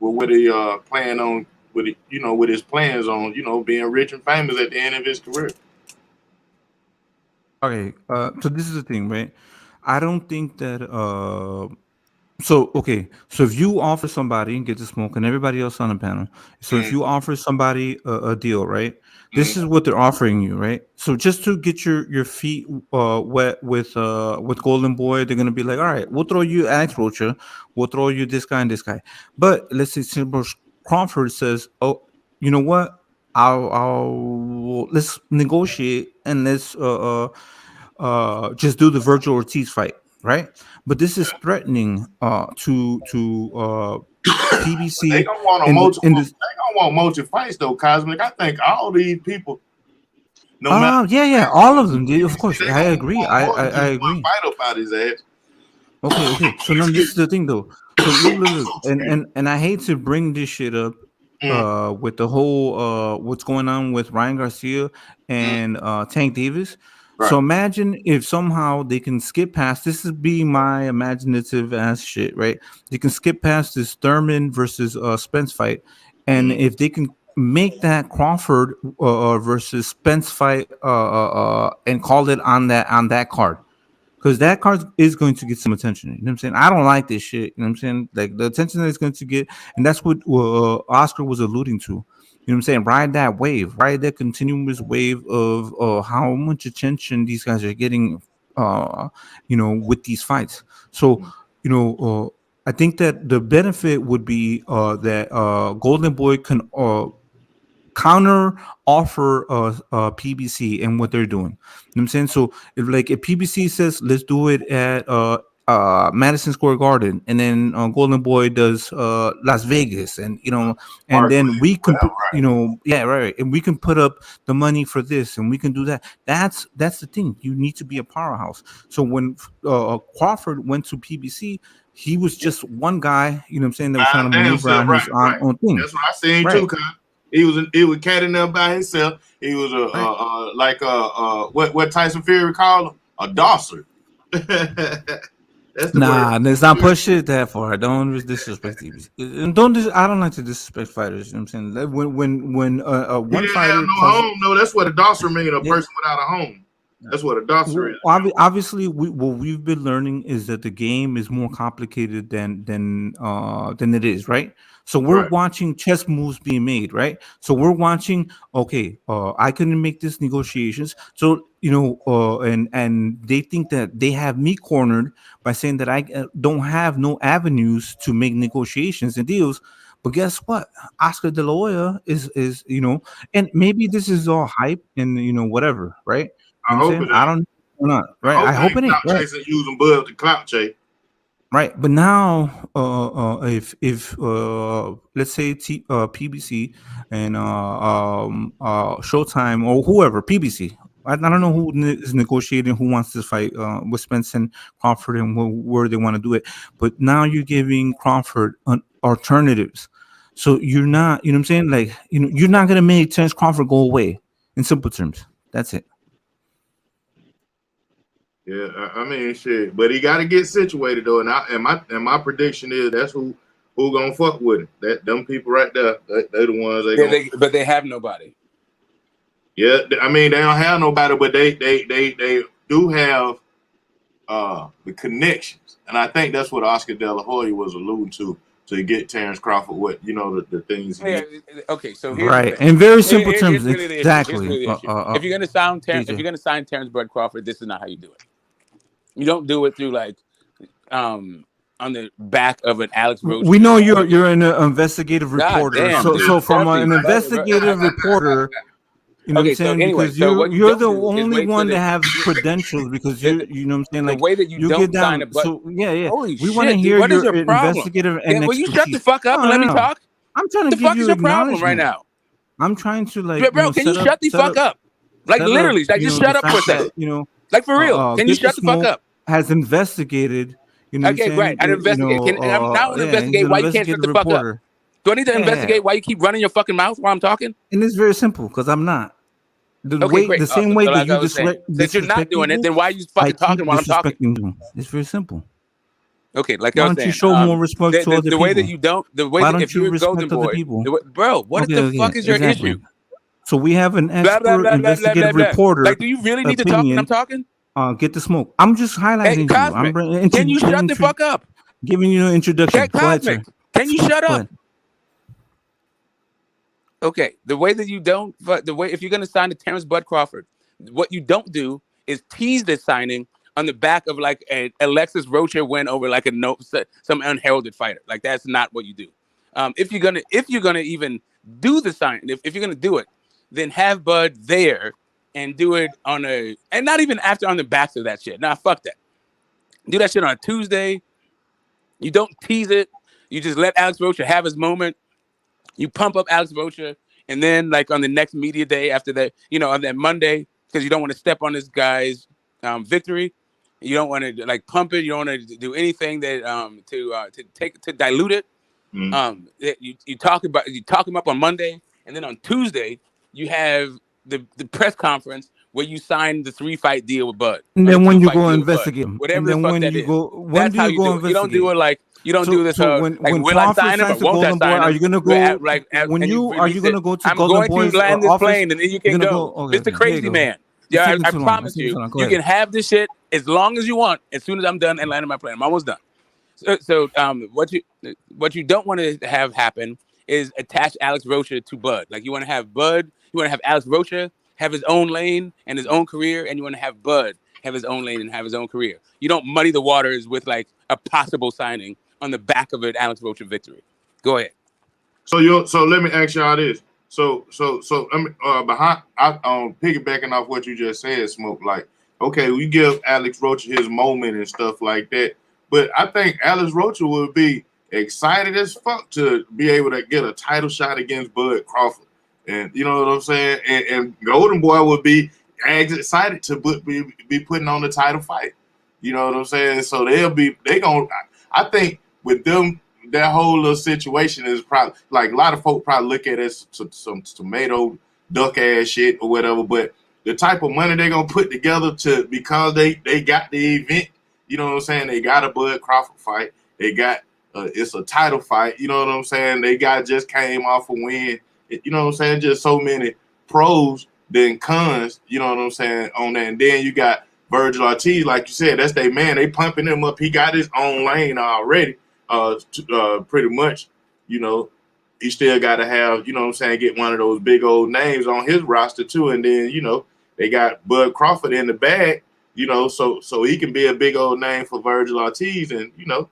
what he plan on with it, you know, with his plans on, you know, being rich and famous at the end of his career. Okay. So this is the thing, right? I don't think that so okay, so if you offer somebody and get to smoke and everybody else on the panel, so if you offer somebody a deal, right? This is what they're offering you, right? So just to get your feet wet with Golden Boy, they're gonna be like, all right, we'll throw you Alex Rocha, we'll throw you this guy and this guy. But let's say Silver Crawford says, oh, you know what? Let's negotiate and let's just do the Virgil Ortiz fight. right? But this is threatening to They PBC don't want a in multiple. in this. They don't want multi fights though, Cosmic. I think all these people, no matter Yeah, all of them. Of course, they I gonna agree. want more than I just one agree. fight up out his ass. Okay. So now this is the thing though. So look, and I hate to bring this shit up with the whole what's going on with Ryan Garcia and Tank Davis. Right. So imagine if somehow they can skip past this is being my imaginative ass shit, right? They can skip past this Thurman versus Spence fight, and if they can make that Crawford versus Spence fight and call it on that card, because that card is going to get some attention. You know what I'm saying? I don't like this shit. You know what I'm saying? Like the attention that it's going to get, and that's what Oscar was alluding to. You know what I'm saying? Ride that continuous wave of how much attention these guys are getting, with these fights. So, I think that the benefit would be that Golden Boy can counter offer PBC and what they're doing. You know what I'm saying? So if PBC says let's do it at Madison Square Garden, and then Golden Boy does Las Vegas, and and then we can right, and we can put up the money for this, and we can do that. That's the thing. You need to be a powerhouse. So when Crawford went to PBC, he was just one guy. You know what I'm saying? That was trying to maneuver on his own thing. That's what I seen Right. too, cuz. He was catting up by himself. He was what Tyson Fury called him? A dosser. That's the word. Let's not push it that far. Don't disrespect TBC. And I don't like to disrespect fighters. You know what I'm saying? Like, when He one didn't fighter have no home. No, that's what a dosser means. A person without a home. That's what a dosser is. Obviously, what we've been learning is that the game is more complicated than it is, right? So we're watching chess moves being made, right? So we're watching. Okay, I couldn't make this negotiations. So and they think that they have me cornered by saying that I don't have no avenues to make negotiations and deals. But guess what? Oscar De La Hoya is and maybe this is all hype and whatever, right? You I know what I'm hope saying? it I ain't. don't know, right? I hope it ain't, Clout right? chasing using Bud to clout chase. Right, but now, if let's say PBC and Showtime or whoever PBC, I don't know who is negotiating, who wants this fight with Spence and Crawford and where they want to do it. But now you're giving Crawford alternatives, so you're not, you know what I'm saying? Like you're not gonna make Terence Crawford go away. In simple terms, that's it. Yeah, I mean shit, but he got to get situated though, and my prediction is that's who gonna fuck with him. That them people right there, they the ones But they have nobody. Yeah, I mean they don't have nobody, but they do have the connections, and I think that's what Oscar De La Hoya was alluding to get Terence Crawford what the things. Yeah, okay, so here's Right, the thing. in very simple Here's terms, really the issue. Here's exactly. really the issue. If you're gonna sign Terence Bud Crawford, this is not how you do it. You don't do it through like on the back of an Alex Rocha. We know you're an investigative reporter. damn, So from an investigative reporter, you know what I'm saying? Anyway, because so what you you're don't the do is only wait one till that have credentials because you know what I'm saying? Like the way that you don't get down. sign a butt. So yeah. Holy We want to shit, hear dude, what is your your problem? investigative and Will you shut the expertise. fuck up and let me talk? I'm trying to The give fuck you is your problem right acknowledgement. now? I'm trying to like Bro, can you shut the fuck up? Like literally, like just shut up for a second. Like for real, can you shut the fuck up? Has investigated. You know Okay, right. I'd investigate. I'm now going to investigate why you can't shut the fuck up. Do I need to investigate why you keep running your fucking mouth while I'm talking? And it's very simple because I'm not. Great. The same way that you since you're not doing it, then why are you fucking talking while I'm talking? You. It's very simple. Okay, like why I was don't saying, you show more respect to other people? The way that you don't, the way that if you're a Golden Boy, bro, what the fuck is your issue? So we have an expert investigative reporter. Like, do you really need to talk when I'm talking? Get the smoke. I'm just highlighting you. Can you shut the fuck up? Giving you an introduction. Cosmic, can you shut up? Okay, the way that you don't, if you're gonna sign to Terence Bud Crawford, what you don't do is tease the signing on the back of like an Alexis Rocha win over like some unheralded fighter. Like that's not what you do. If you're gonna even do the sign, if you're gonna do it, then have Bud there and do it and not even after on the backs of that shit. Nah, fuck that. Do that shit on a Tuesday. You don't tease it. You just let Alex Rocha have his moment. You pump up Alex Rocha, and then like on the next media day after that, on that Monday, because you don't want to step on this guy's victory. You don't want to like pump it. You don't want to do anything that to dilute it. You talk him up on Monday, and then on Tuesday you have the press conference where you sign the 3-fight deal with Bud. And Or the then when you 2-fight go deal with Bud. investigate him, Whatever and the then fuck when that you is. go, when That's do how you you go do it. You don't do investigate? it like you don't do this. So Like, when will I Crawford sign him or signs to won't I Golden Boy, sign are him? you gonna go? Like, When and you are you release it. gonna go to I'm Golden going to Boy's land this office? plane, and then you You're can gonna go, go. Okay, Mr. okay, there you Crazy go. Man. It's Yeah, taking I too long. promise It's taking you, too long. Go you ahead. can have this shit as long as you want. As soon as I'm done and landing my plane, I'm almost done. So what you don't want to have happen is attach Alex Rocha to Bud. Like you want to have Bud, you want to have Alex Rocha have his own lane and his own career, and you want to have Bud have his own lane and have his own career. You don't muddy the waters with like a possible signing on the back of an Alex Rocha victory. Go ahead. So let me ask y'all this. So I mean, piggybacking off what you just said, Smoke. Like, okay, we give Alex Rocha his moment and stuff like that, but I think Alex Rocha would be excited as fuck to be able to get a title shot against Bud Crawford, and you know what I'm saying. And Golden Boy would be as excited to be putting on the title fight. You know what I'm saying? So they gonna. I think with them, that whole little situation is probably like a lot of folk probably look at it as some tomato duck ass shit or whatever, but the type of money they're gonna put together to because they got the event, you know what I'm saying? They got a Bud Crawford fight, they got it's a title fight, you know what I'm saying? They just came off a win, you know what I'm saying? Just so many pros than cons, you know what I'm saying, on that. And then you got Virgil Ortiz, like you said, that's their man. They pumping him up. He got his own lane already. Pretty much, you know, he still got to have, you know what I'm saying, get one of those big old names on his roster too. And then, you know, they got Bud Crawford in the bag, you know, so he can be a big old name for Virgil Ortiz. And, you know,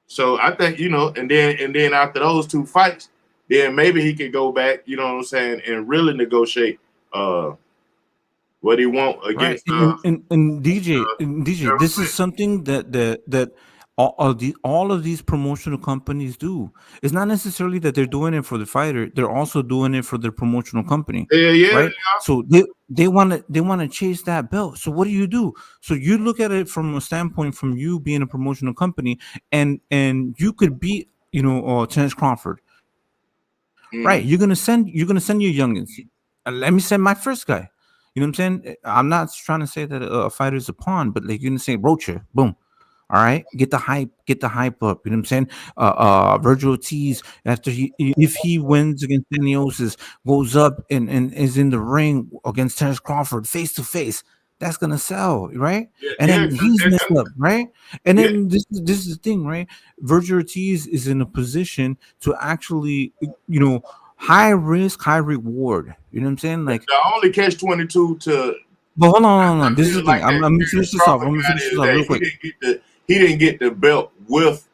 so I think, you know, and then after those two fights, then maybe he could go back, you know what I'm saying, and really negotiate what he want Right, against and DJ, this is something that all of these promotional companies do. It's not necessarily that they're doing it for the fighter; they're also doing it for their promotional company, yeah. right? So they want to chase that belt. So what do? So you look at it from a standpoint from you being a promotional company, and you could beat Terence Crawford, right? You're gonna send your youngins. Let me send my first guy. You know what I'm saying? I'm not trying to say that a fighter is a pawn, but like you're gonna say Rocha, boom. All right, get the hype up. You know what I'm saying? Virgil Ortiz, after if he wins against Daniels, goes up and is in the ring against Terence Crawford face to face. That's gonna sell, right? And then he's messed up, right? And then this is the thing, right? Virgil Ortiz is in a position to actually, high risk, high reward. You know what I'm saying? Like, the only catch-22 to but hold on. This is the thing. like I'm that gonna finish this off. I'm gonna finish this off real quick. He didn't get the belt with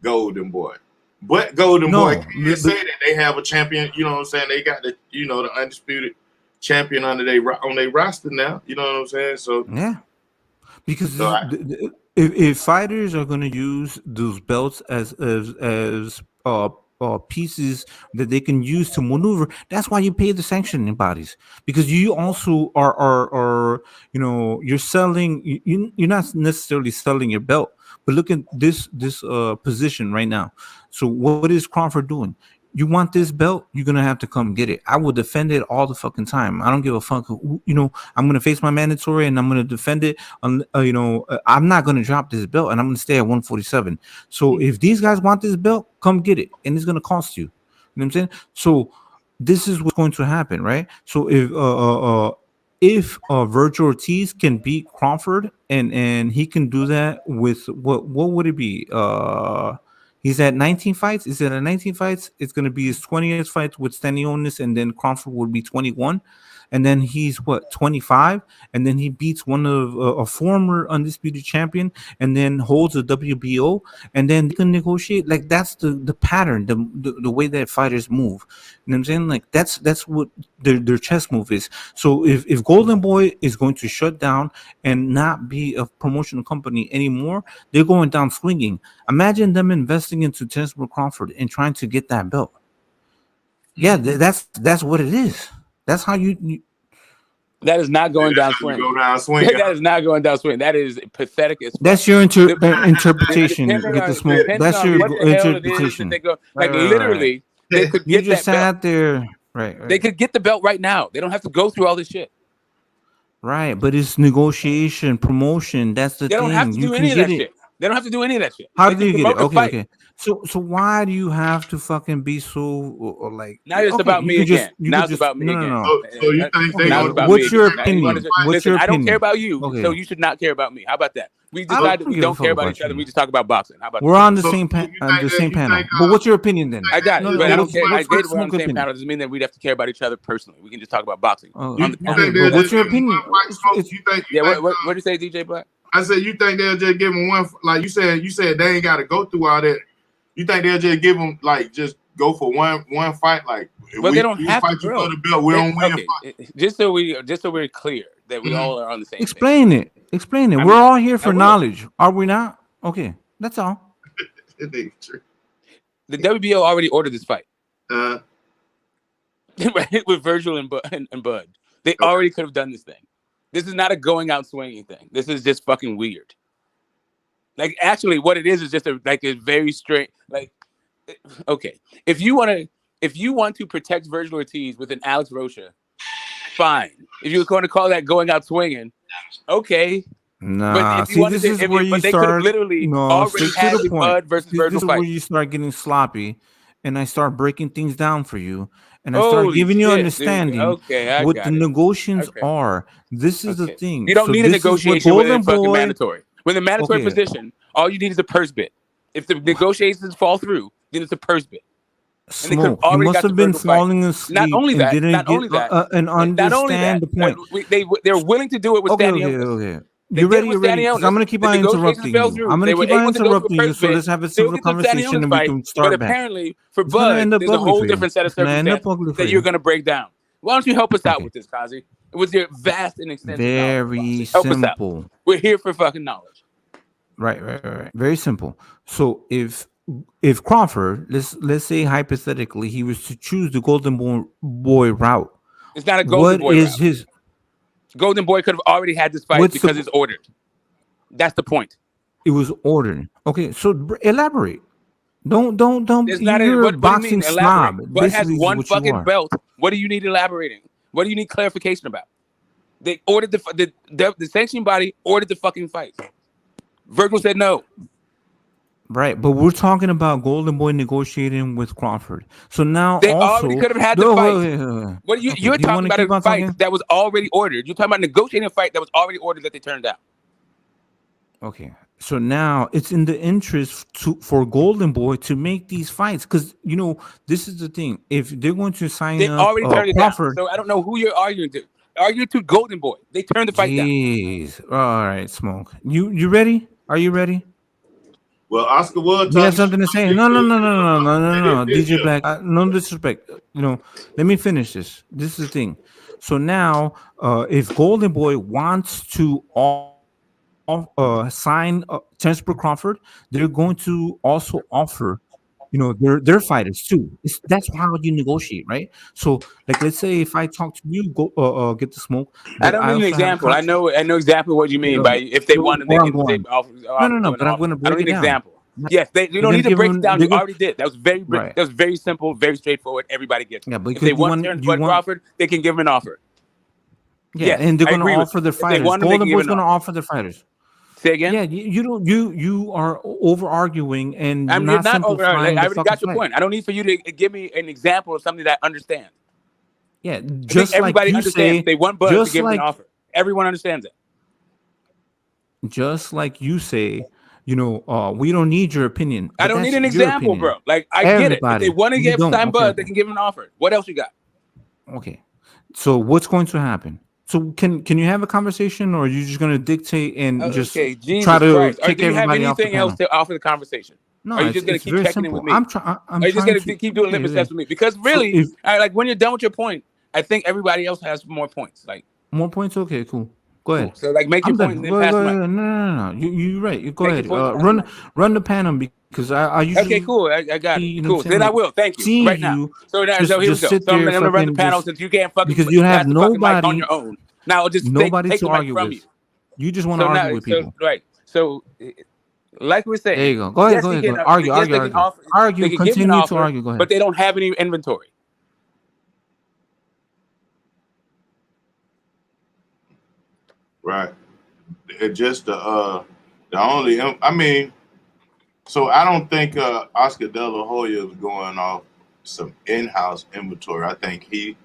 Golden Boy. But Golden Boy can't say that they have a champion, you know what I'm saying? They got the undisputed champion on their roster now, you know what I'm saying? So yeah. Because if fighters are going to use those belts as pieces that they can use to maneuver, that's why you pay the sanctioning bodies. Because you also are you're selling. You're not necessarily selling your belt, but look at this position right now. So what is Crawford doing? You want this belt, you're gonna have to come get it. I will defend it all the fucking time. I don't give a fuck. I'm gonna face my mandatory and I'm gonna defend it. I'm not gonna drop this belt and I'm gonna stay at 147. So if these guys want this belt, come get it, and it's gonna cost you. You know what I'm saying? So this is what's going to happen, right? So if Virgil Ortiz can beat Crawford and he can do that with what would it be? He's at 19 fights. Is it at 19 fights? It's going to be his 20th fight with Stanionis, and then Crawford will be 21. and then he's what 25, and then he beats one of a former undisputed champion, and then holds a WBO, and then they can negotiate. Like that's the pattern, the way that fighters move. You know what I'm saying? Like that's what their chess move is. So if Golden Boy is going to shut down and not be a promotional company anymore, they're going down swinging. Imagine them investing into Terence Crawford and trying to get that belt. Yeah, that's what it is. That's how you That is not going down You swinging. go down swinging. That is not going down swinging. That is pathetic as fuck. that's your interpretation. Get the smoke. Depending That's on your what the hell it is that interpretation. they go, like Right. literally, they could You get just that belt. sat there, right? They could get the belt right now. They don't have to go through all this shit. Right, but it's negotiation, promotion. That's the They don't thing. have to You do can any of get that it. shit. They don't have to do any of that shit. How They do can you get it? promote the Okay, fight. okay. So why do you have to fucking be so like? Now it's Okay, about you me could again. you Now could it's about me no, again. no, no. So you think they Okay, Now gonna it's about what's me your again. Now you wanna opinion? just, What's listen, your I don't care opinion? about you, Okay. so you should not care about me. How about that? We I decide that don't we give a don't fuck care about about each other. you. We just talk about boxing. How about We're that? on the so same you think the that same you panel. think But what's your opinion then? I got No, it, but no. I don't What's care. I what's get what's we're on smoke the same opinion? panel. Doesn't mean that we'd have to care about each other personally. We can just talk about boxing Oh, on the you panel. think okay, they'll but what's just your give him opinion? one fight smoke? It's You think Yeah, what did you say, DJ Black? I said you think they'll just give him one, like you said they ain't got to go through all that. You think they'll just give him like just go for one fight? Like if Well, they don't we have to, fight you for bro. the belt, we don't win. Okay, just so we're clear that we all are on the same page. explain it. Explain it. I We're mean, all here I for will. knowledge, are we not? Okay, that's all. The WBO already ordered this fight Uh, with Virgil and Bud. They already could have done this thing. This is not a going out swinging thing. This is just fucking weird. Like actually, what it is just a very straight. Like, okay, if you want to protect Virgil Ortiz with an Alex Rocha, fine. If you're going to call that going out swinging, okay. Nah, But if you see, wanted this to, is where you but they could have start. literally No, already straight had to the the point. Bud versus This Virgil is where fight. you start getting sloppy, and I start breaking things down for you, and I start Holy giving you shit, dude. understanding Okay, I what got the it. negotiations Okay. are. This is the Okay. thing. You don't So need a this is what negotiation with a Golden fucking Boy. mandatory. With a mandatory Okay, position, all you need is a purse bid. If the negotiations fall through, then it's a purse bid. And they could have Smoke. You already must got the have been Virgil fight. falling Not asleep only and that, didn't not get only that, and not only understand that, the point. they're willing to do it with Okay, Stanny okay, Otis. okay. They You did it ready? with You ready? Stanny Because I'm Otis. gonna keep The on negotiations interrupting fell you. through. I'm They gonna were keep on able to go to a interrupting you. purse So bid. let's have a Still civil get the Stanny conversation Otis and we fight, can but start back. apparently for It's gonna Bud, end up there's a ugly whole for you. different set of It's gonna end up circumstances ugly for that you're you. going to break down. Why don't you help us out Okay. with this, Kazi? With your vast and extensive knowledge of Very boxing. Help us out. simple. We're here for fucking knowledge. Right. Very simple. So if Crawford, let's say hypothetically, he was to choose the Golden Boy route, It's not a Golden what Boy is route. his? Golden Boy could have already had this fight What's because the? it's ordered. That's the point. It was ordered. Okay, so elaborate. Don't. There's not a, You're a what do you boxing mean elaborate? snob. Bud has Basically, is one what you fucking are. belt. What do you need elaborating? What do you need clarification about? They ordered the sanctioning body ordered the fucking fight. Virgil said no. Right, but we're talking about Golden Boy negotiating with Crawford. So now They also, already could have had the no, fight. wait. What you're Okay, do you talking want to about keep a on fight talking? that was already ordered. You're talking about negotiating a fight that was already ordered that they turned down. Okay, so now it's in the interest for Golden Boy to make these fights because this is the thing. If they're going to sign They up already turned it down. Crawford, So I don't know who you're arguing to. Argue to Golden Boy. They turned the fight down. jeez. All right, Smoke. You ready? Are you ready? well, Oscar was You have talking. something to say? No. DJ Black, no disrespect. Let me finish this. This is the thing. So now, if Golden Boy wants to sign Terence Crawford, they're going to also offer, their fighters too. That's how you negotiate, right? So, like, let's say if I talk to you, go get the Smoke. I But don't I need an also have a example. I contract. know exactly what you mean by if they wanted, they Where I'm can say going. No. an But I'm offer. going to I don't break it need an down. example. Yes, you They're don't gonna need to give break it him. down. They're You gonna, already did. That was very right. that was very simple, very straightforward. Everybody gets it. Yeah, If because they you want want. Bud Crawford, they can give him an offer. Yeah, Yes, and they're I going to agree with offer you. their If they fighters. want him, they can Golden give Boy's him going an to offer. offer their fighters. Say again. Yeah, you are over arguing and you're You're not not over. Like, simplifying I the already fucking got your fight. point. I don't need for you to give me an example of something that I understand. Yeah, I think just like everybody you understands say, they want Bud to just give him an like offer. Everyone understands it. you say, we don't need your opinion, I but don't need that's an your example, opinion. bro. Like I get it. If they Everybody, want to you give don't. sign Okay, Bud, okay, they can give him an offer. What else you got? okay. So what's going to happen? So can you have a conversation, or are you just going to dictate and just Okay, try Jesus to Christ. Or kick do you have everybody off the anything else panel? to offer the conversation? No, Are you just going to it's keep very checking in with simple. me? I'm Are you just trying going to. to keep doing Okay, litmus okay. tests with me? Because So really, if like when you're done with your point, I think everybody else has more points. Like, more points, okay, cool. Go cool. ahead. So like, make your I'm point done. and then Go ahead. pass Go the mic. ahead. No. You're right. You go Make your ahead. point and pass the mic. Run the panel because I Okay, usually, cool. I got it. you know what I'm Cool. saying, Then I like will. Thank you. seeing Right now. you So now, so here we just go. sit So I'm there gonna run the fucking panel just since you can't fucking because you pass have the fucking mic on nobody your own. Now I'll just nobody take to the mic argue from with. you. You just want to So now, argue with so people. right. So like we're There saying, you go. Go ahead. yes, Go he ahead. Go can. ahead. Argue. Yes, Argue. they can Argue. offer. They Argue. can give me an Continue to offer, argue. Go ahead. but they don't have any inventory. Right. It just the only I mean, so I don't think Oscar De La Hoya is going off some in-house inventory. I think he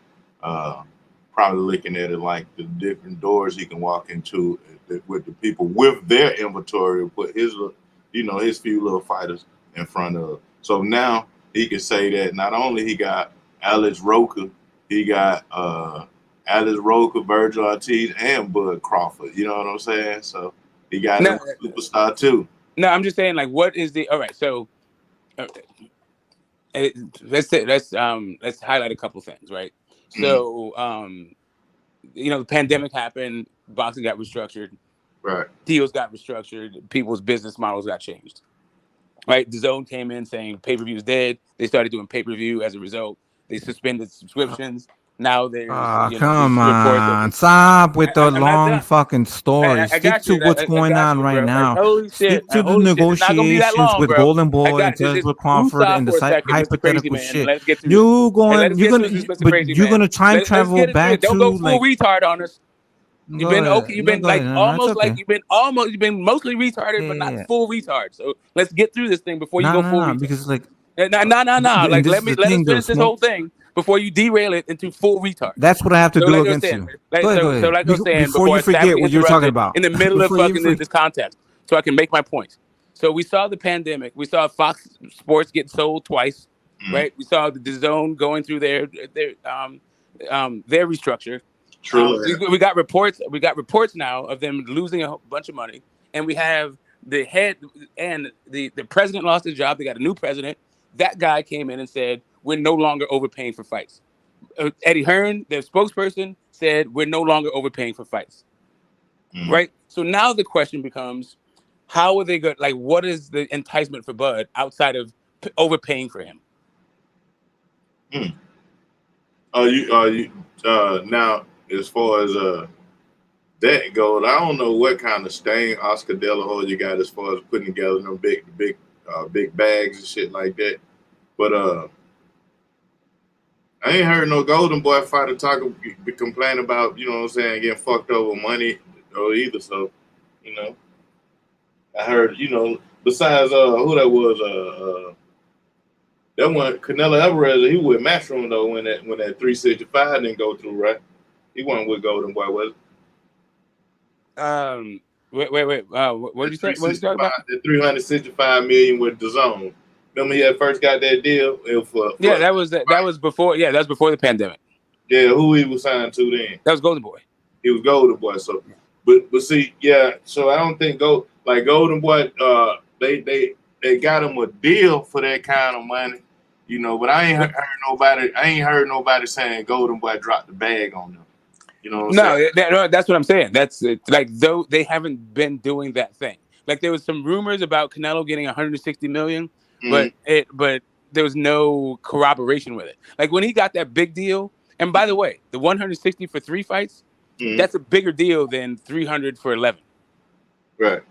probably looking at it like the different doors he can walk into with the people with their inventory, put his his few little fighters in front of. So now he can say that not only he got Alex Rocha, he got Alex Rocha, Virgil Ortiz, and Bud Crawford. You know what I'm saying? So he got No, him a superstar too. no, I'm just saying, like, what is the all right? So uh, let's highlight a couple things, right? So the pandemic happened, boxing got restructured, Right. deals got restructured, people's business models got changed. Right, the Zone came in saying pay-per-view is dead. They started doing pay-per-view as a result. They suspended subscriptions. Now there's Come there's reports of on. Stop with the I'm not long done. fucking story. I Stick got to you. what's I going got on you, right bro. now. Holy shit. Stick to the Holy shit. It's not gonna be that negotiations long, with bro. Golden I Boy got and it. Just Tesla Crawford woosah and the for a second, Mr. Crazy hypothetical Man, and shit. let's get through this. You And going? let's You're get through gonna, this, Mr. but Crazy you're Man. gonna time Let's travel get it through back it. Don't go to full like. retard on us. You've Go been ahead. okay. You've No, been go ahead. like No, it's almost like okay. you've been mostly retarded, but not Yeah. full retard. So let's get through this thing before you go full No, retard. because like, No. and Like this is the let us thing though. finish this Smoke. whole thing before you derail it into full retard. That's what I have to So do like I was against saying, you. Go ahead. Go so ahead. like I was saying Before before you I forget savagely what you're talking interrupted about. in the middle of Before you fucking forget. this context, so I can make my points. So we saw the pandemic. We saw Fox Sports get sold twice, right? We saw the DAZN going through their restructure. True. We got reports. We got reports now of them losing a bunch of money, and we have the head and the president lost his job. They got a new president. That guy came in and said, "We're no longer overpaying for fights." Eddie Hearn, their spokesperson, said, "We're no longer overpaying for fights." Right. So now the question becomes, how are they good? Like, what is the enticement for Bud outside of overpaying for him? You now as far as that goes, I don't know what kind of stain Oscar De La Hoya got as far as putting together them big bags and shit like that. But I ain't heard no Golden Boy fighter complain about, you know what I'm saying, getting fucked over money or either. So, I heard, besides who that was, that one Canelo Alvarez, he with Matchroom though when that 365 didn't go through, right? He wasn't with Golden Boy, was Wait. What did you say? What did you talk about? The 365 million with DAZN. Remember he had first got that deal? Yeah, that was before. Yeah, that was before the pandemic. Yeah, who he was signed to then? That was Golden Boy. He was Golden Boy. So, but see, yeah. So I don't think Golden Boy. They got him a deal for that kind of money, But I ain't heard nobody. I ain't heard nobody saying Golden Boy dropped the bag on them. You know what I'm saying? No, that's what I'm saying. That's like though they haven't been doing that thing. Like there was some rumors about Canelo getting 160 million, but there was no corroboration with it. Like when he got that big deal, and by the way, the 160 for 3 fights, that's a bigger deal than 300 for 11. Right.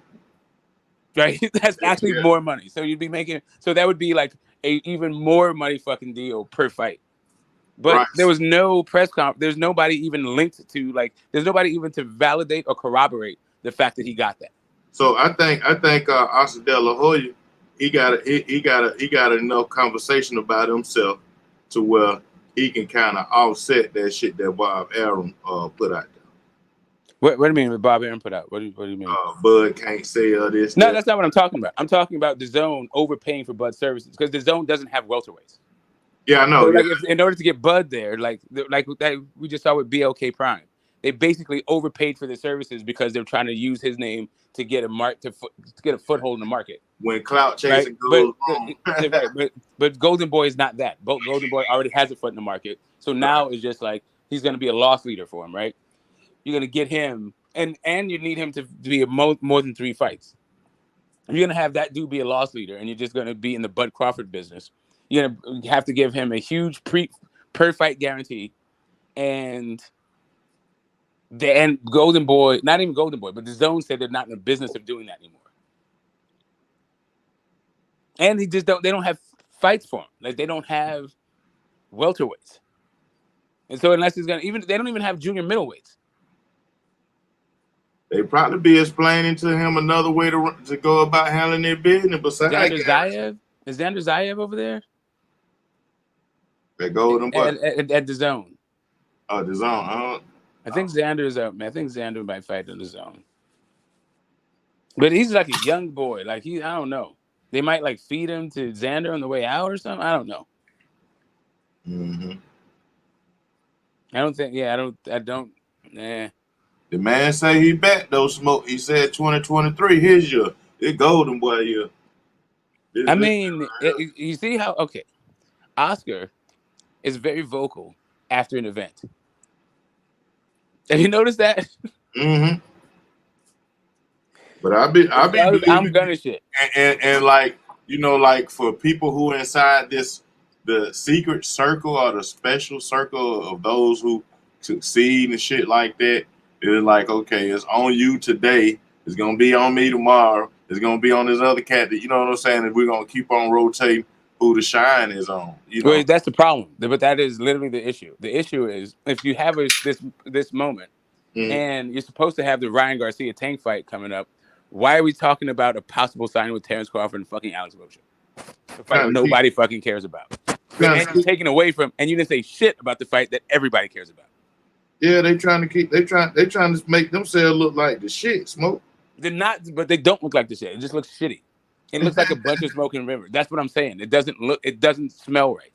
Right. That's actually more money. So you'd be making. So that would be like a even more money fucking deal per fight. But there was no press conference. There's nobody even linked to there's nobody even to validate or corroborate the fact that he got that. So I think Oscar De La Hoya, he got enough conversation about himself to where he can kind of offset that shit that Bob Arum put out there. What do you mean with Bob Arum put out? What do you mean? Bud can't sell this. No, that's not what I'm talking about. I'm talking about DAZN overpaying for Bud services because DAZN doesn't have welterweights. Yeah, I know. So like, Yeah. if in order to get Bud there, like that we just saw with BLK Prime, they basically overpaid for the services because they're trying to use his name to get to get a foothold in the market. When clout Right, chasing goes wrong. right, but Golden Boy is not that. Golden Boy already has a foot in the market, so now it's just like he's going to be a loss leader for him, right? You're going to get him, and you need him to be more than 3 fights. If you're going to have that dude be a loss leader, and you're just going to be in the Bud Crawford business, you're going to have to give him a huge per fight guarantee, and Golden Boy, not even Golden Boy, but the Zone said they're not in the business of doing that anymore. And they don't have fights for him. Like, they don't have welterweights. And so unless he's they don't even have junior middleweights. They probably be explaining to him another way to go about handling their business. Besides Xander Zayev? Is Xander Zayev over there? That Golden Boy at the Zone. Oh, the Zone. I think Xander's up. I think Xander might fight in the Zone. But he's like a young boy. Like, I don't know. They might like feed him to Xander on the way out or something. I don't know. Mm-hmm. I don't think. Yeah, I don't. Nah. The man say he back though. Smoke. He said 2023. Here's your Golden Boy year. I mean, you see how Oscar is very vocal after an event. Have you noticed that? Mm-hmm. But I'm gonna shit. And like, like for people who inside the secret circle or the special circle of those who succeed and shit like that, it's like, okay, it's on you today. It's gonna be on me tomorrow. It's gonna be on this other cat that, you know what I'm saying? And we're gonna keep on rotating who the shine is on. Well, that's the problem. But that is literally the issue. The issue is if you have this moment, and you're supposed to have the Ryan Garcia Tank fight coming up, why are we talking about a possible signing with Terrence Crawford and fucking Alex Rocha? The fight nobody fucking cares about. And you're taking away from, and you didn't say shit about the fight that everybody cares about. Yeah, they trying to make themselves look like the shit, Smoke. They're not, but they don't look like the shit. It just looks shitty. It looks like a bunch of smoke and river. That's what I'm saying. It doesn't smell right.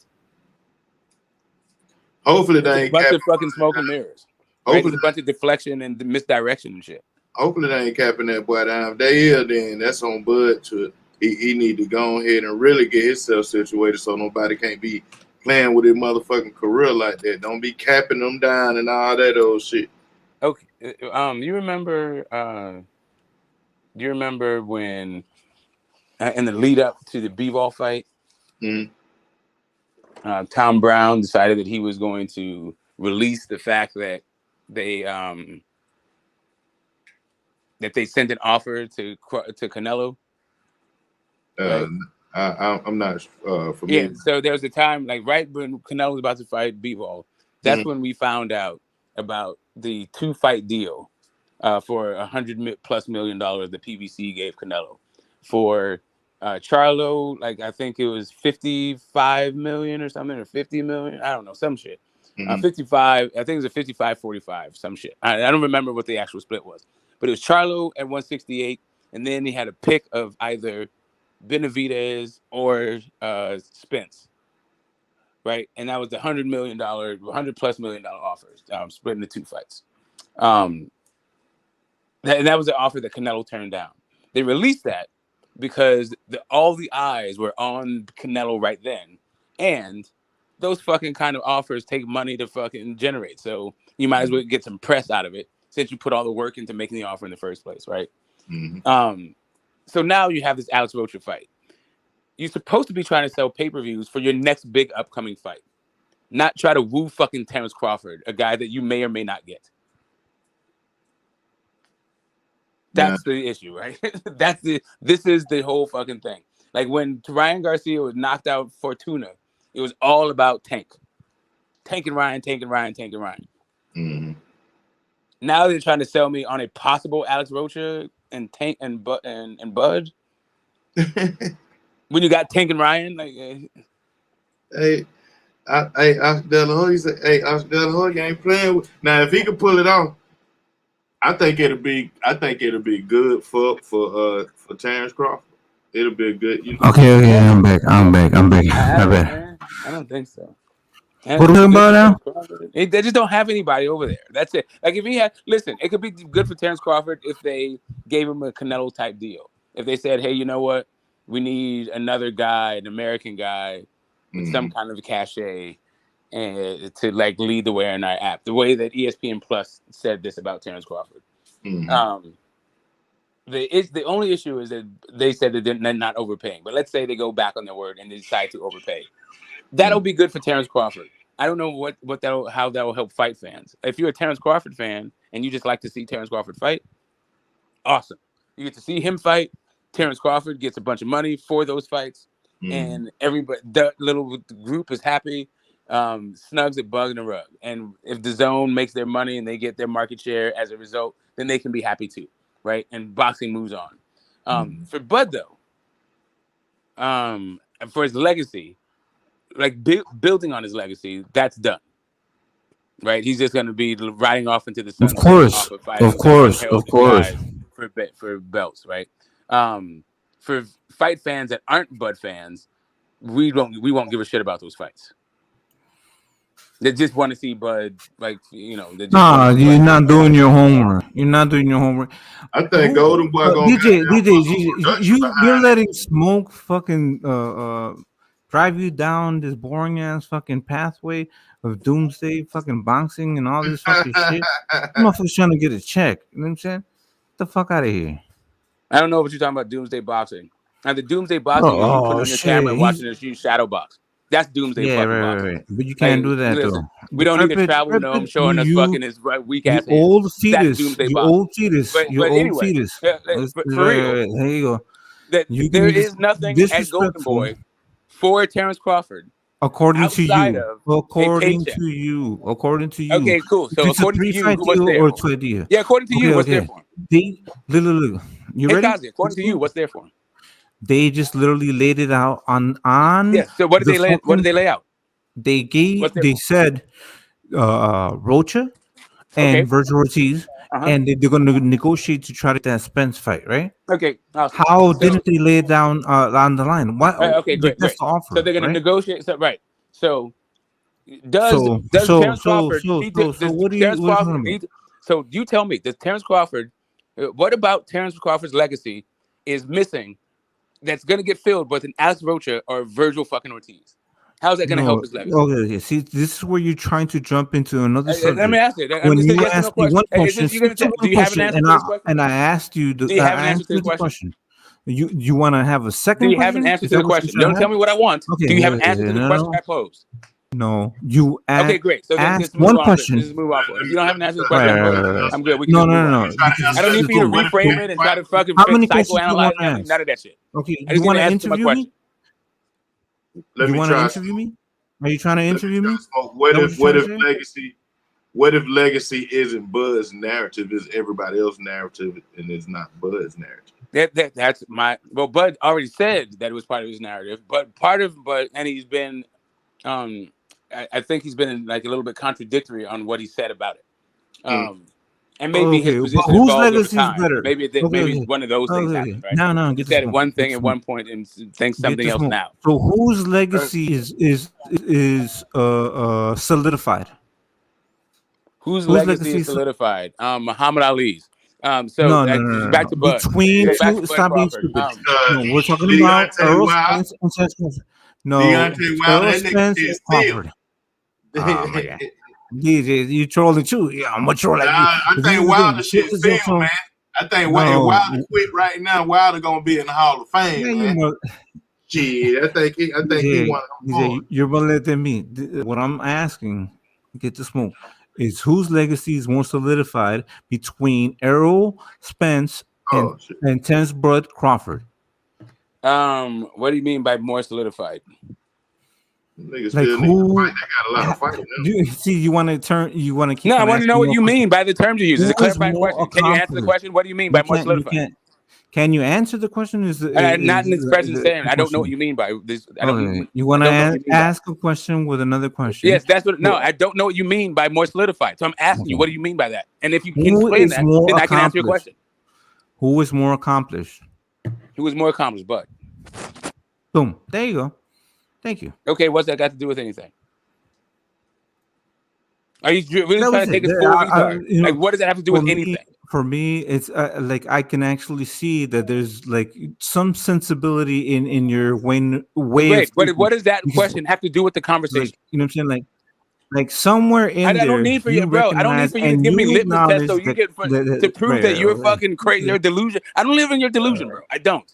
Hopefully it's they ain't a bunch of fucking smoke and mirrors. Right? It's a bunch of deflection and misdirection and shit. Hopefully they ain't capping that boy down. If they is, then that's on Bud to he need to go ahead and really get himself situated so nobody can't be playing with his motherfucking career like that. Don't be capping them down and all that old shit. Okay. You remember when in the lead up to the Bivol fight, Tom Brown decided that he was going to release the fact that they sent an offer to Canelo. Right? I'm not familiar. Yeah, so there was a time, like right when Canelo was about to fight Bivol, that's when we found out about the 2-fight deal for $100+ million the PBC gave Canelo. For Charlo, like I think it was 55 million or something, or 50 million. I don't know, some shit. 55, I think it was a 55-45, some shit. I don't remember what the actual split was. But it was Charlo at 168, and then he had a pick of either Benavidez or Spence. Right? And that was the $100+ million offers, splitting the 2 fights. And that was the offer that Canelo turned down. They released that because all the eyes were on Canelo right then. And those fucking kind of offers take money to fucking generate. So you might as well get some press out of it since you put all the work into making the offer in the first place, right? So now you have this Alex Rocha fight. You're supposed to be trying to sell pay-per-views for your next big upcoming fight. Not try to woo fucking Terrence Crawford, a guy that you may or may not get. That's the issue, right? This is the whole fucking thing. Like when Ryan Garcia was knocked out Fortuna, it was all about Tanking Ryan. Now they're trying to sell me on a possible Alex Rocha and Tank and Bud. When you got Tanking Ryan, like, Oscar De La Hoya said, Oscar De La Hoya ain't playing with. Now if he could pull it off, I think it'll be good for Terrence Crawford. It'll be good. Okay, I'm back. I don't don't think so. What are we talking about now? They just don't have anybody over there. That's it. Like if he had, listen, it could be good for Terrence Crawford if they gave him a Canelo type deal. If they said, hey, you know what, we need another guy, an American guy with some kind of cachet, and to like lead the way in our app. The way that ESPN Plus said this about Terrence Crawford. The only issue is that they said that they're not overpaying. But let's say they go back on their word and they decide to overpay. That'll be good for Terrence Crawford. I don't know how that will help fight fans. If you're a Terrence Crawford fan and you just like to see Terrence Crawford fight, awesome. You get to see him fight. Terrence Crawford gets a bunch of money for those fights, and everybody, the little group is happy. Snugs a bug in the rug, and if the zone makes their money and they get their market share as a result, then they can be happy too, right? And boxing moves on. For Bud though, for his legacy. Like building on his legacy, that's done, right? He's just going to be riding off into the sunset, off of fighting guys for belts, right? For fight fans that aren't Bud fans, we won't give a shit about those fights. They just want to see Bud, like you're not doing your homework. You're not doing your homework. I think Golden Boy you're letting smoke fucking drive you down this boring ass fucking pathway of doomsday fucking boxing and all this fucking shit. Motherfuckers trying to get a check. You know what I'm saying? Get the fuck out of here. I don't know what you're talking about. Doomsday boxing. Now the doomsday boxing is you put on your camera and watching this shadow box. That's doomsday fucking boxing. Right. But you can't do that though. We don't need to travel gnome showing us fucking his weak ass. Old fetus. You old fetus. You old fetus. For real. There you go. There is nothing at Golden Boy for Terrence Crawford. According to you. According to you. Okay, cool. So according to you, what's there? Or to idea? Yeah, according to you, what's there for him? Look. You ready? Kazi, according to you, what's there for him? They just literally laid it out on. Yeah. So what did they lay? What did they lay out? They said Rocha and Virgil Ortiz, and they're going to negotiate to try to get that Spence fight, right? Okay. Awesome. How didn't they lay it down on the line? Why? Okay, great. That's the offer. So they're going to negotiate. So, right. So does Terrence Crawford? So you tell me, does Terrence Crawford? What about Terrence Crawford's legacy is missing? That's going to get filled with an Alex Rocha or Virgil fucking Ortiz. How's that going to help his legacy? Okay. See, this is where you're trying to jump into another subject. Let me ask you. When you asked me one question, do you have an answer to this question? And I asked you, do you have an answer to this question? You want to have a second? Do you have an answer to the question? Don't tell me what I want. Okay, do you have an answer to the question I posed? No, you asked. Okay, great. So then ask one question. Just move on. If you don't have an answer to the question, I'm good. We can no. I don't need for you to reframe it and try to fucking psychoanalyze none of that shit. Okay, you want to interview me? Let me try. Interview me? Are you trying to interview me? What if legacy isn't Bud's narrative, is everybody else's narrative, and it's not Bud's narrative? That's my Bud already said that it was part of his narrative, but and he's been I think he's been like a little bit contradictory on what he said about it. And maybe his position whose evolved legacy over is time. better? Maybe one of those things happened, right? No, he said one thing at one point and thinks something else now. So whose legacy is solidified? Whose legacy is solidified? Muhammad Ali's. Back to Bud. Stop being stupid. We're talking about Earl Spence and Terrence Crawford. No, Earl Spence and Crawford. Oh my God. DJ, you trolling too? Yeah, I'm a troll like you. I think Wilder shit feel, man. I think Wilder quit right now. Wilder gonna be in the Hall of Fame, man. Shit, I think he won. You're gonna let them be. What I'm asking, get the smoke, is whose legacy is more solidified between Errol Spence and Terrence Bud Crawford? What do you mean by more solidified? Niggas still need to fight. They got a lot of fighting. You want to keep. No, I want to know what you mean by the terms you use. It's a clarifying question. Can you answer the question? What do you mean by more solidified? Can you answer the question? Not in this present saying. I don't know what you mean by this. You want to ask a question with another question? Yes, that's what. No, I don't know what you mean by more solidified. So I'm asking you, what do you mean by that? And if you can explain that, then I can answer your question. Who is more accomplished? Who is more accomplished? Bud. Boom. There you go. Thank you. Okay, what's that got to do with anything? Are you really That trying was to it. take us full retard? You know, Like, what does that have to do with anything? For me, it's like I can actually see that there's like some sensibility in your way of Great. thinking. What does that Because, question have to do with the like, conversation? you know what I'm saying? Like somewhere in I don't there, need for you, you bro. I don't need recognize for you to and give me you litmus tests so acknowledge you that, get to prove that you're fucking crazy. Your delusion. I don't live in your delusion, bro. I don't.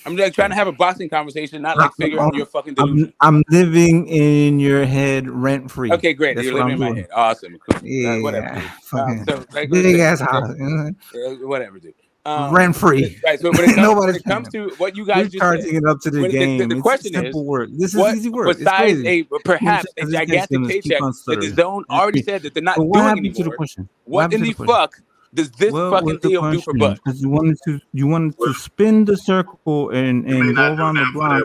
I'm like trying to have a boxing conversation, not like figure out your fucking delusion. I'm living in your head rent free. Okay, great. That's You're what living I'm in my doing. head. Awesome. Cool. Whatever, Yeah, dude. fucking So like, big ass house, whatever, dude. rent free. Right. So when it Nobody's comes paying. to what you We're guys just said, charging it up to the game. the It's question is, simple work. This is what easy work. It's besides crazy. You know what I'm saying? perhaps a 'Cause this guy's gigantic gonna keep paycheck on that the stuttering. zone already said that they're So not what doing happened to the anymore? question? What in happened to the the question? fuck does this What fucking was the deal do for question? Bud? Because you wanted to spin the circle and go around the block.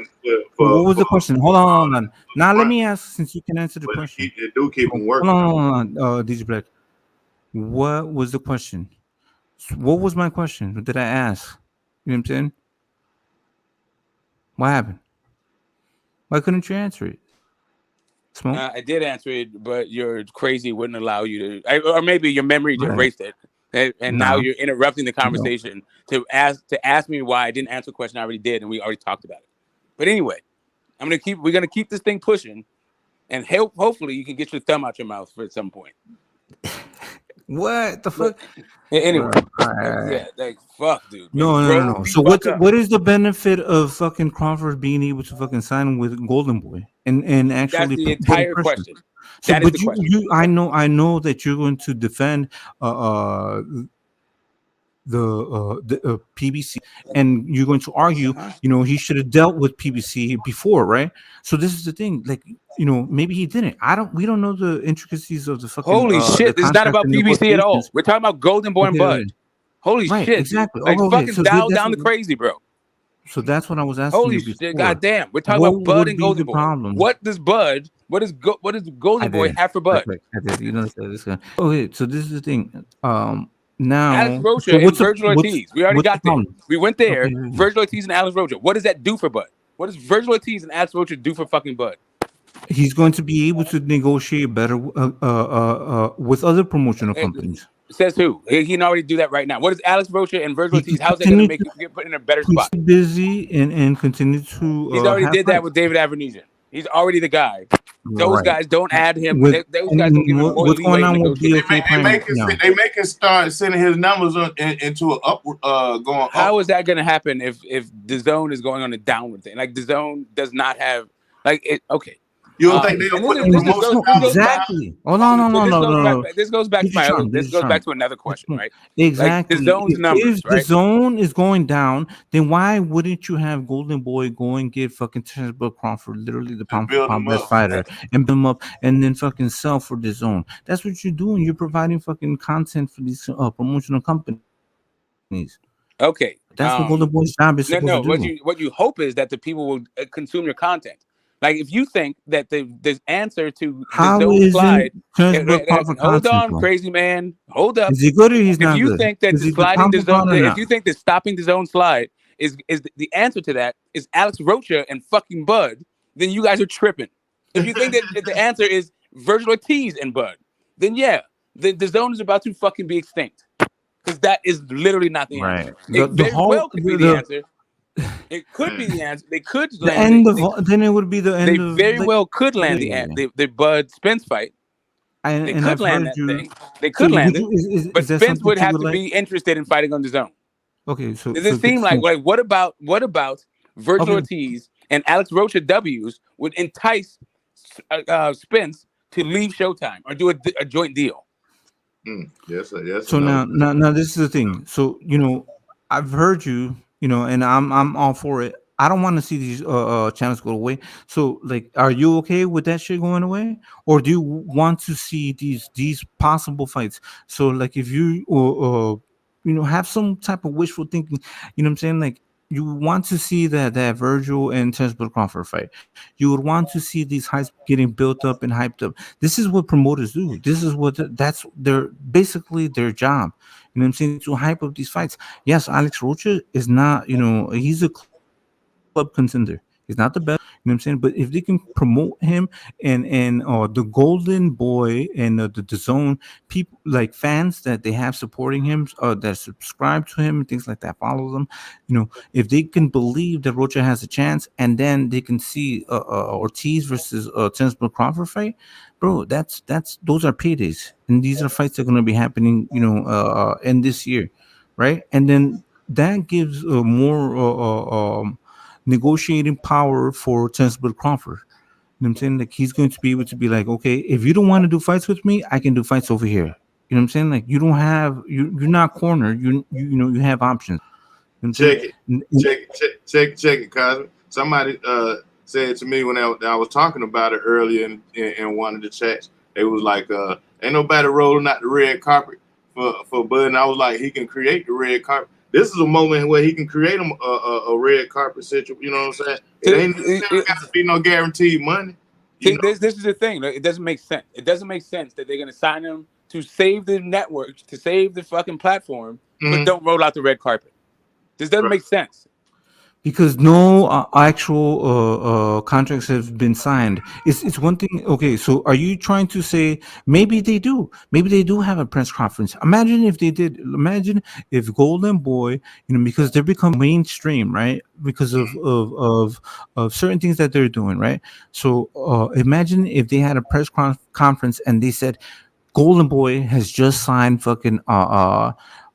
But what was the question? Hold on. Now let me ask, since you can answer the question. They do keep them working. Hold on, DJ Black. What was the question? What was my question? What did I ask? You know what I'm saying? What happened? Why couldn't you answer it? Smoke? I did answer it, but your crazy wouldn't allow you to, or maybe your memory Right. erased it, and now No. you're interrupting the No. conversation to ask me why I didn't answer the question I already did, and we already talked about it. But anyway, we're gonna keep this thing pushing, and hopefully you can get your thumb out your mouth at some point. What the fuck? Anyway, Alright. yeah, like fuck, dude. No. So what is the benefit of fucking Crawford being able to fucking sign with Golden Boy and actually That's the put entire pressure? question. So, That is but the question. I know that you're going to defend the PBC, and you're going to argue, he should have dealt with PBC before, right? So this is the thing, like, maybe he didn't. We don't know the intricacies of the fucking. Holy shit! This is not about PBC at all. We're talking about Golden Boy and Bud. Holy right, shit! exactly. Like Okay, fucking so dial that's down the crazy, bro. So that's what I was asking Holy you shit! before. Goddamn, we're talking What about Bud would and be Golden the Boy. problem? What does Golden Boy have for Bud? I did. You know this guy. Okay, so this is the thing. Now, Alex Rocha so and Virgil Ortiz. We already got there. problem? We went there. Okay. Virgil Ortiz and Alex Rocha. What does that do for Bud? What does Virgil Ortiz and Alex Rocha do for fucking Bud? He's going to be able to negotiate better with other promotional companies. Says who? He can already do that right now. What is Alex Rocha and Virgil Ortiz? How's that going to make you get put in a better spot? Stay busy and continue to. He's already have did that fights. with David Avenesian. He's already the guy. Those Right. guys don't add him. With- Those guys don't give him more what's leeway going to on with negotiate. BOK They make it start sending his numbers into an upward going up. How is that going to happen if the zone is going on a downward thing? Like the zone does not have like it. Okay. You don't think they'll put the promotion down? Exactly. Oh no. This goes back to my other. This goes back to another question, right? Exactly. Like the zone's numbers, If the right? zone is going down, then why wouldn't you have Golden Boy go and get fucking Terrence Crawford, literally the pound for pound best fighter, and build him up, and then fucking sell for the zone? That's what you're doing. You're providing fucking content for these promotional companies. Okay. That's what Golden Boy's job is supposed to do. What you hope is that the people will consume your content. Like if you think that the answer to How the zone isn't slide, Terrence Crawford hold content, on, though? crazy man, hold up. Is he good or he's not If you good? think that Is the he the sliding pound the for pound zone, or if not? you think that stopping the zone slide is the answer to that is Alex Rocha and fucking Bud, then you guys are tripping. If you think that the answer is Virgil Ortiz and Bud, then yeah, the zone is about to fucking be extinct. Because that is literally not the answer. It very well could be the answer. It could be the answer. They could The land end of then it would be the end they of. very like, well could land yeah. the Bud Spence fight. And, They and could I've land heard that you. thing. They could So land would it. you- is But that Spence something would you have would to like? be interested in fighting on the zone. Okay, so Does it seem like what about Virgil Okay. Ortiz and Alex Rocha W's would entice Spence to leave Showtime or do a joint deal? Yes. So now this is the thing. So I've heard you, and I'm all for it. I don't want to see these channels go away. So like, are you okay with that shit going away, or do you want to see these possible fights? So like, if you have some type of wishful thinking, you know what I'm saying? Like, you want to see that Virgil and Terrence Crawford fight. You would want to see these hypes getting built up and hyped up. This is what promoters do. This is that's basically their job. You know what I'm saying? To hype up these fights. Yes, Alex Rocha is not. He's a club contender. He's not the best. You know what I'm saying? But if they can promote him and the Golden Boy and the Zone people, like fans that they have supporting him, that subscribe to him and things like that, follow them. If they can believe that Rocha has a chance, and then they can see Ortiz versus Terence Crawford fight, bro, that's those are paydays, and these are fights that are going to be happening, in this year, right? And then that gives more negotiating power for Terence Crawford. You know what I'm saying? Like he's going to be able to be like, okay, if you don't want to do fights with me, I can do fights over here. You know what I'm saying? Like you don't have you're not cornered. You have options. You know what I'm saying? Check it. Check it, Cosmic. Somebody said to me when I was talking about it earlier in one of the chats, they was like, ain't nobody rolling out the red carpet for Bud. And I was like, he can create the red carpet. This is a moment where he can create a red carpet situation. You know what I'm saying? It got to be no guaranteed money. See, this is the thing. It doesn't make sense. It doesn't make sense that they're going to sign him to save the network, to save the fucking platform, but don't roll out the red carpet. This doesn't make sense. Because no actual contracts have been signed. It's one thing. Okay, so are you trying to say maybe they do? Maybe they do have a press conference. Imagine if they did. Imagine if Golden Boy, because they're become mainstream, right? Because of certain things that they're doing, right? So imagine if they had a press conference and they said, Golden Boy has just signed fucking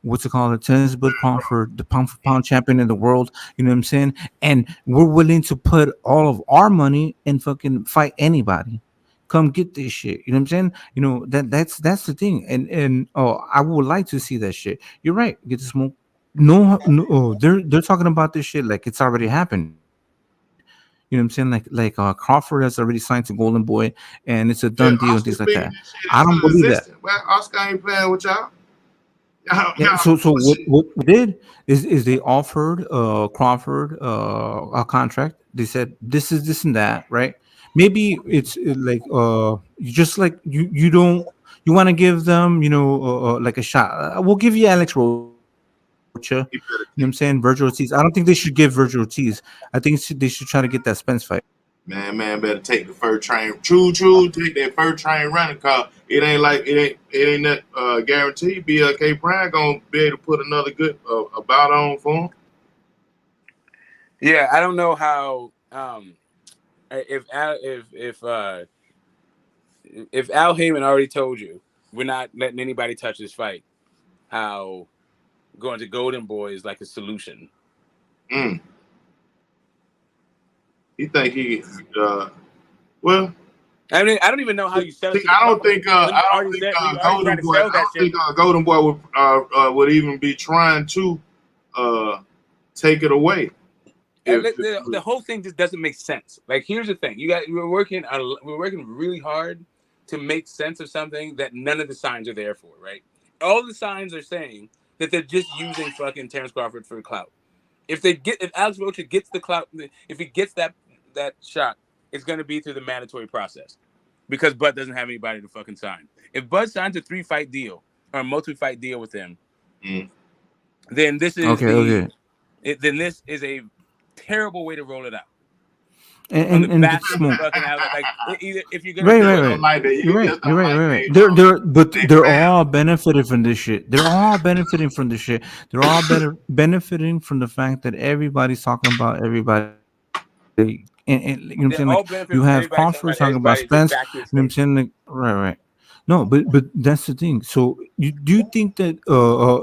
what's it called? Terence Crawford, the pound for pound champion in the world. You know what I'm saying? And we're willing to put all of our money and fucking fight anybody. Come get this shit. You know what I'm saying? That's the thing. And I would like to see that shit. You're right. Get the smoke. No, they're talking about this shit like it's already happened. You know what I'm saying? Like Crawford has already signed to Golden Boy, and it's a done deal and things like that. I don't believe that. Well, Oscar ain't playing with y'all. Yeah, so what we did is they offered Crawford a contract. They said this is this and that, right? Maybe it's like you just like you don't you want to give them like a shot. We'll give you Alex Rocha. You know what I'm saying? Virgil Ortiz. I don't think they should give Virgil Ortiz. I think they should try to get that Spence fight. Man, better take the first train. True. Take that first train running car. It ain't that guaranteed. BLK Prime gonna be able to put another good bout on for him. Yeah, I don't know how. If Al Heyman already told you we're not letting anybody touch this fight, how going to Golden Boy is like a solution. You think he well? I mean, I don't even know how you sell it. I don't think Golden Boy would even be trying to take it away. The whole thing just doesn't make sense. Like, here's the thing: we're working really hard to make sense of something that none of the signs are there for. Right? All the signs are saying that they're just using fucking Terence Crawford for clout. If Alex Rocha gets the clout, if he gets that shot, it's going to be through the mandatory process because Bud doesn't have anybody to fucking sign. If Bud signs a 3-fight deal or a multi-fight deal with him, then this is then this is a terrible way to roll it out. And the smoke. If you're gonna right. They're all benefiting from this shit. They're all benefiting from this shit. They're all benefiting from the fact that everybody's talking about everybody. And you know what I'm saying? Like you have Crawford talking about Spence. You know what I'm saying? Like, right. No, but that's the thing. So do you think that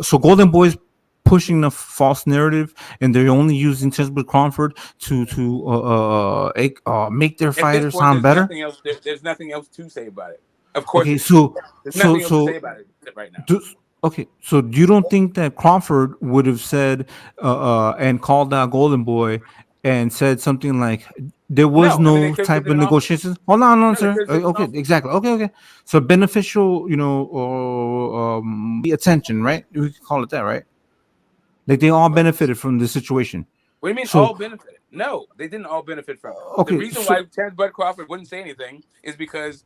so Golden Boy's pushing a false narrative, and they're only using Terence Crawford to make their fighters sound better? There's nothing else to say about it. Of course. Okay, so there's nothing else to say about it right now. Okay, so you don't think that Crawford would have said and called out Golden Boy and said something like there was no type of negotiations? Hold on, sir. Okay, exactly. Okay. So beneficial, or attention, right? We could call it that, right? Like they all benefited from the situation. What do you mean all benefited? No, they didn't all benefit from it. Okay, the reason why Terence Bud Crawford wouldn't say anything is because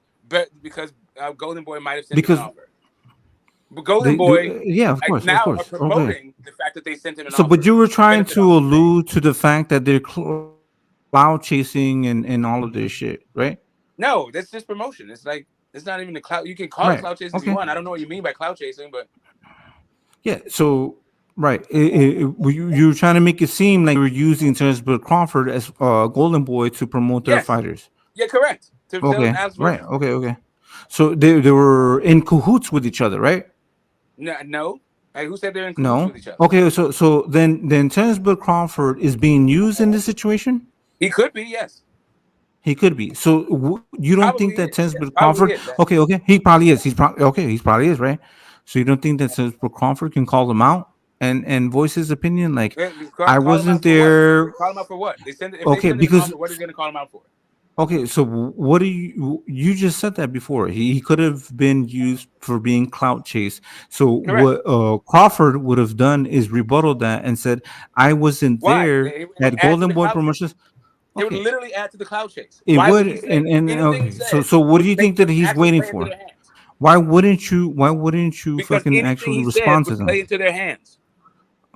Golden Boy might have sent him an offer. But Golden Boy, of course. are promoting the fact that they sent him an offer. So, but you were trying to allude to the fact that they're cloud chasing and all of this shit, right? No, that's just promotion. It's like it's not even the cloud. You can call it Right. cloud chasing if you Okay. want. I don't know what you mean by cloud chasing, but Yeah. So right, you're trying to make it seem like you're using Turnbull Crawford as Golden Boy to promote their yes, fighters. yeah, correct. To fill Okay. Alex Right. Rocha. Okay. Okay. So they were in cahoots with each other, right? No. Like, who said they're in cahoots No. with each other? Okay. So then Turnbull Crawford is being used in this situation. He could be, yes. He could be. So you don't think Probably that is. Yes, Tensburg probably Crawford? is. That. Okay, okay, he probably is. He's probably okay. He probably is, right? So you don't think that Tensburg Crawford can call him out and voice his opinion? Like, I Call him out wasn't for what? there. Call him out for what? If they Okay, send in an because offer, what are they going to call him out for? okay, so what do you just said that before? He could have been used for being clout chased. So Correct. what Crawford would have done is rebuttal that and said, I wasn't Why? there It would at add to Golden the Boy cloud chase. Promotions. It would Okay. literally add to the cloud chase. It Why would, would you say and anything he okay. said So what do would you think make that them he's actually waiting play into for? their hands? Why wouldn't you? Why wouldn't you Because fucking anything actually he said respond to would them? play into their hands.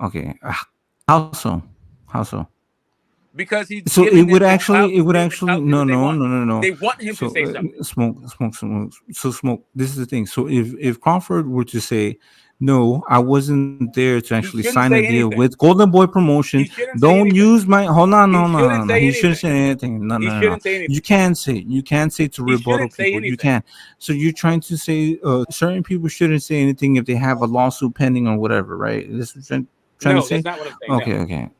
Okay, how so? How so? Because he's So giving them the clout. He's giving the clout no, that they want. no. They want him to So say something. smoke. So smoke. This is the thing. So if Crawford were to say, no, I wasn't there to He actually shouldn't sign a say deal anything. with Golden Boy He Promotion, shouldn't say don't anything. use my hold on, He shouldn't no. say He shouldn't anything. say anything. No, He no, no. shouldn't say anything. You can't say to He rebuttal shouldn't say people. You anything. can't. So you're trying to say certain people shouldn't say anything if they have a lawsuit pending or whatever, right? This is trying to No, say. that's not what I'm saying. No,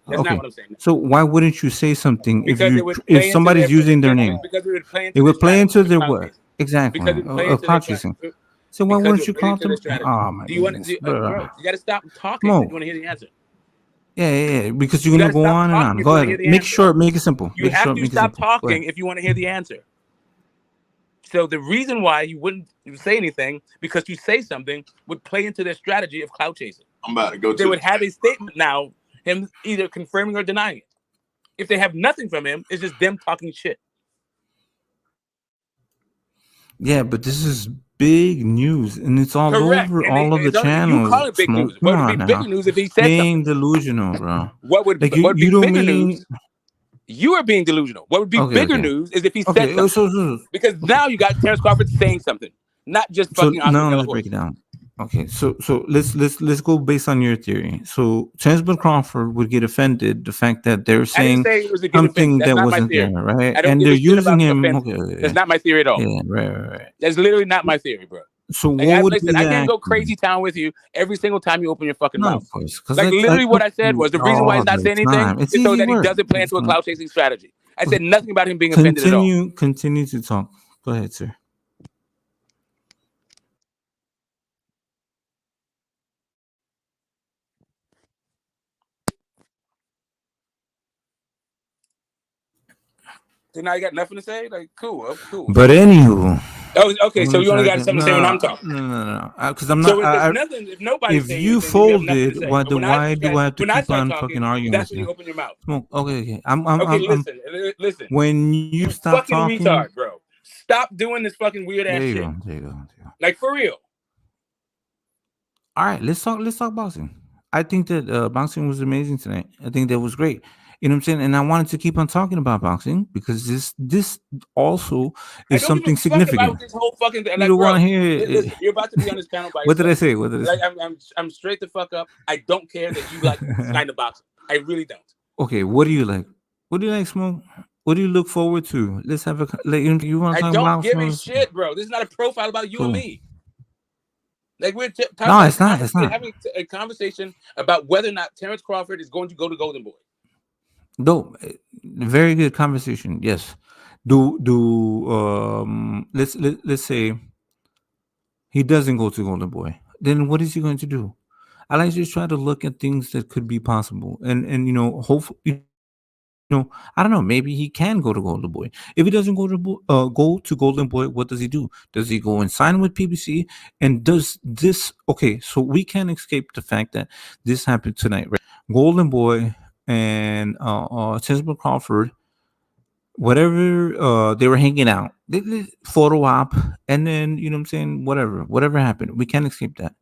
that's not what I'm saying. No. So why wouldn't you say something Because it would if play into somebody's their using their name? because it would play It into their would play strategy into of their clout what chasing. exactly? Because it would play into their Clout chasing. So why because wouldn't it you would play call into them? their strategy. Oh my Do you want goodness, bro? bro. You got to stop talking. Smoke. If you want to hear the answer. Yeah, because you're You got gonna to go stop on and talking on. if you Go want to hear ahead. the Make it answer. short. Make it simple. You Make it have short. to Make it stop simple. Go ahead. talking if you want to hear the answer. So the reason why you wouldn't say anything because you say something would play into their strategy of clout chasing. I'm about to go They to would have a statement now, him either confirming or denying it. If they have nothing from him, it's just them talking shit. Yeah, but this is big news, and it's all Correct. over And all of the you channels. call it big Smoke. news. Come What would be on bigger now. news if he said Being something? delusional, bro. What would Like be you don't bigger mean news? You are being delusional. What would be okay, bigger okay. news is if he said Okay, something. Because now you got Terrence Crawford saying something, not just so fucking Oscar now De La let's break Hoya. it down. Okay, so let's go based on your theory. So Tensman Crawford would get offended the fact that they're I didn't saying say it was a get offended. something That's that not my wasn't there, theory. right? I don't And give they're a shit using about him. offense. Okay, That's not my theory at all. yeah, right. That's literally not my theory, bro. So Like, what would listen, be I the can't go action? crazy town with you every single time you open your fucking No, mouth. of course, because Like literally what I said was the reason why all he's not the saying anything time. It's is so easy that he work. doesn't play into a clout chasing strategy. I said nothing about him being offended at all. Continue to talk. Go ahead, sir. So now you got nothing to say? Like, cool. But anywho, Oh, okay. So you only got something to say when I'm talking. No. Because I'm not. So if nothing, if nobody's If saying you anything, then you have nothing to folded, say. why But why do I have to when I keep start on talking, fucking arguing that's with when you? you open your mouth. Smoke. Okay. Okay, I'm listen. when you You stop fucking talking. retard, bro. Stop doing this fucking weird ass There you shit. go. There you go. Like for real. All right, let's talk boxing. I think that boxing was amazing tonight. I think that was great. You know what I'm saying? And I wanted to keep on talking about boxing because this also I is don't give a something fuck significant. about this whole fucking thing. You Like, don't bro, want to hear it. listen, you're about to be on this panel by What did I yourself. say? What did I say? Like, I'm straight the fuck up. I don't care that you like kind of boxing. I really don't. Okay, what do you like? What do you like, Smoke? What do you look forward to? Let's have a like. You want to I talk don't about give a boxing? shit, bro. This is not a profile about you and Cool. me. Like we're talking No, about it's not. It's not. having a conversation about whether or not Terrence Crawford is going to go to Golden Boy. No, very good conversation. Yes. Let's say he doesn't go to Golden Boy. Then what is he going to do? I like to try to look at things that could be possible, and hopefully, I don't know. Maybe he can go to Golden Boy. If he doesn't go to Golden Boy, what does he do? Does he go and sign with PBC? And does this? Okay, so we can't escape the fact that this happened tonight, right? Golden Boy and Tensman Crawford, whatever, they were hanging out. They did photo op, and then you know what I'm saying. Whatever happened, we can't escape that.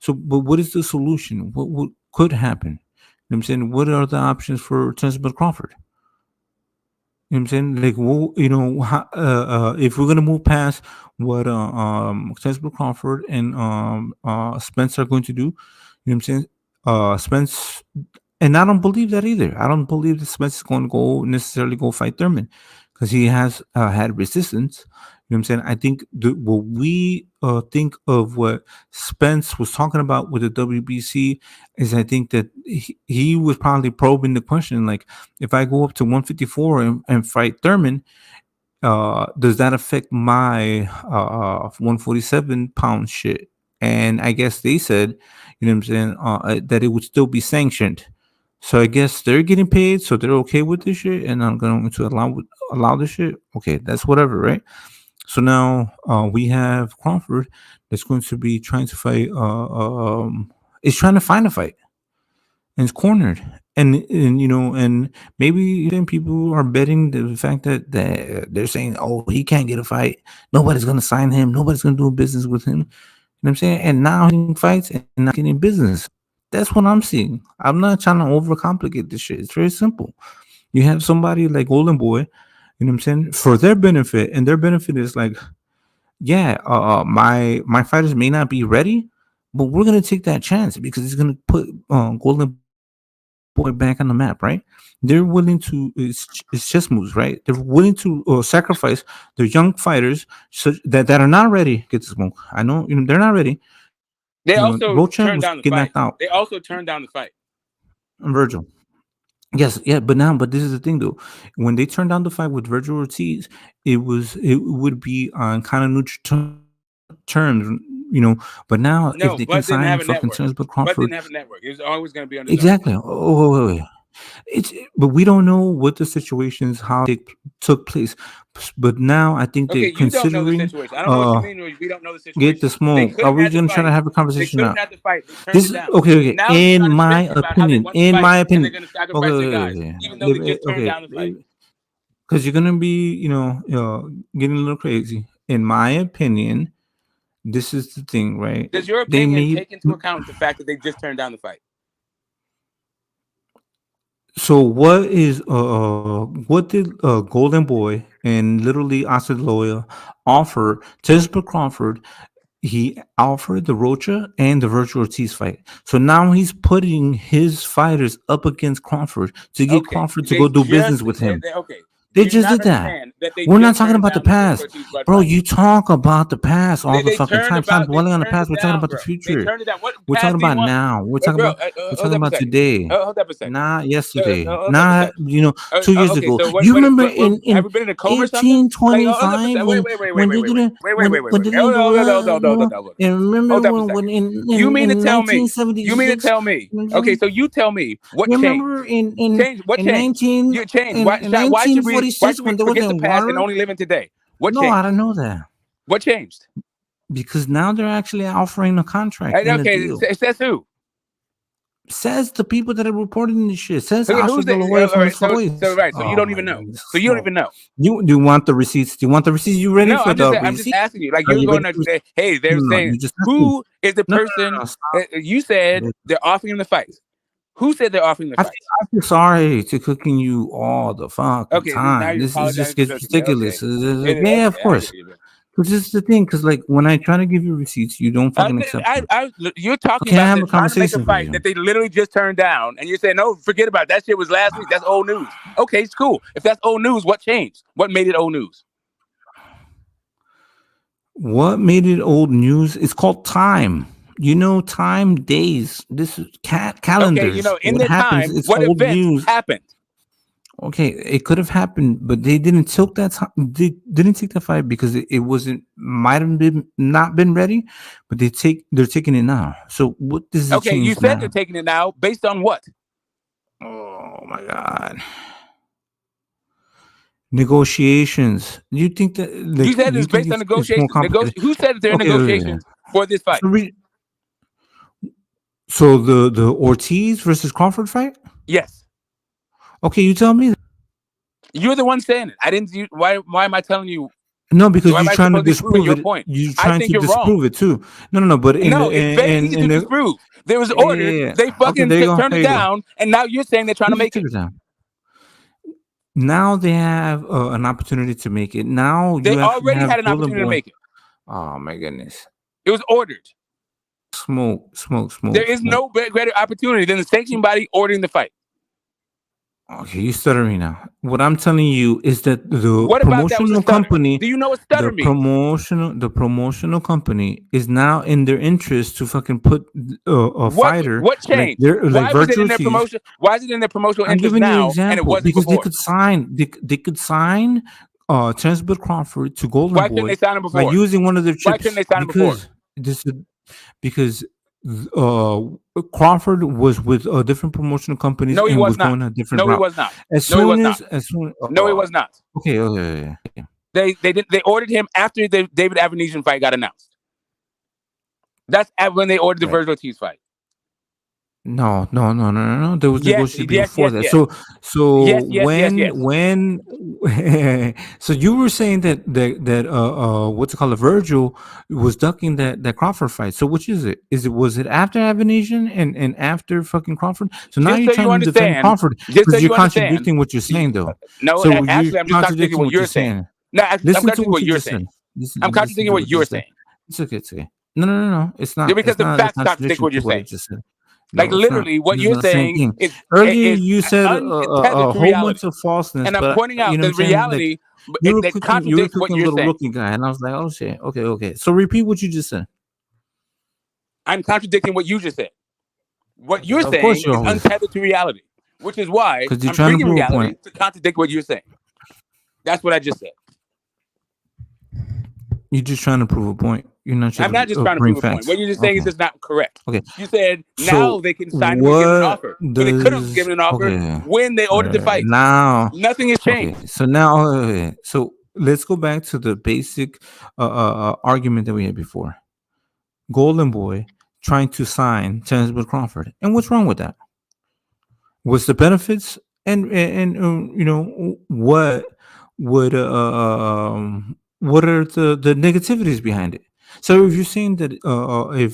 So, but what is the solution? What could happen? You know what I'm saying? What are the options for Tensman Crawford? You know what I'm saying? Like, well, if we're gonna move past what Chesbrook Crawford and Spence are going to do, you know what I'm saying? Spence, and I don't believe that either. I don't believe that Spence is going to necessarily go fight Thurman because he has had resistance. You know what I'm saying? I think what we think of what Spence was talking about with the WBC is I think that he was probably probing the question, like, if I go up to 154 and fight Thurman, does that affect my 147-pound shit? And I guess they said, you know what I'm saying, that it would still be sanctioned. So I guess they're getting paid, so they're okay with this shit, and I'm going to allow this shit. Okay, that's whatever, right? So now we have Crawford that's going to be trying to fight. Is trying to find a fight, and it's cornered. And maybe then people are betting the fact that they're saying, oh, he can't get a fight. Nobody's going to sign him. Nobody's going to do business with him. You know what I'm saying? And now he's getting fights and not getting business. That's what I'm seeing. I'm not trying to overcomplicate this shit. It's very simple. You have somebody like Golden Boy, you know what I'm saying, for their benefit, and their benefit is like, yeah, my fighters may not be ready, but we're gonna take that chance because it's gonna put Golden Boy back on the map, right? They're willing to it's chess moves, right? They're willing to sacrifice their young fighters that are not ready. Get the smoke. I know, they're not ready. They also Rocha turned was down the getting fight. knocked out. They also turned down the fight. Virgil. Yes, yeah, but this is the thing though. When they turned down the fight with Virgil Ortiz, it would be on kind of neutral terms, But now, if No, they can Bud didn't sign have a fucking network. Terence Bud Crawford, didn't have a network. It was always going to be on his own. exactly. Oh, wait. But we don't know what the situations how they took place. But now I think Okay, they're you don't know the considering. situation. I don't know what you mean when we don't know the Get the situation. They smoke. could Are have we had the gonna try to fight. have a They conversation could have now? had the fight. They turned This it down. okay. Now they're In trying to my spin it about how they opinion, want the fight and they're going to sacrifice their guys, okay, even though they just turned down the fight. because you're gonna be, getting a little crazy. In my opinion, this is the thing, right? Does your They opinion made take into account the fact that they just turned down the fight? so what did Golden Boy and literally Oscar Loya offer Tisper Crawford? He offered the Rocha and the Virgil Ortiz fight. So now he's putting his fighters up against Crawford to get Okay, Crawford to they go do business just with him. okay. They Do you just not did that. understand that they We're not just talking turned about the down the Virgil past, Ortiz Bud bro. fight? You talk about the past all the They fucking time. Stop they dwelling on the turned past. it We're talking down, about the bro. They future. turned it down. What We're talking past do you about want? now. We're Bro, talking about hold up a second. today. Hold up a second. Not yesterday. Hold up a Not second. 2 years Okay, ago. so You remember have in we been in a coma or something? Like, hold up a 1825 second. Wait, wait, wait, wait, when wait, they wait, wait, didn't wait, wait, wait, wait, when wait. they didn't go and remember Hold up a when second. in You mean to tell me? 1976. Okay, so you tell me what changed. Remember in Change. What in changed? 19 You changed. in, Why? in Why should we 1946 when there forget the wasn't past and water? only live in today? What No, I changed? don't know that. What changed? Because now they're actually offering a contract and a Okay, deal. it says who? Says the people that are reporting this shit. Says Okay, Ashie who's De it? La Hoya All from right, Mr. Royce. so you don't even know. So you don't even know. You do you want the receipts? Do you want the receipts? You ready No, for the I'm just receipt? asking you. Like Are you're you going ready to for say, hey, they're no, saying you just asked me. who is the person? Stop. You said they're offering him the fights. Who said they're offering the I fights? feel sorry to cooking you all the fucking Okay, now time. you're This is just apologizing for gets cooking me. Okay. ridiculous. It's like, yeah, of Okay, I course. get you, man. Because this is the thing. Because like when I try to give you receipts, you don't fucking accept them. You're talking Okay, I about have they're a trying to make a conversation for fight you. that they literally just turned down, and you're saying, no, forget about it. That shit was last week. That's old news. Okay, it's cool. If that's old news, what changed? What made it old news? What made it old news? It's called time. Time, days. This is calendars. Okay, in What that happens? time, It's what old event news. happened? Okay, it could have happened, but they didn't take that time. They didn't take the fight because it wasn't might have been not been ready, but they're taking it now. So what does it Okay, you change said now? they're taking it now based on what? Oh my God. Negotiations. Do you think that You said it's based on it's more negotiations. complicated? Who said that they're in Okay, negotiations for this fight? So the Ortiz versus Crawford fight? Yes. Okay, you tell me. You're the one saying it. I didn't. Why am I telling you? No, because Why am you're I trying to supposed to be proving disprove your it. point? You're I trying think to you're wrong. disprove it too. No, but No, it's very easy to disprove. There was orders. yeah. They Okay, fucking there you go. turned There it you go. down, and now you're saying they're trying to make it. Down. now they have an opportunity to make it. Now They you actually already have had an Golden opportunity to Boy. make it. Oh my goodness! It was ordered. Smoke. There is no greater opportunity than the sanctioning body ordering the fight. Okay, you stuttering now. What I'm telling you is that the What about that was a promotional stutter? company, Do you know what stutter means? the promotional company is now in their interest to fucking put a fighter What like changed? they're like Why was it in virtual their tees. promotion? Why is it in their promotional I'm interest giving you an now and it example wasn't because they before? could sign they could sign Terence Crawford to Golden Why couldn't Boy they sign him by before? using one of their Why chips couldn't they sign him before? because uh Crawford was with different promotional companies No, he and was was not. going a different No, he route. was not. As No, he was soon not. as soon No, he was not. okay. They ordered him after the David Avenesian fight got announced. That's when they ordered the Right. Virgil Ortiz fight. No. There was Yes, negotiation before that. yes. So Yes. when so you were saying that what's it called, Virgil was ducking that Crawford fight. So which is it? Was it after Avenesian and after fucking Crawford? So now Just you're so you trying to defend understand, Crawford because you're contradicting what you're saying though. No, So you're actually, I'm just contradicting contradicting what what you're you're saying. saying. No, I'm Listen to contradicting what what you you're just said. saying. Listen I'm listen contradicting to what what you you're just said. saying. It's okay. It's okay. No. It's Yeah, not. because It's the not a facts contradict contradiction what to you're what I saying. just said. Like No, it's not. literally, what It's you're not the same saying thing. is Earlier, you said untethered a to whole bunch reality, of falseness, and I'm but pointing out you know the what I'm saying? Like reality that you were contradicts what cooking a you're little saying. rookie guy, and I was like, oh shit, okay. So repeat what you just said. I'm contradicting what you just said. What you're Of course, saying you is always untethered to reality, which is why because you're I'm trying to bringing prove a reality point. to contradict what you're saying. That's what I just said. You're just trying to prove a point. You're not I'm trying not to just trying to bring prove a point. facts. What you're just saying is Okay. just not correct. Okay. You said now So they can sign him and give him an what offer when they could have does given an offer okay? when they ordered the fight. Now, Nothing has okay. changed. So now, so let's go back to the basic argument that we had before. Golden Boy trying to sign Terence Crawford, and what's wrong with that? What's the benefits, and you know would what are the negativities behind it? So if you're saying that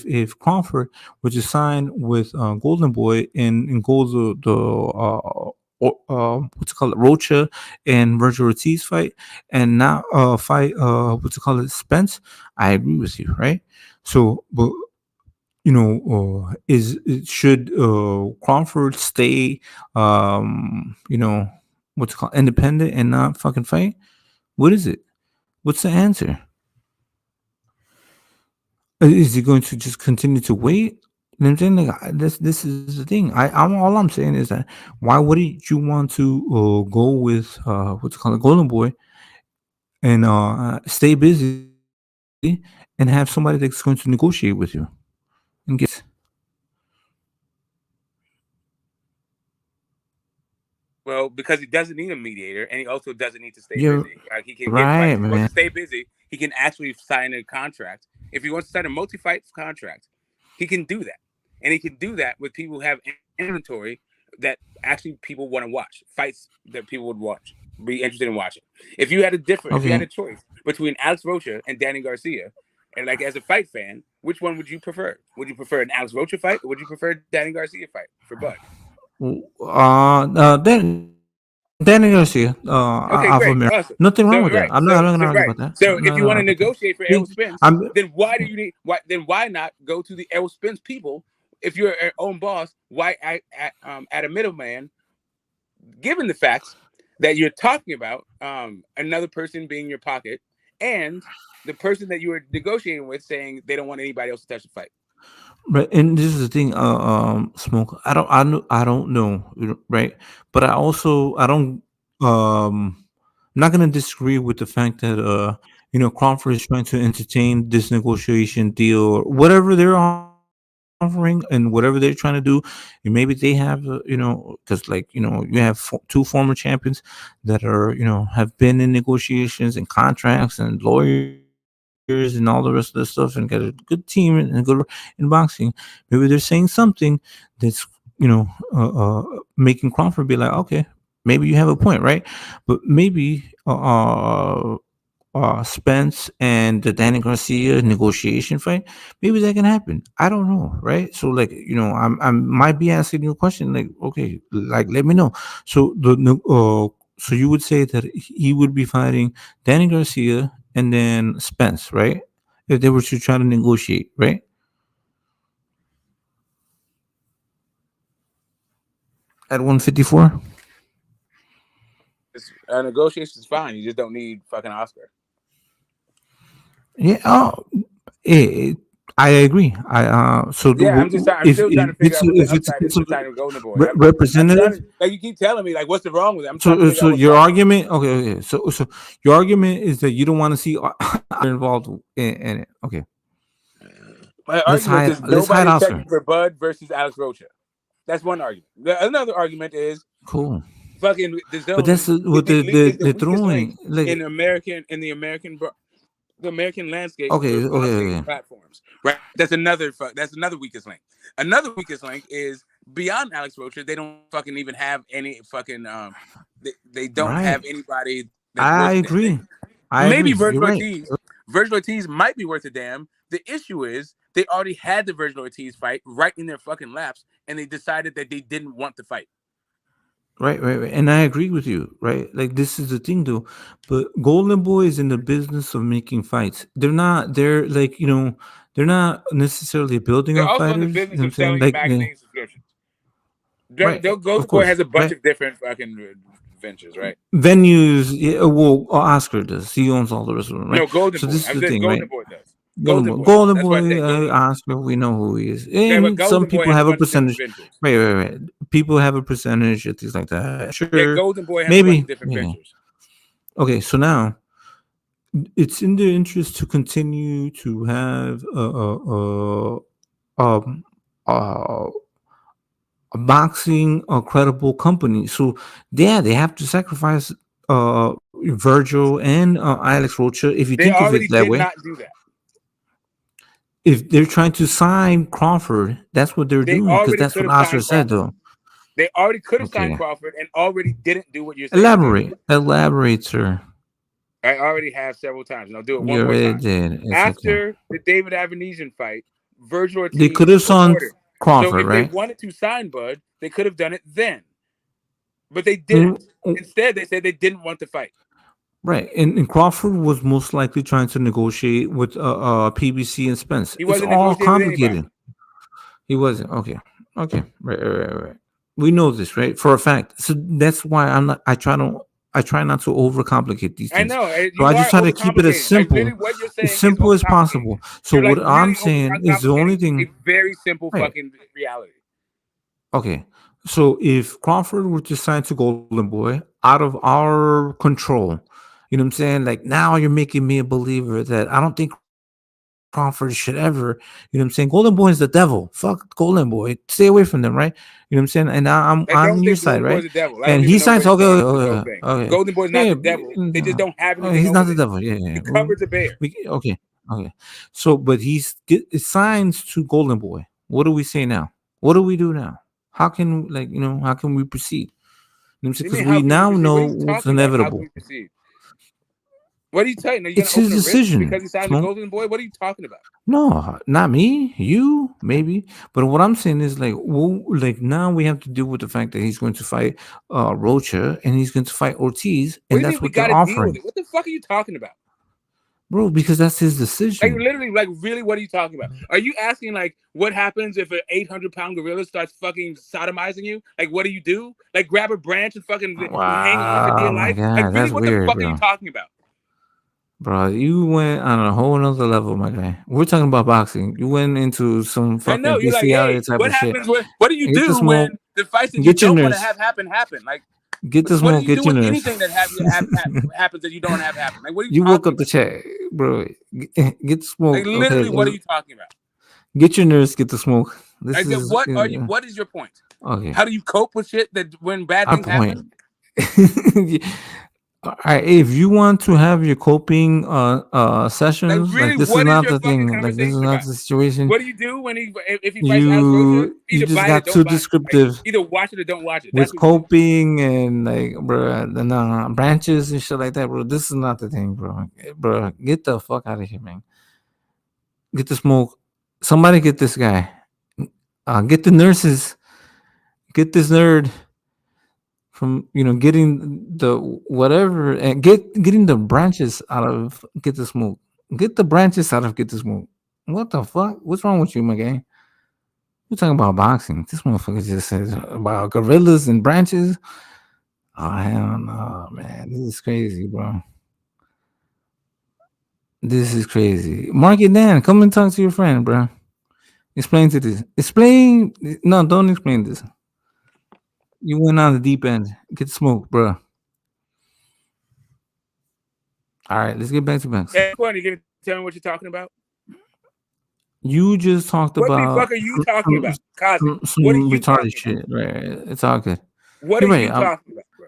if Crawford were to sign with Golden Boy and go the what's it called, Rocha and Virgil Ortiz fight, and not fight what's it called, Spence, I agree with you, right? So, but you know, should Crawford stay, you know, what's it called, independent and not fucking fight? What is it? What's the answer? Is he going to just continue to wait? You know what I'm saying? Like this is the thing. I'm all I'm saying is that why wouldn't you want to go with what's it called, Golden Boy, and stay busy and have somebody that's going to negotiate with you and get. Well, because he doesn't need a mediator, and he also doesn't need to stay You're busy. Like he can get right, fights. If he wants man. to stay busy, he can actually sign a contract. If he wants to sign a multi-fight contract, he can do that, and he can do that with people who have inventory that actually people want to watch, fights that people would watch, be interested in watching. If you had a Okay. choice between Alex Rocha and Danny Garcia, and like as a fight fan, which one would you prefer? Would you prefer an Alex Rocha fight, or would you prefer a Danny Garcia fight for Bud? Danny Garcia, Okay, of great, America. awesome. Nothing wrong So with that. right, I'm not gonna argue right. about that. So I'm if not you gonna want to argue about negotiate for that. Errol Spence, I'm then why do you need? Why not go to the Errol Spence people? If you're your own boss, why add a middleman? Given the facts that you're talking about, another person being in your pocket, and the person that you were negotiating with saying they don't want anybody else to touch the fight. Right, and this is the thing, Smoke. I don't know, right? But I don't, I'm not gonna disagree with the fact that you know, Crawford is trying to entertain this negotiation deal or whatever they're offering and whatever they're trying to do, and maybe they have, you know, because like you know, you have two former champions that are, you know, have been in negotiations and contracts and lawyers and all the rest of the stuff and got a good team and good in boxing. Maybe they're saying something that's, you know, making Crawford be like, okay, maybe you have a point, right? But maybe Spence and the Danny Garcia negotiation fight, maybe that can happen. I don't know, right? So like, you know, I might be asking you a question like, okay, like let me know. So So you would say that he would be fighting Danny Garcia and then Spence, right? If they were to try to negotiate, right? At 154. Negotiations is fine. You just don't need fucking Oscar. Yeah. Oh, eh, I agree. I so Yeah, I'm just. I'm if still trying to figure out what the if it's a upside is case of to signing Golden Boy. I'm trying representative. to like you keep telling me like what's the wrong with it. I'm trying to figure So out what's your wrong with it. argument, okay. So your argument is that you don't want to see involved in it. Okay. My argument is Let's hide nobody's Oscar. checking for Bud versus Alex Rocha. That's one argument. Another argument is Cool. fucking the But zone that's what is the the weakest link throwing like. in the American landscape Okay, for boxing okay. platforms. Right. That's another weakest link. Another weakest link is beyond Alex Rocha. They don't fucking even have any fucking they don't Right. have anybody that's I worth a damn agree. thing. I Maybe agree. You're Virgil right. Ortiz. Virgil Ortiz might be worth a damn. The issue is they already had the Virgil Ortiz fight right in their fucking laps, and they decided that they didn't want to fight. Right. And I agree with you, right? Like this is the thing though. But Golden Boy is in the business of making fights. They're like, they're not necessarily building They're up also in the fighters. You business know what I'm of saying? selling you Like magazine subscriptions. right, Golden of Boy has course. a bunch Right. of different fucking ventures, right? Venues, yeah, well, Oscar does. He owns all the rest of them, right? No, Golden So Boy. this is I the said thing, right? Golden Boy does. Golden Boy does. Golden That's why I Boy, said Golden Boy. Oscar, we know who he is. Yeah, but And some Golden Boy people has a have a bunch of different percentage. ventures. Right. People have a percentage and things like that. Yeah, Sure. Golden Boy has a bunch of Maybe. different Yeah. ventures. Okay, so now it's in their interest to continue to have um, uh, a boxing a credible company. So yeah, they have to sacrifice Virgil and Alex Rocha. If you They think of already it that did way, not do that. if they're trying to sign Crawford, that's what they're They doing because already that's could what have Oscar signed said, Crawford. though. They already could have signed Okay, Crawford and already didn't do what you're saying they're doing. elaborate, sir. I already have several times, and I'll do it one You more already time. did. It's okay. After the David Avenesian fight, Virgil They Ortiz could have was signed ordered. So Crawford, if they right? wanted to sign Bud, they could have done it then. But they didn't. Instead, they said they didn't want to fight. Right, and Crawford was most likely trying to negotiate with PBC and Spence. He It's wasn't all negotiating with anybody. complicated. He wasn't. Okay. Right. We know this, right? For a fact. So that's why I try not to overcomplicate these I things. know So you I are just try to keep it as overcomplicating. Like literally, simple, what you're as saying is simple as overcomplicating. possible. So You're like what I'm really saying is the only overcomplicating a thing. very simple Right. fucking reality. Okay. So if Crawford were to sign to Golden Boy out of our control, you know what I'm saying? Like now you're making me a believer that I don't think Crawford should ever, you know what I'm saying? Golden Boy is the devil. Fuck Golden Boy. Stay away from them, right? You know what I'm saying? And now I'm I on don't your think side, Golden Boy right? is the devil. I don't And he even know where signs, you're okay, going with this whole thing. okay. Golden Boy is not Yeah, the devil. They just don't have anything he's over not the there. devil. Yeah. The cupboard's a bear. Okay. So, but it signs to Golden Boy. What do we say now? What do we do now? How can how can we proceed? You know What do you because mean, how we can we now proceed? What know are you what's talking about? How can inevitable. we proceed? What are you talking? Are you It's going to his open a risk decision. because he signed to Golden Boy? What are you talking about? No, not me. You maybe, but what I'm saying is like now we have to deal with the fact that he's going to fight Rocha and he's going to fight Ortiz, What do and you that's mean we what got they're to deal with offering, it? What the fuck are you talking about? bro. Because that's his Like decision. literally, like really, what are you talking about? Are you asking like what happens if an 800-pound gorilla starts fucking sodomizing you? Like what do you do? Like grab a branch and fucking hang on for dear Wow, my life? Like God, really, that's what the weird, fuck are you bro. talking about? Bro, you went on a whole nother level, my guy. We're talking about boxing. You went into some I know fucking you're like, hey, bestiality type what of shit. happens when? What do you Get the do smoke. when the fights that you Get your don't want to nurse. have happen? Like Get the what do smoke. you do Get your with nurse. anything that happens that you don't have happen? Like what are you You woke talking up the about? chat, bro. Get the Like smoke. Okay. literally, what are you talking about? Get your nurse. Get the smoke. This Like is what are you? What is your point? okay. How do you cope with shit that when bad Our things happen? point. All right, if you want to have your coping Like sessions, really, like this is what is not your the fucking thing. Like this is conversation not about? the situation. What do you do when if he fights Alex Rocha? You Either just buy it or got don't too buy it. Like descriptive either watch it or don't watch it. That's with what you do. coping and like, bro, the branches and shit like that, bro. This is not the thing, bro. Bro, get the fuck out of here, man. Get the smoke. Somebody get this guy. Get the nurses. Get this nerd. from getting the whatever and getting the branches out of Get the Smoke. Get the branches out of Get the Smoke. What the fuck? What's wrong with you, my guy? We're talking about boxing. This motherfucker just says about gorillas and branches. Oh hell no, man! This is crazy, bro. This is crazy. Mark it down. Come and talk to your friend, bro. Explain to this. Explain. No, don't explain this. You went on the deep end. Get smoked, bro. All right, let's get back to boxing. Hey, Quan, you gonna tell me what you're talking about? You just talked What the about fuck are you talking about, Kazi? some What are you retarded talking shit. Right, it's all good. What You're are right. you talking about, bro?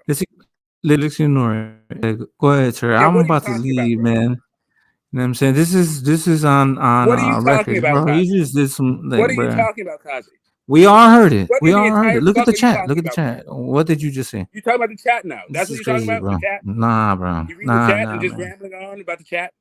Let's ignore it. Go ahead, sir. Yeah, I'm what are you about to talking about, leave, bro? man. You know what I'm saying? This is on What are you talking record, about, bro. You Kazi? just did some What like, are you bro. talking about, Kazi? We all heard it. What We in the all heard entire it. Look at the fuck are you chat. Look talking at the about, bro? chat. What did you just say? You talking about the chat now? This That's what is you're talking crazy, about? The bro. chat? Nah, bro. You read the chat and just Man. rambling on about the chat?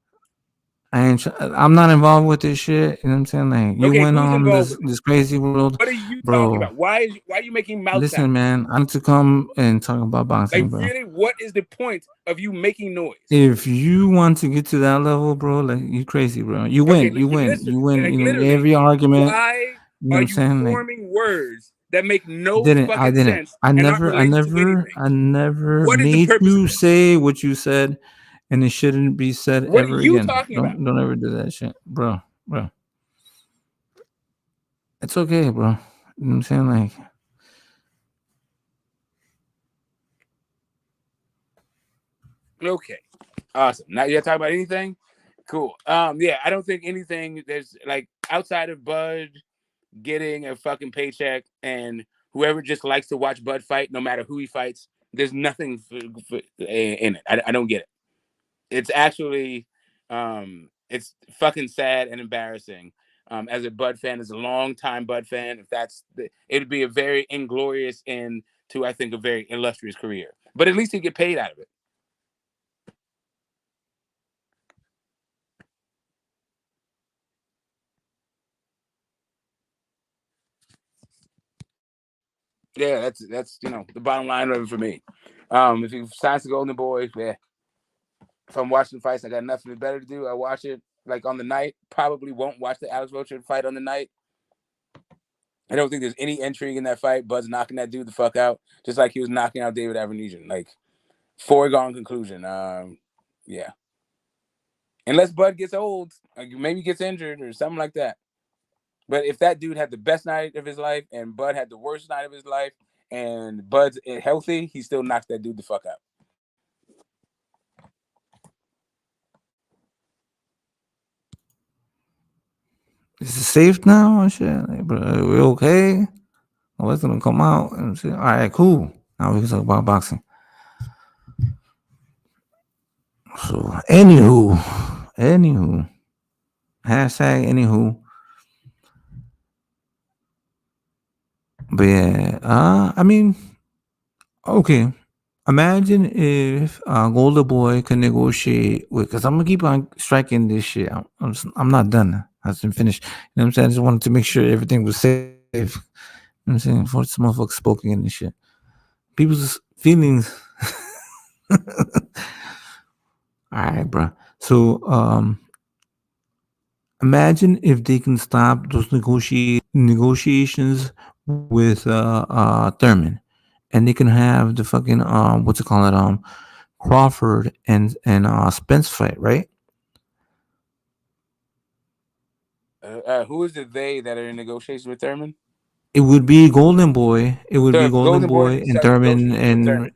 I'm not involved with this shit. You know what I'm saying? Like you Okay, went who's on involved this with it? this crazy world, What are you talking bro. about? Why are you making mouth Listen, sounds? man. I need to come and talk about boxing, Like, bro. really, what is the point of you making noise? If you want to get to that level, bro, like you crazy, bro. You Okay, win. You win. listen, You win like in literally, every argument. why You know what are I'm you saying? Like forming words that make no I fucking didn't. sense and aren't related to anything? I never What is the made purpose of you this? say what you said, and it shouldn't be said What are ever you again. talking about? Don't ever do that shit, bro. Bro, it's okay, bro. You know what I'm saying? Like Okay, awesome. Now you're talking about anything? Cool. Yeah, I don't think anything. There's like outside of Bud getting a fucking paycheck and whoever just likes to watch Bud fight, no matter who he fights. There's nothing in it. I don't get it. It's actually, it's fucking sad and embarrassing. As a Bud fan, as a long time Bud fan, if it'd be a very inglorious end to, I think, a very illustrious career. But at least he'd get paid out of it. Yeah, that's the bottom line of it for me. If he signs to Golden Boy, yeah. If I'm watching fights, I got nothing better to do. I watch it like on the night. Probably won't watch the Alex Rocha fight on the night. I don't think there's any intrigue in that fight. Bud's knocking that dude the fuck out, just like he was knocking out David Avenesian. Like foregone conclusion. Yeah. Unless Bud gets old, like maybe gets injured or something like that. But if that dude had the best night of his life and Bud had the worst night of his life and Bud's healthy, he still knocks that dude the fuck out. is it safe now and shit? Like, bro, we okay? Oh, it's gonna come out and shit. All right, cool. Now we can talk about boxing. So, anywho, hashtag anywho. But yeah, I mean, okay. Imagine if Golden Boy can negotiate with, because I'm gonna keep on striking this shit. I'm not done. I hasn't finished. You know what I'm saying? I just wanted to make sure everything was safe. You know what I'm saying? For some motherfuckers spoken in this shit. People's feelings. All right, bro. So imagine if they can stop those negotiations with Thurman, and they can have the fucking what's it called Crawford and Spence fight, right? Who is it they that are in negotiations with Thurman? It would be Golden Boy. It would So be if Golden Golden Boy Boy and started Thurman negotiating with and Thurman,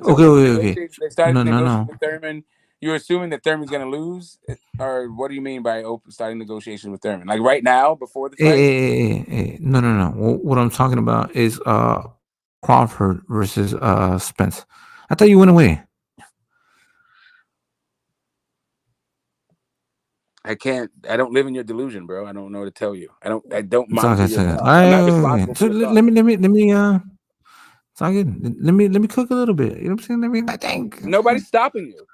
so okay. they started No. negotiating with Thurman. You're assuming that Thurman's gonna lose, or what do you mean by starting negotiations with Thurman? Like right now, before the fight? No. What I'm talking about is Crawford versus Spence. I thought you went away. I don't live in your delusion, bro. I don't know what to tell you. I don't It's all monitor good. your thoughts. All I'm not right. responsible for So your thoughts. let me it's all good. Let me cook a little bit. You know what I'm saying? I think Nobody's stopping you.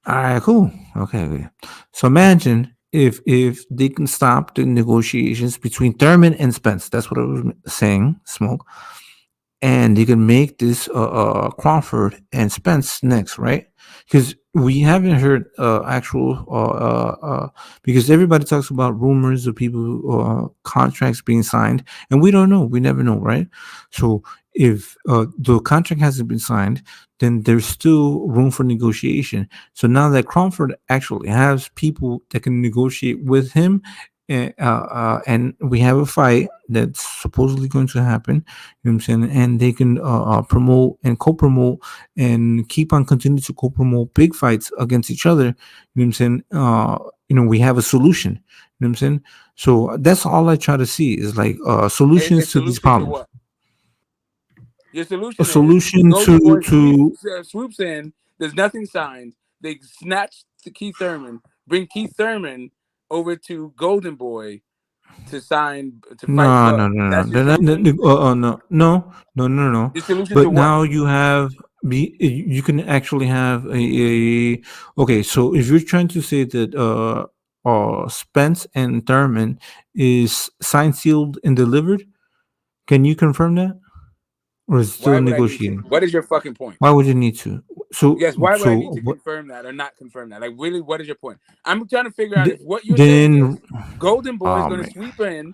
all right, cool. Okay. So imagine if they can stop the negotiations between Thurman and Spence. That's what I was saying, Smoke. and they can make this Crawford and Spence next, right? Because we haven't heard actual because everybody talks about rumors of people contracts being signed, and we don't know. We never know, right? So if the contract hasn't been signed, then there's still room for negotiation. So now that Crawford actually has people that can negotiate with him, and we have a fight that's supposedly going to happen, you know what I'm saying? And they can promote and co-promote and keep on continuing to co-promote big fights against each other. You know what I'm saying? We have a solution. You know what I'm saying? So that's all I try to see is like A solutions to these solution to problems. what? Your A solution is solution Golden Boy to swoops in. There's nothing signed. They snatch to Keith Thurman, bring Keith Thurman over to Golden Boy to fight no, no, Bud. no, no. That's your They're not, solution. no, no, no, no, no. Your solution to But what? now you can actually have a okay. So if you're trying to say that Spence and Thurman is signed, sealed, and delivered, can you confirm that, or is it Why still would I need to? negotiating? What is your fucking point? Why would you need to? So Yes, why would I so need to what? confirm that or not confirm that? Like, really, what is your point? I'm trying to figure out if th- what you're saying Then is Golden Boy is oh going to man. sweep in,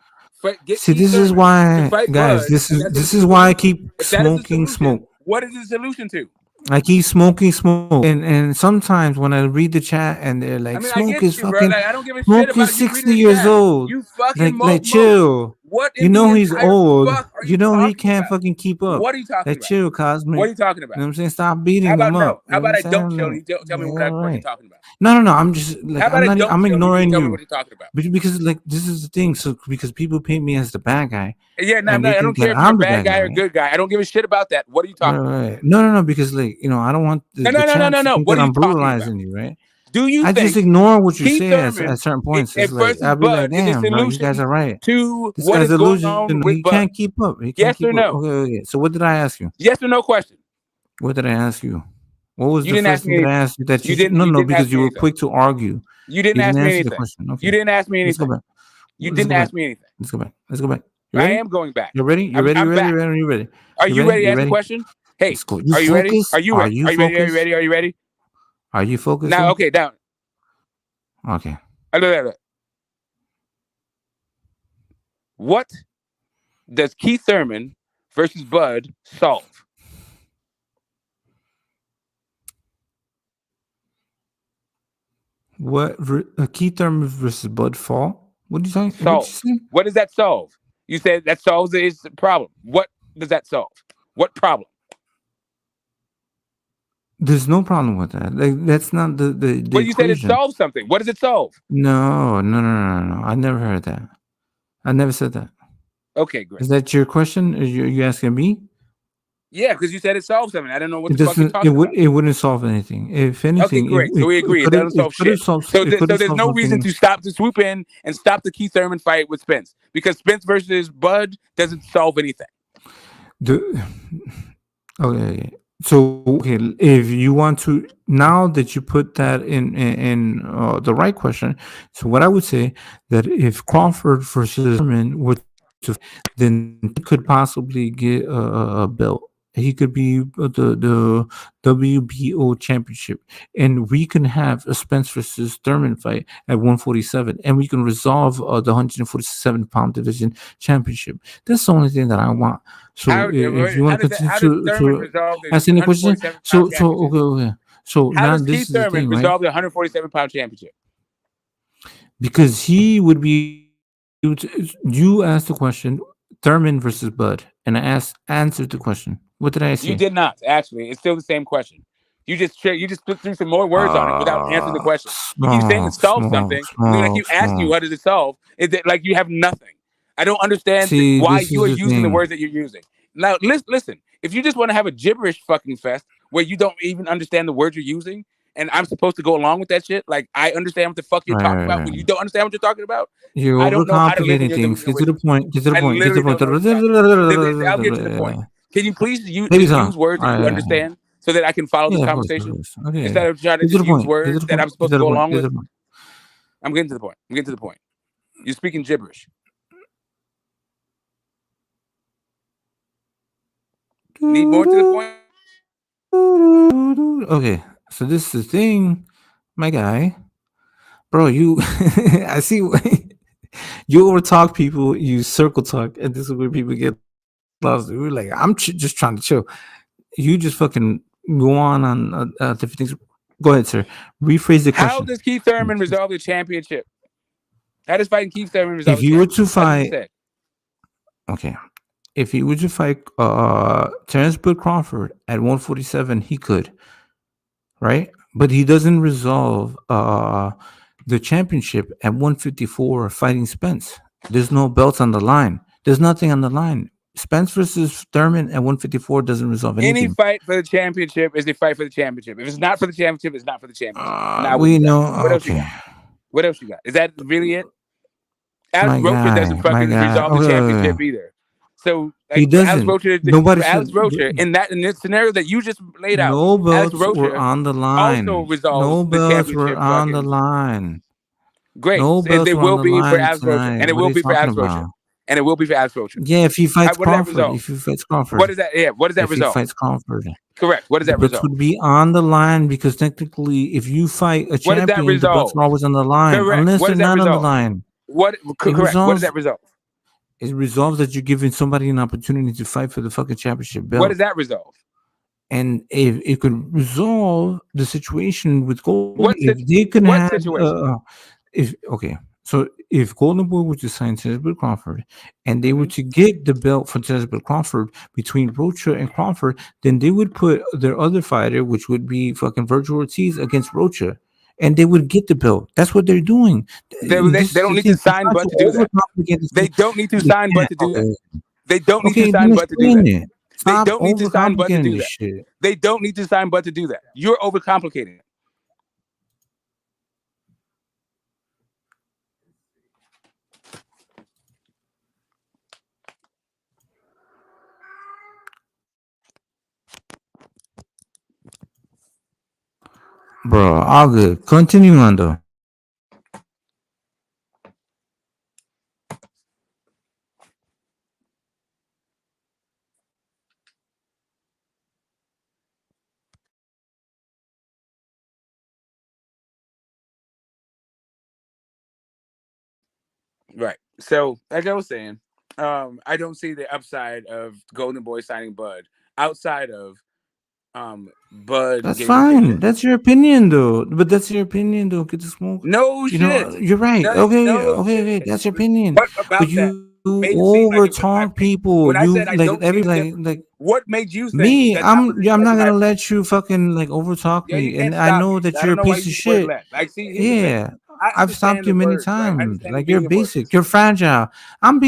get See, Keith this is Thurman to why, fight guys. Bud, This and is that's this the is why I solution. keep If that is the smoking solution, smoke. what is the solution to? I keep smoke, and sometimes when I read the chat and they're I like, mean, I get you, bro. Like, I don't give a shit Smoke about is you reading 60 the years chat. old. You fucking Like most. chill. What You in the know he's entire old. fuck are You you know he talking can't about? fucking keep up. What are you talking Like about? chill, Cosmic. What are you talking You about? know what I'm saying? Stop How beating about him no? up. How You know what about I'm I don't saying? show Like, you? Tell me what yeah, I fucking right. talking about. No. I'm just like How about I don't I'm show you? You ignoring tell me you. what you're talking about. Because like this is the thing. So because people paint me as the bad guy, Yeah, no, and they I think don't that care if you're a I'm the bad bad guy guy, or a right? good guy. I don't give a shit about that. What are you Right, talking about? right. No, because like I don't want the chat to think What that are you I'm talking about? brutalizing you, right? Do you I just think ignore what you Keith say Thurman at certain points. It's like versus I'll be like, Bud is a damn, bro, you guys solution are right. to This what guy's is going delusion. on with He Bud? can't keep up. He can't Yes or keep up. no? Okay. So what did I ask you? Yes or no question. What did I ask you? What was You the didn't first ask thing me that I anything. asked you that you You should? didn't. No, You didn't because ask you me were anything. quick to argue. You didn't You didn't ask me answer the anything. question. Okay. You didn't ask me Let's go anything. back. You Let's didn't go back. ask me anything. Let's go back. Let's go back. You I ready? am going back. You ready? You ready? You I'm ready? back. You ready? You ready? Are You you ready? ready to You answer the ready? question? Hey, Let's go. You are you ready? focused? Are you Are ready? you Are you ready? Are you focused? ready? Are you ready? Are you focused? Now, Though? okay, down. Okay. What does Keith Thurman versus Bud solve? What Keith Thurman versus Bud Fall? What are you saying? What Solve. you say? What does that solve? You said that solves his problem. What does that solve? What problem? There's no problem with that. Like that's not the Well, you said it equation. solves something. What does it solve? No. I never heard that. I never said that. Okay, great. Is that your question? Are you asking me? Yeah, because you said it solves something. I don't know what It the fuck you're doesn't. talking about. It wouldn't solve anything. If Okay, anything, great. So we agree. It doesn't solve shit. So there's solved no reason something. to swoop in and stop the Keith Thurman fight with Spence because Spence versus Bud doesn't solve anything. Okay. So okay, if you want to, now that you put that in the right question, so what I would say that if Crawford versus Thurman were to, then he could possibly get a belt. He could be the WBO championship, and we can have a Spence versus Thurman fight at 147, and we can resolve the 147-pound division championship. That's the only thing that I want. So if you want to continue How does Thurman to resolve the ask any question, 147-pound so championship? okay. So How now does this Keith is the Thurman thing, right? resolve the 147-pound championship? Because he would be. You asked the question, Thurman versus Bud, and I answered the question. What did I say? You did not, actually. It's still the same question. You just threw some more words on it without answering the question. You keep saying it solves something. And then I keep asking you, what does it solve? Is it like you have nothing? I don't understand See, why this you is are the using the thing. words that you're using. Now, listen. If you just want to have a gibberish fucking fest where you don't even understand the words you're using, and I'm supposed to go along with that shit, like I understand what the fuck you're talking about when you don't understand what you're talking about, You're I don't know how to live in overcomplicating your things. delusional Get to the wisdom. point. Get to the I point. Get to literally the don't know what you're talking about. I'll get to the point. point. Can you please Maybe just so. use words that you understand so that I can follow this Yeah, of conversation course. Okay. instead of trying to Get to just the use point. Get to words the that point. I'm supposed Get to to the go point. along Get to with? the point. I'm getting to the point. I'm getting to the point. You're speaking gibberish. Need more to the point. Okay, so this is the thing, my guy, bro. You, I see. You overtalk people, you circle talk, and this is where people get lost. We're like, I'm just trying to chill. You just fucking go on different things. Go ahead, sir. Rephrase the question. How does Keith Thurman resolve the championship? How does fighting Keith Thurman resolve If the you were to championship? That's what you fight, said. okay, if he were to fight Terrence Bud Crawford at 147, he could, right? But he doesn't resolve the championship at 154 fighting Spence. There's no belts on the line. There's nothing on the line. Spence versus Thurman at 154 doesn't resolve Any anything. fight for the championship is a fight for the championship. If it's not for the championship, it's not for the championship. Now what We you got? know. What else you Okay, got? What else you got? Is that really it? Alex my Rocha doesn't guy, my fucking guy. resolve the Okay, championship either. So he like doesn't. Nobody For Alex said Rocha in this scenario that you just laid out, no Alex belts were Rocha on the also line. resolves No the belts were championship on the fucking line. great. No And belts they were on will the be for line Alex Rocha. tonight. And it What are will you be for talking Alex Rocha. about? And it will be for Alex Rocha. Yeah, if he fights What does that Crawford, resolve? if he fights What Crawford, does that what does that if he resolve? fights Crawford, Correct. What does the that belts resolve? would be on the line because technically, if you fight a What does that champion, the belts resolve? are always on the line, Correct. unless What they're does that not on the resolve? line. It Correct. What does resolves. that resolve? It resolves that you're giving somebody an opportunity to fight for the fucking championship What belt, does that resolve? and if it could resolve the situation with Golden, What if they could what have, situation? if okay, so if Golden Boy were to sign Terence Crawford, and they were Hmm. to get the belt for Terence Crawford between Rocha and Crawford, then they would put their other fighter, which would be fucking Virgil Ortiz, against Rocha, and they would get the belt. That's what they're doing. And this They is don't the need to thing. I'm sign trying Bud to to do that. overcomplicate this They thing. don't need to They sign Bud can't. to do that. Okay. They don't need to Okay, then sign Bud to do explain that. it. They Stop don't need to sign Bud to overcomplicating do this that. shit. They don't need to sign Bud to do that. You're overcomplicating it. Bro, all good. Continue on though. Right. So, like I was saying, I don't see the upside of Golden Boy signing Bud outside of Bud That's getting a fine. paycheck. That's your opinion though. But that's your opinion though. Get the smoke. No You know, shit. you're right. Okay, No okay, okay. shit. That's your opinion. What But about that you made it seem like over it was my talk opinion? people. When I You said I like don't see every the difference, like what made you think me. that that was I'm not my gonna opinion? let you fucking like over talk Yeah, you me. And can't I stop know me. that I you're don't a know why piece you of use the word shit. let. Like, see, here's the thing. Yeah. I I've stopped understand you the many words, right? I times. understand the Like you're meaning of words. basic. You're fragile.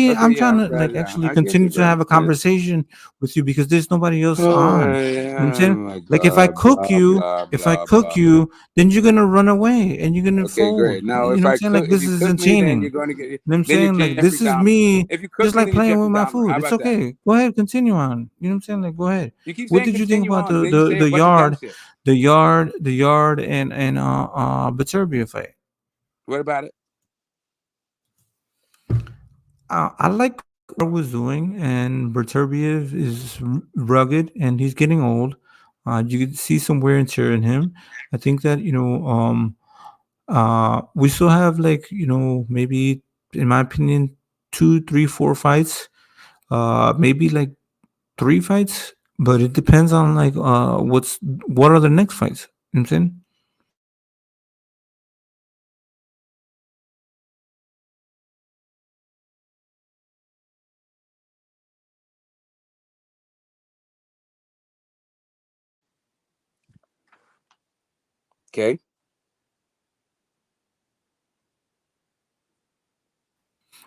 Okay, I'm yeah, trying I'm to like fragile. actually I get continue you, to bro. have a Yeah. conversation with you because there's nobody else on. You know what I'm Oh saying? my Like if I god, cook blah you, blah if I blah cook blah. you, then you're gonna run away and you're gonna Okay, fold. great. Now, You know what I'm saying? Like if this you is cook me, then entertaining. you're You going to get, know what I'm then you're saying? Like Jeffrey this is Dahmer. me If you cook just me, like then you're playing with Jeffrey my Dahmer. food. How It's about that? okay. Go ahead, continue on. You know what I'm saying? Like go ahead. You keep What saying did you think continue about on, and then you say a bunch of dumb shit. the yard and Baturbia fight? What about it? I like what Yard was doing, and Berterbiev is rugged and he's getting old. You could see some wear and tear in him. I think that we still have like maybe in my opinion 2, 3, 4 fights, maybe like 3 fights, but it depends on like what are the next fights. You know what I'm saying? Okay,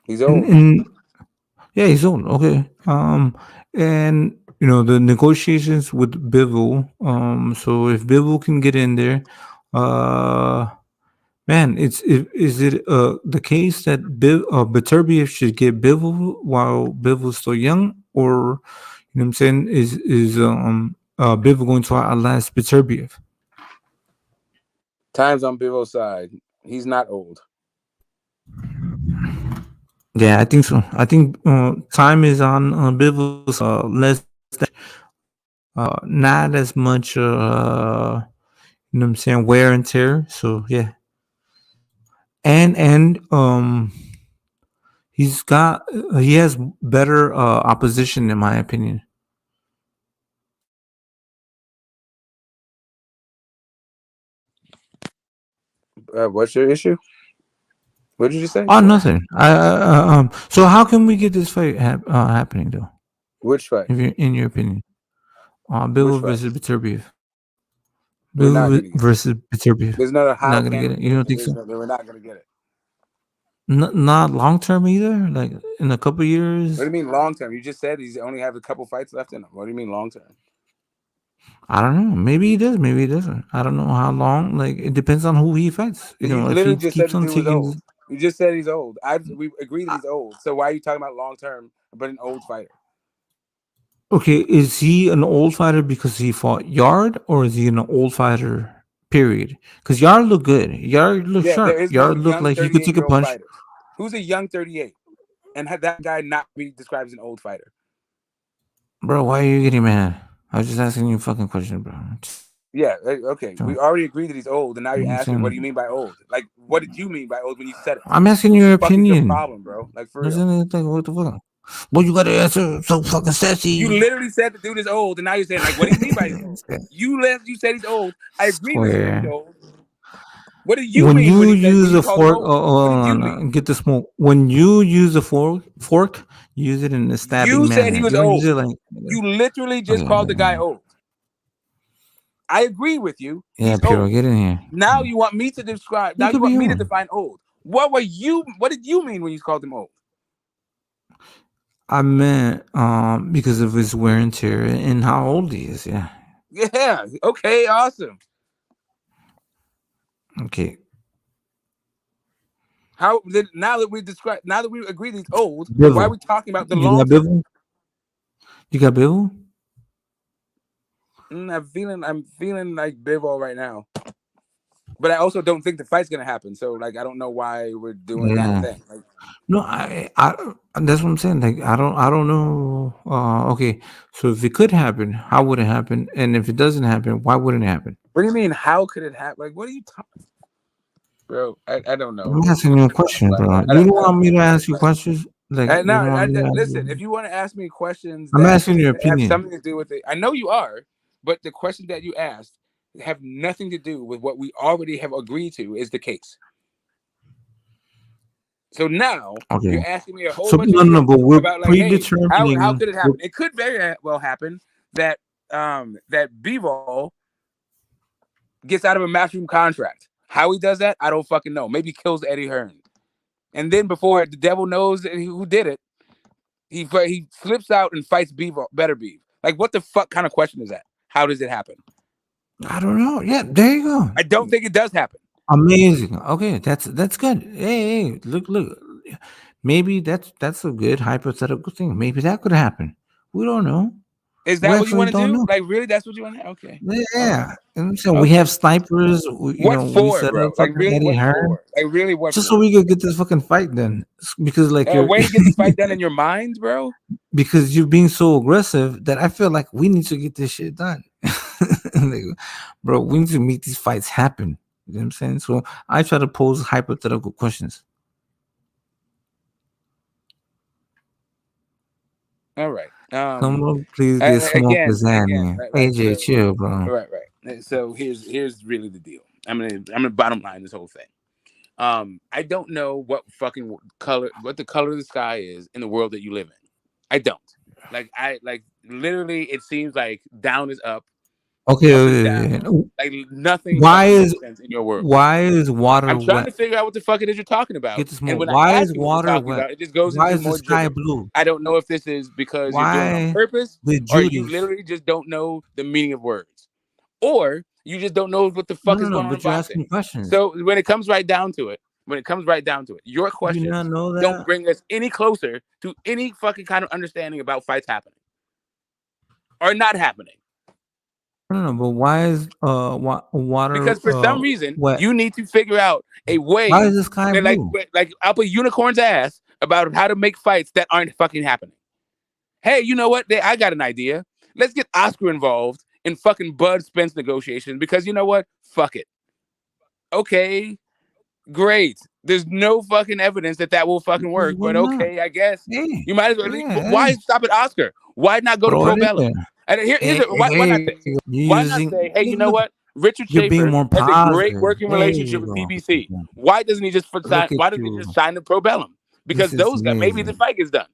he's old. And yeah, he's old. Okay. And the negotiations with Bivol. So if Bivol can get in there, uh, man, is it the case that Beterbiev should get Bivol while Bivol's still young, or you know what I'm saying? Is Bivol going to outlast Beterbiev? Time's on Bivo's side. He's not old. Yeah, I think so. I think time is on Bivol's less. not as much you know what I'm saying, wear and tear. So yeah. And he has better opposition in my opinion. What's your issue? What did you say? Oh, nothing. So how can we get this fight happening though? Which fight? In your opinion, Which Bill fight? versus Beterbiev. We're not Bill gonna get it. versus Beterbiev. There's not a Not how gonna can get we it. You get don't it. think so? We're not gonna get it. Not long term either. Like in a couple What years. do you mean long term? You just said he's only have a couple fights left in him. What do you mean long term? I don't know. Maybe he does. Maybe he doesn't. I don't know how long. Like it depends on who he fights. You You know, if literally he just said keeps the on dude was taking. old. You just said he's old. We agree that he's old. So why are you talking about long term but an old fighter? Okay, is he an old fighter because he fought Yard, or is he an old fighter? Period. Because Yard looked good. Yard looked Yeah, there sharp. is no Yard looked young like he could take a 38-year-old punch. fighter. Who's a young 38? And had that guy not be described as an old fighter? Bro, why are you getting mad? I was just asking you a fucking question, bro. Yeah, okay. We already agreed that he's old, and now you're I'm asking, what do saying- you mean by old? Like, what did you mean by old when you said it? I'm asking What your the fuck is your opinion. problem, bro? Like, for I'm real. saying, like, what the fuck? Well, you gotta answer so fucking sassy. You literally said the dude is old, and now you're saying, like, what do you mean by he's old? You said he's old. I agree with you that he's Square. old. What do you When mean you when use you a called him fork, old? What did you mean? get the smoke. When you use a fork, use it in a stabbing You said he manner. was You don't use old. it like. You literally just Okay, called the guy old. I agree with you. yeah, He's Piero, old. get in here. Now you want me to describe. You Now you could be want me to old. define old. What did you mean when you called him old? I meant because of his wear and tear and how old he is. Yeah. Yeah. Okay. Awesome. Okay. Now that we agree that he's old, why are Bivel. we talking about the You long got term? Bivel? You got Bivel? I'm feeling like Bivol right now, but I also don't think the fight's gonna happen. So like, I don't know why we're doing that Yeah. thing. Like, No, that's what I'm saying. Like, I don't know. Okay. So if it could happen, how would it happen? And if it doesn't happen, why wouldn't it happen? what do you mean? How could it happen? Like, what are you talking, bro? I don't know. I'm asking you a question, bro. I You don't don't want me to ask you questions? Like, you don't want me to ask listen. you? If you want to ask me questions I'm that asking your have opinion. something to do with it, I know you are, but the questions that you asked have nothing to do with what we already have agreed to is the case. So now Okay. you're asking me a whole So bunch of no, shit but we're about like, hey, how predetermining. could it happen? It could very well happen that that Bivol gets out of a matchroom contract. How he does that, I don't fucking know. Maybe kills Eddie Hearn, and then before the devil knows who did it, he flips out and fights Better Beef. Like, what the fuck kind of question is that? How does it happen? I don't know. Yeah, there you go. I don't think it does happen. Amazing. Okay, that's good. Hey, look. Maybe that's a good hypothetical thing. Maybe that could happen. We don't know. Is We that what you actually want to don't do? know. Like, really? That's what you want to? Okay. Yeah. And so we Okay. have snipers. What We for, set bro? up Like, fucking really? Eddie What Hearn for? Like, really? What just for? so we could get this fucking fight done. Because like A you're way to get this fight done in your mind, bro? because you're being so aggressive that I feel like we need to get this shit done. Like, bro, we need to make these fights happen. You know what I'm saying? So I try to pose hypothetical questions. All right. Someone please get smoked with that, man. Right. AJ, chill, bro. Right. So here's really the deal. I'm gonna bottom line this whole thing. I don't know what the color of the sky is in the world that you live in. I don't. Like literally, it seems like down is up, Okay. up is down. Like nothing Why fucking is makes sense in your world. water I'm trying wet? to figure out what the fuck it is you're talking about. Get the And smoke. when I Why ask is you what you're water talking wet? about, it just goes Why into is the more sky gibberish. blue? I don't know if this is because you're doing it on Why purpose the or you Judies? literally just don't know the meaning of words. Or you just don't know what the fuck is going on in But you're asking boxing. questions. So when it comes right down to it, your Do you not questions know don't that? bring us any closer to any fucking kind of understanding about fights happening or not happening. No, but why is water Because for some reason, wet? you need to figure out a way Why is the sky that, blue? like up a unicorn's ass about how to make fights that aren't fucking happening. Hey, you know what? I got an idea. Let's get Oscar involved in fucking Bud Spence negotiations because you know what? Fuck it. Okay, great. There's no fucking evidence that will fucking work, Why but not? okay, I guess Hey, you might as well. yeah, Why hey, stop at Oscar? Why not go to throw it in Probellum? there. And here's Hey, it. Why not hey, this? you're Why not using. say, hey, you know Look, what? Richard you're being Schaefer more has a great positive. working There relationship you with go. PBC. Why doesn't he just sign? Look at Why doesn't he you. just sign the Probellum? Because This is those guys, maybe the amazing. fight is done.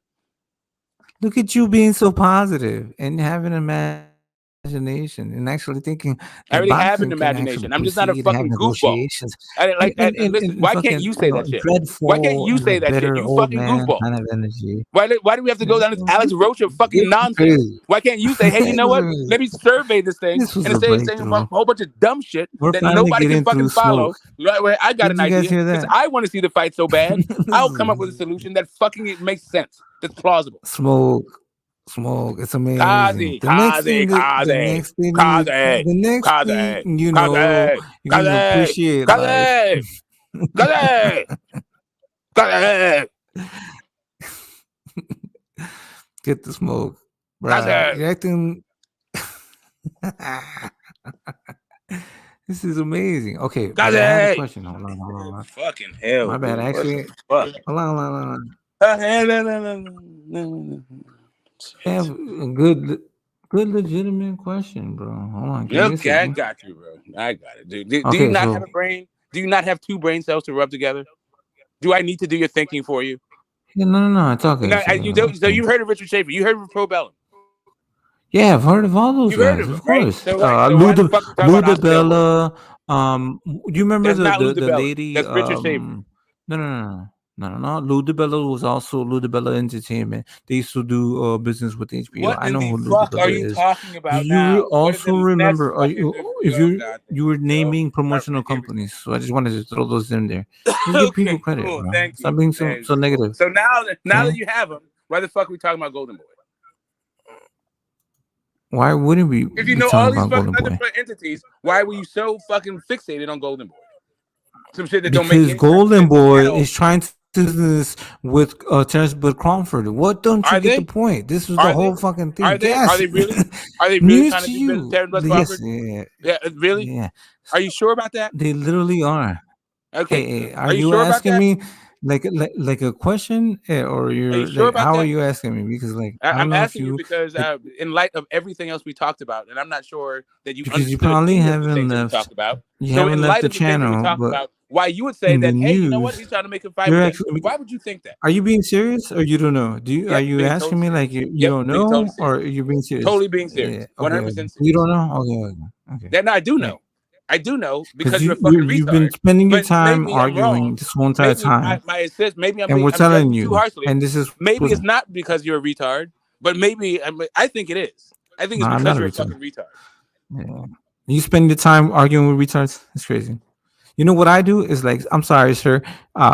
Look at you being so positive and having imagination and actually thinking I that already have an boxing can actually imagination. I'm just not a proceed and have fucking goofball. negotiations. And Listen, why can't fucking, you say that shit? Why can't dreadful you and a say that shit? bitter You old fucking man goofball. kind of energy. Why do we have to go down this Alex Rocha fucking This is nonsense? crazy. Why can't you say, hey, you know what? Let me survey this thing This was and a instead of saying a breakthrough. whole bunch of dumb shit We're that finally nobody can getting fucking through follow. smoke. Right, where I got Did an you guys idea hear because that? I want to see the fight so bad. This I'll come up is with a solution that fucking makes sense. That's plausible. smoke. It's amazing. Kazi, Kazi, The Kazi, next thing is Kazi, the next Kazi, thing you know, Kazi, you're gonna Kazi, appreciate life. Kazi, Kazi, Kazi, Get the smoke, bruh. Kazi. You're acting. This is amazing. Okay, but I have a Kazi. question. Hold on. Fucking hell, My bad. dude. What Actually, the fuck? hold on. I have a good legitimate question, bro. Hold on. Give me a Okay, I second. got you, bro. I got it, dude. Do you Okay, not have so a brain? Do you not have two brain cells to rub together? Do I need to do your thinking for you? yeah, no. It's okay. No, you don't. So you heard of Richard Schaefer? You heard of Probellum? Yeah, I've heard of all those You heard guys, of of him, right? course. So right. So why the fuck we talking about Luda Oscar De La Hoya? Bella. Do you remember That's not the Bella. lady? That's Richard Schaefer. No. Luda Bella was also Luda Bella Entertainment. They used to do business with HBO. What I in know the who Luda fuck are Bella you is. talking Do about you now? What is also the next remember? Are fucking? you if Oh you god. you were Oh, naming promotional here we go. companies? So I just wanted to throw those in there. Just give people Okay, credit, cool. bro. Thank Stop you. being Thank so you. negative. So now that Okay. you have him, why the fuck are we talking about Golden Boy? Why wouldn't we If you be know talking all these about fucking Golden other Boy? entities, why were you so fucking fixated on Golden Boy? Some shit that don't make Because any fucking Golden sense Boy at all. is trying to do this with Terrence Bud Crawford. What don't you Are get the they? point? This was the Are whole they? fucking Are thing. they? Yes. Are they really? Are they really News trying to to do business with you. Terrence Bud Yes. Crawford? Yeah. Yeah, really? Yeah. Are you sure about that? They literally are. Okay. Hey, are Are you you sure about asking that? me like a question, or Are you you're sure like, about how are that? you asking me? Because like I don't I'm know if asking you you because like, in light of everything else we talked about, and I'm not sure that you because you understood probably any of the haven't things that we left. talked about. You So haven't in left light the of the things that we channel, talked but about, why you would say in the that, hey, you know what? news, He's trying to make a fight you're with us. actually. Why would you think that? Are you being serious or you don't know? Are Yep, you being totally asking me like serious. you Yep, don't being totally know or serious. are you being serious? Totally being serious. Yeah. Okay. 100% You serious. don't know? Okay. Then I do Right. know. I do know Because because you're a fucking you've been retard. spending your But time maybe I'm arguing wrong. this whole entire Maybe time, my assist. Maybe and we're I'm judging telling you too you, harshly. and this is Maybe it's listen. not because you're a retard, but maybe I think it is. I think No, it's I'm because not a you're a retard. fucking retard. Yeah. You spend your time arguing with retards. It's crazy. You know what I do is like, I'm sorry, sir.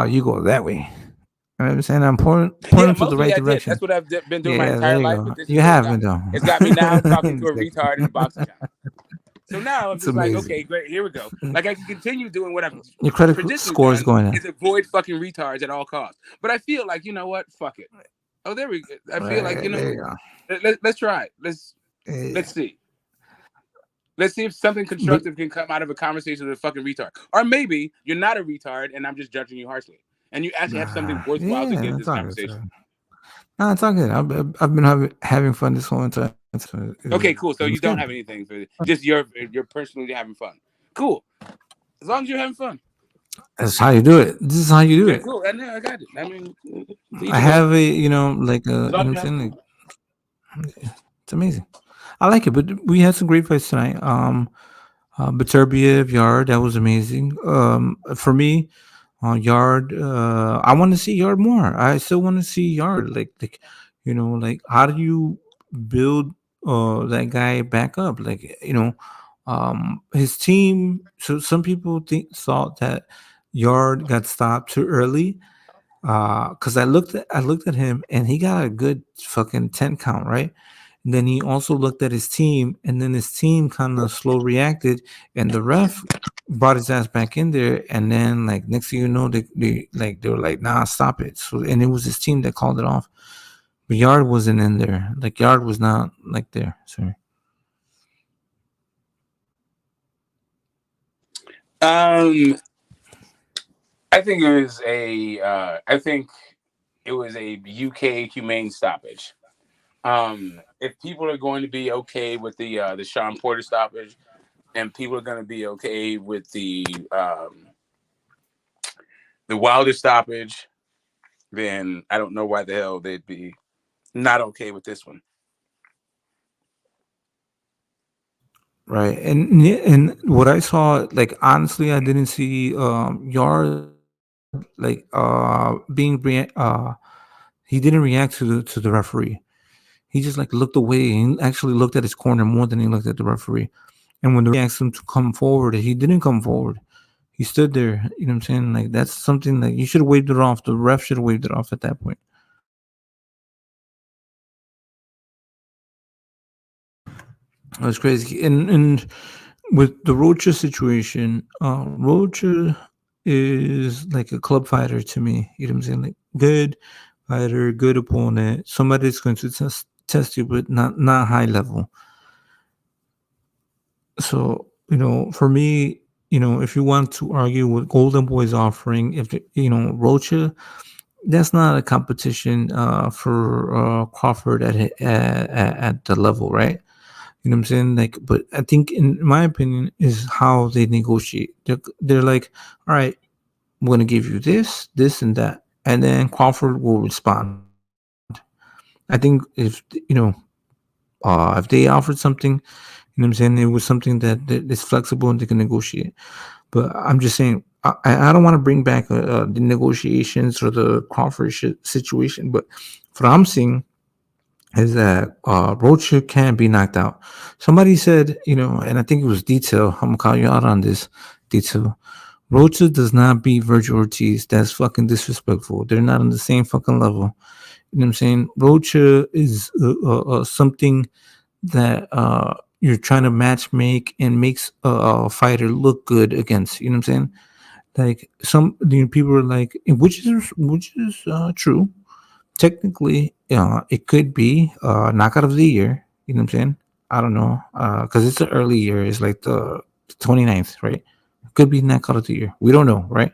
You go that way. You know what I'm saying? I'm pointing Yeah, to the mostly right I did. direction. That's what I've been doing my Yeah, entire there you life. go. But this is You what haven't though. it's got me now talking to a Exactly. retard in a boxing channel. So now I'm It's just like, amazing. okay, great, here we go. Like I can continue doing what I've Your credit traditionally score is done going up. is avoid fucking retards at all costs. But I feel like, you know what? Fuck it. Oh, there we go. I feel like, Right, there you go. let's try it. Let's see. Let's see if something But constructive can come out of a conversation with a fucking retard. Or maybe you're not a retard and I'm just judging you harshly. And you actually have something worthwhile to give yeah, this it's all good. conversation. No, it's all good. I've been having fun this whole entire time. So Okay, cool. So it you was don't good. have anything for it. Just you're personally having fun. Cool. As long as you're having fun. That's how you do it. This is how you do Okay, it. cool. I know I got it. I mean, to each I his own. have a, like As you long know what as I'm you're having saying? fun. Like, it's amazing. I like it, but we had some great fights tonight. Beterbiev, Yard, that was amazing. For me, Yard, I want to see Yard more. I still want to see Yard. Like, like how do you build that guy back up? Like, his team. So some people thought that Yard got stopped too early. Because I looked at him and he got a good fucking 10 count, right? And then he also looked at his team, and then his team kind of slow reacted, and the ref brought his ass back in there, and then next thing you know, they were like, nah, stop it. So and it was his team that called it off. but Yard wasn't in there. Like Yard was not like there. Sorry. Um, I think it was a. I think it was a UK humane stoppage. If people are going to be okay with the Sean Porter stoppage, and people are going to be okay with the Wilder stoppage, then I don't know why the hell they'd be not okay with this one. Right. And what I saw, like honestly, I didn't see Yard like he didn't react to the referee. He just like looked away and actually looked at his corner more than he looked at the referee. And when the referee asked him to come forward, he didn't come forward. He stood there. You know what I'm saying? Like that's something that you should have waved it off. The ref should have waved it off at that point. That's crazy. And with the Rocha situation, Rocha is like a club fighter to me. You know what I'm saying? Like good fighter, good opponent, somebody that's going to test you, but not high level. So for me, if you want to argue what Golden Boy is offering, if Rocha, that's not a competition for Crawford at the level, right? You know what I'm saying? Like, but I think, in my opinion, is how they negotiate. They're like, all right, I'm going to give you this, this, and that, and then Crawford will respond. I think if they offered something, you know what I'm saying, it was something that is flexible and they can negotiate. But I'm just saying, I don't want to bring back the negotiations or the Crawford situation, but what I'm seeing is that Rocha can't be knocked out. Somebody said, and I think it was Detail. I'm gonna call you out on this, Detail. Rocha does not beat Virgil Ortiz. That's fucking disrespectful. They're not on the same fucking level. You know what I'm saying? Rocha is something that you're trying to match make and makes a fighter look good against. You know what I'm saying? Like some people are like, which is true. Technically, it could be knockout of the year. You know what I'm saying? I don't know because it's the early year. It's like the 29th, right? Could be knockout of the year. We don't know, right?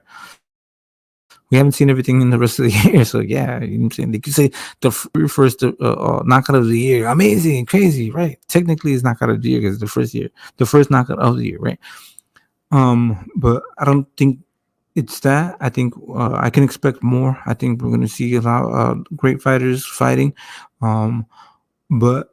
We haven't seen everything in the rest of the year, so yeah, you know what I'm saying. They could say the first knockout of the year, amazing, crazy, right? Technically, it's knockout of the year because the first knockout of the year, right? But I don't think it's that. I think I can expect more. I think we're going to see a lot of great fighters fighting. Um, but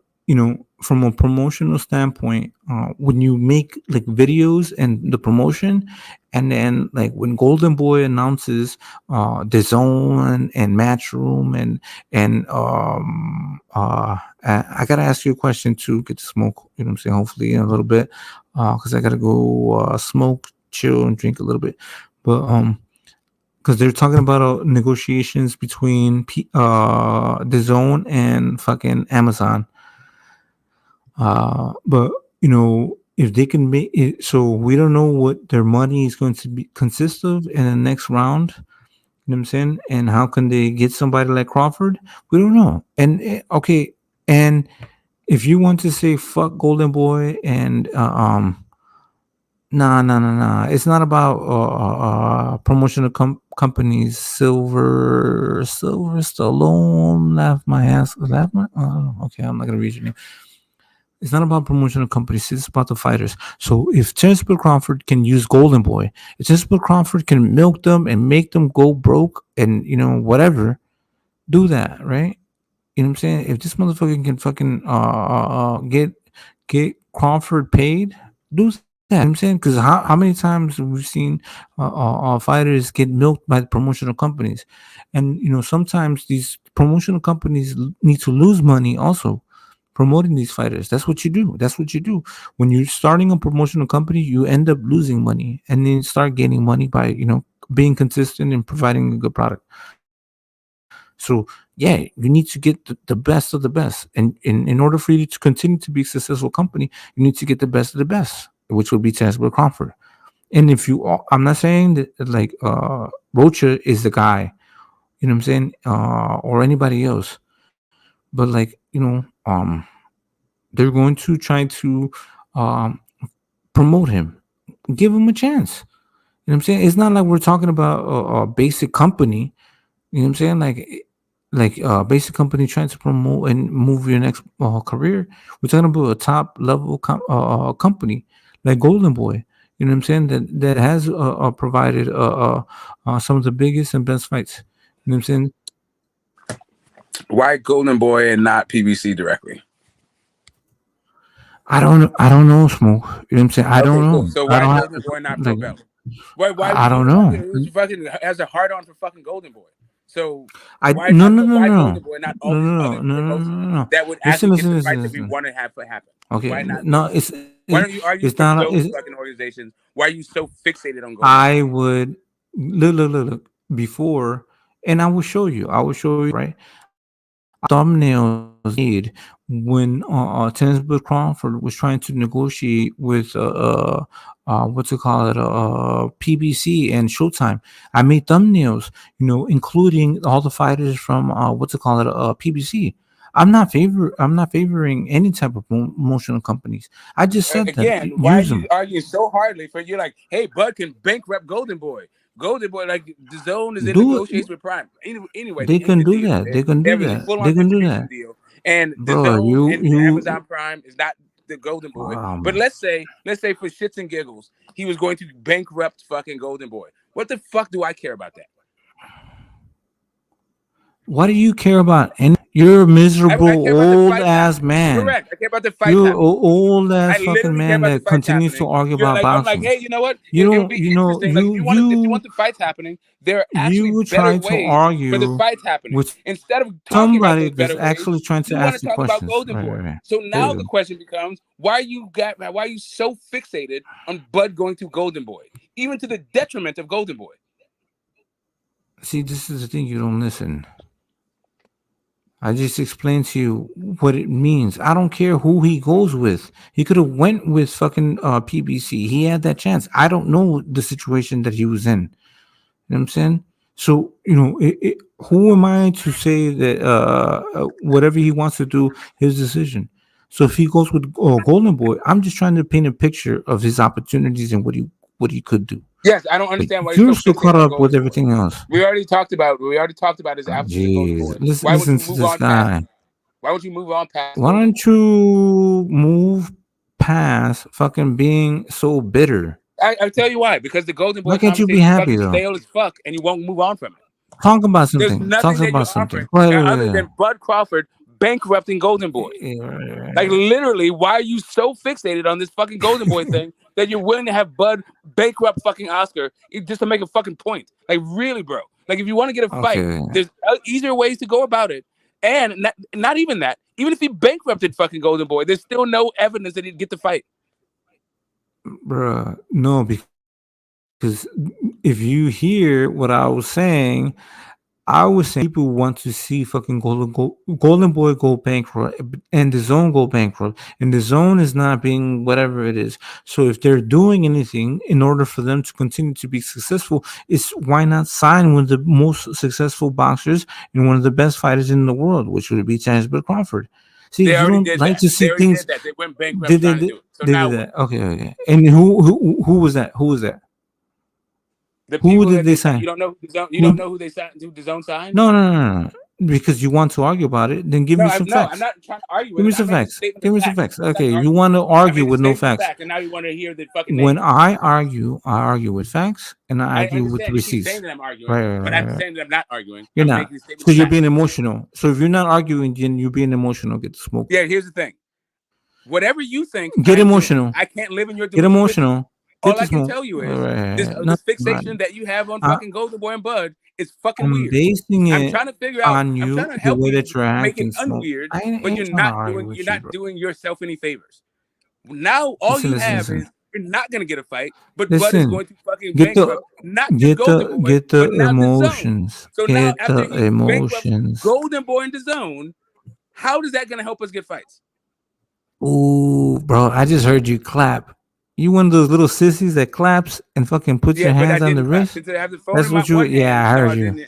from a promotional standpoint, when you make like videos and the promotion, and then like when Golden Boy announces the zone and Matchroom and I gotta ask you a question to get to smoke. You know what I'm saying? Hopefully in a little bit, because I gotta go smoke, chill, and drink a little bit. But because they're talking about negotiations between the zone and fucking Amazon. But if they can make it, so we don't know what their money is going to be consist of in the next round. You know what I'm saying? And how can they get somebody like Crawford? We don't know. And okay, and if you want to say fuck Golden Boy and nah, nah, nah, nah. It's not about promotional companies. Silver Stallone, laugh my ass, laugh my. Oh, okay, I'm not gonna read your name. It's not about promotional companies. It's about the fighters. So if Terence Bill Crawford can use Golden Boy, if Terence Bill Crawford can milk them and make them go broke and whatever, do that, right? You know what I'm saying? If this motherfucker can fucking get Crawford paid, do that. You know what I'm saying? Because how many times have we seen fighters get milked by the promotional companies? And sometimes these promotional companies need to lose money also promoting these fighters. That's what you do. That's what you do. When you're starting a promotional company, you end up losing money and then start gaining money by being consistent and providing a good product. So yeah, you need to get the best of the best. And in order for you to continue to be a successful company, you need to get the best of the best, which would be Terence Crawford. And if I'm not saying that like Rocha is the guy, you know what I'm saying, or anybody else. but like they're going to try to um, promote him, give him a chance. You know what I'm saying? It's not like we're talking about a basic company. You know what I'm saying? Like basic company trying to promote and move your next career. We're talking about a top level company like Golden Boy. You know what I'm saying? That has provided some of the biggest and best fights. You know what I'm saying? Why Golden Boy and not PBC directly? I don't know, Smoke. You know what I'm saying? I don't Okay, cool. know. So I why don't have Golden Boy not Pro like. Belt? Why I don't know. who's fucking has a hard on for fucking Golden Boy? So I why no not? no no Why no Golden Boy, not all no these no other no no no promotions no no. that would Listen, actually get listen, the listen, fight that we listen. want to have happen? Okay, Why not no, those? Why don't you argue it's for not. those fucking organizations? Why are you so fixated on Golden Boy? I would look before, and I will show you. I will show you right. Thumbnails made when Tennis Bill Crawford was trying to negotiate with what's it called PBC and Showtime. I made thumbnails, including all the fighters from what's it called PBC. I'm not favoring any type of promotional companies. I just said that Again, why are use you them. arguing so hardly for you're like, hey, Bud can bankrupt Golden Boy. Golden Boy, like the zone is in Do it. negotiations with Prime. Anyway, they They inked can the do deal. that. They can There do was a that. full-on They can do distribution that, deal, and the bro. zone You and you Amazon Prime is not the Golden Boy. But um. let's say for shits and giggles, he was going to bankrupt fucking Golden Boy. What the fuck do I care about that? Why do you care about any? You're a miserable I care about the old fights ass happening. man. Correct. I care about the fights You're an happening. old I ass fucking literally care man about the that fights continues to happening. argue You're about like, I'm like, boxing. hey, you know what? You It would don't. be You know. interesting. Like, if you want the fights happening, there are actually You better try to ways for the argue fights happening. with Instead of talking about somebody those that's better ways, actually trying to you want to ask you talk about questions. Golden Right, Boy. right, right. So There now you the go. question becomes, why are you so fixated on Bud going to Golden Boy, even to the detriment of Golden Boy? See, this is the thing. You don't listen. I just explained to you what it means. I don't care who he goes with. He could have went with fucking PBC. He had that chance. I don't know the situation that he was in. You know what I'm saying? So, who am I to say that whatever he wants to do, his decision. So if he goes with Golden Boy, I'm just trying to paint a picture of his opportunities and what he could do. Yes, I don't But understand why you're you're so so caught fixated on up with Golden Boy. everything else. We already talked about his Oh, absence in Golden jeez. Boy. Listen, Why won't listen you to move this on past guy. it? Why won't you move on past Why Golden Boy? don't you move past fucking being so bitter? I tell you why. Because the Golden Why Boy can't you be conversation is happy fucking though? stale as fuck, and you won't move on from it. Talk about There's something. Talk nothing that about you're something. offering Go ahead. other than Bud Crawford bankrupting Golden Boy. Like literally, why are you so fixated on this fucking Golden Boy thing that you're willing to have Bud bankrupt fucking Oscar just to make a fucking point? Like really, bro. Like if you want to get a fight, Okay, there's easier ways to go about it. And not even that. Even if he bankrupted fucking Golden Boy, there's still no evidence that he'd get the fight. bruh. No, because if you hear what I was saying people want to see fucking Golden Boy go bankrupt and the zone go bankrupt, and the zone is not being whatever it is. So if they're doing anything in order for them to continue to be successful, it's why not sign one of the most successful boxers and one of the best fighters in the world, which would be Terence Crawford. See, They if you already don't did like that. to see They already things, did that. They went bankrupt did they trying to do it. So they now did what? that? Okay. And who was that? Who was that? The Who people did that they they signed, sign? you don't know who the zone, you Who? don't know who they signed, who the zone signed? No. Because you want to argue about it, then give No, me some I'm facts. not trying to argue Give with me it. I some made a facts. statement Give of me some fact. facts. That's Okay, an you argument. want to I argue made a with no statement of facts. fact, and now you want to hear the fucking When names. I argue with facts, and I I argue with understand you keep receipts. saying that I'm arguing, but I'm saying that I'm not arguing. You're I'm not. making a statement So of you're fact. being emotional. So if you're not arguing, then you're being emotional. Get the smoke. Yeah, here's the thing. Whatever you think Get I'm doing, emotional. I can't live in your Get delusion with you. emotional. Get All the I can smoke. tell you All is this right. this Not, fixation that you have on I, fucking Golden Boy and Bud is fucking I'm weird. basing I'm it trying to figure out. on I'm you, trying to the help way that you you're make it acting, smoke. unweird, I but ain't you're trying to not argue doing with you, bro. yourself any favors. Now all you have Listen. is you're not gonna get a fight, but Bud is Listen. going to fucking Get the bankrupt not just Golden Boy, get the but now the zone. emotions. So now Get after the he bankrupts emotions. Golden Boy in the zone, how is that gonna help us get fights? Ooh, bro, I just heard you clap. You one of those little sissies that claps and fucking puts Yeah, your but I hands on the didn't clap wrist? because I have the phone That's in my what you one hand. yeah, I No, heard I you. didn't.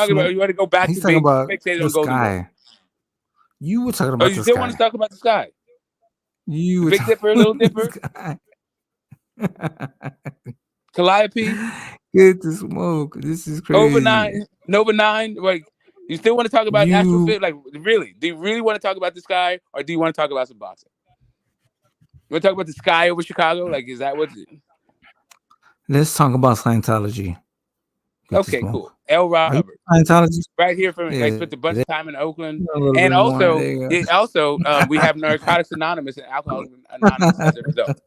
talking about? smoke. You want to go back He's to talking being about fixated the on Golden Boy? sky. You were talking Oh, about you the still want to sky. talk about the sky? You were Big talking Dipper, Little Dipper, Calliope, Get the smoke. This is Over crazy. 9, Nova 9. Like You still want to talk about actual fit? Like, really? Do you really want to talk about this guy, or do you want to talk about some boxing? You want to talk about the sky over Chicago? Like, is that what? Let's talk about Scientology. Okay, cool. L. Ron Are you Hubbard, Scientologist? right here from Yeah, like spent a bunch of time in Oakland, a little and bit more. also, There you we have Narcotics Anonymous and Alcoholics Anonymous as a result.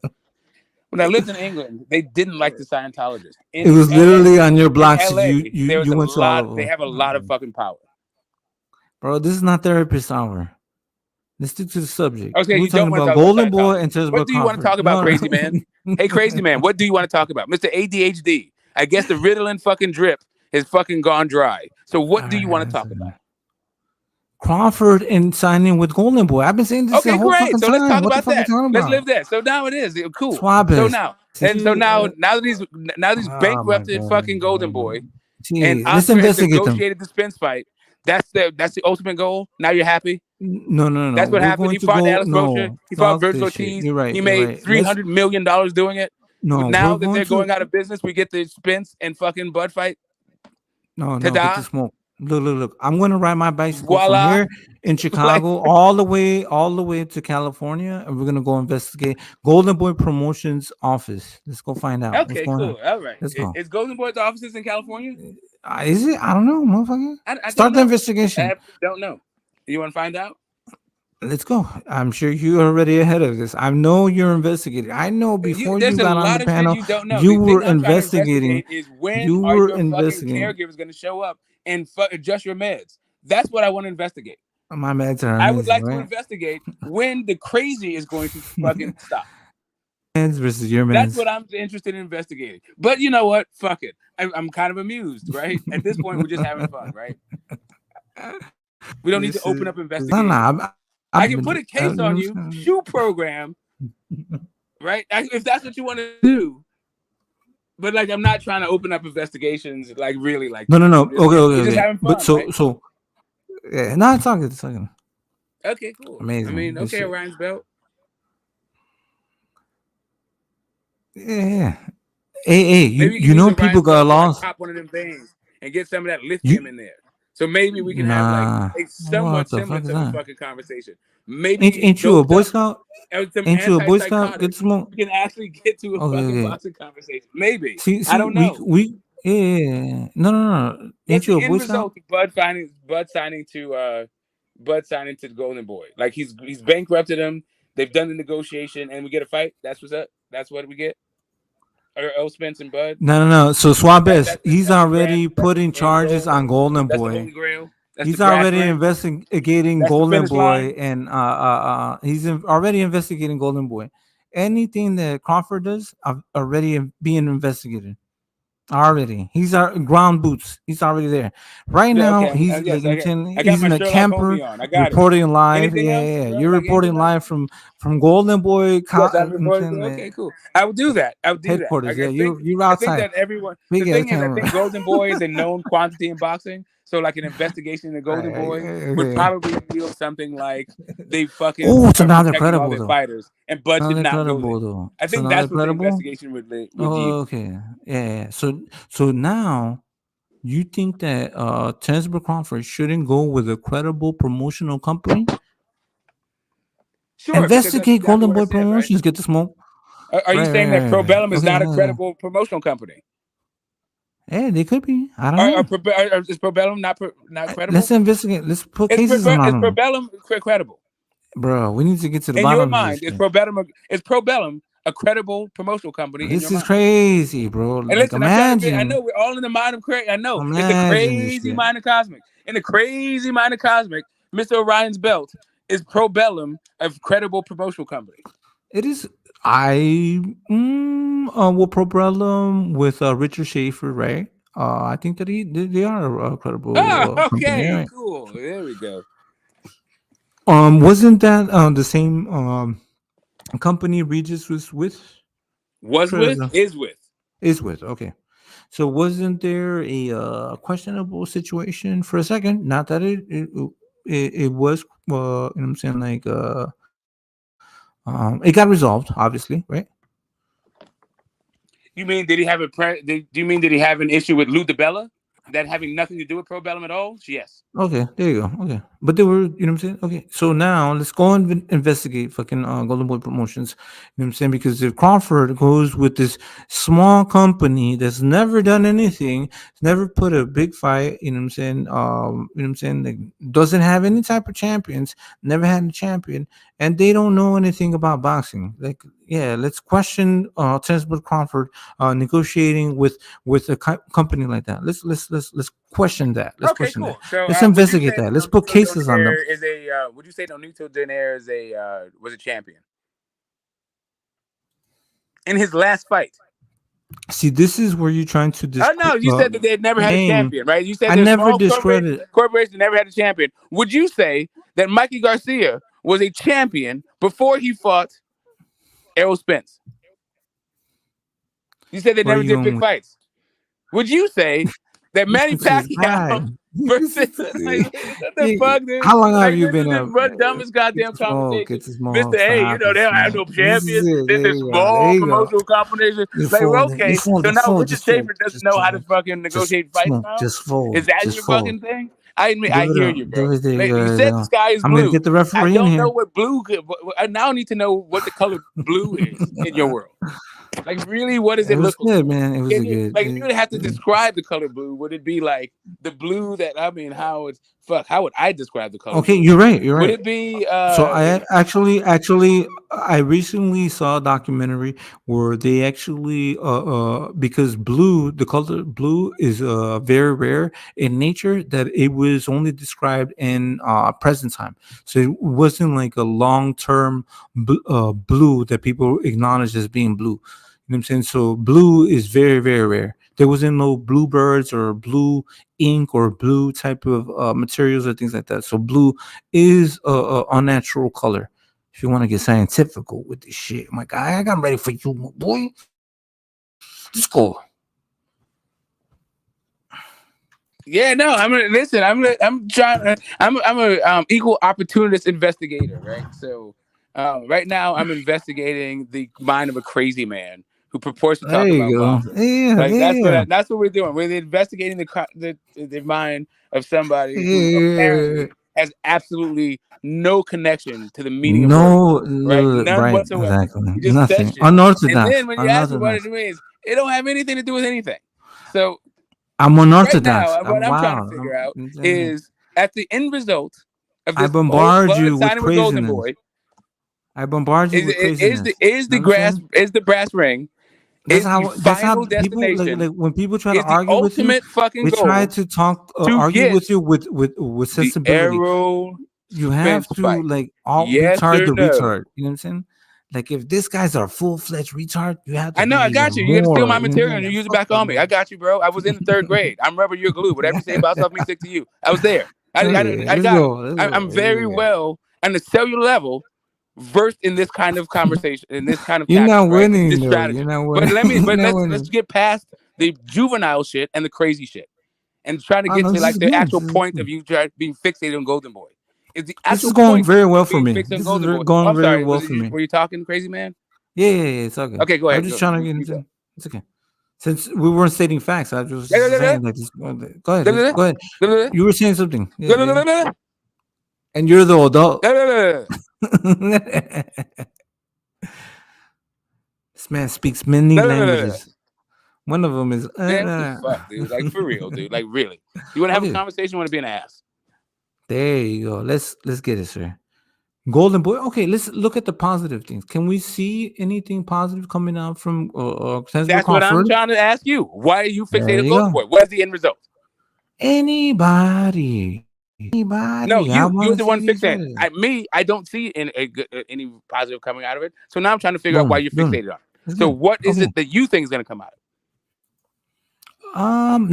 When I lived in England, they didn't like the Scientologists. It was literally on your blocks. In LA, You went to all of them. They have a lot of fucking power. Bro, this is not therapist hour. Let's stick to the subject. Okay, We're you don't talking want to about talk Golden about Boy Scientology. and Tesla What do you want to talk about, crazy man? Hey, crazy man, what do you want to talk about? Mr. ADHD. I guess the Ritalin fucking drip has fucking gone dry. So what do you want to talk about? Crawford and signing with Golden Boy. I've been saying this the whole great. fucking So time. let's talk What the about fuck that. you talking Let's about? live that. So now it is cool. Suarez. So now that he's bankrupted fucking Golden Boy, and let's Oscar has investigate them. negotiated the Spence fight. That's the ultimate goal. Now you're happy. No. That's what We're happened. going He to fought go. Alex Rocha. He fought Fuck Virgil this shit. Ortiz. You're right. He You're made right. $300 million doing it. No, now we're that they're going going out of business, we get the Spence and fucking Bud fight. No, Ta-da. get the smoke. Look. I'm gonna ride my bicycle Voila. from here in Chicago all the way to California, and we're gonna go investigate Golden Boy Promotions office. Let's go find out what's Okay, going cool. on. All right. Let's go. Is Golden Boy's offices in California? Is it? I don't know, motherfucker. I Start don't the know. investigation. I don't know. You want to find out? Let's go. I'm sure you're already ahead of this. I know you're investigating. I know before you There's a got on lot the of shit panel, you don't know. you The were thing I'm trying to investigating. investigate is when You are were your fucking investigating. caregivers going to show up and adjust your meds? That's what I want to investigate. My meds are amazing, I would like right? to investigate when the crazy is going to fucking stop. Meds versus your meds. That's what I'm interested in investigating. But you know what? Fuck it. I'm kind of amused, right? At this point, we're just having fun, right? We don't need to open up investigation. I can put a case on you, shoe program, right? If that's what you want to do. But like, I'm not trying to open up investigations, like really, like No. We're just having fun, But so right? yeah, no, it's all good. It's all good. Okay, cool. Amazing. I mean, Good okay, shit. Orion's belt. Yeah. Hey, Maybe you know people got lost. Like, pop one of them veins and get some of that lithium in there. So maybe we can have like a somewhat similar to a fucking conversation. Maybe ain't you a Boy Scout? Ain't you a Boy Scout? Get some. We can actually get to a fucking boxing conversation. Maybe. See, I don't know. We yeah. No. Ain't you a Boy Scout? Bud signing to Golden Boy. Like he's bankrupted him. They've done the negotiation, and we get a fight. That's what's up. That's what we get. Or Spence and Bud. No. So Suarez, he's already putting charges on Golden That's Boy. the Holy Grail. He's already investigating Golden Boy, and he's already investigating Golden Boy. Anything that Crawford does, already being investigated. Already, he's our ground boots. He's already there. Right now, he's he's in a camper reporting live. Yeah. You're reporting live from Golden Boy. Okay, cool. I would do that. Headquarters. Like, You're I outside. think that everyone. Big The thing is, camera. I think Golden Boy is a known quantity in boxing. So, like an investigation into Golden Boy would probably reveal something like they fucking. Oh, it's another protecting all credible their though. fighters, and Bud did not go there. Though. I think that's what the investigation would yield. Okay. Yeah. So now, you think that Tensberg Crawford shouldn't go with a credible promotional company? Sure. Investigate Golden Boy Promotions. Right? Get the smoke. Are you saying that Pro Bellum is not a credible promotional company? Yeah, they could be. I don't know. Is Pro Bellum not credible? Let's investigate. Let's put cases on them. Is Pro Bellum credible? Bro, we need to get to the in bottom your of mind, this. Is Pro Bellum a credible promotional company? This is crazy, bro. And like, listen, imagine. I know we're all in the mind of crazy. I know it's the crazy mind of Cosmic. In the crazy mind of Cosmic, Mr. Orion's belt is Pro Bellum a credible promotional company. It is. Will Pro Bellum with Richard Schaefer, right? I think that they are a credible. Okay, company, right? cool. There we go. Wasn't that the same company Regis was with? Is with. Okay. So wasn't there a questionable situation for a second? Not that it was. You know what I'm saying? Like it got resolved, obviously, right? You mean did he have do you mean did he have an issue with Lou DiBella? that having nothing to do with Pro Bellum at all, yes. Okay, there you go. Okay, but they were, you know what I'm saying? Okay, so now let's go and investigate fucking Golden Boy Promotions. You know what I'm saying? Because if Crawford goes with this small company that's never done anything, never put a big fight, you know what I'm saying? You know what I'm saying? Like, doesn't have any type of champions, never had a champion, and they don't know anything about boxing. Like, yeah, let's question Terence Crawford negotiating with a company like that. Let's question that. Let's Okay, question that. cool. So Let's would you investigate say that. Let's put cases on them. Donaire is a would you say Nonito Donaire is was a champion in his last fight? See, this is where you're trying to Oh no, you said that they had never had a champion, right? You said I the never small discredited. corporation never had a champion. Would you say that Mikey Garcia was a champion before he fought Errol Spence? You said they Where are never you did going big with fights. Would you say that Manny this guy? Pacquiao versus like, what the fuck, dude? How long have Like you this is been the up? dumbest goddamn conversation. It's a small. Mr. Hey, you Stop know, it, they don't have small. no This is champions. it. This There is you go. There small you go. promotional combination. Just Like, fold well, it. okay. Just fold So it. now Fold. Richard Just fold. Schaefer doesn't Just know how to fold. fucking Just negotiate fights smoke. now? Just fold. Is that Just your fold. fucking thing? I admit, Give I it hear up. you, Give bro. it. There you Like, you go. said the sky is I'm gonna blue. get the I referee in don't know here. what blue could. I now need to know what the color blue is in your world. Like, really, what does It it was look like? good, man. It was Can a you, good. like, if you would have to describe the color blue, would it be like the blue that how it's how would I describe the color Okay, blue? you're right. You're Would right. it be So I actually I recently saw a documentary where they actually because blue, the color blue is very rare in nature, that it was only described in present time. So it wasn't like a long-term blue that people acknowledge as being blue. You know what I'm saying? So blue is very, very rare. There wasn't no bluebirds or blue ink or blue type of materials or things like that. So blue is a unnatural color. If you want to get scientific with this shit, my guy, I got ready for you, my boy. Let's go. Yeah, no, I'm gonna listen. I'm trying. I'm a equal opportunist investigator, right? So, right now I'm investigating the mind of a crazy man who purports to There talk you about go. boxing. Yeah, Like yeah. that's what we're doing. We're investigating the mind of somebody who Yeah. apparently has absolutely no connection to the meaning of words, No, right? None right, whatsoever. exactly. He just says Nothing. shit, and Unorthodox. then when you ask him what it Unorthodox. means, it don't have anything to do with anything. So I'm right unorthodox. now, what I'm trying to Wow. figure out is at the end result of I this whole bombard blood you with signing with Golden craziness. Boy I bombard you with craziness. is You the know what I'm saying? brass ring That's is the how. That's how final people destination, like when people try to is the argue with you. ultimate fucking They try goal to talk, to argue get with you with the sensibility. Errol You have Spence to fight. like all Yes retard or the no? retard. You know what I'm saying? Like if this guy's a full fledged retard, you have to I be know, I even got you. You're gonna steal more. my You know what I'm material saying? and you Like, use it fuck back you, on me. I man. got you, bro. I was in the third grade. I'm rubber, you're glue. Whatever you say, bounce off me, stick to you. I was there. Okay, I let's got it. go. Let's I'm go. very Yeah. well on the cellular level versed in this kind of conversation, in this kind of You're tactic, not right? winning This though. You're strategy. not But winning. You're not let's winning. get past the juvenile shit and the crazy shit, and trying to Oh get no, to this like is the good. actual point of you being fixated on Golden Boy. Is the This is actual going point very well of for being me. fixed on This is Golden Boy? Oh, going I'm very sorry. well for me. Were you talking, crazy man? Yeah. It's okay. Okay, go I'm ahead. just Go. trying to get You go. into. It's okay. Since we weren't stating facts, I was just Go. saying that. Go ahead. Go ahead. Go. You were saying something. Yeah. Go. And you're the adult. Go. This man speaks many No. languages. One of them is. Man, what the fuck, dude? Like, for real, dude. Like, really. You want to have a Okay. conversation? You want to be an ass? There you go. Let's get it, sir. Golden Boy. Okay, let's look at the positive things. Can we see anything positive coming out from That's what I'm Crawford? trying to ask you. Why are you There fixated on you Golden go. Boy? What is the end result? Anybody. No, I you're want the to see one these fixated. fighters. I don't see any positive coming out of it. So now I'm trying to figure out why Boom. you're Boom. fixated on it. That's So good. what is Okay. it that you think is going to come out of it?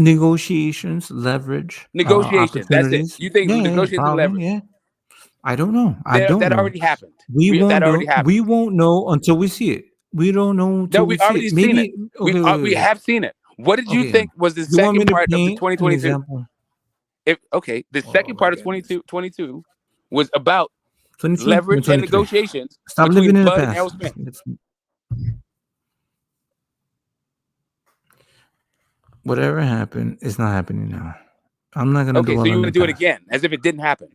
Negotiations, leverage, Negotiations. That's it. opportunities. You think Yeah, negotiations and probably. leverage? Yeah. I don't know. I don't That know. already happened. We won't That already know. We happened. won't know until we see it. We don't know No, until we we see already it. seen it. Maybe. Okay. We Wait. have seen it. What did you Okay. think was the You want me second to part of the paint an 2022? example? The second part of 22 was about 22 or leverage and 23? negotiations Stop between living in the Bud and past. Errol Spence. Whatever happened is not happening now. I'm not gonna Okay, so dwell you on want the to do it past. again, as if it didn't happen.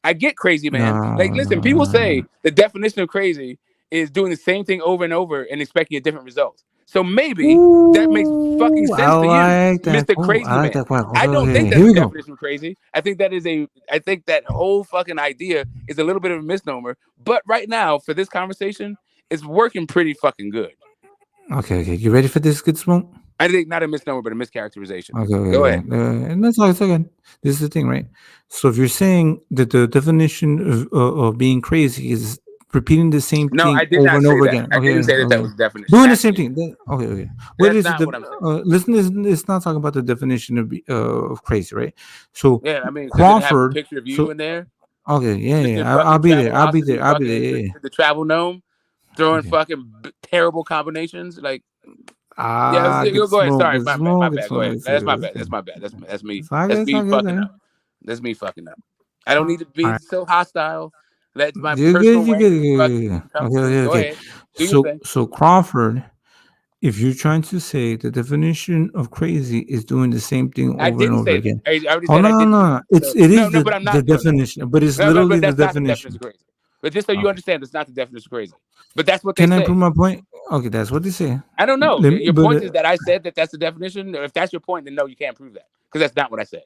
I get crazy, man. Like, listen, people No. say the definition of crazy is doing the same thing over and over and expecting a different result. So maybe that makes fucking Ooh, I sense to you, like that Mr. quote. I Crazy like Man. that quote. I Okay, don't okay, think here that's we the go. definition of crazy. I think that whole fucking idea is a little bit of a misnomer. But right now, for this conversation, it's working pretty fucking good. Okay. You ready for this good smoke? I think not a misnomer, but a mischaracterization. Okay. Go ahead. And that's all. It's okay. This is the thing, right? So if you're saying that the definition of being crazy is repeating the same No, thing I did over not and say over that. again, I didn't okay, say that okay, was the definition. doing the That's same you. thing. Okay. What That's is not what I'm saying. listen? It's not talking about the definition of crazy, right? So Yeah, I mean, does it have a Crawford. picture of you So in there? okay, Mr. I'll fucking be there. I'll be there. Travelocity, I'll be there. fucking Yeah. the travel gnome, throwing Okay. fucking terrible combinations. Like, yeah, Get go ahead. smoke. Sorry, Get my bad. My smoke. Get bad. Go ahead. smoke. That's my bad. That's my bad. That's me. It's all good. That's It's all me good. fucking up. That's me fucking up. I don't need to All be right. so hostile. Let my You're good. personal You're good. rankings fucking come through. Go Okay. ahead. Do your thing. So Crawford, if you're trying to say the definition of crazy is doing the same thing I over and didn't over say that. again. I already Oh said I no, didn't do no. that. It So is no, but I'm the not doing that. definition, but it's No, literally but the that's not the definition definition. of crazy. But just so you Okay. understand, it's not the definition of crazy. But that's what they Can I say. prove my point? Okay, that's what they say. I don't know. Let me, Your but point is that I said that that's the definition. Or if that's your point, then no, you can't prove that because that's not what I said.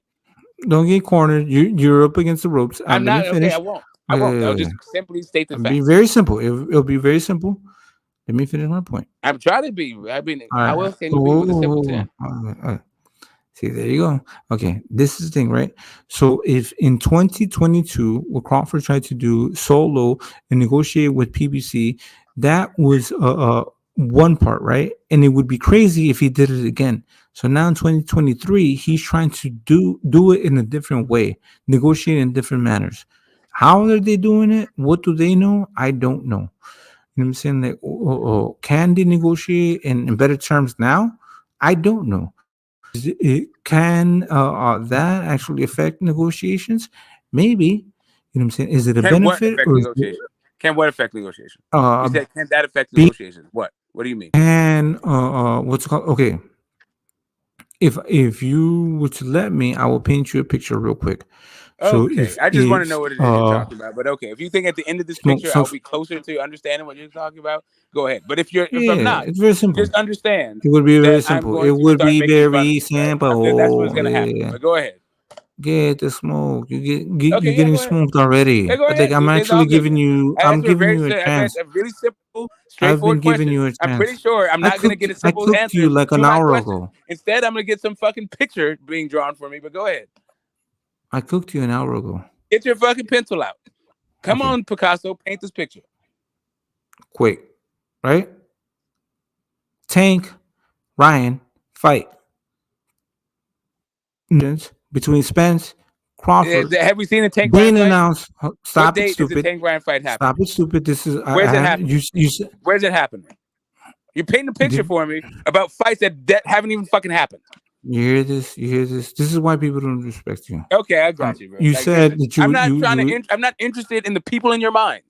don't get cornered. You're up against the ropes. I'm Let me not okay. I finish. won't. I won't. I'll Okay. just simply state the It'll be facts. very simple. It'll be very simple. Let me finish my point. I'm trying to be. I mean, All how right. else can you be with a simpleton? See, there you go. Okay, this is the thing, right? So, if in 2022, what Crawford tried to do solo and negotiate with PBC, that was one part, right? And it would be crazy if he did it again. So now in 2023, he's trying to do it in a different way, negotiate in different manners. How are they doing it? What do they know? I don't know. You know what I'm saying? Like, can they negotiate in better terms now? I don't know. Can that actually affect negotiations? Maybe. You know what I'm saying? Is it a Can what benefit affect or is it, negotiation? Can what affect negotiation? You said can that affect be negotiations? What? What do you mean? can what's it called? Okay, if you were to let me, I will paint you a picture real quick. So Okay, I just want to know what it is you're talking about. But okay, if you think at the end of this smoke picture I'll smoke, be closer to understanding what you're talking about, go ahead. But if I'm yeah, not, it's very simple. just understand It would be very that I'm simple. It going to would start be making fun of very you. Right? That's what's simple. gonna happen. Yeah. But go ahead. Get the smoke. You're Okay, yeah, getting go ahead. smoked already. Yeah, go Like ahead. I'm It's all actually good, giving man. you. I I'm asked you a giving you a I've asked chance. a really simple, I've been straightforward giving question. you a I'm pretty chance. sure I'm not gonna get a I simple cooked you answer like to an my hour question. ago. Instead, I'm gonna get some fucking picture being drawn for me. But go ahead. I cooked you an hour ago. Get your fucking pencil out. Come Okay, on, Picasso, paint this picture. quick, right? Tank, Ryan, fight. Between Spence, Crawford, Have we seen a Tank Ryan being fight? announced. What Stop it, date is the stupid. Tank Ryan fight happening? Stop it, stupid. This is I Where's it haven't. happening? You said Where's it happening? You're painting a picture did for me about fights that haven't even fucking happened. you hear this? You hear this? This is why people don't respect you. Okay, I got you, bro. You Like, said listen, that I'm not trying to. I'm not interested in the people in your mind.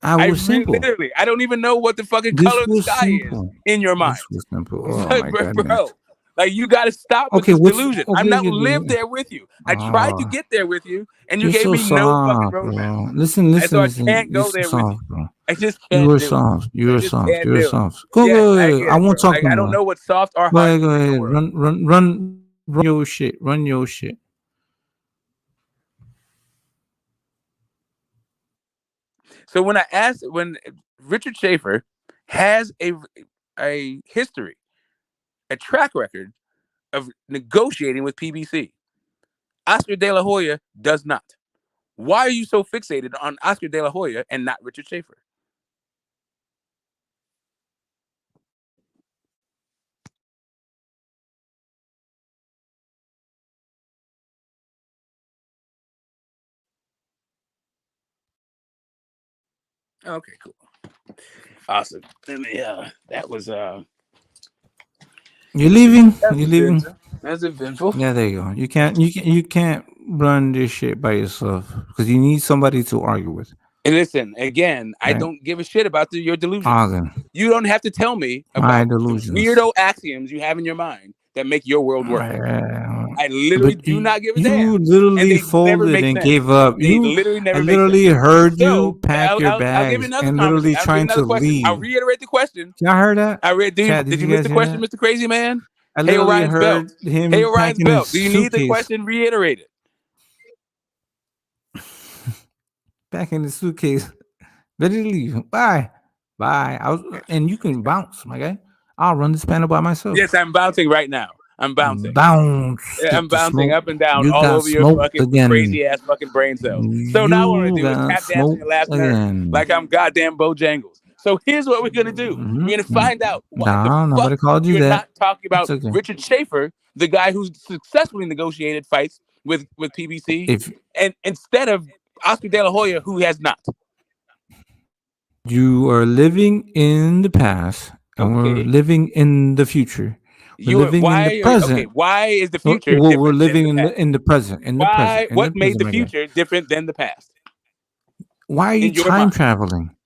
I was simple. Literally, I don't even know what the fucking This color of the was sky is simple. in your mind. This was simple. Oh Like, my goodness. bro, like you got to stop with Okay, this what's delusion. I'm okay? not live there with you. I tried to Oh, get there with you, and you you're gave so me no fucking soft, roadmap. bro. Listen, And so listen, I listen. can't You're go so there with you. soft, bro. I just You can't are do it. soft. I You're just soft. can't You're do it. soft. Go, Yes, go, I go. get I it, won't bro. talk Like no I don't more. know what soft or Go hard ahead, go means in your ahead. world. Run your shit. Run your shit. So when Richard Schaefer has a history, a track record of negotiating with PBC, Oscar De La Hoya does not. Why are you so fixated on Oscar De La Hoya and not Richard Schaefer? Okay, cool. Awesome. That was You're leaving. that's You're leaving. eventful. That's eventful. Yeah, there you go. You can't run this shit by yourself because you need somebody to argue with. And listen, again, I Right? don't give a shit about your delusions. Argue. You don't have to tell me My about the delusions. weirdo axioms you have in your mind that make your world work. I literally But do not give a you damn, and literally they never folded make and sense. gave up. They literally I never make sense. literally heard So you pack your I'll give you bags another and conversation. literally I'll give you trying another to question. I'll leave. reiterate the question. Y'all heard that? I read. Chat, Did did you you miss guys the hear question, that? Mr. Crazy Man? I Hey, literally Orion's belt. heard him Hey, Orion's packing belt. his Do you need the suitcase. question reiterated? Back in the suitcase. Ready to leave. Bye. Bye. And you can bounce, my guy. I'll run this panel by myself. Yes, I'm bouncing right now. I'm bouncing. Bounce. Yeah, I'm Get the bouncing smoke. up and down You all got over your smoked fucking again. crazy ass fucking brain cells. So now what I'm gonna You do is got tap dance on your smoked last nerve, again. like I'm goddamn Bojangles. So here's what we're gonna do. We're gonna find out why the Nah, nobody fuck called you you're that. not talking It's about okay. Richard Schaefer, the guy who's successfully negotiated fights with PBC, If and instead of Oscar De La Hoya, who has not. you are living in the past and we're Okay. living in the future. We're living in the present. Why is the future We're different living than the past? in the present. In the present. In the What made present, the my guy. future different than the past? Why are you In your time mind. traveling?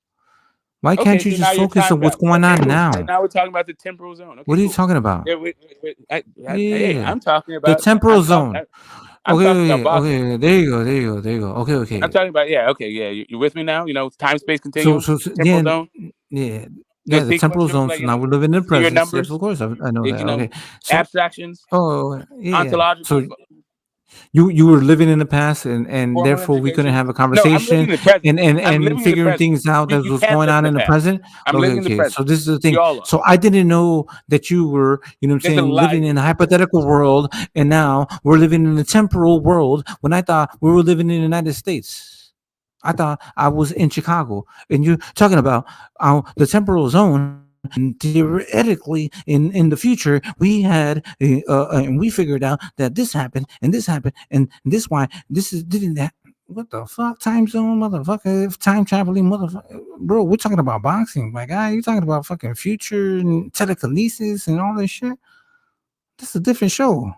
Why Okay, can't you so now just you're focus time on what's traveling. going Okay, on cool. now? So now we're talking about the temporal zone. Okay, What are you cool. talking about? Hey, Yeah, I'm talking the about. temporal zone. I'm talking about boxing. Okay. There you go. Okay. I'm talking about okay. You with me now? You know, time space So, continuum, yeah, temporal zone, the sequential, temporal zone. like So now we're living in the linear present. Yes, numbers, of course, I know that. Okay, so abstractions, yeah. ontological, So you were living in the past, and formal therefore we couldn't integration. have a No, I'm living conversation in the present. I'm and living in the figuring present. things out that You was can't going live in on the in the past. present. I'm living in the Okay. present. So this is the thing. Y'all are. So I didn't know that you were, That's a lie. living in a hypothetical world, and now we're living in the temporal world. When I thought we were living in the United States, I thought I was in Chicago, and you're talking about the temporal zone. And theoretically, in the future, we had and we figured out that this happened and this happened and this why this is didn't that. What the fuck, time zone, motherfucker? Time traveling, motherfucker, bro. We're talking about boxing, my guy. You talking about fucking future and telekinesis and all this shit? This is a different show.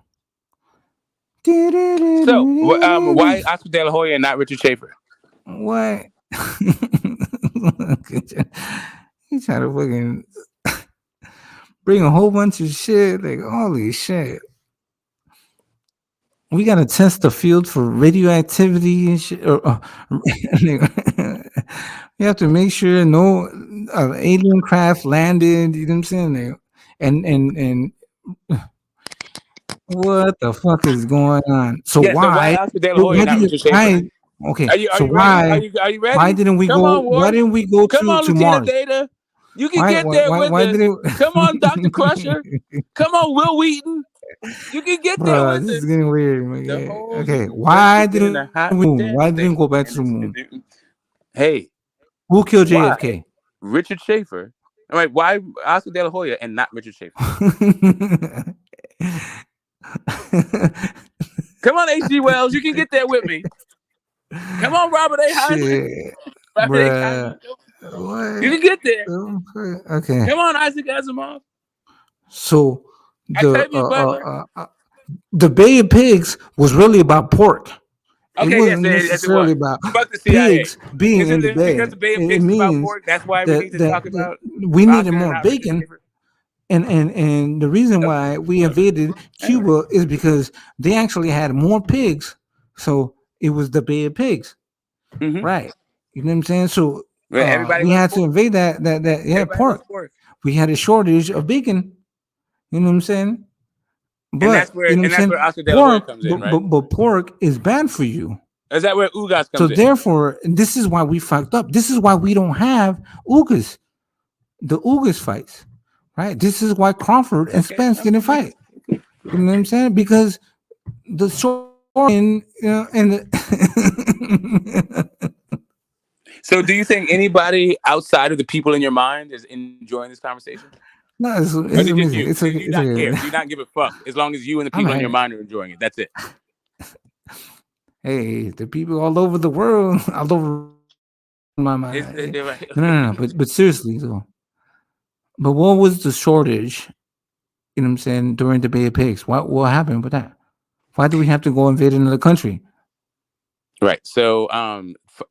So, why Oscar De La Hoya and not Richard Schaefer? What? He trying to fucking bring a whole bunch of shit. Like, holy shit. We gotta test the field for radioactivity and shit. You have to make sure no alien craft landed. You know what I'm saying? And what the fuck is going on? So Yeah. So why why? Oscar De La Hoya, not Richard Schaefer? Okay. Are you So ready? why? Are you ready? Why didn't we Come go? on, Why Ward. didn't we go Come on, to Lieutenant Mars? Data. You can get there with Why us. didn't? Come on, Dr. Crusher. Come on, Will Wheaton. You can get there Bro, with this us. is getting weird. The Okay. whole Okay. universe Why is in didn't a hot we? Why damn didn't we state. go back to the moon? Hey, Who killed why JFK? Richard Schaefer? All right, why Oscar De La Hoya and not Richard Schaefer? Come on, H.G. Wells. You can get there with me. Come on, Robert A. Heinlein. Shit, Robert A. bruh. Heinlein. What? You can get there. Okay. Come on, Isaac Asimov. So Octavia Butler. the Bay of Pigs was really about pork. It Okay, wasn't yes, it necessarily was. about Fuck the CIA. pigs being in the bay. Because the Bay of It Pigs is about means pork. That's why we need to that talk about we needed Oscar and more not Richard bacon. Schaefer. And the reason why we invaded Cuba is because they actually had more pigs. So it was the Bay of Pigs. Right. You know what I'm saying? So Everybody we loves had to pork. invade that Everybody loves pork. pork. We had a shortage of bacon. You know what I'm saying? And But that's where you know what I'm saying? Oscar De La Hoya Pork, comes in, right? but pork is bad for you. Is that where Ugas So comes in? therefore, this is why we fucked up. This is why we don't have Ugas, the Ugas fights, right? This is why Crawford and Spence didn't fight. You know what I'm saying? Because the and So do you think anybody outside of the people in your mind is enjoying this conversation? no, it's Or is it just amazing. you? It's Do okay. you It's not okay. care? Do you not give a fuck? As long as you and the I'm people in your happy. mind are enjoying it. That's it. Hey, the people all over the world, all over my mind. No. But seriously though. But what was the shortage? You know what I'm saying during the Bay of Pigs? What happened with that? Why do we have to go invade another country? Right. So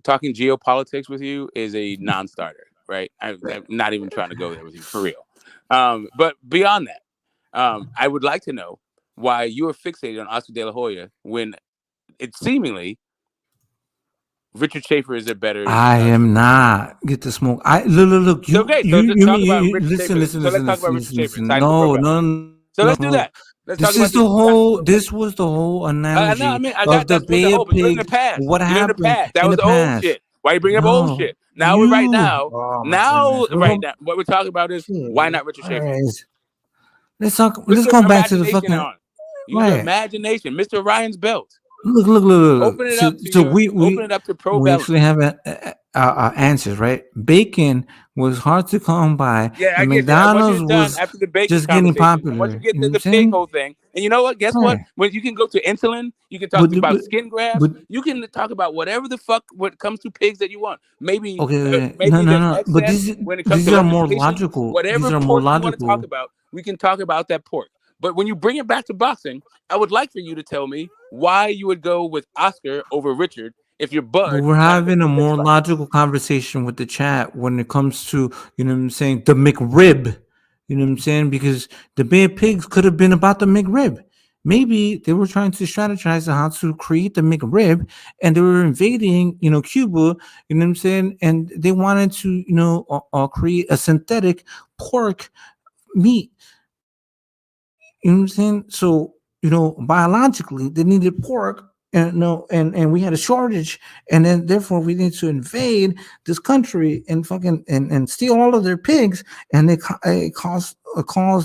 talking geopolitics with you is a non-starter, right? I'm not even trying to go there with you for real. But beyond that, I would like to know why you are fixated on Oscar De La Hoya when it seemingly Richard Schaefer is a better. I am not get the smoke. I look. So, okay, so just talk about You Richard listen, Schaefer. So let's talk about Richard Schaefer listen. signing for pro wrestling. So let's do that. Let's talk about This was the whole analogy no, I mean, of the that's what the Bay whole. of But you're in the Pigs. past. What You're in the happened past. That in was the old past? shit. Why you bring up old shit? Now you. right now. Oh my Now goodness. right now, what we're talking about is why not Richard All Schaefer? right. Let's talk. Put Let's your go back to the imagination fucking on. Use your right. imagination, Mr. Ryan's belt. Look. Open it So, up to your. Open it up to pro we belly. actually have answers, right? Bacon was hard to come by, Yeah, I and get that. Once McDonald's you're done was after the bacon just getting conversation, and once popular. you get You know to what the I'm pig saying? whole thing, and you know what? Guess what? Right. When you can go to insulin, you can talk But, about skin grafts. but You can talk about whatever the fuck what comes to pigs that you want. Maybe okay, maybe there's no. But excess when it comes to these are more legislation. logical. These Whatever are more pork you want to talk logical. about, we can talk about that pork. But when you bring it back to boxing, I would like for you to tell me why you would go with Oscar over Richard if your But bud we're wanted to having a pick more fight. logical conversation with the chat when it comes to, you know what I'm saying, the McRib. You know what I'm saying? Because the Bay of Pigs could have been about the McRib. Maybe they were trying to strategize on how to create the McRib, and they were invading, Cuba, you know what I'm saying? And they wanted to, create a synthetic pork meat. You know what I'm saying? So, biologically, they needed pork, and no, and we had a shortage, and then therefore we need to invade this country and fucking and steal all of their pigs, and it caused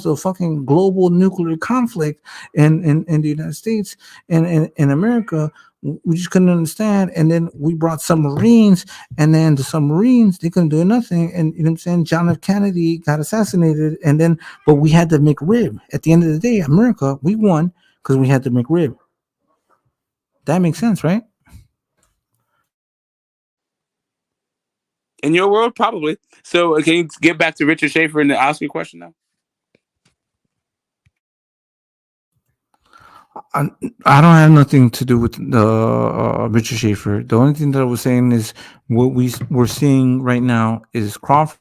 a fucking global nuclear conflict in the United States and in America. We just couldn't understand, and then we brought submarines, and then the submarines they couldn't do nothing, and you know what I'm saying. John F. Kennedy got assassinated, and then but we had the McRib. At the end of the day, America we won because we had the McRib. That makes sense, right? In your world, probably. So can you get back to Richard Schaefer and ask your question now? I don't have nothing to do with the Richard Schaefer. The only thing that I was saying is what we're seeing right now is Crawford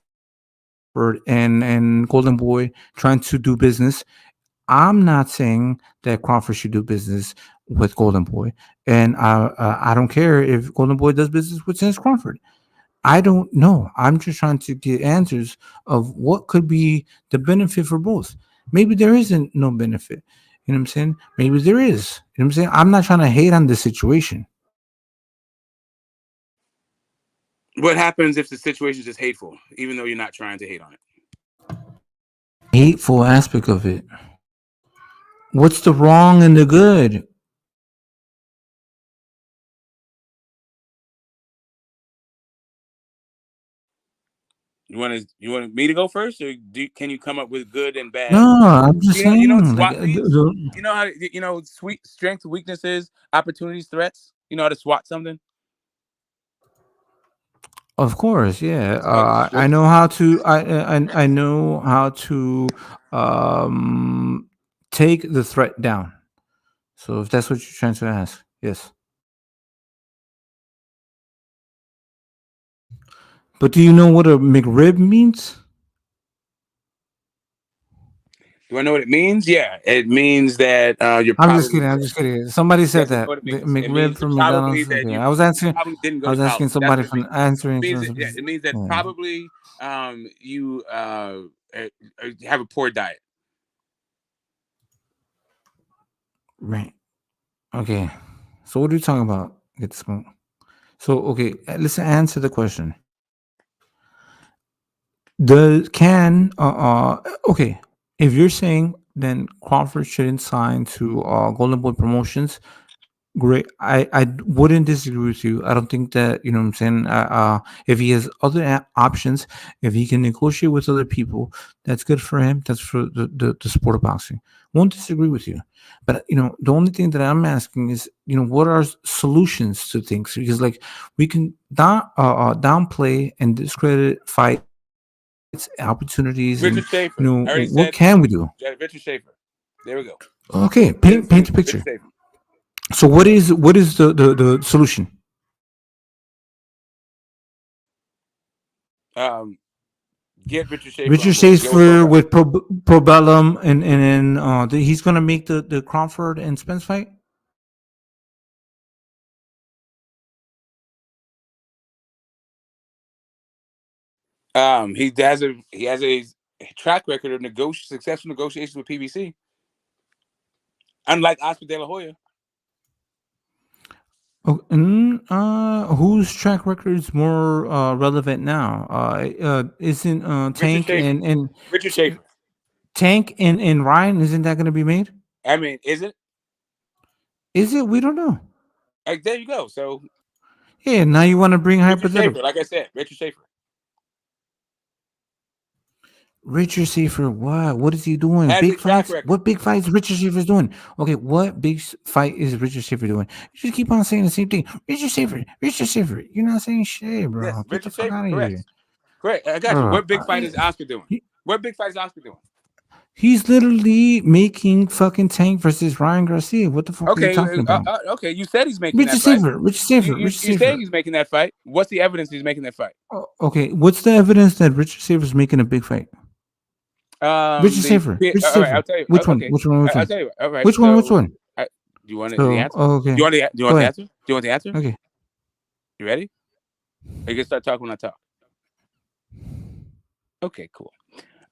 and Golden Boy trying to do business. I'm not saying that Crawford should do business with Golden Boy, and I don't care if Golden Boy does business with Chance Crawford. I don't know. I'm just trying to get answers of what could be the benefit for both. Maybe there isn't no benefit. You know what I'm saying? Maybe there is. You know what I'm saying? I'm not trying to hate on this situation. What happens if the situation is just hateful, even though you're not trying to hate on it? Hateful aspect of it. What's the wrong and the good? You want me to go first, or can you come up with good and bad? No, I'm just saying. You know what Like, SWAT means? You know how sweet strengths, weaknesses, opportunities, threats. You know how to SWAT something? Of course, yeah. Oh, I know how to. I know how to take the threat down. So if that's what you're trying to ask, yes. But do you know what a McRib means? do I know what it means? Yeah, it means that you're I'm just probably. kidding. I'm just kidding. Somebody said Yes, I know that what it the means. It McRib means from probably McDonald's. that Okay, you I was asking. probably didn't go I to was asking college. That's somebody what it means. from answering. It means that probably you have a poor diet. Right. Okay. So what are you talking about? Get the smoke. So okay, let's answer the question. Okay, if you're saying then Crawford shouldn't sign to Golden Boy Promotions, great. I wouldn't disagree with you. I don't think that, you know what I'm saying. If he has other options, if he can negotiate with other people, that's good for him. That's for the sport of boxing. Won't disagree with you, but the only thing that I'm asking is, what are solutions to things? Because like we can downplay and discredit fights, opportunities, and Richard Schaefer. I already what said can we do? Richard Schaefer. There we go. Okay, paint the picture. Richard Schaefer. So what is the solution? Get Richard Schaefer Richard on board. Go pro Schaefer fight. with Probellum, and then he's gonna make the Crawford and Spence fight. He has a track record of successful negotiations with PBC. Unlike Oscar De La Hoya. Oh, and whose track record is more relevant now? Isn't Richard Schaefer. Richard Schaefer. Tank and Ryan? Isn't that going to be made? I mean, is it? Is it? We don't know. Like, there you go. So Yeah, now you want to bring Richard hypothetical. Schaefer, like I said, Richard Schaefer. Richard Schaefer, what? What is he doing? Has Big a track fights? record. What big fights Richard Schaefer's doing? Okay, what big fight is Richard Schaefer doing? You just keep on saying the same thing. Richard Schaefer, Richard Schaefer. You're not saying shit, bro. Yes, Get the Richard fuck Schaefer. out of Correct. here. Correct. I got you. What big fight is Oscar doing? What big fight is Oscar doing? He's literally making fucking Tank versus Ryan Garcia. What the fuck are you talking about? Okay. You said he's making Richard that fight. Schaefer, Richard Schaefer, You're Richard Schaefer. saying he's making that fight. What's the evidence he's making that fight? Okay, what's the evidence that Richard Schaefer's making a big fight? Richard Schaefer. Richard All right, Schaefer. I'll tell you. Which one? Okay. Which one? Which I'll one? tell you. All right. Which one? Which one? Do you want the So, answer? okay. Do you want Go the ahead. answer? Do you want the answer? Okay. You ready? Or you can start talking when I talk. Okay, cool.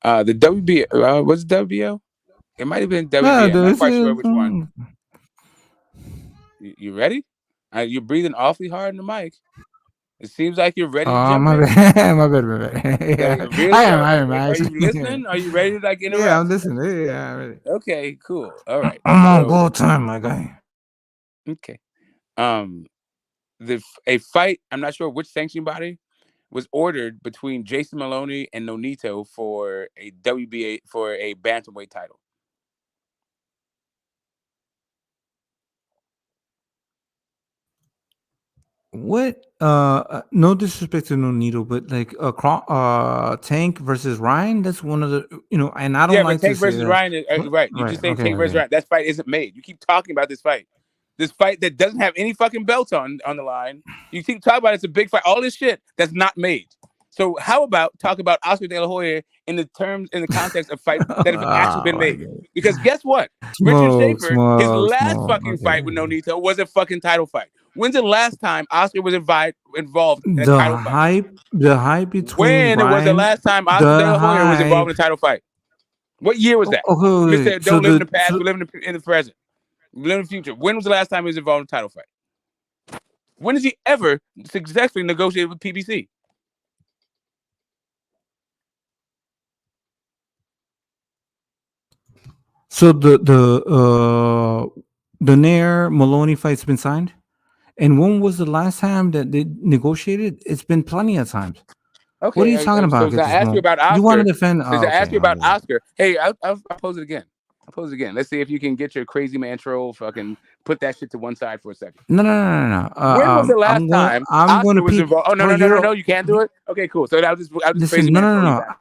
The WBO, was it WBO? It might have been WBA. I'm not quite sure which one. You ready? You're breathing awfully hard in the mic. It seems like you're ready to jump my in. bad. my bad. Yeah. Really? I am. Are you Actually. listening? Are you ready to like interrupt? Yeah, I'm listening. Yeah, I'm ready. Okay, cool. All right. I'm on go time, my guy. Okay. A fight, I'm not sure which sanctioning body, was ordered between Jason Maloney and Nonito for a WBA for a bantamweight title. What? No disrespect to Nonito, but like Tank versus Ryan. That's one of the and I don't Yeah, like but Tank to say versus that. Ryan is right. You just saying Okay. Tank versus Ryan. That fight isn't made. You keep talking about this fight. This fight that doesn't have any fucking belts on the line. You keep talking about it's a big fight. All this shit that's not made. So how about talk about Oscar De La Hoya in the context of fights that have actually been made? Because guess what? Richard Schaefer, his last fucking fight with Nonito was a fucking title fight. When's the last time Oscar was involved in a title fight? The hype between When was the Ryan, last time Oscar De La Hoya was involved in a title fight? What year was that? Okay, Mr. Don't live in the past, we live in the present. We live in the future. When was the last time he was involved in a title fight? When has he ever successfully negotiated with PBC? So the Nair Maloney fight's been signed, and when was the last time that they negotiated? It's been plenty of times. Okay, what are you talking about? So does I ask you about Oscar? You want to defend? Does I ask you about Oscar? Hey, I'll pose it again. I'll pose it again. Let's see if you can get your crazy man troll. Fucking put that shit to one side for a second. No. When was the last time Oscar was involved? Oh no! You can't do it. Okay, cool. So I'll just listen. crazy man troll you No. back.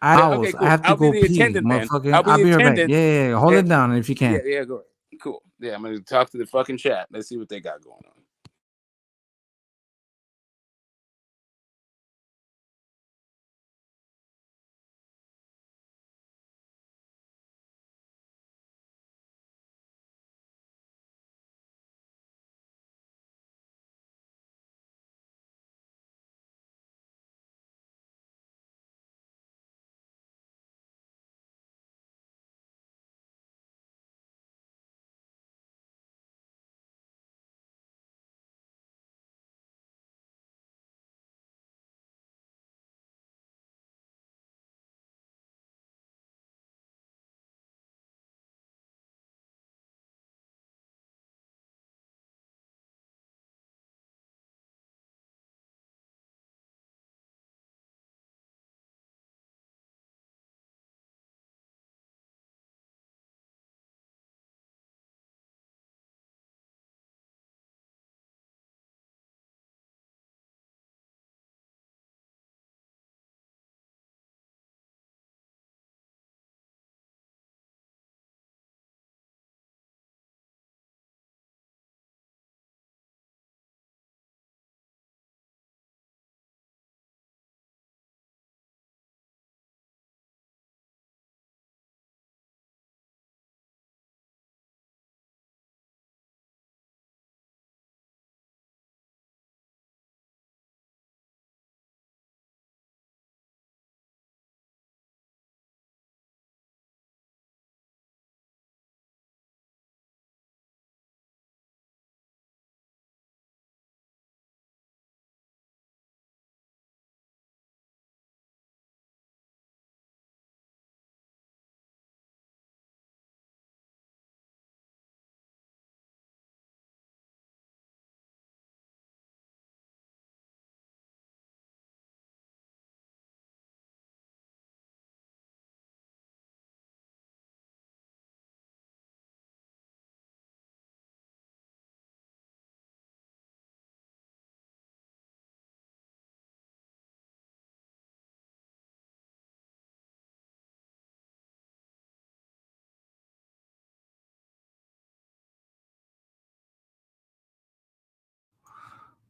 Okay, cool. I have to I'll go be the pee, attendant then. motherfucker. I'll be be the right back. attendant. Yeah. Hold it down if you can. Yeah, go ahead. Cool. Yeah, I'm gonna talk to the fucking chat. Let's see what they got going on.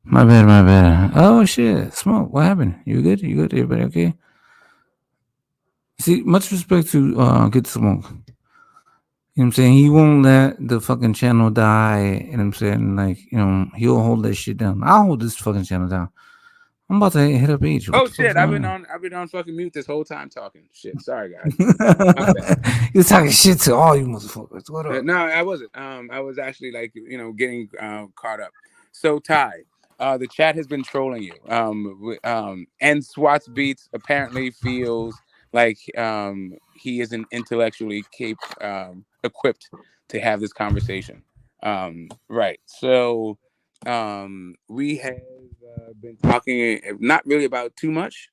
My bad, my bad. Oh shit, Smoke. What happened? You good? You good? Everybody okay? See, much respect to Good Smoke. You know what I'm saying? He won't let the fucking channel die. You know what I'm saying? Like, he'll hold that shit down. I'll hold this fucking channel down. I'm about to hit up H. What Oh the fuck's shit! I've going been on? on fucking mute this whole time talking. Shit. Sorry guys. My bad. You're talking shit to all you motherfuckers. What up? No, I wasn't. I was actually like getting caught up. So Ty, the chat has been trolling you. And Swats Beats apparently feels like he isn't intellectually equipped to have this conversation. Right. So we have been talking not really about too much.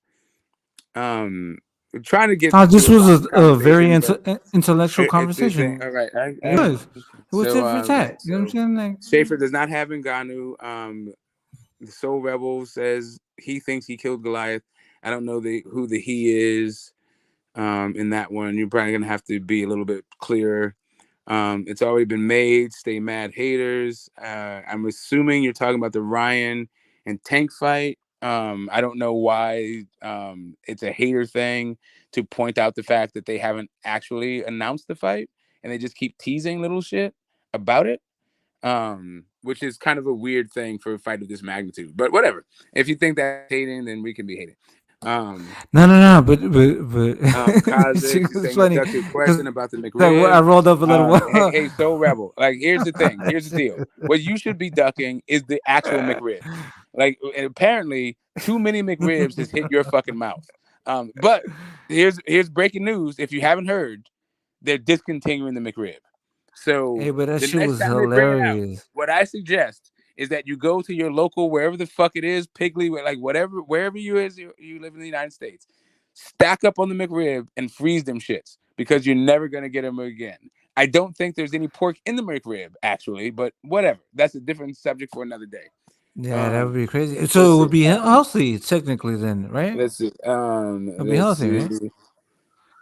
We're trying to get This to a was longer a very conversation, but intellectual it's this thing. conversation. All right. It was. It was So tit for tat. right. You know what I'm So saying? Like, Schaefer does not have Ngannou. The Soul Rebel says he thinks he killed Goliath. I don't know who the he is in that one. You're probably gonna have to be a little bit clearer. It's already been made. Stay mad, haters. I'm assuming you're talking about the Ryan and Tank fight. I don't know why it's a hater thing to point out the fact that they haven't actually announced the fight and they just keep teasing little shit about it. Which is kind of a weird thing for a fight of this magnitude. But whatever. If you think that's hating, then we can be hating. no, but Kazik is it's saying a funny ducted because question about the I McRib. rolled up a little while. Hey, Soul Rebel. Like, here's the thing. Here's the deal. What you should be ducking is the actual McRib. Like, apparently, too many McRibs has hit your fucking mouth. But here's breaking news. If you haven't heard, they're discontinuing the McRib. So Hey, but that the shit next was time they bring it out, hilarious. what I suggest is that you go to your local, wherever the fuck it is, Piggly, like wherever you live in the United States, stack up on the McRib and freeze them shits because you're never gonna get them again. I don't think there's any pork in the McRib actually, but whatever. That's a different subject for another day. Yeah, that would be crazy. Let's So it see. would be healthy technically, then, right? Let's see. It'd be Let's healthy, see. right?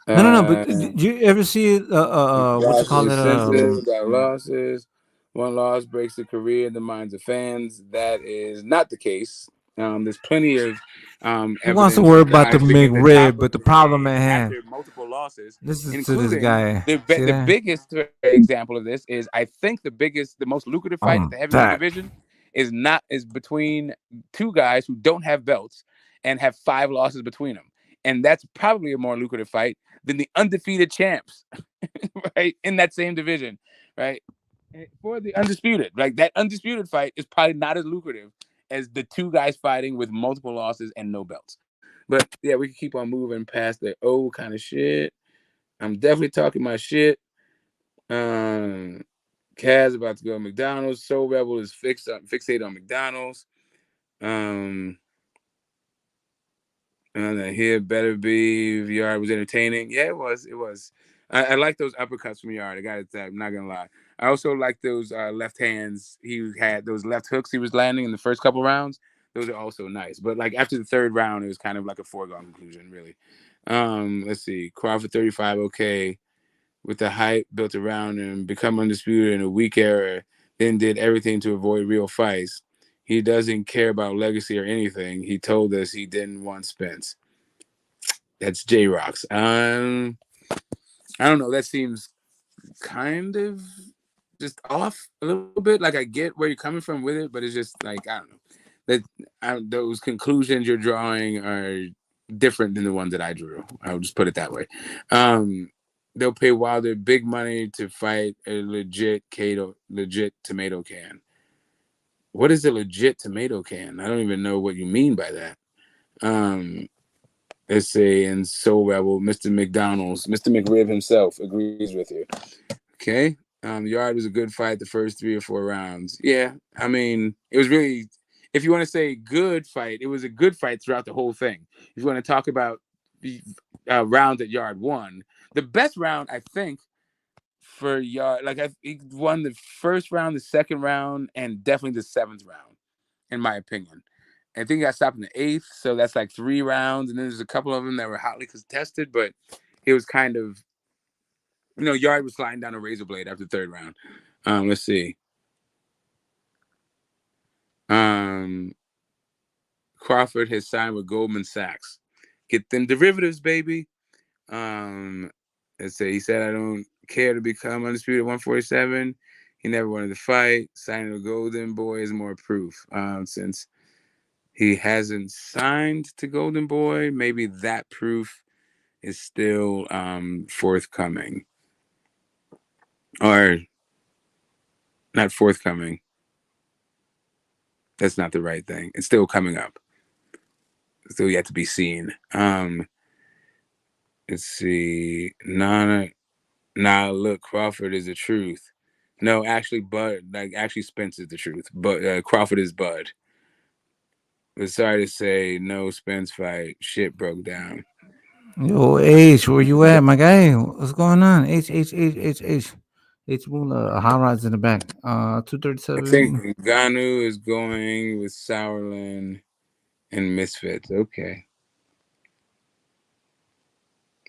No. But did you ever see it? What you Josh call is it? sensitive about losses. One loss breaks the career in the minds of fans. That is not the case. There's plenty of Who wants to evidence worry of about the guys being at the top McRib? of But the their problem at game hand. after multiple losses, Listen to this including guy. See the that? biggest example of this is I think the most lucrative fight at I'm the heavyweight back. division is between two guys who don't have belts and have 5 losses between them, and that's probably a more lucrative fight than the undefeated champs, right, in that same division, right? For the undisputed, like that undisputed fight is probably not as lucrative as the two guys fighting with multiple losses and no belts. But yeah, we can keep on moving past the old kind of shit. I'm definitely talking my shit. Kaz about to go to McDonald's. Soul Rebel is fixated on McDonald's. And here better be Yard was entertaining. Yeah, it was. It was. I like those uppercuts from Yard. I got it. I'm not gonna lie. I also like those left hands. He had those left hooks he was landing in the first couple rounds. Those are also nice. But like after the third round, it was kind of like a foregone conclusion, really. Let's see. Crawford 35, okay. With the hype built around him, become undisputed in a weak era, then did everything to avoid real fights. He doesn't care about legacy or anything. He told us he didn't want Spence. That's J Rocks. I don't know. That seems kind of just off a little bit. Like I get where you're coming from with it, but it's just like I don't know. Those conclusions you're drawing are different than the ones that I drew. I'll just put it that way. They'll pay Wilder big money to fight a legit tomato can. What is a legit tomato can? I don't even know what you mean by that. Let's say in Soul Rebel, Mr. McDonald's, Mr. McRib himself agrees with you. Okay. Yard was a good fight the first 3 or 4 rounds. Yeah. I mean, it was really, if you want to say good fight, it was a good fight throughout the whole thing. If you want to talk about the rounds that Yard won, the best round, I think, for Yard, like he won the first round, the second round, and definitely the 7th round, in my opinion. I think he got stopped in the 8th, so that's like 3 rounds, and then there's a couple of them that were hotly contested, but it was kind of, Yard was sliding down a razor blade after the 3rd round. Let's see. Crawford has signed with Goldman Sachs. Get them derivatives, baby. Let's say he said, I don't care to become undisputed 147. He never wanted to fight. Signing a Golden Boy is more proof. Since he hasn't signed to Golden Boy, maybe that proof is still forthcoming. Or not forthcoming. That's not the right thing. It's still coming up. Still yet to be seen. Let's see. Nah, look, Crawford is the truth. No, actually, actually Spence is the truth. But Crawford is Bud. But sorry to say, no Spence fight. Shit broke down. Yo, H, where you at, my guy? What's going on? H. Mula, hot rods in the back. I think 237. Ngannou is going with Sauerland and Misfits. Okay.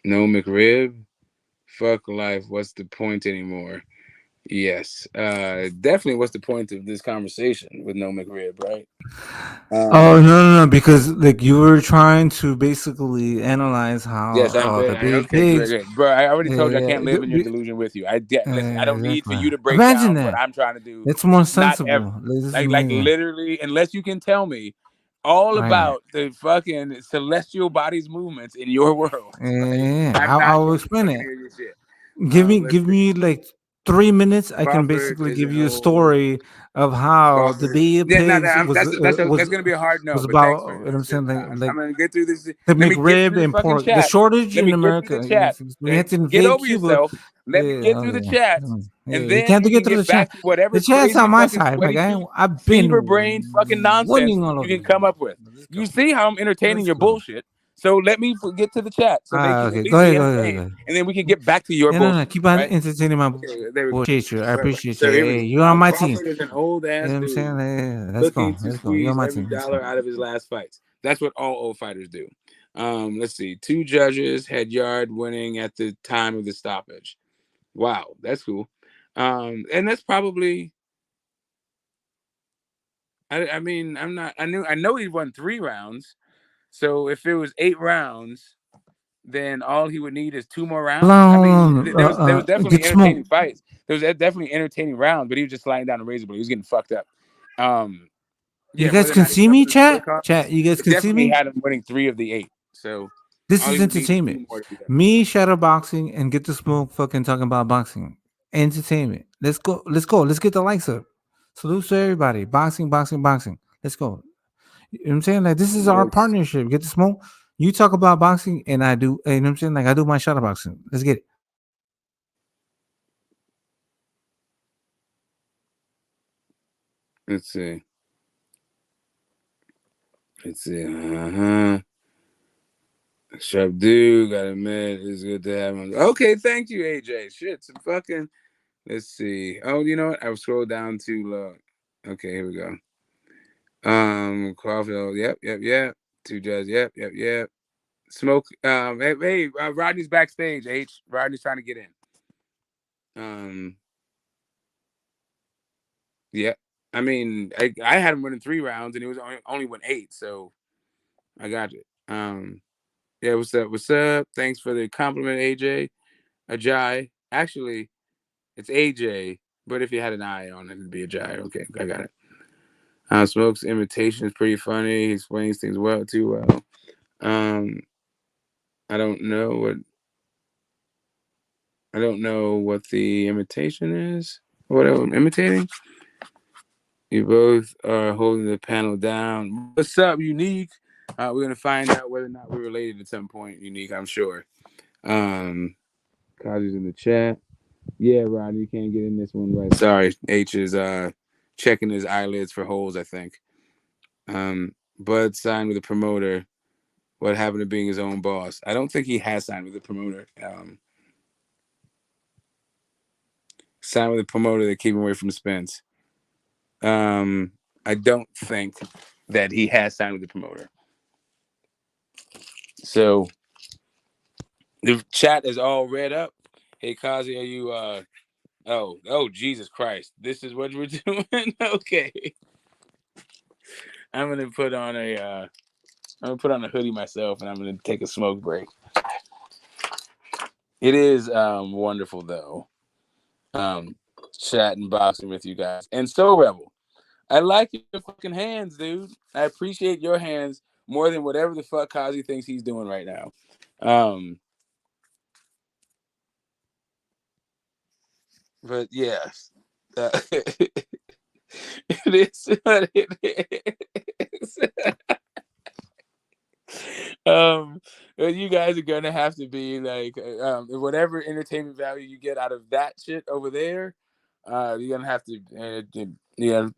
No McRib. Fuck life. What's the point anymore? Yes. Definitely what's the point of this conversation with no McRib, right? Oh no, because like you were trying to basically analyze Yes, how the big okay, pigs. good. Bro, I already told you I can't live in your Yeah, delusion with you. Listen, I don't need for exactly. you to break Imagine down what that. I'm trying to do. It's more Not ever. sensible. This is Like amazing. literally, unless you can tell me all Right. about the fucking celestial bodies movements in your world. Yeah, I'm I not will trying to explain fucking it. hear your shit. Let's Give see. me like 3 minutes. I can Crawford basically is give an you a old story of how the Crawford. Bay Yeah, no, Pigs that's gonna be a hard no, was but about. thanks for What I'm shit. saying, I'm like gonna get through this. the Let me get McRib through the and fucking pork, the chat. shortage Let in me get through the America. chat. We had to Get invade over Cuba. yourself. Let me get through the Okay. chat, Yeah, and you then can't we get can through the get chat. back to whatever The chat's crazy on my fucking side, my sweaty guy. tooth, I've fever been brain fucking nonsense winning all you over can you. come up with. You see how I'm entertaining your bullshit. So let me get to the chat so they can at Okay, least be go entertained, ahead. and then we can get back to your Yeah, no, bullshit, keep on right? entertaining my Okay, there we go. appreciate you. I Right. appreciate you. So here we Hey, go. you're on my team. Crawford is an old You ass know what I'm dude saying? Hey, let's go. looking to Let's go. You're on squeeze my every team. Let's go. dollar out of his last fights. That's what all old fighters do. Let's see. 2 judges had Yard winning at the time of the stoppage. Wow, that's cool. And that's probably. I mean, I'm not. I know he won 3 rounds. So if it was 8 rounds, then all he would need is 2 more rounds. I mean, there was definitely Get entertaining smoked. fights. There was definitely entertaining rounds, but he was just sliding down the razor blade. He was getting fucked up. You Yeah, guys whether or can not he see me, covered the chat? scorecard, Chat, you guys it can see definitely me? had him winning 3 of the 8. So This all is he would need is 2 entertainment. more to be done. Me shadow boxing and get the smoke fucking talking about boxing. Entertainment. Let's go. Let's go. Let's get the likes up. Salute to everybody. Boxing, boxing, boxing. Let's go. You know what I'm saying? Like this is our partnership. Get the smoke. You talk about boxing and I do, you know what I'm saying? Like I do my shadow boxing. Let's get it. Let's see. Let's see. Sharp dude, gotta admit, it's good to have him. Okay, thank you, AJ. Shit, some fucking. Let's see. Oh, you know what? I will scroll down too low. Okay, here we go. Crawford. Yep. 2 judges. Yep. Smoke. Hey, Rodney's backstage. H. Rodney's trying to get in. Yeah. I mean, I had him winning 3 rounds, and he was only won 8, so I got it. Yeah. What's up? Thanks for the compliment, AJ. Ajay. Actually, it's AJ, but if you had an I on it, it'd be Ajay. Okay, I got it. Smoke's imitation is pretty funny. He explains things too well. I don't know what the imitation is. What I'm imitating? You both are holding the panel down. What's up, Unique? We're gonna find out whether or not we're related at some point, Unique. I'm sure. Kazi's in the chat. Yeah, Rod, you can't get in this one right. Sorry, H is checking his eyelids for holes, I think. Bud signed with a promoter. What happened to being his own boss? I don't think he has signed with a promoter. Signed with a promoter that keep him away from Spence. I don't think that he has signed with the promoter. So the chat is all read up. Hey, Kazi, are you oh Jesus Christ. This is what we're doing? Okay. I'm gonna put on a hoodie myself, and I'm gonna take a smoke break. It is wonderful though, chatting boxing with you guys. And so Rebel, I like your fucking hands, dude. I appreciate your hands more than whatever the fuck Kazi thinks he's doing right now. But yes, it is what it is. You guys are gonna have to be like, whatever entertainment value you get out of that shit over there, you're gonna have to,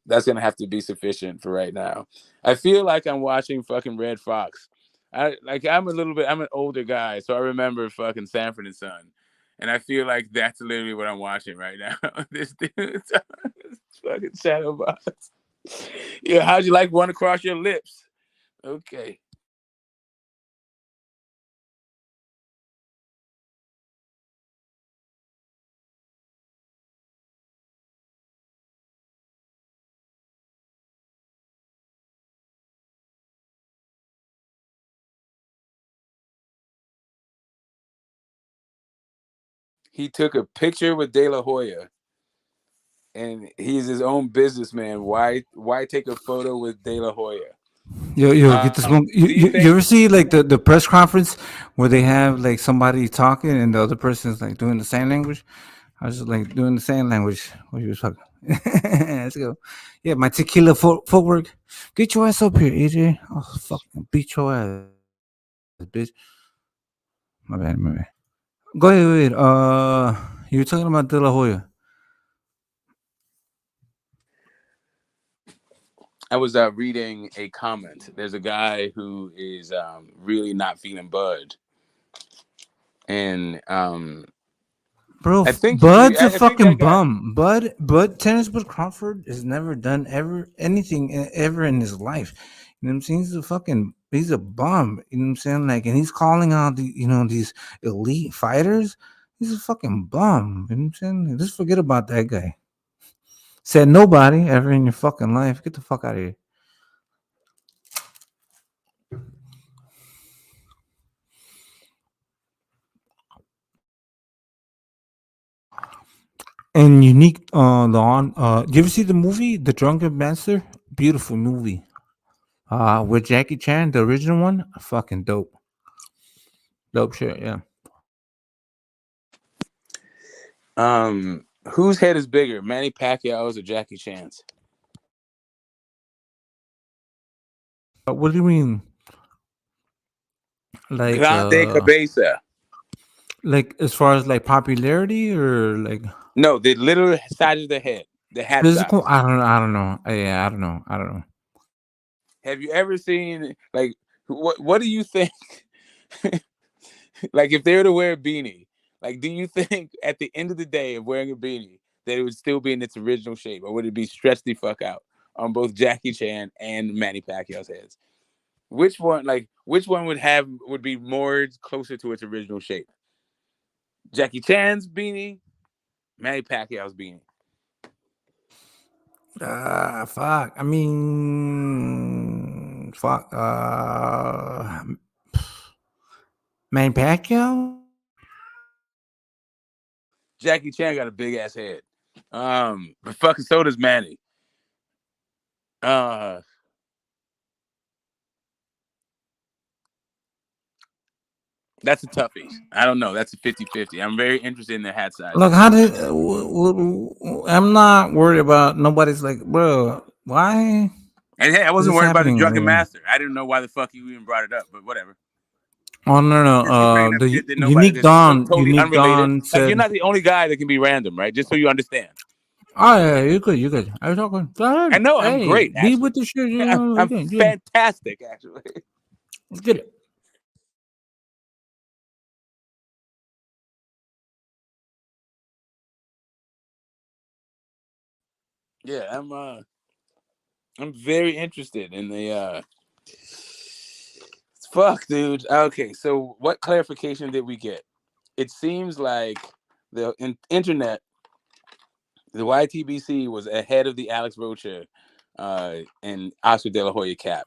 that's gonna have to be sufficient for right now. I feel like I'm watching fucking Red Fox. I'm an older guy, so I remember fucking Sanford and Son, and I feel like that's literally what I'm watching right now. This dude's fucking shadow box. Yeah, how'd you like one across your lips? Okay. He took a picture with De La Hoya, and he's his own businessman. Why take a photo with De La Hoya? Yo, get this one. You ever see like the press conference where they have like somebody talking and the other person's like doing the sign language? I was just like doing the sign language while you was talking. Let's go. Yeah, my tequila footwork. Get your ass up here, AJ. Oh, fucking beat your ass, bitch. My bad. Go ahead. You were talking about De La Hoya. I was reading a comment. There's a guy who is really not feeling Bud, and Bro, I think Bud's a I think fucking that guy. bum. Tennis Bud Crawford has never done anything ever in his life. You know what I'm saying? He's a bum. You know what I'm saying? Like, and he's calling out these elite fighters. He's a fucking bum. You know what I'm saying? Just forget about that guy. Said nobody ever in your fucking life. Get the fuck out of here. And unique you ever see the movie The Drunken Master? Beautiful movie. With Jackie Chan, the original one, fucking dope. Dope shit, yeah. Whose head is bigger, Manny Pacquiao's or Jackie Chan's? What do you mean? Like Grande cabeza. like as far as like popularity or like No, the literal size of the head, the hat physical? size. I don't know. Yeah, I don't know. Have you ever seen like what do you think? Like if they were to wear a beanie, like do you think at the end of the day of wearing a beanie that it would still be in its original shape, or would it be stretched the fuck out on both Jackie Chan and Manny Pacquiao's heads? Which one would be more closer to its original shape? Jackie Chan's beanie, Manny Pacquiao's beanie. Fuck. I mean, fuck. Manny Pacquiao. Jackie Chan got a big ass head. But fucking so does Manny. That's a toughie. I don't know. That's a 50-50. I'm very interested in the hat size. Look, how did I'm not worried about nobody's like, bro, why? And hey, I wasn't worried about the Drunken Master. I didn't know why the fuck you even brought it up, but whatever. Oh no. You're bringing up The shit that Unique that's Dawn, totally Unique unrelated. Dawn Like said, you're not the only guy that can be random, right? Just so you understand. "Oh yeah, you're good. I was talking. Go ahead. I know I'm Hey, great. be Actually. with the shit. You I'm know, good. fantastic, actually. Let's get it." Yeah, I'm very interested in the fuck, dude. Okay, so what clarification did we get? It seems like the internet, the YTBC was ahead of the Alex Rocha and Oscar De La Hoya cap.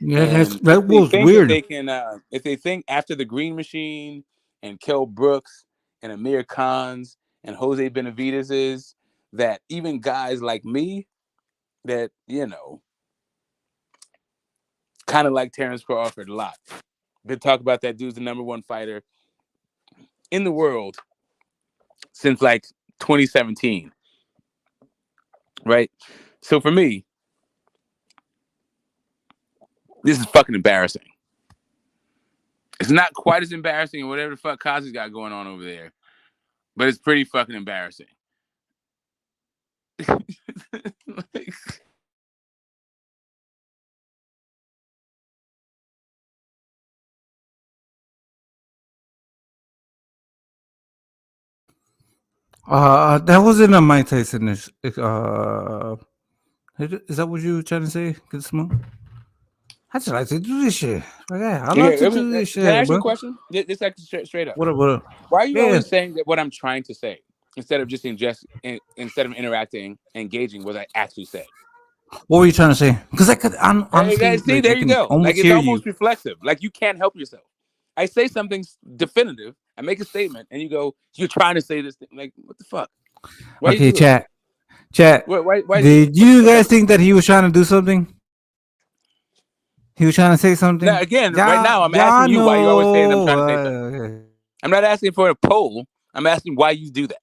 Yeah, And that if they was think that weird. they can, if they think after the Green Machine and Kell Brooks and Amir Khans and Jose Benavidez is that even guys like me that, kind of like Terrence Crawford a lot. Been talking about that dude's the #1 fighter in the world since like 2017. Right? So for me, this is fucking embarrassing. It's not quite as embarrassing as whatever the fuck Cosby's got going on over there, but it's pretty fucking embarrassing. That wasn't a Mike Tyson. Is that what you were trying to say? Good smoke. I just like to do this shit. Okay, I love to do this Can I shit, ask you bro. a question? This like straight up. What up? What up? Why are you Yeah. always saying that what I'm trying to say instead of instead of interacting, engaging what I actually say? What were you trying to say? Because I could honestly, See, like, I there you can go. Like almost it's hear you. almost reflexive. Like you can't help yourself. I say something definitive. I make a statement, and you go, "You're trying to say this thing." Like what the fuck? Why Okay, you do it? chat. Why Did you guys think that he was trying to do something? He was trying to say something. Now again, right Yeah, now I'm yeah, asking you why you always saying I'm no. trying to say something. I'm not asking for a poll. I'm asking why you do that.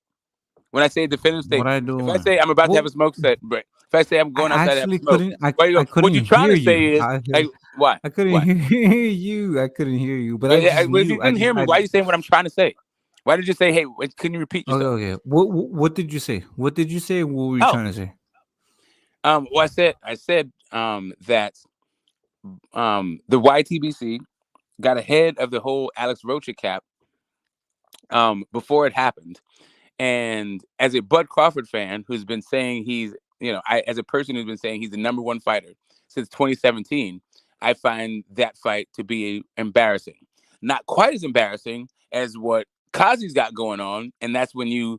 When I say a definitive What I statement, if I doing? say I'm about to have Well, a smoke set break, if I say I'm I going outside to have a actually smoke, couldn't. why you I go? What couldn't you're trying hear to say you. is like why? I couldn't Why? hear you. I couldn't hear you. But I But just if you knew. couldn't hear me, why are you saying what I'm trying to say? Why did you say, "Hey"? Couldn't you repeat Okay. yourself? Okay. What did you say? What did you say? What were you Oh, trying to say? well, I said that the YTBC got ahead of the whole Alex Rocha cap before it happened. And as a Bud Crawford fan who's been saying as a person who's been saying he's the #1 fighter since 2017, I find that fight to be embarrassing. Not quite as embarrassing as what Kazi's got going on. And that's when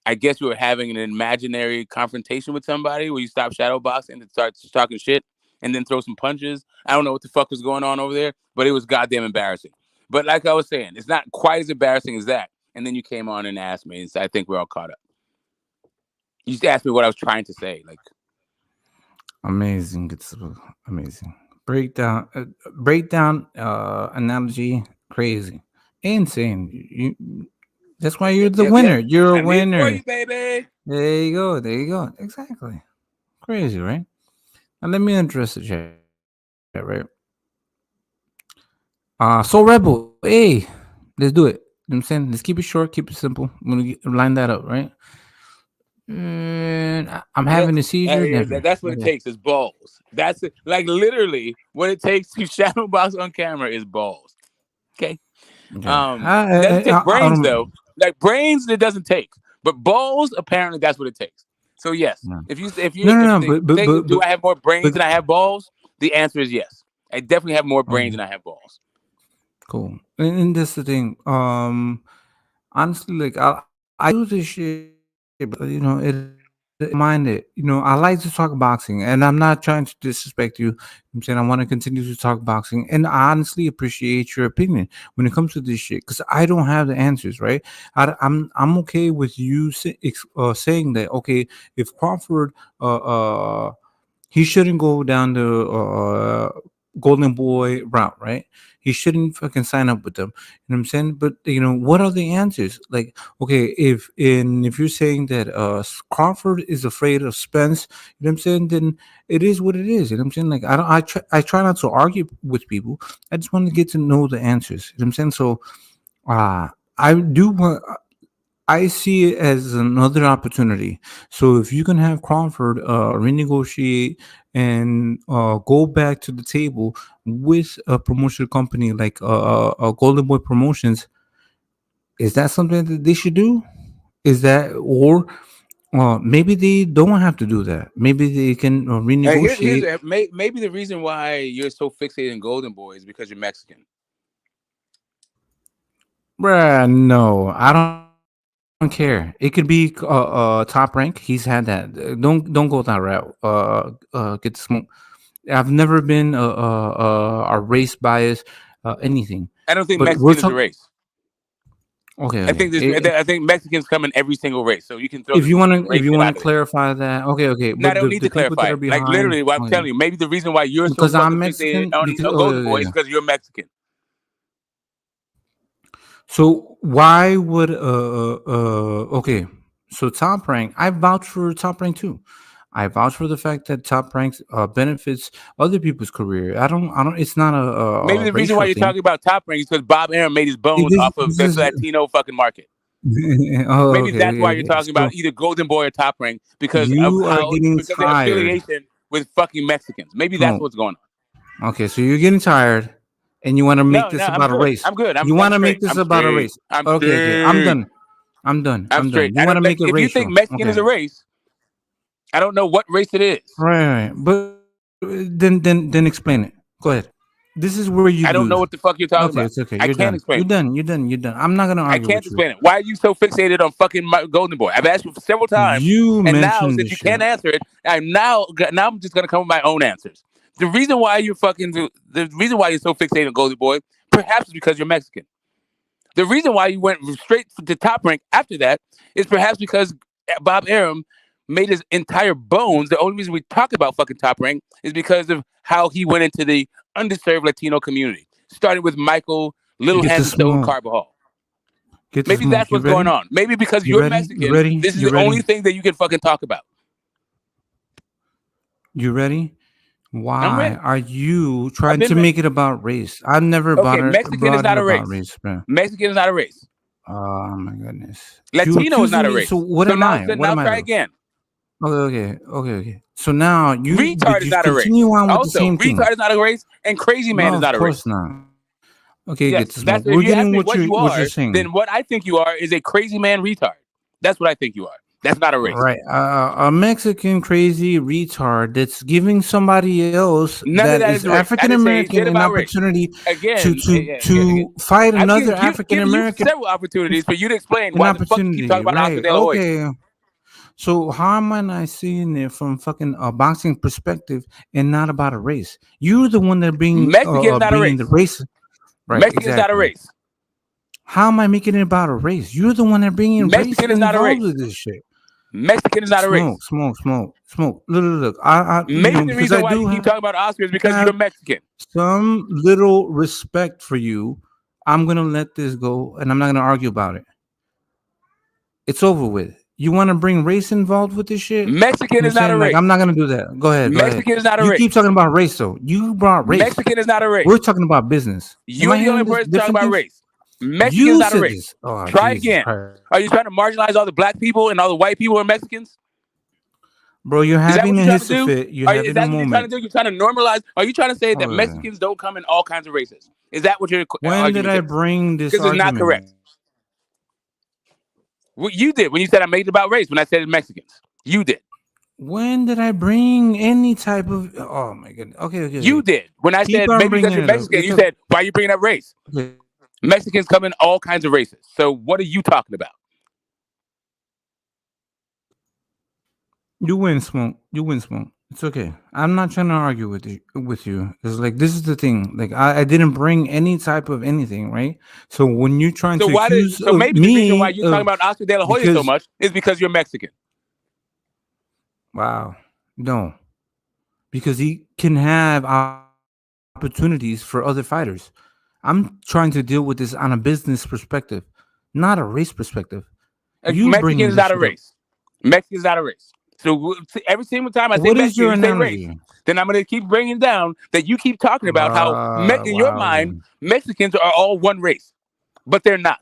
I guess you were having an imaginary confrontation with somebody where you stop shadow boxing and start talking shit and then throw some punches. I don't know what the fuck was going on over there, but it was goddamn embarrassing. But like I was saying, it's not quite as embarrassing as that. And then you came on and asked me, and so I think we're all caught up. You just asked me what I was trying to say. Like, Amazing. It's amazing. Breakdown. Analogy. Crazy. Insane. That's why you're the yep. winner. You're a I'm here for winner. you, baby. There you go. There you go. Exactly. Crazy, right? Now let me address the chat, right? So Rebel, hey, let's do it. You know what I'm saying? Let's keep it short, keep it simple. I'm gonna line that up, right? I'm having a seizure. Never. That's what it Okay. takes is balls. That's it. Like literally, what it takes to shadow box on camera is balls. Okay. Okay. It doesn't take I brains don't. though. Like brains, it doesn't take. But balls, apparently, that's what it takes. So yes, No, if no. the But thing, do I have more brains but than I have balls? The answer is yes. I definitely have more brains okay, than I have balls. cool. And that's the thing. Honestly, like I do this shit, but it mind it. I like to talk boxing, and I'm not trying to disrespect you. I'm saying I want to continue to talk boxing, and I honestly appreciate your opinion when it comes to this shit because I don't have the answers, right? I'm okay with you saying that. Okay, if Crawford he shouldn't go down the Golden Boy route, right? He shouldn't fucking sign up with them. You know what I'm saying? But what are the answers? Like, okay, if you're saying that Crawford is afraid of Spence, you know what I'm saying? Then it is what it is. You know what I'm saying? Like, I try not to argue with people. I just want to get to know the answers. You know what I'm saying? So, I do want. I see it as another opportunity. So if you can have Crawford renegotiate and go back to the table with a promotion company like Golden Boy Promotions, is that something that they should do? Is that or maybe they don't have to do that? Maybe they can Here's renegotiate. maybe the reason why you're so fixated on Golden Boy is because you're Mexican. Bruh, no, I don't don't care. It could be Top Rank. He's had that. Don't go that route. Get the smoke. I've never been a race bias, anything. I don't think But we're Mexican is a talking. race. Okay, I think okay. I think Mexicans come in every single race, so you can throw If the you want to, race shit out of it. clarify that, okay. No, I But don't need the to people that clarify are it. Like behind, literally, what I'm okay, telling you, maybe the reason why you're so because I'm fucking fixated Mexican. on, Because on Golden Boy is because you're Mexican. So why would okay? So Top Rank, I vouch for Top Rank too. I vouch for the fact that Top Rank benefits other people's career. I don't. It's not Maybe a the reason why racial you're thing. talking about Top Rank is because Bob Arum made his bones off of the This is. Latino fucking market. Oh, Maybe okay, that's why you're okay. talking So about either Golden Boy or Top Rank because of you are getting because their tired. affiliation with fucking Mexicans. Maybe that's Smoke. what's going on. Okay, so you're getting tired, and you want to make No, this I'm about a good. race. I'm good. You I'm want to make straight. this I'm about a straight. race. I'm Okay. I'm straight. done. I'm done. I'm straight. You I want don't to like make it if you think racial. Mexican is Okay. a race, I don't know what race it is. Right. But then explain it. Go ahead. This is where you I don't know lose. what the fuck you're talking Okay, about. it's okay. I You're can't done. explain it. You're done. I'm not gonna I argue can't with you. explain it. Why are you so fixated on fucking Golden Boy? I've asked you several times, You and now mentioned since this you shit. can't answer it, now I'm just gonna come with my own answers. The reason why you're the reason why you're so fixated on Golden Boy, perhaps is because you're Mexican. The reason why you went straight to Top Rank after that is perhaps because Bob Arum made his entire bones. The only reason we talk about fucking Top Rank is because of how he went into the underserved Latino community, starting with Michael Little Get the Hands of Stone smoke. Carbajal. Get the Maybe smoke. that's You what's going ready? on. Maybe because You you're ready? You Mexican, ready? this is You the ready? only thing that you can fucking talk about. You ready? I'm Why ready. are you I've trying been to ready. make it about race? I've never Okay, brought it about race, bro. Mexican is not a race. Oh my goodness. You Latino is not accusing a me. So race. what So am now, I? so What now am I try though? again. Okay. So now Retard is you not a race. continue on with the Also, same thing. retard is not a race, and crazy man No, is of not a course race. not. Okay, get Yes, the smoke. that's if We're you ask getting me what what you you're are, saying. then what I think you are is a crazy man retard. That's what I think you are. That's not a race. Right. A Mexican crazy retard that's giving somebody else None of that that is is a race. I African didn't say American shit an about race. opportunity Again, again. fight I've another African given you American several opportunities for you to explain an why the fuck you keep talking opportunity. about Oscar Right. De La Hoya. Okay. So how am I not seeing it from fucking a boxing perspective and not about a race? You're the one that Mexican is not a bringing the race. race. Right. Mexican is not a Exactly. race. How am I making it about a race? You're the one that bringing race Mexican is not a involved race. with this shit. Mexican is not a race. Smoke. Look. I Maybe the because reason I why you do keep talking about Oscar is because have you're Mexican. some little respect for you. I'm gonna let this go, and I'm not gonna argue about it. It's over with. You want to bring race involved with this shit? Mexican is not a Like I'm race. not gonna do that. Go ahead. Mexican is not a You keep race. talking about race, though. You brought race. Mexican is not a race. We're talking about business. Am You're I the only hearing this person talking different about things? race. Mexican is You not a said race. this. Oh, Try Jesus again. Christ. Are you trying to marginalize all the black people and all the white people are Mexicans? Bro, you're Is that what having a you're trying to do? fit. You're Is having a that what you're trying to moment. do? You're trying to normalize? Are you trying to say that Oh, Mexicans don't come in all kinds of races? Is that what your when did argument I is? bring this Because it's not argument? correct. What you did when you said I made it about race, when I said it's Mexicans. You did. When did I bring any type of? Oh my goodness. Okay. You did. When I Keep said on maybe because bringing you're it up. Mexican, you said, why are you bringing up race? Okay. Mexicans come in all kinds of races. So what are you talking about? You win, Smoke. It's okay. I'm not trying to argue with you. It's like this is the thing. Like I didn't bring any type of anything, right? So when you're trying So to why did? accuse So maybe the reason why me you're talking of about Oscar De La Hoya so because much is because you're Mexican. wow, no, because he can have opportunities for other fighters. I'm trying to deal with this on a business perspective, not a race perspective. You Mexican bringing is this not a shit up. race. Mexican is not a race. So every single time I say What is Mexican, your you say race. analogy? Then I'm going to keep bringing down that you keep talking about how in your Wow. mind Mexicans are all one race, but they're not.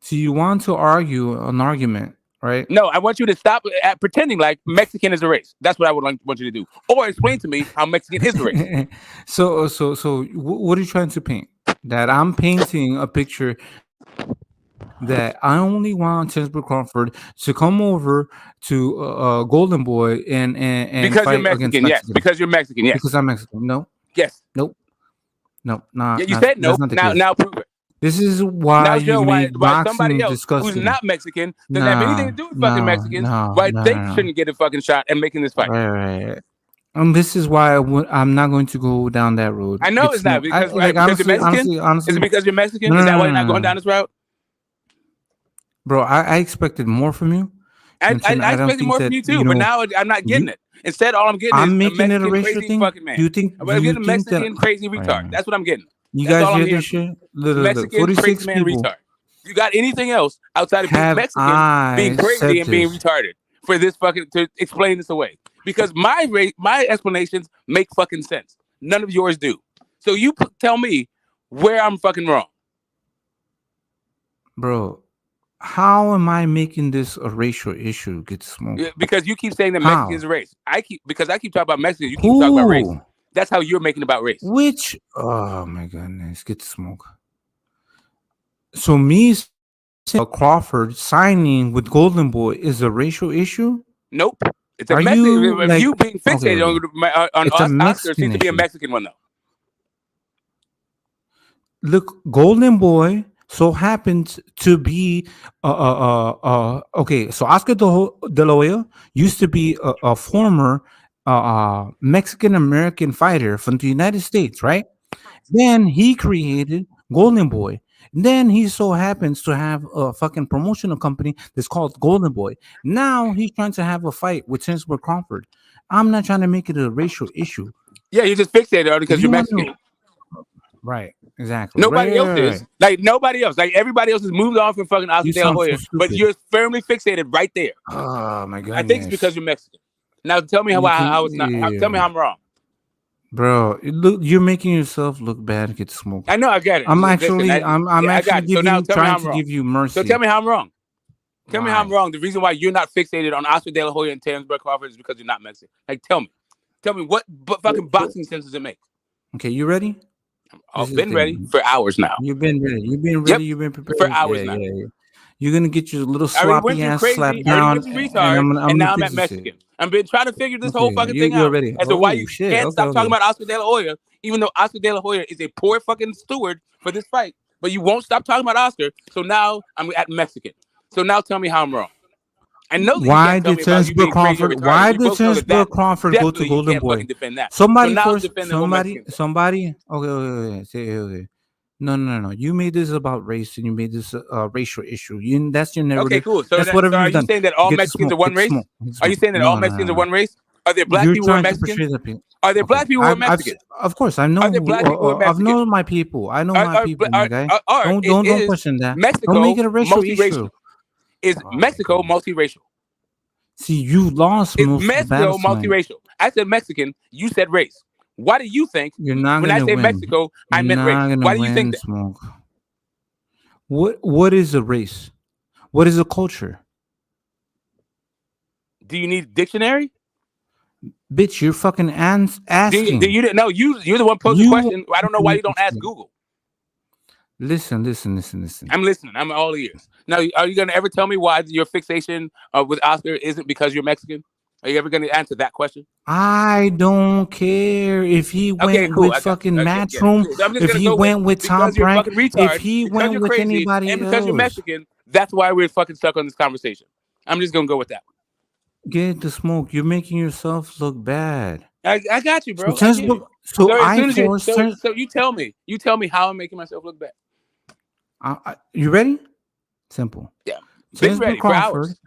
So you want to argue an argument, right? No, I want you to stop pretending like Mexican is a race. That's what I would want you to do, or explain to me how Mexican is a race. So what are you trying to paint? That I'm painting a picture that I only want Chesbrook Crawford to come over to Golden Boy and Because fight you're against Mexican, yes. Mexicans. Because you're Mexican, yes. Because I'm Mexican. No. Yes. Nope. No. Yeah, you said That's nope. not the Now case. prove it. This is why Now you show make why somebody boxing else who's disgusting. not Mexican doesn't have anything to do with fucking Mexicans. Why they No. shouldn't get a fucking shot at making this fight. Right. This is why I'm not going to go down that road. I know Get it's not smoked. because Like because you're Mexican. honestly. Is it because you're Mexican? No, Is no, that why no, you're not no, going no. down this route? Bro, I expected more from you. I don't expected think more that, from you too, but now I'm not getting it. Instead, all I'm getting is I'm a making it a Mexican racial crazy thing. fucking man. Do you think? I'm Do you getting a think that? Mexican crazy retard. Right. That's what I'm getting. You That's guys all I'm hear hearing this from you. shit? Look, Mexican 46 crazy man people retard. You got anything else outside of being have Mexican, being crazy, said and being this. retarded for this fucking to explain this away? Because my explanations make fucking sense. None of yours do. So you tell me where I'm fucking wrong. Bro, how am I making this a racial issue? Get smoked. Because you keep saying that How? Mexicans are race. I keep talking about Mexicans. You keep talking about race. Who? That's how you're making about race. Which? Oh my goodness, get smoke. So me, Crawford signing with Golden Boy is a racial issue? Nope. It's a Are Mexican. you like You being fixated on It's a Oscar Mexican seems to be a issue. Mexican one though. Look, Golden Boy so happens to be okay. So Oscar De La Hoya used to be a former Mexican American fighter from the United States, right? Then he created Golden Boy. Then he so happens to have a fucking promotional company that's called Golden Boy. Now he's trying to have a fight with Tinsburg Crawford. I'm not trying to make it a racial issue. Yeah, you're just fixated on it because If you're you want Mexican. Right, exactly. Nobody else Right. is. Like nobody else. Like everybody else has moved on from fucking Oscar You De La sound so Hoya, but stupid. you're firmly fixated right there. Oh my I think it's goodness. because you're Mexican. Now tell me how it's not. Tell me how I'm wrong. Bro, you're making yourself look bad. Get smoked. I know. I get it. I'm Listen, actually, I I'm got actually it. So now tell me how trying I'm to wrong. give you mercy. So tell me how I'm wrong. Tell me how I'm Why? wrong. The reason why you're not fixated on Oscar De La Hoya and Tinsburg Crawford is because you're not Mexican. Like, tell me what fucking boxing sense does it make? Okay, you ready? I've been ready for hours now. You've been ready. You've been ready. You've been prepared for hours yeah, now. Yeah. You're gonna get your little I already went sloppy through ass crazy. slapped I already down, went through and retard, I'm and gonna now I'm fix at this Mexican. shit. I've been trying to figure this whole fucking thing You're out ready. as to why Oh you shit. can't Okay, stop talking okay. about Oscar De La Hoya, even though Oscar De La Hoya is a poor fucking steward for this fight. But you won't stop talking about Oscar. So now I'm at Mexican. So now tell me how I'm wrong. I know that you Why can't tell did me about you being Tinsburg crazy or Crawford? retarded. Why We did both know that Tinsburg Crawford go to definitely you Golden can't Boy? fucking defend that. Somebody so now I'm first. defending the whole Mexican thing. Somebody. Okay. Okay. No. You made this about race, and you made this a racial issue. That's your narrative. Okay, cool. So, That's whatever are you've you done. saying that all Get the Mexicans smoke. are one Get the race? smoke. Get the Are you smoke. saying that all Mexicans are one race? Are there black You're people who are trying to Mexican? portray that people. Are there black people who are Mexican? Of course, I know. Are there black people who are I've Mexican? known my people. I know my people, my guy. Don't is question that. Mexico Don't make it a racial multiracial? issue. Is Mexico multiracial? See, you lost Is most of the Mexico battles tonight. multiracial? I said Mexican. You said race. Why do you think You're not when I gonna say win. Mexico, I You're meant race? not gonna Why do you think win, that? Smoke. What is a race? What is a culture? Do you need a dictionary? Bitch, you're fucking asking. Do you no? You're the one posing the question. I don't know why you don't ask Google. Listen. I'm listening. I'm all ears. Now, are you gonna ever tell me why your fixation with Oscar isn't because you're Mexican? Are you ever gonna answer that question? I don't care if he went with fucking Matchroom, if he went with Top Rank, if he went with anybody and because you're else. Mexican, that's why we're fucking stuck on this conversation. I'm just gonna go with that. Get the smoke. You're making yourself look bad. I got you, bro. So You tell me how I'm making myself look bad. You ready? Simple. Yeah. Been ready for hours.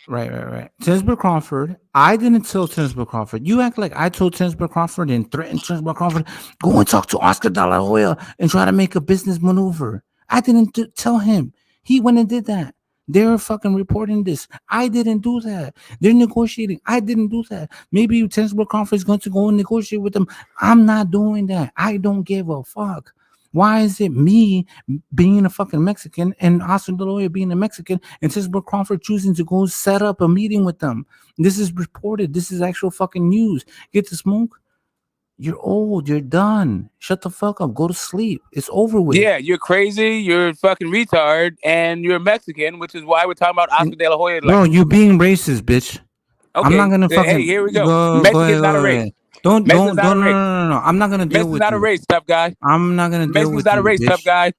Right. Tinsburg Crawford. I didn't tell Tinsburg Crawford. You act like I told Tinsburg Crawford and threatened Tinsburg Crawford. Go and talk to Oscar De La Hoya and try to make a business maneuver. I didn't tell him. He went and did that. They're fucking reporting this. I didn't do that. They're negotiating. I didn't do that. Maybe Tinsburg Crawford is going to go and negotiate with them. I'm not doing that. I don't give a fuck. Why is it me being a fucking Mexican and Oscar De La Hoya being a Mexican and Tinsburg Crawford choosing to go set up a meeting with them? This is reported. This is actual fucking news. Get the smoke. You're old. You're done. Shut the fuck up. Go to sleep. It's over with. Yeah, you're crazy. You're a fucking retard, and you're Mexican, which is why we're talking about Oscar De La Hoya. Bro, you being racist, bitch. Okay, I'm not gonna fucking. Hey, here we go. Mexican's not a race. Don't. No. I'm not gonna deal with you. Mexicans not a race, tough guy. I'm not gonna deal with you. Mexicans not a race, tough guy.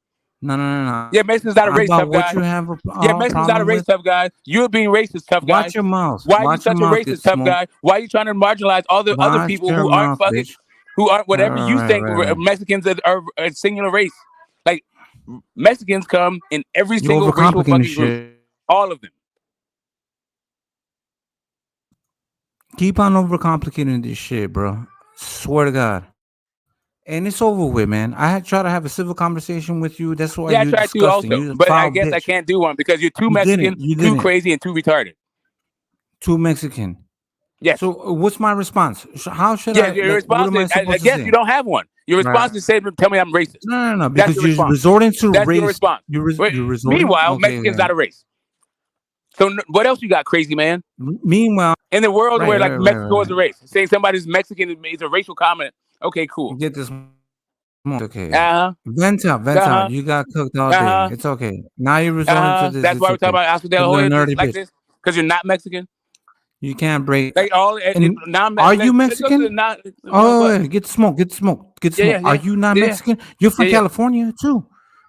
No. Yeah, Mexican's not a race, About tough what guy. you have Yeah, Mexican's not a problem race, with? tough guy. You're being racist, tough guy. Watch your mouth. Why are you Watch your such a mouth get racist, tough smoked. guy? Why are you trying to marginalize all the other Watch people your who aren't mouth, fucking, bitch. who aren't whatever you think Right. Mexicans are a singular race? Like Mexicans come in every You single racial overcomplicating fucking group, shit. all of them. Keep on overcomplicating this shit, bro. Swear to God. And it's over with, man. I had tried to have a civil conversation with you. That's why Yeah, I you're tried to disgusting. also, You're a but I foul guess I bitch. can't do one because you're too You Mexican, didn't. You too didn't. crazy, and too retarded. Too Mexican. Yes. So what's my response? How should Yeah, I? your Like, what response am I is, I supposed to guess say? you don't have one. Your response Right. is say, tell me I'm racist. No. That's Because your you're response. resorting to That's your race. response. You're Wait, resorting. meanwhile, Okay. Mexican's not a race. So what else you got, crazy man? Meanwhile, In the world right. where like Mexico is a race, saying somebody's Mexican is a racial comment. Okay, cool. Get this. Okay. Uh-huh. Vent out. Uh-huh. You got cooked all day. Uh-huh. It's okay. Now you're resorting to this. That's It's why we're okay. talking about Oscar De La You little Hoya nerdy like bitch. this, because you're not Mexican. You can't break. Like all And now, are you let's go to the Mexican? not. Oh, What? yeah, get smoke. Yeah. Are you not Yeah. Mexican? You're from Yeah. California too.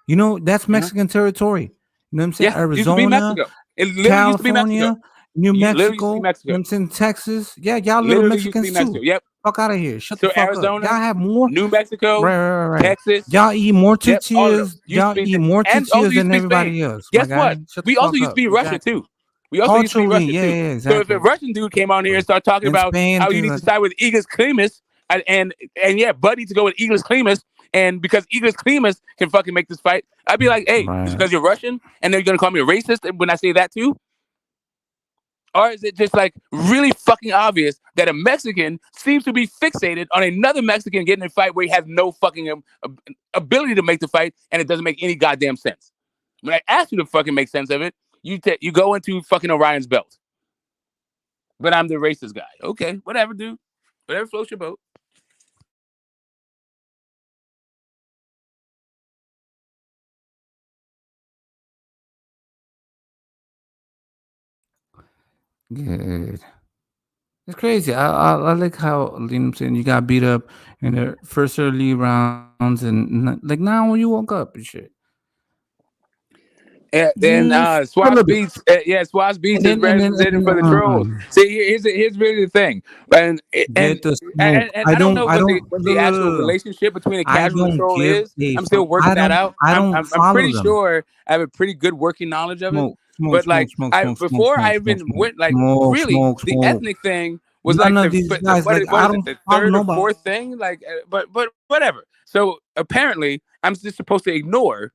You know that's Mexican territory. You know what I'm saying? Yeah, you used to be Arizona, Mexico. It literally used to be Mexico. California, New You literally used to be Mexico. You Mexico. know what I'm saying? Texas. Yeah, y'all little Literally used to be Mexicans Mexico. too. Yep. Fuck out of here. Shut So the fuck up. Arizona, Y'all have more. New Mexico, Right. Texas. Y'all eat more Yep, all of those. tortillas. Used to Y'all be, eat more and also tortillas used than to be Spain. everybody else. Guess My what? guy, shut the We also fuck used to up. be Russia Exactly. too. We also used to be Russia Culturally, too. yeah, So if exactly. a Russian dude came on here and started talking In about Spain, how you things need to like side with Iglis Klimas and yeah, Buddy to go with Iglis Klimas, and because Iglis Klimas can fucking make this fight, I'd be like, hey, just because you're Russian and then you're gonna call me a racist when I say that too? Or is it just like really fucking obvious that a Mexican seems to be fixated on another Mexican getting in a fight where he has no fucking ability to make the fight and it doesn't make any goddamn sense? When I ask you to fucking make sense of it, you go into fucking Orion's belt. But I'm the racist guy. Okay, whatever, dude. Whatever floats your boat. Good. It's crazy. I like how, you know what I'm saying, you got beat up in the first early rounds and like now when you woke up and shit. And then Just a Swaz little bit. Beats, Swaz Beats is And representing for the trolls. See, here's really the thing, and get the smoke. I don't know what the actual Look. relationship between a I casual and a don't troll give is. a I'm still fuck. working that out. I I'm don't I'm follow pretty them. sure I have a pretty good working knowledge of it. But like before I even went like really the ethnic thing was None like of these guys, what like is I it, don't the follow third or nobody. fourth thing, like but whatever. So apparently I'm just supposed to ignore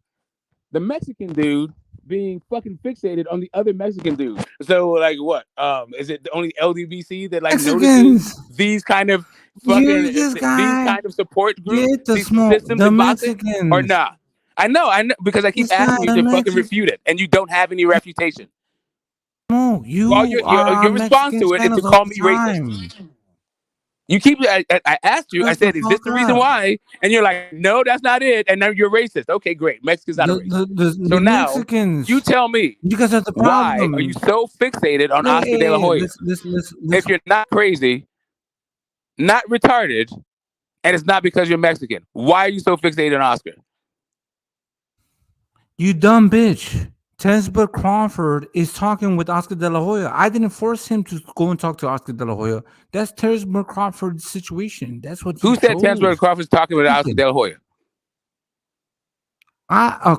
the Mexican dude being fucking fixated on the other Mexican dude. So like what? Is it only LDBC that like notices these kind of fucking this these guy. kind of support groups, Get the these smoke. systems The in boxing, or Mexicans. nah? I know, because I keep This guy, asking you the to fucking Mexican. refute it, and you don't have any refutation. No, Well, you are your response Mexican to it is to channels all call the me time. racist. You keep. I asked you. I Shut the said, "Is this fuck the reason up. why?" And you're like, "No, that's not it." And now you're racist. Okay, great. Mexican's not a race. So The now Mexicans. you tell me, Because that's the why are problem. you so fixated on Oscar De La Hey, Hoya? If you're not crazy, not retarded, and it's not because you're Mexican, why are you so fixated on Oscar? You dumb bitch. Tensberg Crawford is talking with Oscar De La Hoya. I didn't force him to go and talk to Oscar De La Hoya. That's Tensberg Crawford's situation. That's what Who he said chose. Tensberg Crawford's talking with Oscar De La Hoya?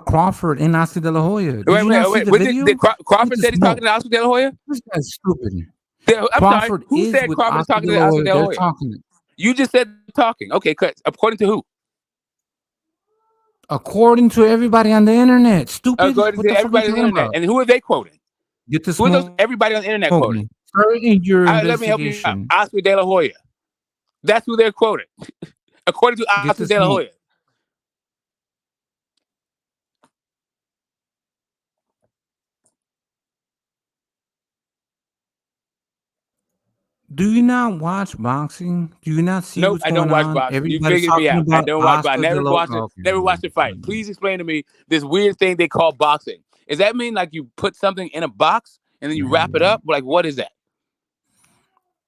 Crawford and Oscar De La Hoya. Did you not see the video? Did Crawford said he's talking to Oscar De La Hoya? This guy's stupid. I'm Crawford sorry. Who is said with Crawford is Oscar talking De to La Oscar Hoya. De La They're Hoya? talking. You just said talking. Okay, according to who? According to everybody on the internet. Stupid. According What to the fuck everybody are on you the talking internet. about? And who are they quoting? Get this Who are those everybody on the internet quoting? Start in your Let me help you out. investigation. Oscar De La Hoya. That's who they're quoting. According to Get Oscar this De La Hoya. Do you not watch boxing? Do you not see Nope, what's I don't going watch on? boxing. You Everybody's figured me talking out. I about don't watch boxing. Oscar De Never La watched it. Okay. Never watched a fight. Please explain to me this weird thing they call boxing. Does that mean like you put something in a box and then you wrap it up? Like what is that?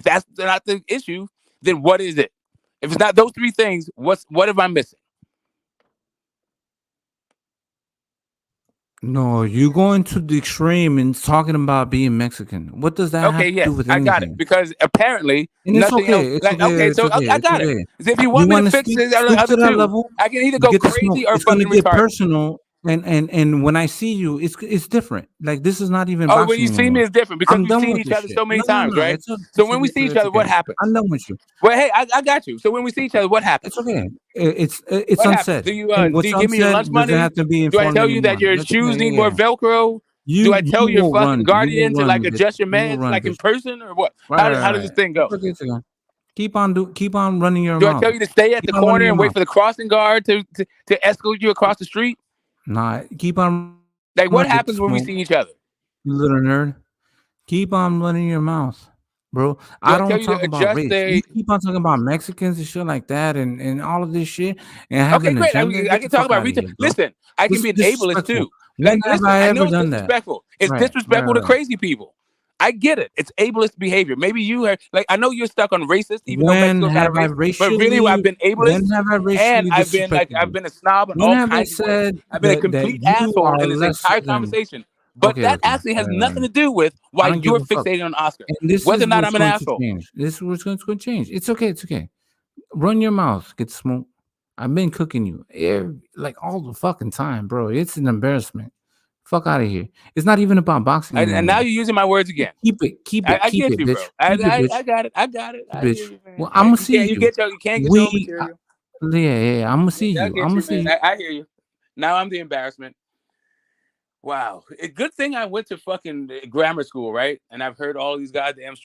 If that's not the issue, then what is it? If it's not those three things, what am I missing? No, you going to the extreme and talking about being Mexican. What does that have Okay, to yes, do with I got it anything? because apparently And it's nothing else. okay. It's Like, okay. okay, It's so okay. I It's got it. okay. If you You want me to want to fix stoop the to other that two, level? I can either go Get the smoke. crazy or It's gonna fucking get retarded. personal. And when I see you, it's different. Like this is not even Oh, when boxing you see me, anymore. it's different because I'm we've done seen with each this other shit. so many No, no, times, no. right? It's okay. So when we see each other, what Okay. happens? I'm done with you. Well, hey, I got you. So when we see each other, what happens? It's okay. It's What happens? unsaid. And Do what's you give me your unsaid lunch doesn't money? have to be in Do I form tell you anymore. that your That's shoes okay. need Yeah. more Velcro? Do You I tell you your will fucking run. You will guardian to run, like bitch. adjust your You will meds run, like in bitch. person or what? Right, How right, does this right. thing go? It's okay. It's okay. Keep on running your Do I mouth. tell you to stay at Keep the on running corner your and wait mouth. for the crossing guard to escort you across the street? Nah, keep on. Like what Get happens when we smoked, see each other? you little nerd. Keep on running your mouth, bro. Do I I tell don't you to talk about adjust race. You the? keep on talking about Mexicans and shit like that, and all of this shit, and have Okay, an great. agenda. I Get the can talk fuck about out of retail. here, bro. Listen, I This can is be an ableist disrespectful. too. When Like, have listen, I I ever know it's done that? disrespectful. It's Right, disrespectful to right. crazy people. I get it. It's ableist behavior. Maybe you are like I know you're stuck on racist, even though When Mexico's not a have I race. But really, I've been when ableist, have I and racially I've disrespected you? been a snob in When all have I kinds of ways. said I've been a that complete you asshole are in this lesser entire than? conversation. But Okay, that okay. actually has nothing to do with I why don't give you're a fuck. fixated on Oscar. And this Whether is or not what's I'm an going to asshole. change. This is what's going to change. It's okay. It's okay. Run your mouth. Get smoked. I've been cooking you like all the fucking time, bro. It's an embarrassment. Fuck out of here. It's not even about boxing And now anymore. you're using my words again. Keep it, I get you, bro. bitch. Keep it, bitch. I got it. I got it. I Bitch. hear you, man. Well, I'm gonna see You you. can't get your own We, material. yeah. I'm gonna see I you. get I'm gonna you, see man. you. I hear you. Now I'm the embarrassment. Wow. A good thing I went to fucking grammar school, right? And I've heard all these goddamn